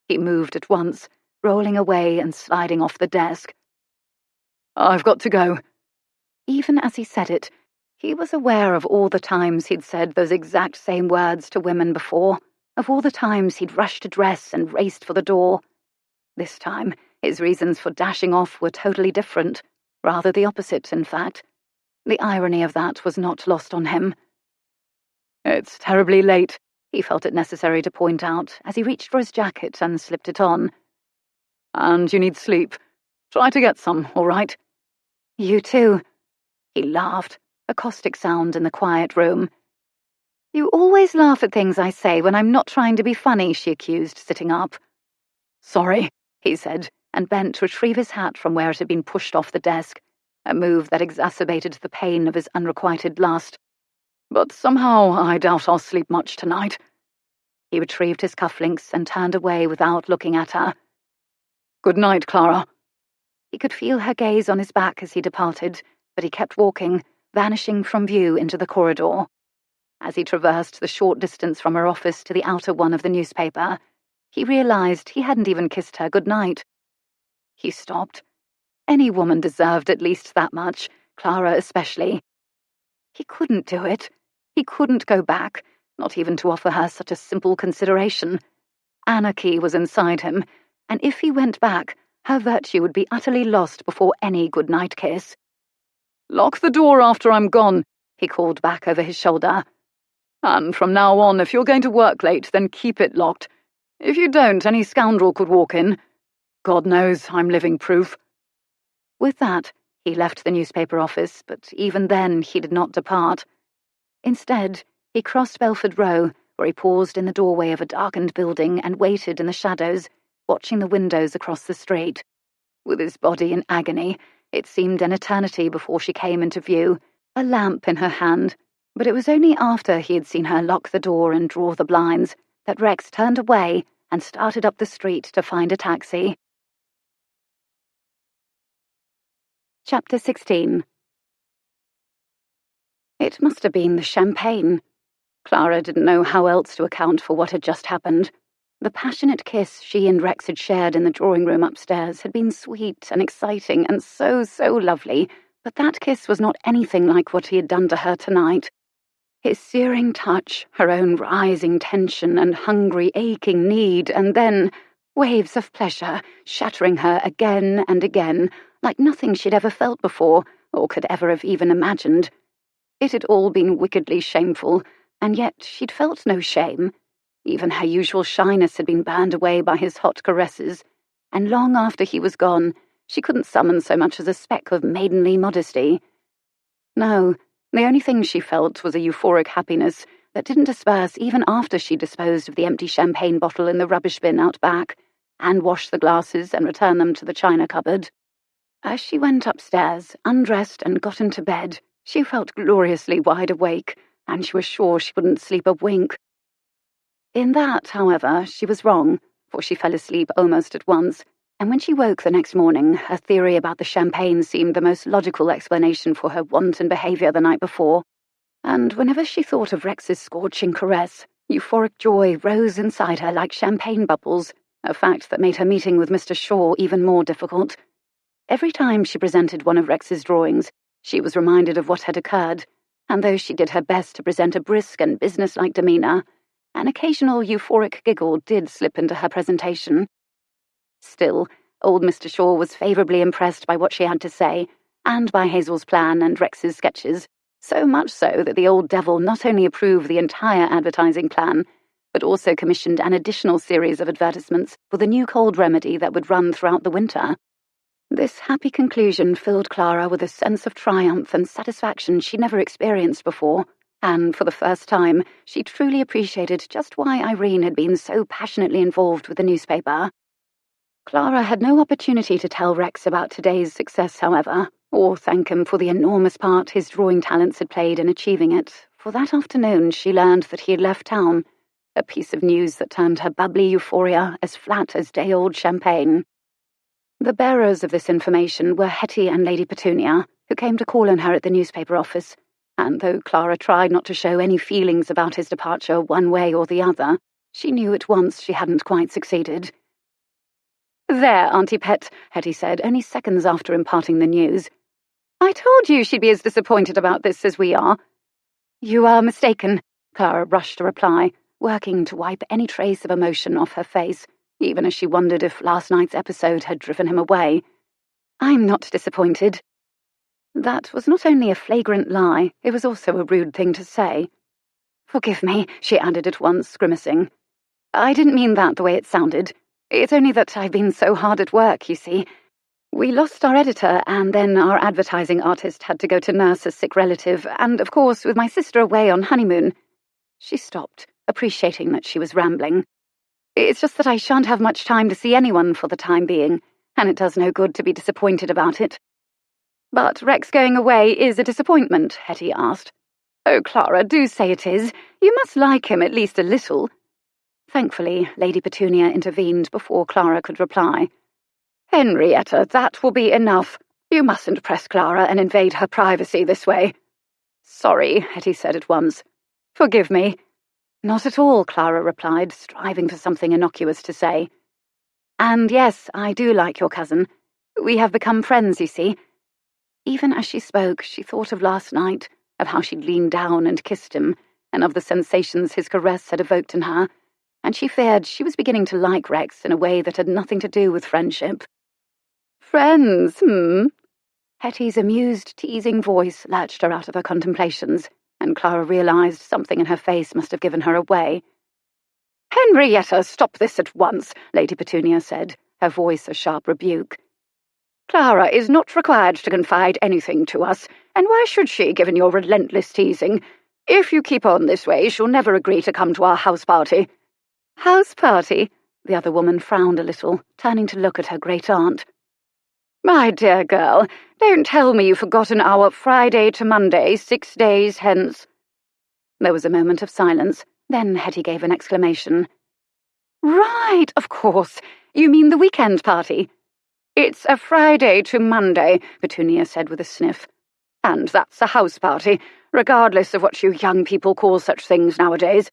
He moved at once, rolling away and sliding off the desk. "I've got to go." Even as he said it, he was aware of all the times he'd said those exact same words to women before, of all the times he'd rushed to dress and raced for the door. This time, his reasons for dashing off were totally different, rather the opposite, in fact. The irony of that was not lost on him. "It's terribly late," he felt it necessary to point out as he reached for his jacket and slipped it on. "And you need sleep. Try to get some, all right?" "You too." He laughed, a caustic sound in the quiet room. "You always laugh at things I say when I'm not trying to be funny," she accused, sitting up. "Sorry," he said, and bent to retrieve his hat from where it had been pushed off the desk, a move that exacerbated the pain of his unrequited lust. "But somehow I doubt I'll sleep much tonight." He retrieved his cufflinks and turned away without looking at her. "Good night, Clara." He could feel her gaze on his back as he departed, but he kept walking, vanishing from view into the corridor. As he traversed the short distance from her office to the outer one of the newspaper, he realized he hadn't even kissed her good night. He stopped. Any woman deserved at least that much, Clara especially. He couldn't do it. He couldn't go back, not even to offer her such a simple consideration. Anarchy was inside him, and if he went back, her virtue would be utterly lost before any good-night kiss. "Lock the door after I'm gone," he called back over his shoulder. "And from now on, if you're going to work late, then keep it locked. If you don't, any scoundrel could walk in. God knows I'm living proof." With that, he left the newspaper office, but even then he did not depart. Instead, he crossed Belford Row, where he paused in the doorway of a darkened building and waited in the shadows, watching the windows across the street. With his body in agony, it seemed an eternity before she came into view, a lamp in her hand, but it was only after he had seen her lock the door and draw the blinds that Rex turned away and started up the street to find a taxi. Chapter 16. It must have been the champagne. Clara didn't know how else to account for what had just happened. The passionate kiss she and Rex had shared in the drawing room upstairs had been sweet and exciting and so lovely, but that kiss was not anything like what he had done to her tonight. His searing touch, her own rising tension and hungry, aching need, and then waves of pleasure shattering her again and again, like nothing she'd ever felt before, or could ever have even imagined. It had all been wickedly shameful, and yet she'd felt no shame. Even her usual shyness had been burned away by his hot caresses, and long after he was gone, she couldn't summon so much as a speck of maidenly modesty. No, the only thing she felt was a euphoric happiness that didn't disperse even after she disposed of the empty champagne bottle in the rubbish bin out back, and washed the glasses and returned them to the china cupboard. As she went upstairs, undressed and got into bed, she felt gloriously wide awake, and she was sure she wouldn't sleep a wink. In that, however, she was wrong, for she fell asleep almost at once, and when she woke the next morning, her theory about the champagne seemed the most logical explanation for her wanton behaviour the night before. And whenever she thought of Rex's scorching caress, euphoric joy rose inside her like champagne bubbles, a fact that made her meeting with Mr. Shaw even more difficult. Every time she presented one of Rex's drawings, she was reminded of what had occurred, and though she did her best to present a brisk and businesslike demeanour, an occasional euphoric giggle did slip into her presentation. Still, old Mr. Shaw was favourably impressed by what she had to say, and by Hazel's plan and Rex's sketches, so much so that the old devil not only approved the entire advertising plan, but also commissioned an additional series of advertisements for the new cold remedy that would run throughout the winter. This happy conclusion filled Clara with a sense of triumph and satisfaction she'd never experienced before, and for the first time she truly appreciated just why Irene had been so passionately involved with the newspaper. Clara had no opportunity to tell Rex about today's success, however, or thank him for the enormous part his drawing talents had played in achieving it, for that afternoon she learned that he had left town, a piece of news that turned her bubbly euphoria as flat as day-old champagne. The bearers of this information were Hetty and Lady Petunia, who came to call on her at the newspaper office, and though Clara tried not to show any feelings about his departure one way or the other, she knew at once she hadn't quite succeeded. "There, Auntie Pet," Hetty said, only seconds after imparting the news. "I told you she'd be as disappointed about this as we are." "You are mistaken," Clara rushed to reply, working to wipe any trace of emotion off her face, even as she wondered if last night's episode had driven him away. "I'm not disappointed." That was not only a flagrant lie, it was also a rude thing to say. "Forgive me," she added at once, grimacing. "I didn't mean that the way it sounded. It's only that I've been so hard at work, you see. We lost our editor, and then our advertising artist had to go to nurse a sick relative, and, of course, with my sister away on honeymoon." She stopped, appreciating that she was rambling. "It's just that I shan't have much time to see anyone for the time being, and it does no good to be disappointed about it." "But Rex going away is a disappointment?" Hetty asked. "Oh, Clara, do say it is. You must like him at least a little." Thankfully, Lady Petunia intervened before Clara could reply. "Henrietta, that will be enough. You mustn't press Clara and invade her privacy this way." "Sorry," Hetty said at once. "Forgive me." "Not at all," Clara replied, striving for something innocuous to say. "And yes, I do like your cousin. We have become friends, you see." Even as she spoke, she thought of last night, of how she'd leaned down and kissed him, and of the sensations his caress had evoked in her, and she feared she was beginning to like Rex in a way that had nothing to do with friendship. Friends, Hetty's amused, teasing voice lurched her out of her contemplations, and Clara realised something in her face must have given her away. Henrietta, stop this at once, Lady Petunia said, her voice a sharp rebuke. Clara is not required to confide anything to us, and why should she, given your relentless teasing? If you keep on this way, she'll never agree to come to our house party. House party? The other woman frowned a little, turning to look at her great-aunt. My dear girl, don't tell me you've forgotten our Friday to Monday, 6 days hence. There was a moment of silence. Then Hetty gave an exclamation. Right, of course. You mean the weekend party? It's a Friday to Monday, Petunia said with a sniff. And that's a house party, regardless of what you young people call such things nowadays.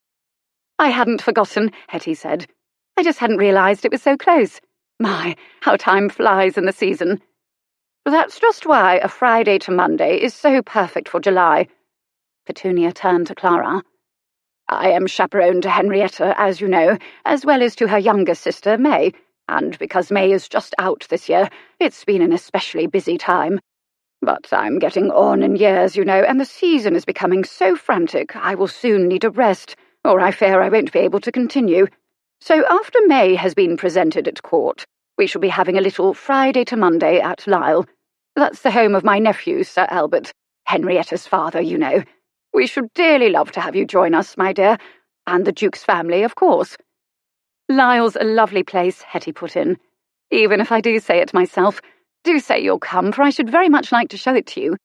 I hadn't forgotten, Hetty said. I just hadn't realised it was so close. My, how time flies in the season. That's just why a Friday to Monday is so perfect for July. Petunia turned to Clara. I am chaperone to Henrietta, as you know, as well as to her younger sister, May, and because May is just out this year, it's been an especially busy time. But I'm getting on in years, you know, and the season is becoming so frantic I will soon need a rest, or I fear I won't be able to continue. So after May has been presented at court, we shall be having a little Friday to Monday at Lisle. That's the home of my nephew, Sir Albert, Henrietta's father, you know. We should dearly love to have you join us, my dear, and the Duke's family, of course. Lisle's a lovely place, Hetty put in. Even if I do say it myself, do say you'll come, for I should very much like to show it to you.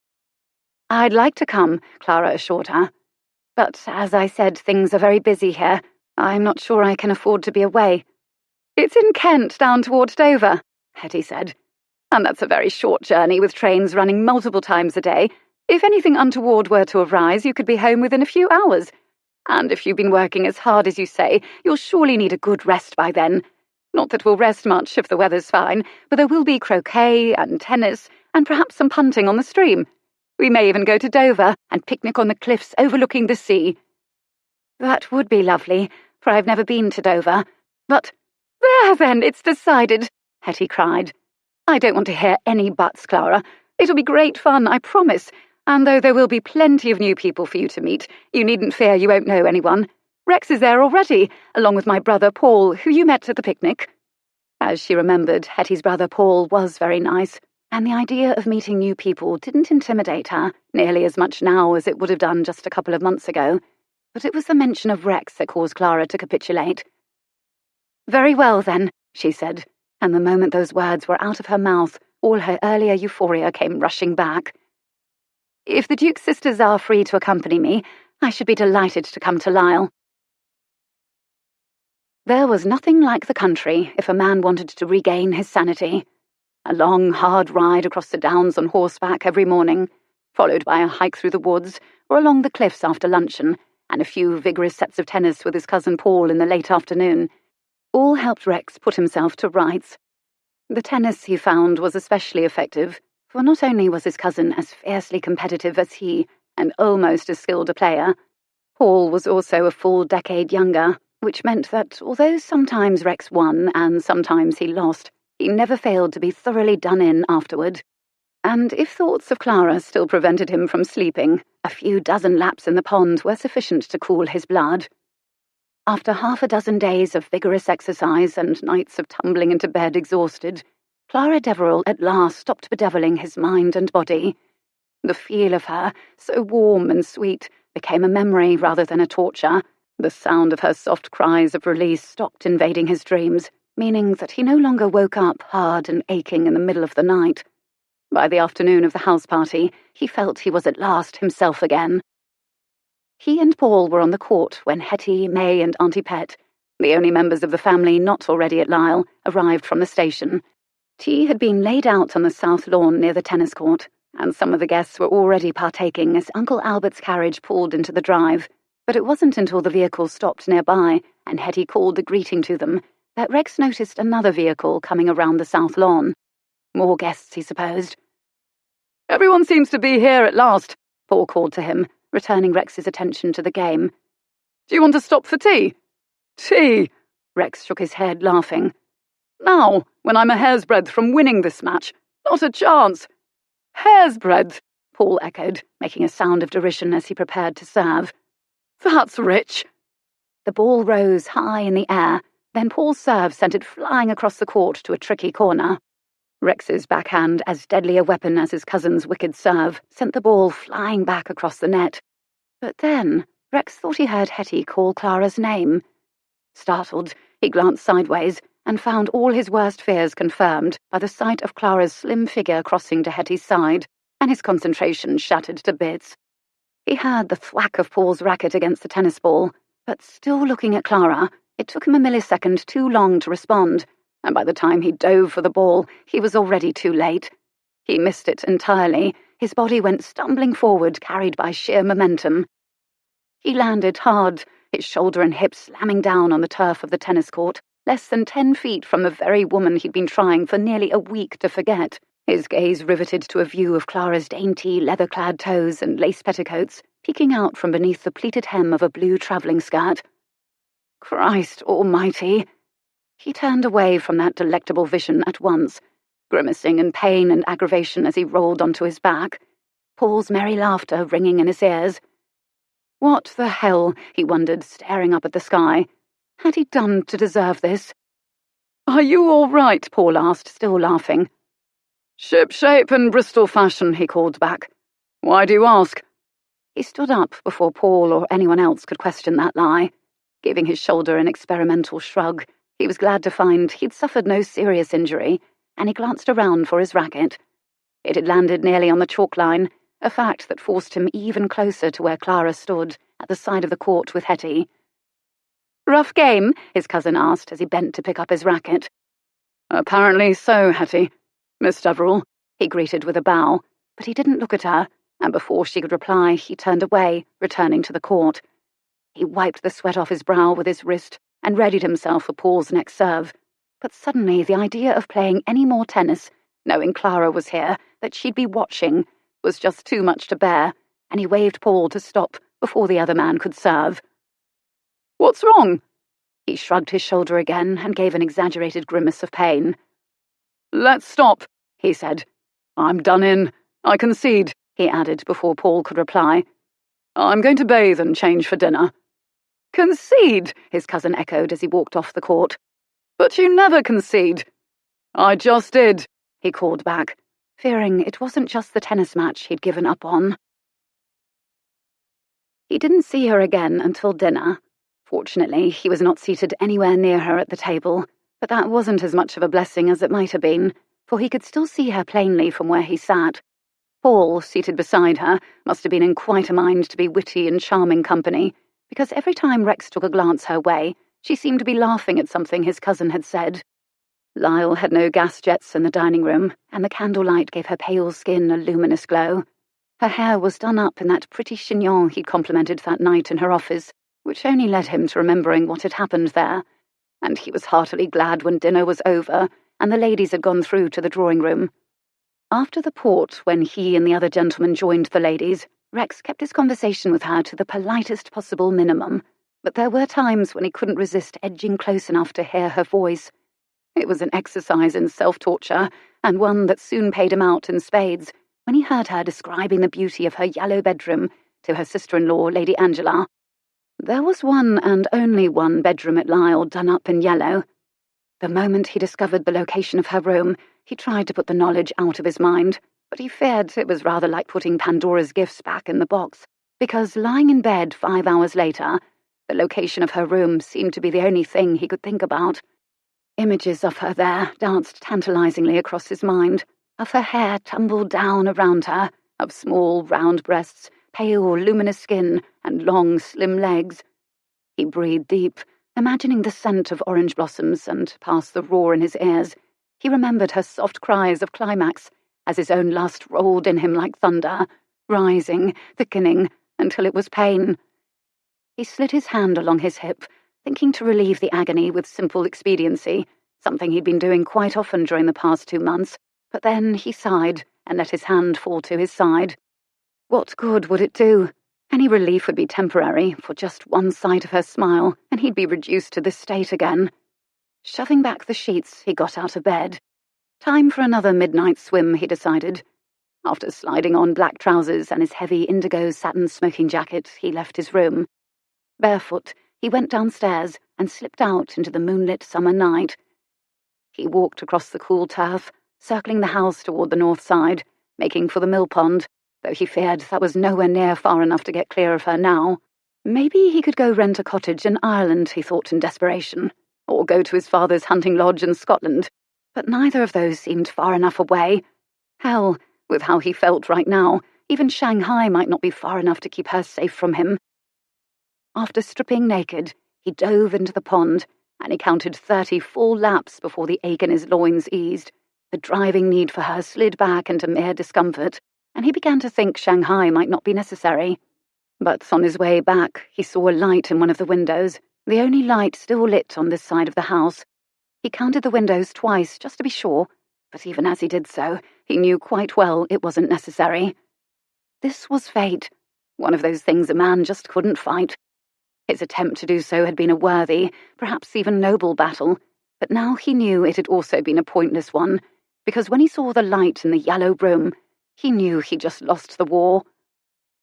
I'd like to come, Clara assured her. But as I said, things are very busy here. I'm not sure I can afford to be away. It's in Kent, down towards Dover, Hetty said. And that's a very short journey with trains running multiple times a day. If anything untoward were to arise, you could be home within a few hours. And if you've been working as hard as you say, you'll surely need a good rest by then. Not that we'll rest much if the weather's fine, but there will be croquet and tennis and perhaps some punting on the stream. We may even go to Dover and picnic on the cliffs overlooking the sea. That would be lovely, for I've never been to Dover. But there then, it's decided, Hetty cried. I don't want to hear any buts, Clara. It'll be great fun, I promise. And though there will be plenty of new people for you to meet, you needn't fear you won't know anyone. Rex is there already, along with my brother Paul, who you met at the picnic. As she remembered, Hetty's brother Paul was very nice, and the idea of meeting new people didn't intimidate her nearly as much now as it would have done just a couple of months ago. But it was the mention of Rex that caused Clara to capitulate. Very well, then, she said, and the moment those words were out of her mouth, all her earlier euphoria came rushing back. If the Duke's sisters are free to accompany me, I should be delighted to come to Lisle. There was nothing like the country if a man wanted to regain his sanity. A long, hard ride across the downs on horseback every morning, followed by a hike through the woods or along the cliffs after luncheon, and a few vigorous sets of tennis with his cousin Paul in the late afternoon, all helped Rex put himself to rights. The tennis, he found, was especially effective, for not only was his cousin as fiercely competitive as he, and almost as skilled a player, Paul was also a full decade younger, which meant that although sometimes Rex won and sometimes he lost, he never failed to be thoroughly done in afterward. And if thoughts of Clara still prevented him from sleeping, a few dozen laps in the pond were sufficient to cool his blood. After half a dozen days of vigorous exercise and nights of tumbling into bed exhausted, Clara Deverill at last stopped bedeviling his mind and body. The feel of her, so warm and sweet, became a memory rather than a torture. The sound of her soft cries of release stopped invading his dreams, meaning that he no longer woke up hard and aching in the middle of the night. By the afternoon of the house party, he felt he was at last himself again. He and Paul were on the court when Hetty, May, and Auntie Pet, the only members of the family not already at Lisle, arrived from the station. Tea had been laid out on the south lawn near the tennis court, and some of the guests were already partaking as Uncle Albert's carriage pulled into the drive. But it wasn't until the vehicle stopped nearby, and Hetty called a greeting to them, that Rex noticed another vehicle coming around the south lawn. More guests, he supposed. Everyone seems to be here at last, Paul called to him, returning Rex's attention to the game. Do you want to stop for tea? Tea? Rex shook his head, laughing. Now, when I'm a hair's breadth from winning this match. Not a chance. Hair's breadth, Paul echoed, making a sound of derision as he prepared to serve. That's rich. The ball rose high in the air, then Paul's serve sent it flying across the court to a tricky corner. Rex's backhand, as deadly a weapon as his cousin's wicked serve, sent the ball flying back across the net. But then Rex thought he heard Hetty call Clara's name. Startled, he glanced sideways and found all his worst fears confirmed by the sight of Clara's slim figure crossing to Hetty's side, and his concentration shattered to bits. He heard the thwack of Paul's racket against the tennis ball, but still looking at Clara, it took him a millisecond too long to respond, and by the time he dove for the ball, he was already too late. He missed it entirely. His body went stumbling forward, carried by sheer momentum. He landed hard, his shoulder and hip slamming down on the turf of the tennis court, less than 10 feet from the very woman he'd been trying for nearly a week to forget, his gaze riveted to a view of Clara's dainty, leather-clad toes and lace petticoats, peeking out from beneath the pleated hem of a blue travelling skirt. Christ almighty! He turned away from that delectable vision at once, grimacing in pain and aggravation as he rolled onto his back, Paul's merry laughter ringing in his ears. What the hell, he wondered, staring up at the sky, had he done to deserve this? Are you all right? Paul asked, still laughing. Ship-shape and Bristol fashion, he called back. Why do you ask? He stood up before Paul or anyone else could question that lie. Giving his shoulder an experimental shrug, he was glad to find he'd suffered no serious injury, and he glanced around for his racket. It had landed nearly on the chalk line, a fact that forced him even closer to where Clara stood, at the side of the court with Hetty. Rough game? His cousin asked as he bent to pick up his racket. Apparently so, Hetty. Miss Deverill, he greeted with a bow, but he didn't look at her, and before she could reply, he turned away, returning to the court. He wiped the sweat off his brow with his wrist and readied himself for Paul's next serve. But suddenly the idea of playing any more tennis, knowing Clara was here, that she'd be watching, was just too much to bear, and he waved Paul to stop before the other man could serve. What's wrong? He shrugged his shoulder again and gave an exaggerated grimace of pain. Let's stop, he said. I'm done in. I concede, he added before Paul could reply. I'm going to bathe and change for dinner. Concede, his cousin echoed as he walked off the court. But you never concede. I just did, he called back, fearing it wasn't just the tennis match he'd given up on. He didn't see her again until dinner. Fortunately, he was not seated anywhere near her at the table, but that wasn't as much of a blessing as it might have been, for he could still see her plainly from where he sat. Paul, seated beside her, must have been in quite a mind to be witty and charming company, because every time Rex took a glance her way, she seemed to be laughing at something his cousin had said. Lyle had no gas jets in the dining room, and the candlelight gave her pale skin a luminous glow. Her hair was done up in that pretty chignon he'd complimented that night in her office, which only led him to remembering what had happened there, and he was heartily glad when dinner was over and the ladies had gone through to the drawing room. After the port, when he and the other gentlemen joined the ladies, Rex kept his conversation with her to the politest possible minimum, but there were times when he couldn't resist edging close enough to hear her voice. It was an exercise in self-torture, and one that soon paid him out in spades, when he heard her describing the beauty of her yellow bedroom to her sister-in-law, Lady Angela. There was one and only one bedroom at Lyle done up in yellow. The moment he discovered the location of her room, he tried to put the knowledge out of his mind, but he feared it was rather like putting Pandora's gifts back in the box, because lying in bed 5 hours later, the location of her room seemed to be the only thing he could think about. Images of her there danced tantalizingly across his mind, of her hair tumbled down around her, of small, round breasts, pale, luminous skin, and long, slim legs. He breathed deep, imagining the scent of orange blossoms, and past the roar in his ears, he remembered her soft cries of climax, as his own lust rolled in him like thunder, rising, thickening, until it was pain. He slid his hand along his hip, thinking to relieve the agony with simple expediency, something he'd been doing quite often during the past 2 months, but then he sighed and let his hand fall to his side. What good would it do? Any relief would be temporary, for just one sight of her smile, and he'd be reduced to this state again. Shoving back the sheets, he got out of bed. Time for another midnight swim, he decided. After sliding on black trousers and his heavy indigo satin smoking jacket, he left his room. Barefoot, he went downstairs and slipped out into the moonlit summer night. He walked across the cool turf, circling the house toward the north side, making for the mill pond, though he feared that was nowhere near far enough to get clear of her now. Maybe he could go rent a cottage in Ireland, he thought in desperation, or go to his father's hunting lodge in Scotland, but neither of those seemed far enough away. Hell, with how he felt right now, even Shanghai might not be far enough to keep her safe from him. After stripping naked, he dove into the pond, and he counted 30 full laps before the ache in his loins eased. The driving need for her slid back into mere discomfort, and he began to think Shanghai might not be necessary. But on his way back, he saw a light in one of the windows, the only light still lit on this side of the house. He counted the windows twice, just to be sure, but even as he did so, he knew quite well it wasn't necessary. This was fate, one of those things a man just couldn't fight. His attempt to do so had been a worthy, perhaps even noble battle, but now he knew it had also been a pointless one, because when he saw the light in the yellow room, he knew he'd just lost the war.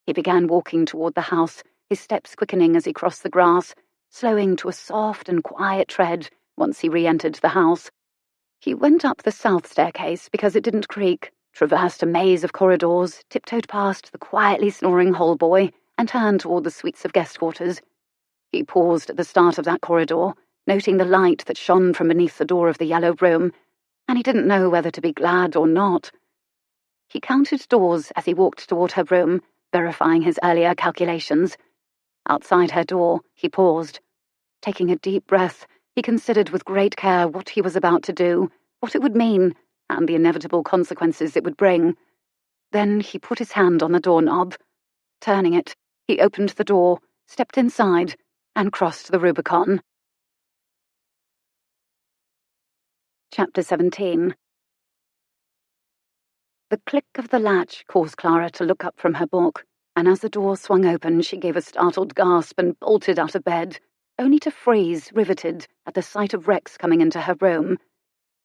He began walking toward the house, his steps quickening as he crossed the grass, slowing to a soft and quiet tread once he re-entered the house. He went up the south staircase because it didn't creak, traversed a maze of corridors, tiptoed past the quietly snoring hallboy, and turned toward the suites of guest quarters. He paused at the start of that corridor, noting the light that shone from beneath the door of the yellow room, and he didn't know whether to be glad or not. He counted doors as he walked toward her room, verifying his earlier calculations. Outside her door, he paused. Taking a deep breath, he considered with great care what he was about to do, what it would mean, and the inevitable consequences it would bring. Then he put his hand on the doorknob. Turning it, he opened the door, stepped inside, and crossed the Rubicon. Chapter 17. The click of the latch caused Clara to look up from her book, and as the door swung open, she gave a startled gasp and bolted out of bed, only to freeze, riveted, at the sight of Rex coming into her room.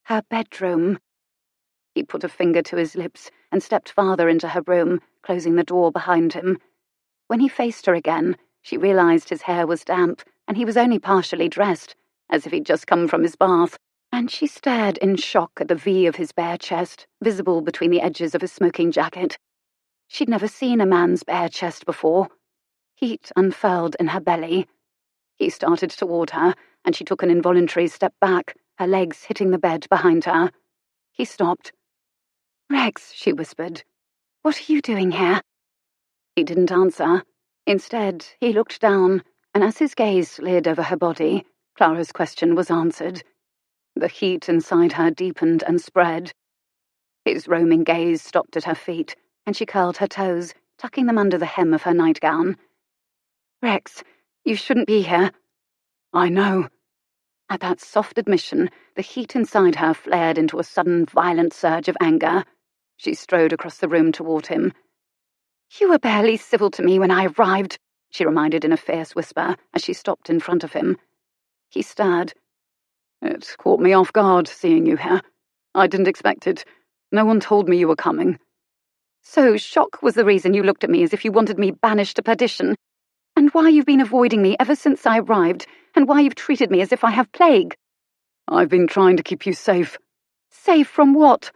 Her bedroom. He put a finger to his lips and stepped farther into her room, closing the door behind him. When he faced her again, she realized his hair was damp, and he was only partially dressed, as if he'd just come from his bath, and she stared in shock at the V of his bare chest, visible between the edges of his smoking jacket. She'd never seen a man's bare chest before. Heat unfurled in her belly. He started toward her, and she took an involuntary step back, her legs hitting the bed behind her. He stopped. "Rex," she whispered, "what are you doing here?" He didn't answer. Instead, he looked down, and as his gaze slid over her body, Clara's question was answered. The heat inside her deepened and spread. His roaming gaze stopped at her feet, and she curled her toes, tucking them under the hem of her nightgown. "Rex, you shouldn't be here." "I know." At that soft admission, the heat inside her flared into a sudden, violent surge of anger. She strode across the room toward him. "You were barely civil to me when I arrived," she reminded in a fierce whisper as she stopped in front of him. He stirred. "It caught me off guard, seeing you here. I didn't expect it. No one told me you were coming." "So shock was the reason you looked at me as if you wanted me banished to perdition? And why you've been avoiding me ever since I arrived, and why you've treated me as if I have plague?" "I've been trying to keep you safe." "Safe from what?"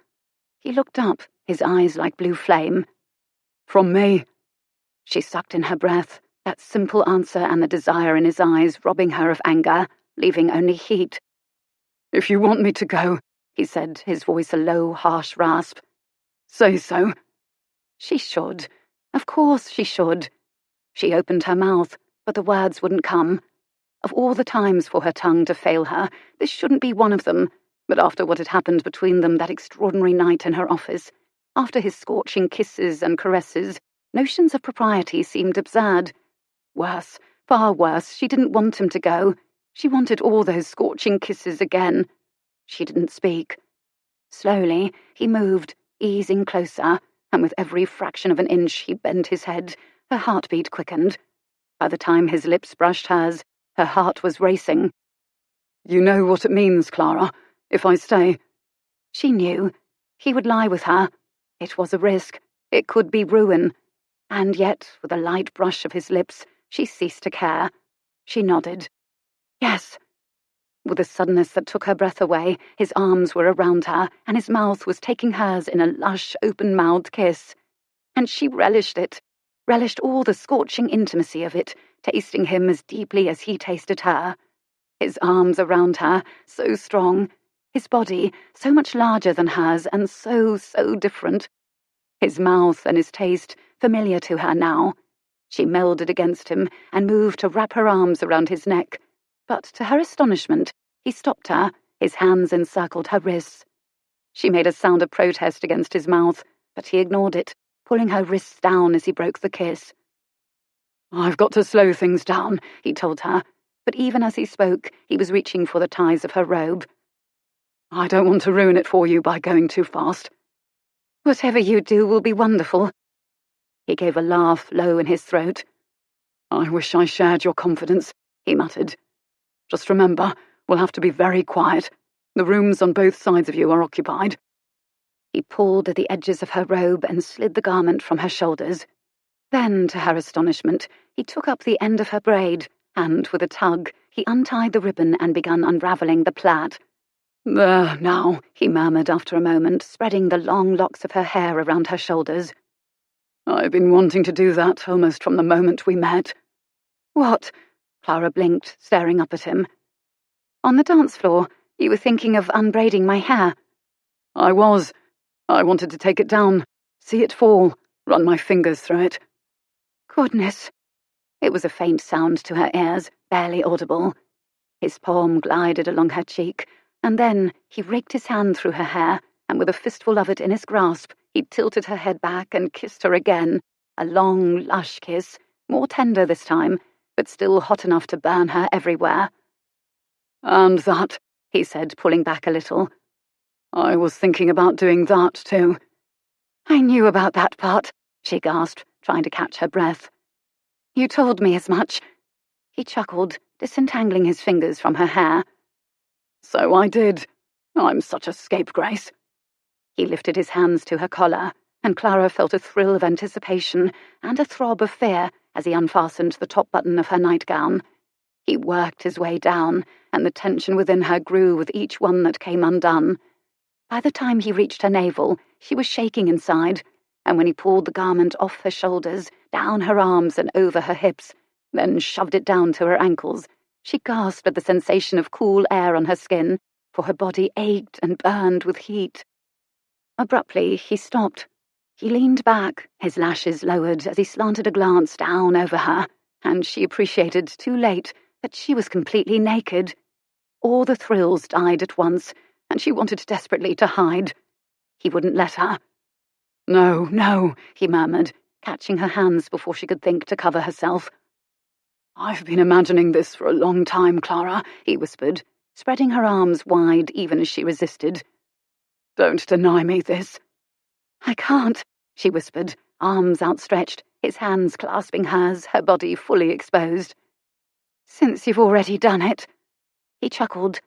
He looked up, his eyes like blue flame. "From me." She sucked in her breath, that simple answer and the desire in his eyes robbing her of anger, leaving only heat. "If you want me to go," he said, his voice a low, harsh rasp, "say so." She should. Of course she should. She opened her mouth, but the words wouldn't come. Of all the times for her tongue to fail her, this shouldn't be one of them, but after what had happened between them that extraordinary night in her office, after his scorching kisses and caresses, notions of propriety seemed absurd. Worse, far worse, she didn't want him to go. She wanted all those scorching kisses again. She didn't speak. Slowly, he moved, easing closer, and with every fraction of an inch he bent his head, her heartbeat quickened. By the time his lips brushed hers, her heart was racing. "You know what it means, Clara, if I stay." She knew. He would lie with her. It was a risk. It could be ruin. And yet, with a light brush of his lips, she ceased to care. She nodded. Yes. With a suddenness that took her breath away, his arms were around her, and his mouth was taking hers in a lush, open-mouthed kiss. And she relished it, relished all the scorching intimacy of it, tasting him as deeply as he tasted her. His arms around her, so strong. His body, so much larger than hers, and so different. His mouth and his taste, familiar to her now. She melded against him and moved to wrap her arms around his neck. But to her astonishment, he stopped her, his hands encircled her wrists. She made a sound of protest against his mouth, but he ignored it, pulling her wrists down as he broke the kiss. "I've got to slow things down," he told her, but even as he spoke, he was reaching for the ties of her robe. "I don't want to ruin it for you by going too fast." "Whatever you do will be wonderful." He gave a laugh low in his throat. "I wish I shared your confidence," he muttered. "Just remember, we'll have to be very quiet. The rooms on both sides of you are occupied." He pulled at the edges of her robe and slid the garment from her shoulders. Then, to her astonishment, he took up the end of her braid, and, with a tug, he untied the ribbon and began unravelling the plait. "There, now," he murmured after a moment, spreading the long locks of her hair around her shoulders. "I've been wanting to do that almost from the moment we met." "What?" Clara blinked, staring up at him. "On the dance floor, you were thinking of unbraiding my hair." "I was. I wanted to take it down, see it fall, run my fingers through it." "Goodness." It was a faint sound to her ears, barely audible. His palm glided along her cheek, and then he raked his hand through her hair, and with a fistful of it in his grasp, he tilted her head back and kissed her again, a long, lush kiss, more tender this time, but still hot enough to burn her everywhere. "And that," he said, pulling back a little. "I was thinking about doing that, too." "I knew about that part," she gasped, trying to catch her breath. "You told me as much." He chuckled, disentangling his fingers from her hair. "So I did. I'm such a scapegrace." He lifted his hands to her collar, and Clara felt a thrill of anticipation and a throb of fear as he unfastened the top button of her nightgown. He worked his way down, and the tension within her grew with each one that came undone. By the time he reached her navel, she was shaking inside, and when he pulled the garment off her shoulders, down her arms and over her hips, then shoved it down to her ankles, she gasped at the sensation of cool air on her skin, for her body ached and burned with heat. Abruptly, he stopped. He leaned back, his lashes lowered as he slanted a glance down over her, and she appreciated too late that she was completely naked. All the thrills died at once, and she wanted desperately to hide. He wouldn't let her. "No, no," he murmured, catching her hands before she could think to cover herself. "I've been imagining this for a long time, Clara," he whispered, spreading her arms wide even as she resisted. "Don't deny me this." "I can't," she whispered, arms outstretched, his hands clasping hers, her body fully exposed. "Since you've already done it." He chuckled.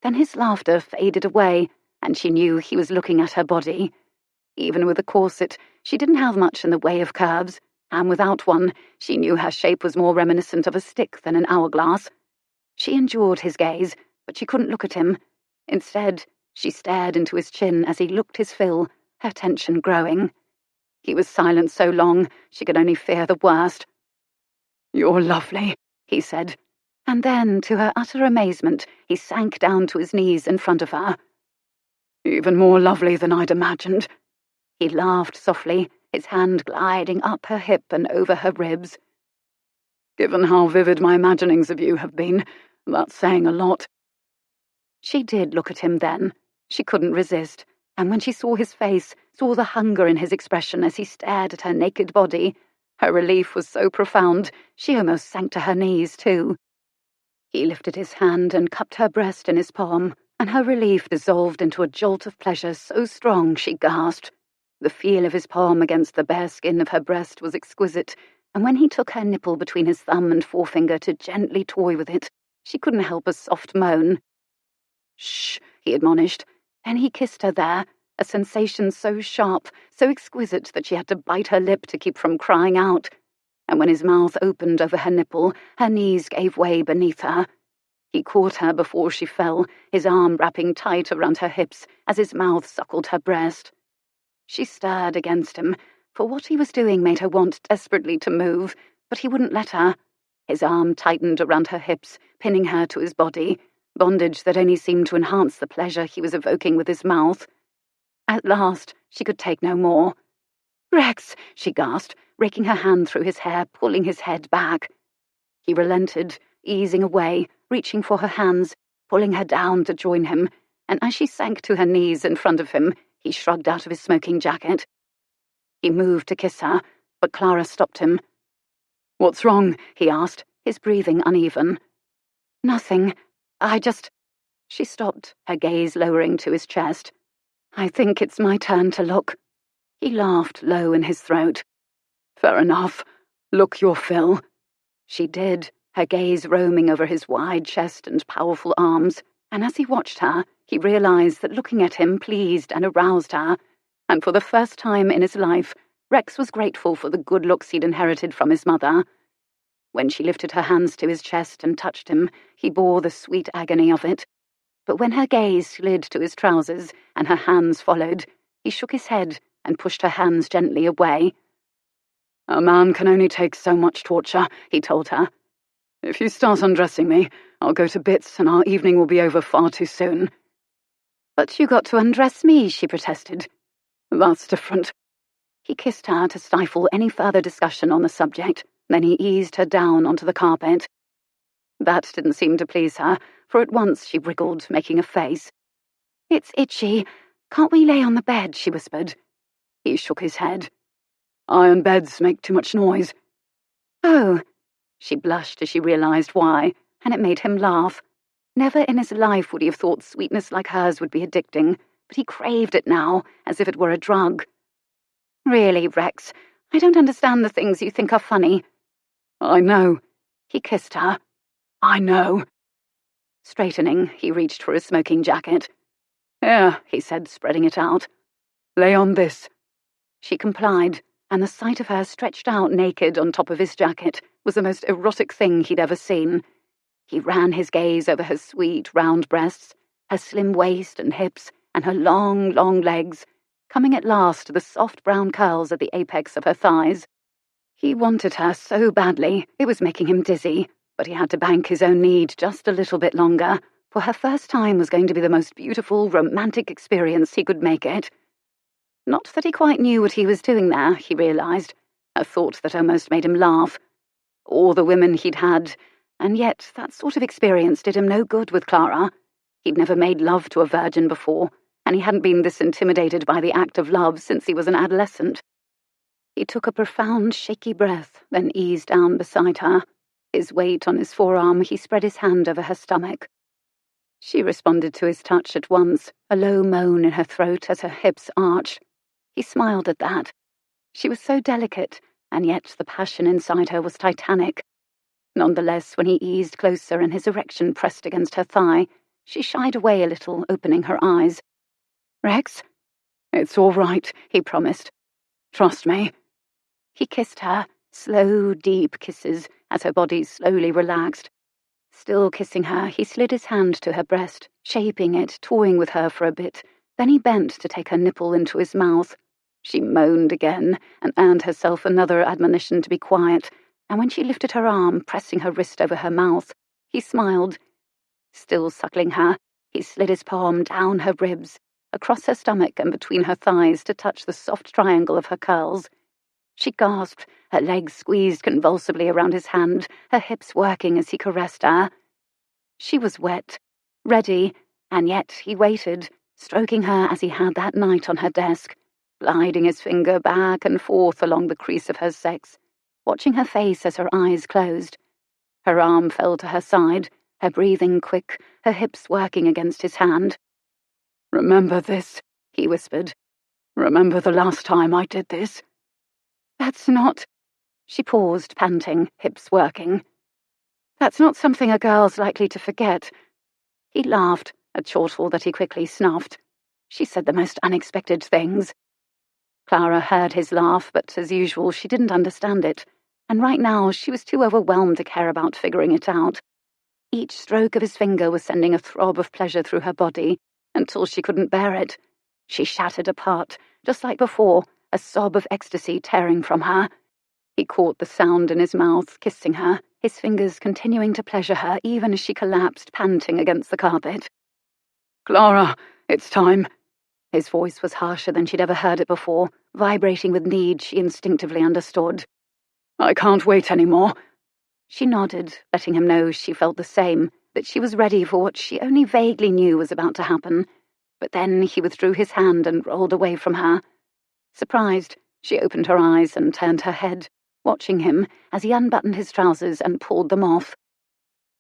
Then his laughter faded away, and she knew he was looking at her body. Even with a corset, she didn't have much in the way of curves, and without one, she knew her shape was more reminiscent of a stick than an hourglass. She endured his gaze, but she couldn't look at him. Instead, she stared into his chin as he looked his fill, her tension growing. He was silent so long, she could only fear the worst. "You're lovely," he said. And then, to her utter amazement, he sank down to his knees in front of her. "Even more lovely than I'd imagined." He laughed softly, his hand gliding up her hip and over her ribs. "Given how vivid my imaginings of you have been, that's saying a lot." She did look at him then. She couldn't resist, and when she saw his face, saw the hunger in his expression as he stared at her naked body, her relief was so profound, she almost sank to her knees, too. He lifted his hand and cupped her breast in his palm, and her relief dissolved into a jolt of pleasure so strong she gasped. The feel of his palm against the bare skin of her breast was exquisite, and when he took her nipple between his thumb and forefinger to gently toy with it, she couldn't help a soft moan. "Shh," he admonished. Then he kissed her there, a sensation so sharp, so exquisite that she had to bite her lip to keep from crying out. And when his mouth opened over her nipple, her knees gave way beneath her. He caught her before she fell, his arm wrapping tight around her hips as his mouth suckled her breast. She stirred against him, for what he was doing made her want desperately to move, but he wouldn't let her. His arm tightened around her hips, pinning her to his body, bondage that only seemed to enhance the pleasure he was evoking with his mouth. At last, she could take no more. "Rex," she gasped, raking her hand through his hair, pulling his head back. He relented, easing away, reaching for her hands, pulling her down to join him, and as she sank to her knees in front of him, he shrugged out of his smoking jacket. He moved to kiss her, but Clara stopped him. "What's wrong?" he asked, his breathing uneven. "Nothing. I just—" She stopped, her gaze lowering to his chest. "I think it's my turn to look." He laughed low in his throat. "Fair enough. Look your fill." She did, her gaze roaming over his wide chest and powerful arms, and as he watched her, he realized that looking at him pleased and aroused her, and for the first time in his life, Rex was grateful for the good looks he'd inherited from his mother. When she lifted her hands to his chest and touched him, he bore the sweet agony of it. But when her gaze slid to his trousers and her hands followed, he shook his head and pushed her hands gently away. "A man can only take so much torture," he told her. "If you start undressing me, I'll go to bits and our evening will be over far too soon." "But you got to undress me," she protested. "That's different." He kissed her to stifle any further discussion on the subject, then he eased her down onto the carpet. That didn't seem to please her, for at once she wriggled, making a face. "It's itchy. Can't we lay on the bed?" she whispered. He shook his head. "Iron beds make too much noise." "Oh." She blushed as she realized why, and it made him laugh. Never in his life would he have thought sweetness like hers would be addicting, but he craved it now, as if it were a drug. "Really, Rex, I don't understand the things you think are funny." "I know." He kissed her. "I know." Straightening, he reached for his smoking jacket. "Here," he said, spreading it out. "Lay on this." She complied, and the sight of her stretched out naked on top of his jacket was the most erotic thing he'd ever seen. He ran his gaze over her sweet, round breasts, her slim waist and hips, and her long, long legs, coming at last to the soft brown curls at the apex of her thighs. He wanted her so badly, it was making him dizzy, but he had to bank his own need just a little bit longer, for her first time was going to be the most beautiful, romantic experience he could make it. Not that he quite knew what he was doing there, he realized, a thought that almost made him laugh. All the women he'd had, and yet that sort of experience did him no good with Clara. He'd never made love to a virgin before, and he hadn't been this intimidated by the act of love since he was an adolescent. He took a profound, shaky breath, then eased down beside her. His weight on his forearm, he spread his hand over her stomach. She responded to his touch at once, a low moan in her throat as her hips arched. He smiled at that. She was so delicate, and yet the passion inside her was titanic. Nonetheless, when he eased closer and his erection pressed against her thigh, she shied away a little, opening her eyes. "Rex?" "It's all right," he promised. "Trust me." He kissed her, slow, deep kisses, as her body slowly relaxed. Still kissing her, he slid his hand to her breast, shaping it, toying with her for a bit. Then he bent to take her nipple into his mouth. She moaned again, and earned herself another admonition to be quiet, and when she lifted her arm, pressing her wrist over her mouth, he smiled. Still suckling her, he slid his palm down her ribs, across her stomach and between her thighs to touch the soft triangle of her curls. She gasped, her legs squeezed convulsively around his hand, her hips working as he caressed her. She was wet, ready, and yet he waited, stroking her as he had that night on her desk, gliding his finger back and forth along the crease of her sex, watching her face as her eyes closed. Her arm fell to her side, her breathing quick, her hips working against his hand. "Remember this," he whispered. Remember the last time I did this? That's not... She paused, panting, hips working. That's not something a girl's likely to forget. He laughed, a chortle that he quickly snuffed. She said the most unexpected things. Clara heard his laugh, but as usual she didn't understand it, and right now she was too overwhelmed to care about figuring it out. Each stroke of his finger was sending a throb of pleasure through her body, until she couldn't bear it. She shattered apart, just like before, a sob of ecstasy tearing from her. He caught the sound in his mouth, kissing her, his fingers continuing to pleasure her even as she collapsed, panting against the carpet. Clara, it's time. His voice was harsher than she'd ever heard it before, vibrating with need she instinctively understood. I can't wait anymore. She nodded, letting him know she felt the same, that she was ready for what she only vaguely knew was about to happen. But then he withdrew his hand and rolled away from her. Surprised, she opened her eyes and turned her head, watching him as he unbuttoned his trousers and pulled them off.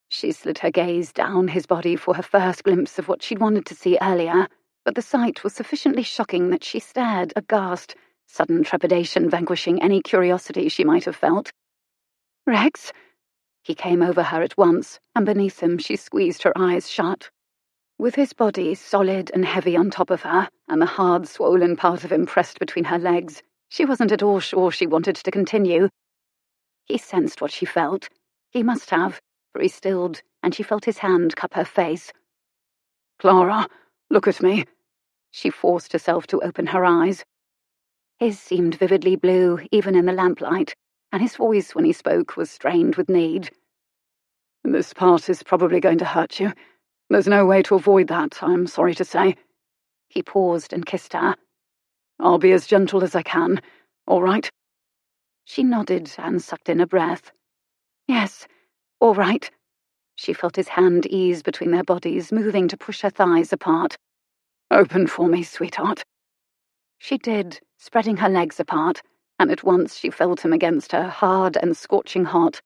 She slid her gaze down his body for her first glimpse of what she'd wanted to see earlier, but the sight was sufficiently shocking that she stared aghast, sudden trepidation vanquishing any curiosity she might have felt. "Rex?" He came over her at once, and beneath him she squeezed her eyes shut. With his body solid and heavy on top of her, and the hard, swollen part of him pressed between her legs, she wasn't at all sure she wanted to continue. He sensed what she felt. He must have, for he stilled, and she felt his hand cup her face. Clara, look at me. She forced herself to open her eyes. His seemed vividly blue, even in the lamplight, and his voice when he spoke was strained with need. This part is probably going to hurt you. There's no way to avoid that, I'm sorry to say. He paused and kissed her. I'll be as gentle as I can, all right? She nodded and sucked in a breath. Yes, all right. She felt his hand ease between their bodies, moving to push her thighs apart. Open for me, sweetheart. She did, spreading her legs apart, and at once she felt him against her, hard and scorching hot.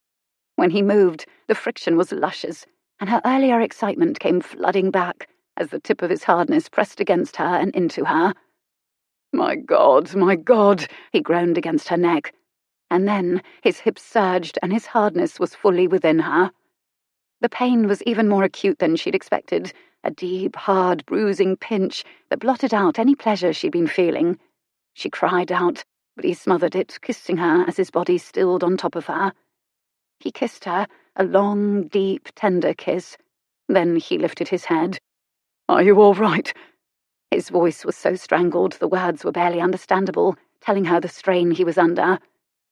When he moved, the friction was luscious, and her earlier excitement came flooding back as the tip of his hardness pressed against her and into her. My God, he groaned against her neck. And then his hips surged and his hardness was fully within her. The pain was even more acute than she'd expected, a deep, hard, bruising pinch that blotted out any pleasure she'd been feeling. She cried out, but he smothered it, kissing her as his body stilled on top of her. He kissed her, a long, deep, tender kiss. Then he lifted his head. Are you all right? His voice was so strangled the words were barely understandable, telling her the strain he was under.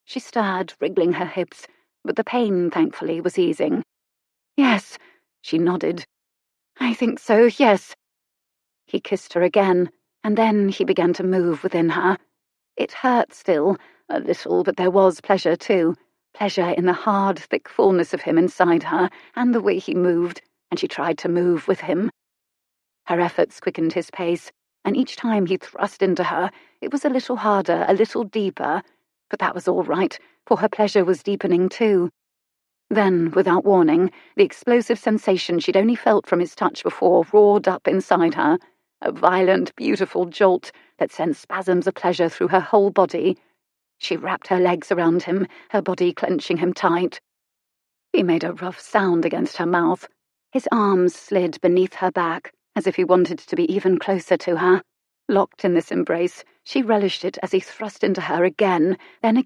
She stirred, wriggling her hips, but the pain, thankfully, was easing. Yes, she nodded. I think so, yes. He kissed her again, and then he began to move within her. It hurt still, a little, but there was pleasure too. Pleasure in the hard, thick fullness of him inside her, and the way he moved, and she tried to move with him. Her efforts quickened his pace, and each time he thrust into her, it was a little harder, a little deeper, but that was all right, for her pleasure was deepening too. Then, without warning, the explosive sensation she'd only felt from his touch before roared up inside her, a violent, beautiful jolt that sent spasms of pleasure through her whole body. She wrapped her legs around him, her body clenching him tight. He made a rough sound against her mouth. His arms slid beneath her back, as if he wanted to be even closer to her. Locked in this embrace, she relished it as he thrust into her again, and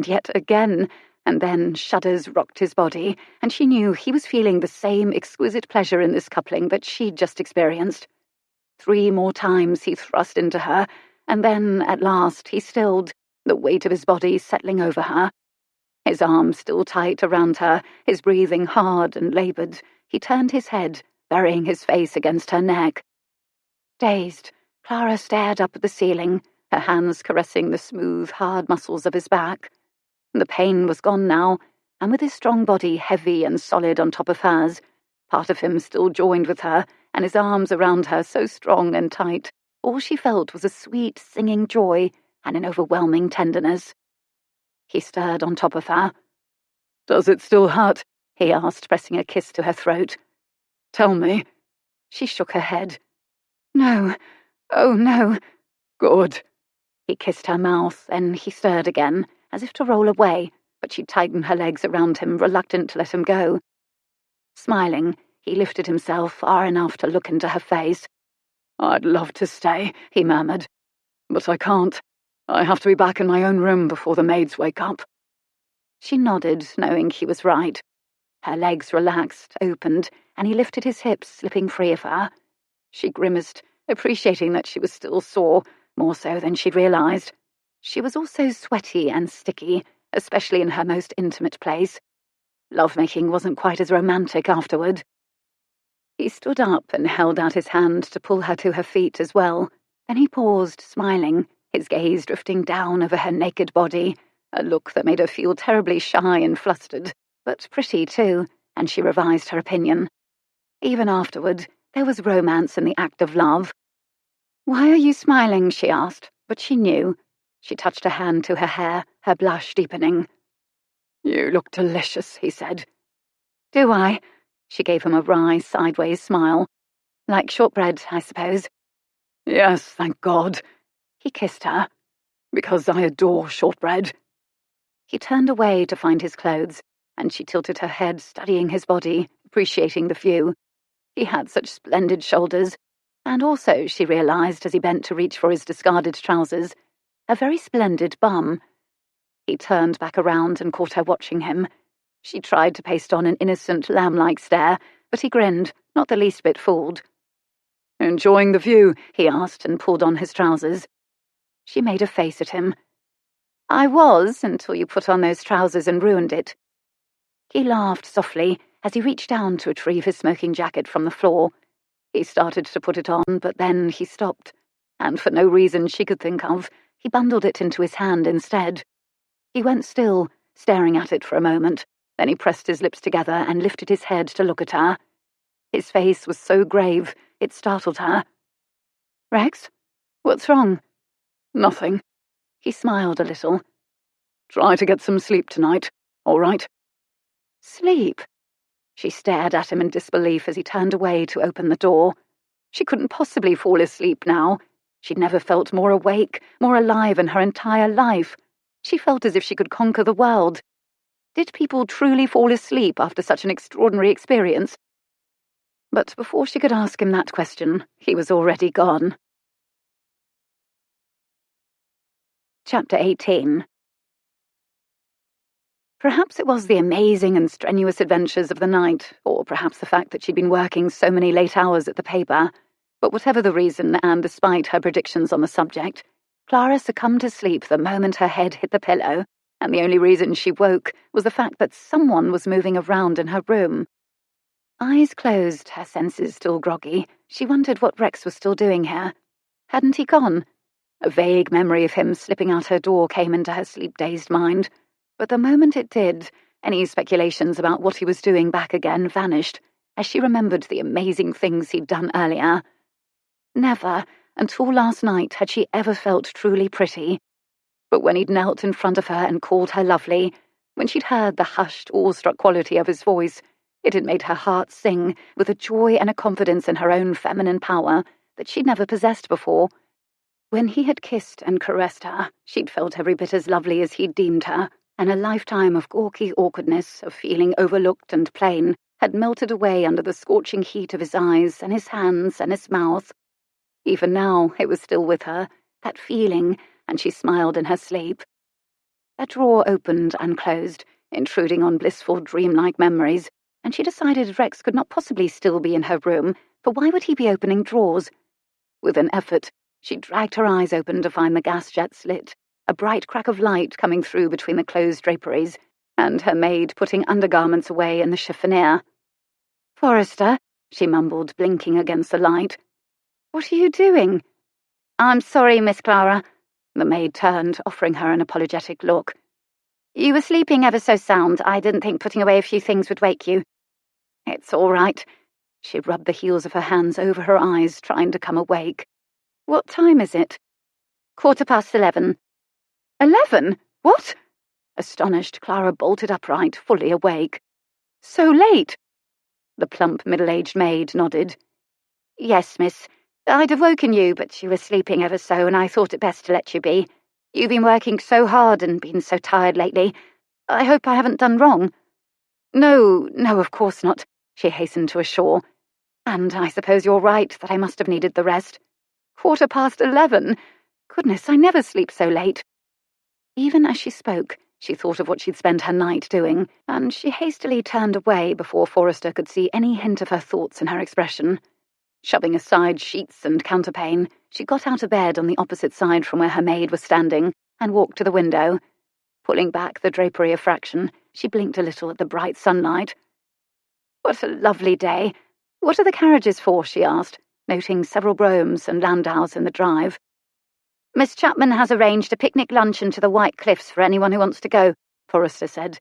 yet again, and then shudders rocked his body, and she knew he was feeling the same exquisite pleasure in this coupling that she'd just experienced. 3 more times he thrust into her, and then, at last, he stilled, the weight of his body settling over her. His arms still tight around her, his breathing hard and laboured, he turned his head, burying his face against her neck. Dazed, Clara stared up at the ceiling, her hands caressing the smooth, hard muscles of his back. The pain was gone now, and with his strong body heavy and solid on top of hers, part of him still joined with her, and his arms around her so strong and tight, all she felt was a sweet, singing joy and an overwhelming tenderness. He stirred on top of her. Does it still hurt? He asked, pressing a kiss to her throat. Tell me. She shook her head. No. Oh, no. Good. He kissed her mouth, then he stirred again, as if to roll away, but she tightened her legs around him, reluctant to let him go. Smiling, he lifted himself far enough to look into her face. I'd love to stay, he murmured. But I can't. I have to be back in my own room before the maids wake up. She nodded, knowing he was right. Her legs relaxed, opened, and he lifted his hips, slipping free of her. She grimaced, appreciating that she was still sore, more so than she'd realized. She was also sweaty and sticky, especially in her most intimate place. Lovemaking wasn't quite as romantic afterward. He stood up and held out his hand to pull her to her feet as well. Then he paused, smiling, his gaze drifting down over her naked body, a look that made her feel terribly shy and flustered, but pretty too, and she revised her opinion. Even afterward, there was romance in the act of love. "Why are you smiling?" she asked, but she knew. She touched a hand to her hair, her blush deepening. "You look delicious," he said. "Do I?" She gave him a wry, sideways smile. "Like shortbread, I suppose." "Yes, thank God." He kissed her. "Because I adore shortbread." He turned away to find his clothes, and she tilted her head, studying his body, appreciating the view. He had such splendid shoulders, and also, she realized as he bent to reach for his discarded trousers, a very splendid bum. He turned back around and caught her watching him. She tried to paste on an innocent, lamb-like stare, but he grinned, not the least bit fooled. "Enjoying the view?" he asked, and pulled on his trousers. She made a face at him. "I was, until you put on those trousers and ruined it." He laughed softly as he reached down to retrieve his smoking jacket from the floor. He started to put it on, but then he stopped, and for no reason she could think of, he bundled it into his hand instead. He went still, staring at it for a moment, then he pressed his lips together and lifted his head to look at her. His face was so grave, it startled her. "Rex? What's wrong?" "Nothing." He smiled a little. "Try to get some sleep tonight, all right?" "Sleep?" She stared at him in disbelief as he turned away to open the door. She couldn't possibly fall asleep now. She'd never felt more awake, more alive in her entire life. She felt as if she could conquer the world. Did people truly fall asleep after such an extraordinary experience? But before she could ask him that question, he was already gone. Chapter 18. Perhaps it was the amazing and strenuous adventures of the night, or perhaps the fact that she'd been working so many late hours at the paper. But whatever the reason, and despite her predictions on the subject, Clara succumbed to sleep the moment her head hit the pillow, and the only reason she woke was the fact that someone was moving around in her room. Eyes closed, her senses still groggy, she wondered what Rex was still doing here. Hadn't he gone? A vague memory of him slipping out her door came into her sleep-dazed mind. But the moment it did, any speculations about what he was doing back again vanished, as she remembered the amazing things he'd done earlier. Never, until last night, had she ever felt truly pretty. But when he'd knelt in front of her and called her lovely, when she'd heard the hushed, awestruck quality of his voice, it had made her heart sing with a joy and a confidence in her own feminine power that she'd never possessed before. When he had kissed and caressed her, she'd felt every bit as lovely as he'd deemed her, and a lifetime of gawky awkwardness, of feeling overlooked and plain, had melted away under the scorching heat of his eyes and his hands and his mouth. Even now it was still with her, that feeling, and she smiled in her sleep. A drawer opened and closed, intruding on blissful, dreamlike memories, and she decided Rex could not possibly still be in her room, for why would he be opening drawers? With an effort, she dragged her eyes open to find the gas jets lit, a bright crack of light coming through between the closed draperies, and her maid putting undergarments away in the chiffonier. "Forrester," she mumbled, blinking against the light. "What are you doing?" "I'm sorry, Miss Clara." The maid turned, offering her an apologetic look. "You were sleeping ever so sound. I didn't think putting away a few things would wake you." "It's all right." She rubbed the heels of her hands over her eyes, trying to come awake. "What time is it?" 11:15. 11? What? Astonished, Clara bolted upright, fully awake. "So late?" The plump, middle-aged maid nodded. "Yes, miss. I'd have woken you, but you were sleeping ever so, and I thought it best to let you be. You've been working so hard and been so tired lately. I hope I haven't done wrong." "No, of course not," she hastened to assure. "And I suppose you're right that I must have needed the rest. 11:15. Goodness, I never sleep so late." Even as she spoke, she thought of what she'd spent her night doing, and she hastily turned away before Forrester could see any hint of her thoughts in her expression. Shoving aside sheets and counterpane, she got out of bed on the opposite side from where her maid was standing and walked to the window. Pulling back the drapery a fraction, she blinked a little at the bright sunlight. "What a lovely day. What are the carriages for?" she asked, noting several broughams and landaus in the drive. "Miss Chapman has arranged a picnic luncheon to the White Cliffs for anyone who wants to go," Forrester said.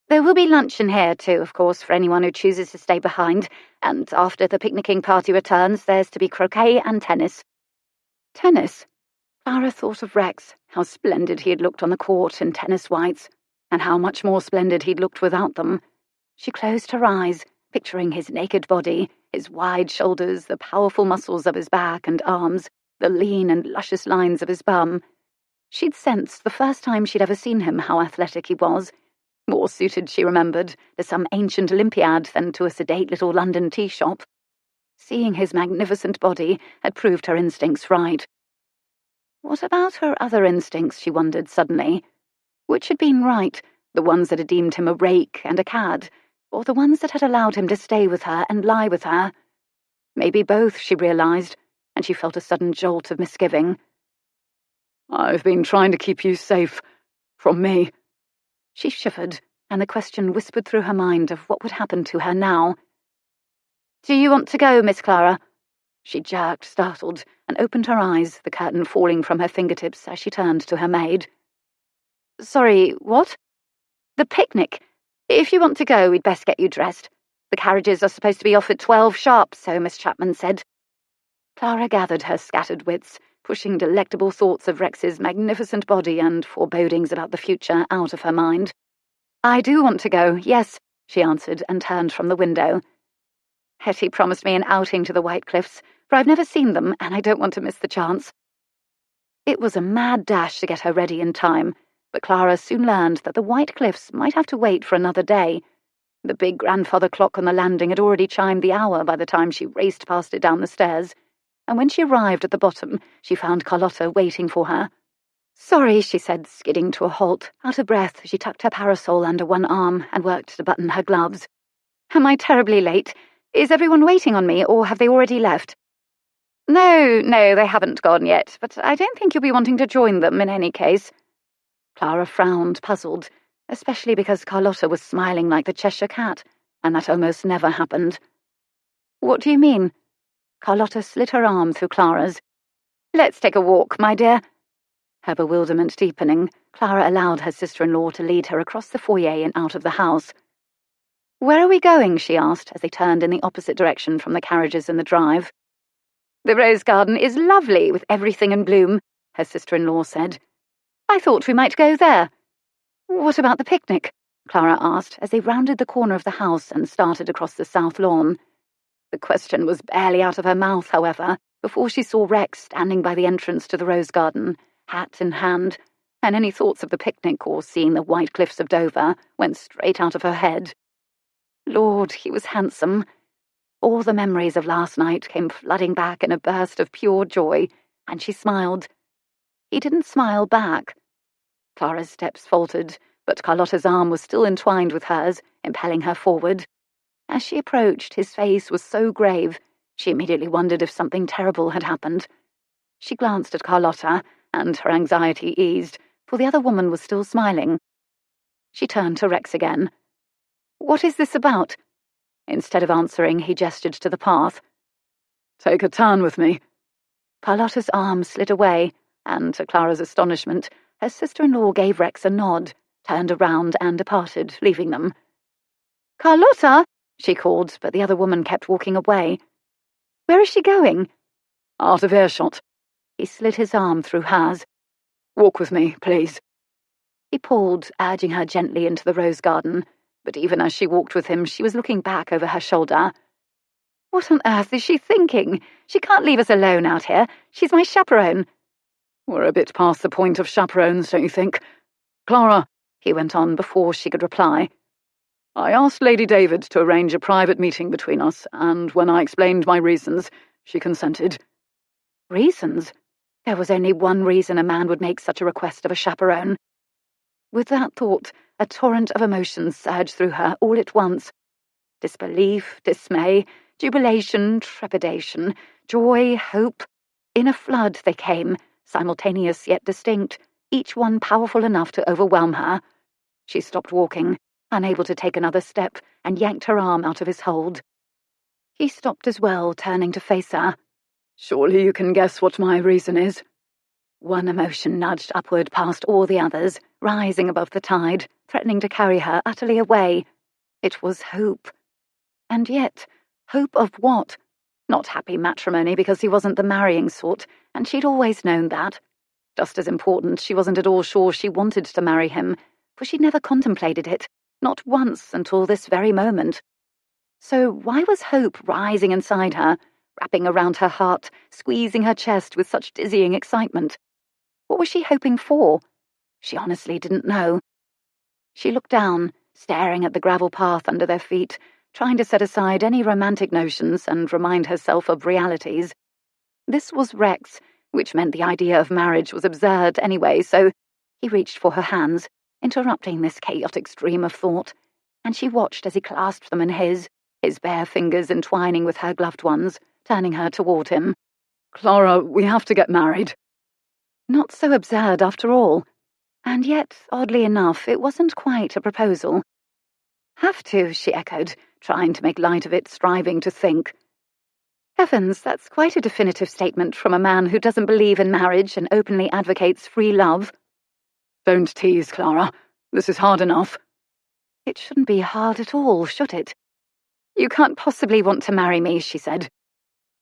"There will be luncheon here too, of course, for anyone who chooses to stay behind, and after the picnicking party returns, there's to be croquet and tennis." Tennis? Clara thought of Rex, how splendid he had looked on the court in tennis whites, and how much more splendid he'd looked without them. She closed her eyes, picturing his naked body, his wide shoulders, the powerful muscles of his back and arms, the lean and luscious lines of his bum. She'd sensed the first time she'd ever seen him how athletic he was, more suited, she remembered, to some ancient Olympiad than to a sedate little London tea shop. Seeing his magnificent body had proved her instincts right. What about her other instincts, she wondered suddenly? Which had been right, the ones that had deemed him a rake and a cad, or the ones that had allowed him to stay with her and lie with her? Maybe both, she realized, and she felt a sudden jolt of misgiving. "I've been trying to keep you safe from me." She shivered, and the question whispered through her mind of what would happen to her now. "Do you want to go, Miss Clara?" She jerked, startled, and opened her eyes, the curtain falling from her fingertips as she turned to her maid. "Sorry, what?" "The picnic. If you want to go, we'd best get you dressed. The carriages are supposed to be off at 12 sharp, so Miss Chapman said." Clara gathered her scattered wits, pushing delectable thoughts of Rex's magnificent body and forebodings about the future out of her mind. "I do want to go, yes," she answered and turned from the window. "Hetty promised me an outing to the White Cliffs, for I've never seen them and I don't want to miss the chance." It was a mad dash to get her ready in time, but Clara soon learned that the White Cliffs might have to wait for another day. The big grandfather clock on the landing had already chimed the hour by the time she raced past it down the stairs, and when she arrived at the bottom, she found Carlotta waiting for her. "Sorry," she said, skidding to a halt. Out of breath, she tucked her parasol under one arm and worked to button her gloves. "Am I terribly late? Is everyone waiting on me, or have they already left?" No, they haven't gone yet, but I don't think you'll be wanting to join them in any case." Clara frowned, puzzled, especially because Carlotta was smiling like the Cheshire Cat, and that almost never happened. "What do you mean?" Carlotta slid her arm through Clara's. "Let's take a walk, my dear." Her bewilderment deepening, Clara allowed her sister-in-law to lead her across the foyer and out of the house. "Where are we going?" she asked, as they turned in the opposite direction from the carriages in the drive. "The rose garden is lovely, with everything in bloom," her sister-in-law said. "I thought we might go there." "What about the picnic?" Clara asked, as they rounded the corner of the house and started across the south lawn. The question was barely out of her mouth, however, before she saw Rex standing by the entrance to the rose garden, hat in hand, and any thoughts of the picnic or seeing the White Cliffs of Dover went straight out of her head. Lord, he was handsome. All the memories of last night came flooding back in a burst of pure joy, and she smiled. He didn't smile back. Clara's steps faltered, but Carlotta's arm was still entwined with hers, impelling her forward. As she approached, his face was so grave, she immediately wondered if something terrible had happened. She glanced at Carlotta, and her anxiety eased, for the other woman was still smiling. She turned to Rex again. "What is this about?" Instead of answering, he gestured to the path. "Take a turn with me." Carlotta's arm slid away, and, to Clara's astonishment, her sister-in-law gave Rex a nod, turned around and departed, leaving them. "Carlotta!" she called, but the other woman kept walking away. "Where is she going?" "Out of earshot." He slid his arm through hers. "Walk with me, please." He pulled, urging her gently into the rose garden, but even as she walked with him, she was looking back over her shoulder. What on earth is she thinking? She can't leave us alone out here. She's my chaperone. We're a bit past the point of chaperones, don't you think? Clara, he went on before she could reply. I asked Lady David to arrange a private meeting between us, and when I explained my reasons, she consented. Reasons? There was only one reason a man would make such a request of a chaperone. With that thought, a torrent of emotions surged through her all at once. Disbelief, dismay, jubilation, trepidation, joy, hope. In a flood they came, simultaneous yet distinct, each one powerful enough to overwhelm her. She stopped walking, unable to take another step, and yanked her arm out of his hold. He stopped as well, turning to face her. Surely you can guess what my reason is. One emotion nudged upward past all the others, rising above the tide, threatening to carry her utterly away. It was hope. And yet, hope of what? Not happy matrimony, because he wasn't the marrying sort, and she'd always known that. Just as important, she wasn't at all sure she wanted to marry him, for she'd never contemplated it, not once until this very moment. So why was hope rising inside her, wrapping around her heart, squeezing her chest with such dizzying excitement? What was she hoping for? She honestly didn't know. She looked down, staring at the gravel path under their feet, trying to set aside any romantic notions and remind herself of realities. This was Rex, which meant the idea of marriage was absurd anyway, so he reached for her hands, interrupting this chaotic stream of thought, and she watched as he clasped them in his bare fingers entwining with her gloved ones, turning her toward him. Clara, we have to get married. Not so absurd after all. And yet, oddly enough, it wasn't quite a proposal. Have to, she echoed, trying to make light of it, striving to think. Heavens, that's quite a definitive statement from a man who doesn't believe in marriage and openly advocates free love. Don't tease, Clara. This is hard enough. It shouldn't be hard at all, should it? You can't possibly want to marry me, she said.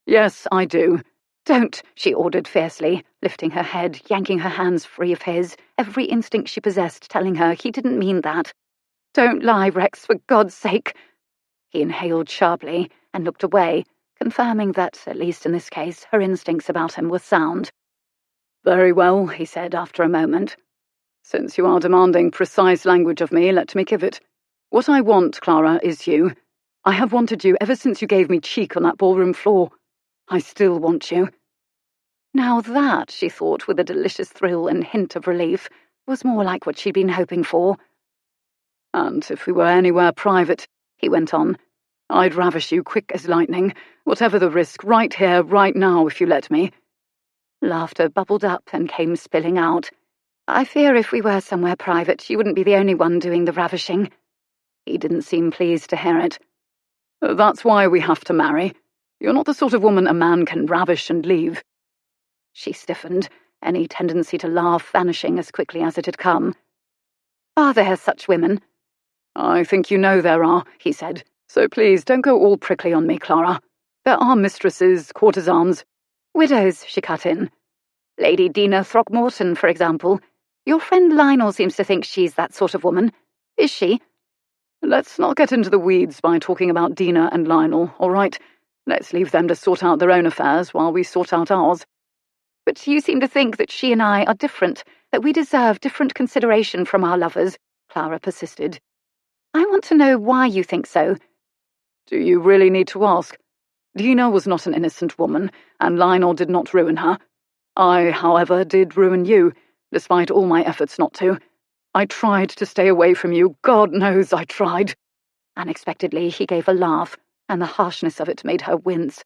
Yes, I do. Don't, she ordered fiercely, lifting her head, yanking her hands free of his, every instinct she possessed telling her he didn't mean that. Don't lie, Rex, for God's sake. He inhaled sharply and looked away, confirming that, at least in this case, her instincts about him were sound. Very well, he said after a moment. Since you are demanding precise language of me, let me give it. What I want, Clara, is you. I have wanted you ever since you gave me cheek on that ballroom floor. I still want you. Now that, she thought with a delicious thrill and hint of relief, was more like what she'd been hoping for. And if we were anywhere private, he went on, I'd ravish you quick as lightning, whatever the risk, right here, right now, if you let me. Laughter bubbled up and came spilling out. I fear if we were somewhere private, you wouldn't be the only one doing the ravishing. He didn't seem pleased to hear it. That's why we have to marry. You're not the sort of woman a man can ravish and leave. She stiffened, any tendency to laugh vanishing as quickly as it had come. Are there such women? I think you know there are, he said. So please don't go all prickly on me, Clara. There are mistresses, courtesans. Widows, she cut in. Lady Dina Throckmorton, for example. Your friend Lionel seems to think she's that sort of woman. Is she? Let's not get into the weeds by talking about Dina and Lionel, all right? Let's leave them to sort out their own affairs while we sort out ours. But you seem to think that she and I are different, that we deserve different consideration from our lovers, Clara persisted. I want to know why you think so. Do you really need to ask? Dina was not an innocent woman, and Lionel did not ruin her. I, however, did ruin you, despite all my efforts not to. I tried to stay away from you. God knows I tried. Unexpectedly, he gave a laugh, and the harshness of it made her wince.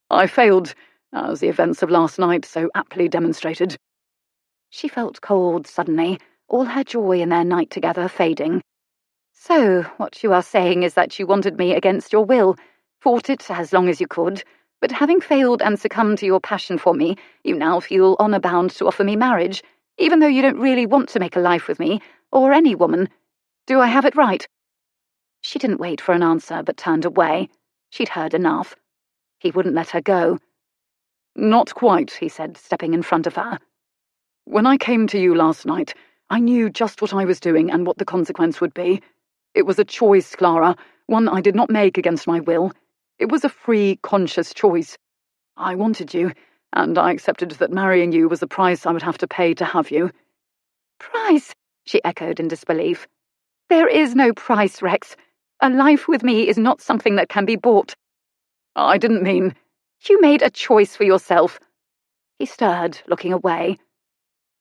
I failed, as the events of last night so aptly demonstrated. She felt cold suddenly, all her joy in their night together fading. So, what you are saying is that you wanted me against your will, fought it as long as you could, but having failed and succumbed to your passion for me, you now feel honour-bound to offer me marriage, even though you don't really want to make a life with me, or any woman. Do I have it right? She didn't wait for an answer, but turned away. She'd heard enough. He wouldn't let her go. Not quite, he said, stepping in front of her. When I came to you last night, I knew just what I was doing and what the consequence would be. It was a choice, Clara, one I did not make against my will. It was a free, conscious choice. I wanted you, and I accepted that marrying you was the price I would have to pay to have you." "Price?" she echoed in disbelief. "There is no price, Rex. A life with me is not something that can be bought." "I didn't mean—" "You made a choice for yourself." He stirred, looking away.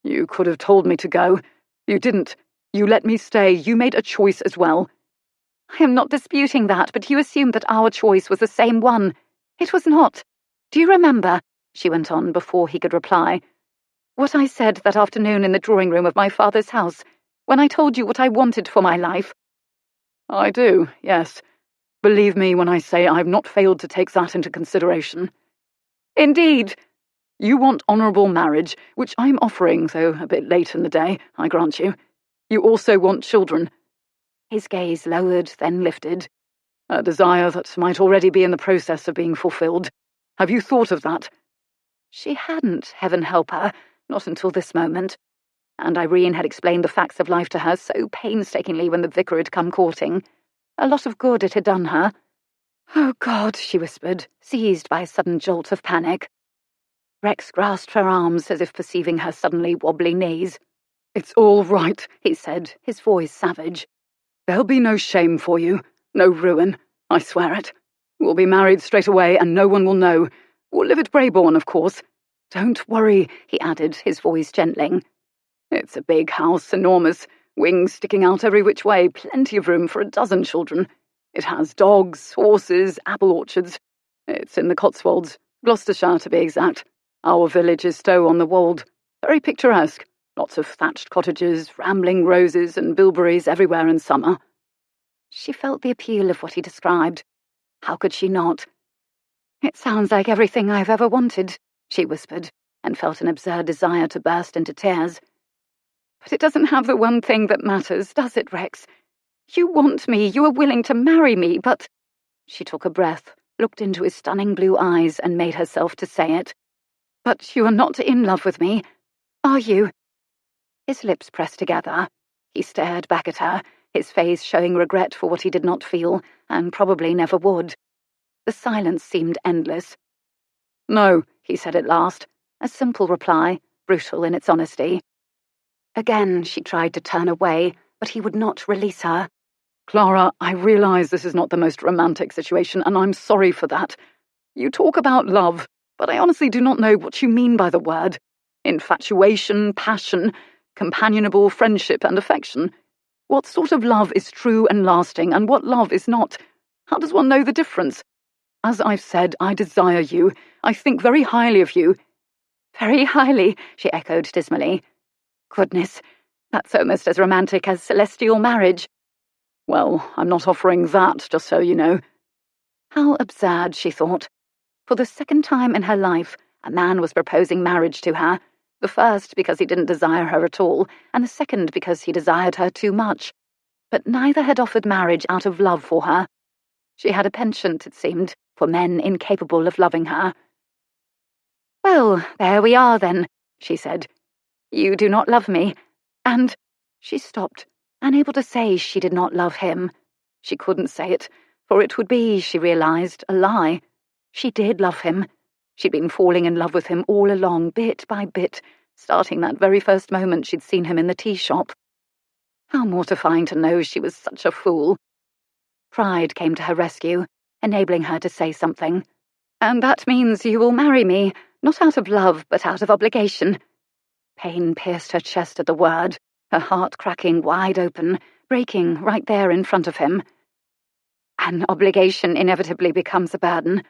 "You could have told me to go. You didn't. You let me stay. You made a choice as well." "I am not disputing that, but you assumed that our choice was the same one. It was not. Do you remember," she went on before he could reply, "what I said that afternoon in the drawing room of my father's house, when I told you what I wanted for my life?" "I do, yes. Believe me when I say I've not failed to take that into consideration." "Indeed." "You want honourable marriage, which I'm offering, though a bit late in the day, I grant you. You also want children." His gaze lowered, then lifted. "A desire that might already be in the process of being fulfilled. Have you thought of that?" She hadn't, heaven help her, not until this moment. And Irene had explained the facts of life to her so painstakingly when the vicar had come courting. A lot of good it had done her. "Oh, God," she whispered, seized by a sudden jolt of panic. Rex grasped her arms as if perceiving her suddenly wobbly knees. "It's all right," he said, his voice savage. "There'll be no shame for you, no ruin, I swear it. We'll be married straight away and no one will know. We'll live at Brayborn, of course. Don't worry," he added, his voice gentling. "It's a big house, enormous, wings sticking out every which way, plenty of room for 12 children. It has dogs, horses, apple orchards. It's in the Cotswolds, Gloucestershire to be exact. Our village is Stow-on-the-Wold. Very picturesque. Lots of thatched cottages, rambling roses and bilberries everywhere in summer." She felt the appeal of what he described. How could she not? "It sounds like everything I've ever wanted," she whispered, and felt an absurd desire to burst into tears. "But it doesn't have the one thing that matters, does it, Rex? You want me, you are willing to marry me, but—" She took a breath, looked into his stunning blue eyes, and made herself to say it. "But you are not in love with me, are you?" His lips pressed together. He stared back at her, his face showing regret for what he did not feel, and probably never would. The silence seemed endless. "No," he said at last, a simple reply, brutal in its honesty. Again she tried to turn away, but he would not release her. "Clara, I realise this is not the most romantic situation, and I'm sorry for that. You talk about love, but I honestly do not know what you mean by the word. Infatuation, passion, companionable friendship and affection. What sort of love is true and lasting, and what love is not? How does one know the difference? As I've said, I desire you. I think very highly of you." "Very highly," she echoed dismally. "Goodness, that's almost as romantic as celestial marriage." "Well, I'm not offering that, just so you know." How absurd, she thought. For the second time in her life, a man was proposing marriage to her. The first because he didn't desire her at all, and the second because he desired her too much. But neither had offered marriage out of love for her. She had a penchant, it seemed, for men incapable of loving her. "Well, there we are then," she said. "You do not love me, and—" She stopped, unable to say she did not love him. She couldn't say it, for it would be, she realized, a lie. She did love him. She'd been falling in love with him all along, bit by bit, starting that very first moment she'd seen him in the tea shop. How mortifying to know she was such a fool. Pride came to her rescue, enabling her to say something. "And that means you will marry me, not out of love, but out of obligation." Pain pierced her chest at the word, her heart cracking wide open, breaking right there in front of him. "An obligation inevitably becomes a burden.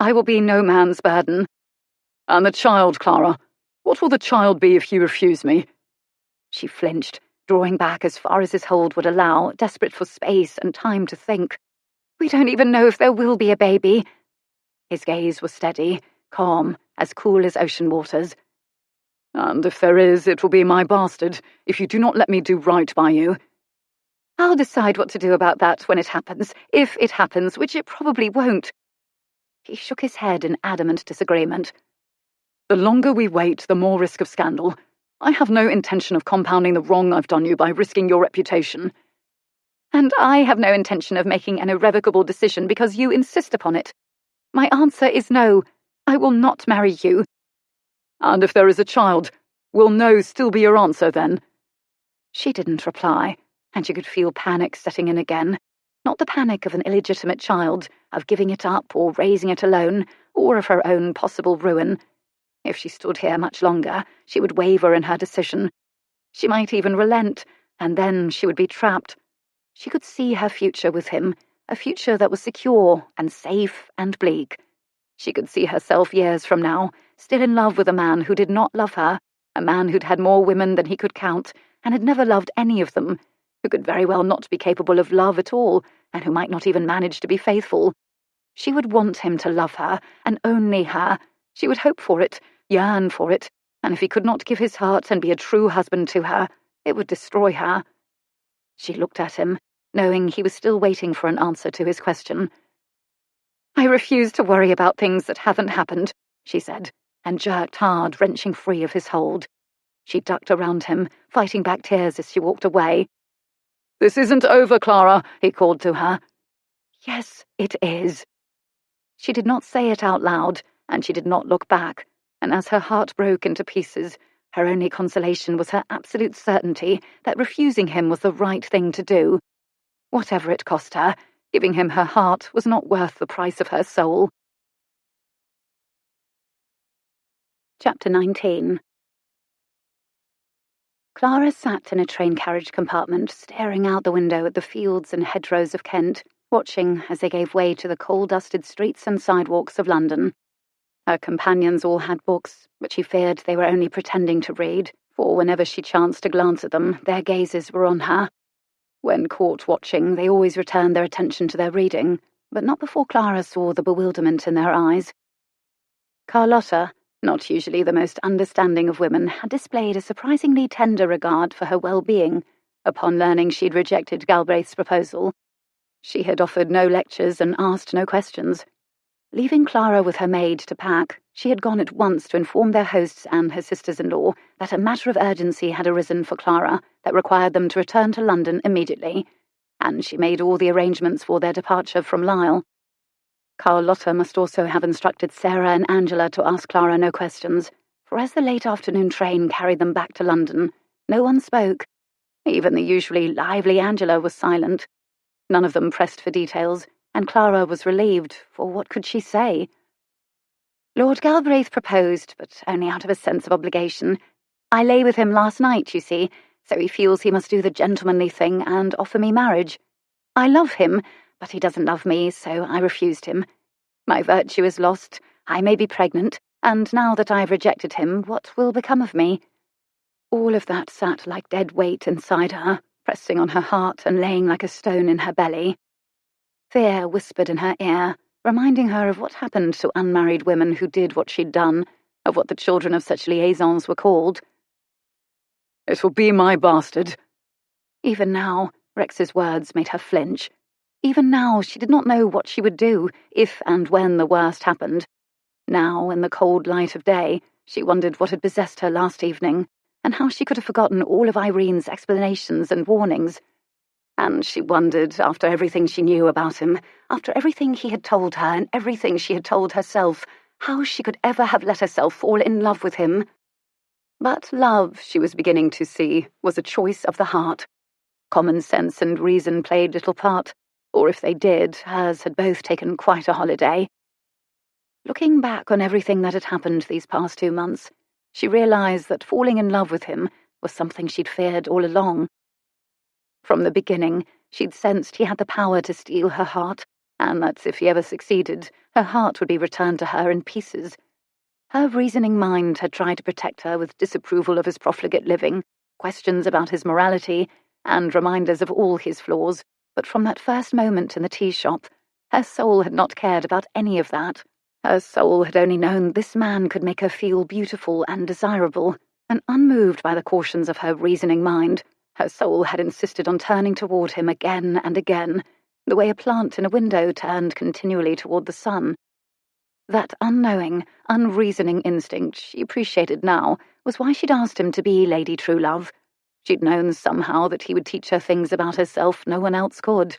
I will be no man's burden." "And the child, Clara? What will the child be if you refuse me?" She flinched, drawing back as far as his hold would allow, desperate for space and time to think. "We don't even know if there will be a baby." His gaze was steady, calm, as cool as ocean waters. "And if there is, it will be my bastard, if you do not let me do right by you." "I'll decide what to do about that when it happens, if it happens, which it probably won't." He shook his head in adamant disagreement. "The longer we wait, the more risk of scandal. I have no intention of compounding the wrong I've done you by risking your reputation." "And I have no intention of making an irrevocable decision because you insist upon it. My answer is no. I will not marry you. And if there is a child, will no still be your answer then? She didn't reply, and she could feel panic setting in again. Not the panic of an illegitimate child, of giving it up or raising it alone, or of her own possible ruin. If she stood here much longer, she would waver in her decision. She might even relent, and then she would be trapped. She could see her future with him, a future that was secure and safe and bleak. She could see herself years from now, still in love with a man who did not love her, a man who'd had more women than he could count, and had never loved any of them, who could very well not be capable of love at all, and who might not even manage to be faithful. She would want him to love her, and only her. She would hope for it, yearn for it, and if he could not give his heart and be a true husband to her, it would destroy her. She looked at him, knowing he was still waiting for an answer to his question. I refuse to worry about things that haven't happened, she said, and jerked hard, wrenching free of his hold. She ducked around him, fighting back tears as she walked away. This isn't over, Clara, he called to her. Yes, it is. She did not say it out loud, and she did not look back, and as her heart broke into pieces, her only consolation was her absolute certainty that refusing him was the right thing to do. Whatever it cost her, giving him her heart was not worth the price of her soul. Chapter 19. Clara sat in a train carriage compartment, staring out the window at the fields and hedgerows of Kent, watching as they gave way to the coal-dusted streets and sidewalks of London. Her companions all had books, but she feared they were only pretending to read, for whenever she chanced to glance at them, their gazes were on her. When caught watching, they always returned their attention to their reading, but not before Clara saw the bewilderment in their eyes. Carlotta, not usually the most understanding of women, had displayed a surprisingly tender regard for her well-being upon learning she'd rejected Galbraith's proposal. She had offered no lectures and asked no questions. Leaving Clara with her maid to pack, she had gone at once to inform their hosts and her sisters-in-law that a matter of urgency had arisen for Clara that required them to return to London immediately, and she made all the arrangements for their departure from Lisle. Carlotta must also have instructed Sarah and Angela to ask Clara no questions, for as the late afternoon train carried them back to London, no one spoke. Even the usually lively Angela was silent. None of them pressed for details, and Clara was relieved, for what could she say? Lord Galbraith proposed, but only out of a sense of obligation. I lay with him last night, you see, so he feels he must do the gentlemanly thing and offer me marriage. I love him, but he doesn't love me, so I refused him. My virtue is lost, I may be pregnant, and now that I have rejected him, what will become of me? All of that sat like dead weight inside her, pressing on her heart and laying like a stone in her belly. Fear whispered in her ear, reminding her of what happened to unmarried women who did what she'd done, of what the children of such liaisons were called. It will be my bastard. Even now, Rex's words made her flinch. Even now, she did not know what she would do, if and when the worst happened. Now, in the cold light of day, she wondered what had possessed her last evening, and how she could have forgotten all of Irene's explanations and warnings. And she wondered, after everything she knew about him, after everything he had told her and everything she had told herself, how she could ever have let herself fall in love with him. But love, she was beginning to see, was a choice of the heart. Common sense and reason played little part, or if they did, hers had both taken quite a holiday. Looking back on everything that had happened these past 2 months, she realized that falling in love with him was something she'd feared all along. From the beginning, she'd sensed he had the power to steal her heart, and that if he ever succeeded, her heart would be returned to her in pieces. Her reasoning mind had tried to protect her with disapproval of his profligate living, questions about his morality, and reminders of all his flaws, but from that first moment in the tea shop, her soul had not cared about any of that. Her soul had only known this man could make her feel beautiful and desirable, and unmoved by the cautions of her reasoning mind, her soul had insisted on turning toward him again and again, the way a plant in a window turned continually toward the sun. That unknowing, unreasoning instinct she appreciated now was why she'd asked him to be Lady Truelove. She'd known somehow that he would teach her things about herself no one else could.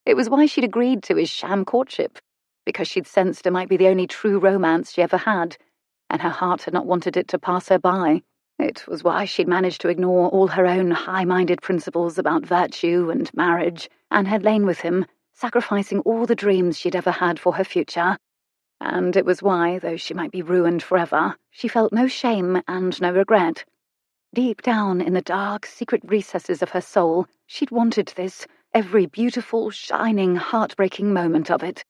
It was why she'd agreed to his sham courtship. because she'd sensed it might be the only true romance she ever had, and her heart had not wanted it to pass her by. It was why she'd managed to ignore all her own high-minded principles about virtue and marriage, and had lain with him, sacrificing all the dreams she'd ever had for her future. And it was why, though she might be ruined forever, she felt no shame and no regret. Deep down in the dark, secret recesses of her soul, she'd wanted this, every beautiful, shining, heartbreaking moment of it.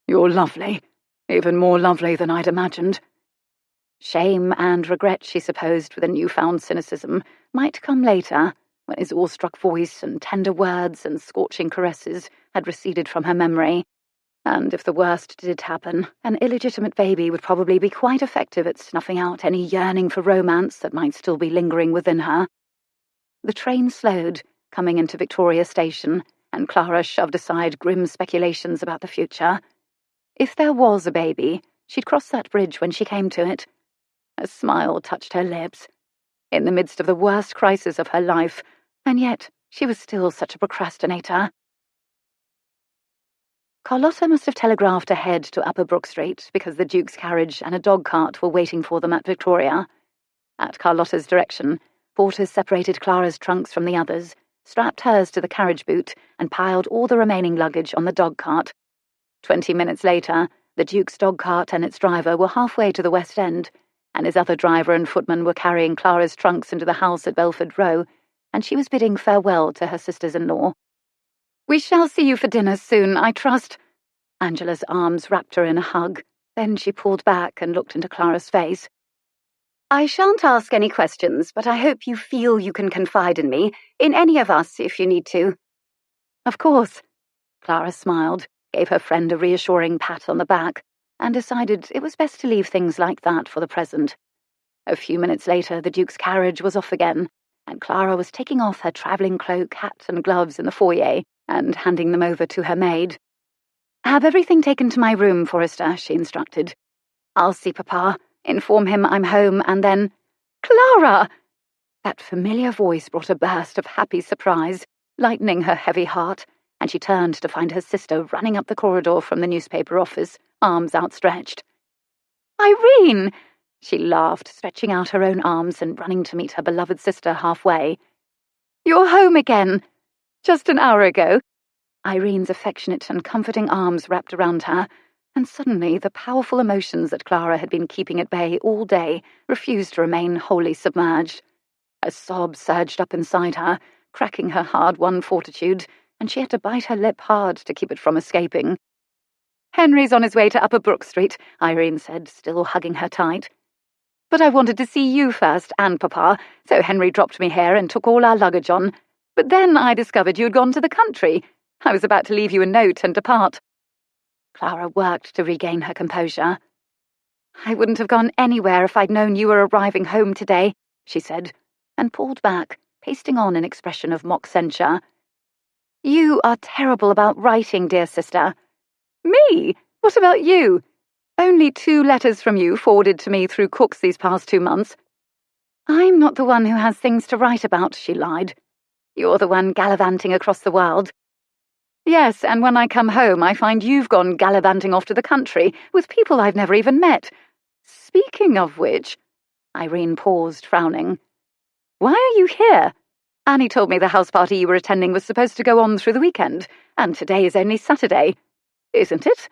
"You're lovely. Even more lovely than I'd imagined." Shame and regret, she supposed with a newfound cynicism, might come later, when his awestruck voice and tender words and scorching caresses had receded from her memory. And if the worst did happen, an illegitimate baby would probably be quite effective at snuffing out any yearning for romance that might still be lingering within her. The train slowed, coming into Victoria Station, and Clara shoved aside grim speculations about the future. If there was a baby, she'd cross that bridge when she came to it. A smile touched her lips. In the midst of the worst crisis of her life, and yet she was still such a procrastinator. Carlotta must have telegraphed ahead to Upper Brook Street because the Duke's carriage and a dog cart were waiting for them at Victoria. At Carlotta's direction, porters separated Clara's trunks from the others, strapped hers to the carriage boot, and piled all the remaining luggage on the dog cart. 20 minutes later, the Duke's dog cart and its driver were halfway to the West End, and his other driver and footman were carrying Clara's trunks into the house at Belford Row, and she was bidding farewell to her sisters-in-law. "We shall see you for dinner soon, I trust." Angela's arms wrapped her in a hug. Then she pulled back and looked into Clara's face. "I shan't ask any questions, but I hope you feel you can confide in me, in any of us if you need to." "Of course." Clara smiled, gave her friend a reassuring pat on the back, and decided it was best to leave things like that for the present. A few minutes later, the Duke's carriage was off again, and Clara was taking off her travelling cloak, hat and gloves in the foyer and handing them over to her maid. "Have everything taken to my room, Forrester," she instructed. "I'll see Papa, inform him I'm home, and then—" "Clara!" That familiar voice brought a burst of happy surprise, lightening her heavy heart, and she turned to find her sister running up the corridor from the newspaper office, arms outstretched. "Irene!" She laughed, stretching out her own arms and running to meet her beloved sister halfway. "You're home again. Just an hour ago." Irene's affectionate and comforting arms wrapped around her, and suddenly the powerful emotions that Clara had been keeping at bay all day refused to remain wholly submerged. A sob surged up inside her, cracking her hard-won fortitude, and she had to bite her lip hard to keep it from escaping. "Henry's on his way to Upper Brook Street," Irene said, still hugging her tight. "But I wanted to see you first, and Papa, so Henry dropped me here and took all our luggage on. But then I discovered you'd gone to the country. I was about to leave you a note and depart." Clara worked to regain her composure. "I wouldn't have gone anywhere if I'd known you were arriving home today," she said, and pulled back, pasting on an expression of mock censure. "You are terrible about writing, dear sister." "Me? What about you? Only 2 letters from you forwarded to me through cooks these past 2 months. "I'm not the one who has things to write about," she lied. "You're the one gallivanting across the world." "Yes, and when I come home I find you've gone gallivanting off to the country with people I've never even met. Speaking of which—" Irene paused, frowning. "Why are you here? Annie told me the house party you were attending was supposed to go on through the weekend, and today is only Saturday. Isn't it?"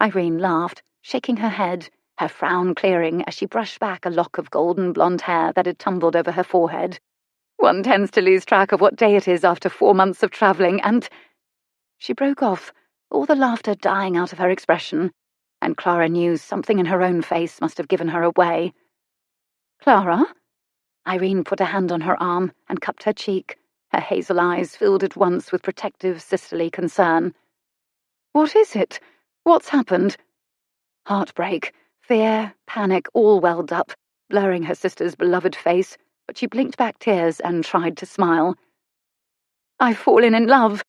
Irene laughed, shaking her head, her frown clearing as she brushed back a lock of golden blonde hair that had tumbled over her forehead. "One tends to lose track of what day it is after 4 months of travelling, and—" She broke off, all the laughter dying out of her expression, and Clara knew something in her own face must have given her away. "Clara?" Irene put a hand on her arm and cupped her cheek, her hazel eyes filled at once with protective sisterly concern. "What is it? What's happened?" Heartbreak, fear, panic all welled up, blurring her sister's beloved face, but she blinked back tears and tried to smile. "I've fallen in love."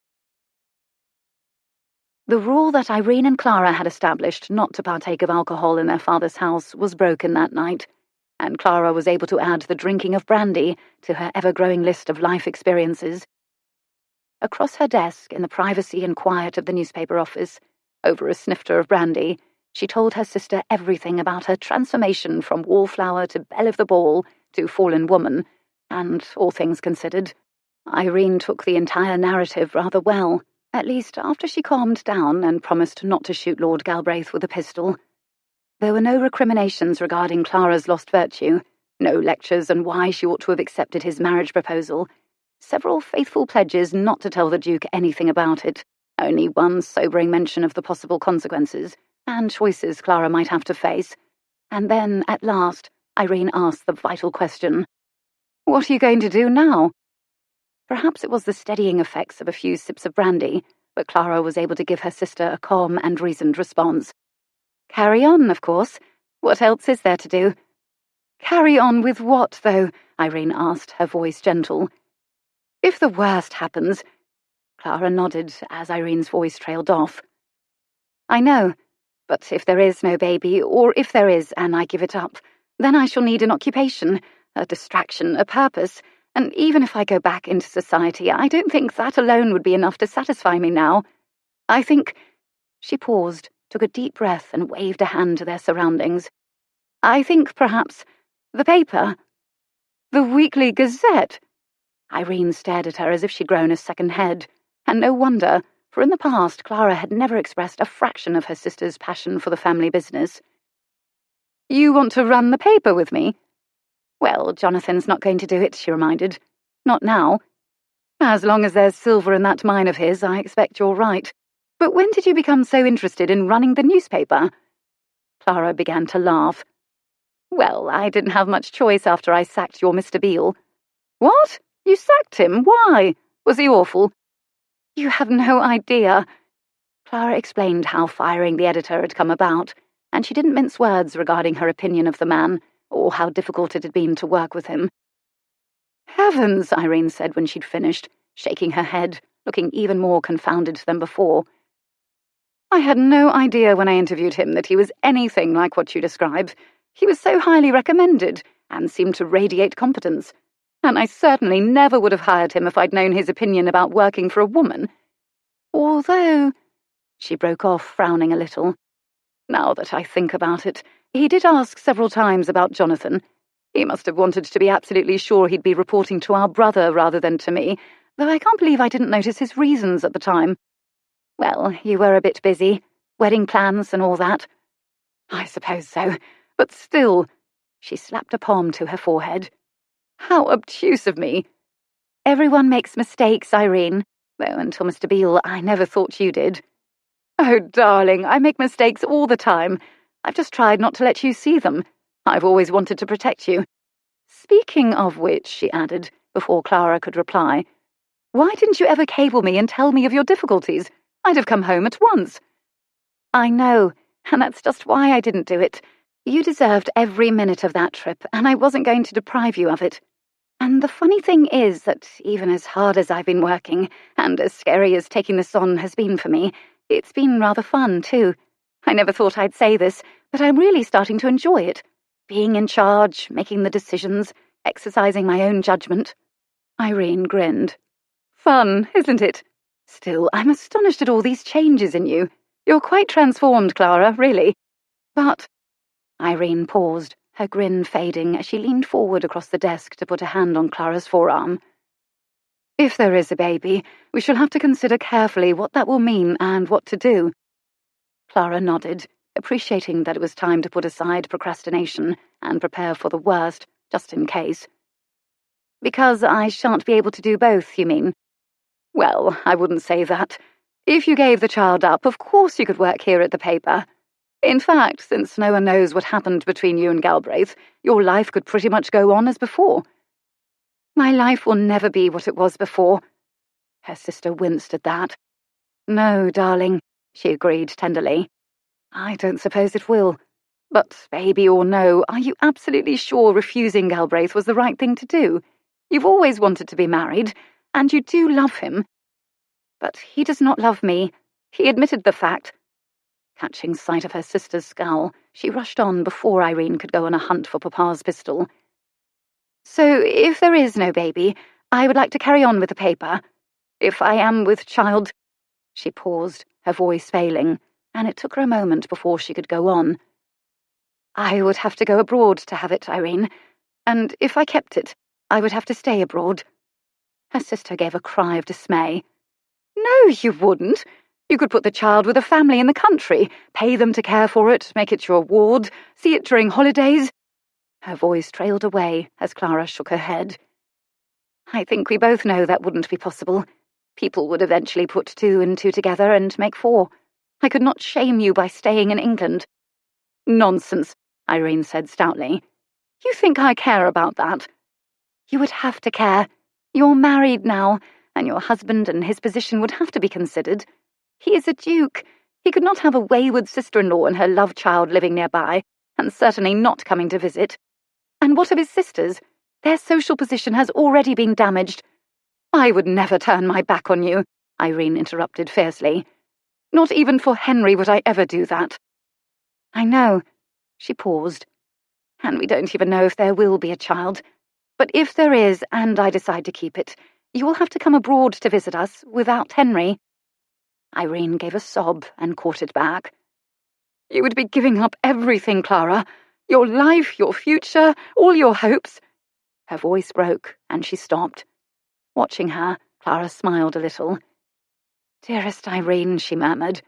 The rule that Irene and Clara had established not to partake of alcohol in their father's house was broken that night, and Clara was able to add the drinking of brandy to her ever-growing list of life experiences. Across her desk, in the privacy and quiet of the newspaper office, Over a snifter of brandy, she told her sister everything about her transformation from wallflower to belle of the ball to fallen woman, and, all things considered, Irene took the entire narrative rather well, at least after she calmed down and promised not to shoot Lord Galbraith with a pistol. There were no recriminations regarding Clara's lost virtue, no lectures on why she ought to have accepted his marriage proposal, several faithful pledges not to tell the Duke anything about it, only one sobering mention of the possible consequences and choices Clara might have to face, and then, at last, Irene asked the vital question, "What are you going to do now?" Perhaps it was the steadying effects of a few sips of brandy, but Clara was able to give her sister a calm and reasoned response. "Carry on, of course. What else is there to do?" "Carry on with what, though?" Irene asked, her voice gentle. "If the worst happens—" Clara nodded as Irene's voice trailed off. "I know, but if there is no baby, or if there is and I give it up, then I shall need an occupation, a distraction, a purpose, and even if I go back into society, I don't think that alone would be enough to satisfy me now. I think—" She paused, took a deep breath and waved a hand to their surroundings. "I think, perhaps, the paper. The Weekly Gazette." Irene stared at her as if she'd grown a second head, and no wonder, for in the past Clara had never expressed a fraction of her sister's passion for the family business. "You want to run the paper with me?" "Well, Jonathan's not going to do it," she reminded. "Not now. As long as there's silver in that mine of his, I expect you're right. But when did you become so interested in running the newspaper?" Clara began to laugh. "Well, I didn't have much choice after I sacked your Mr. Beale." "What? You sacked him? Why? Was he awful?" "You have no idea." Clara explained how firing the editor had come about, and she didn't mince words regarding her opinion of the man, or how difficult it had been to work with him. "Heavens," Irene said when she'd finished, shaking her head, looking even more confounded than before. "I had no idea when I interviewed him that he was anything like what you describe. He was so highly recommended, and seemed to radiate competence. And I certainly never would have hired him if I'd known his opinion about working for a woman. Although—" She broke off, frowning a little. "Now that I think about it, he did ask several times about Jonathan. He must have wanted to be absolutely sure he'd be reporting to our brother rather than to me, though I can't believe I didn't notice his reasons at the time. Well, you were a bit busy, wedding plans and all that." "I suppose so, but still—" She slapped a palm to her forehead. "How obtuse of me." "Everyone makes mistakes, Irene, though until Mr. Beale I never thought you did." "Oh, darling, I make mistakes all the time. I've just tried not to let you see them. I've always wanted to protect you. Speaking of which," she added, before Clara could reply, "why didn't you ever cable me and tell me of your difficulties? I'd have come home at once." "I know, and that's just why I didn't do it. You deserved every minute of that trip, and I wasn't going to deprive you of it. And the funny thing is that even as hard as I've been working, and as scary as taking this on has been for me, it's been rather fun, too. I never thought I'd say this, but I'm really starting to enjoy it. Being in charge, making the decisions, exercising my own judgment." Irene grinned. "Fun, isn't it? Still, I'm astonished at all these changes in you. You're quite transformed, Clara, really. But—" Irene paused, her grin fading as she leaned forward across the desk to put a hand on Clara's forearm. "If there is a baby, we shall have to consider carefully what that will mean and what to do." Clara nodded, appreciating that it was time to put aside procrastination and prepare for the worst, just in case. "Because I shan't be able to do both, you mean?" "Well, I wouldn't say that. If you gave the child up, of course you could work here at the paper. In fact, since no one knows what happened between you and Galbraith, your life could pretty much go on as before." "My life will never be what it was before." Her sister winced at that. "No, darling," she agreed tenderly. "I don't suppose it will. But, baby or no, are you absolutely sure refusing Galbraith was the right thing to do? You've always wanted to be married, and you do love him." "But he does not love me. He admitted the fact." Catching sight of her sister's scowl, she rushed on before Irene could go on a hunt for Papa's pistol. "So, if there is no baby, I would like to carry on with the paper. If I am with child—" She paused, her voice failing, and it took her a moment before she could go on. "I would have to go abroad to have it, Irene, and if I kept it, I would have to stay abroad." Her sister gave a cry of dismay. "No, you wouldn't. You could put the child with a family in the country, pay them to care for it, make it your ward, see it during holidays." Her voice trailed away as Clara shook her head. "I think we both know that wouldn't be possible. People would eventually put 2 and 2 together and make 4. I could not shame you by staying in England." "Nonsense," Irene said stoutly. "You think I care about that?" "You would have to care. You're married now, and your husband and his position would have to be considered. He is a duke. He could not have a wayward sister-in-law and her love child living nearby, and certainly not coming to visit. And what of his sisters? Their social position has already been damaged." "I would never turn my back on you," Irene interrupted fiercely. "Not even for Henry would I ever do that." "I know." She paused. "And we don't even know if there will be a child. But if there is, and I decide to keep it, you will have to come abroad to visit us without Henry." Irene gave a sob and caught it back. "You would be giving up everything, Clara. Your life, your future, all your hopes." Her voice broke, and she stopped. Watching her, Clara smiled a little. "Dearest Irene," she murmured,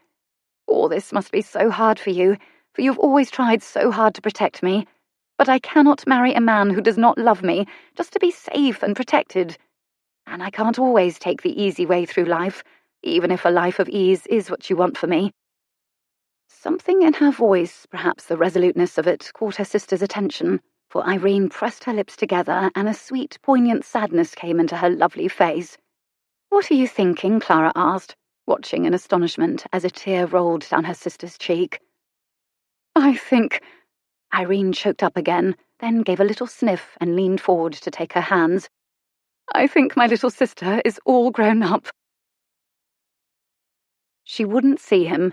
"all this must be so hard for you've always tried so hard to protect me. But I cannot marry a man who does not love me, just to be safe and protected. And I can't always take the easy way through life, even if a life of ease is what you want for me." Something in her voice, perhaps the resoluteness of it, caught her sister's attention, for Irene pressed her lips together and a sweet, poignant sadness came into her lovely face. "What are you thinking?" Clara asked, watching in astonishment as a tear rolled down her sister's cheek. "I think—" Irene choked up again, then gave a little sniff and leaned forward to take her hands. "I think my little sister is all grown up." She wouldn't see him.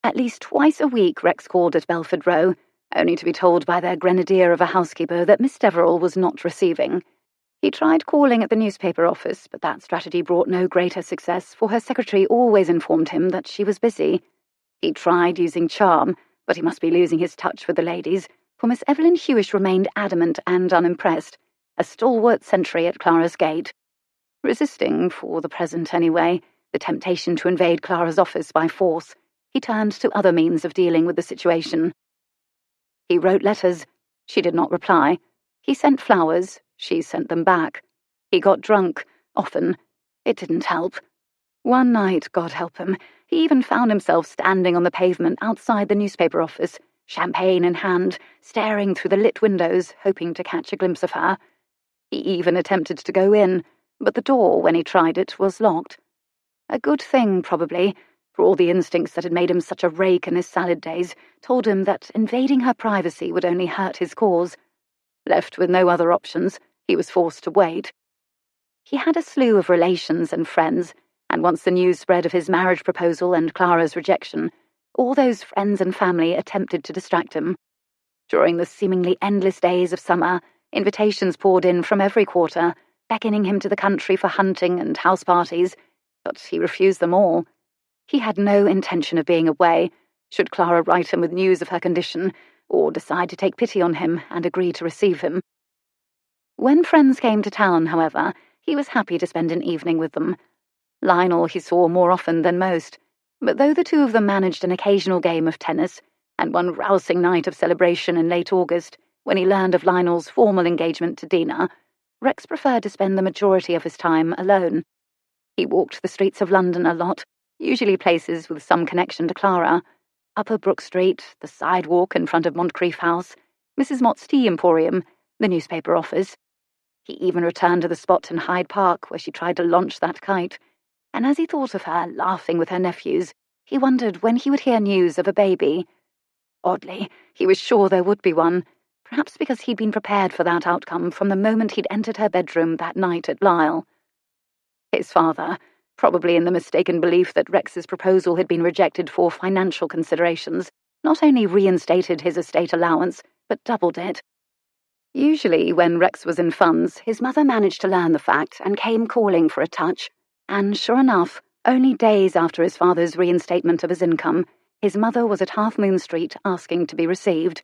At least twice a week Rex called at Belford Row, only to be told by their grenadier of a housekeeper that Miss Deverill was not receiving. He tried calling at the newspaper office, but that strategy brought no greater success, for her secretary always informed him that she was busy. He tried using charm, but he must be losing his touch with the ladies, for Miss Evelyn Hewish remained adamant and unimpressed, a stalwart sentry at Clara's gate. Resisting, for the present anyway, the temptation to invade Clara's office by force, he turned to other means of dealing with the situation. He wrote letters. She did not reply. He sent flowers. She sent them back. He got drunk, often. It didn't help. One night, God help him, he even found himself standing on the pavement outside the newspaper office, champagne in hand, staring through the lit windows, hoping to catch a glimpse of her. He even attempted to go in, but the door, when he tried it, was locked. A good thing, probably, for all the instincts that had made him such a rake in his salad days told him that invading her privacy would only hurt his cause. Left with no other options, he was forced to wait. He had a slew of relations and friends, and once the news spread of his marriage proposal and Clara's rejection, all those friends and family attempted to distract him. During the seemingly endless days of summer, invitations poured in from every quarter, beckoning him to the country for hunting and house parties, but he refused them all. He had no intention of being away, should Clara write him with news of her condition, or decide to take pity on him and agree to receive him. When friends came to town, however, he was happy to spend an evening with them. Lionel he saw more often than most, but though the two of them managed an occasional game of tennis, and one rousing night of celebration in late August, when he learned of Lionel's formal engagement to Dina, Rex preferred to spend the majority of his time alone. He walked the streets of London a lot, usually places with some connection to Clara. Upper Brook Street, the sidewalk in front of Montcrief House, Mrs. Mott's Tea Emporium, the newspaper office. He even returned to the spot in Hyde Park where she tried to launch that kite, and as he thought of her laughing with her nephews, he wondered when he would hear news of a baby. Oddly, he was sure there would be one, perhaps because he'd been prepared for that outcome from the moment he'd entered her bedroom that night at Lisle. His father, probably in the mistaken belief that Rex's proposal had been rejected for financial considerations, not only reinstated his estate allowance, but doubled it. Usually, when Rex was in funds, his mother managed to learn the fact and came calling for a touch, and sure enough, only days after his father's reinstatement of his income, His mother was at Half Moon Street asking to be received.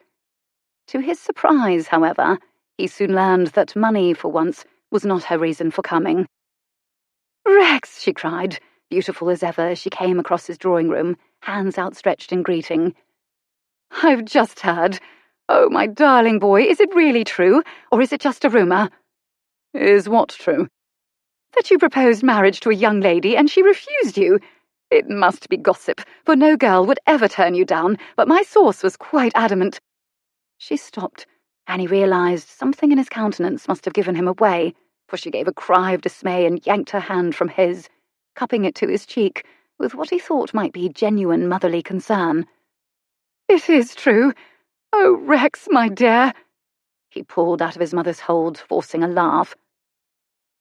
To his surprise, however, he soon learned that money, for once, was not her reason for coming. "Rex!" she cried, beautiful as ever as she came across his drawing room, hands outstretched in greeting. "I've just heard. Oh, my darling boy, is it really true, or is it just a rumour?" "Is what true?" "That you proposed marriage to a young lady and she refused you. It must be gossip, for no girl would ever turn you down, but my source was quite adamant." She stopped, and he realised something in his countenance must have given him away, for she gave a cry of dismay and yanked her hand from his, cupping it to his cheek with what he thought might be genuine motherly concern. "It is true. Oh, Rex, my dear." He pulled out of his mother's hold, forcing a laugh.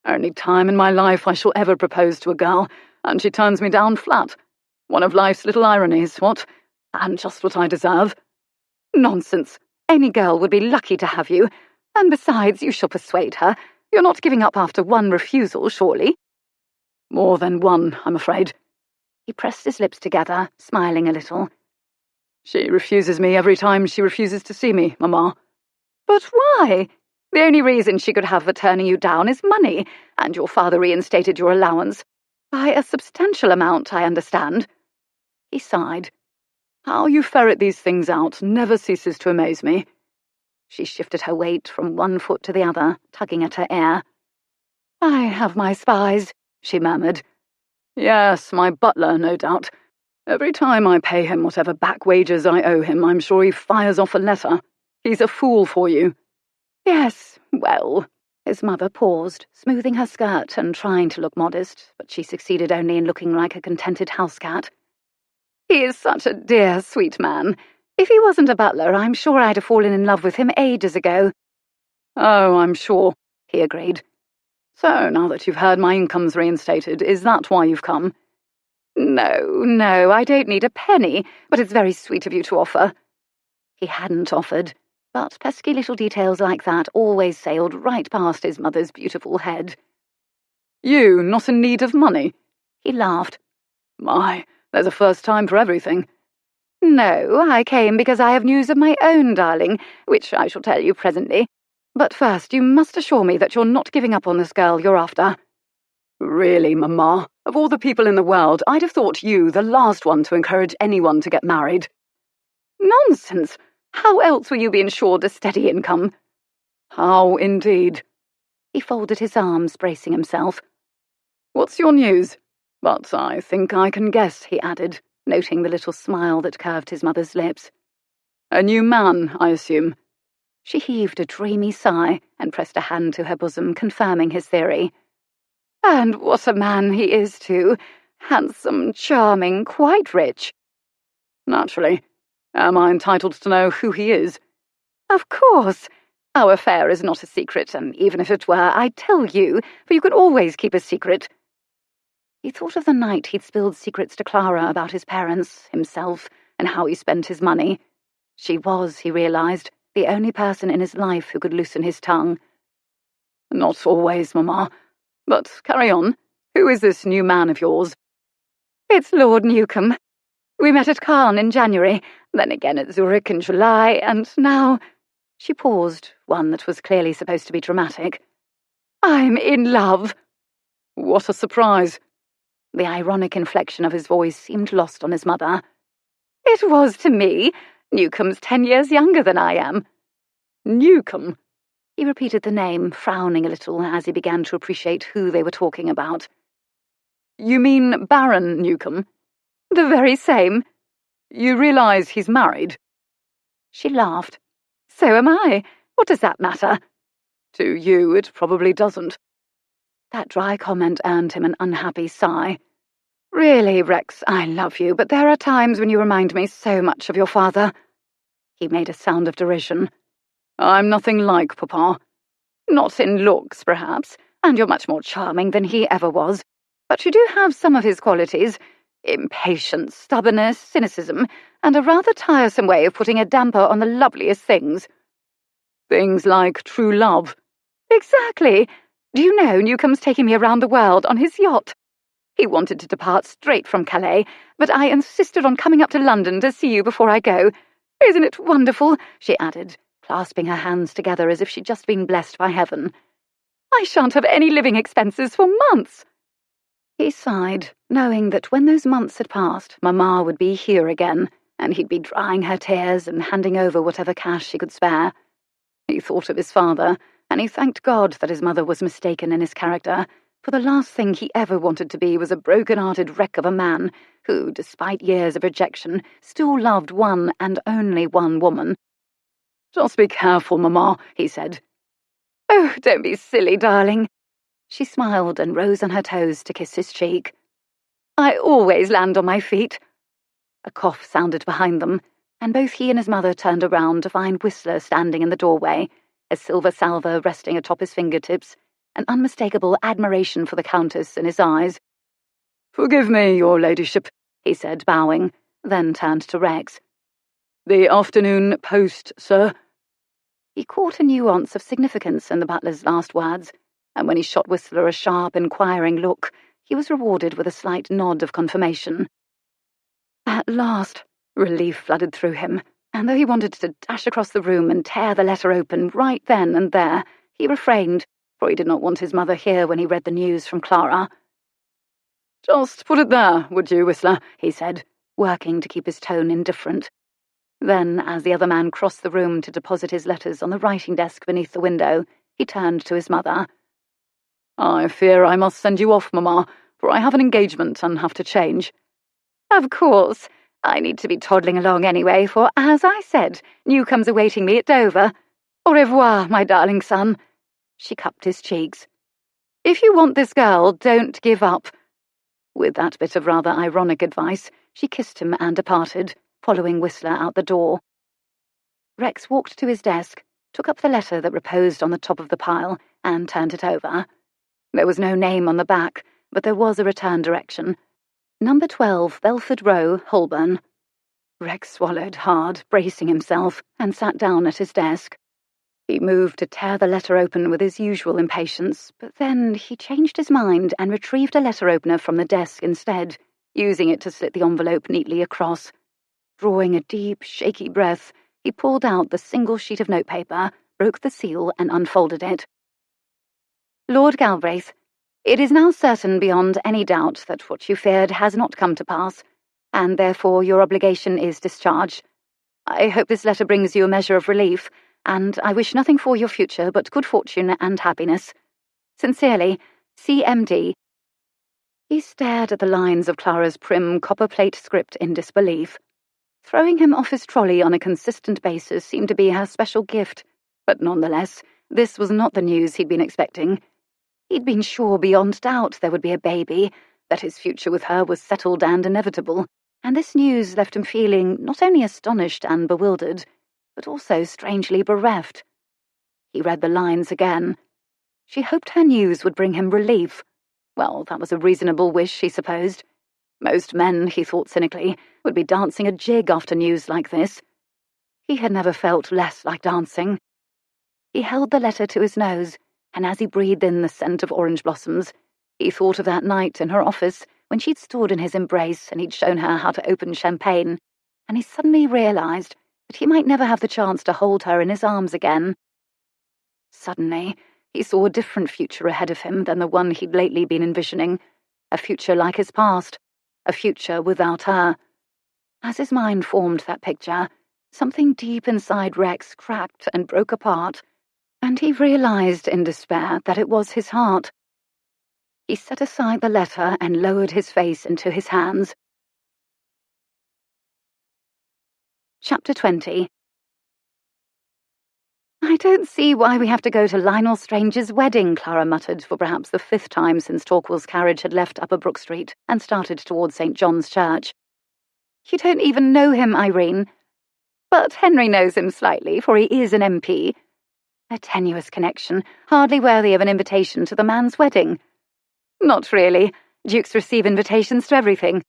"Only time in my life I shall ever propose to a girl, and she turns me down flat. One of life's little ironies, what? And just what I deserve." "Nonsense. Any girl would be lucky to have you. And besides, you shall persuade her. You're not giving up after one refusal, surely?" "More than one, I'm afraid." He pressed his lips together, smiling a little. "She refuses me every time she refuses to see me, Mamma." "But why? The only reason she could have for turning you down is money, and your father reinstated your allowance. By a substantial amount, I understand." He sighed. "How you ferret these things out never ceases to amaze me." She shifted her weight from one foot to the other, tugging at her ear. "I have my spies," she murmured. "Yes, my butler, no doubt. Every time I pay him whatever back wages I owe him, I'm sure he fires off a letter. He's a fool for you." "Yes, well." His mother paused, smoothing her skirt and trying to look modest, but she succeeded only in looking like a contented house cat. "He is such a dear, sweet man. If he wasn't a butler, I'm sure I'd have fallen in love with him ages ago." "Oh, I'm sure," he agreed. "So, now that you've heard my income's reinstated, is that why you've come?" No, I don't need a penny, but it's very sweet of you to offer." He hadn't offered, but pesky little details like that always sailed right past his mother's beautiful head. "You, not in need of money?" He laughed. "My, there's a first time for everything." "No, I came because I have news of my own, darling, which I shall tell you presently. But first, you must assure me that you're not giving up on this girl you're after." "Really, Mamma, of all the people in the world, I'd have thought you the last one to encourage anyone to get married." "Nonsense! How else will you be ensured a steady income?" "How indeed?" He folded his arms, bracing himself. "What's your news? But I think I can guess," he added, noting the little smile that curved his mother's lips. "A new man, I assume?" She heaved a dreamy sigh and pressed a hand to her bosom, confirming his theory. "And what a man he is, too. Handsome, charming, quite rich." "Naturally. Am I entitled to know who he is?" "Of course. Our affair is not a secret, and even if it were, I'd tell you, for you can always keep a secret." He thought of the night he'd spilled secrets to Clara about his parents, himself, and how he spent his money. She was, he realised, the only person in his life who could loosen his tongue. "Not always, Mamma. But carry on. Who is this new man of yours?" "It's Lord Newcombe. We met at Cannes in January, then again at Zurich in July, and now—" She paused, one that was clearly supposed to be dramatic. "I'm in love." "What a surprise." The ironic inflection of his voice seemed lost on his mother. "It was to me. Newcombe's 10 years younger than I am." "Newcombe?" He repeated the name, frowning a little as he began to appreciate who they were talking about. "You mean Baron Newcombe?" "The very same." "You realise he's married?" She laughed. "So am I. What does that matter?" "To you, it probably doesn't." That dry comment earned him an unhappy sigh. "Really, Rex, I love you, but there are times when you remind me so much of your father." He made a sound of derision. "I'm nothing like Papa." "Not in looks, perhaps, and you're much more charming than he ever was. But you do have some of his qualities. Impatience, stubbornness, cynicism, and a rather tiresome way of putting a damper on the loveliest things." "Things like true love?" "Exactly. Do you know Newcombe's taking me around the world on his yacht?" He wanted to depart straight from Calais, but I insisted on coming up to London to see you before I go. Isn't it wonderful?" she added, clasping her hands together as if she'd just been blessed by heaven. "I shan't have any living expenses for months." He sighed, knowing that when those months had passed, Mamma would be here again, and he'd be drying her tears and handing over whatever cash she could spare. He thought of his father, and he thanked God that his mother was mistaken in his character, for the last thing he ever wanted to be was a broken-hearted wreck of a man who, despite years of rejection, still loved one and only one woman. "Just be careful, Mamma," he said. "Oh, don't be silly, darling." She smiled and rose on her toes to kiss his cheek. "I always land on my feet." A cough sounded behind them, and both he and his mother turned around to find Whistler standing in the doorway, a silver salver resting atop his fingertips, an unmistakable admiration for the Countess in his eyes. "Forgive me, your ladyship," he said, bowing, then turned to Rex. "The afternoon post, sir." He caught a nuance of significance in the butler's last words, and when he shot Whistler a sharp, inquiring look, he was rewarded with a slight nod of confirmation. At last, relief flooded through him, and though he wanted to dash across the room and tear the letter open right then and there, he refrained, for he did not want his mother here when he read the news from Clara. "Just put it there, would you, Whistler?" he said, working to keep his tone indifferent. Then, as the other man crossed the room to deposit his letters on the writing desk beneath the window, he turned to his mother. "I fear I must send you off, Mamma, for I have an engagement and have to change." "Of course. I need to be toddling along anyway, for, as I said, Newcome's awaiting me at Dover. Au revoir, my darling son." She cupped his cheeks. "If you want this girl, don't give up." With that bit of rather ironic advice, she kissed him and departed, following Whistler out the door. Rex walked to his desk, took up the letter that reposed on the top of the pile, and turned it over. There was no name on the back, but there was a return direction. Number 12, Belford Row, Holborn. Rex swallowed hard, bracing himself, and sat down at his desk. He moved to tear the letter open with his usual impatience, but then he changed his mind and retrieved a letter opener from the desk instead, using it to slit the envelope neatly across. Drawing a deep, shaky breath, he pulled out the single sheet of notepaper, broke the seal, and unfolded it. "Lord Galbraith, it is now certain beyond any doubt that what you feared has not come to pass, and therefore your obligation is discharged. I hope this letter brings you a measure of relief, and I wish nothing for your future but good fortune and happiness. Sincerely, C.M.D." He stared at the lines of Clara's prim copper-plate script in disbelief. Throwing him off his trolley on a consistent basis seemed to be her special gift, but nonetheless, this was not the news he'd been expecting. He'd been sure beyond doubt there would be a baby, that his future with her was settled and inevitable, and this news left him feeling not only astonished and bewildered, but also strangely bereft. He read the lines again. She hoped her news would bring him relief. Well, that was a reasonable wish, he supposed. Most men, he thought cynically, would be dancing a jig after news like this. He had never felt less like dancing. He held the letter to his nose, and as he breathed in the scent of orange blossoms, he thought of that night in her office when she'd stood in his embrace and he'd shown her how to open champagne, and he suddenly realized that he might never have the chance to hold her in his arms again. Suddenly, he saw a different future ahead of him than the one he'd lately been envisioning, a future like his past, a future without her. As his mind formed that picture, something deep inside Rex cracked and broke apart, and he realized in despair that it was his heart. He set aside the letter and lowered his face into his hands. Chapter 20. "I don't see why we have to go to Lionel Strange's wedding," Clara muttered for perhaps the 5th time since Torquil's carriage had left Upper Brook Street and started towards St. John's Church. "You don't even know him, Irene." "But Henry knows him slightly, for he is an MP. A tenuous connection, hardly worthy of an invitation to the man's wedding." "Not really. Dukes receive invitations to everything."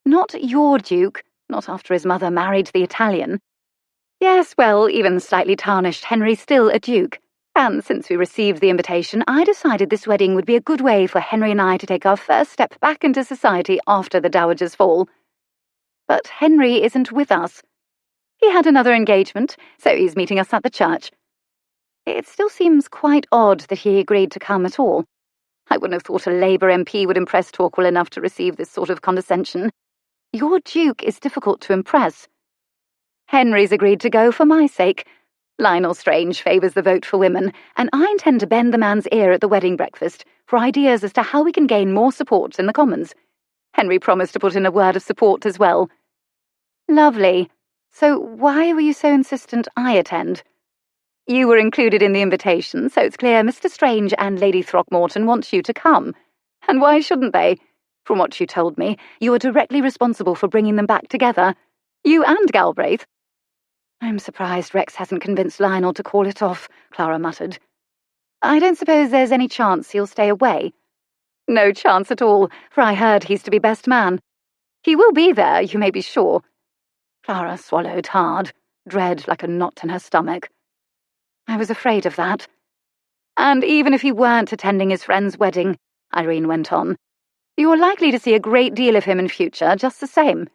"Not your Duke, not after his mother married the Italian." "Yes, well, even slightly tarnished, Henry's still a Duke. And since we received the invitation, I decided this wedding would be a good way for Henry and I to take our first step back into society after the Dowager's fall. But Henry isn't with us. He had another engagement, so he's meeting us at the church. It still seems quite odd that he agreed to come at all. I wouldn't have thought a Labour MP would impress Torquil enough to receive this sort of condescension. Your Duke is difficult to impress. Henry's agreed to go for my sake. Lionel Strange favours the vote for women, and I intend to bend the man's ear at the wedding breakfast for ideas as to how we can gain more support in the Commons. Henry promised to put in a word of support as well. Lovely. So why were you so insistent I attend? You were included in the invitation, so it's clear Mr. Strange and Lady Throckmorton want you to come. And why shouldn't they? From what you told me, you are directly responsible for bringing them back together. You and Galbraith. I'm surprised Rex hasn't convinced Lionel to call it off, Clara muttered. I don't suppose there's any chance he'll stay away. No chance at all, for I heard he's to be best man. He will be there, you may be sure. Clara swallowed hard, dread like a knot in her stomach. I was afraid of that. And even if he weren't attending his friend's wedding, Irene went on, you're likely to see a great deal of him in future, just the same.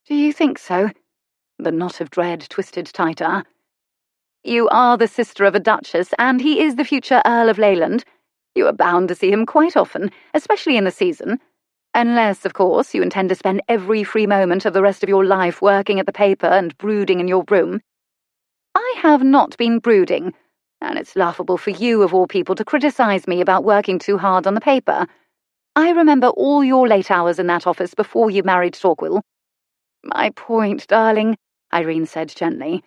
Do you think so? The knot of dread twisted tighter. You are the sister of a duchess, and he is the future Earl of Leyland. You are bound to see him quite often, especially in the season. Unless, of course, you intend to spend every free moment of the rest of your life working at the paper and brooding in your room. I have not been brooding, and it's laughable for you, of all people, to criticise me about working too hard on the paper. I remember all your late hours in that office before you married Torquil. My point, darling, Irene said gently,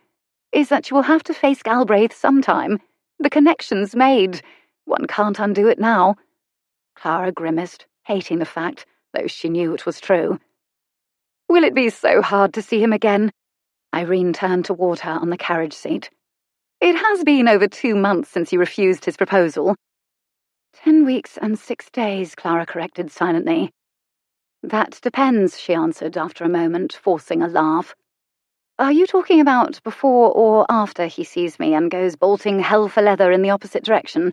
is that you will have to face Galbraith sometime. The connection's made. One can't undo it now. Clara grimaced, hating the fact, though she knew it was true. Will it be so hard to see him again? Irene turned toward her on the carriage seat. It has been over 2 months since he refused his proposal. 10 weeks and 6 days, Clara corrected silently. That depends, she answered after a moment, forcing a laugh. Are you talking about before or after he sees me and goes bolting hell for leather in the opposite direction?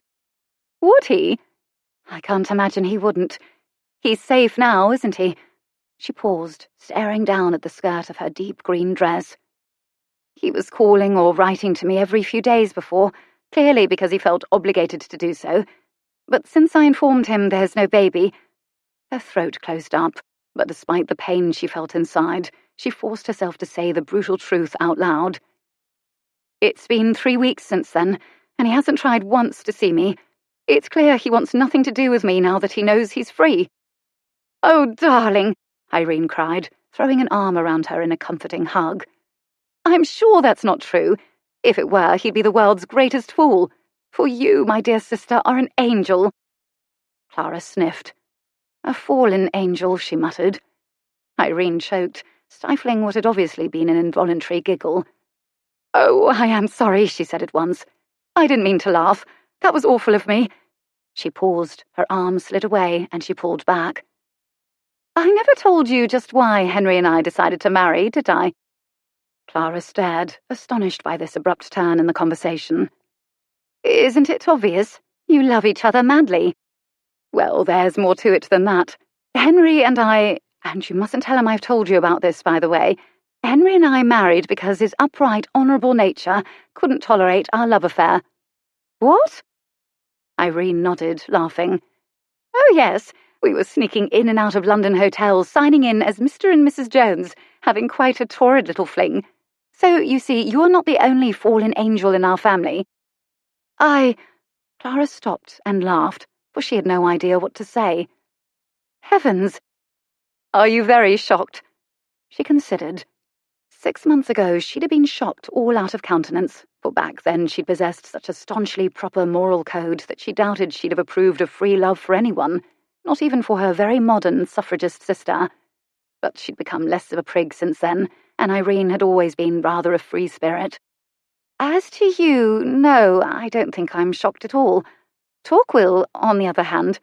Would he? I can't imagine he wouldn't. He's safe now, isn't he? She paused, staring down at the skirt of her deep green dress. He was calling or writing to me every few days before, clearly because he felt obligated to do so. But since I informed him there's no baby... Her throat closed up, but despite the pain she felt inside, she forced herself to say the brutal truth out loud. It's been 3 weeks since then, and he hasn't tried once to see me. It's clear he wants nothing to do with me now that he knows he's free. Oh, darling, Irene cried, throwing an arm around her in a comforting hug. I'm sure that's not true. If it were, he'd be the world's greatest fool. For you, my dear sister, are an angel. Clara sniffed. A fallen angel, she muttered. Irene choked, stifling what had obviously been an involuntary giggle. Oh, I am sorry, she said at once. I didn't mean to laugh. That was awful of me. She paused, her arm slid away, and she pulled back. I never told you just why Henry and I decided to marry, did I? Clara stared, astonished by this abrupt turn in the conversation. Isn't it obvious? You love each other madly. Well, there's more to it than that. Henry and I, and you mustn't tell him I've told you about this, by the way, Henry and I married because his upright, honourable nature couldn't tolerate our love affair. What? Irene nodded, laughing. Oh, yes, we were sneaking in and out of London hotels, signing in as Mr. and Mrs. Jones, having quite a torrid little fling. So, you see, you're not the only fallen angel in our family. Clara stopped and laughed, for she had no idea what to say. Heavens! Are you very shocked? She considered. 6 months ago, she'd have been shocked all out of countenance, for back then she'd possessed such a staunchly proper moral code that she doubted she'd have approved of free love for anyone, not even for her very modern suffragist sister. But she'd become less of a prig since then, and Irene had always been rather a free spirit. As to you, no, I don't think I'm shocked at all. Torquil, on the other hand...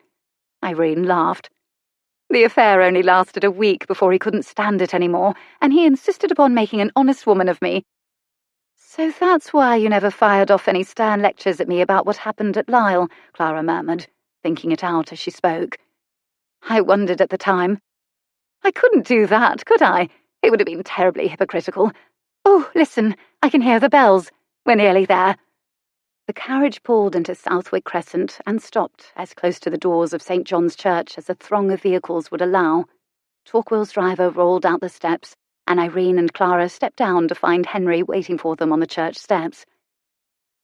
Irene laughed. The affair only lasted a week before he couldn't stand it any more, and he insisted upon making an honest woman of me. So that's why you never fired off any stern lectures at me about what happened at Lisle, Clara murmured, thinking it out as she spoke. I wondered at the time. I couldn't do that, could I? It would have been terribly hypocritical. Oh, listen, I can hear the bells. We're nearly there. The carriage pulled into Southwick Crescent and stopped as close to the doors of St. John's Church as a throng of vehicles would allow. Torquil's driver rolled out the steps, and Irene and Clara stepped down to find Henry waiting for them on the church steps.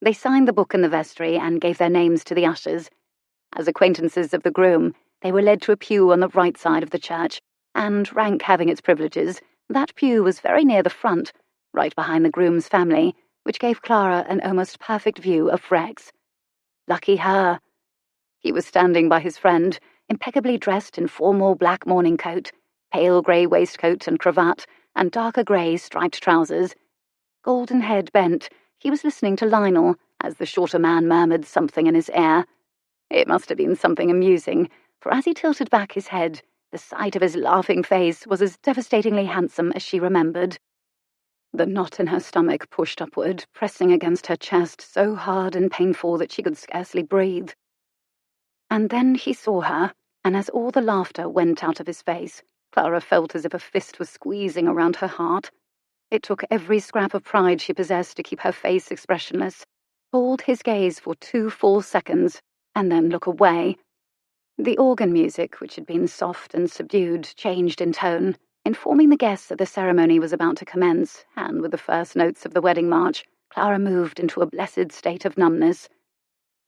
They signed the book in the vestry and gave their names to the ushers. As acquaintances of the groom, they were led to a pew on the right side of the church, and, rank having its privileges, that pew was very near the front, right behind the groom's family, which gave Clara an almost perfect view of Rex. Lucky her. He was standing by his friend, impeccably dressed in formal black morning coat, pale grey waistcoat and cravat, and darker grey striped trousers. Golden head bent, he was listening to Lionel as the shorter man murmured something in his ear. It must have been something amusing, for as he tilted back his head, the sight of his laughing face was as devastatingly handsome as she remembered. The knot in her stomach pushed upward, pressing against her chest so hard and painful that she could scarcely breathe. And then he saw her, and as all the laughter went out of his face, Clara felt as if a fist was squeezing around her heart. It took every scrap of pride she possessed to keep her face expressionless, hold his gaze for 2 full seconds, and then look away. The organ music, which had been soft and subdued, changed in tone, informing the guests that the ceremony was about to commence, and with the first notes of the wedding march, Clara moved into a blessed state of numbness.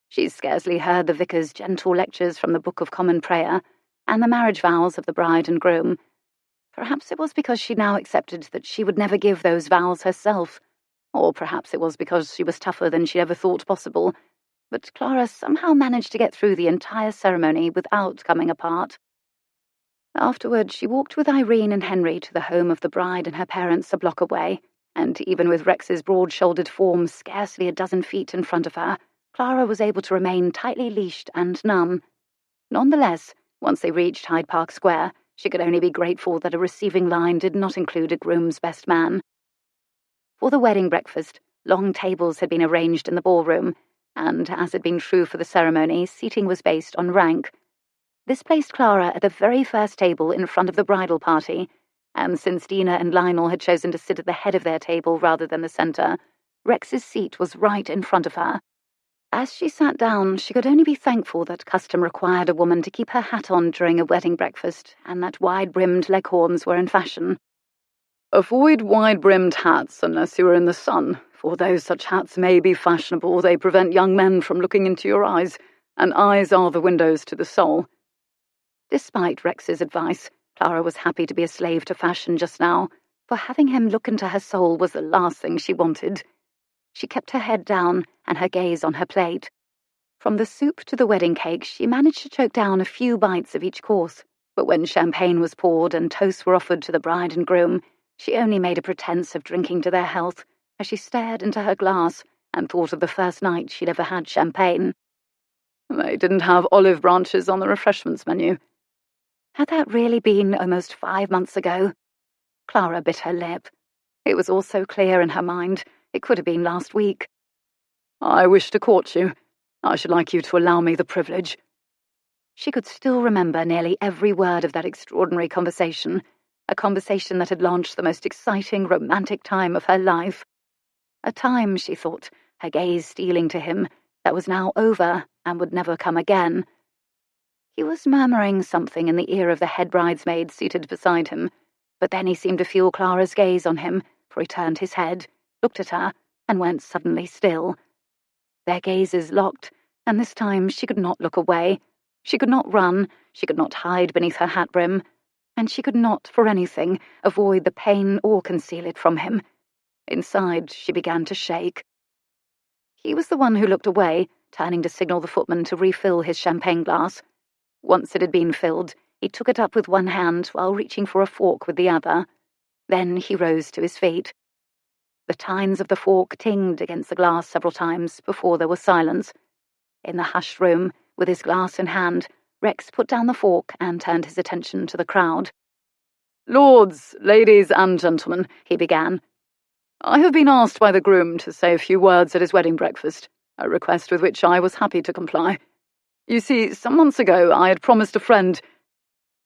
She scarcely heard the vicar's gentle lectures from the Book of Common Prayer, and the marriage vows of the bride and groom. Perhaps it was because she now accepted that she would never give those vows herself, or perhaps it was because she was tougher than she ever thought possible, but Clara somehow managed to get through the entire ceremony without coming apart. Afterward, she walked with Irene and Henry to the home of the bride and her parents a block away, and even with Rex's broad-shouldered form scarcely a dozen feet in front of her, Clara was able to remain tightly leashed and numb. Nonetheless, once they reached Hyde Park Square, she could only be grateful that a receiving line did not include a groom's best man. For the wedding breakfast, long tables had been arranged in the ballroom, and, as had been true for the ceremony, seating was based on rank. This placed Clara at the very first table in front of the bridal party, and since Dina and Lionel had chosen to sit at the head of their table rather than the centre, Rex's seat was right in front of her. As she sat down, she could only be thankful that custom required a woman to keep her hat on during a wedding breakfast, and that wide-brimmed leghorns were in fashion. Avoid wide-brimmed hats unless you are in the sun, for though such hats may be fashionable, they prevent young men from looking into your eyes, and eyes are the windows to the soul. Despite Rex's advice, Clara was happy to be a slave to fashion just now, for having him look into her soul was the last thing she wanted. She kept her head down and her gaze on her plate. From the soup to the wedding cake, she managed to choke down a few bites of each course, but when champagne was poured and toasts were offered to the bride and groom, she only made a pretense of drinking to their health as she stared into her glass and thought of the first night she'd ever had champagne. They didn't have olive branches on the refreshments menu. Had that really been almost 5 months ago? Clara bit her lip. It was all so clear in her mind. It could have been last week. I wish to court you. I should like you to allow me the privilege. She could still remember nearly every word of that extraordinary conversation, a conversation that had launched the most exciting, romantic time of her life. A time, she thought, her gaze stealing to him, that was now over and would never come again. He was murmuring something in the ear of the head bridesmaid seated beside him, but then he seemed to feel Clara's gaze on him, for he turned his head, looked at her, and went suddenly still. Their gazes locked, and this time she could not look away. She could not run, she could not hide beneath her hat brim, and she could not, for anything, avoid the pain or conceal it from him. Inside, she began to shake. He was the one who looked away, turning to signal the footman to refill his champagne glass. Once it had been filled, he took it up with one hand while reaching for a fork with the other. Then he rose to his feet. The tines of the fork tinged against the glass several times before there was silence. In the hushed room, with his glass in hand, Rex put down the fork and turned his attention to the crowd. Lords, ladies, and gentlemen, he began. I have been asked by the groom to say a few words at his wedding breakfast, a request with which I was happy to comply. You see, some months ago I had promised a friend—"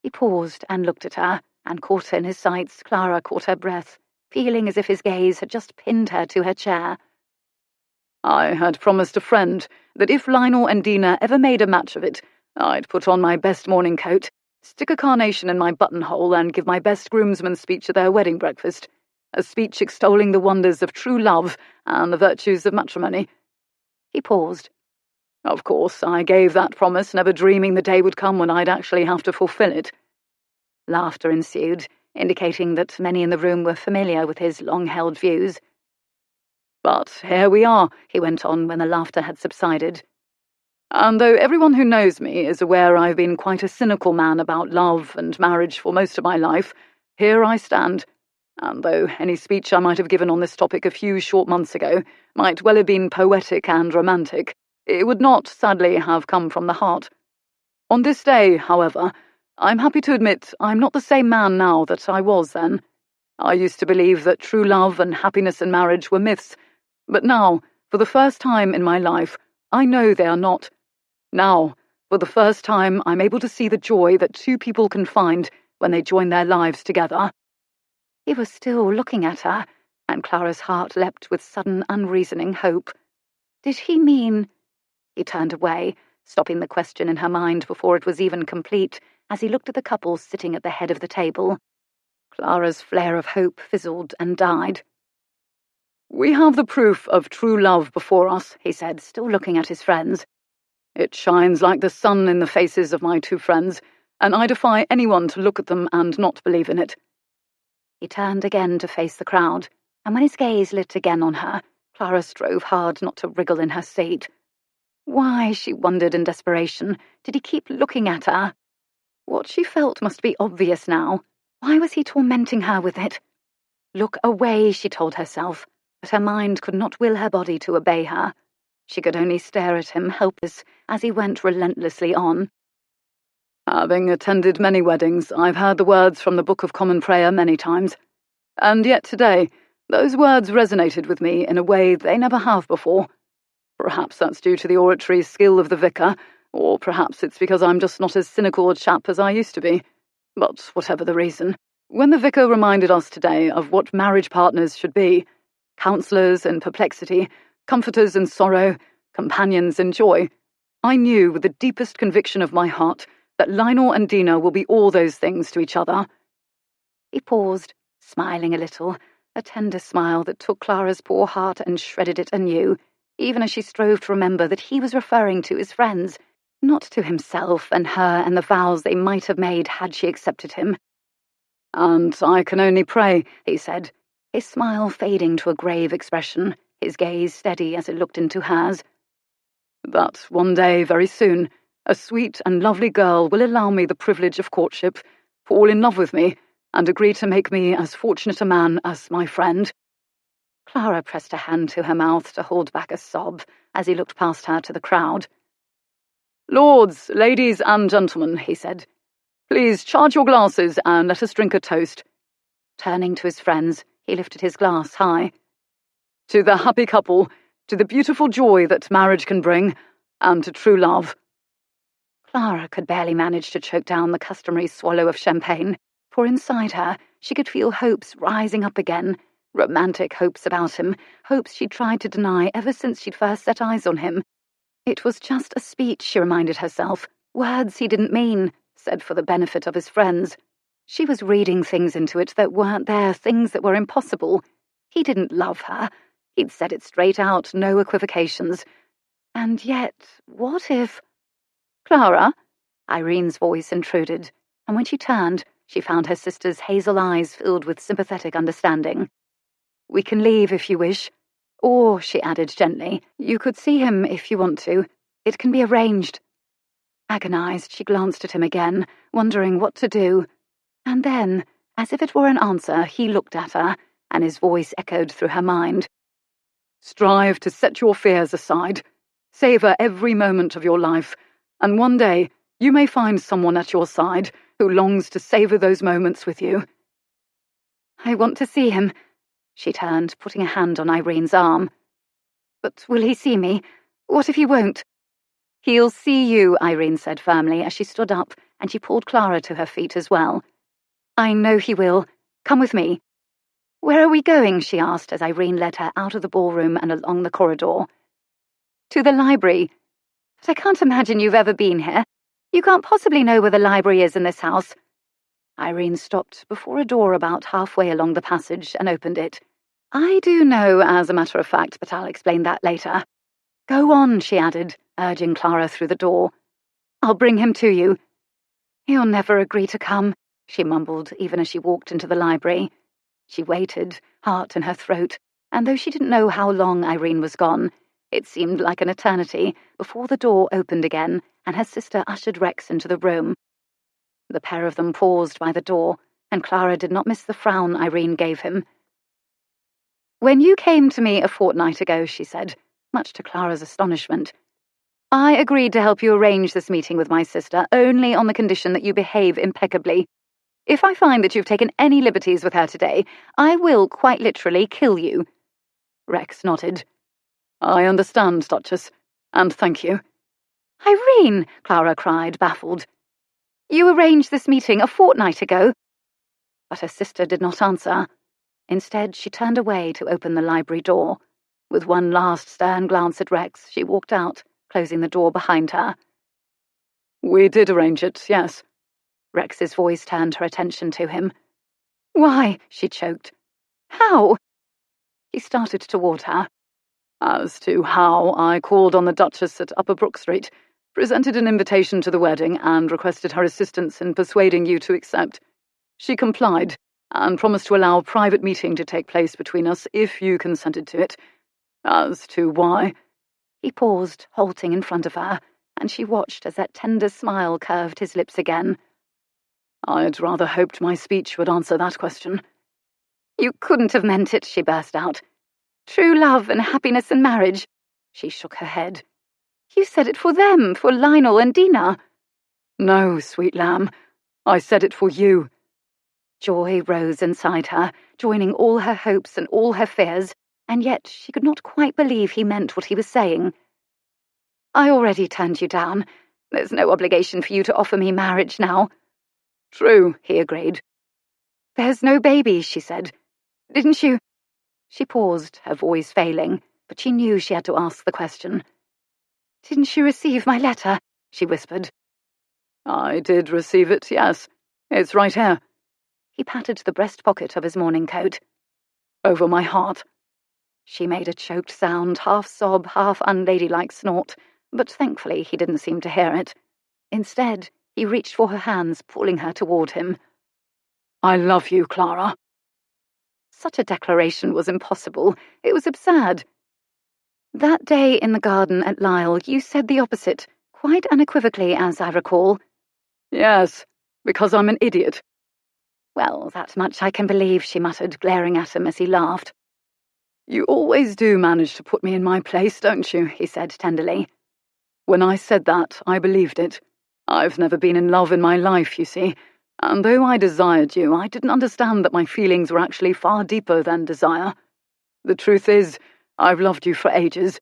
He paused and looked at her, and caught her in his sights. Clara caught her breath, feeling as if his gaze had just pinned her to her chair. "I had promised a friend that if Lionel and Dina ever made a match of it, I'd put on my best morning coat, stick a carnation in my buttonhole, and give my best groomsman's speech at their wedding breakfast, a speech extolling the wonders of true love and the virtues of matrimony." He paused. "Of course, I gave that promise, never dreaming the day would come when I'd actually have to fulfill it." Laughter ensued, indicating that many in the room were familiar with his long-held views. "But here we are," he went on when the laughter had subsided. "And though everyone who knows me is aware I've been quite a cynical man about love and marriage for most of my life, here I stand. And though any speech I might have given on this topic a few short months ago might well have been poetic and romantic, it would not, sadly, have come from the heart. On this day, however, I'm happy to admit I'm not the same man now that I was then. I used to believe that true love and happiness in marriage were myths, but now, for the first time in my life, I know they are not. Now, for the first time, I'm able to see the joy that two people can find when they join their lives together." He was still looking at her, and Clara's heart leapt with sudden, unreasoning hope. Did he mean— He turned away, stopping the question in her mind before it was even complete, as he looked at the couple sitting at the head of the table. Clara's flare of hope fizzled and died. "We have the proof of true love before us," he said, still looking at his friends. "It shines like the sun in the faces of my two friends, and I defy anyone to look at them and not believe in it." He turned again to face the crowd, and when his gaze lit again on her, Clara strove hard not to wriggle in her seat. Why, she wondered in desperation, did he keep looking at her? What she felt must be obvious now. Why was he tormenting her with it? Look away, she told herself, but her mind could not will her body to obey her. She could only stare at him, helpless, as he went relentlessly on. "Having attended many weddings, I've heard the words from the Book of Common Prayer many times. And yet today, those words resonated with me in a way they never have before. Perhaps that's due to the oratory skill of the vicar, or perhaps it's because I'm just not as cynical a chap as I used to be. But whatever the reason, when the vicar reminded us today of what marriage partners should be, counsellors in perplexity, comforters in sorrow, companions in joy, I knew with the deepest conviction of my heart that Lionel and Dina will be all those things to each other." He paused, smiling a little, a tender smile that took Clara's poor heart and shredded it anew, even as she strove to remember that he was referring to his friends, not to himself and her and the vows they might have made had she accepted him. "And I can only pray," he said, his smile fading to a grave expression, his gaze steady as it looked into hers, "that one day, very soon, a sweet and lovely girl will allow me the privilege of courtship, fall in love with me, and agree to make me as fortunate a man as my friend." Clara pressed a hand to her mouth to hold back a sob as he looked past her to the crowd. "Lords, ladies, and gentlemen," he said, "please charge your glasses and let us drink a toast." Turning to his friends, he lifted his glass high. "To the happy couple, to the beautiful joy that marriage can bring, and to true love." Clara could barely manage to choke down the customary swallow of champagne, for inside her she could feel hopes rising up again, romantic hopes about him, hopes she'd tried to deny ever since she'd first set eyes on him. It was just a speech, she reminded herself, words he didn't mean, said for the benefit of his friends. She was reading things into it that weren't there, things that were impossible. He didn't love her. He'd said it straight out, no equivocations. And yet, what if— "Clara?" Irene's voice intruded, and when she turned, she found her sister's hazel eyes filled with sympathetic understanding. "We can leave if you wish. Or," she added gently, "you could see him if you want to. It can be arranged." Agonized, she glanced at him again, wondering what to do. And then, as if it were an answer, he looked at her, and his voice echoed through her mind. "Strive to set your fears aside. Savour every moment of your life, and one day you may find someone at your side who longs to savour those moments with you." "I want to see him." She turned, putting a hand on Irene's arm. But will he see me? What if he won't? He'll see you, Irene said firmly as she stood up, and she pulled Clara to her feet as well. I know he will. Come with me. Where are we going? She asked as Irene led her out of the ballroom and along the corridor. To the library. But I can't imagine you've ever been here. You can't possibly know where the library is in this house. Irene stopped before a door about halfway along the passage and opened it. I do know, as a matter of fact, but I'll explain that later. Go on, she added, urging Clara through the door. I'll bring him to you. He'll never agree to come, she mumbled, even as she walked into the library. She waited, heart in her throat, and though she didn't know how long Irene was gone, it seemed like an eternity before the door opened again and her sister ushered Rex into the room. The pair of them paused by the door, and Clara did not miss the frown Irene gave him. When you came to me a fortnight ago, she said, much to Clara's astonishment, I agreed to help you arrange this meeting with my sister only on the condition that you behave impeccably. If I find that you've taken any liberties with her today, I will quite literally kill you. Rex nodded. I understand, Duchess, and thank you. Irene, Clara cried, baffled. You arranged this meeting a fortnight ago. But her sister did not answer. Instead, she turned away to open the library door. With one last stern glance at Rex, she walked out, closing the door behind her. We did arrange it, yes. Rex's voice turned her attention to him. Why? She choked. How? He started toward her. As to how, I called on the Duchess at Upper Brook Street, presented an invitation to the wedding, and requested her assistance in persuading you to accept. She complied, and promised to allow a private meeting to take place between us if you consented to it. As to why... He paused, halting in front of her, and she watched as that tender smile curved his lips again. I'd rather hoped my speech would answer that question. You couldn't have meant it, she burst out. True love and happiness and marriage. She shook her head. You said it for them, for Lionel and Dina. No, sweet lamb. I said it for you. Joy rose inside her, joining all her hopes and all her fears, and yet she could not quite believe he meant what he was saying. I already turned you down. There's no obligation for you to offer me marriage now. True, he agreed. There's no baby, she said. Didn't you... She paused, her voice failing, but she knew she had to ask the question. Didn't you receive my letter? She whispered. I did receive it, yes. It's right here. He patted the breast pocket of his morning coat. Over my heart. She made a choked sound, half sob, half unladylike snort, but thankfully he didn't seem to hear it. Instead, he reached for her hands, pulling her toward him. I love you, Clara. Such a declaration was impossible. It was absurd. That day in the garden at Lisle, you said the opposite, quite unequivocally, as I recall. Yes, because I'm an idiot. Well, that much I can believe, she muttered, glaring at him as he laughed. You always do manage to put me in my place, don't you? He said tenderly. When I said that, I believed it. I've never been in love in my life, you see, and though I desired you, I didn't understand that my feelings were actually far deeper than desire. The truth is, I've loved you for ages.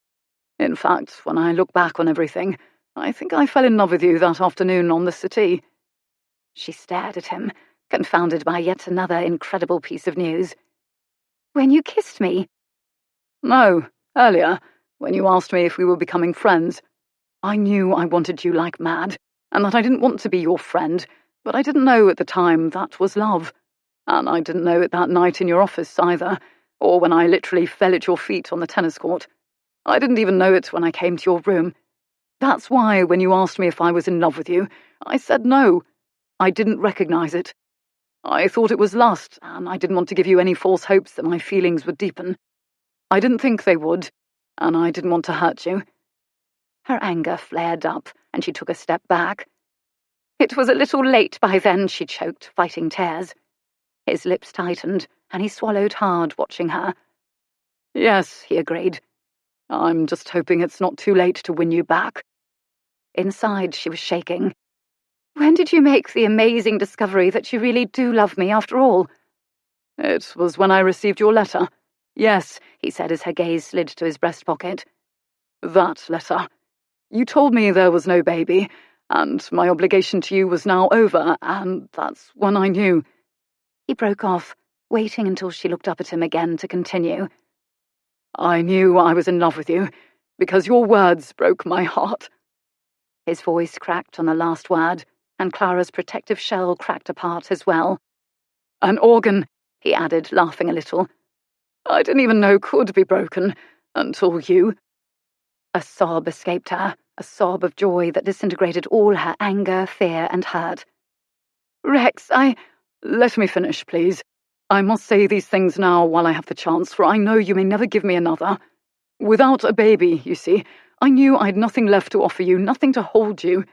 In fact, when I look back on everything, I think I fell in love with you that afternoon on the settee. She stared at him, confounded by yet another incredible piece of news. When you kissed me? No, earlier, when you asked me if we were becoming friends. I knew I wanted you like mad, and that I didn't want to be your friend, but I didn't know at the time that was love. And I didn't know it that night in your office either, or when I literally fell at your feet on the tennis court. I didn't even know it when I came to your room. That's why, when you asked me if I was in love with you, I said no. I didn't recognize it. I thought it was lust, and I didn't want to give you any false hopes that my feelings would deepen. I didn't think they would, and I didn't want to hurt you. Her anger flared up, and she took a step back. It was a little late by then, she choked, fighting tears. His lips tightened, and he swallowed hard, watching her. Yes, he agreed. I'm just hoping it's not too late to win you back. Inside, she was shaking. When did you make the amazing discovery that you really do love me after all? It was when I received your letter. Yes, he said as her gaze slid to his breast pocket. That letter. You told me there was no baby, and my obligation to you was now over, and that's when I knew. He broke off, waiting until she looked up at him again to continue. I knew I was in love with you, because your words broke my heart. His voice cracked on the last word, and Clara's protective shell cracked apart as well. An organ, he added, laughing a little. I didn't even know could be broken, until you. A sob escaped her, a sob of joy that disintegrated all her anger, fear, and hurt. Rex, Let me finish, please. I must say these things now while I have the chance, for I know you may never give me another. Without a baby, you see, I knew I'd nothing left to offer you, nothing to hold you.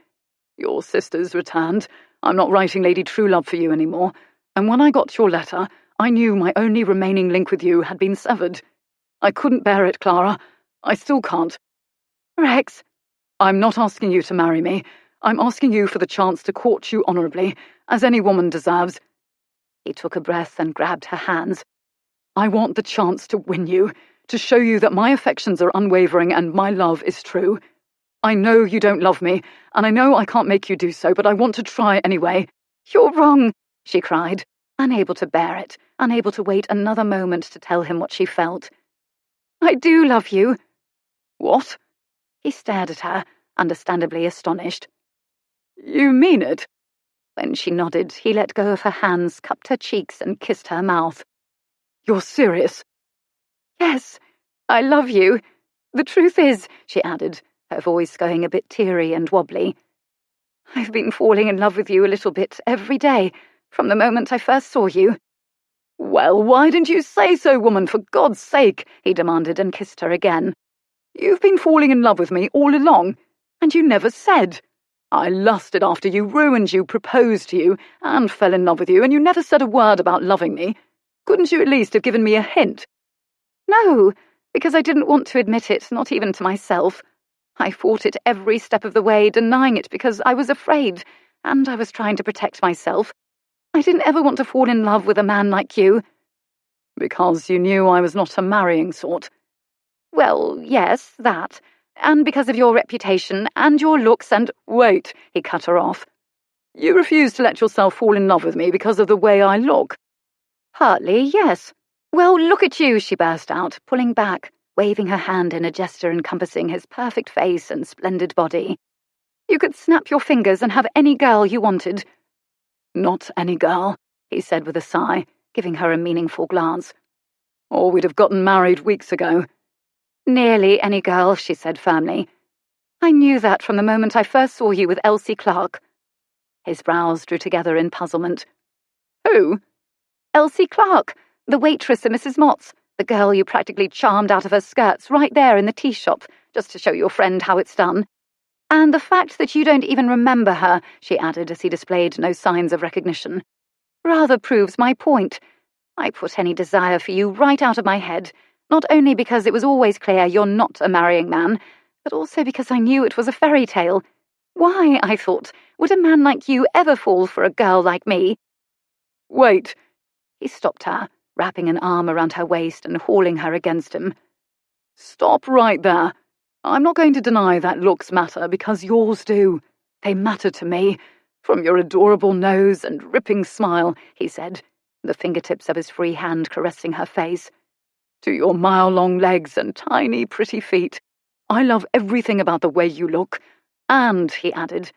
Your sister's returned. I'm not writing Lady Truelove for you anymore, and when I got your letter, I knew my only remaining link with you had been severed. I couldn't bear it, Clara. I still can't. Rex, I'm not asking you to marry me. I'm asking you for the chance to court you honourably, as any woman deserves. He took a breath and grabbed her hands. I want the chance to win you, to show you that my affections are unwavering and my love is true. I know you don't love me, and I know I can't make you do so, but I want to try anyway. You're wrong, she cried, unable to bear it, unable to wait another moment to tell him what she felt. I do love you. What? He stared at her, understandably astonished. You mean it? When she nodded, he let go of her hands, cupped her cheeks, and kissed her mouth. You're serious? Yes, I love you. The truth is, she added, her voice going a bit teary and wobbly, I've been falling in love with you a little bit every day, from the moment I first saw you. Well, why didn't you say so, woman, for God's sake? He demanded and kissed her again. You've been falling in love with me all along, and you never said. I lusted after you, ruined you, proposed to you, and fell in love with you, and you never said a word about loving me. Couldn't you at least have given me a hint? No, because I didn't want to admit it, not even to myself. I fought it every step of the way, denying it because I was afraid, and I was trying to protect myself. I didn't ever want to fall in love with a man like you. Because you knew I was not a marrying sort. Well, yes, that. And because of your reputation and your looks and— Wait, he cut her off. You refuse to let yourself fall in love with me because of the way I look? Partly, yes. Well, look at you, she burst out, pulling back, waving her hand in a gesture encompassing his perfect face and splendid body. You could snap your fingers and have any girl you wanted. Not any girl, he said with a sigh, giving her a meaningful glance. Or we'd have gotten married weeks ago. Nearly any girl, she said firmly. I knew that from the moment I first saw you with Elsie Clark. His brows drew together in puzzlement. Who? Elsie Clark, the waitress at Mrs. Mott's, the girl you practically charmed out of her skirts right there in the tea shop, just to show your friend how it's done. And the fact that you don't even remember her, she added as he displayed no signs of recognition, rather proves my point. I put any desire for you right out of my head, not only because it was always clear you're not a marrying man, but also because I knew it was a fairy tale. Why, I thought, would a man like you ever fall for a girl like me? Wait. He stopped her, wrapping an arm around her waist and hauling her against him. Stop right there. I'm not going to deny that looks matter, because yours do. They matter to me. From your adorable nose and ripping smile, he said, the fingertips of his free hand caressing her face, to your mile-long legs and tiny, pretty feet. I love everything about the way you look. And, he added,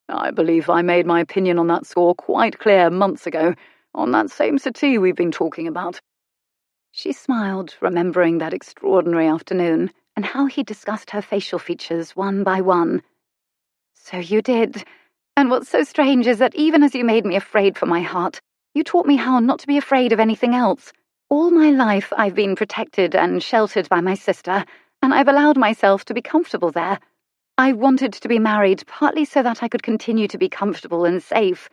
I believe I made my opinion on that score quite clear months ago, on that same settee we've been talking about. She smiled, remembering that extraordinary afternoon, and how he discussed her facial features one by one. So you did. And what's so strange is that even as you made me afraid for my heart, you taught me how not to be afraid of anything else. All my life I've been protected and sheltered by my sister, and I've allowed myself to be comfortable there. I wanted to be married partly so that I could continue to be comfortable and safe.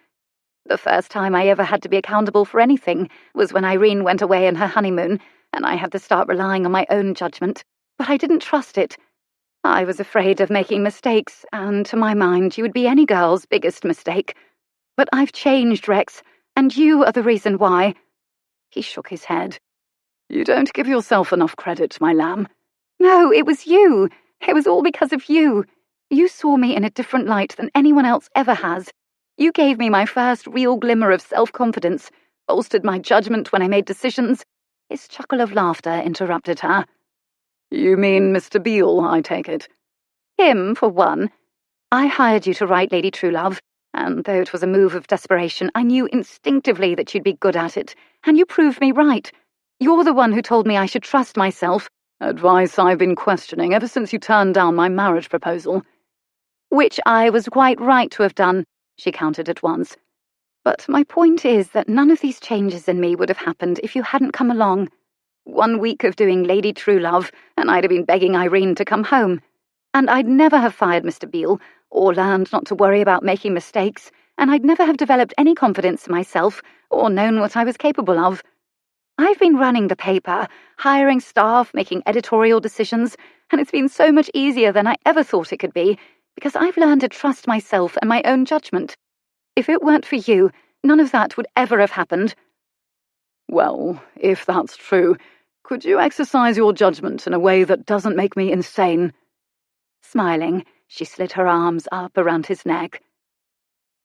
The first time I ever had to be accountable for anything was when Irene went away on her honeymoon, and I had to start relying on my own judgment. But I didn't trust it. I was afraid of making mistakes, and to my mind, you would be any girl's biggest mistake. But I've changed, Rex, and you are the reason why. He shook his head. You don't give yourself enough credit, my lamb. No, it was you. It was all because of you. You saw me in a different light than anyone else ever has. You gave me my first real glimmer of self-confidence, bolstered my judgment when I made decisions. His chuckle of laughter interrupted her. You mean Mr. Beale, I take it? Him, for one. I hired you to write Lady Truelove, and though it was a move of desperation, I knew instinctively that you'd be good at it, and you proved me right. You're the one who told me I should trust myself. Advice I've been questioning ever since you turned down my marriage proposal. Which I was quite right to have done, she countered at once. But my point is that none of these changes in me would have happened if you hadn't come along. 1 week of doing Lady Truelove, and I'd have been begging Irene to come home. And I'd never have fired Mr. Beale, or learned not to worry about making mistakes, and I'd never have developed any confidence in myself, or known what I was capable of. I've been running the paper, hiring staff, making editorial decisions, and it's been so much easier than I ever thought it could be, because I've learned to trust myself and my own judgment. If it weren't for you, none of that would ever have happened. Well, if that's true, could you exercise your judgment in a way that doesn't make me insane? Smiling, she slid her arms up around his neck.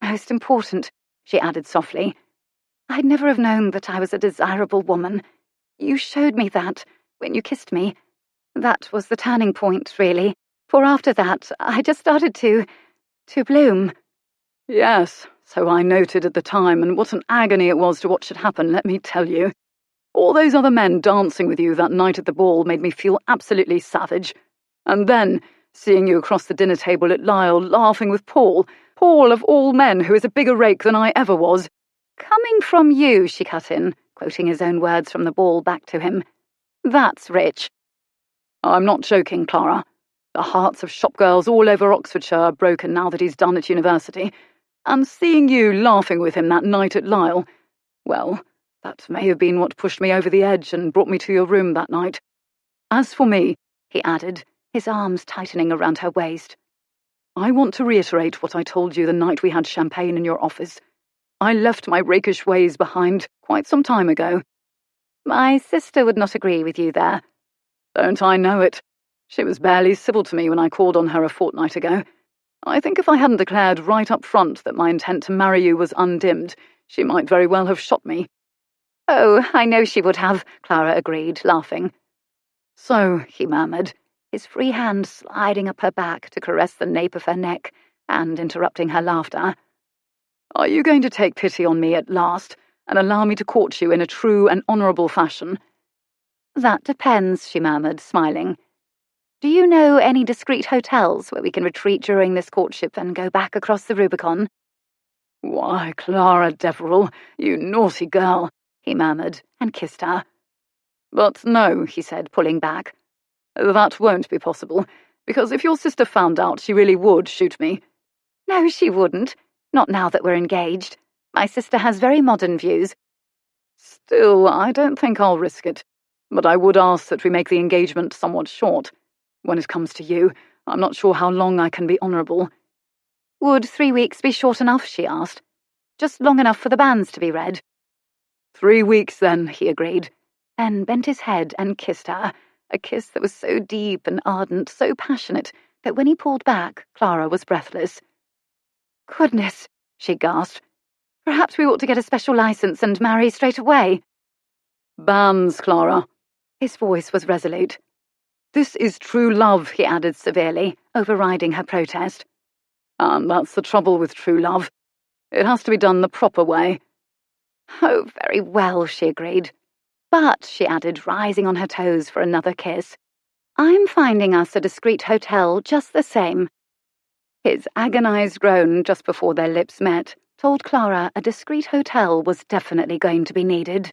Most important, she added softly, I'd never have known that I was a desirable woman. You showed me that when you kissed me. That was the turning point, really, for after that I just started to bloom. Yes, so I noted at the time, and what an agony it was to watch it happen, let me tell you. All those other men dancing with you that night at the ball made me feel absolutely savage. And then, seeing you across the dinner table at Lisle laughing with Paul of all men, who is a bigger rake than I ever was. Coming from you, she cut in, quoting his own words from the ball back to him. That's rich. I'm not joking, Clara. The hearts of shopgirls all over Oxfordshire are broken now that he's done at university. And seeing you laughing with him that night at Lisle, well, that may have been what pushed me over the edge and brought me to your room that night. As for me, he added, his arms tightening around her waist, I want to reiterate what I told you the night we had champagne in your office. I left my rakish ways behind quite some time ago. My sister would not agree with you there. Don't I know it? She was barely civil to me when I called on her a fortnight ago. I think if I hadn't declared right up front that my intent to marry you was undimmed, she might very well have shot me. Oh, I know she would have, Clara agreed, laughing. So, he murmured, his free hand sliding up her back to caress the nape of her neck and interrupting her laughter. Are you going to take pity on me at last and allow me to court you in a true and honourable fashion? That depends, she murmured, smiling. Do you know any discreet hotels where we can retreat during this courtship and go back across the Rubicon? Why, Clara Deverill, you naughty girl, he murmured and kissed her. But no, he said, pulling back. That won't be possible, because if your sister found out, she really would shoot me. No, she wouldn't. Not now that we're engaged. My sister has very modern views. Still, I don't think I'll risk it. But I would ask that we make the engagement somewhat short. When it comes to you, I'm not sure how long I can be honourable. Would 3 weeks be short enough, she asked. Just long enough for the banns to be read. 3 weeks, then, he agreed, and bent his head and kissed her, a kiss that was so deep and ardent, so passionate, that when he pulled back, Clara was breathless. Goodness, she gasped. Perhaps we ought to get a special licence and marry straight away. Banns, Clara. His voice was resolute. This is true love, he added severely, overriding her protest. And that's the trouble with true love. It has to be done the proper way. Oh, very well, she agreed. But, she added, rising on her toes for another kiss, I'm finding us a discreet hotel just the same. His agonized groan just before their lips met told Clara a discreet hotel was definitely going to be needed.